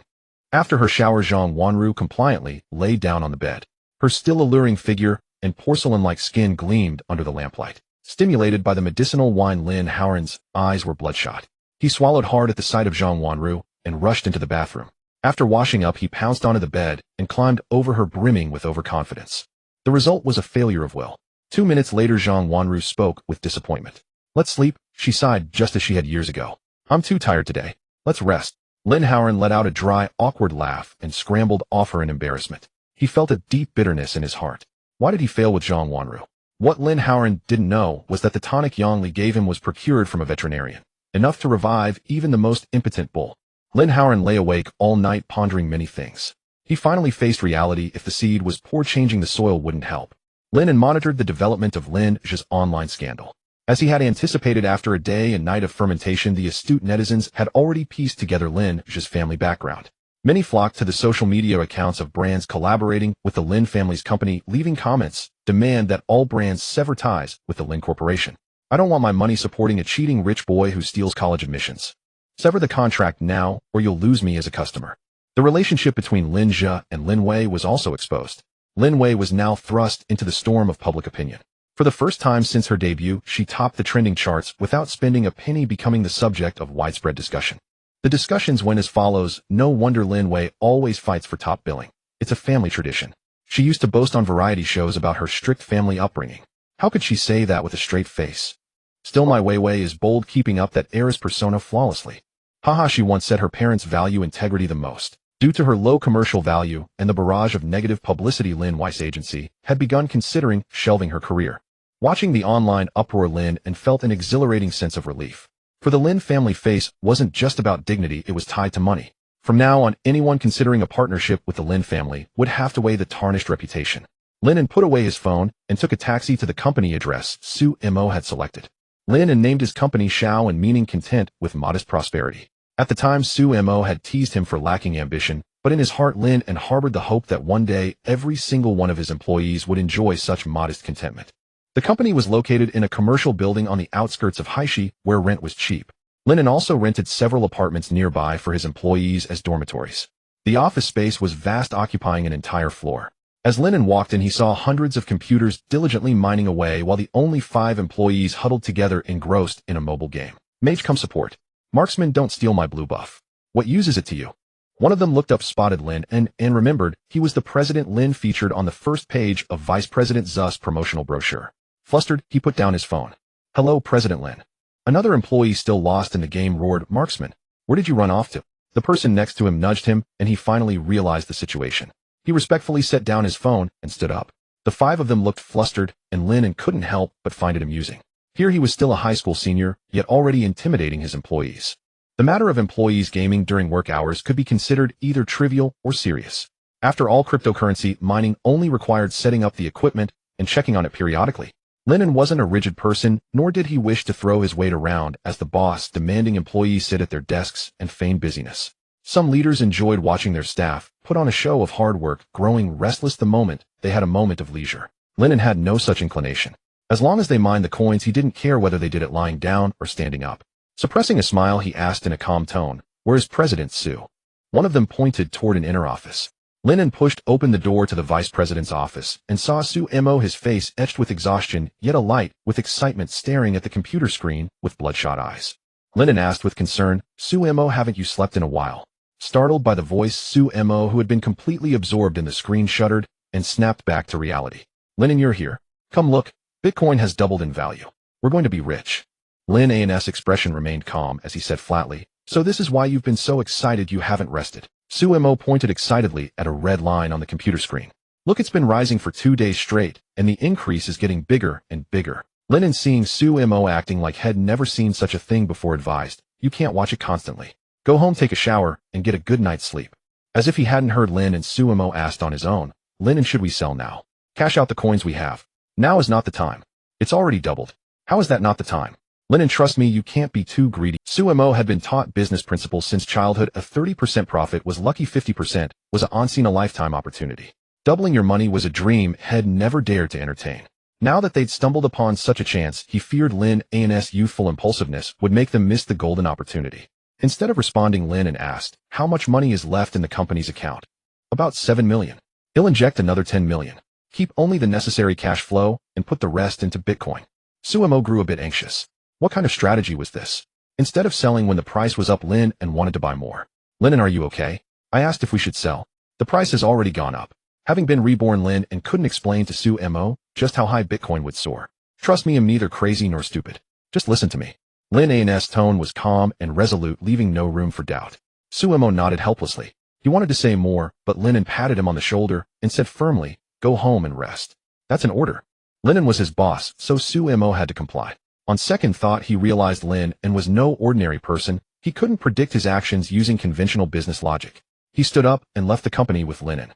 After her shower, Zhang Wanru compliantly lay down on the bed. Her still alluring figure and porcelain-like skin gleamed under the lamplight. Stimulated by the medicinal wine, Lin An's eyes were bloodshot. He swallowed hard at the sight of Zhang Wanru and rushed into the bathroom. After washing up, he pounced onto the bed and climbed over her, brimming with overconfidence. The result was a failure of will. 2 minutes later, Zhang Wanru spoke with disappointment. Let's sleep, she sighed, just as she had years ago. I'm too tired today. Let's rest. Lin An let out a dry, awkward laugh and scrambled off her in embarrassment. He felt a deep bitterness in his heart. Why did he fail with Zhang Wanru? What Lin An didn't know was that the tonic Yang Li gave him was procured from a veterinarian, enough to revive even the most impotent bull. Lin An lay awake all night, pondering many things. He finally faced reality. If the seed was poor, changing the soil wouldn't help. Lin An monitored the development of Lin Zhe's online scandal. As he had anticipated, after a day and night of fermentation, the astute netizens had already pieced together Lin Zhe's family background. Many flocked to the social media accounts of brands collaborating with the Lin family's company, leaving comments, demand that all brands sever ties with the Lin Corporation. I don't want my money supporting a cheating rich boy who steals college admissions. Sever the contract now, or you'll lose me as a customer. The relationship between Lin Zhe and Lin Wei was also exposed. Lin Wei was now thrust into the storm of public opinion. For the first time since her debut, she topped the trending charts without spending a penny, becoming the subject of widespread discussion. The discussions went as follows: no wonder Lin Wei always fights for top billing. It's a family tradition. She used to boast on variety shows about her strict family upbringing. How could she say that with a straight face? Still, my Wei is bold, keeping up that heiress persona flawlessly. Haha, she once said her parents value integrity the most. Due to her low commercial value and the barrage of negative publicity, Lin Wei's agency had begun considering shelving her career. Watching the online uproar, Lin An felt an exhilarating sense of relief. For the Lin family face wasn't just about dignity, it was tied to money. From now on, anyone considering a partnership with the Lin family would have to weigh the tarnished reputation. Lin An put away his phone and took a taxi to the company address Su Mo had selected. Lin An named his company Shao and meaning content with modest prosperity. At the time, Su Mo had teased him for lacking ambition, but in his heart Lin An harbored the hope that one day every single one of his employees would enjoy such modest contentment. The company was located in a commercial building on the outskirts of Haishi, where rent was cheap. Lin An also rented several apartments nearby for his employees as dormitories. The office space was vast, occupying an entire floor. As Lin An walked in, he saw hundreds of computers diligently mining away, while the only 5 employees huddled together, engrossed in a mobile game. Mage come support. Marksman, don't steal my blue buff. What use is it to you? One of them looked up, spotted Lin An, and remembered he was the President Lin featured on the first page of Vice President Zhe's promotional brochure. Flustered, he put down his phone. Hello, President Lin. Another employee, still lost in the game, roared, Marksman, where did you run off to? The person next to him nudged him, and he finally realized the situation. He respectfully set down his phone and stood up. The 5 of them looked flustered, and Lin An couldn't help but find it amusing. Here he was, still a high school senior, yet already intimidating his employees. The matter of employees gaming during work hours could be considered either trivial or serious. After all, cryptocurrency mining only required setting up the equipment and checking on it periodically. Lin An wasn't a rigid person, nor did he wish to throw his weight around as the boss, demanding employees sit at their desks and feign busyness. Some leaders enjoyed watching their staff put on a show of hard work, growing restless the moment they had a moment of leisure. Lin An had no such inclination. As long as they mined the coins, he didn't care whether they did it lying down or standing up. Suppressing a smile, he asked in a calm tone, "Where is President Su?" One of them pointed toward an inner office. Lin An pushed open the door to the vice president's office and saw Su Mo, his face etched with exhaustion, yet alight with excitement, staring at the computer screen with bloodshot eyes. Lin An asked with concern, "Su Mo, haven't you slept in a while?" Startled by the voice, Su Mo, who had been completely absorbed in the screen, shuddered and snapped back to reality. "Lin An, you're here. Come look. Bitcoin has doubled in value. We're going to be rich." Lin An's expression remained calm as he said flatly, "So this is why you've been so excited you haven't rested." Su Mo pointed excitedly at a red line on the computer screen. "Look, it's been rising for 2 days straight, and the increase is getting bigger and bigger." Lin An, seeing Su Mo acting like he'd never seen such a thing before, advised, "You can't watch it constantly. Go home, take a shower, and get a good night's sleep." As if he hadn't heard Lin An, Su Mo asked on his own, "Lin An, should we sell now? Cash out the coins we have. Now is not the time. It's already doubled." "How is that not the time?" "Lin An, trust me, you can't be too greedy." Su Mo had been taught business principles since childhood. A 30% profit was lucky, 50% was a once-in-a-lifetime opportunity. Doubling your money was a dream he'd never dared to entertain. Now that they'd stumbled upon such a chance, he feared Lin An's youthful impulsiveness would make them miss the golden opportunity. Instead of responding, Lin An asked, "How much money is left in the company's account?" "About 7 million. He'll inject another 10 million. Keep only the necessary cash flow and put the rest into Bitcoin." Su Mo grew a bit anxious. What kind of strategy was this? Instead of selling when the price was up, Lin An wanted to buy more. "Lin An, are you okay? I asked if we should sell. The price has already gone up." Having been reborn, Lin An couldn't explain to Su Mo just how high Bitcoin would soar. "Trust me, I'm neither crazy nor stupid. Just listen to me." Lin An's tone was calm and resolute, leaving no room for doubt. Su Mo nodded helplessly. He wanted to say more, but Lin An patted him on the shoulder and said firmly, "Go home and rest." That's an order. Lin An was his boss, so Su Mo had to comply. On second thought, he realized Lin An was no ordinary person. He couldn't predict his actions using conventional business logic. He stood up and left the company with Lin An.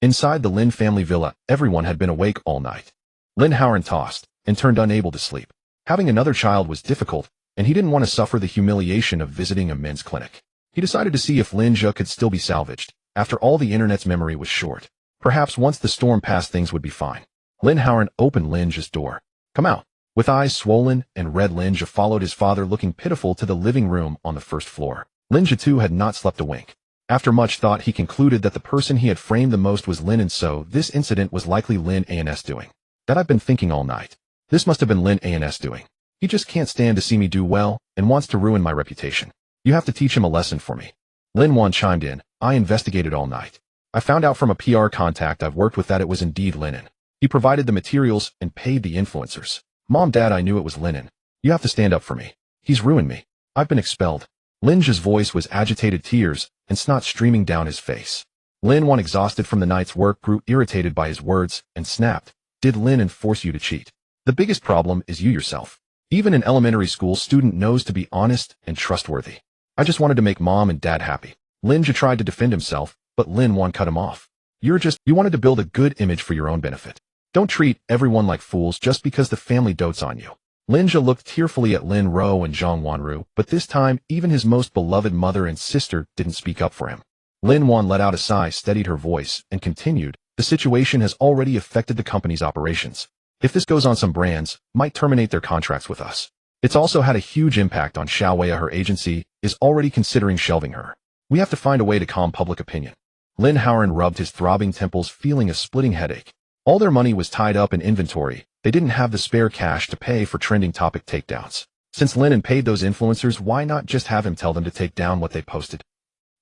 Inside the Lin family villa, everyone had been awake all night. Lin Howard tossed and turned, unable to sleep. Having another child was difficult, and he didn't want to suffer the humiliation of visiting a men's clinic. He decided to see if Lin Zhe could still be salvaged. After all, the internet's memory was short. Perhaps once the storm passed, things would be fine. Lin An opened Lin Zhe's door. Come out. With eyes swollen and red, Lin Zhe followed his father, looking pitiful, to the living room on the first floor. Lin Zhe too had not slept a wink. After much thought, he concluded that the person he had framed the most was Lin An, so this incident was likely Lin An's doing. That I've been thinking all night. This must have been Lin An's doing. He just can't stand to see me do well and wants to ruin my reputation. You have to teach him a lesson for me. Lin An chimed in. I investigated all night. I found out from a PR contact I've worked with that it was indeed Lin An. He provided the materials and paid the influencers. Mom, Dad, I knew it was Lin An. You have to stand up for me. He's ruined me. I've been expelled. Lin Zhe's voice was agitated, tears and snot streaming down his face. Lin An, exhausted from the night's work, grew irritated by his words and snapped. Did Lin An force you to cheat? The biggest problem is you yourself. Even an elementary school student knows to be honest and trustworthy. I just wanted to make Mom and Dad happy. Lin Zhe tried to defend himself, but Lin An cut him off. You wanted to build a good image for your own benefit. Don't treat everyone like fools just because the family dotes on you. Lin Zhe looked tearfully at Lin Ro and Zhang Wanru, but this time even his most beloved mother and sister didn't speak up for him. Lin An let out a sigh, steadied her voice, and continued, the situation has already affected the company's operations. If this goes on, some brands might terminate their contracts with us. It's also had a huge impact on Xiaowei. Her agency is already considering shelving her. We have to find a way to calm public opinion. Lin An rubbed his throbbing temples, feeling a splitting headache. All their money was tied up in inventory. They didn't have the spare cash to pay for trending topic takedowns. Since Lin An paid those influencers, why not just have him tell them to take down what they posted?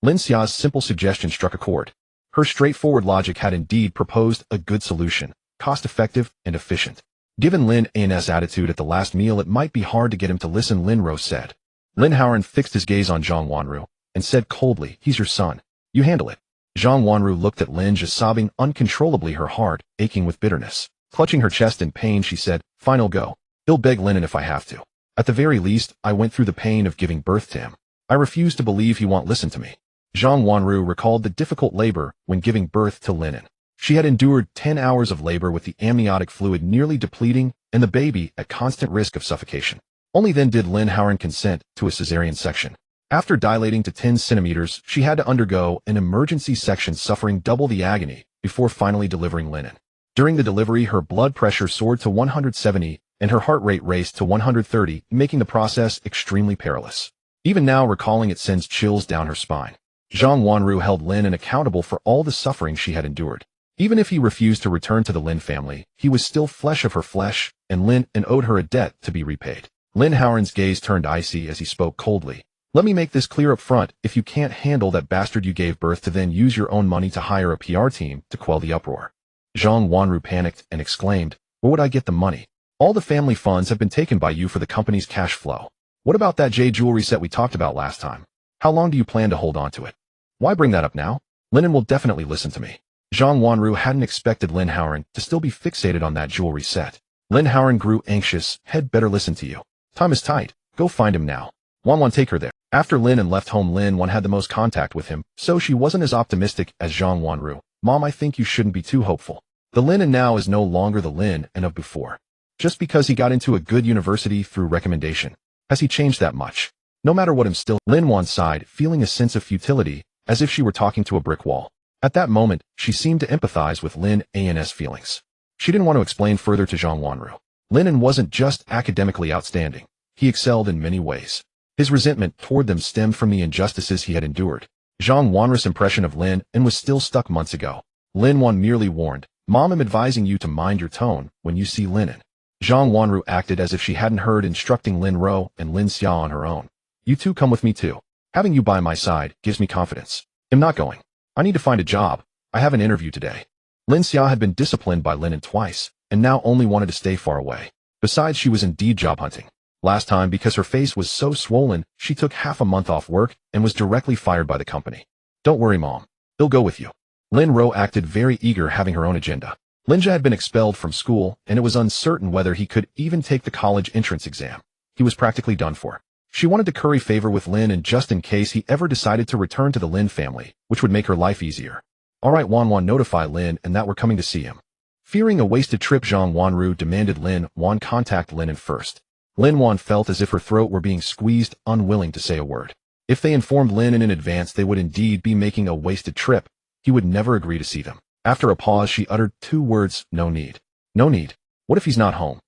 Lin Xia's simple suggestion struck a chord. Her straightforward logic had indeed proposed a good solution, cost-effective and efficient. Given Lin An's attitude at the last meal, it might be hard to get him to listen, Lin Ro said. Lin An fixed his gaze on Zhang Wanru and said coldly, he's your son. You handle it. Zhang Wanru looked at Lin, just sobbing uncontrollably, her heart aching with bitterness. Clutching her chest in pain, she said, fine, I'll go. I'll beg Lin An if I have to. At the very least, I went through the pain of giving birth to him. I refuse to believe he won't listen to me. Zhang Wanru recalled the difficult labor when giving birth to Lin An. She had endured 10 hours of labor with the amniotic fluid nearly depleting and the baby at constant risk of suffocation. Only then did Lin An consent to a cesarean section. After dilating to 10 centimeters, she had to undergo an emergency section, suffering double the agony before finally delivering Lin An. During the delivery, her blood pressure soared to 170 and her heart rate raced to 130, making the process extremely perilous. Even now, recalling it sends chills down her spine. Zhang Wanru held Lin An accountable for all the suffering she had endured. Even if he refused to return to the Lin family, he was still flesh of her flesh, and Lin An owed her a debt to be repaid. Lin An's gaze turned icy as he spoke coldly. Let me make this clear up front. If you can't handle that bastard you gave birth to, then use your own money to hire a PR team to quell the uproar. Zhang Wanru panicked and exclaimed, where would I get the money? All the family funds have been taken by you for the company's cash flow. What about that jade jewelry set we talked about last time? How long do you plan to hold on to it? Why bring that up now? Lin An will definitely listen to me. Zhang Wanru hadn't expected Lin An to still be fixated on that jewelry set. Lin An grew anxious. Had better listen to you. Time is tight. Go find him now. Wan, take her there. After Lin An left home, Lin An had the most contact with him, so she wasn't as optimistic as Zhang Wanru. Mom, I think you shouldn't be too hopeful. The Lin An now is no longer the Lin An of before. Just because he got into a good university through recommendation. Has he changed that much? No matter what, I'm still. Lin An sighed, feeling a sense of futility, as if she were talking to a brick wall. At that moment, she seemed to empathize with Lin An's feelings. She didn't want to explain further to Zhang Wanru. Lin An wasn't just academically outstanding. He excelled in many ways. His resentment toward them stemmed from the injustices he had endured. Zhang Wanru's impression of Lin An was still stuck months ago. Lin An merely warned, Mom, I'm advising you to mind your tone when you see Lin An. Zhang Wanru acted as if she hadn't heard, instructing Lin Ro and Lin Xia on her own. You two come with me too. Having you by my side gives me confidence. I'm not going. I need to find a job. I have an interview today. Lin Xia had been disciplined by Lin An twice, and now only wanted to stay far away. Besides, she was indeed job hunting. Last time, because her face was so swollen, she took half a month off work and was directly fired by the company. Don't worry, Mom. He'll go with you. Lin Ro acted very eager, having her own agenda. Lin Zhe had been expelled from school, and it was uncertain whether he could even take the college entrance exam. He was practically done for. She wanted to curry favor with Lin An just in case he ever decided to return to the Lin family, which would make her life easier. All right, Wan, notify Lin An that we're coming to see him. Fearing a wasted trip, Zhang Wanru demanded Lin An contact Lin An first. Lin Wan felt as if her throat were being squeezed, unwilling to say a word. If they informed Lin An in advance, they would indeed be making a wasted trip. He would never agree to see them. After a pause, she uttered 2 words, "No need." No need. What if he's not home?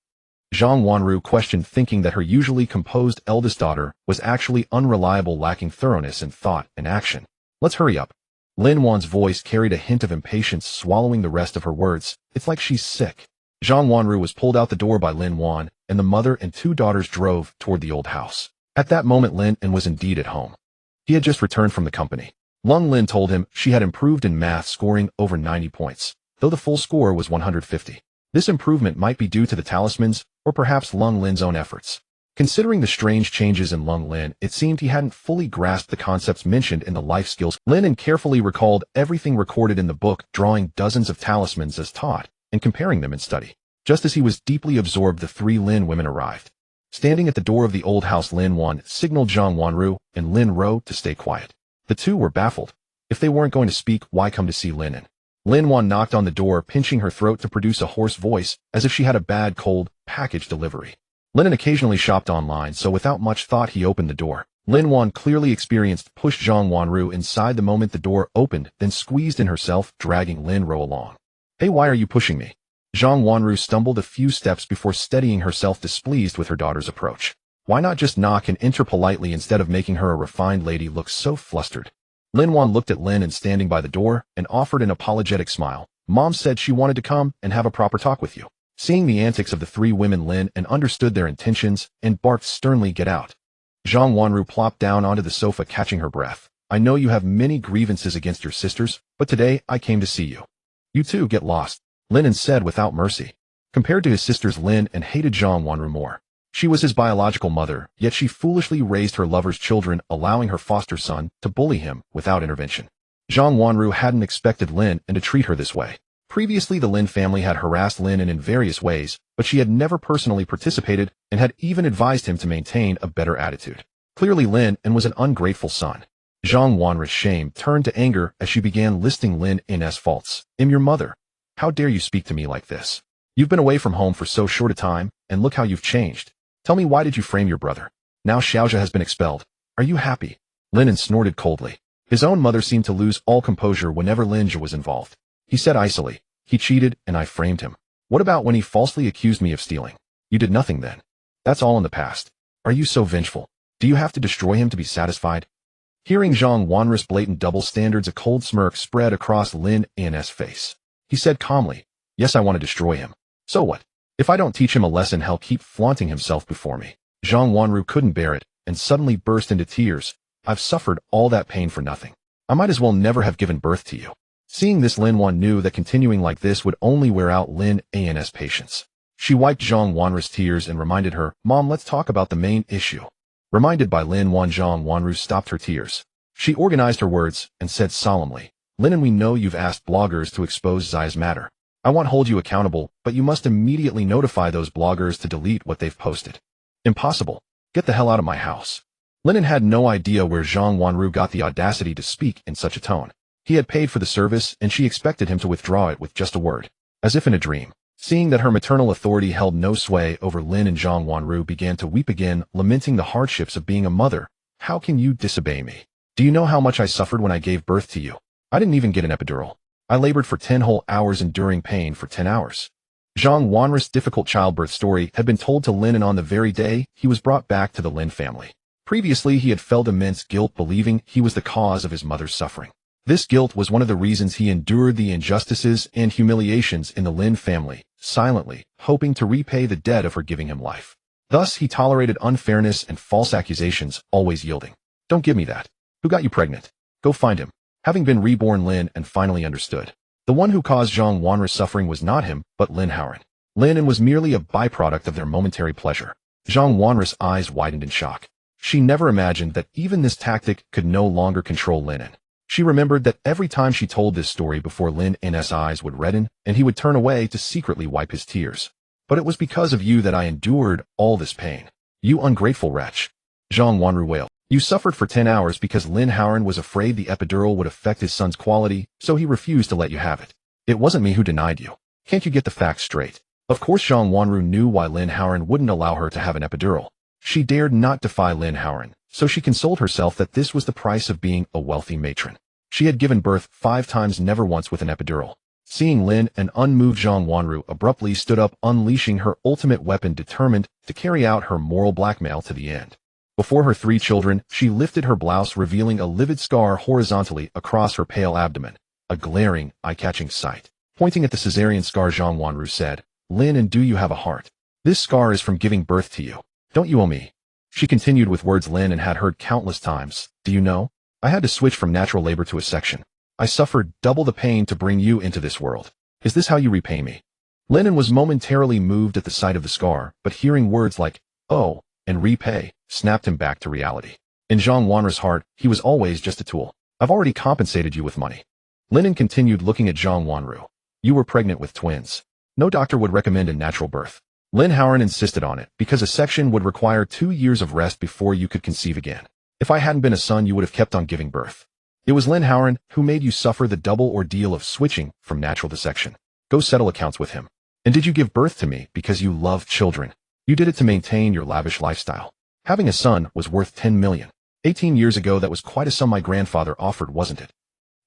Zhang Wanru questioned, thinking that her usually composed eldest daughter was actually unreliable, lacking thoroughness in thought and action. Let's hurry up. Lin Wan's voice carried a hint of impatience, swallowing the rest of her words. It's like she's sick. Zhang Wanru was pulled out the door by Lin Wan, and the mother and 2 daughters drove toward the old house. At that moment, Lin An was indeed at home. He had just returned from the company. Lung Lin told him she had improved in math, scoring over 90 points, though the full score was 150. This improvement might be due to the talismans, or perhaps Lung Lin's own efforts. Considering the strange changes in Lung Lin, it seemed he hadn't fully grasped the concepts mentioned in the life skills. Lin An carefully recalled everything recorded in the book, drawing dozens of talismans as taught, and comparing them in study. Just as he was deeply absorbed, the 3 Lin women arrived. Standing at the door of the old house, Lin Wan signaled Zhang Wanru and Lin Ro to stay quiet. The 2 were baffled. If they weren't going to speak, why come to see Lin An? Lin Wan knocked on the door, pinching her throat to produce a hoarse voice, as if she had a bad cold. Package delivery. Lin An occasionally shopped online, so without much thought he opened the door. Lin Wan clearly experienced pushed Zhang Wanru inside the moment the door opened, then squeezed in herself, dragging Lin Ro along. Hey, why are you pushing me? Zhang Wanru stumbled a few steps before steadying herself, displeased with her daughter's approach. Why not just knock and enter politely instead of making her a refined lady look so flustered? Lin Wan looked at Lin An standing by the door and offered an apologetic smile. Mom said she wanted to come and have a proper talk with you. Seeing the antics of the 3 women, Lin An understood their intentions and barked sternly, "Get out." Zhang Wanru plopped down onto the sofa, catching her breath. I know you have many grievances against your sisters, but today I came to see you. You 2 get lost, Lin An said without mercy. Compared to his sisters, Lin An hated Zhang Wanru more. She was his biological mother, yet she foolishly raised her lover's children, allowing her foster son to bully him without intervention. Zhang Wanru hadn't expected Lin An to treat her this way. Previously, the Lin family had harassed Lin An in various ways, but she had never personally participated and had even advised him to maintain a better attitude. Clearly, Lin An was an ungrateful son. Zhang Wanru's shame turned to anger as she began listing Lin An's faults. "I'm your mother. How dare you speak to me like this? You've been away from home for so short a time, and look how you've changed. Tell me, why did you frame your brother? Now Xiaozha has been expelled. Are you happy?" Lin An snorted coldly. His own mother seemed to lose all composure whenever Lin Zhe was involved. He said icily, "He cheated, and I framed him. What about when he falsely accused me of stealing? You did nothing then. That's all in the past. Are you so vengeful? Do you have to destroy him to be satisfied?" Hearing Zhang Wanru's blatant double standards, a cold smirk spread across Lin An's face. He said calmly, "Yes, I want to destroy him. So what? If I don't teach him a lesson, he'll keep flaunting himself before me." Zhang Wanru couldn't bear it and suddenly burst into tears. "I've suffered all that pain for nothing. I might as well never have given birth to you." Seeing this, Lin Wan knew that continuing like this would only wear out Lin An's patience. She wiped Zhang Wanru's tears and reminded her, "Mom, let's talk about the main issue." Reminded by Lin Wan, Zhang Wanru stopped her tears. She organized her words and said solemnly, "Lin An, we know you've asked bloggers to expose Zai's matter. I won't hold you accountable, but you must immediately notify those bloggers to delete what they've posted." "Impossible. Get the hell out of my house." Lin An had no idea where Zhang Wanru got the audacity to speak in such a tone. He had paid for the service, and she expected him to withdraw it with just a word. As if in a dream. Seeing that her maternal authority held no sway over Lin, and Zhang Wanru began to weep again, lamenting the hardships of being a mother. "How can you disobey me? Do you know how much I suffered when I gave birth to you? I didn't even get an epidural. I labored for 10 whole hours, enduring pain for 10 hours. Zhang Wanru's difficult childbirth story had been told to Lin An on the very day he was brought back to the Lin family. Previously, he had felt immense guilt, believing he was the cause of his mother's suffering. This guilt was one of the reasons he endured the injustices and humiliations in the Lin family, silently, hoping to repay the debt of her giving him life. Thus, he tolerated unfairness and false accusations, always yielding. "Don't give me that. Who got you pregnant? Go find him." Having been reborn, Lin An finally understood. The one who caused Zhang Wanru's suffering was not him, but Lin Howard. Lin An was merely a byproduct of their momentary pleasure. Zhang Wanru's eyes widened in shock. She never imagined that even this tactic could no longer control Lin An. She remembered that every time she told this story before, Lin An's eyes would redden, and he would turn away to secretly wipe his tears. "But it was because of you that I endured all this pain. You ungrateful wretch." Zhang Wanru wailed. "You suffered for 10 hours because Lin Howard was afraid the epidural would affect his son's quality, so he refused to let you have it. It wasn't me who denied you. Can't you get the facts straight?" Of course Zhang Wanru knew why Lin Hauran wouldn't allow her to have an epidural. She dared not defy Lin Hauran, so she consoled herself that this was the price of being a wealthy matron. She had given birth 5 times, never once with an epidural. Seeing Lin, an unmoved Zhang Wanru abruptly stood up, unleashing her ultimate weapon, determined to carry out her moral blackmail to the end. Before her 3 children, she lifted her blouse, revealing a livid scar horizontally across her pale abdomen, a glaring, eye-catching sight. Pointing at the cesarean scar, Zhang Wanru said, "Lin An, do you have a heart? This scar is from giving birth to you. Don't you owe me?" She continued with words Lin An had heard countless times. "Do you know? I had to switch from natural labor to a section. I suffered double the pain to bring you into this world. Is this how you repay me?" Lin An was momentarily moved at the sight of the scar, but hearing words like, "oh," and "repay," snapped him back to reality. In Zhang Wanru's heart, he was always just a tool. "I've already compensated you with money." Lin An continued, looking at Zhang Wanru. "You were pregnant with twins. No doctor would recommend a natural birth. Lin Hauran insisted on it because a section would require 2 years of rest before you could conceive again. If I hadn't been a son, you would have kept on giving birth. It was Lin Hauran who made you suffer the double ordeal of switching from natural to section. Go settle accounts with him. And did you give birth to me because you love children? You did it to maintain your lavish lifestyle. Having a son was worth 10 million. 18 years ago, that was quite a sum my grandfather offered, wasn't it?"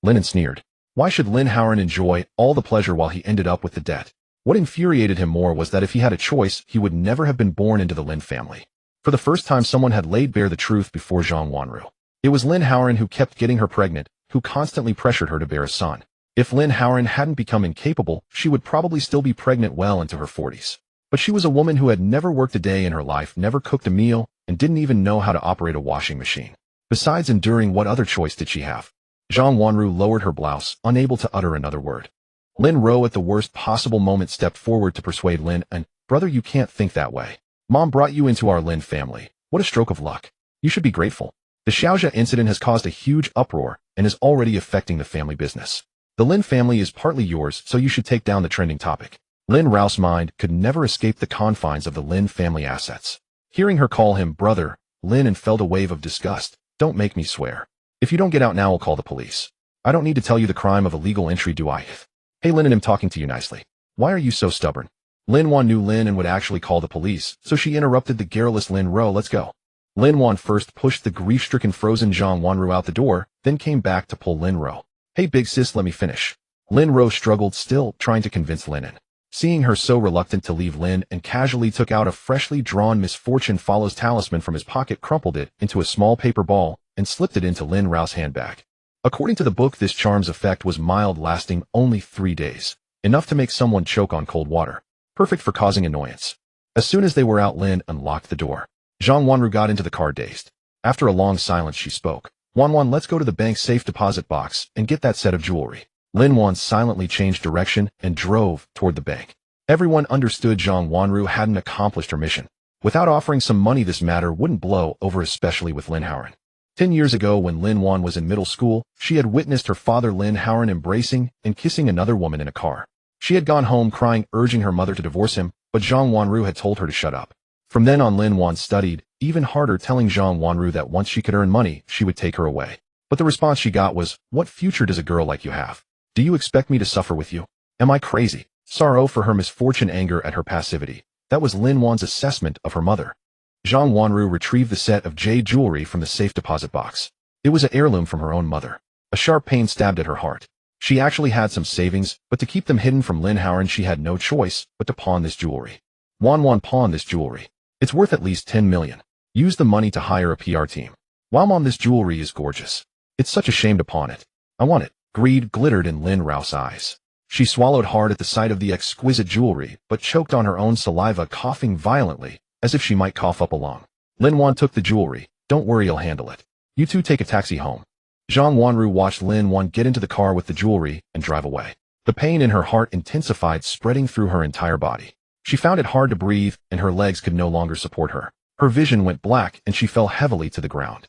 Lin An sneered. Why should Lin Hauran enjoy all the pleasure while he ended up with the debt? What infuriated him more was that if he had a choice, he would never have been born into the Lin family. For the first time, someone had laid bare the truth before Zhang Wanru. It was Lin Hauran who kept getting her pregnant, who constantly pressured her to bear a son. If Lin Hauran hadn't become incapable, she would probably still be pregnant well into her 40s. But she was a woman who had never worked a day in her life, never cooked a meal, and didn't even know how to operate a washing machine. Besides enduring, what other choice did she have? Zhang Wanru lowered her blouse, unable to utter another word. Lin Ro, at the worst possible moment, stepped forward to persuade Lin An, "Brother, you can't think that way. Mom brought you into our Lin family. What a stroke of luck. You should be grateful. The Xiaojia incident has caused a huge uproar and is already affecting the family business. The Lin family is partly yours, so you should take down the trending topic." Lin Rao's mind could never escape the confines of the Lin family assets. Hearing her call him brother, Lin An felt a wave of disgust. "Don't make me swear. If you don't get out now, I'll call the police. I don't need to tell you the crime of illegal entry, do I?" "Hey Lin An, I'm talking to you nicely. Why are you so stubborn?" Lin Wan knew Lin An would actually call the police, so she interrupted the garrulous Lin Ro. "Let's go." Lin Wan first pushed the grief-stricken frozen Zhang Wanru out the door, then came back to pull Lin Ro. "Hey big sis, let me finish." Lin Ro struggled, still trying to convince Lin An. Seeing her so reluctant to leave, Lin An casually took out a freshly drawn Misfortune Follows talisman from his pocket, crumpled it into a small paper ball, and slipped it into Lin Rao's handbag. According to the book, this charm's effect was mild, lasting only 3 days. Enough to make someone choke on cold water. Perfect for causing annoyance. As soon as they were out, Lin unlocked the door. Zhang Wanru got into the car, dazed. After a long silence, she spoke. "Wan, let's go to the bank's safe deposit box and get that set of jewelry." Lin Wan silently changed direction and drove toward the bank. Everyone understood Zhang Wanru hadn't accomplished her mission. Without offering some money, this matter wouldn't blow over, especially with Lin Hauran. 10 years ago, when Lin Wan was in middle school, she had witnessed her father Lin Hauran embracing and kissing another woman in a car. She had gone home crying, urging her mother to divorce him, but Zhang Wanru had told her to shut up. From then on, Lin Wan studied even harder, telling Zhang Wanru that once she could earn money, she would take her away. But the response she got was, "What future does a girl like you have? Do you expect me to suffer with you? Am I crazy?" Sorrow for her misfortune, anger at her passivity. That was Lin Wan's assessment of her mother. Zhang Wanru retrieved the set of jade jewelry from the safe deposit box. It was an heirloom from her own mother. A sharp pain stabbed at her heart. She actually had some savings, but to keep them hidden from Lin Hauran, she had no choice but to pawn this jewelry. Wan, pawn this jewelry. It's worth at least 10 million. Use the money to hire a PR team. Wow, Mom, this jewelry is gorgeous. It's such a shame to pawn it. I want it. Greed glittered in Lin Rao's eyes. She swallowed hard at the sight of the exquisite jewelry, but choked on her own saliva, coughing violently, as if she might cough up along. Lin Wan took the jewelry. "Don't worry, I'll handle it. You two take a taxi home." Zhang Wanru watched Lin Wan get into the car with the jewelry and drive away. The pain in her heart intensified, spreading through her entire body. She found it hard to breathe, and her legs could no longer support her. Her vision went black, and she fell heavily to the ground.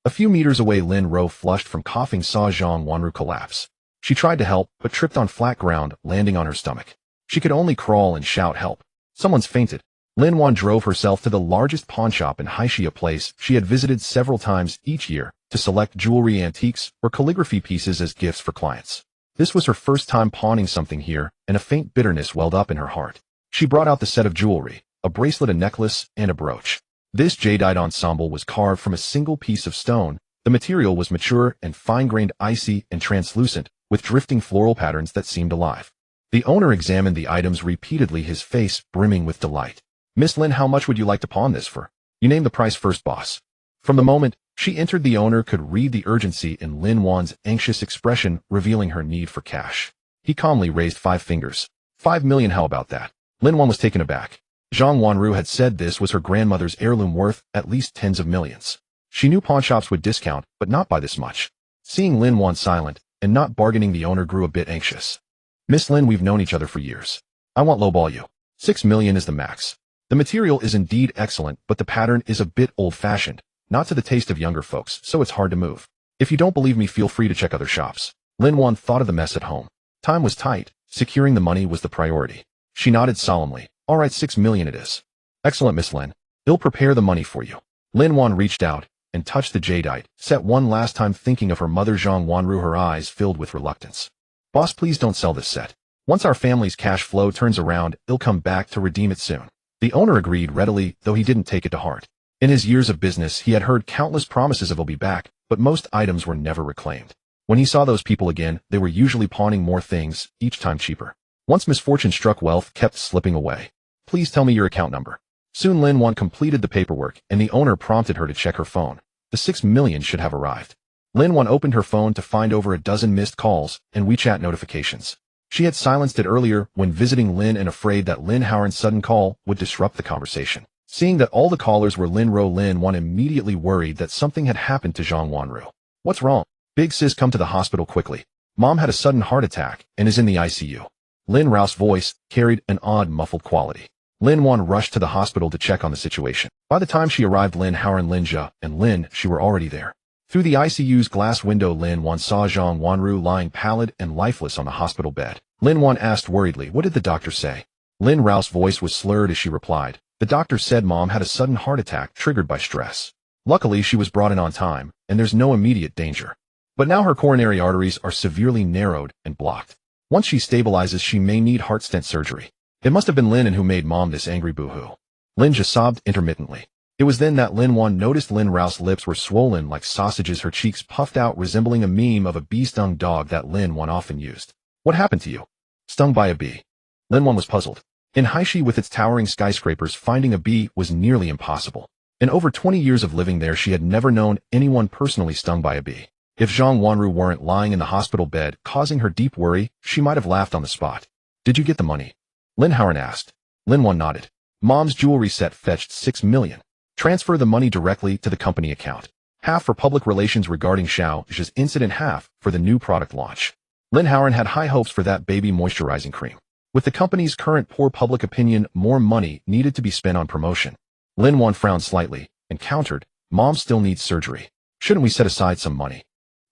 A few meters away, Lin Ro, flushed from coughing, saw Zhang Wanru collapse. She tried to help, but tripped on flat ground, landing on her stomach. She could only crawl and shout, "Help! Someone's fainted." Lin Wan drove herself to the largest pawnshop in Haixi, a place she had visited several times each year, to select jewelry, antiques, or calligraphy pieces as gifts for clients. This was her first time pawning something here, and a faint bitterness welled up in her heart. She brought out the set of jewelry, a bracelet, a necklace, and a brooch. This jadeite ensemble was carved from a single piece of stone. The material was mature and fine-grained, icy and translucent, with drifting floral patterns that seemed alive. The owner examined the items repeatedly, his face brimming with delight. "Miss Lin, how much would you like to pawn this for? You name the price first, boss." From the moment she entered, the owner could read the urgency in Lin Wan's anxious expression, revealing her need for cash. He calmly raised 5 fingers. 5 million, how about that? Lin Wan was taken aback. Zhang Wanru had said this was her grandmother's heirloom worth at least tens of millions. She knew pawnshops would discount, but not by this much. Seeing Lin Wan silent and not bargaining, the owner grew a bit anxious. "Miss Lin, we've known each other for years. I won't lowball you. 6 million is the max. The material is indeed excellent, but the pattern is a bit old-fashioned, not to the taste of younger folks, so it's hard to move. If you don't believe me, feel free to check other shops." Lin Wan thought of the mess at home. Time was tight. Securing the money was the priority. She nodded solemnly. "All right, 6 million it is." "Excellent, Miss Lin. I'll prepare the money for you." Lin Wan reached out and touched the jadeite, set one last time, thinking of her mother Zhang Wanru, her eyes filled with reluctance. "Boss, please don't sell this set. Once our family's cash flow turns around, I'll come back to redeem it soon." The owner agreed readily, though he didn't take it to heart. In his years of business, he had heard countless promises of "I'll be back," but most items were never reclaimed. When he saw those people again, they were usually pawning more things, each time cheaper. Once misfortune struck, wealth kept slipping away. "Please tell me your account number." Soon Lin Wan completed the paperwork, and the owner prompted her to check her phone. The 6 million should have arrived. Lin Wan opened her phone to find over a dozen missed calls and WeChat notifications. She had silenced it earlier when visiting Lin An, afraid that Lin Howard's sudden call would disrupt the conversation. Seeing that all the callers were Lin Ro, Lin Wan immediately worried that something had happened to Zhang Wanru. "What's wrong? Big sis, come to the hospital quickly. Mom had a sudden heart attack and is in the ICU." Lin Rao's voice carried an odd, muffled quality. Lin Wan rushed to the hospital to check on the situation. By the time she arrived, Lin Howard, Lin Zhe, and Lin She were already there. Through the ICU's glass window, Lin Wan saw Zhang Wanru lying pallid and lifeless on the hospital bed. Lin Wan asked worriedly, "What did the doctor say?" Lin Rao's voice was slurred as she replied, "The doctor said Mom had a sudden heart attack triggered by stress. Luckily, she was brought in on time, and there's no immediate danger. But now her coronary arteries are severely narrowed and blocked. Once she stabilizes, she may need heart stent surgery." It must have been Lin An who made Mom this angry boohoo. Lin Zhe sobbed intermittently. It was then that Lin Wan noticed Lin Rao's lips were swollen like sausages, her cheeks puffed out, resembling a meme of a bee-stung dog that Lin Wan often used. "What happened to you?" "Stung by a bee." Lin Wan was puzzled. In Haishi, with its towering skyscrapers, finding a bee was nearly impossible. In over 20 years of living there, she had never known anyone personally stung by a bee. If Zhang Wanru weren't lying in the hospital bed, causing her deep worry, she might have laughed on the spot. "Did you get the money?" Lin Howard asked. Lin Wan nodded. "Mom's jewelry set fetched 6 million. Transfer the money directly to the company account. Half for public relations regarding Xiao Zhe's incident, half for the new product launch." Lin Howard had high hopes for that baby moisturizing cream. With the company's current poor public opinion, more money needed to be spent on promotion. Lin Wan frowned slightly and countered, "Mom still needs surgery. Shouldn't we set aside some money?"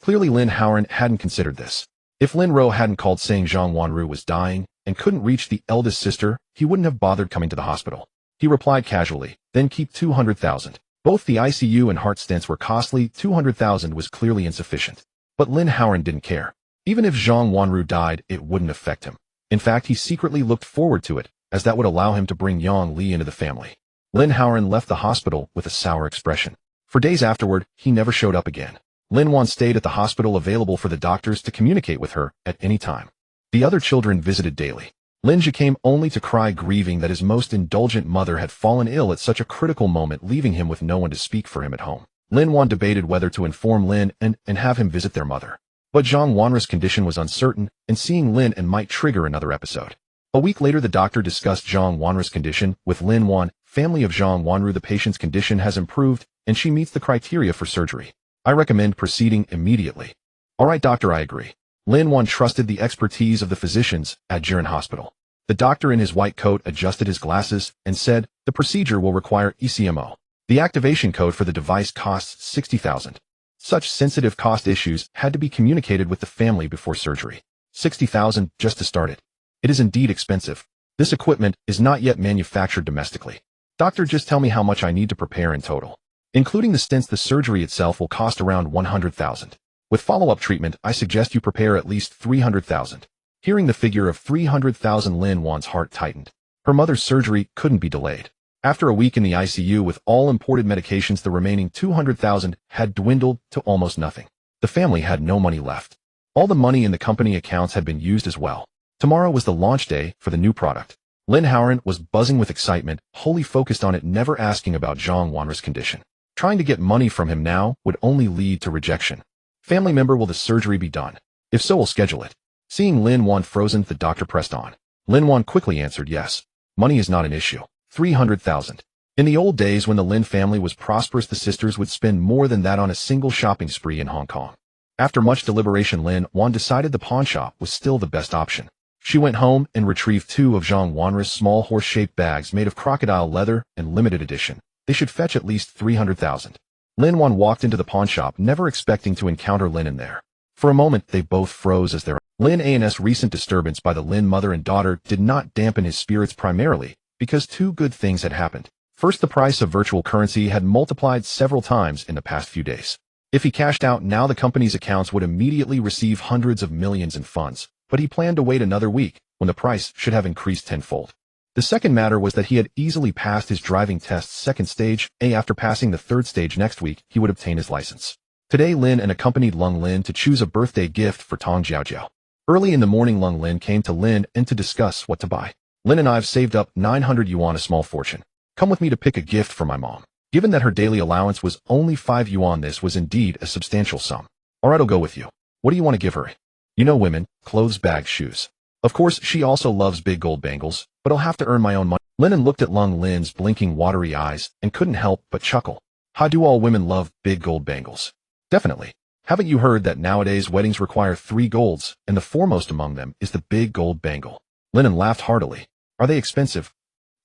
Clearly Lin Howard hadn't considered this. If Lin Ro hadn't called saying Zhang Wanru was dying and couldn't reach the eldest sister, he wouldn't have bothered coming to the hospital. He replied casually, "Then keep 200,000. Both the ICU and heart stents were costly. 200,000 was clearly insufficient. But Lin Howard didn't care. Even if Zhang Wanru died, it wouldn't affect him. In fact, he secretly looked forward to it, as that would allow him to bring Yang Li into the family. Lin Howard left the hospital with a sour expression. For days afterward, he never showed up again. Lin Wan stayed at the hospital, available for the doctors to communicate with her at any time. The other children visited daily. Lin Zhe came only to cry, grieving that his most indulgent mother had fallen ill at such a critical moment, leaving him with no one to speak for him at home. Lin Wan debated whether to inform Lin and have him visit their mother. But Zhang Wanru's condition was uncertain, and seeing Lin An might trigger another episode. A week later, the doctor discussed Zhang Wanru's condition with Lin Wan. "Family of Zhang Wanru, the patient's condition has improved, and she meets the criteria for surgery. I recommend proceeding immediately." "All right, doctor, I agree." Lin Wan trusted the expertise of the physicians at Jiren Hospital. The doctor in his white coat adjusted his glasses and said, "The procedure will require ECMO. The activation code for the device costs 60,000. Such sensitive cost issues had to be communicated with the family before surgery. 60,000 just to start it. It is indeed expensive. This equipment is not yet manufactured domestically. Doctor, just tell me how much I need to prepare in total. Including the stents, the surgery itself will cost around 100,000. With follow-up treatment, I suggest you prepare at least 300,000. Hearing the figure of 300,000, Lin Wan's heart tightened. Her mother's surgery couldn't be delayed. After a week in the ICU with all imported medications, the remaining 200,000 had dwindled to almost nothing. The family had no money left. All the money in the company accounts had been used as well. Tomorrow was the launch day for the new product. Lin An was buzzing with excitement, wholly focused on it, never asking about Zhang Wanru's condition. Trying to get money from him now would only lead to rejection. Family member, will the surgery be done? If so, we'll schedule it. Seeing Lin An frozen, the doctor pressed on. Lin An quickly answered yes. Money is not an issue. 300,000. In the old days when the Lin family was prosperous, the sisters would spend more than that on a single shopping spree in Hong Kong. After much deliberation, Lin An decided the pawn shop was still the best option. She went home and retrieved 2 of Zhang Wanru's small horse-shaped bags made of crocodile leather and limited edition. They should fetch at least 300,000. Lin An walked into the pawn shop, never expecting to encounter Lin An there. For a moment, they both froze as their Lin An's recent disturbance by the Lin mother and daughter did not dampen his spirits, primarily because 2 good things had happened. First, the price of virtual currency had multiplied several times in the past few days. If he cashed out now, the company's accounts would immediately receive hundreds of millions in funds, but he planned to wait another week, when the price should have increased tenfold. The second matter was that he had easily passed his driving test's second stage. After passing the third stage next week, he would obtain his license. Today, Lin An accompanied Lung Lin to choose a birthday gift for Tong Jiaojiao. Early in the morning, Lung Lin came to Lin An to discuss what to buy. Lin and I've saved up 900 yuan, a small fortune. Come with me to pick a gift for my mom. Given that her daily allowance was only 5 yuan, this was indeed a substantial sum. Alright, I'll go with you. What do you want to give her? You know women, clothes, bags, shoes. Of course, she also loves big gold bangles, but I'll have to earn my own money. Lin An looked at Lung Lin's blinking watery eyes and couldn't help but chuckle. How do all women love big gold bangles? Definitely. Haven't you heard that nowadays weddings require 3 golds, and the foremost among them is the big gold bangle? Lin An laughed heartily. Are they expensive?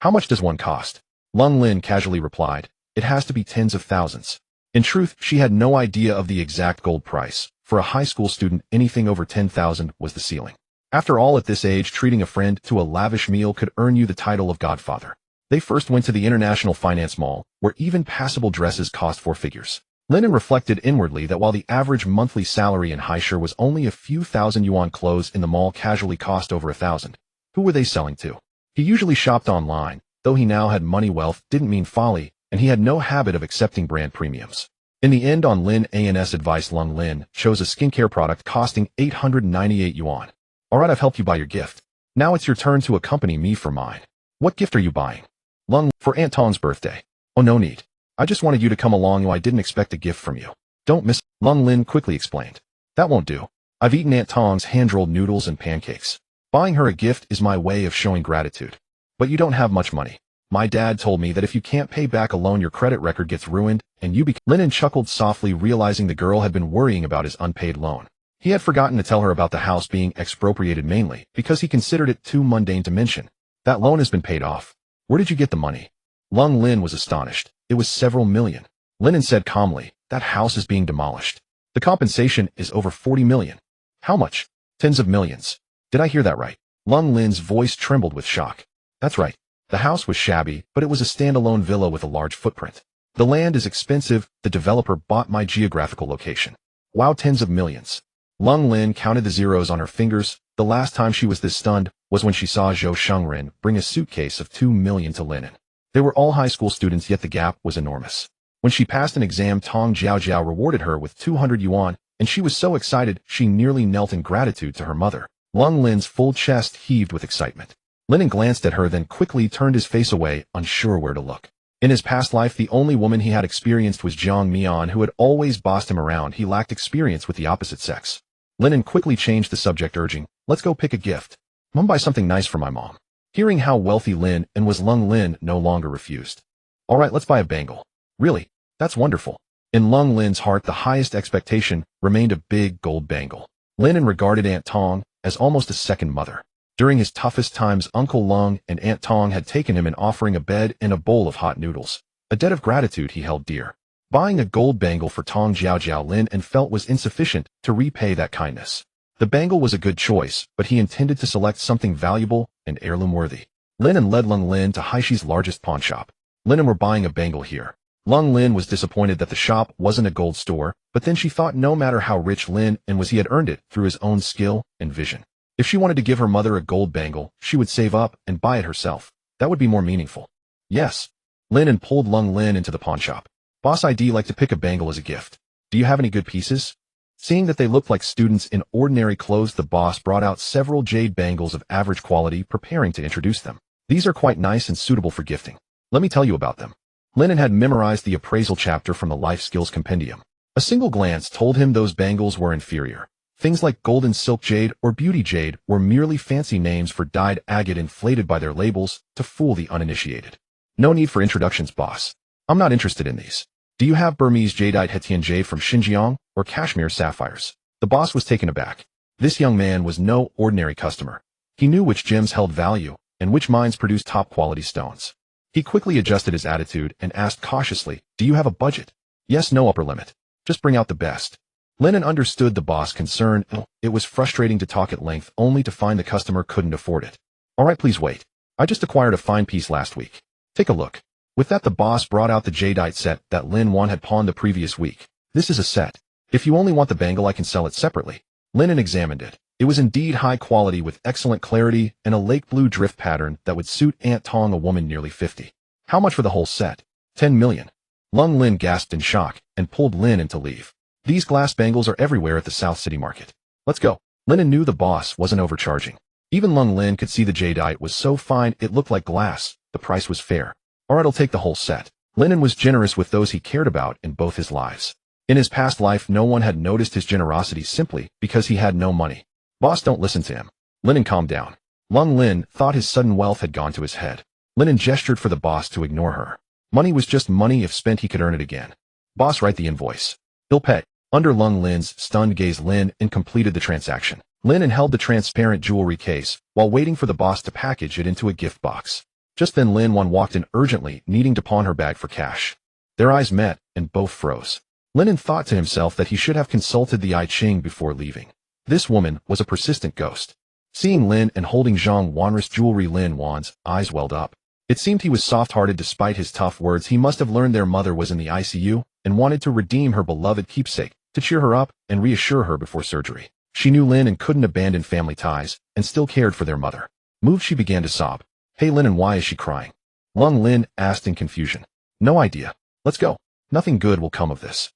How much does one cost? Lung Lin casually replied. It has to be tens of thousands. In truth, she had no idea of the exact gold price. For a high school student, anything over 10,000 was the ceiling. After all, at this age, treating a friend to a lavish meal could earn you the title of godfather. They first went to the International Finance Mall, where even passable dresses cost 4 figures. Lin An reflected inwardly that while the average monthly salary in Haishur was only a few thousand yuan, clothes in the mall casually cost over 1,000. Who were they selling to? He usually shopped online, though he now had money. Wealth didn't mean folly, and he had no habit of accepting brand premiums. In the end, on Lin An's advice, Lung Lin chose a skincare product costing 898 yuan. Alright, I've helped you buy your gift. Now it's your turn to accompany me for mine. What gift are you buying? Lung, for Aunt Tong's birthday. Oh, no need. I just wanted you to come along. I didn't expect a gift from you. Don't miss. Lung Lin quickly explained. That won't do. I've eaten Aunt Tong's hand-rolled noodles and pancakes. Buying her a gift is my way of showing gratitude. But you don't have much money. My dad told me that if you can't pay back a loan, your credit record gets ruined, and you become— Lin An chuckled softly, realizing the girl had been worrying about his unpaid loan. He had forgotten to tell her about the house being expropriated, mainly because he considered it too mundane to mention. That loan has been paid off. Where did you get the money? Lung Lin was astonished. It was several million. Lin An said calmly, that house is being demolished. The compensation is over 40 million. How much? Tens of millions. Did I hear that right? Lung Lin's voice trembled with shock. That's right. The house was shabby, but it was a standalone villa with a large footprint. The land is expensive. The developer bought my geographical location. Wow, tens of millions. Lung Lin counted the zeros on her fingers. The last time she was this stunned was when she saw Zhou Shengren bring a suitcase of 2 million to Lin An. They were all high school students, yet the gap was enormous. When she passed an exam, Tong Jiaojiao rewarded her with 200 yuan, and she was so excited she nearly knelt in gratitude to her mother. Lung Lin's full chest heaved with excitement. Lin An glanced at her, then quickly turned his face away, unsure where to look. In his past life, the only woman he had experienced was Jiang Mian, who had always bossed him around. He lacked experience with the opposite sex. Lin An quickly changed the subject, urging, let's go pick a gift. Mom, buy something nice for my mom. Hearing how wealthy Lin An was, Lung Lin no longer refused. Alright, let's buy a bangle. Really? That's wonderful. In Lung Lin's heart, the highest expectation remained a big gold bangle. Lin An regarded Aunt Tong as almost a second mother. During his toughest times, Uncle Lung and Aunt Tong had taken him in, offering a bed and a bowl of hot noodles, a debt of gratitude he held dear. Buying a gold bangle for Tong Jiaojiao, Lin An felt was insufficient to repay that kindness. The bangle was a good choice, but he intended to select something valuable and heirloom-worthy. Lin An led Lung Lin to Haishi's largest pawn shop. Lin An were buying a bangle here. Lung Lin was disappointed that the shop wasn't a gold store, but then she thought no matter how rich Lin An was, he had earned it through his own skill and vision. If she wanted to give her mother a gold bangle, she would save up and buy it herself. That would be more meaningful. Yes. Lin An pulled Lin into the pawn shop. Boss, I'd like to pick a bangle as a gift. Do you have any good pieces? Seeing that they looked like students in ordinary clothes, the boss brought out several jade bangles of average quality, preparing to introduce them. These are quite nice and suitable for gifting. Let me tell you about them. Lin An had memorized the appraisal chapter from the Life Skills Compendium. A single glance told him those bangles were inferior. Things like golden silk jade or beauty jade were merely fancy names for dyed agate inflated by their labels to fool the uninitiated. No need for introductions, boss. I'm not interested in these. Do you have Burmese jadeite Hetian jade from Xinjiang or Kashmir sapphires? The boss was taken aback. This young man was no ordinary customer. He knew which gems held value and which mines produced top-quality stones. He quickly adjusted his attitude and asked cautiously, do you have a budget? Yes, no upper limit. Just bring out the best. Lin An understood the boss' concern. It was frustrating to talk at length only to find the customer couldn't afford it. All right, please wait. I just acquired a fine piece last week. Take a look. With that, the boss brought out the jadeite set that Lin An had pawned the previous week. This is a set. If you only want the bangle, I can sell it separately. Lin An examined it. It was indeed high quality with excellent clarity and a lake blue drift pattern that would suit Aunt Tong, a woman nearly 50. How much for the whole set? 10 million. Lin gasped in shock and pulled Lin An to leave. These glass bangles are everywhere at the South City market. Let's go. Lin An knew the boss wasn't overcharging. Even Lin could see the jadeite was so fine it looked like glass. The price was fair. All right, I'll take the whole set. Lin An was generous with those he cared about in both his lives. In his past life, no one had noticed his generosity simply because he had no money. Boss, don't listen to him. Lin An calmed down. Lin thought his sudden wealth had gone to his head. Lin An gestured for the boss to ignore her. Money was just money. If spent, he could earn it again. Boss, write the invoice. He'll pay. Under Lin's stunned gaze, Lin An completed the transaction. Lin An held the transparent jewelry case while waiting for the boss to package it into a gift box. Just then Lin An walked in urgently, needing to pawn her bag for cash. Their eyes met, and both froze. Lin An thought to himself that he should have consulted the I Ching before leaving. This woman was a persistent ghost. Seeing Lin An holding Zhang Wanri's jewelry, Lin An's eyes welled up. It seemed he was soft-hearted despite his tough words. He must have learned their mother was in the ICU and wanted to redeem her beloved keepsake, to cheer her up and reassure her before surgery. She knew Lin An couldn't abandon family ties and still cared for their mother. Moved, she began to sob. Hey Lin An, why is she crying? Lin asked in confusion. No idea. Let's go. Nothing good will come of this.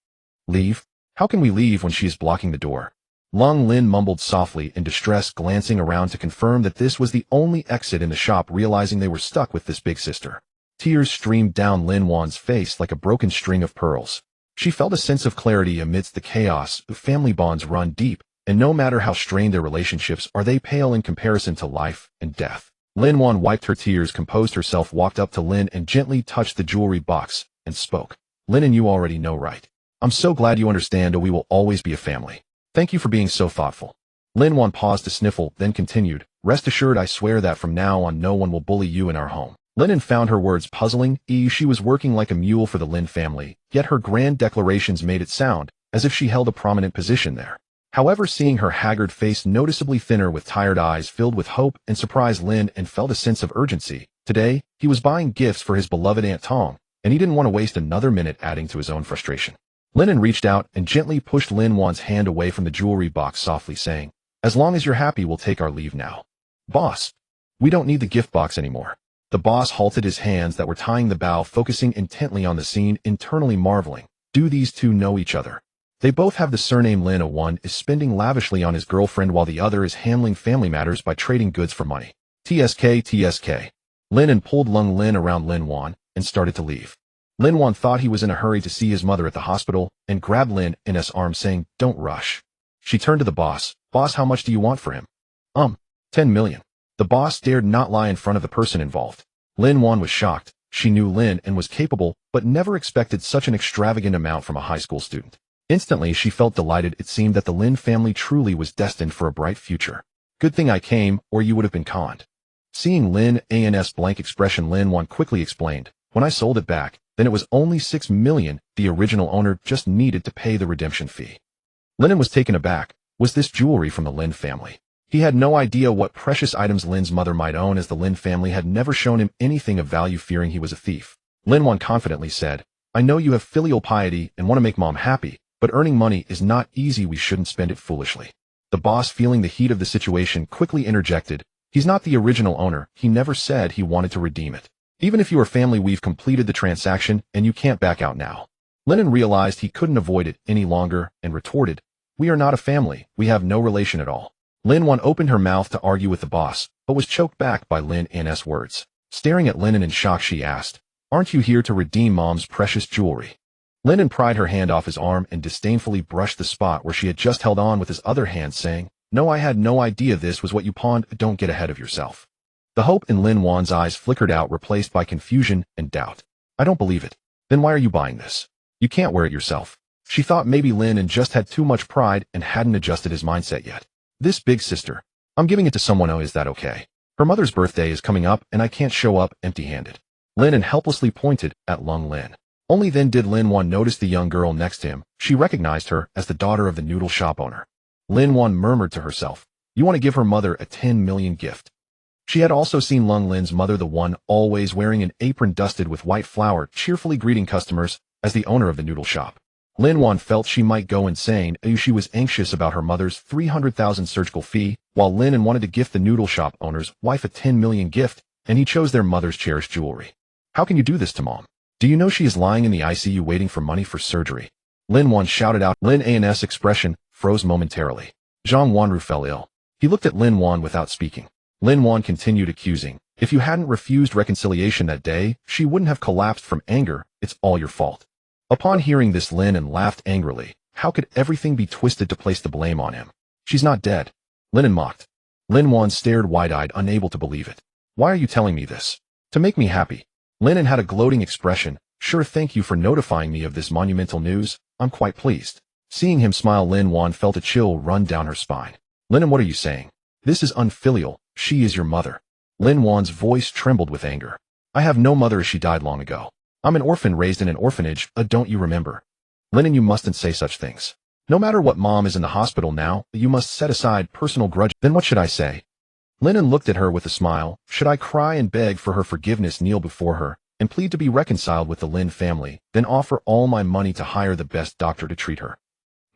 Leave? How can we leave when she is blocking the door? Lin mumbled softly in distress, glancing around to confirm that this was the only exit in the shop, realizing they were stuck with this big sister. Tears streamed down Lin An's face like a broken string of pearls. She felt a sense of clarity amidst the chaos. Family bonds run deep, and no matter how strained their relationships are, they pale in comparison to life and death. Lin An wiped her tears, composed herself, walked up to Lin and gently touched the jewelry box and spoke. Lin An, you already know, right? I'm so glad you understand. We will always be a family. Thank you for being so thoughtful. Lin An paused to sniffle, then continued. Rest assured, I swear that from now on no one will bully you in our home. Lin An found her words puzzling. She was working like a mule for the Lin family, yet her grand declarations made it sound as if she held a prominent position there. However, seeing her haggard face noticeably thinner with tired eyes filled with hope and surprise, Lin An felt a sense of urgency. Today, he was buying gifts for his beloved Aunt Tong, and he didn't want to waste another minute adding to his own frustration. Lin An reached out and gently pushed Lin An's hand away from the jewelry box, softly saying, as long as you're happy, we'll take our leave now. Boss, we don't need the gift box anymore. The boss halted his hands that were tying the bow, focusing intently on the scene, internally marveling. Do these two know each other? They both have the surname Lin. One is spending lavishly on his girlfriend while the other is handling family matters by trading goods for money. TSK. Lin An pulled Lin around Lin An and started to leave. Lin An thought he was in a hurry to see his mother at the hospital and grabbed Lin An's arm, saying, don't rush. She turned to the boss. Boss, how much do you want for him? 10 million. The boss dared not lie in front of the person involved. Lin An was shocked. She knew Lin An was capable, but never expected such an extravagant amount from a high school student. Instantly, she felt delighted. It seemed that the Lin family truly was destined for a bright future. Good thing I came, or you would have been conned. Seeing Lin An's blank expression, Lin An quickly explained, when I sold it back, then it was only 6 million. The original owner just needed to pay the redemption fee. Lin An was taken aback. Was this jewelry from the Lin family? He had no idea what precious items Lin's mother might own, as the Lin family had never shown him anything of value, fearing he was a thief. Lin An confidently said, I know you have filial piety and want to make mom happy, but earning money is not easy. We shouldn't spend it foolishly. The boss, feeling the heat of the situation, quickly interjected, He's not the original owner. He never said he wanted to redeem it. Even if you are family, we've completed the transaction and you can't back out now. Lin An realized he couldn't avoid it any longer and retorted, "We are not a family. We have no relation at all." Lin An opened her mouth to argue with the boss, but was choked back by Lin An's words. Staring at Lin An in shock, she asked, "Aren't you here to redeem Mom's precious jewelry?" Lin An pried her hand off his arm and disdainfully brushed the spot where she had just held on with his other hand, saying, "No, I had no idea this was what you pawned. Don't get ahead of yourself." The hope in Lin Wan's eyes flickered out, replaced by confusion and doubt. "I don't believe it." "Then why are you buying this? You can't wear it yourself." She thought maybe Lin An just had too much pride and hadn't adjusted his mindset yet. "This big sister. I'm giving it to someone. Oh, is that okay? Her mother's birthday is coming up and I can't show up empty-handed." Lin An helplessly pointed at Lin. Only then did Lin Wan notice the young girl next to him. She recognized her as the daughter of the noodle shop owner. Lin Wan murmured to herself, "You want to give her mother a 10 million gift." She had also seen Lin's mother, the one always wearing an apron dusted with white flour, cheerfully greeting customers, as the owner of the noodle shop. Lin Wan felt she might go insane as she was anxious about her mother's 300,000 surgical fee, while Lin An wanted to gift the noodle shop owner's wife a 10 million gift, and he chose their mother's cherished jewelry. "How can you do this to Mom? Do you know she is lying in the ICU waiting for money for surgery?" Lin Wan shouted out. Lin An's expression froze momentarily. Zhang Wanru fell ill. He looked at Lin Wan without speaking. Lin Wan continued accusing, "If you hadn't refused reconciliation that day, she wouldn't have collapsed from anger. It's all your fault." Upon hearing this, Lin An laughed angrily. How could everything be twisted to place the blame on him? "She's not dead," Lin An mocked. Lin Wan stared wide-eyed, unable to believe it. "Why are you telling me this?" "To make me happy." Lin An had a gloating expression. "Sure, thank you for notifying me of this monumental news. I'm quite pleased." Seeing him smile, Lin Wan felt a chill run down her spine. "Lin An, what are you saying? This is unfilial. She is your mother." Lin Wan's voice trembled with anger. "I have no mother. She died long ago. I'm an orphan raised in an orphanage. Don't you remember?" "Lin An, you mustn't say such things. No matter what, Mom is in the hospital now. You must set aside personal grudge." "Then what should I say?" Lin An looked at her with a smile. "Should I cry and beg for her forgiveness, kneel before her, and plead to be reconciled with the Lin family, then offer all my money to hire the best doctor to treat her?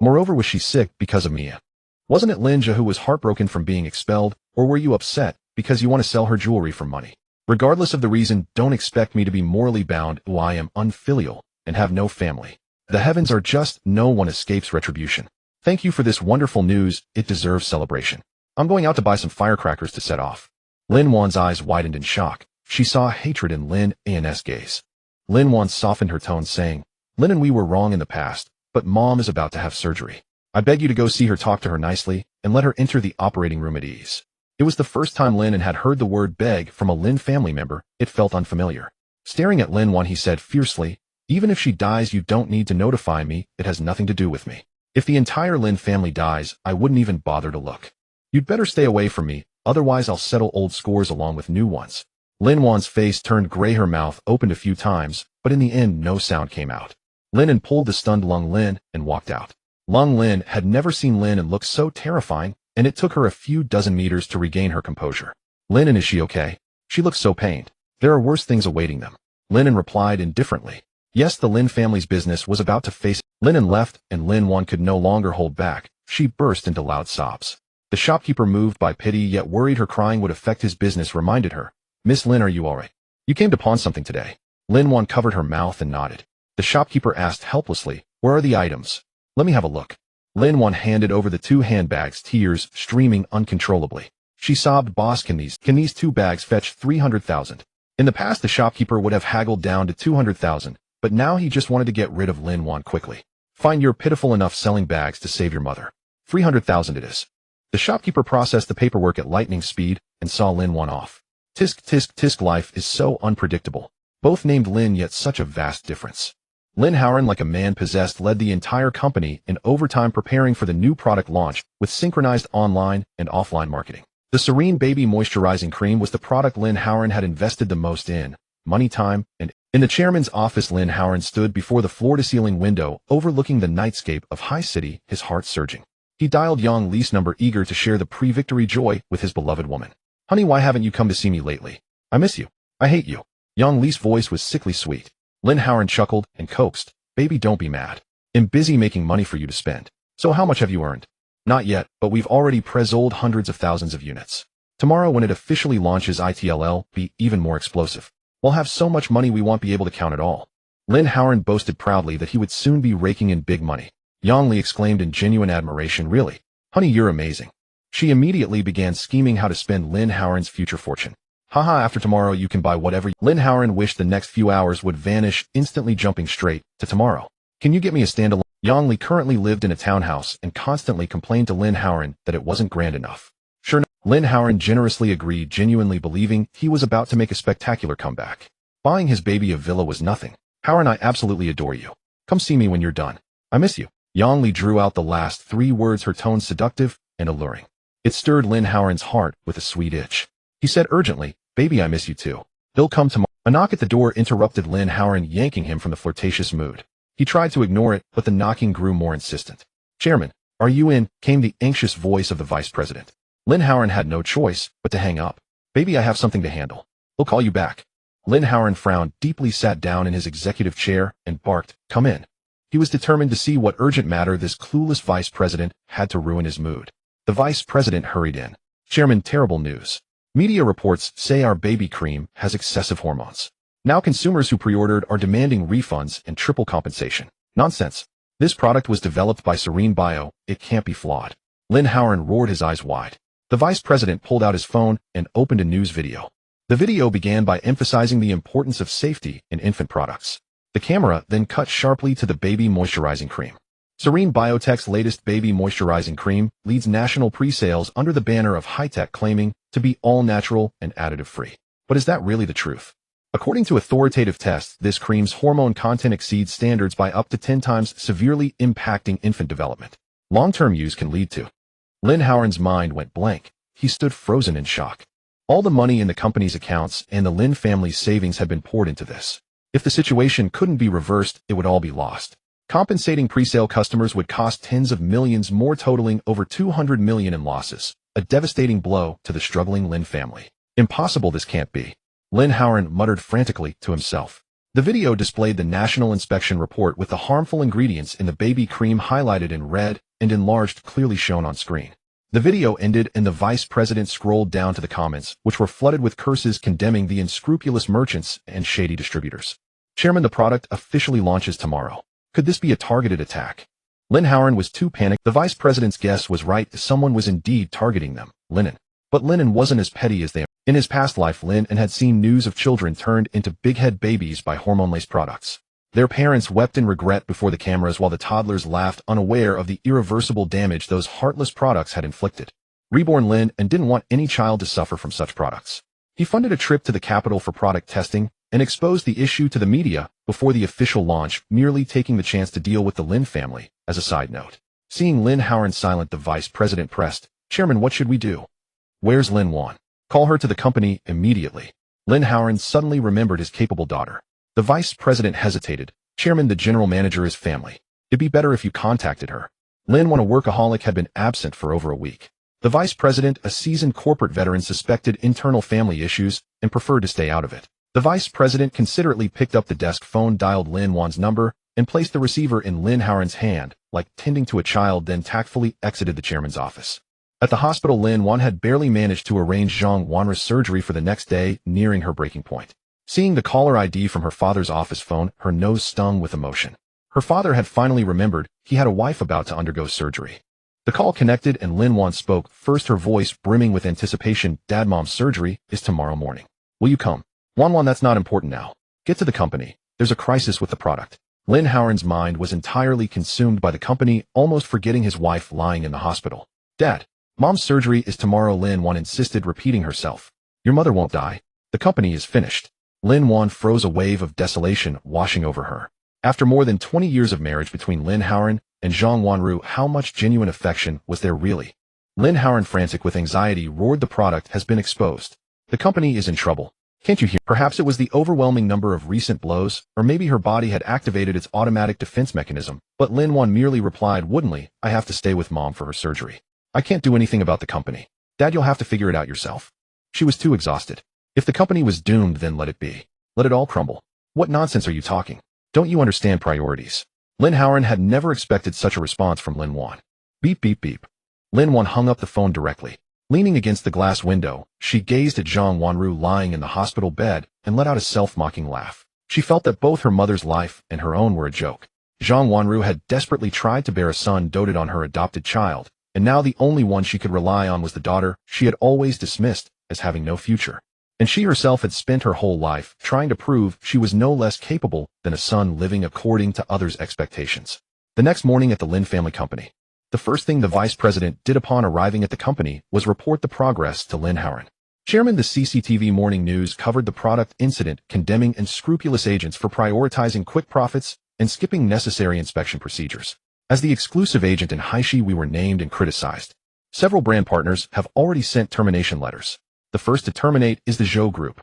Moreover, was she sick because of Mia? Wasn't it Lin Zhe who was heartbroken from being expelled, or were you upset because you want to sell her jewelry for money? Regardless of the reason, don't expect me to be morally bound. I am unfilial and have no family. The heavens are just. No one escapes retribution. Thank you for this wonderful news. It deserves celebration. I'm going out to buy some firecrackers to set off." Lin Wan's eyes widened in shock. She saw hatred in Lin An's gaze. Lin Wan softened her tone, saying, "Lin An, we were wrong in the past, but Mom is about to have surgery. I beg you to go see her, talk to her nicely, and let her enter the operating room at ease." It was the first time Lin An had heard the word beg from a Lin family member. It felt unfamiliar. Staring at Lin Wan, he said fiercely, "Even if she dies, you don't need to notify me. It has nothing to do with me. If the entire Lin family dies, I wouldn't even bother to look. You'd better stay away from me, otherwise I'll settle old scores along with new ones." Lin Wan's face turned gray, her mouth opened a few times, but in the end no sound came out. Lin An pulled the stunned Lin and walked out. Lin had never seen Lin An look so terrifying, and it took her a few dozen meters to regain her composure. "Lin An, is she okay? She looks so pained." "There are worse things awaiting them," Lin An replied indifferently. Yes, the Lin family's business was about to face. Lin An left, and Lin Wan could no longer hold back. She burst into loud sobs. The shopkeeper, moved by pity yet worried her crying would affect his business, reminded her, "Miss Lin, are you alright? You came to pawn something today." Lin Wan covered her mouth and nodded. The shopkeeper asked helplessly, "Where are the items?" "Let me have a look." Lin Wan handed over the 2 handbags, tears streaming uncontrollably. She sobbed, "Boss, can these 2 bags fetch 300,000? In the past, the shopkeeper would have haggled down to 200,000, but now he just wanted to get rid of Lin Wan quickly. "Fine, you're pitiful enough selling bags to save your mother. 300,000 it is." The shopkeeper processed the paperwork at lightning speed and saw Lin Wan off. Tisk, tisk, tisk. Life is so unpredictable. Both named Lin, yet such a vast difference. Lin An, like a man possessed, led the entire company in overtime preparing for the new product launch with synchronized online and offline marketing. The Serene Baby Moisturizing Cream was the product Lin An had invested the most in money, time, and in the chairman's office. Lin An stood before the floor-to-ceiling window overlooking the nightscape of High City, his heart surging. He dialed Yang Li's number, eager to share the pre-victory joy with his beloved woman. "Honey, why haven't you come to see me lately? I miss you. I hate you." Yang Li's voice was sickly sweet. Lin An chuckled and coaxed, "Baby, don't be mad. I'm busy making money for you to spend. So how much have you earned?" "Not yet, but we've already pre-sold hundreds of thousands of units." Tomorrow when it officially launches it'll be even more explosive. We'll have so much money we won't be able to count it all. Lin An boasted proudly that he would soon be raking in big money. Yang Li exclaimed in genuine admiration, "Really? Honey, you're amazing." She immediately began scheming how to spend Lin An's future fortune. Haha, after tomorrow you can buy whatever. Lin An wished the next few hours would vanish, instantly jumping straight to tomorrow. Can you get me a standalone? Yang Li currently lived in a townhouse and constantly complained to Lin An that it wasn't grand enough. Sure enough, Lin An generously agreed, genuinely believing he was about to make a spectacular comeback. Buying his baby a villa was nothing. "Howard, I absolutely adore you. Come see me when you're done. I miss you." Yang Li drew out the last 3 words, her tone seductive and alluring. It stirred Lin An's heart with a sweet itch. He said urgently, "Baby, I miss you too. He'll come tomorrow." A knock at the door interrupted Lin An, yanking him from the flirtatious mood. He tried to ignore it, but the knocking grew more insistent. "Chairman, are you in?" came the anxious voice of the vice president. Lin An had no choice but to hang up. "Baby, I have something to handle. He'll call you back." Lin An frowned deeply, sat down in his executive chair, and barked, "Come in." He was determined to see what urgent matter this clueless vice president had to ruin his mood. The vice president hurried in. "Chairman, terrible news. Media reports say our baby cream has excessive hormones. Now consumers who pre-ordered are demanding refunds and triple compensation." "Nonsense. This product was developed by Soaring Bio. It can't be flawed." Lin An roared, his eyes wide. The vice president pulled out his phone and opened a news video. The video began by emphasizing the importance of safety in infant products. The camera then cut sharply to the baby moisturizing cream. Soaring Biotech's latest baby moisturizing cream leads national pre-sales under the banner of high-tech, claiming to be all-natural and additive-free. But is that really the truth? According to authoritative tests, this cream's hormone content exceeds standards by up to 10 times, severely impacting infant development. Long-term use can lead to... Lin An's mind went blank. He stood frozen in shock. All the money in the company's accounts and the Lin family's savings had been poured into this. If the situation couldn't be reversed, it would all be lost. Compensating pre-sale customers would cost tens of millions more, totaling over 200 million in losses. A devastating blow to the struggling Lin family. "Impossible, this can't be." Lin An muttered frantically to himself. The video displayed the National Inspection Report with the harmful ingredients in the baby cream highlighted in red and enlarged, clearly shown on screen. The video ended and the vice president scrolled down to the comments, which were flooded with curses condemning the unscrupulous merchants and shady distributors. "Chairman, the product officially launches tomorrow. Could this be a targeted attack?" Lin An was too panicked. The vice president's guess was right. Someone was indeed targeting them, Lin An. But Lin An wasn't as petty as they are. In his past life, Lin An had seen news of children turned into big-head babies by hormone-laced products. Their parents wept in regret before the cameras while the toddlers laughed, unaware of the irreversible damage those heartless products had inflicted. Reborn Lin An didn't want any child to suffer from such products. He funded a trip to the capital for product testing and exposed the issue to the media before the official launch, merely taking the chance to deal with the Lin family. As a side note, seeing Lin An silent, the vice president pressed, "Chairman, what should we do? Where's Lin An? Call her to the company immediately." Lin An suddenly remembered his capable daughter. The vice president hesitated. "Chairman, the general manager is family. It'd be better if you contacted her." Lin An, a workaholic, had been absent for over a week. The vice president, a seasoned corporate veteran, suspected internal family issues and preferred to stay out of it. The vice president considerately picked up the desk phone, dialed Lin An's number, and placed the receiver in Lin An's hand, like tending to a child, then tactfully exited the chairman's office. At the hospital, Lin An had barely managed to arrange Zhang Wanra's surgery for the next day, nearing her breaking point. Seeing the caller ID from her father's office phone, her nose stung with emotion. Her father had finally remembered he had a wife about to undergo surgery. The call connected and Lin An spoke, first her voice brimming with anticipation. "Dad, Mom's surgery is tomorrow morning. Will you come?" Wan, that's not important now. Get to the company. There's a crisis with the product." Lin An's mind was entirely consumed by the company, almost forgetting his wife lying in the hospital. "Dad, Mom's surgery is tomorrow," Lin An insisted, repeating herself. "Your mother won't die. The company is finished." Lin An froze, a wave of desolation washing over her. After more than 20 years of marriage between Lin An and Zhang Wanru, how much genuine affection was there really? Lin An, frantic with anxiety, roared, "The product has been exposed. The company is in trouble. Can't you hear?" Perhaps it was the overwhelming number of recent blows, or maybe her body had activated its automatic defense mechanism, but Lin An merely replied woodenly, "I have to stay with Mom for her surgery. I can't do anything about the company. Dad, you'll have to figure it out yourself." She was too exhausted. If the company was doomed, then let it be. Let it all crumble. What nonsense are you talking? Don't you understand priorities? Lin An had never expected such a response from Lin An. Beep, beep, beep. Lin An hung up the phone directly. Leaning against the glass window, she gazed at Zhang Wanru lying in the hospital bed and let out a self-mocking laugh. She felt that both her mother's life and her own were a joke. Zhang Wanru had desperately tried to bear a son doted on her adopted child, and now the only one she could rely on was the daughter she had always dismissed as having no future. And she herself had spent her whole life trying to prove she was no less capable than a son living according to others' expectations. The next morning at the Lin family company, the first thing the vice president did upon arriving at the company was report the progress to Lin An. Chairman, the CCTV Morning News covered the product incident, condemning unscrupulous agents for prioritizing quick profits and skipping necessary inspection procedures. As the exclusive agent in Haishi, we were named and criticized. Several brand partners have already sent termination letters. The first to terminate is the Zhou Group.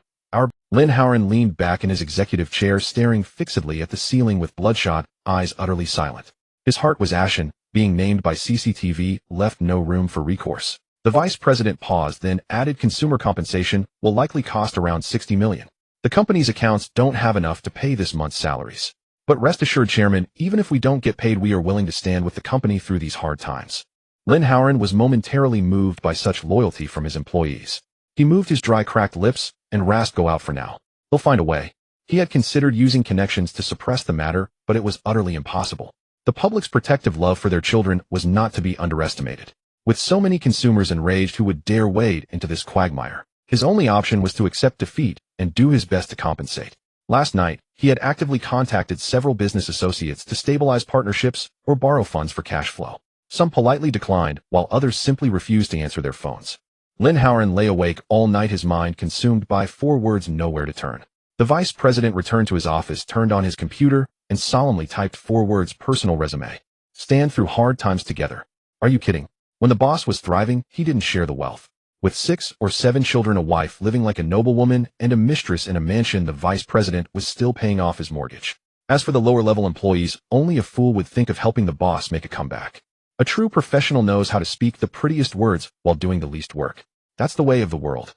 Lin An leaned back in his executive chair, staring fixedly at the ceiling with bloodshot eyes, utterly silent. His heart was ashen. Being named by CCTV left no room for recourse. The vice president paused, then added, consumer compensation will likely cost around 60 million. The company's accounts don't have enough to pay this month's salaries. But rest assured, Chairman, even if we don't get paid, we are willing to stand with the company through these hard times. Lin An was momentarily moved by such loyalty from his employees. He moved his dry, cracked lips and rasped, "Go out for now. They'll find a way." He had considered using connections to suppress the matter, but it was utterly impossible. The public's protective love for their children was not to be underestimated. With so many consumers enraged who would dare wade into this quagmire, his only option was to accept defeat and do his best to compensate. Last night, he had actively contacted several business associates to stabilize partnerships or borrow funds for cash flow. Some politely declined, while others simply refused to answer their phones. Lin An lay awake all night, his mind consumed by 4 words: nowhere to turn. The vice president returned to his office, turned on his computer, and solemnly typed 4 words: personal resume. Stand through hard times together. Are you kidding? When the boss was thriving, he didn't share the wealth. With 6 or 7 children, a wife living like a noblewoman, and a mistress in a mansion, the vice president was still paying off his mortgage. As for the lower-level employees, only a fool would think of helping the boss make a comeback. A true professional knows how to speak the prettiest words while doing the least work. That's the way of the world.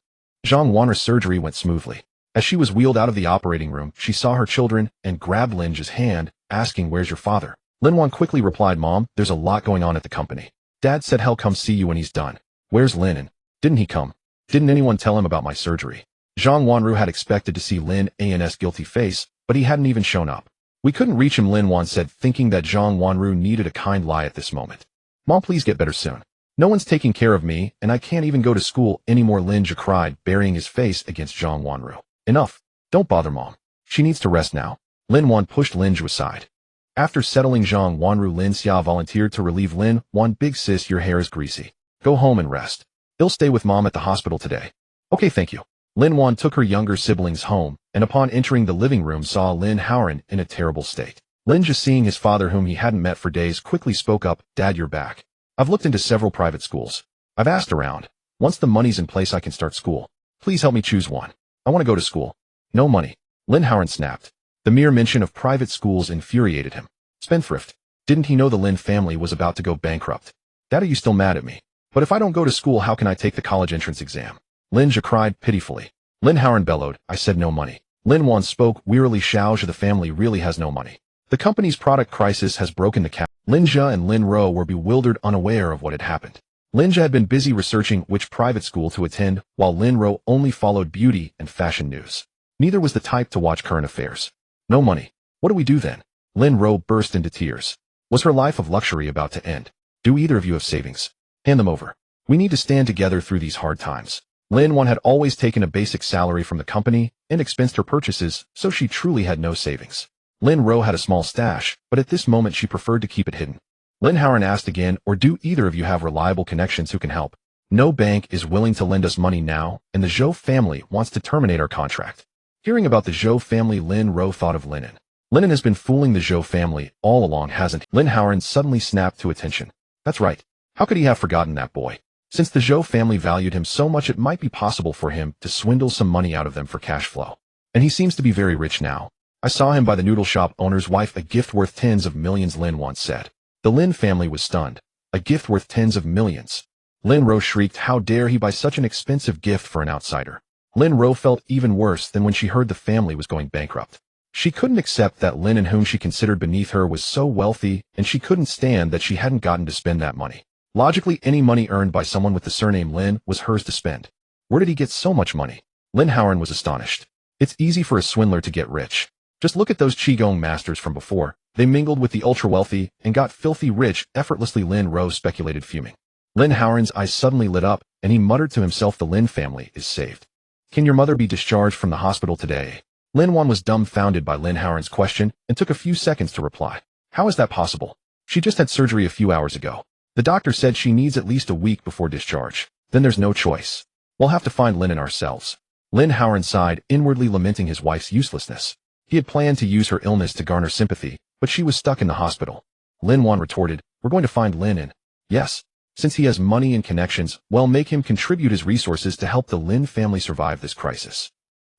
Zhang Wanru's surgery went smoothly. As she was wheeled out of the operating room, she saw her children and grabbed Lin Zhe's hand, asking, "Where's your father?" Lin An quickly replied, "Mom, there's a lot going on at the company. Dad said he'll come see you when he's done." "Where's Lin An? Didn't he come? Didn't anyone tell him about my surgery?" Zhang Wanru had expected to see Lin An's guilty face, but he hadn't even shown up. "We couldn't reach him," Lin An said, thinking that Zhang Wanru needed a kind lie at this moment. "Mom, please get better soon. No one's taking care of me, and I can't even go to school anymore," Lin Zhe cried, burying his face against Zhang Wanru. "Enough. Don't bother Mom. She needs to rest now." Lin An pushed Lin Zhe aside. After settling Zhang Wanru, Lin Xia volunteered to relieve Lin An. "Big sis, your hair is greasy. Go home and rest. He'll stay with Mom at the hospital today." "Okay, thank you." Lin An took her younger siblings home, and upon entering the living room saw Lin An in a terrible state. Lin Zhe, seeing his father, whom he hadn't met for days, quickly spoke up, "Dad, you're back. I've looked into several private schools. I've asked around. Once the money's in place, I can start school. Please help me choose one. I want to go to school." "No money." Lin An snapped. The mere mention of private schools infuriated him. Spendthrift. Didn't he know the Lin family was about to go bankrupt? "Dad, are you still mad at me? But if I don't go to school, how can I take the college entrance exam?" Lin Zhe cried pitifully. Lin An bellowed, "I said no money." Lin An spoke wearily, "Xiao Zhe, the family really has no money. The company's product crisis has broken the cap." Lin Zhe and Lin Ro were bewildered, unaware of what had happened. Lin Zhe had been busy researching which private school to attend, while Lin Ro only followed beauty and fashion news. Neither was the type to watch current affairs. "No money. What do we do then?" Lin Ro burst into tears. Was her life of luxury about to end? "Do either of you have savings? Hand them over. We need to stand together through these hard times." Lin An had always taken a basic salary from the company and expensed her purchases, so she truly had no savings. Lin Ro had a small stash, but at this moment she preferred to keep it hidden. Lin An asked again, "Or do either of you have reliable connections who can help? No bank is willing to lend us money now, and the Zhou family wants to terminate our contract." Hearing about the Zhou family, Lin Ro thought of Lin An. Lin An has been fooling the Zhou family all along, hasn't he? Lin An suddenly snapped to attention. "That's right. How could he have forgotten that boy? Since the Zhou family valued him so much, it might be possible for him to swindle some money out of them for cash flow. And he seems to be very rich now. I saw him buy the noodle shop owner's wife a gift worth tens of millions," Lin once said. The Lin family was stunned. A gift worth tens of millions. Lin Ro shrieked, "How dare he buy such an expensive gift for an outsider?" Lin Ro felt even worse than when she heard the family was going bankrupt. She couldn't accept that Lin An, whom she considered beneath her, was so wealthy, and she couldn't stand that she hadn't gotten to spend that money. Logically, any money earned by someone with the surname Lin was hers to spend. Where did he get so much money? Lin An was astonished. It's easy for a swindler to get rich. Just look at those Qigong masters from before. They mingled with the ultra-wealthy and got filthy rich effortlessly. Lin Rose speculated, fuming. Lin An's eyes suddenly lit up, and he muttered to himself, the Lin family is saved. Can your mother be discharged from the hospital today? Lin Wan was dumbfounded by Lin An's question and took a few seconds to reply. How is that possible? She just had surgery a few hours ago. The doctor said she needs at least a week before discharge. Then there's no choice. We'll have to find Lin An ourselves. Lin An sighed, inwardly lamenting his wife's uselessness. He had planned to use her illness to garner sympathy, but she was stuck in the hospital. Lin Wan retorted, we're going to find Lin An. Yes. Since he has money and connections, well, make him contribute his resources to help the Lin family survive this crisis.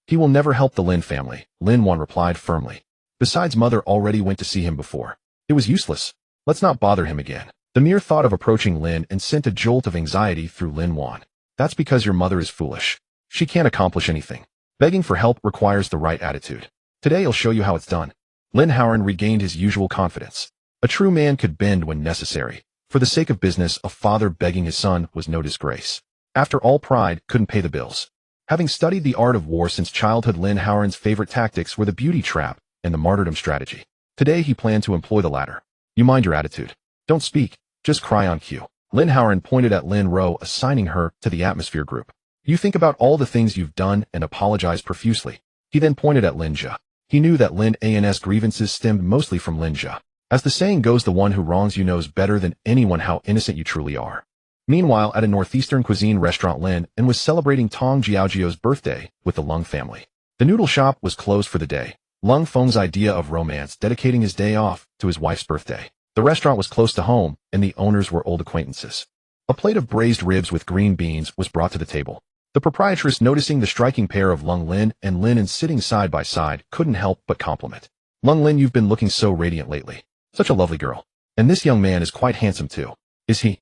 He will never help the Lin family, Lin Wan replied firmly. Besides, mother already went to see him before. It was useless. Let's not bother him again. The mere thought of approaching Lin An sent a jolt of anxiety through Lin Wan. That's because your mother is foolish. She can't accomplish anything. Begging for help requires the right attitude. Today I'll show you how it's done. Lin An regained his usual confidence. A true man could bend when necessary. For the sake of business, a father begging his son was no disgrace. After all, pride couldn't pay the bills. Having studied the art of war since childhood, Lin An's favorite tactics were the beauty trap and the martyrdom strategy. Today he planned to employ the latter. You mind your attitude. Don't speak, just cry on cue. Lin An pointed at Lin Ro, assigning her to the atmosphere group. You think about all the things you've done and apologize profusely. He then pointed at Lin Zhe. He knew that Lin An's grievances stemmed mostly from Lin Zhe. As the saying goes, the one who wrongs you knows better than anyone how innocent you truly are. Meanwhile, at a northeastern cuisine restaurant, Lin An was celebrating Tong Jiaojiao's birthday with the Lung family. The noodle shop was closed for the day. Lung Feng's idea of romance, dedicating his day off to his wife's birthday. The restaurant was close to home, and the owners were old acquaintances. A plate of braised ribs with green beans was brought to the table. The proprietress, noticing the striking pair of Lin and Lin An sitting side by side, couldn't help but compliment. Lin, you've been looking so radiant lately. Such a lovely girl. And this young man is quite handsome too. Is he?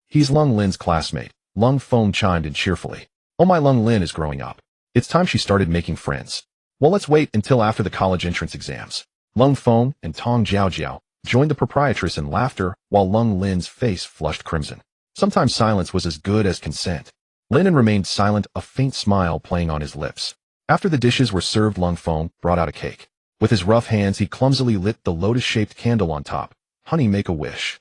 He's Lin's classmate. Lung Feng chimed in cheerfully. Oh, my Lin is growing up. It's time she started making friends. Well, let's wait until after the college entrance exams. Lung Feng and Tong Jiaojiao joined the proprietress in laughter, while Lin's face flushed crimson. Sometimes silence was as good as consent. Lin An remained silent, a faint smile playing on his lips. After the dishes were served, Lung Feng brought out a cake. With his rough hands, he clumsily lit the lotus-shaped candle on top. Honey, make a wish.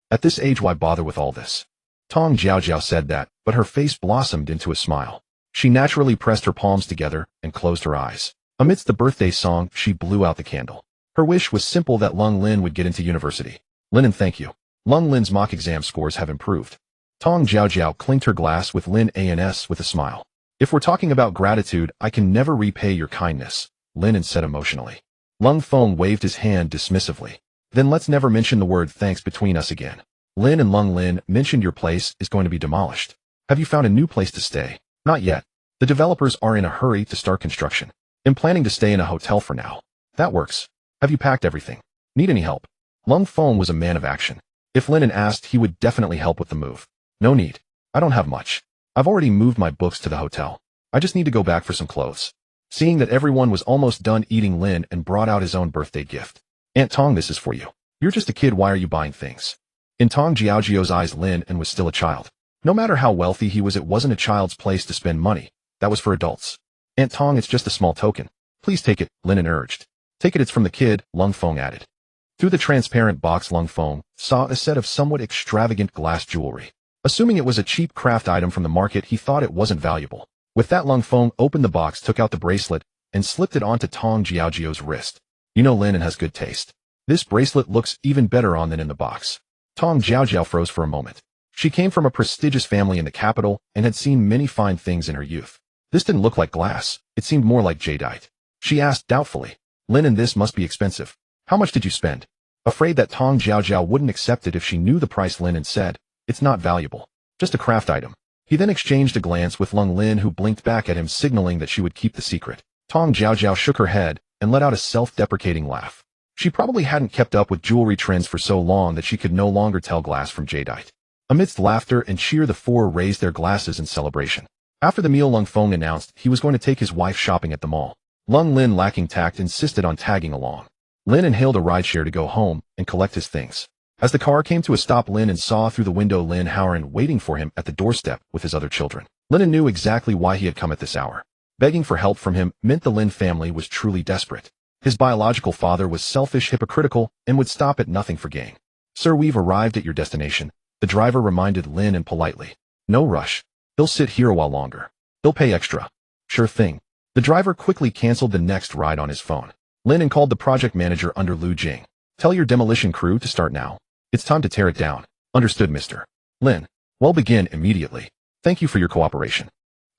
At this age, why bother with all this? Tong Jiaojiao said that, but her face blossomed into a smile. She naturally pressed her palms together and closed her eyes. Amidst the birthday song, she blew out the candle. Her wish was simple, that Lin would get into university. Lin An, thank you. Lin's mock exam scores have improved. Tong Jiaojiao clinked her glass with Lin An's with a smile. If we're talking about gratitude, I can never repay your kindness, Lin An said emotionally. Lung Feng waved his hand dismissively. Then let's never mention the word thanks between us again. Lin and Lin mentioned your place is going to be demolished. Have you found a new place to stay? Not yet. The developers are in a hurry to start construction. I'm planning to stay in a hotel for now. That works. Have you packed everything? Need any help? Lung Feng was a man of action. If Lin An asked, he would definitely help with the move. No need. I don't have much. I've already moved my books to the hotel. I just need to go back for some clothes. Seeing that everyone was almost done eating, Lin An brought out his own birthday gift. Aunt Tong, this is for you. You're just a kid, why are you buying things? In Tong Jiaojiao's eyes, Lin An was still a child. No matter how wealthy he was, it wasn't a child's place to spend money. That was for adults. Aunt Tong, it's just a small token. Please take it, Lin An urged. Take it, it's from the kid, Lung Feng added. Through the transparent box, Lung Feng saw a set of somewhat extravagant glass jewelry. Assuming it was a cheap craft item from the market, he thought it wasn't valuable. With that, Lung Feng opened the box, took out the bracelet, and slipped it onto Tong Jiaojiao's wrist. You know Lin An has good taste. This bracelet looks even better on than in the box. Tong Jiaojiao froze for a moment. She came from a prestigious family in the capital and had seen many fine things in her youth. This didn't look like glass. It seemed more like jadeite. She asked doubtfully. Lin An, this must be expensive. How much did you spend? Afraid that Tong Jiaojiao wouldn't accept it if she knew the price, Lin An said. It's not valuable. Just a craft item. He then exchanged a glance with Lin, who blinked back at him, signaling that she would keep the secret. Tong Jiaojiao shook her head and let out a self-deprecating laugh. She probably hadn't kept up with jewelry trends for so long that she could no longer tell glass from jadeite. Amidst laughter and cheer, the four raised their glasses in celebration. After the meal, Lung Feng announced he was going to take his wife shopping at the mall. Lin, lacking tact, insisted on tagging along. Lin An hailed a rideshare to go home and collect his things. As the car came to a stop, Lin An saw through the window Lin An waiting for him at the doorstep with his other children. Lin An knew exactly why he had come at this hour. Begging for help from him meant the Lin family was truly desperate. His biological father was selfish, hypocritical, and would stop at nothing for gain. "Sir, we've arrived at your destination," the driver reminded Lin An politely. "No rush. He'll sit here a while longer. He'll pay extra." "Sure thing." The driver quickly canceled the next ride on his phone. Lin An called the project manager under Lu Jing. "Tell your demolition crew to start now. It's time to tear it down." "Understood, Mr. Lin." "Well, begin immediately. Thank you for your cooperation."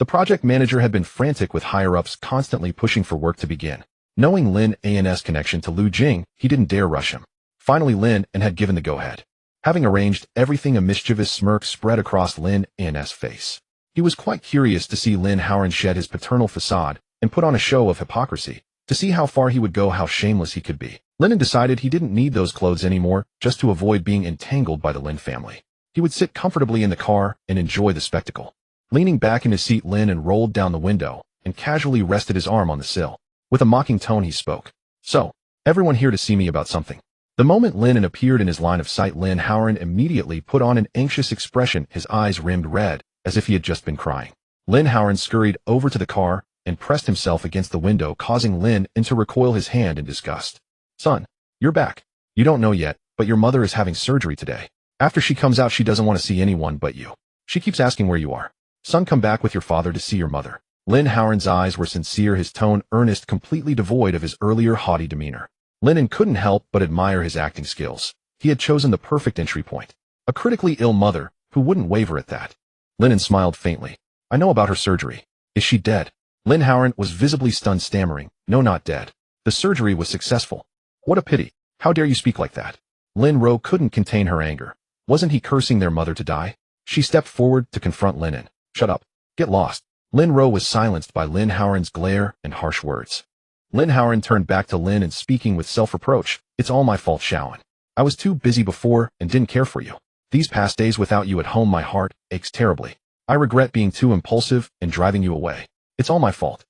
The project manager had been frantic with higher-ups constantly pushing for work to begin. Knowing Lin An's connection to Lu Jing, he didn't dare rush him. Finally, Lin An had given the go-ahead. Having arranged everything, a mischievous smirk spread across Lin An's face. He was quite curious to see Lin An shed his paternal facade and put on a show of hypocrisy, to see how far he would go, how shameless he could be. Lin An decided he didn't need those clothes anymore, just to avoid being entangled by the Lin family. He would sit comfortably in the car and enjoy the spectacle. Leaning back in his seat, Lin An rolled down the window and casually rested his arm on the sill. With a mocking tone he spoke. "So, everyone here to see me about something?" The moment Lin An appeared in his line of sight, Lin An immediately put on an anxious expression, his eyes rimmed red, as if he had just been crying. Lin An scurried over to the car and pressed himself against the window, causing Lin An to recoil his hand in disgust. "Son, you're back. You don't know yet, but your mother is having surgery today. After she comes out, she doesn't want to see anyone but you. She keeps asking where you are. Son, come back with your father to see your mother." Lin An's eyes were sincere, his tone earnest, completely devoid of his earlier haughty demeanor. Lin An couldn't help but admire his acting skills. He had chosen the perfect entry point. A critically ill mother who wouldn't waver at that. Lin An smiled faintly. "I know about her surgery. Is she dead?" Lin An was visibly stunned, stammering, "No, not dead. The surgery was successful." "What a pity. How dare you speak like that?" Lin Ro couldn't contain her anger. Wasn't he cursing their mother to die? She stepped forward to confront Lin An. "Shut up. Get lost." Lin Ro was silenced by Lin An's glare and harsh words. Lin An turned back to Lin An, speaking with self-reproach. "It's all my fault, Xiaoan. I was too busy before and didn't care for you. These past days without you at home, my heart aches terribly. I regret being too impulsive and driving you away. It's all my fault."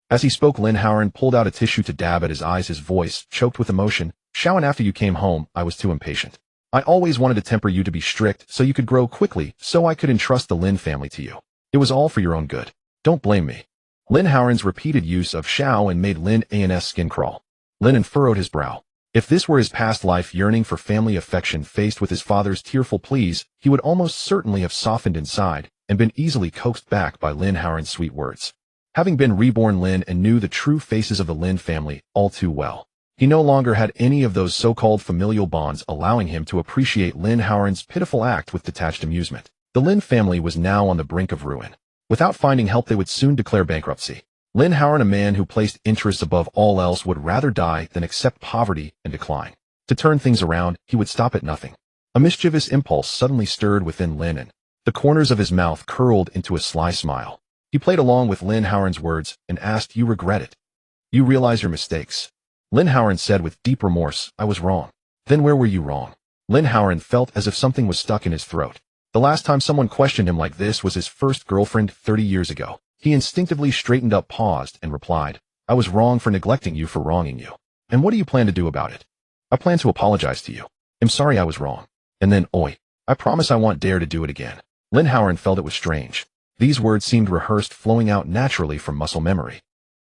As he spoke, Lin An pulled out a tissue to dab at his eyes, his voice choked with emotion. "Xiaoan, after you came home, I was too impatient. I always wanted to temper you to be strict so you could grow quickly, so I could entrust the Lin family to you. It was all for your own good. Don't blame me." Lin An's repeated use of Xiao made Lin An's skin crawl. Lin An furrowed his brow. If this were his past life, yearning for family affection faced with his father's tearful pleas, he would almost certainly have softened inside and been easily coaxed back by Lin An's sweet words. Having been reborn, Lin An knew the true faces of the Lin family all too well. He no longer had any of those so-called familial bonds, allowing him to appreciate Lin An's pitiful act with detached amusement. The Lin family was now on the brink of ruin. Without finding help, they would soon declare bankruptcy. Lin An, a man who placed interests above all else, would rather die than accept poverty and decline. To turn things around, he would stop at nothing. A mischievous impulse suddenly stirred within Lin An. The corners of his mouth curled into a sly smile. He played along with Lin An's words and asked, "You regret it? You realize your mistakes?" Lin An said with deep remorse, "I was wrong." "Then where were you wrong?" Lin An felt as if something was stuck in his throat. The last time someone questioned him like this was his first girlfriend 30 years ago. He instinctively straightened up, paused, and replied, "I was wrong for neglecting you, for wronging you. And what do you plan to do about it?" "I plan to apologize to you. I'm sorry I was wrong. And then, I promise I won't dare to do it again." Lin An felt it was strange. These words seemed rehearsed, flowing out naturally from muscle memory.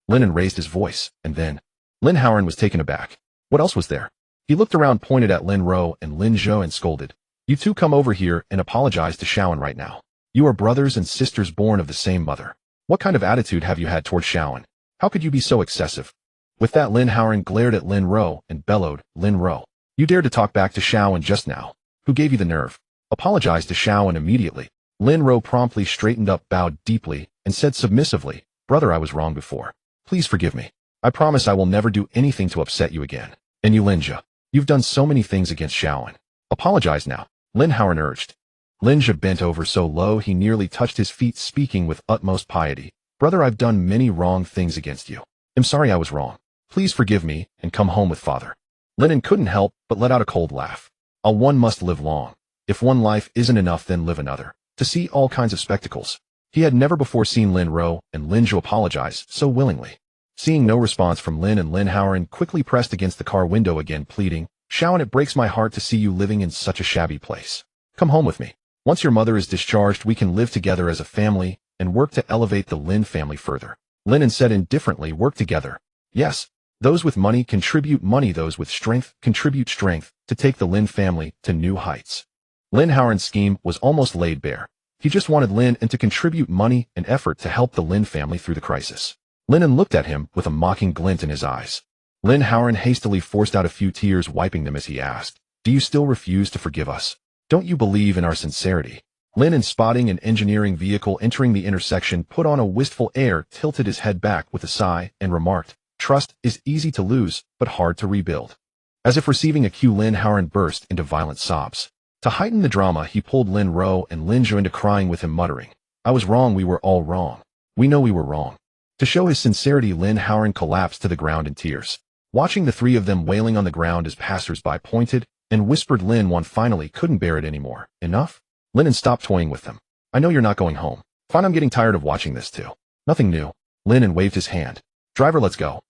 Lin An raised his voice, and then Lin An was taken aback. What else was there? He looked around, pointed at Lin Ro and Lin Zhe, and scolded, "You two come over here and apologize to Xiaoan right now. You are brothers and sisters born of the same mother. What kind of attitude have you had toward Xiaoan? How could you be so excessive?" With that, Lin An glared at Lin Ro and bellowed, "Lin Ro, you dared to talk back to Xiaoan just now. Who gave you the nerve? Apologize to Xiaoan immediately." Lin Ro promptly straightened up, bowed deeply, and said submissively, "Brother, I was wrong before. Please forgive me. I promise I will never do anything to upset you again. And you, Lin Zhe, you've done so many things against Xiaoan. Apologize now," Lin An urged. Lin Zhe bent over so low he nearly touched his feet, speaking with utmost piety. "Brother, I've done many wrong things against you. I'm sorry I was wrong. Please forgive me and come home with father." Lin An couldn't help but let out a cold laugh. One must live long. If one life isn't enough, then live another, to see all kinds of spectacles. He had never before seen Lin Ro and Lin Zhe apologize so willingly. Seeing no response from Lin An, Lin An quickly pressed against the car window again, pleading, Xiao, and it breaks my heart to see you living in such a shabby place. Come home with me. Once your mother is discharged, we can live together as a family and work to elevate the Lin family further. Lin An said indifferently, work together. Yes. Those with money contribute money, those with strength contribute strength to take the Lin family to new heights. Lin Haoran's scheme was almost laid bare. He just wanted Lin An to contribute money and effort to help the Lin family through the crisis. Lin An looked at him with a mocking glint in his eyes. Lin Haoran hastily forced out a few tears, wiping them as he asked, do you still refuse to forgive us? Don't you believe in our sincerity? Lin An, spotting an engineering vehicle entering the intersection, put on a wistful air, tilted his head back with a sigh, and remarked, trust is easy to lose, but hard to rebuild. As if receiving a cue, Lin Haoran burst into violent sobs. To heighten the drama, he pulled Lin Ro and Lin Zhe into crying with him, muttering, I was wrong, we were all wrong. We know we were wrong. To show his sincerity, Lin Haoran collapsed to the ground in tears. Watching the three of them wailing on the ground as passers-by pointed and whispered, Lin Wan finally couldn't bear it anymore. Enough? Lin An stopped toying with them. I know you're not going home. Fine, I'm getting tired of watching this too. Nothing new. Lin An waved his hand. Driver, let's go.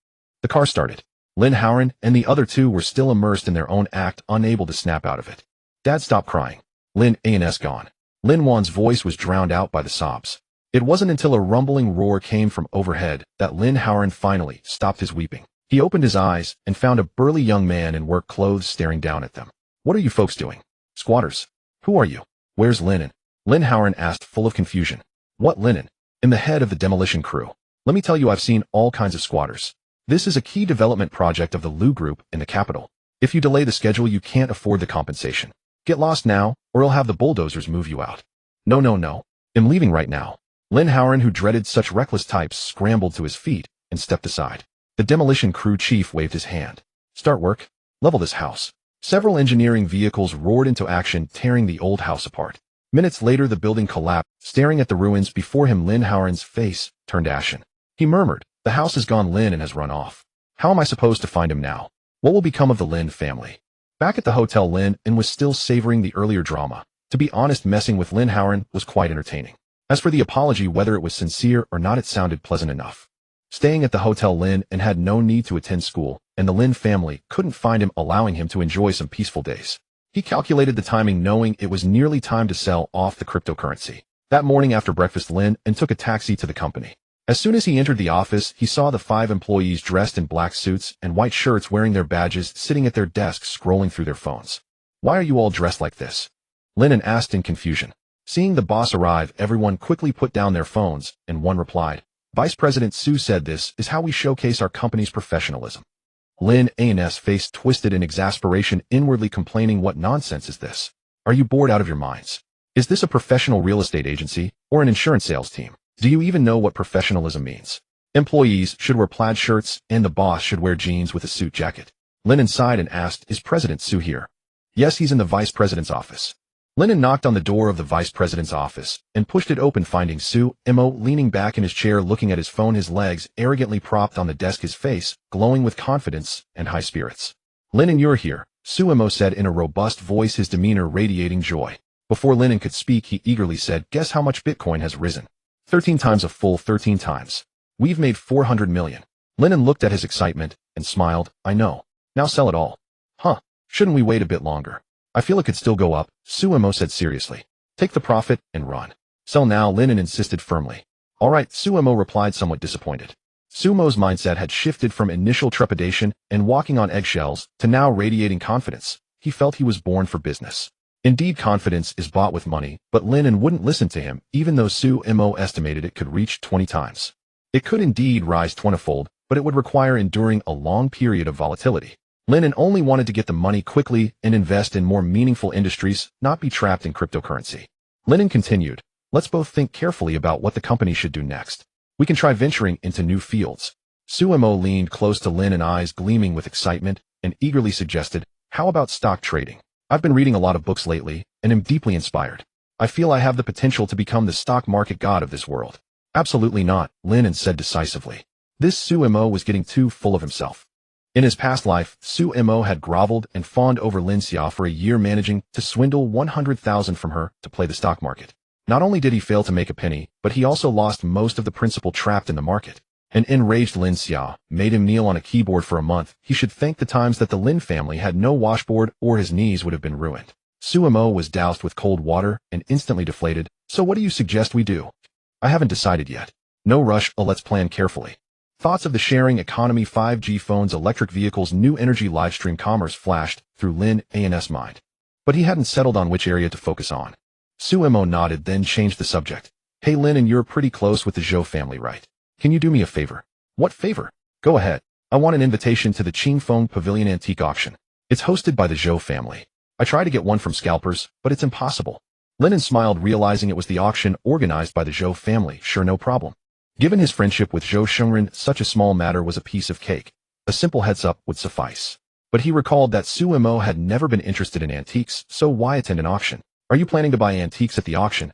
The car started. Lin Haoran and the other two were still immersed in their own act, unable to snap out of it. Dad, stop crying. Lin An's gone. Lin Wan's voice was drowned out by the sobs. It wasn't until a rumbling roar came from overhead that Lin Haoran finally stopped his weeping. He opened his eyes and found a burly young man in work clothes staring down at them. What are you folks doing? Squatters. Who are you? Where's Lin An? Lin Haoran asked, full of confusion. What Lin An? In the head of the demolition crew. Let me tell you, I've seen all kinds of squatters. This is a key development project of the Lu Group in the capital. If you delay the schedule, you can't afford the compensation. Get lost now, or I'll have the bulldozers move you out. No, no, no. I'm leaving right now. Lin Haoran, who dreaded such reckless types, scrambled to his feet and stepped aside. The demolition crew chief waved his hand. Start work. Level this house. Several engineering vehicles roared into action, tearing the old house apart. Minutes later, the building collapsed. Staring at the ruins before him, Lin Haoran's face turned ashen. He murmured, the house is gone. Lin An has run off. How am I supposed to find him now? What will become of the Lin family? Back at the hotel, Lin An was still savoring the earlier drama. To be honest, messing with Lin Haoran was quite entertaining. As for the apology, whether it was sincere or not, it sounded pleasant enough. Staying at the hotel, Lin An had no need to attend school, and the Lin family couldn't find him, allowing him to enjoy some peaceful days. He calculated the timing, knowing it was nearly time to sell off the cryptocurrency. That morning after breakfast, Lin An took a taxi to the company. As soon as he entered the office, he saw the 5 employees dressed in black suits and white shirts, wearing their badges, sitting at their desks scrolling through their phones. Why are you all dressed like this? Lin An asked in confusion. Seeing the boss arrive, everyone quickly put down their phones, and one replied, Vice President Su said this is how we showcase our company's professionalism. Lin An's face twisted in exasperation, inwardly complaining, what nonsense is this? Are you bored out of your minds? Is this a professional real estate agency or an insurance sales team? Do you even know what professionalism means? Employees should wear plaid shirts, and the boss should wear jeans with a suit jacket. Lin An sighed and asked, is President Su here? Yes, he's in the vice president's office. Lin An knocked on the door of the vice president's office and pushed it open, finding Su Mo leaning back in his chair, looking at his phone, his legs arrogantly propped on the desk, his face glowing with confidence and high spirits. Lin An, you're here, Su Mo said in a robust voice, his demeanor radiating joy. Before Lin An could speak, he eagerly said, guess how much Bitcoin has risen? 13 times, a full 13 times. We've made 400 million. Lin An looked at his excitement and smiled. I know. Now sell it all. Huh. Shouldn't we wait a bit longer? I feel it could still go up, Su Mo said seriously. Take the profit and run. Sell now, Lin An insisted firmly. All right, Su Mo replied, somewhat disappointed. Su Mo's mindset had shifted from initial trepidation and walking on eggshells to now radiating confidence. He felt he was born for business. Indeed, confidence is bought with money, but Lin An wouldn't listen to him, even though Su Mo estimated it could reach 20 times. It could indeed rise 20-fold, but it would require enduring a long period of volatility. Lin An only wanted to get the money quickly and invest in more meaningful industries, not be trapped in cryptocurrency. Lin An continued, let's both think carefully about what the company should do next. We can try venturing into new fields. Su Mo leaned close to Lin An, eyes gleaming with excitement, and eagerly suggested, how about stock trading? I've been reading a lot of books lately, and am deeply inspired. I feel I have the potential to become the stock market god of this world. Absolutely not, Lin An said decisively. This Su Mo was getting too full of himself. In his past life, Su Mo had groveled and fawned over Lin Xia for a year, managing to swindle 100,000 from her to play the stock market. Not only did he fail to make a penny, but he also lost most of the principal trapped in the market. An enraged Lin Zhe made him kneel on a keyboard for a month. He should thank the times that the Lin family had no washboard or his knees would have been ruined. Sumo was doused with cold water and instantly deflated. So what do you suggest we do? I haven't decided yet. No rush, let's plan carefully. Thoughts of the sharing economy, 5G phones, electric vehicles, new energy, livestream commerce flashed through Lin An's mind. But he hadn't settled on which area to focus on. Sumo nodded, then changed the subject. Hey Lin, and you're pretty close with the Zhou family, right? Can you do me a favor? What favor? Go ahead. I want an invitation to the Qingfeng Pavilion Antique Auction. It's hosted by the Zhou family. I tried to get one from scalpers, but it's impossible. Lin An smiled, realizing it was the auction organized by the Zhou family. Sure, no problem. Given his friendship with Zhou Shengren, such a small matter was a piece of cake. A simple heads-up would suffice. But he recalled that Sumo had never been interested in antiques, so why attend an auction? Are you planning to buy antiques at the auction?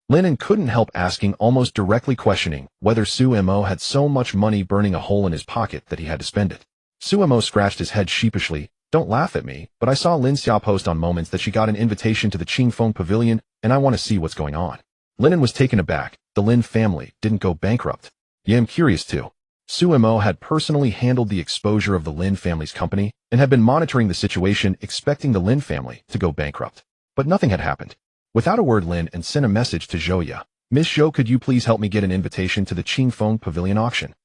Lin An couldn't help asking, almost directly questioning whether Sumo had so much money burning a hole in his pocket that he had to spend it. Sumo scratched his head sheepishly. Don't laugh at me, but I saw Lin Zhe post on Moments that she got an invitation to the Qingfeng Pavilion, and I want to see what's going on. Lin An was taken aback. The Lin family didn't go bankrupt. Yeah, I'm curious too. Sumo had personally handled the exposure of the Lin family's company and had been monitoring the situation, expecting the Lin family to go bankrupt. But nothing had happened. Without a word, Lin An sent a message to Zhou. Miss Zhou, could you please help me get an invitation to the Qingfeng Pavilion auction?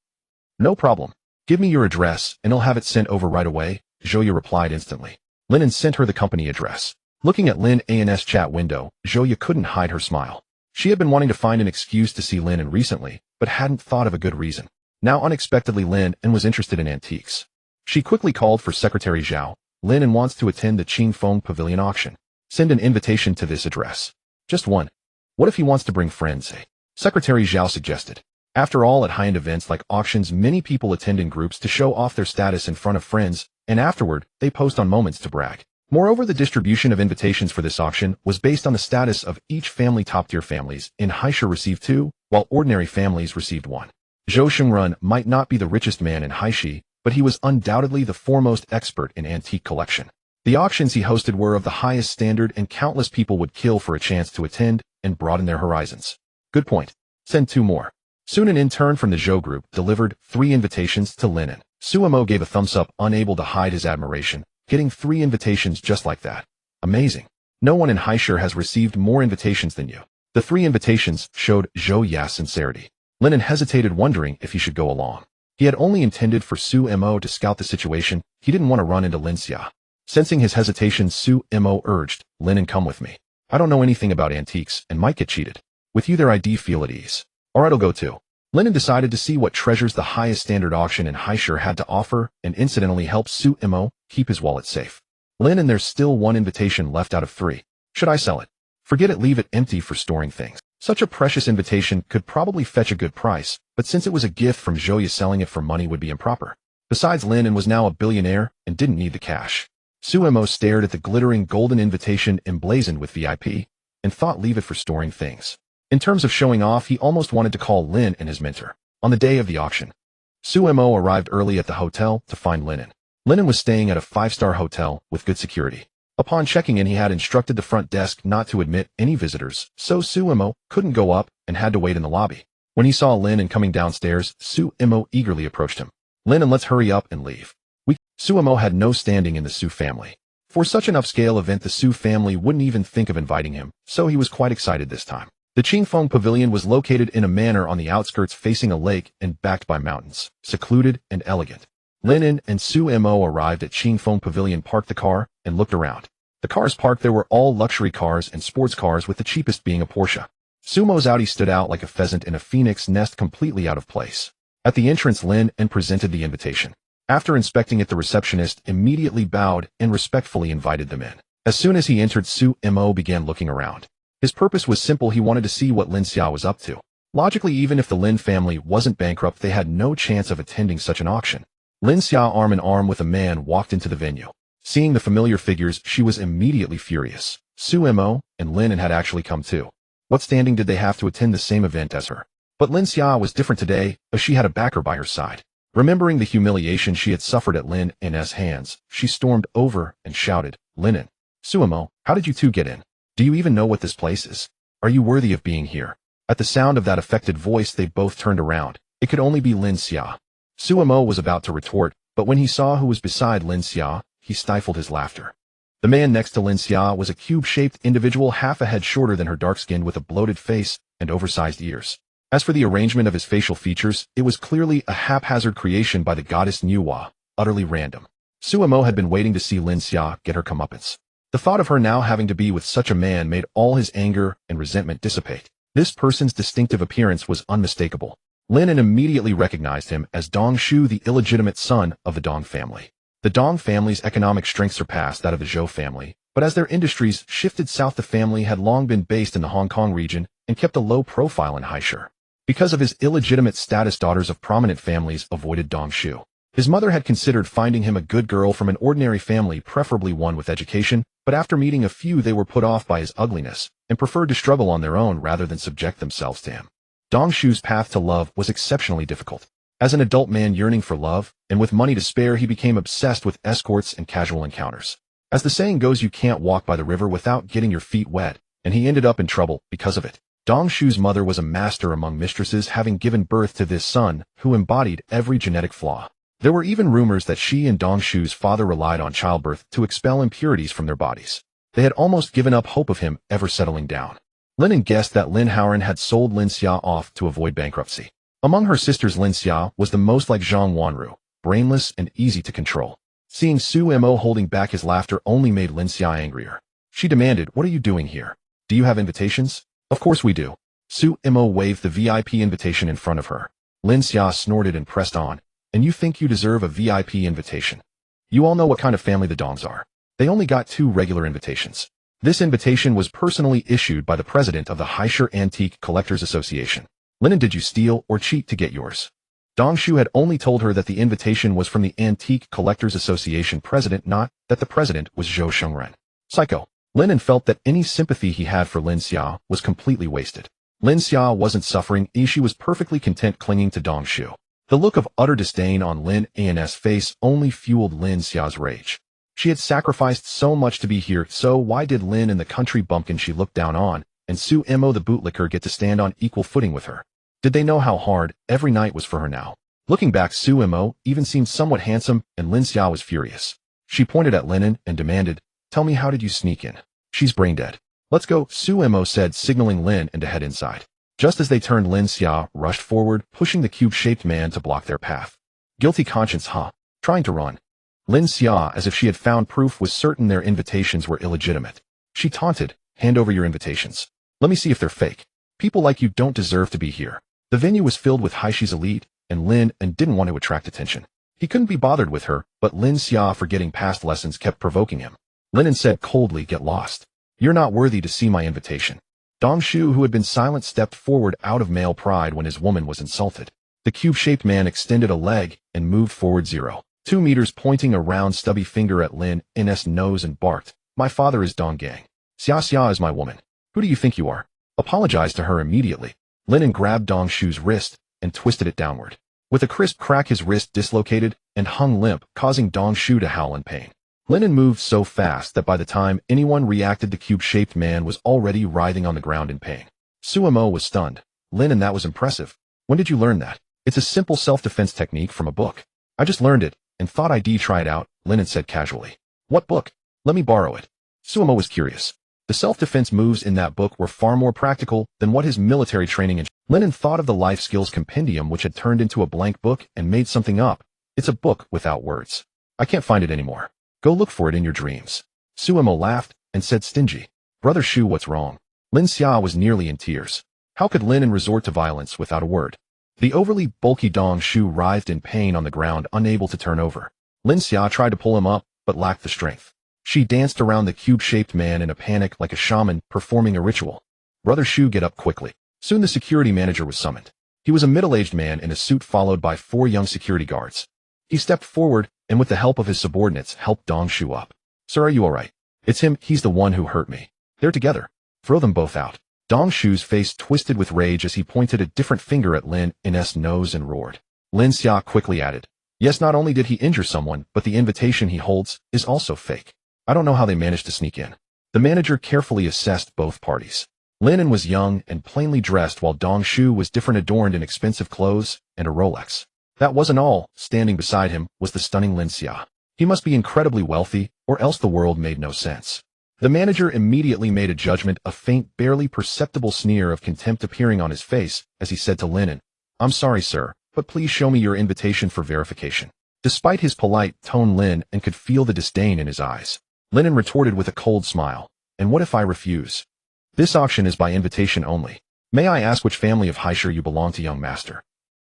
No problem. Give me your address and I'll have it sent over right away, Zhou replied instantly. Lin An sent her the company address. Looking at Lin An's chat window, Zhou couldn't hide her smile. She had been wanting to find an excuse to see Lin An recently, but hadn't thought of a good reason. Now unexpectedly Lin An was interested in antiques. She quickly called for Secretary Zhao. Lin An wants to attend the Qingfeng Pavilion auction. Send an invitation to this address. Just one. What if he wants to bring friends? Secretary Zhao suggested. After all, at high-end events like auctions, many people attend in groups to show off their status in front of friends, and afterward, they post on Moments to brag. Moreover, the distribution of invitations for this auction was based on the status of each family. Top-tier families in Haisha received 2, while ordinary families received 1. Zhou Shengren might not be the richest man in Haishi, but he was undoubtedly the foremost expert in antique collection. The auctions he hosted were of the highest standard, and countless people would kill for a chance to attend and broaden their horizons. Good point. Send 2 more. Soon an intern from the Zhou group delivered 3 invitations to Lin An. Sumo gave a thumbs up, unable to hide his admiration. Getting 3 invitations just like that. Amazing. No one in Haisha has received more invitations than you. The 3 invitations showed Zhou's sincerity. Lin An hesitated, wondering if he should go along. He had only intended for Sumo to scout the situation. He didn't want to run into Lin Zhe. Sensing his hesitation, Sumo urged, Lin An, come with me. I don't know anything about antiques and might get cheated. With you there, I feel at ease. Alright, I'll go too. Lin An decided to see what treasures the highest standard auction in Haisha had to offer, and incidentally helped Sumo keep his wallet safe. Lin An, there's still 1 invitation left out of 3. Should I sell it? Forget it, leave it empty for storing things. Such a precious invitation could probably fetch a good price, but since it was a gift from Zhou, selling it for money would be improper. Besides, Lin An was now a billionaire and didn't need the cash. Sumo stared at the glittering golden invitation emblazoned with VIP and thought, leave it for storing things. In terms of showing off, he almost wanted to call Lin An his mentor. On the day of the auction, Sumo arrived early at the hotel to find Lin An. Lin An was staying at a 5-star hotel with good security. Upon checking in, he had instructed the front desk not to admit any visitors, so Sumo couldn't go up and had to wait in the lobby. When he saw Lin An coming downstairs, Sumo eagerly approached him. Lin An, let's hurry up and leave. Sumo had no standing in the Su family. For such an upscale event, the Su family wouldn't even think of inviting him, so he was quite excited this time. The Qingfeng Pavilion was located in a manor on the outskirts, facing a lake and backed by mountains, secluded and elegant. Lin An and Sumo arrived at Qingfeng Pavilion, parked the car, and looked around. The cars parked there were all luxury cars and sports cars, with the cheapest being a Porsche. Sumo's Audi stood out like a pheasant in a phoenix nest, completely out of place. At the entrance, Lin An presented the invitation. After inspecting it, the receptionist immediately bowed and respectfully invited them in. As soon as he entered, Sumo began looking around. His purpose was simple. He wanted to see what Lin Zhe was up to. Logically, even if the Lin family wasn't bankrupt, they had no chance of attending such an auction. Lin Zhe, arm in arm with a man, walked into the venue. Seeing the familiar figures, she was immediately furious. Sumo and Lin An had actually come too. What standing did they have to attend the same event as her? But Lin Zhe was different today, as she had a backer by her side. Remembering the humiliation she had suffered at Lin An's hands, she stormed over and shouted, Lin An, Sumo, how did you 2 get in? Do you even know what this place is? Are you worthy of being here? At the sound of that affected voice, they both turned around. It could only be Lin Zhe. Suemo was about to retort, but when he saw who was beside Lin Zhe, he stifled his laughter. The man next to Lin Zhe was a cube-shaped individual half a head shorter than her dark-skinned with a bloated face and oversized ears. As for the arrangement of his facial features, it was clearly a haphazard creation by the goddess Nuwa, utterly random. Suemo had been waiting to see Lin Zhe get her comeuppance. The thought of her now having to be with such a man made all his anger and resentment dissipate. This person's distinctive appearance was unmistakable. Lin An immediately recognized him as Dong Shu, the illegitimate son of the Dong family. The Dong family's economic strength surpassed that of the Zhou family, but as their industries shifted south, the family had long been based in the Hong Kong region and kept a low profile in Haishur. Because of his illegitimate status, daughters of prominent families avoided Dong Shu. His mother had considered finding him a good girl from an ordinary family, preferably one with education, but after meeting a few they were put off by his ugliness and preferred to struggle on their own rather than subject themselves to him. Dong Shu's path to love was exceptionally difficult. As an adult man yearning for love, and with money to spare, he became obsessed with escorts and casual encounters. As the saying goes, you can't walk by the river without getting your feet wet, and he ended up in trouble because of it. Dong Shu's mother was a master among mistresses, having given birth to this son, who embodied every genetic flaw. There were even rumors that she and Dong Shu's father relied on childbirth to expel impurities from their bodies. They had almost given up hope of him ever settling down. Lin An guessed that Lin Hauran had sold Lin Zhe off to avoid bankruptcy. Among her sisters, Lin Zhe was the most like Zhang Wanru, brainless and easy to control. Seeing Suemo holding back his laughter only made Lin Zhe angrier. She demanded, "What are you doing here? Do you have invitations?" "Of course we do." Suemo waved the VIP invitation in front of her. Lin Zhe snorted and pressed on. "And you think you deserve a VIP invitation? You all know what kind of family the Dongs are. They only got 2 regular invitations. This invitation was personally issued by the president of the Haishur Antique Collectors Association. Lin An, did you steal or cheat to get yours?" Dong Shu had only told her that the invitation was from the Antique Collectors Association president, not that the president was Zhou Shengren. Psycho. Lin An felt that any sympathy he had for Lin Zhe was completely wasted. Lin Zhe wasn't suffering, she was perfectly content clinging to Dong Shu. The look of utter disdain on Lin An's face only fueled Lin Zhe's rage. She had sacrificed so much to be here, so why did Lin and the country bumpkin she looked down on, and Suemo the bootlicker, get to stand on equal footing with her? Did they know how hard every night was for her now? Looking back, Suemo even seemed somewhat handsome, and Lin Zhe was furious. She pointed at Lin An and demanded, "Tell me, how did you sneak in?" "She's brain dead." "Let's go," Suemo said, signaling Lin An to head inside. Just as they turned, Lin Zhe rushed forward, pushing the cube-shaped man to block their path. Guilty conscience, huh? Trying to run. Lin Zhe, as if she had found proof, was certain their invitations were illegitimate. She taunted, "Hand over your invitations. Let me see if they're fake. People like you don't deserve to be here." The venue was filled with Haishi's elite, and Lin An didn't want to attract attention. He couldn't be bothered with her, but Lin Zhe, forgetting past lessons, kept provoking him. Lin An said coldly, "Get lost. You're not worthy to see my invitation." Dong Shu, who had been silent, stepped forward out of male pride when his woman was insulted. The cube-shaped man extended a leg and moved forward 0.2 meters, pointing a round stubby finger at Lin An's nose and barked, "My father is Dong Gang. Xia Xia is my woman. Who do you think you are? Apologize to her immediately." Lin An grabbed Dong Shu's wrist and twisted it downward. With a crisp crack, his wrist dislocated and hung limp, causing Dong Shu to howl in pain. Lin An moved so fast that by the time anyone reacted, the cube-shaped man was already writhing on the ground in pain. Suemo was stunned. "Lin An, that was impressive. When did you learn that?" "It's a simple self-defense technique from a book. I just learned it and thought I'd try it out," Lin An said casually. "What book? Let me borrow it." Suemo was curious. The self-defense moves in that book were far more practical than what his military training. Lin An thought of the life skills compendium, which had turned into a blank book, and made something up. "It's a book without words. I can't find it anymore. Go look for it in your dreams." Suemo laughed and said, "Stingy. Brother Shu, what's wrong?" Lin Zhe was nearly in tears. How could Lin An resort to violence without a word? The overly bulky Dong Shu writhed in pain on the ground, unable to turn over. Lin Zhe tried to pull him up, but lacked the strength. She danced around the cube-shaped man in a panic, like a shaman performing a ritual. "Brother Shu, get up quickly." Soon the security manager was summoned. He was a middle-aged man in a suit, followed by 4 young security guards. He stepped forward, and with the help of his subordinates, helped Dong Shu up. "Sir, are you all right?" "It's him. He's the one who hurt me. They're together. Throw them both out." Dong Shu's face twisted with rage as he pointed a different finger at Lin An's nose and roared. Lin Zhe quickly added, "Yes, not only did he injure someone, but the invitation he holds is also fake. I don't know how they managed to sneak in." The manager carefully assessed both parties. Lin An was young and plainly dressed while Dong Shu was different, adorned in expensive clothes and a Rolex. That wasn't all. Standing beside him was the stunning Lin Zhe. He must be incredibly wealthy, or else the world made no sense. The manager immediately made a judgment, a faint, barely perceptible sneer of contempt appearing on his face as he said to Lin An, "I'm sorry, sir, but please show me your invitation for verification." Despite his polite tone, Lin An could feel the disdain in his eyes. Lin An retorted with a cold smile, "And what if I refuse? This auction is by invitation only. May I ask which family of Haishir you belong to, young master?"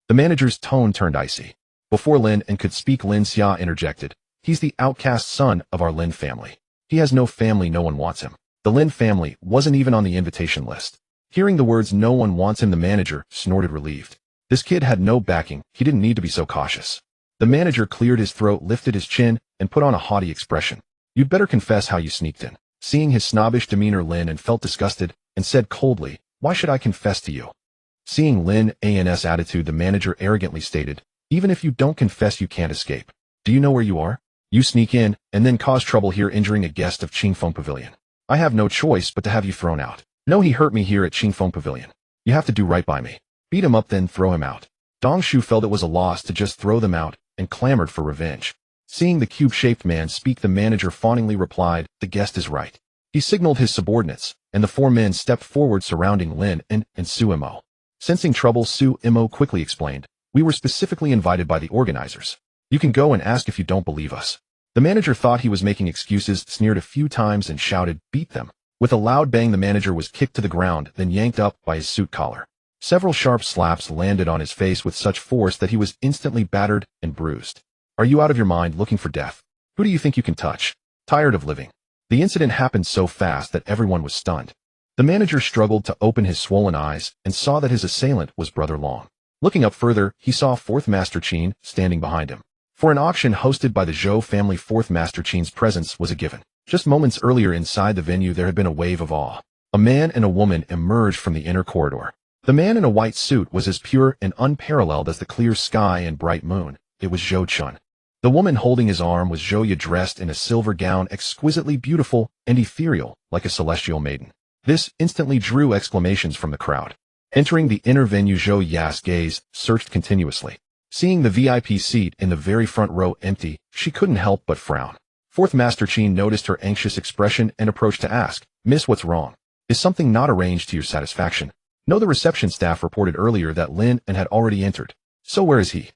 The manager's tone turned icy. Before Lin An could speak, Lin Zhe interjected, "He's the outcast son of our Lin family. He has no family, no one wants him." The Lin family wasn't even on the invitation list. Hearing the words "no one wants him," the manager snorted, relieved. This kid had no backing, he didn't need to be so cautious. The manager cleared his throat, lifted his chin, and put on a haughty expression. "You'd better confess how you sneaked in." Seeing his snobbish demeanor, Lin An felt disgusted and said coldly, "Why should I confess to you?" Seeing Lin An's attitude, the manager arrogantly stated, "Even if you don't confess, you can't escape. Do you know where you are? You sneak in and then cause trouble here, injuring a guest of Qingfeng Pavilion. I have no choice but to have you thrown out. No, he hurt me here at Qingfeng Pavilion. You have to do right by me. Beat him up, then throw him out." Dong Shu felt it was a loss to just throw them out and clamored for revenge. Seeing the cube-shaped man speak, the manager fawningly replied, "The guest is right." He signaled his subordinates, and the four men stepped forward surrounding Lin An and Su Imo. Sensing trouble, Su Imo quickly explained, "We were specifically invited by the organizers. You can go and ask if you don't believe us." The manager thought he was making excuses, sneered a few times, and shouted, "Beat them." With a loud bang, the manager was kicked to the ground, then yanked up by his suit collar. Several sharp slaps landed on his face with such force that he was instantly battered and bruised. "Are you out of your mind, looking for death? Who do you think you can touch? Tired of living?" The incident happened so fast that everyone was stunned. The manager struggled to open his swollen eyes and saw that his assailant was Brother Long. Looking up further, he saw Fourth Master Qin standing behind him. For an auction hosted by the Zhou family, Fourth Master Qin's presence was a given. Just moments earlier, inside the venue, there had been a wave of awe. A man and a woman emerged from the inner corridor. The man in a white suit was as pure and unparalleled as the clear sky and bright moon. It was Zhou Chun. The woman holding his arm was Zhou Ye, dressed in a silver gown, exquisitely beautiful and ethereal, like a celestial maiden. This instantly drew exclamations from the crowd. Entering the inner venue, Zhou Ye's gaze searched continuously. Seeing the VIP seat in the very front row empty, she couldn't help but frown. Fourth Master Qin noticed her anxious expression and approached to ask, "Miss, what's wrong? Is something not arranged to your satisfaction?" No, the reception staff reported earlier that Lin An had already entered. So where is he?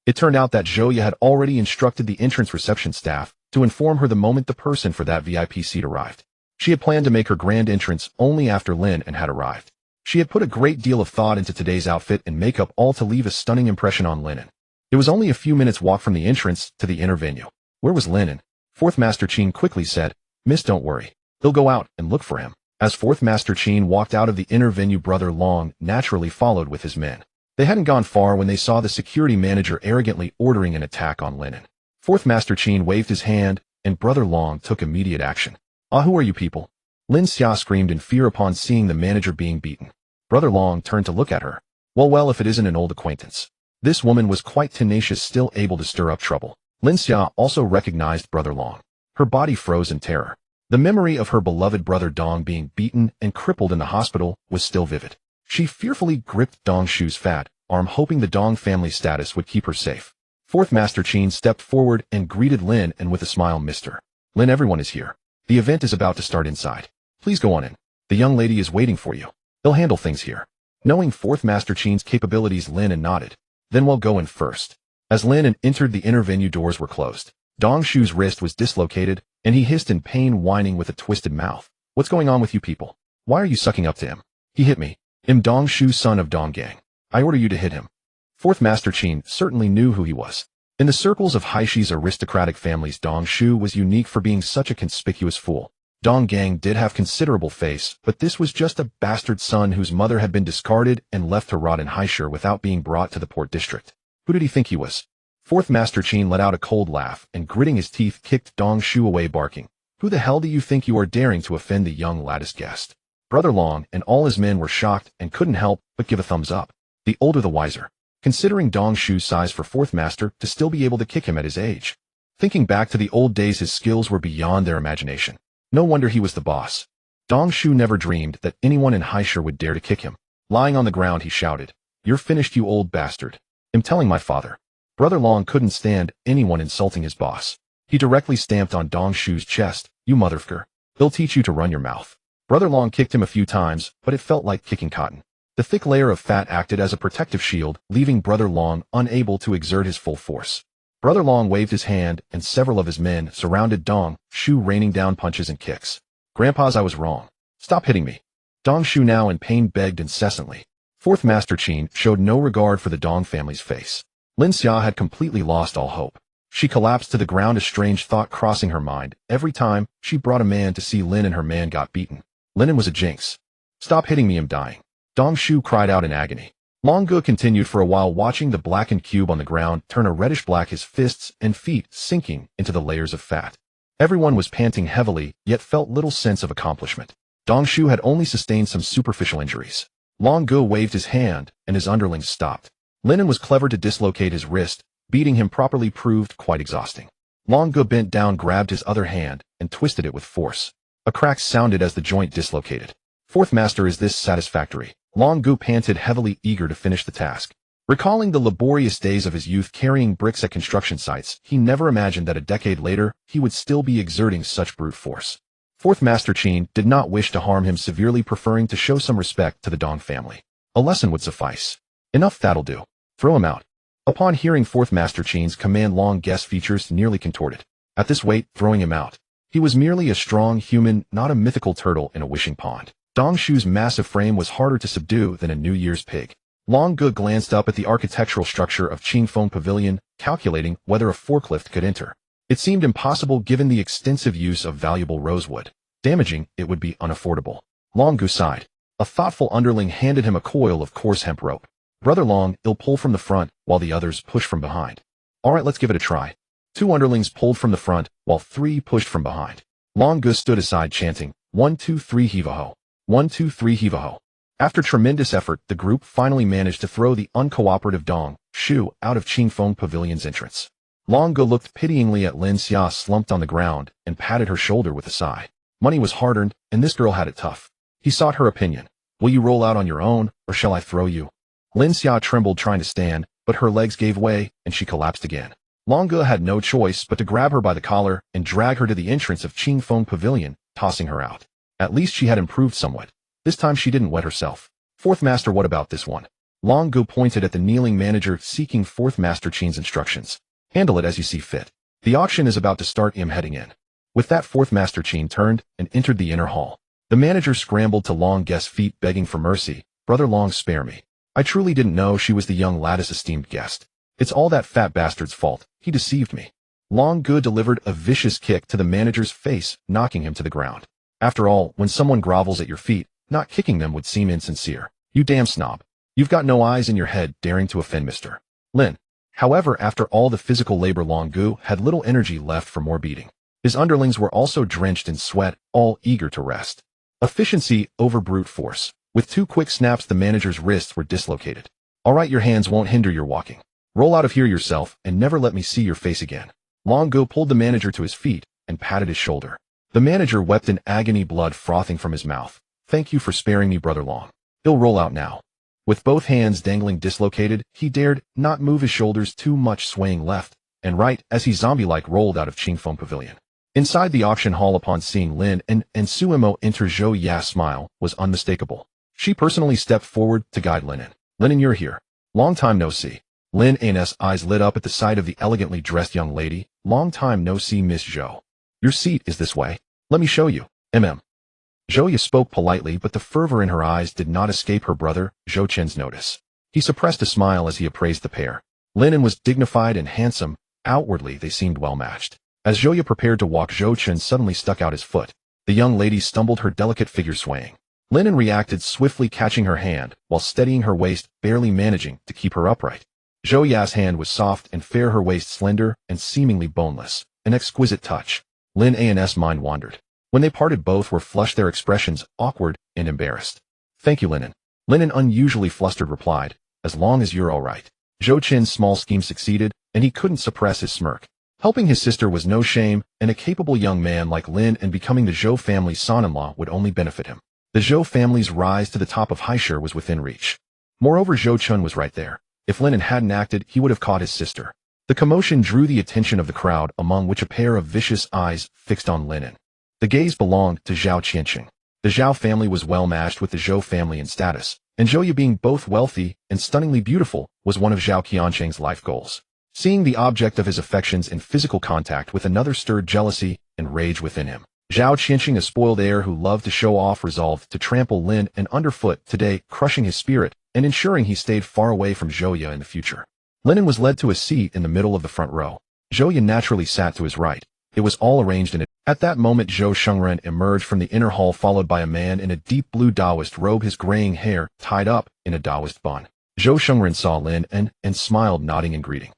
It turned out that Zhou Ye had already instructed the entrance reception staff to inform her the moment the person for that VIP seat arrived. She had planned to make her grand entrance only after Lin An had arrived. She had put a great deal of thought into today's outfit and makeup, all to leave a stunning impression on Lin An. It was only a few minutes' walk from the entrance to the inner venue. Where was Lin An? Fourth Master Qin quickly said, "Miss, don't worry. They'll go out and look for him." As Fourth Master Qin walked out of the inner venue, Brother Long naturally followed with his men. They hadn't gone far when they saw the security manager arrogantly ordering an attack on Lin An. Fourth Master Qin waved his hand, and Brother Long took immediate action. "Ah, who are you people?" Lin Zhe screamed in fear upon seeing the manager being beaten. Brother Long turned to look at her. Well, if it isn't an old acquaintance. This woman was quite tenacious, still able to stir up trouble. Lin Zhe also recognized Brother Long. Her body froze in terror. The memory of her beloved brother Dong being beaten and crippled in the hospital was still vivid. She fearfully gripped Dong Shu's fat arm, hoping the Dong family status would keep her safe. Fourth Master Qin stepped forward and greeted Lin An with a smile. "Mr. Lin, everyone is here. The event is about to start inside. Please go on in. The young lady is waiting for you. They'll handle things here." Knowing Fourth Master Qin's capabilities, Lin An nodded. "Then we'll go in first." As Lin An entered, the inner venue doors were closed. Dong Shu's wrist was dislocated, and he hissed in pain, whining with a twisted mouth. "What's going on with you people? Why are you sucking up to him? He hit me. I'm Dong Shu, son of Dong Gang. I order you to hit him." Fourth Master Qin certainly knew who he was. In the circles of Haishi's aristocratic families, Dong Shu was unique for being such a conspicuous fool. Dong Gang did have considerable face, but this was just a bastard son whose mother had been discarded and left to rot in Haishir without being brought to the port district. Who did he think he was? Fourth Master Qin let out a cold laugh and, gritting his teeth, kicked Dong Shu away, barking, "Who the hell do you think you are, daring to offend the young lattice guest?" Brother Long and all his men were shocked and couldn't help but give a thumbs up. The older the wiser, considering Dong Shu's size for Fourth Master to still be able to kick him at his age. Thinking back to the old days, his skills were beyond their imagination. No wonder he was the boss. Dong Shu never dreamed that anyone in Haisher would dare to kick him. Lying on the ground, he shouted, "You're finished, you old bastard. I'm telling my father." Brother Long couldn't stand anyone insulting his boss. He directly stamped on Dong Shu's chest. "You motherfucker. He'll teach you to run your mouth." Brother Long kicked him a few times, but it felt like kicking cotton. The thick layer of fat acted as a protective shield, leaving Brother Long unable to exert his full force. Brother Long waved his hand, and several of his men surrounded Dong Shu, raining down punches and kicks. "Grandpas, I was wrong. Stop hitting me." Dong Shu, now in pain, begged incessantly. Fourth Master Qin showed no regard for the Dong family's face. Lin Zhe had completely lost all hope. She collapsed to the ground, a strange thought crossing her mind. Every time she brought a man to see Lin and her man got beaten. Lin An was a jinx. "Stop hitting me, I'm dying." Dong Shu cried out in agony. Long Ge continued for a while, watching the blackened cube on the ground turn a reddish black, his fists and feet sinking into the layers of fat. Everyone was panting heavily, yet felt little sense of accomplishment. Dong Shu had only sustained some superficial injuries. Long Ge waved his hand, and his underlings stopped. Lin An was clever to dislocate his wrist. Beating him properly proved quite exhausting. Long Ge bent down, grabbed his other hand, and twisted it with force. A crack sounded as the joint dislocated. "Fourth Master, is this satisfactory?" Long Ge panted heavily, eager to finish the task. Recalling the laborious days of his youth carrying bricks at construction sites, he never imagined that a decade later, he would still be exerting such brute force. Fourth Master Qin did not wish to harm him severely, preferring to show some respect to the Dong family. A lesson would suffice. "Enough, that'll do. Throw him out." Upon hearing Fourth Master Qin's command, Long Ge's features nearly contorted. At this weight, throwing him out. He was merely a strong human, not a mythical turtle in a wishing pond. Dong Shu's massive frame was harder to subdue than a New Year's pig. Long Ge glanced up at the architectural structure of Qingfeng Pavilion, calculating whether a forklift could enter. It seemed impossible given the extensive use of valuable rosewood. Damaging it would be unaffordable. Long Ge sighed. A thoughtful underling handed him a coil of coarse hemp rope. Brother Long, he'll pull from the front, while the others push from behind. "All right, let's give it a try." 2 underlings pulled from the front, while 3 pushed from behind. Long Ge stood aside, chanting, 1, 2, 3, heave-a-ho. 1, 2, 3, heave-a-ho. After tremendous effort, the group finally managed to throw the uncooperative Dong Shu out of Qingfeng Pavilion's entrance. Long Ge looked pityingly at Lin Zhe, slumped on the ground, and patted her shoulder with a sigh. Money was hard-earned, and this girl had it tough. He sought her opinion. "Will you roll out on your own, or shall I throw you?" Lin Zhe trembled, trying to stand, but her legs gave way, and she collapsed again. Long Ge had no choice but to grab her by the collar and drag her to the entrance of Qingfeng Pavilion, tossing her out. At least she had improved somewhat. This time she didn't wet herself. "Fourth Master, what about this one?" Long Ge pointed at the kneeling manager, seeking Fourth Master Qin's instructions. "Handle it as you see fit. The auction is about to start. I'm heading in." With that, Fourth Master Qin turned and entered the inner hall. The manager scrambled to Long Ge's feet, begging for mercy. "Brother Long, spare me. I truly didn't know she was the young lad's esteemed guest. It's all that fat bastard's fault. He deceived me." Long Ge delivered a vicious kick to the manager's face, knocking him to the ground. After all, when someone grovels at your feet, not kicking them would seem insincere. "You damn snob. You've got no eyes in your head, daring to offend Mr. Lin." However, after all the physical labor, Long Ge had little energy left for more beating. His underlings were also drenched in sweat, all eager to rest. Efficiency over brute force. With 2 quick snaps, the manager's wrists were dislocated. "All right, your hands won't hinder your walking. Roll out of here yourself, and never let me see your face again." Long Ge pulled the manager to his feet and patted his shoulder. The manager wept in agony, blood frothing from his mouth. "Thank you for sparing me, Brother Long. He'll roll out now." With both hands dangling dislocated, he dared not move his shoulders too much, swaying left and right as he zombie-like rolled out of Qingfeng Pavilion. Inside the auction hall, upon seeing Lin and Suimo enter, Zhou Ya's smile was unmistakable. She personally stepped forward to guide Lin An. "Lin An, you're here. Long time no see." Lin An's eyes lit up at the sight of the elegantly dressed young lady. "Long time no see, Miss Zhou. Your seat is this way. Let me show you." Zhou Ya spoke politely, but the fervor in her eyes did not escape her brother, Zhou Chen's notice. He suppressed a smile as he appraised the pair. Lin An was dignified and handsome. Outwardly, they seemed well matched. As Zhou Ya prepared to walk, Zhou Chen suddenly stuck out his foot. The young lady stumbled, her delicate figure swaying. Lin An reacted swiftly, catching her hand, while steadying her waist, barely managing to keep her upright. Zhou Ya's hand was soft and fair, her waist slender and seemingly boneless. An exquisite touch. Lin An's mind wandered. When they parted, both were flushed, their expressions awkward and embarrassed. "Thank you, Lin An." Lin An, unusually flustered, replied, "As long as you're all right." Zhou Chen's small scheme succeeded, and he couldn't suppress his smirk. Helping his sister was no shame, and a capable young man like Lin and becoming the Zhou family's son-in-law would only benefit him. The Zhou family's rise to the top of Haishur was within reach. Moreover, Zhou Chun was right there. If Lin An hadn't acted, he would have caught his sister. The commotion drew the attention of the crowd, among which a pair of vicious eyes fixed on Lin An. The gaze belonged to Zhao Qianqing. The Zhao family was well matched with the Zhou family in status, and Zhouya being both wealthy and stunningly beautiful was one of Zhao Qianqing's life goals. Seeing the object of his affections in physical contact with another stirred jealousy and rage within him. Zhao Qianqing, a spoiled heir who loved to show off, resolved to trample Lin An underfoot today, crushing his spirit and ensuring he stayed far away from Zhouya in the future. Lin An was led to a seat in the middle of the front row. Zhouya naturally sat to his right. It was all arranged in it. At that moment, Zhou Shengren emerged from the inner hall, followed by a man in a deep blue Taoist robe, his graying hair tied up in a Taoist bun. Zhou Shengren saw Lin An and smiled, nodding in greeting.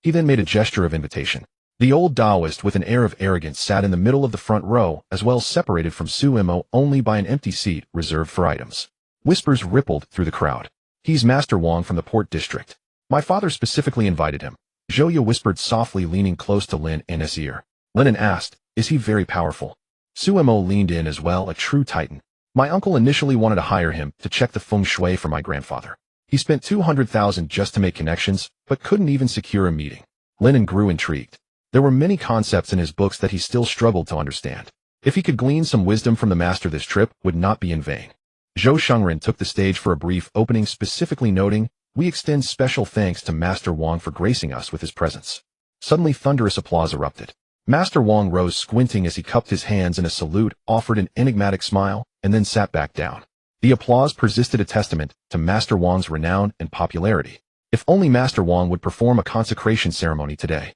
He then made a gesture of invitation. The old Taoist, with an air of arrogance, sat in the middle of the front row, as well separated from Su Mo only by an empty seat reserved for items. Whispers rippled through the crowd. He's Master Wang from the Port District. My father specifically invited him. Zhouya whispered softly, leaning close to Lin An's ear. Lin An asked, is he very powerful? Su Mo leaned in as well, a true titan. My uncle initially wanted to hire him to check the feng shui for my grandfather. He spent 200,000 just to make connections, but couldn't even secure a meeting. Lin An grew intrigued. There were many concepts in his books that he still struggled to understand. If he could glean some wisdom from the master, this trip would not be in vain. Zhou Shengren took the stage for a brief opening, specifically noting, we extend special thanks to Master Wang for gracing us with his presence. Suddenly thunderous applause erupted. Master Wang rose, squinting as he cupped his hands in a salute, offered an enigmatic smile, and then sat back down. The applause persisted, a testament to Master Wang's renown and popularity. If only Master Wang would perform a consecration ceremony today.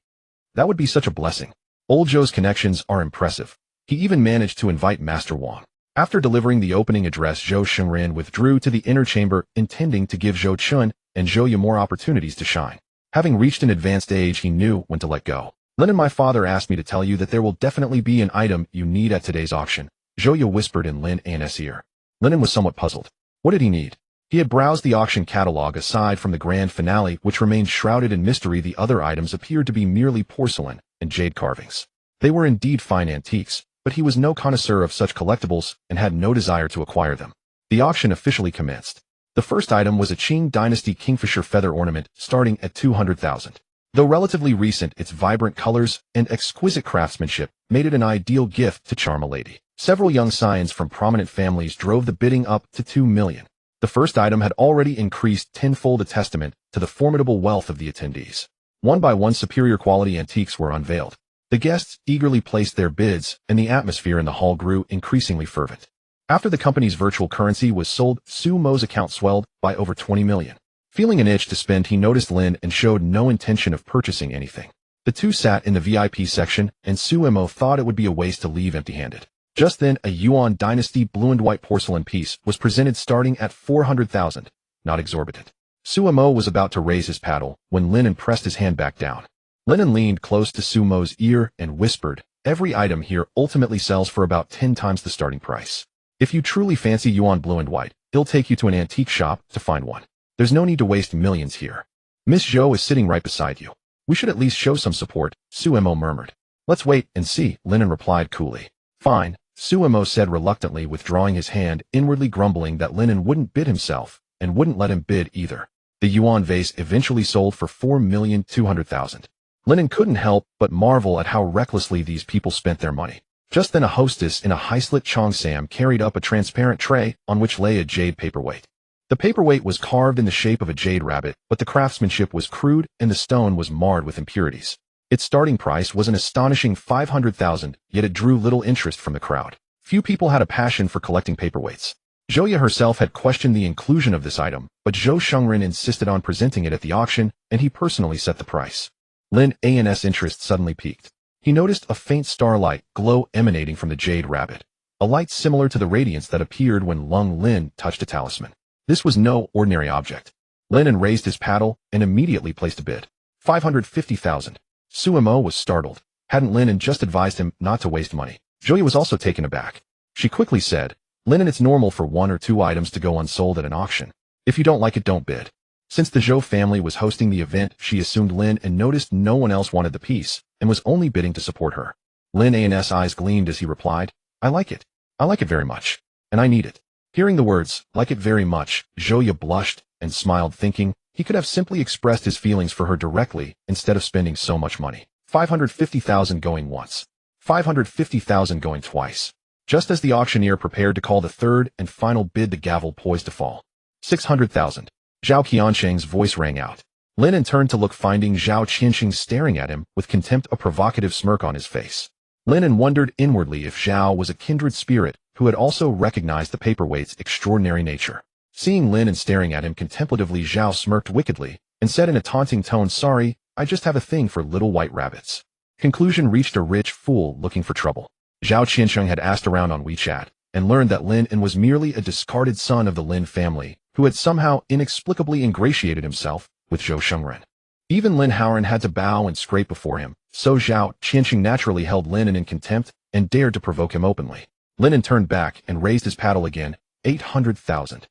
That would be such a blessing. Old Zhou's connections are impressive. He even managed to invite Master Wang. After delivering the opening address, Zhou Shengren withdrew to the inner chamber, intending to give Zhou Chun and Zhouya more opportunities to shine. Having reached an advanced age, he knew when to let go. Lin An, my father asked me to tell you that there will definitely be an item you need at today's auction, Zhouya whispered in Lin An's ear. Lin An was somewhat puzzled. What did he need? He had browsed the auction catalog. Aside from the grand finale, which remained shrouded in mystery, the other items appeared to be merely porcelain and jade carvings. They were indeed fine antiques, but he was no connoisseur of such collectibles and had no desire to acquire them. The auction officially commenced. The first item was a Qing Dynasty kingfisher feather ornament, starting at 200,000. Though relatively recent, its vibrant colors and exquisite craftsmanship made it an ideal gift to charm a lady. Several young scions from prominent families drove the bidding up to 2 million. The first item had already increased tenfold, a testament to the formidable wealth of the attendees. One by one, superior quality antiques were unveiled. The guests eagerly placed their bids, and the atmosphere in the hall grew increasingly fervent. After the company's virtual currency was sold, Su Mo's account swelled by over 20 million. Feeling an itch to spend, he noticed Lin and showed no intention of purchasing anything. The two sat in the VIP section, and Su Mo thought it would be a waste to leave empty-handed. Just then, a Yuan Dynasty blue and white porcelain piece was presented, starting at 400,000, not exorbitant. Su Mo was about to raise his paddle when Lin An pressed his hand back down. Lin An leaned close to Su Mo's ear and whispered, every item here ultimately sells for about 10 times the starting price. If you truly fancy Yuan blue and white, he'll take you to an antique shop to find one. There's no need to waste millions here. Miss Zhou is sitting right beside you. We should at least show some support, Su Mo murmured. Let's wait and see, Lin An replied coolly. Fine, Su Mo said reluctantly, withdrawing his hand, inwardly grumbling that Lin An wouldn't bid himself, and wouldn't let him bid either. The Yuan vase eventually sold for 4,200,000. Lin An couldn't help but marvel at how recklessly these people spent their money. Just then, a hostess in a high-slit cheongsam carried up a transparent tray on which lay a jade paperweight. The paperweight was carved in the shape of a jade rabbit, but the craftsmanship was crude and the stone was marred with impurities. Its starting price was an astonishing 500,000, yet it drew little interest from the crowd. Few people had a passion for collecting paperweights. Zhouya herself had questioned the inclusion of this item, but Zhou Shengren insisted on presenting it at the auction, and he personally set the price. Lin An's interest suddenly peaked. He noticed a faint starlight glow emanating from the jade rabbit, a light similar to the radiance that appeared when Lung Lin touched a talisman. This was no ordinary object. Lin An raised his paddle and immediately placed a bid. 550,000. Su Mo was startled. Hadn't Lin An just advised him not to waste money? Zhouya was also taken aback. She quickly said, Lin An, it's normal for 1 or 2 items to go unsold at an auction. If you don't like it, don't bid. Since the Zhou family was hosting the event, she assumed Lin and noticed no one else wanted the piece and was only bidding to support her. Lin An's eyes gleamed as he replied, I like it. I like it very much. And I need it. Hearing the words, like it very much, Zhou blushed and smiled, thinking he could have simply expressed his feelings for her directly instead of spending so much money. 550,000 going once. 550,000 going twice. Just as the auctioneer prepared to call the third and final bid, the gavel poised to fall. 600,000. Zhao Qiansheng's voice rang out. Lin An turned to look, finding Zhao Qiansheng staring at him with contempt, a provocative smirk on his face. Lin An wondered inwardly if Zhao was a kindred spirit who had also recognized the paperweight's extraordinary nature. Seeing Lin An staring at him contemplatively, Zhao smirked wickedly and said in a taunting tone, sorry, I just have a thing for little white rabbits. Conclusion reached: a rich fool looking for trouble. Zhao Qiansheng had asked around on WeChat and learned that Lin An was merely a discarded son of the Lin family who had somehow inexplicably ingratiated himself with Zhou Shengren. Even Lin Haoran had to bow and scrape before him, so Zhao Qiansheng naturally held Lin An in contempt and dared to provoke him openly. Lin An turned back and raised his paddle again. 800,000.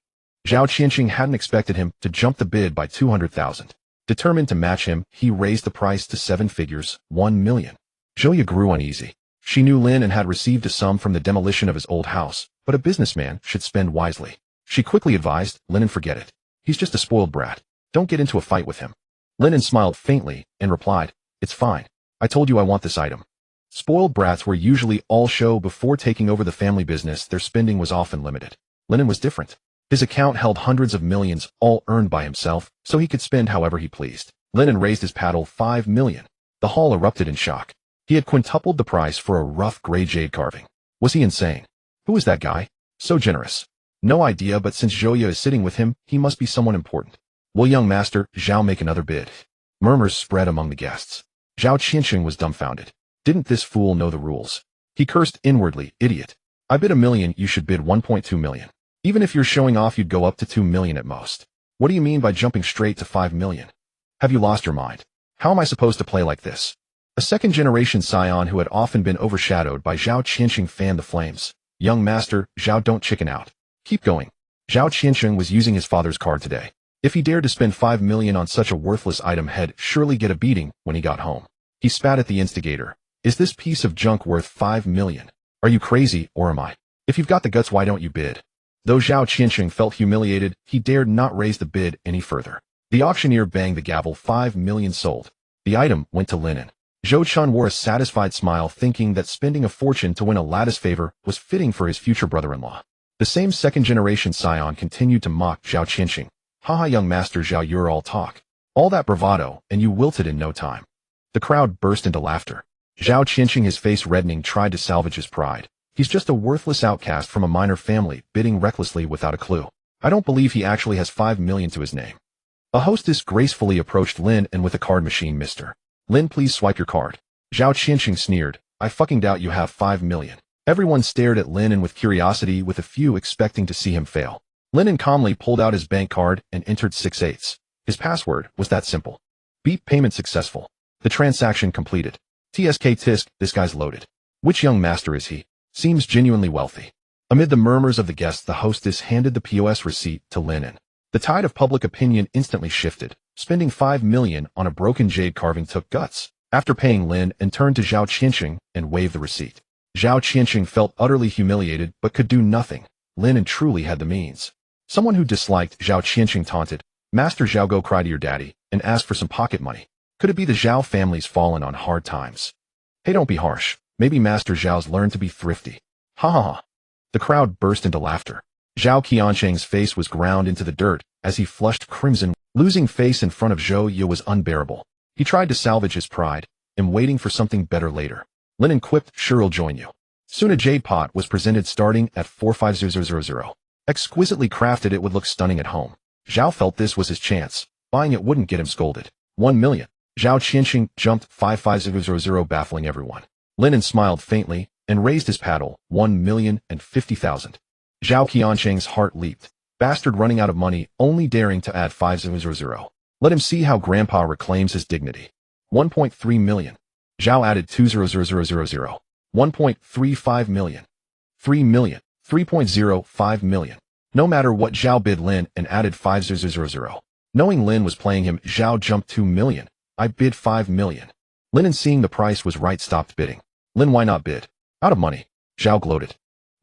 Zhao Qiansheng hadn't expected him to jump the bid by 200,000. Determined to match him, he raised the price to 7 figures, 1 million. Zhou grew uneasy. She knew Lin An had received a sum from the demolition of his old house, but a businessman should spend wisely. She quickly advised, Lin An, forget it. He's just a spoiled brat. Don't get into a fight with him. Lin An smiled faintly and replied, it's fine. I told you I want this item. Spoiled brats were usually all show. Before taking over the family business, their spending was often limited. Lin An was different. His account held hundreds of millions, all earned by himself, so he could spend however he pleased. Lin An raised his paddle. 5 million. The hall erupted in shock. He had quintupled the price for a rough gray jade carving. Was he insane? Who is that guy? So generous. No idea, but since Zhou is sitting with him, he must be someone important. Will young master Zhao make another bid? Murmurs spread among the guests. Zhao Qiansheng was dumbfounded. Didn't this fool know the rules? He cursed inwardly, idiot. I bid 1 million, you should bid 1.2 million. Even if you're showing off, you'd go up to 2 million at most. What do you mean by jumping straight to 5 million? Have you lost your mind? How am I supposed to play like this? A second-generation scion who had often been overshadowed by Zhao Qiansheng fanned the flames. Young master, Zhao, don't chicken out. Keep going. Zhao Qiansheng was using his father's card today. If he dared to spend 5 million on such a worthless item, he'd surely get a beating when he got home. He spat at the instigator. Is this piece of junk worth 5 million? Are you crazy, or am I? If you've got the guts, why don't you bid? Though Zhao Qiansheng felt humiliated, he dared not raise the bid any further. The auctioneer banged the gavel. 5 million sold. The item went to Lin An. Zhou Chun wore a satisfied smile, thinking that spending a fortune to win a lattice favor was fitting for his future brother-in-law. The same second-generation scion continued to mock Zhao Qiansheng. Haha, young master Zhao, you're all talk. All that bravado, and you wilted in no time. The crowd burst into laughter. Zhao Qiansheng, his face reddening, tried to salvage his pride. He's just a worthless outcast from a minor family, bidding recklessly without a clue. I don't believe he actually has 5 million to his name. A hostess gracefully approached Lin An with a card machine. Mr. Lin, please swipe your card. Zhao Qiansheng sneered. I fucking doubt you have 5 million. Everyone stared at Lin An with curiosity, with a few expecting to see him fail. Lin An calmly pulled out his bank card and entered 6/8. His password was that simple. Beep, payment successful. The transaction completed. TSK tisk, this guy's loaded. Which young master is he? Seems genuinely wealthy. Amid the murmurs of the guests, the hostess handed the POS receipt to Lin An. The tide of public opinion instantly shifted. Spending 5 million on a broken jade carving took guts. After paying, Lin An turned to Zhao Qiansheng and waved the receipt. Zhao Qiansheng felt utterly humiliated but could do nothing. Lin An truly had the means. Someone who disliked Zhao Qiansheng taunted, Master Zhao, go cry to your daddy and ask for some pocket money. Could it be the Zhao family's fallen on hard times? Hey, don't be harsh. Maybe Master Zhao's learned to be thrifty. Ha ha ha. The crowd burst into laughter. Zhao Qiansheng's face was ground into the dirt as he flushed crimson. Losing face in front of Zhou Yu was unbearable. He tried to salvage his pride and waiting for something better later. Lin An quipped, sure, I'll join you. Soon a jade pot was presented starting at 45000. Exquisitely crafted, it would look stunning at home. Zhao felt this was his chance. Buying it wouldn't get him scolded. 1 million. Zhao Qiansheng jumped 55000, baffling everyone. Lin An smiled faintly and raised his paddle. 1,050,000. Zhao Qiansheng's heart leaped. Bastard running out of money, only daring to add 500. Let him see how grandpa reclaims his dignity. 1.3 million. Zhao added 200,000. 1.35 million. 3 million. 3.05 million. No matter what, Zhao bid Lin and added 500. Knowing Lin was playing him, Zhao jumped 2 million. I bid 5 million. Lin An, seeing the price was right, stopped bidding. Lin, why not bid? Out of money. Zhao gloated.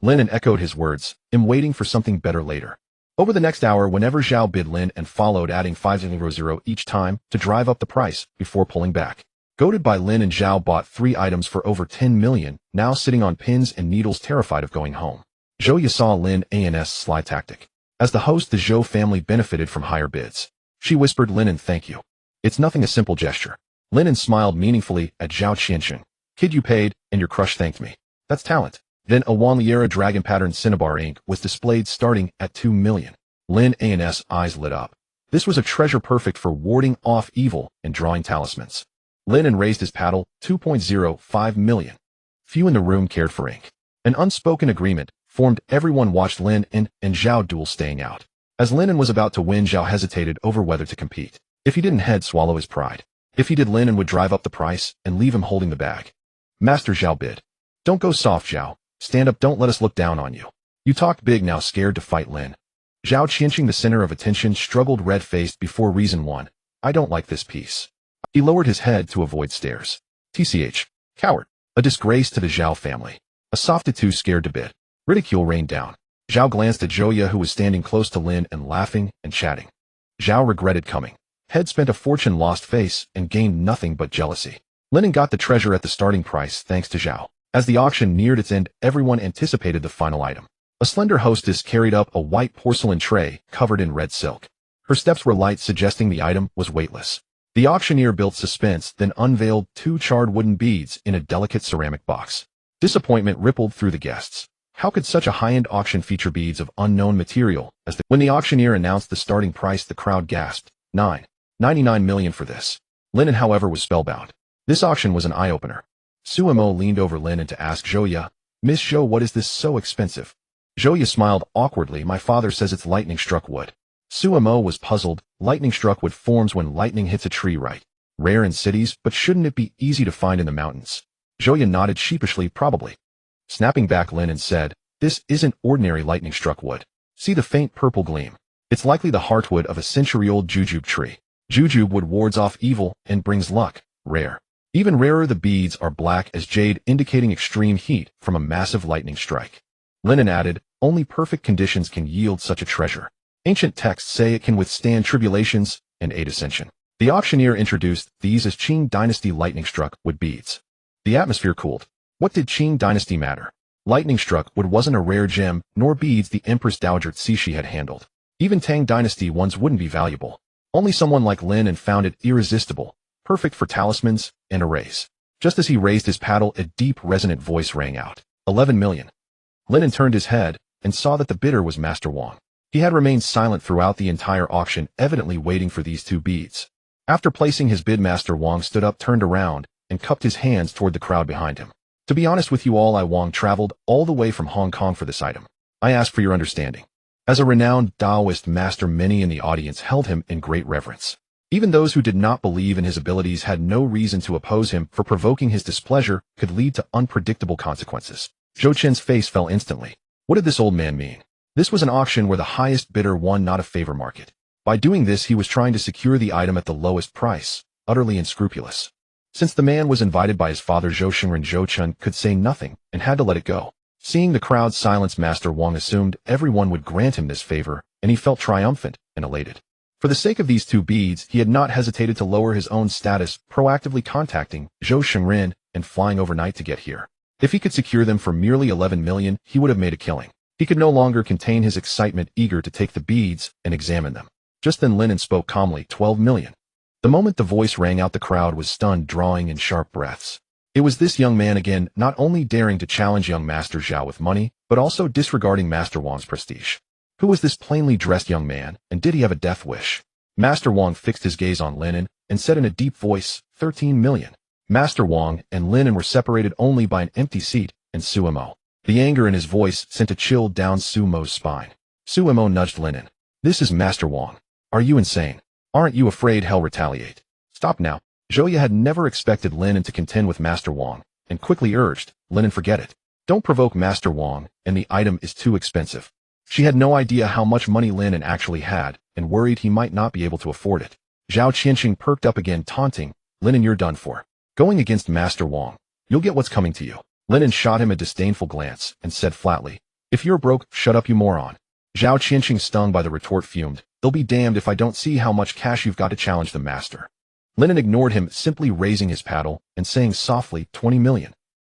Lin An echoed his words. I'm waiting for something better later. Over the next hour, whenever Zhao bid, Lin An followed, adding 500 each time to drive up the price before pulling back. Goaded by Lin An, Zhao bought 3 items for over 10 million, now sitting on pins and needles, terrified of going home. Zhou saw Lin An's sly tactic. As the host, the Zhou family benefited from higher bids. She whispered, Lin An, thank you. It's nothing, a simple gesture. Lin An smiled meaningfully at Zhao Qianxun. Kid, you paid, and your crush thanked me. That's talent. Then a Wanliera dragon pattern cinnabar ink was displayed, starting at 2 million. Lin An's eyes lit up. This was a treasure perfect for warding off evil and drawing talismans. Lin An raised his paddle, 2.05 million. Few in the room cared for ink. An unspoken agreement formed. Everyone watched Lin An and Zhao duel, staying out. As Lin An was about to win, Zhao hesitated over whether to compete. If he didn't, he'd swallow his pride. If he did, Lin An would drive up the price and leave him holding the bag. Master Zhao bid. Don't go soft, Zhao. Stand up, don't let us look down on you. You talked big, now scared to fight, Lin. Zhao Qianxun, the center of attention, struggled red-faced before reason one. I don't like this piece. He lowered his head to avoid stares. TCH. Coward. A disgrace to the Zhao family. A softy-too scared to bid. Ridicule rained down. Zhao glanced at Zhou, who was standing close to Lin and laughing and chatting. Zhao regretted coming. Head spent a fortune, lost face, and gained nothing but jealousy. Lin An got the treasure at the starting price thanks to Zhao. As the auction neared its end, everyone anticipated the final item. A slender hostess carried up a white porcelain tray covered in red silk. Her steps were light, suggesting the item was weightless. The auctioneer built suspense, then unveiled 2 charred wooden beads in a delicate ceramic box. Disappointment rippled through the guests. How could such a high-end auction feature beads of unknown material? When the auctioneer announced the starting price, the crowd gasped. 99 million for this. Lin An, however, was spellbound. This auction was an eye-opener. Suemo leaned over Lin An to ask Zhou, Miss Zhou, what is this so expensive? Zhou smiled awkwardly. My father says it's lightning-struck wood. Suemo was puzzled. Lightning-struck wood forms when lightning hits a tree, right? Rare in cities, but shouldn't it be easy to find in the mountains? Zhou nodded sheepishly. Probably. Snapping back, Lin An said, this isn't ordinary lightning-struck wood. See the faint purple gleam. It's likely the heartwood of a century-old jujube tree. Jujube wood wards off evil and brings luck. Rare. Even rarer, the beads are black as jade, indicating extreme heat from a massive lightning strike. Lin An added, only perfect conditions can yield such a treasure. Ancient texts say it can withstand tribulations and aid ascension. The auctioneer introduced these as Qing Dynasty lightning-struck wood beads. The atmosphere cooled. What did Qing Dynasty matter? Lightning-struck wood wasn't a rare gem, nor beads the Empress Dowager Cixi had handled. Even Tang Dynasty ones wouldn't be valuable. Only someone like Lin An found it irresistible, perfect for talismans and arrays. Just as he raised his paddle, a deep, resonant voice rang out. 11 million. Lin An turned his head and saw that the bidder was Master Wang. He had remained silent throughout the entire auction, evidently waiting for these 2 beads. After placing his bid, Master Wang stood up, turned around, and cupped his hands toward the crowd behind him. To be honest with you all, Wang traveled all the way from Hong Kong for this item. I ask for your understanding. As a renowned Taoist master, many in the audience held him in great reverence. Even those who did not believe in his abilities had no reason to oppose him, for provoking his displeasure could lead to unpredictable consequences. Zhou Chen's face fell instantly. What did this old man mean? This was an auction where the highest bidder won, not a favor market. By doing this, he was trying to secure the item at the lowest price, utterly unscrupulous. Since the man was invited by his father, Zhou Shengren, Zhou Chen could say nothing and had to let it go. Seeing the crowd's silence, Master Wang assumed everyone would grant him this favor, and he felt triumphant and elated. For the sake of these 2 beads, he had not hesitated to lower his own status, proactively contacting Zhou Shengren and flying overnight to get here. If he could secure them for merely 11 million, he would have made a killing. He could no longer contain his excitement, eager to take the beads and examine them. Just then Lin An spoke calmly. 12 million. The moment the voice rang out, the crowd was stunned, drawing in sharp breaths. It was this young man again, not only daring to challenge young Master Zhao with money, but also disregarding Master Wang's prestige. Who was this plainly dressed young man, and did he have a death wish? Master Wang fixed his gaze on Lin An and said in a deep voice, 13 million. Master Wang and Lin An were separated only by an empty seat and Suemo. The anger in his voice sent a chill down Suemo's spine. Suemo nudged Lin An. This is Master Wang. Are you insane? Aren't you afraid he'll retaliate? Stop now. Zhou had never expected Lin An to contend with Master Wang, and quickly urged, Lin An, forget it. Don't provoke Master Wang, and the item is too expensive. She had no idea how much money Lin An actually had, and worried he might not be able to afford it. Zhao Qianqing perked up again, taunting, Lin An, you're done for. Going against Master Wang. You'll get what's coming to you. Lin An shot him a disdainful glance and said flatly, if you're broke, shut up, you moron. Zhao Qianqing, stung by the retort, fumed, they'll be damned if I don't see how much cash you've got to challenge the master. Lin An ignored him, simply raising his paddle and saying softly, 20 million.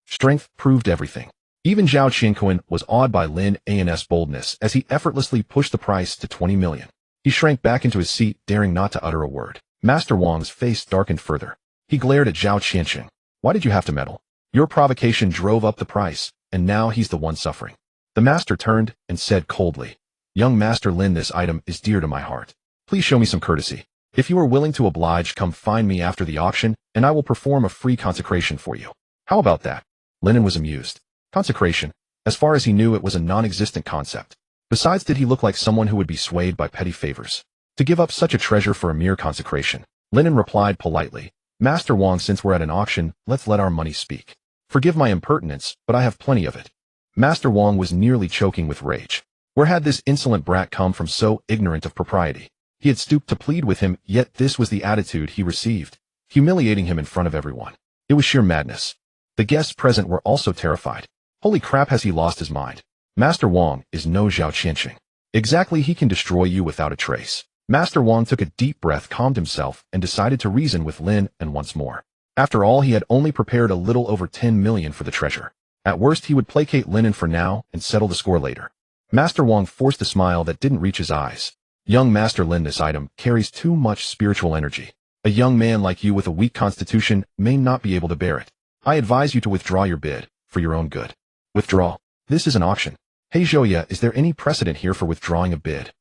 Strength proved everything. Even Zhao Qianqing was awed by Lin An's boldness as he effortlessly pushed the price to 20 million. He shrank back into his seat, daring not to utter a word. Master Wang's face darkened further. He glared at Zhao Qianqing. Why did you have to meddle? Your provocation drove up the price, and now he's the one suffering. The master turned and said coldly, young Master Lin, this item is dear to my heart. Please show me some courtesy. If you are willing to oblige, come find me after the auction, and I will perform a free consecration for you. How about that? Lin An was amused. Consecration? As far as he knew, it was a non-existent concept. Besides, did he look like someone who would be swayed by petty favors? To give up such a treasure for a mere consecration? Lin An replied politely, Master Wang, since we're at an auction, let's let our money speak. Forgive my impertinence, but I have plenty of it. Master Wang was nearly choking with rage. Where had this insolent brat come from, so ignorant of propriety? He had stooped to plead with him, yet this was the attitude he received, humiliating him in front of everyone. It was sheer madness. The guests present were also terrified. Holy crap, has he lost his mind? Master Wang is no Zhao Qianqing. Exactly, he can destroy you without a trace. Master Wang took a deep breath, calmed himself, and decided to reason with Lin An once more. After all, he had only prepared a little over 10 million for the treasure. At worst, he would placate Lin An for now and settle the score later. Master Wang forced a smile that didn't reach his eyes. Young Master Lin, this item carries too much spiritual energy. A young man like you with a weak constitution may not be able to bear it. I advise you to withdraw your bid, for your own good. Withdraw? This is an auction. Hey Zhouya, is there any precedent here for withdrawing a bid?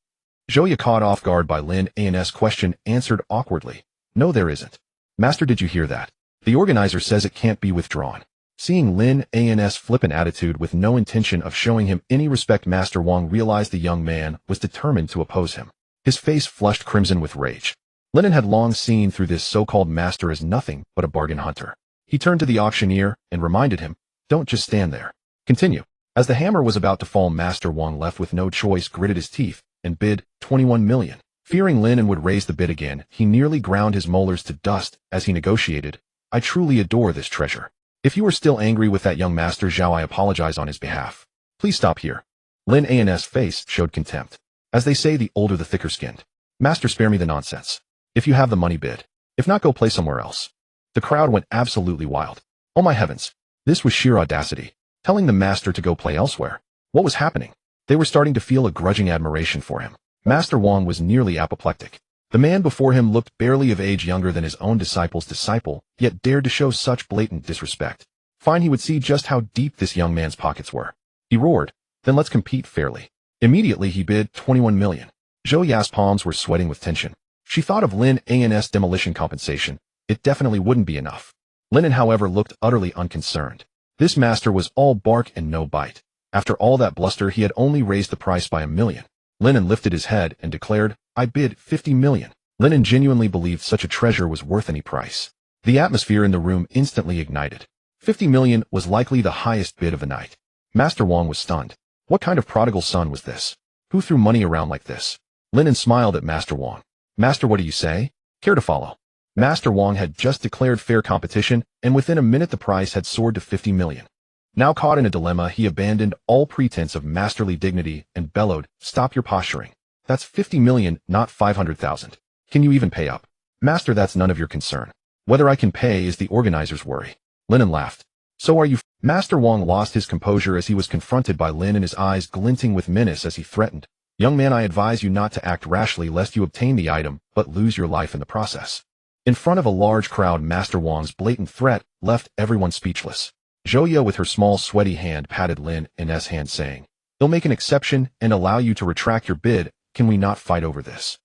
Zhouya, caught off guard by Lin An's question, answered awkwardly. No, there isn't. Master, did you hear that? The organizer says it can't be withdrawn. Seeing Lin An's flippant attitude with no intention of showing him any respect, Master Wang realized the young man was determined to oppose him. His face flushed crimson with rage. Lin An had long seen through this so-called master as nothing but a bargain hunter. He turned to the auctioneer and reminded him, don't just stand there. Continue. As the hammer was about to fall, Master Wang, left with no choice, gritted his teeth and bid 21 million. Fearing Lin An would raise the bid again, he nearly ground his molars to dust as he negotiated, I truly adore this treasure. If you are still angry with that young Master Zhao, I apologize on his behalf. Please stop here. Lin An's face showed contempt. As they say, the older the thicker skinned. Master, spare me the nonsense. If you have the money, bid. If not, go play somewhere else. The crowd went absolutely wild. Oh my heavens. This was sheer audacity. Telling the master to go play elsewhere. What was happening? They were starting to feel a grudging admiration for him. Master Wang was nearly apoplectic. The man before him looked barely of age, younger than his own disciple's disciple, yet dared to show such blatant disrespect. Fine, he would see just how deep this young man's pockets were. He roared, then let's compete fairly. Immediately he bid 21 million. Zhouya's palms were sweating with tension. She thought of Lin An's demolition compensation. It definitely wouldn't be enough. Lin An, however, looked utterly unconcerned. This master was all bark and no bite. After all that bluster, he had only raised the price by 1 million. Lin An lifted his head and declared, I bid 50 million. Lin An genuinely believed such a treasure was worth any price. The atmosphere in the room instantly ignited. 50 million was likely the highest bid of the night. Master Wang was stunned. What kind of prodigal son was this? Who threw money around like this? Lin An smiled at Master Wang. Master, what do you say? Care to follow? Master Wang had just declared fair competition, and within a minute the price had soared to 50 million. Now caught in a dilemma, he abandoned all pretense of masterly dignity and bellowed, stop your posturing. That's 50 million, not 500,000. Can you even pay up? Master, that's none of your concern. Whether I can pay is the organizer's worry. Lin An laughed. So are you? Master Wang lost his composure as he was confronted by Lin An, his eyes glinting with menace as he threatened. Young man, I advise you not to act rashly lest you obtain the item, but lose your life in the process. In front of a large crowd, Master Wang's blatant threat left everyone speechless. Zhouya with her small sweaty hand patted Lin An's hand, saying, they'll make an exception and allow you to retract your bid. Can we not fight over this?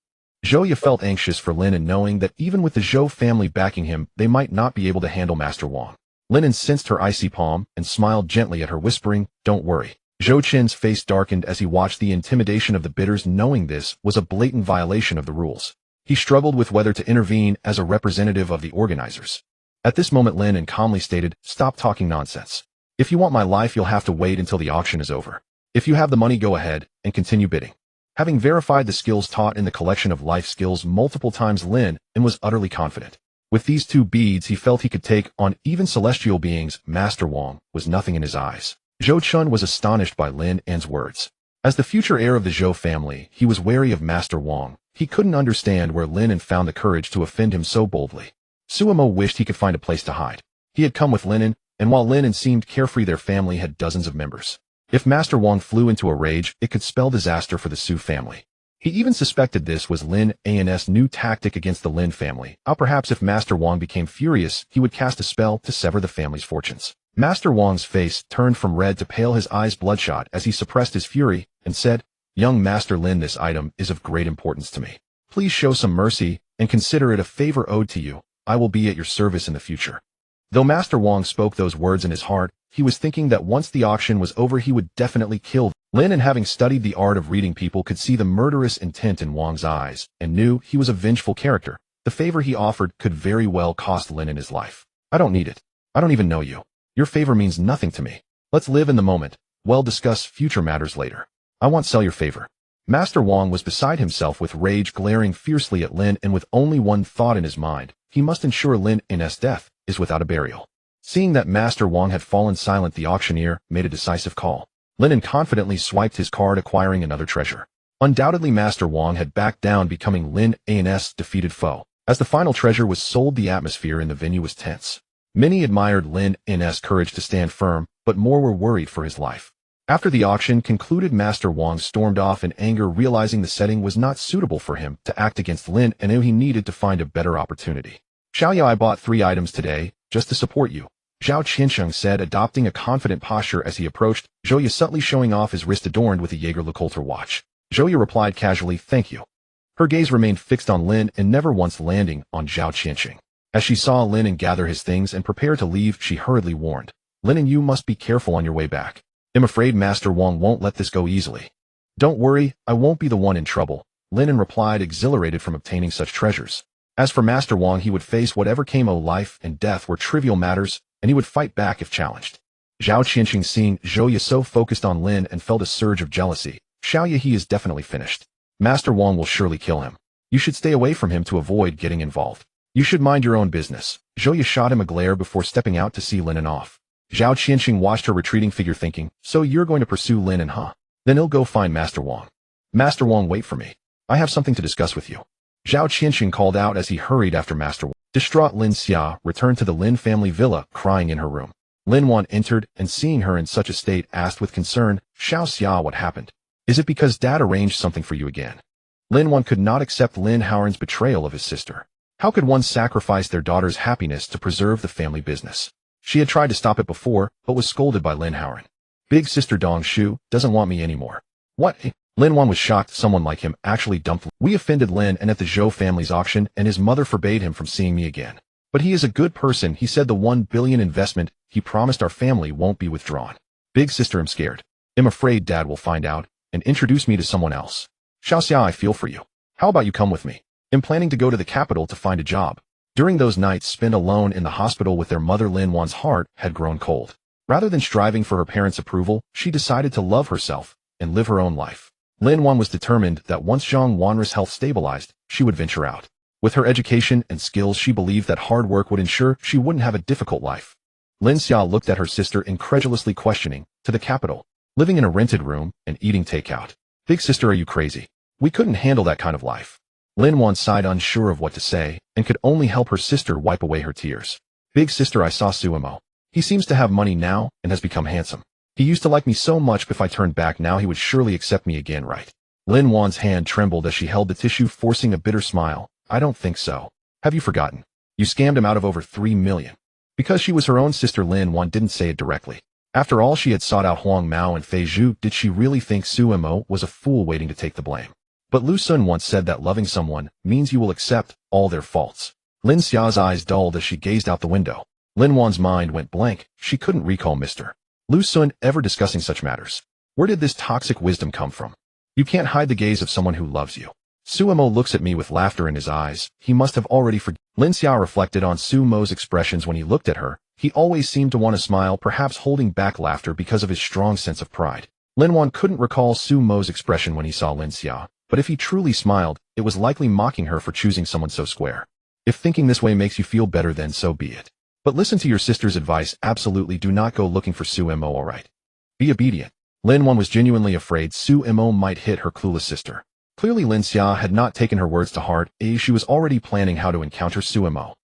Zhouya felt anxious for Lin An, knowing that even with the Zhou family backing him, they might not be able to handle Master Wang. Lin An sensed her icy palm and smiled gently at her, whispering, don't worry. Zhou Qin's face darkened as he watched the intimidation of the bidders, knowing this was a blatant violation of the rules. He struggled with whether to intervene as a representative of the organizers. At this moment, Lin An calmly stated, stop talking nonsense. If you want my life, you'll have to wait until the auction is over. If you have the money, go ahead and continue bidding. Having verified the skills taught in the collection of life skills multiple times, Lin An was utterly confident. With these 2 beads, he felt he could take on even celestial beings. Master Wang was nothing in his eyes. Zhou Chun was astonished by Lin An's words. As the future heir of the Zhou family, he was wary of Master Wang. He couldn't understand where Lin An found the courage to offend him so boldly. Suemo wished he could find a place to hide. He had come with Lin An, and while Lin An seemed carefree, their family had dozens of members. If Master Wang flew into a rage, it could spell disaster for the Su family. He even suspected this was Lin An's new tactic against the Lin family. How perhaps if Master Wang became furious, he would cast a spell to sever the family's fortunes. Master Wang's face turned from red to pale, his eyes bloodshot as he suppressed his fury, and said, "Young Master Lin, this item is of great importance to me. Please show some mercy and consider it a favor owed to you. I will be at your service in the future." Though Master Wang spoke those words in his heart, he was thinking that once the auction was over, he would definitely kill them. Lin An, having studied the art of reading people, could see the murderous intent in Wang's eyes and knew he was a vengeful character. The favor he offered could very well cost Lin An his life. "I don't need it. I don't even know you. Your favor means nothing to me. Let's live in the moment. We'll discuss future matters later. I won't sell your favor." Master Wang was beside himself with rage, glaring fiercely at Lin An with only one thought in his mind. He must ensure Lin An's death is without a burial. Seeing that Master Wang had fallen silent, the auctioneer made a decisive call. Lin An confidently swiped his card, acquiring another treasure. Undoubtedly, Master Wang had backed down, becoming Lin An's defeated foe. As the final treasure was sold, the atmosphere in the venue was tense. Many admired Lin An's courage to stand firm, but more were worried for his life. After the auction concluded, Master Wang stormed off in anger, realizing the setting was not suitable for him to act against Lin An, and he needed to find a better opportunity. "Xiaoya, I bought 3 items today, just to support you," Zhao Qiansheng said, adopting a confident posture as he approached, Zhouya subtly showing off his wrist adorned with a Jaeger-LeCoultre watch. Zhouya replied casually, "Thank you." Her gaze remained fixed on Lin An, never once landing on Zhao Qiansheng. As she saw Lin An gather his things and prepare to leave, she hurriedly warned, "Lin An, you must be careful on your way back. I'm afraid Master Wang won't let this go easily." "Don't worry, I won't be the one in trouble," Lin An replied, exhilarated from obtaining such treasures. As for Master Wang, he would face whatever came. Life and death were trivial matters, and he would fight back if challenged. Zhao Qiansheng, seeing Zhouya so focused on Lin An, felt a surge of jealousy. "Xiaoya, he is definitely finished. Master Wang will surely kill him. You should stay away from him to avoid getting involved. You should mind your own business." Zhouya shot him a glare before stepping out to see Lin An off. Zhao Qiansheng watched her retreating figure, thinking, "So you're going to pursue Lin An, huh? Then he'll go find Master Wang." "Master Wang, wait for me. I have something to discuss with you," Zhao Qiansheng called out as he hurried after Master Wang. Distraught Lin Xia returned to the Lin family villa, crying in her room. Lin Wan entered and, seeing her in such a state, asked with concern, "Xiao Xia, what happened? Is it because Dad arranged something for you again?" Lin Wan could not accept Lin Howren's betrayal of his sister. How could one sacrifice their daughter's happiness to preserve the family business? She had tried to stop it before, but was scolded by Lin Howren. "Big sister Dong Shu doesn't want me anymore." "What?" Lin Wan was shocked someone like him actually dumped. "We offended Lin An at the Zhou family's auction, and his mother forbade him from seeing me again. But he is a good person. He said the 1 billion investment he promised our family won't be withdrawn." "Big sister, I'm scared. I'm afraid Dad will find out and introduce me to someone else." "Xiao Xia, I feel for you. How about you come with me? I'm planning to go to the capital to find a job." During those nights spent alone in the hospital with their mother, Lin Wan's heart had grown cold. Rather than striving for her parents' approval, she decided to love herself and live her own life. Lin Wan was determined that once Zhang Wanra's health stabilized, she would venture out. With her education and skills, she believed that hard work would ensure she wouldn't have a difficult life. Lin Xia looked at her sister incredulously, questioning, "To the capital? Living in a rented room and eating takeout? Big sister, are you crazy? We couldn't handle that kind of life." Lin Wan sighed, unsure of what to say, and could only help her sister wipe away her tears. "Big sister, I saw Suemo. He seems to have money now and has become handsome. He used to like me so much. If I turned back now, he would surely accept me again, right?" Lin Wan's hand trembled as she held the tissue, forcing a bitter smile. "I don't think so. Have you forgotten? You scammed him out of over 3 million. Because she was her own sister, Lin Wan didn't say it directly. After all, she had sought out Huang Mao and Fei Zhu. Did she really think Suemo was a fool waiting to take the blame? But Lu Sun once said that loving someone means you will accept all their faults. Lin Xia's eyes dulled as she gazed out the window. Lin Wan's mind went blank. She couldn't recall Mr. Lu Sun ever discussing such matters. Where did this toxic wisdom come from? You can't hide the gaze of someone who loves you. Suemo looks at me with laughter in his eyes. He must have already forgotten. Lin Xia reflected on Suemo's expressions when he looked at her. He always seemed to want to smile, perhaps holding back laughter because of his strong sense of pride. Lin An couldn't recall Su Mo's expression when he saw Lin Xia, but if he truly smiled, it was likely mocking her for choosing someone so square. If thinking this way makes you feel better, then so be it. But listen to your sister's advice. Absolutely do not go looking for Su Mo, alright? Be obedient. Lin An was genuinely afraid Su Mo might hit her clueless sister. Clearly Lin Xia had not taken her words to heart. She was already planning how to encounter Su Mo.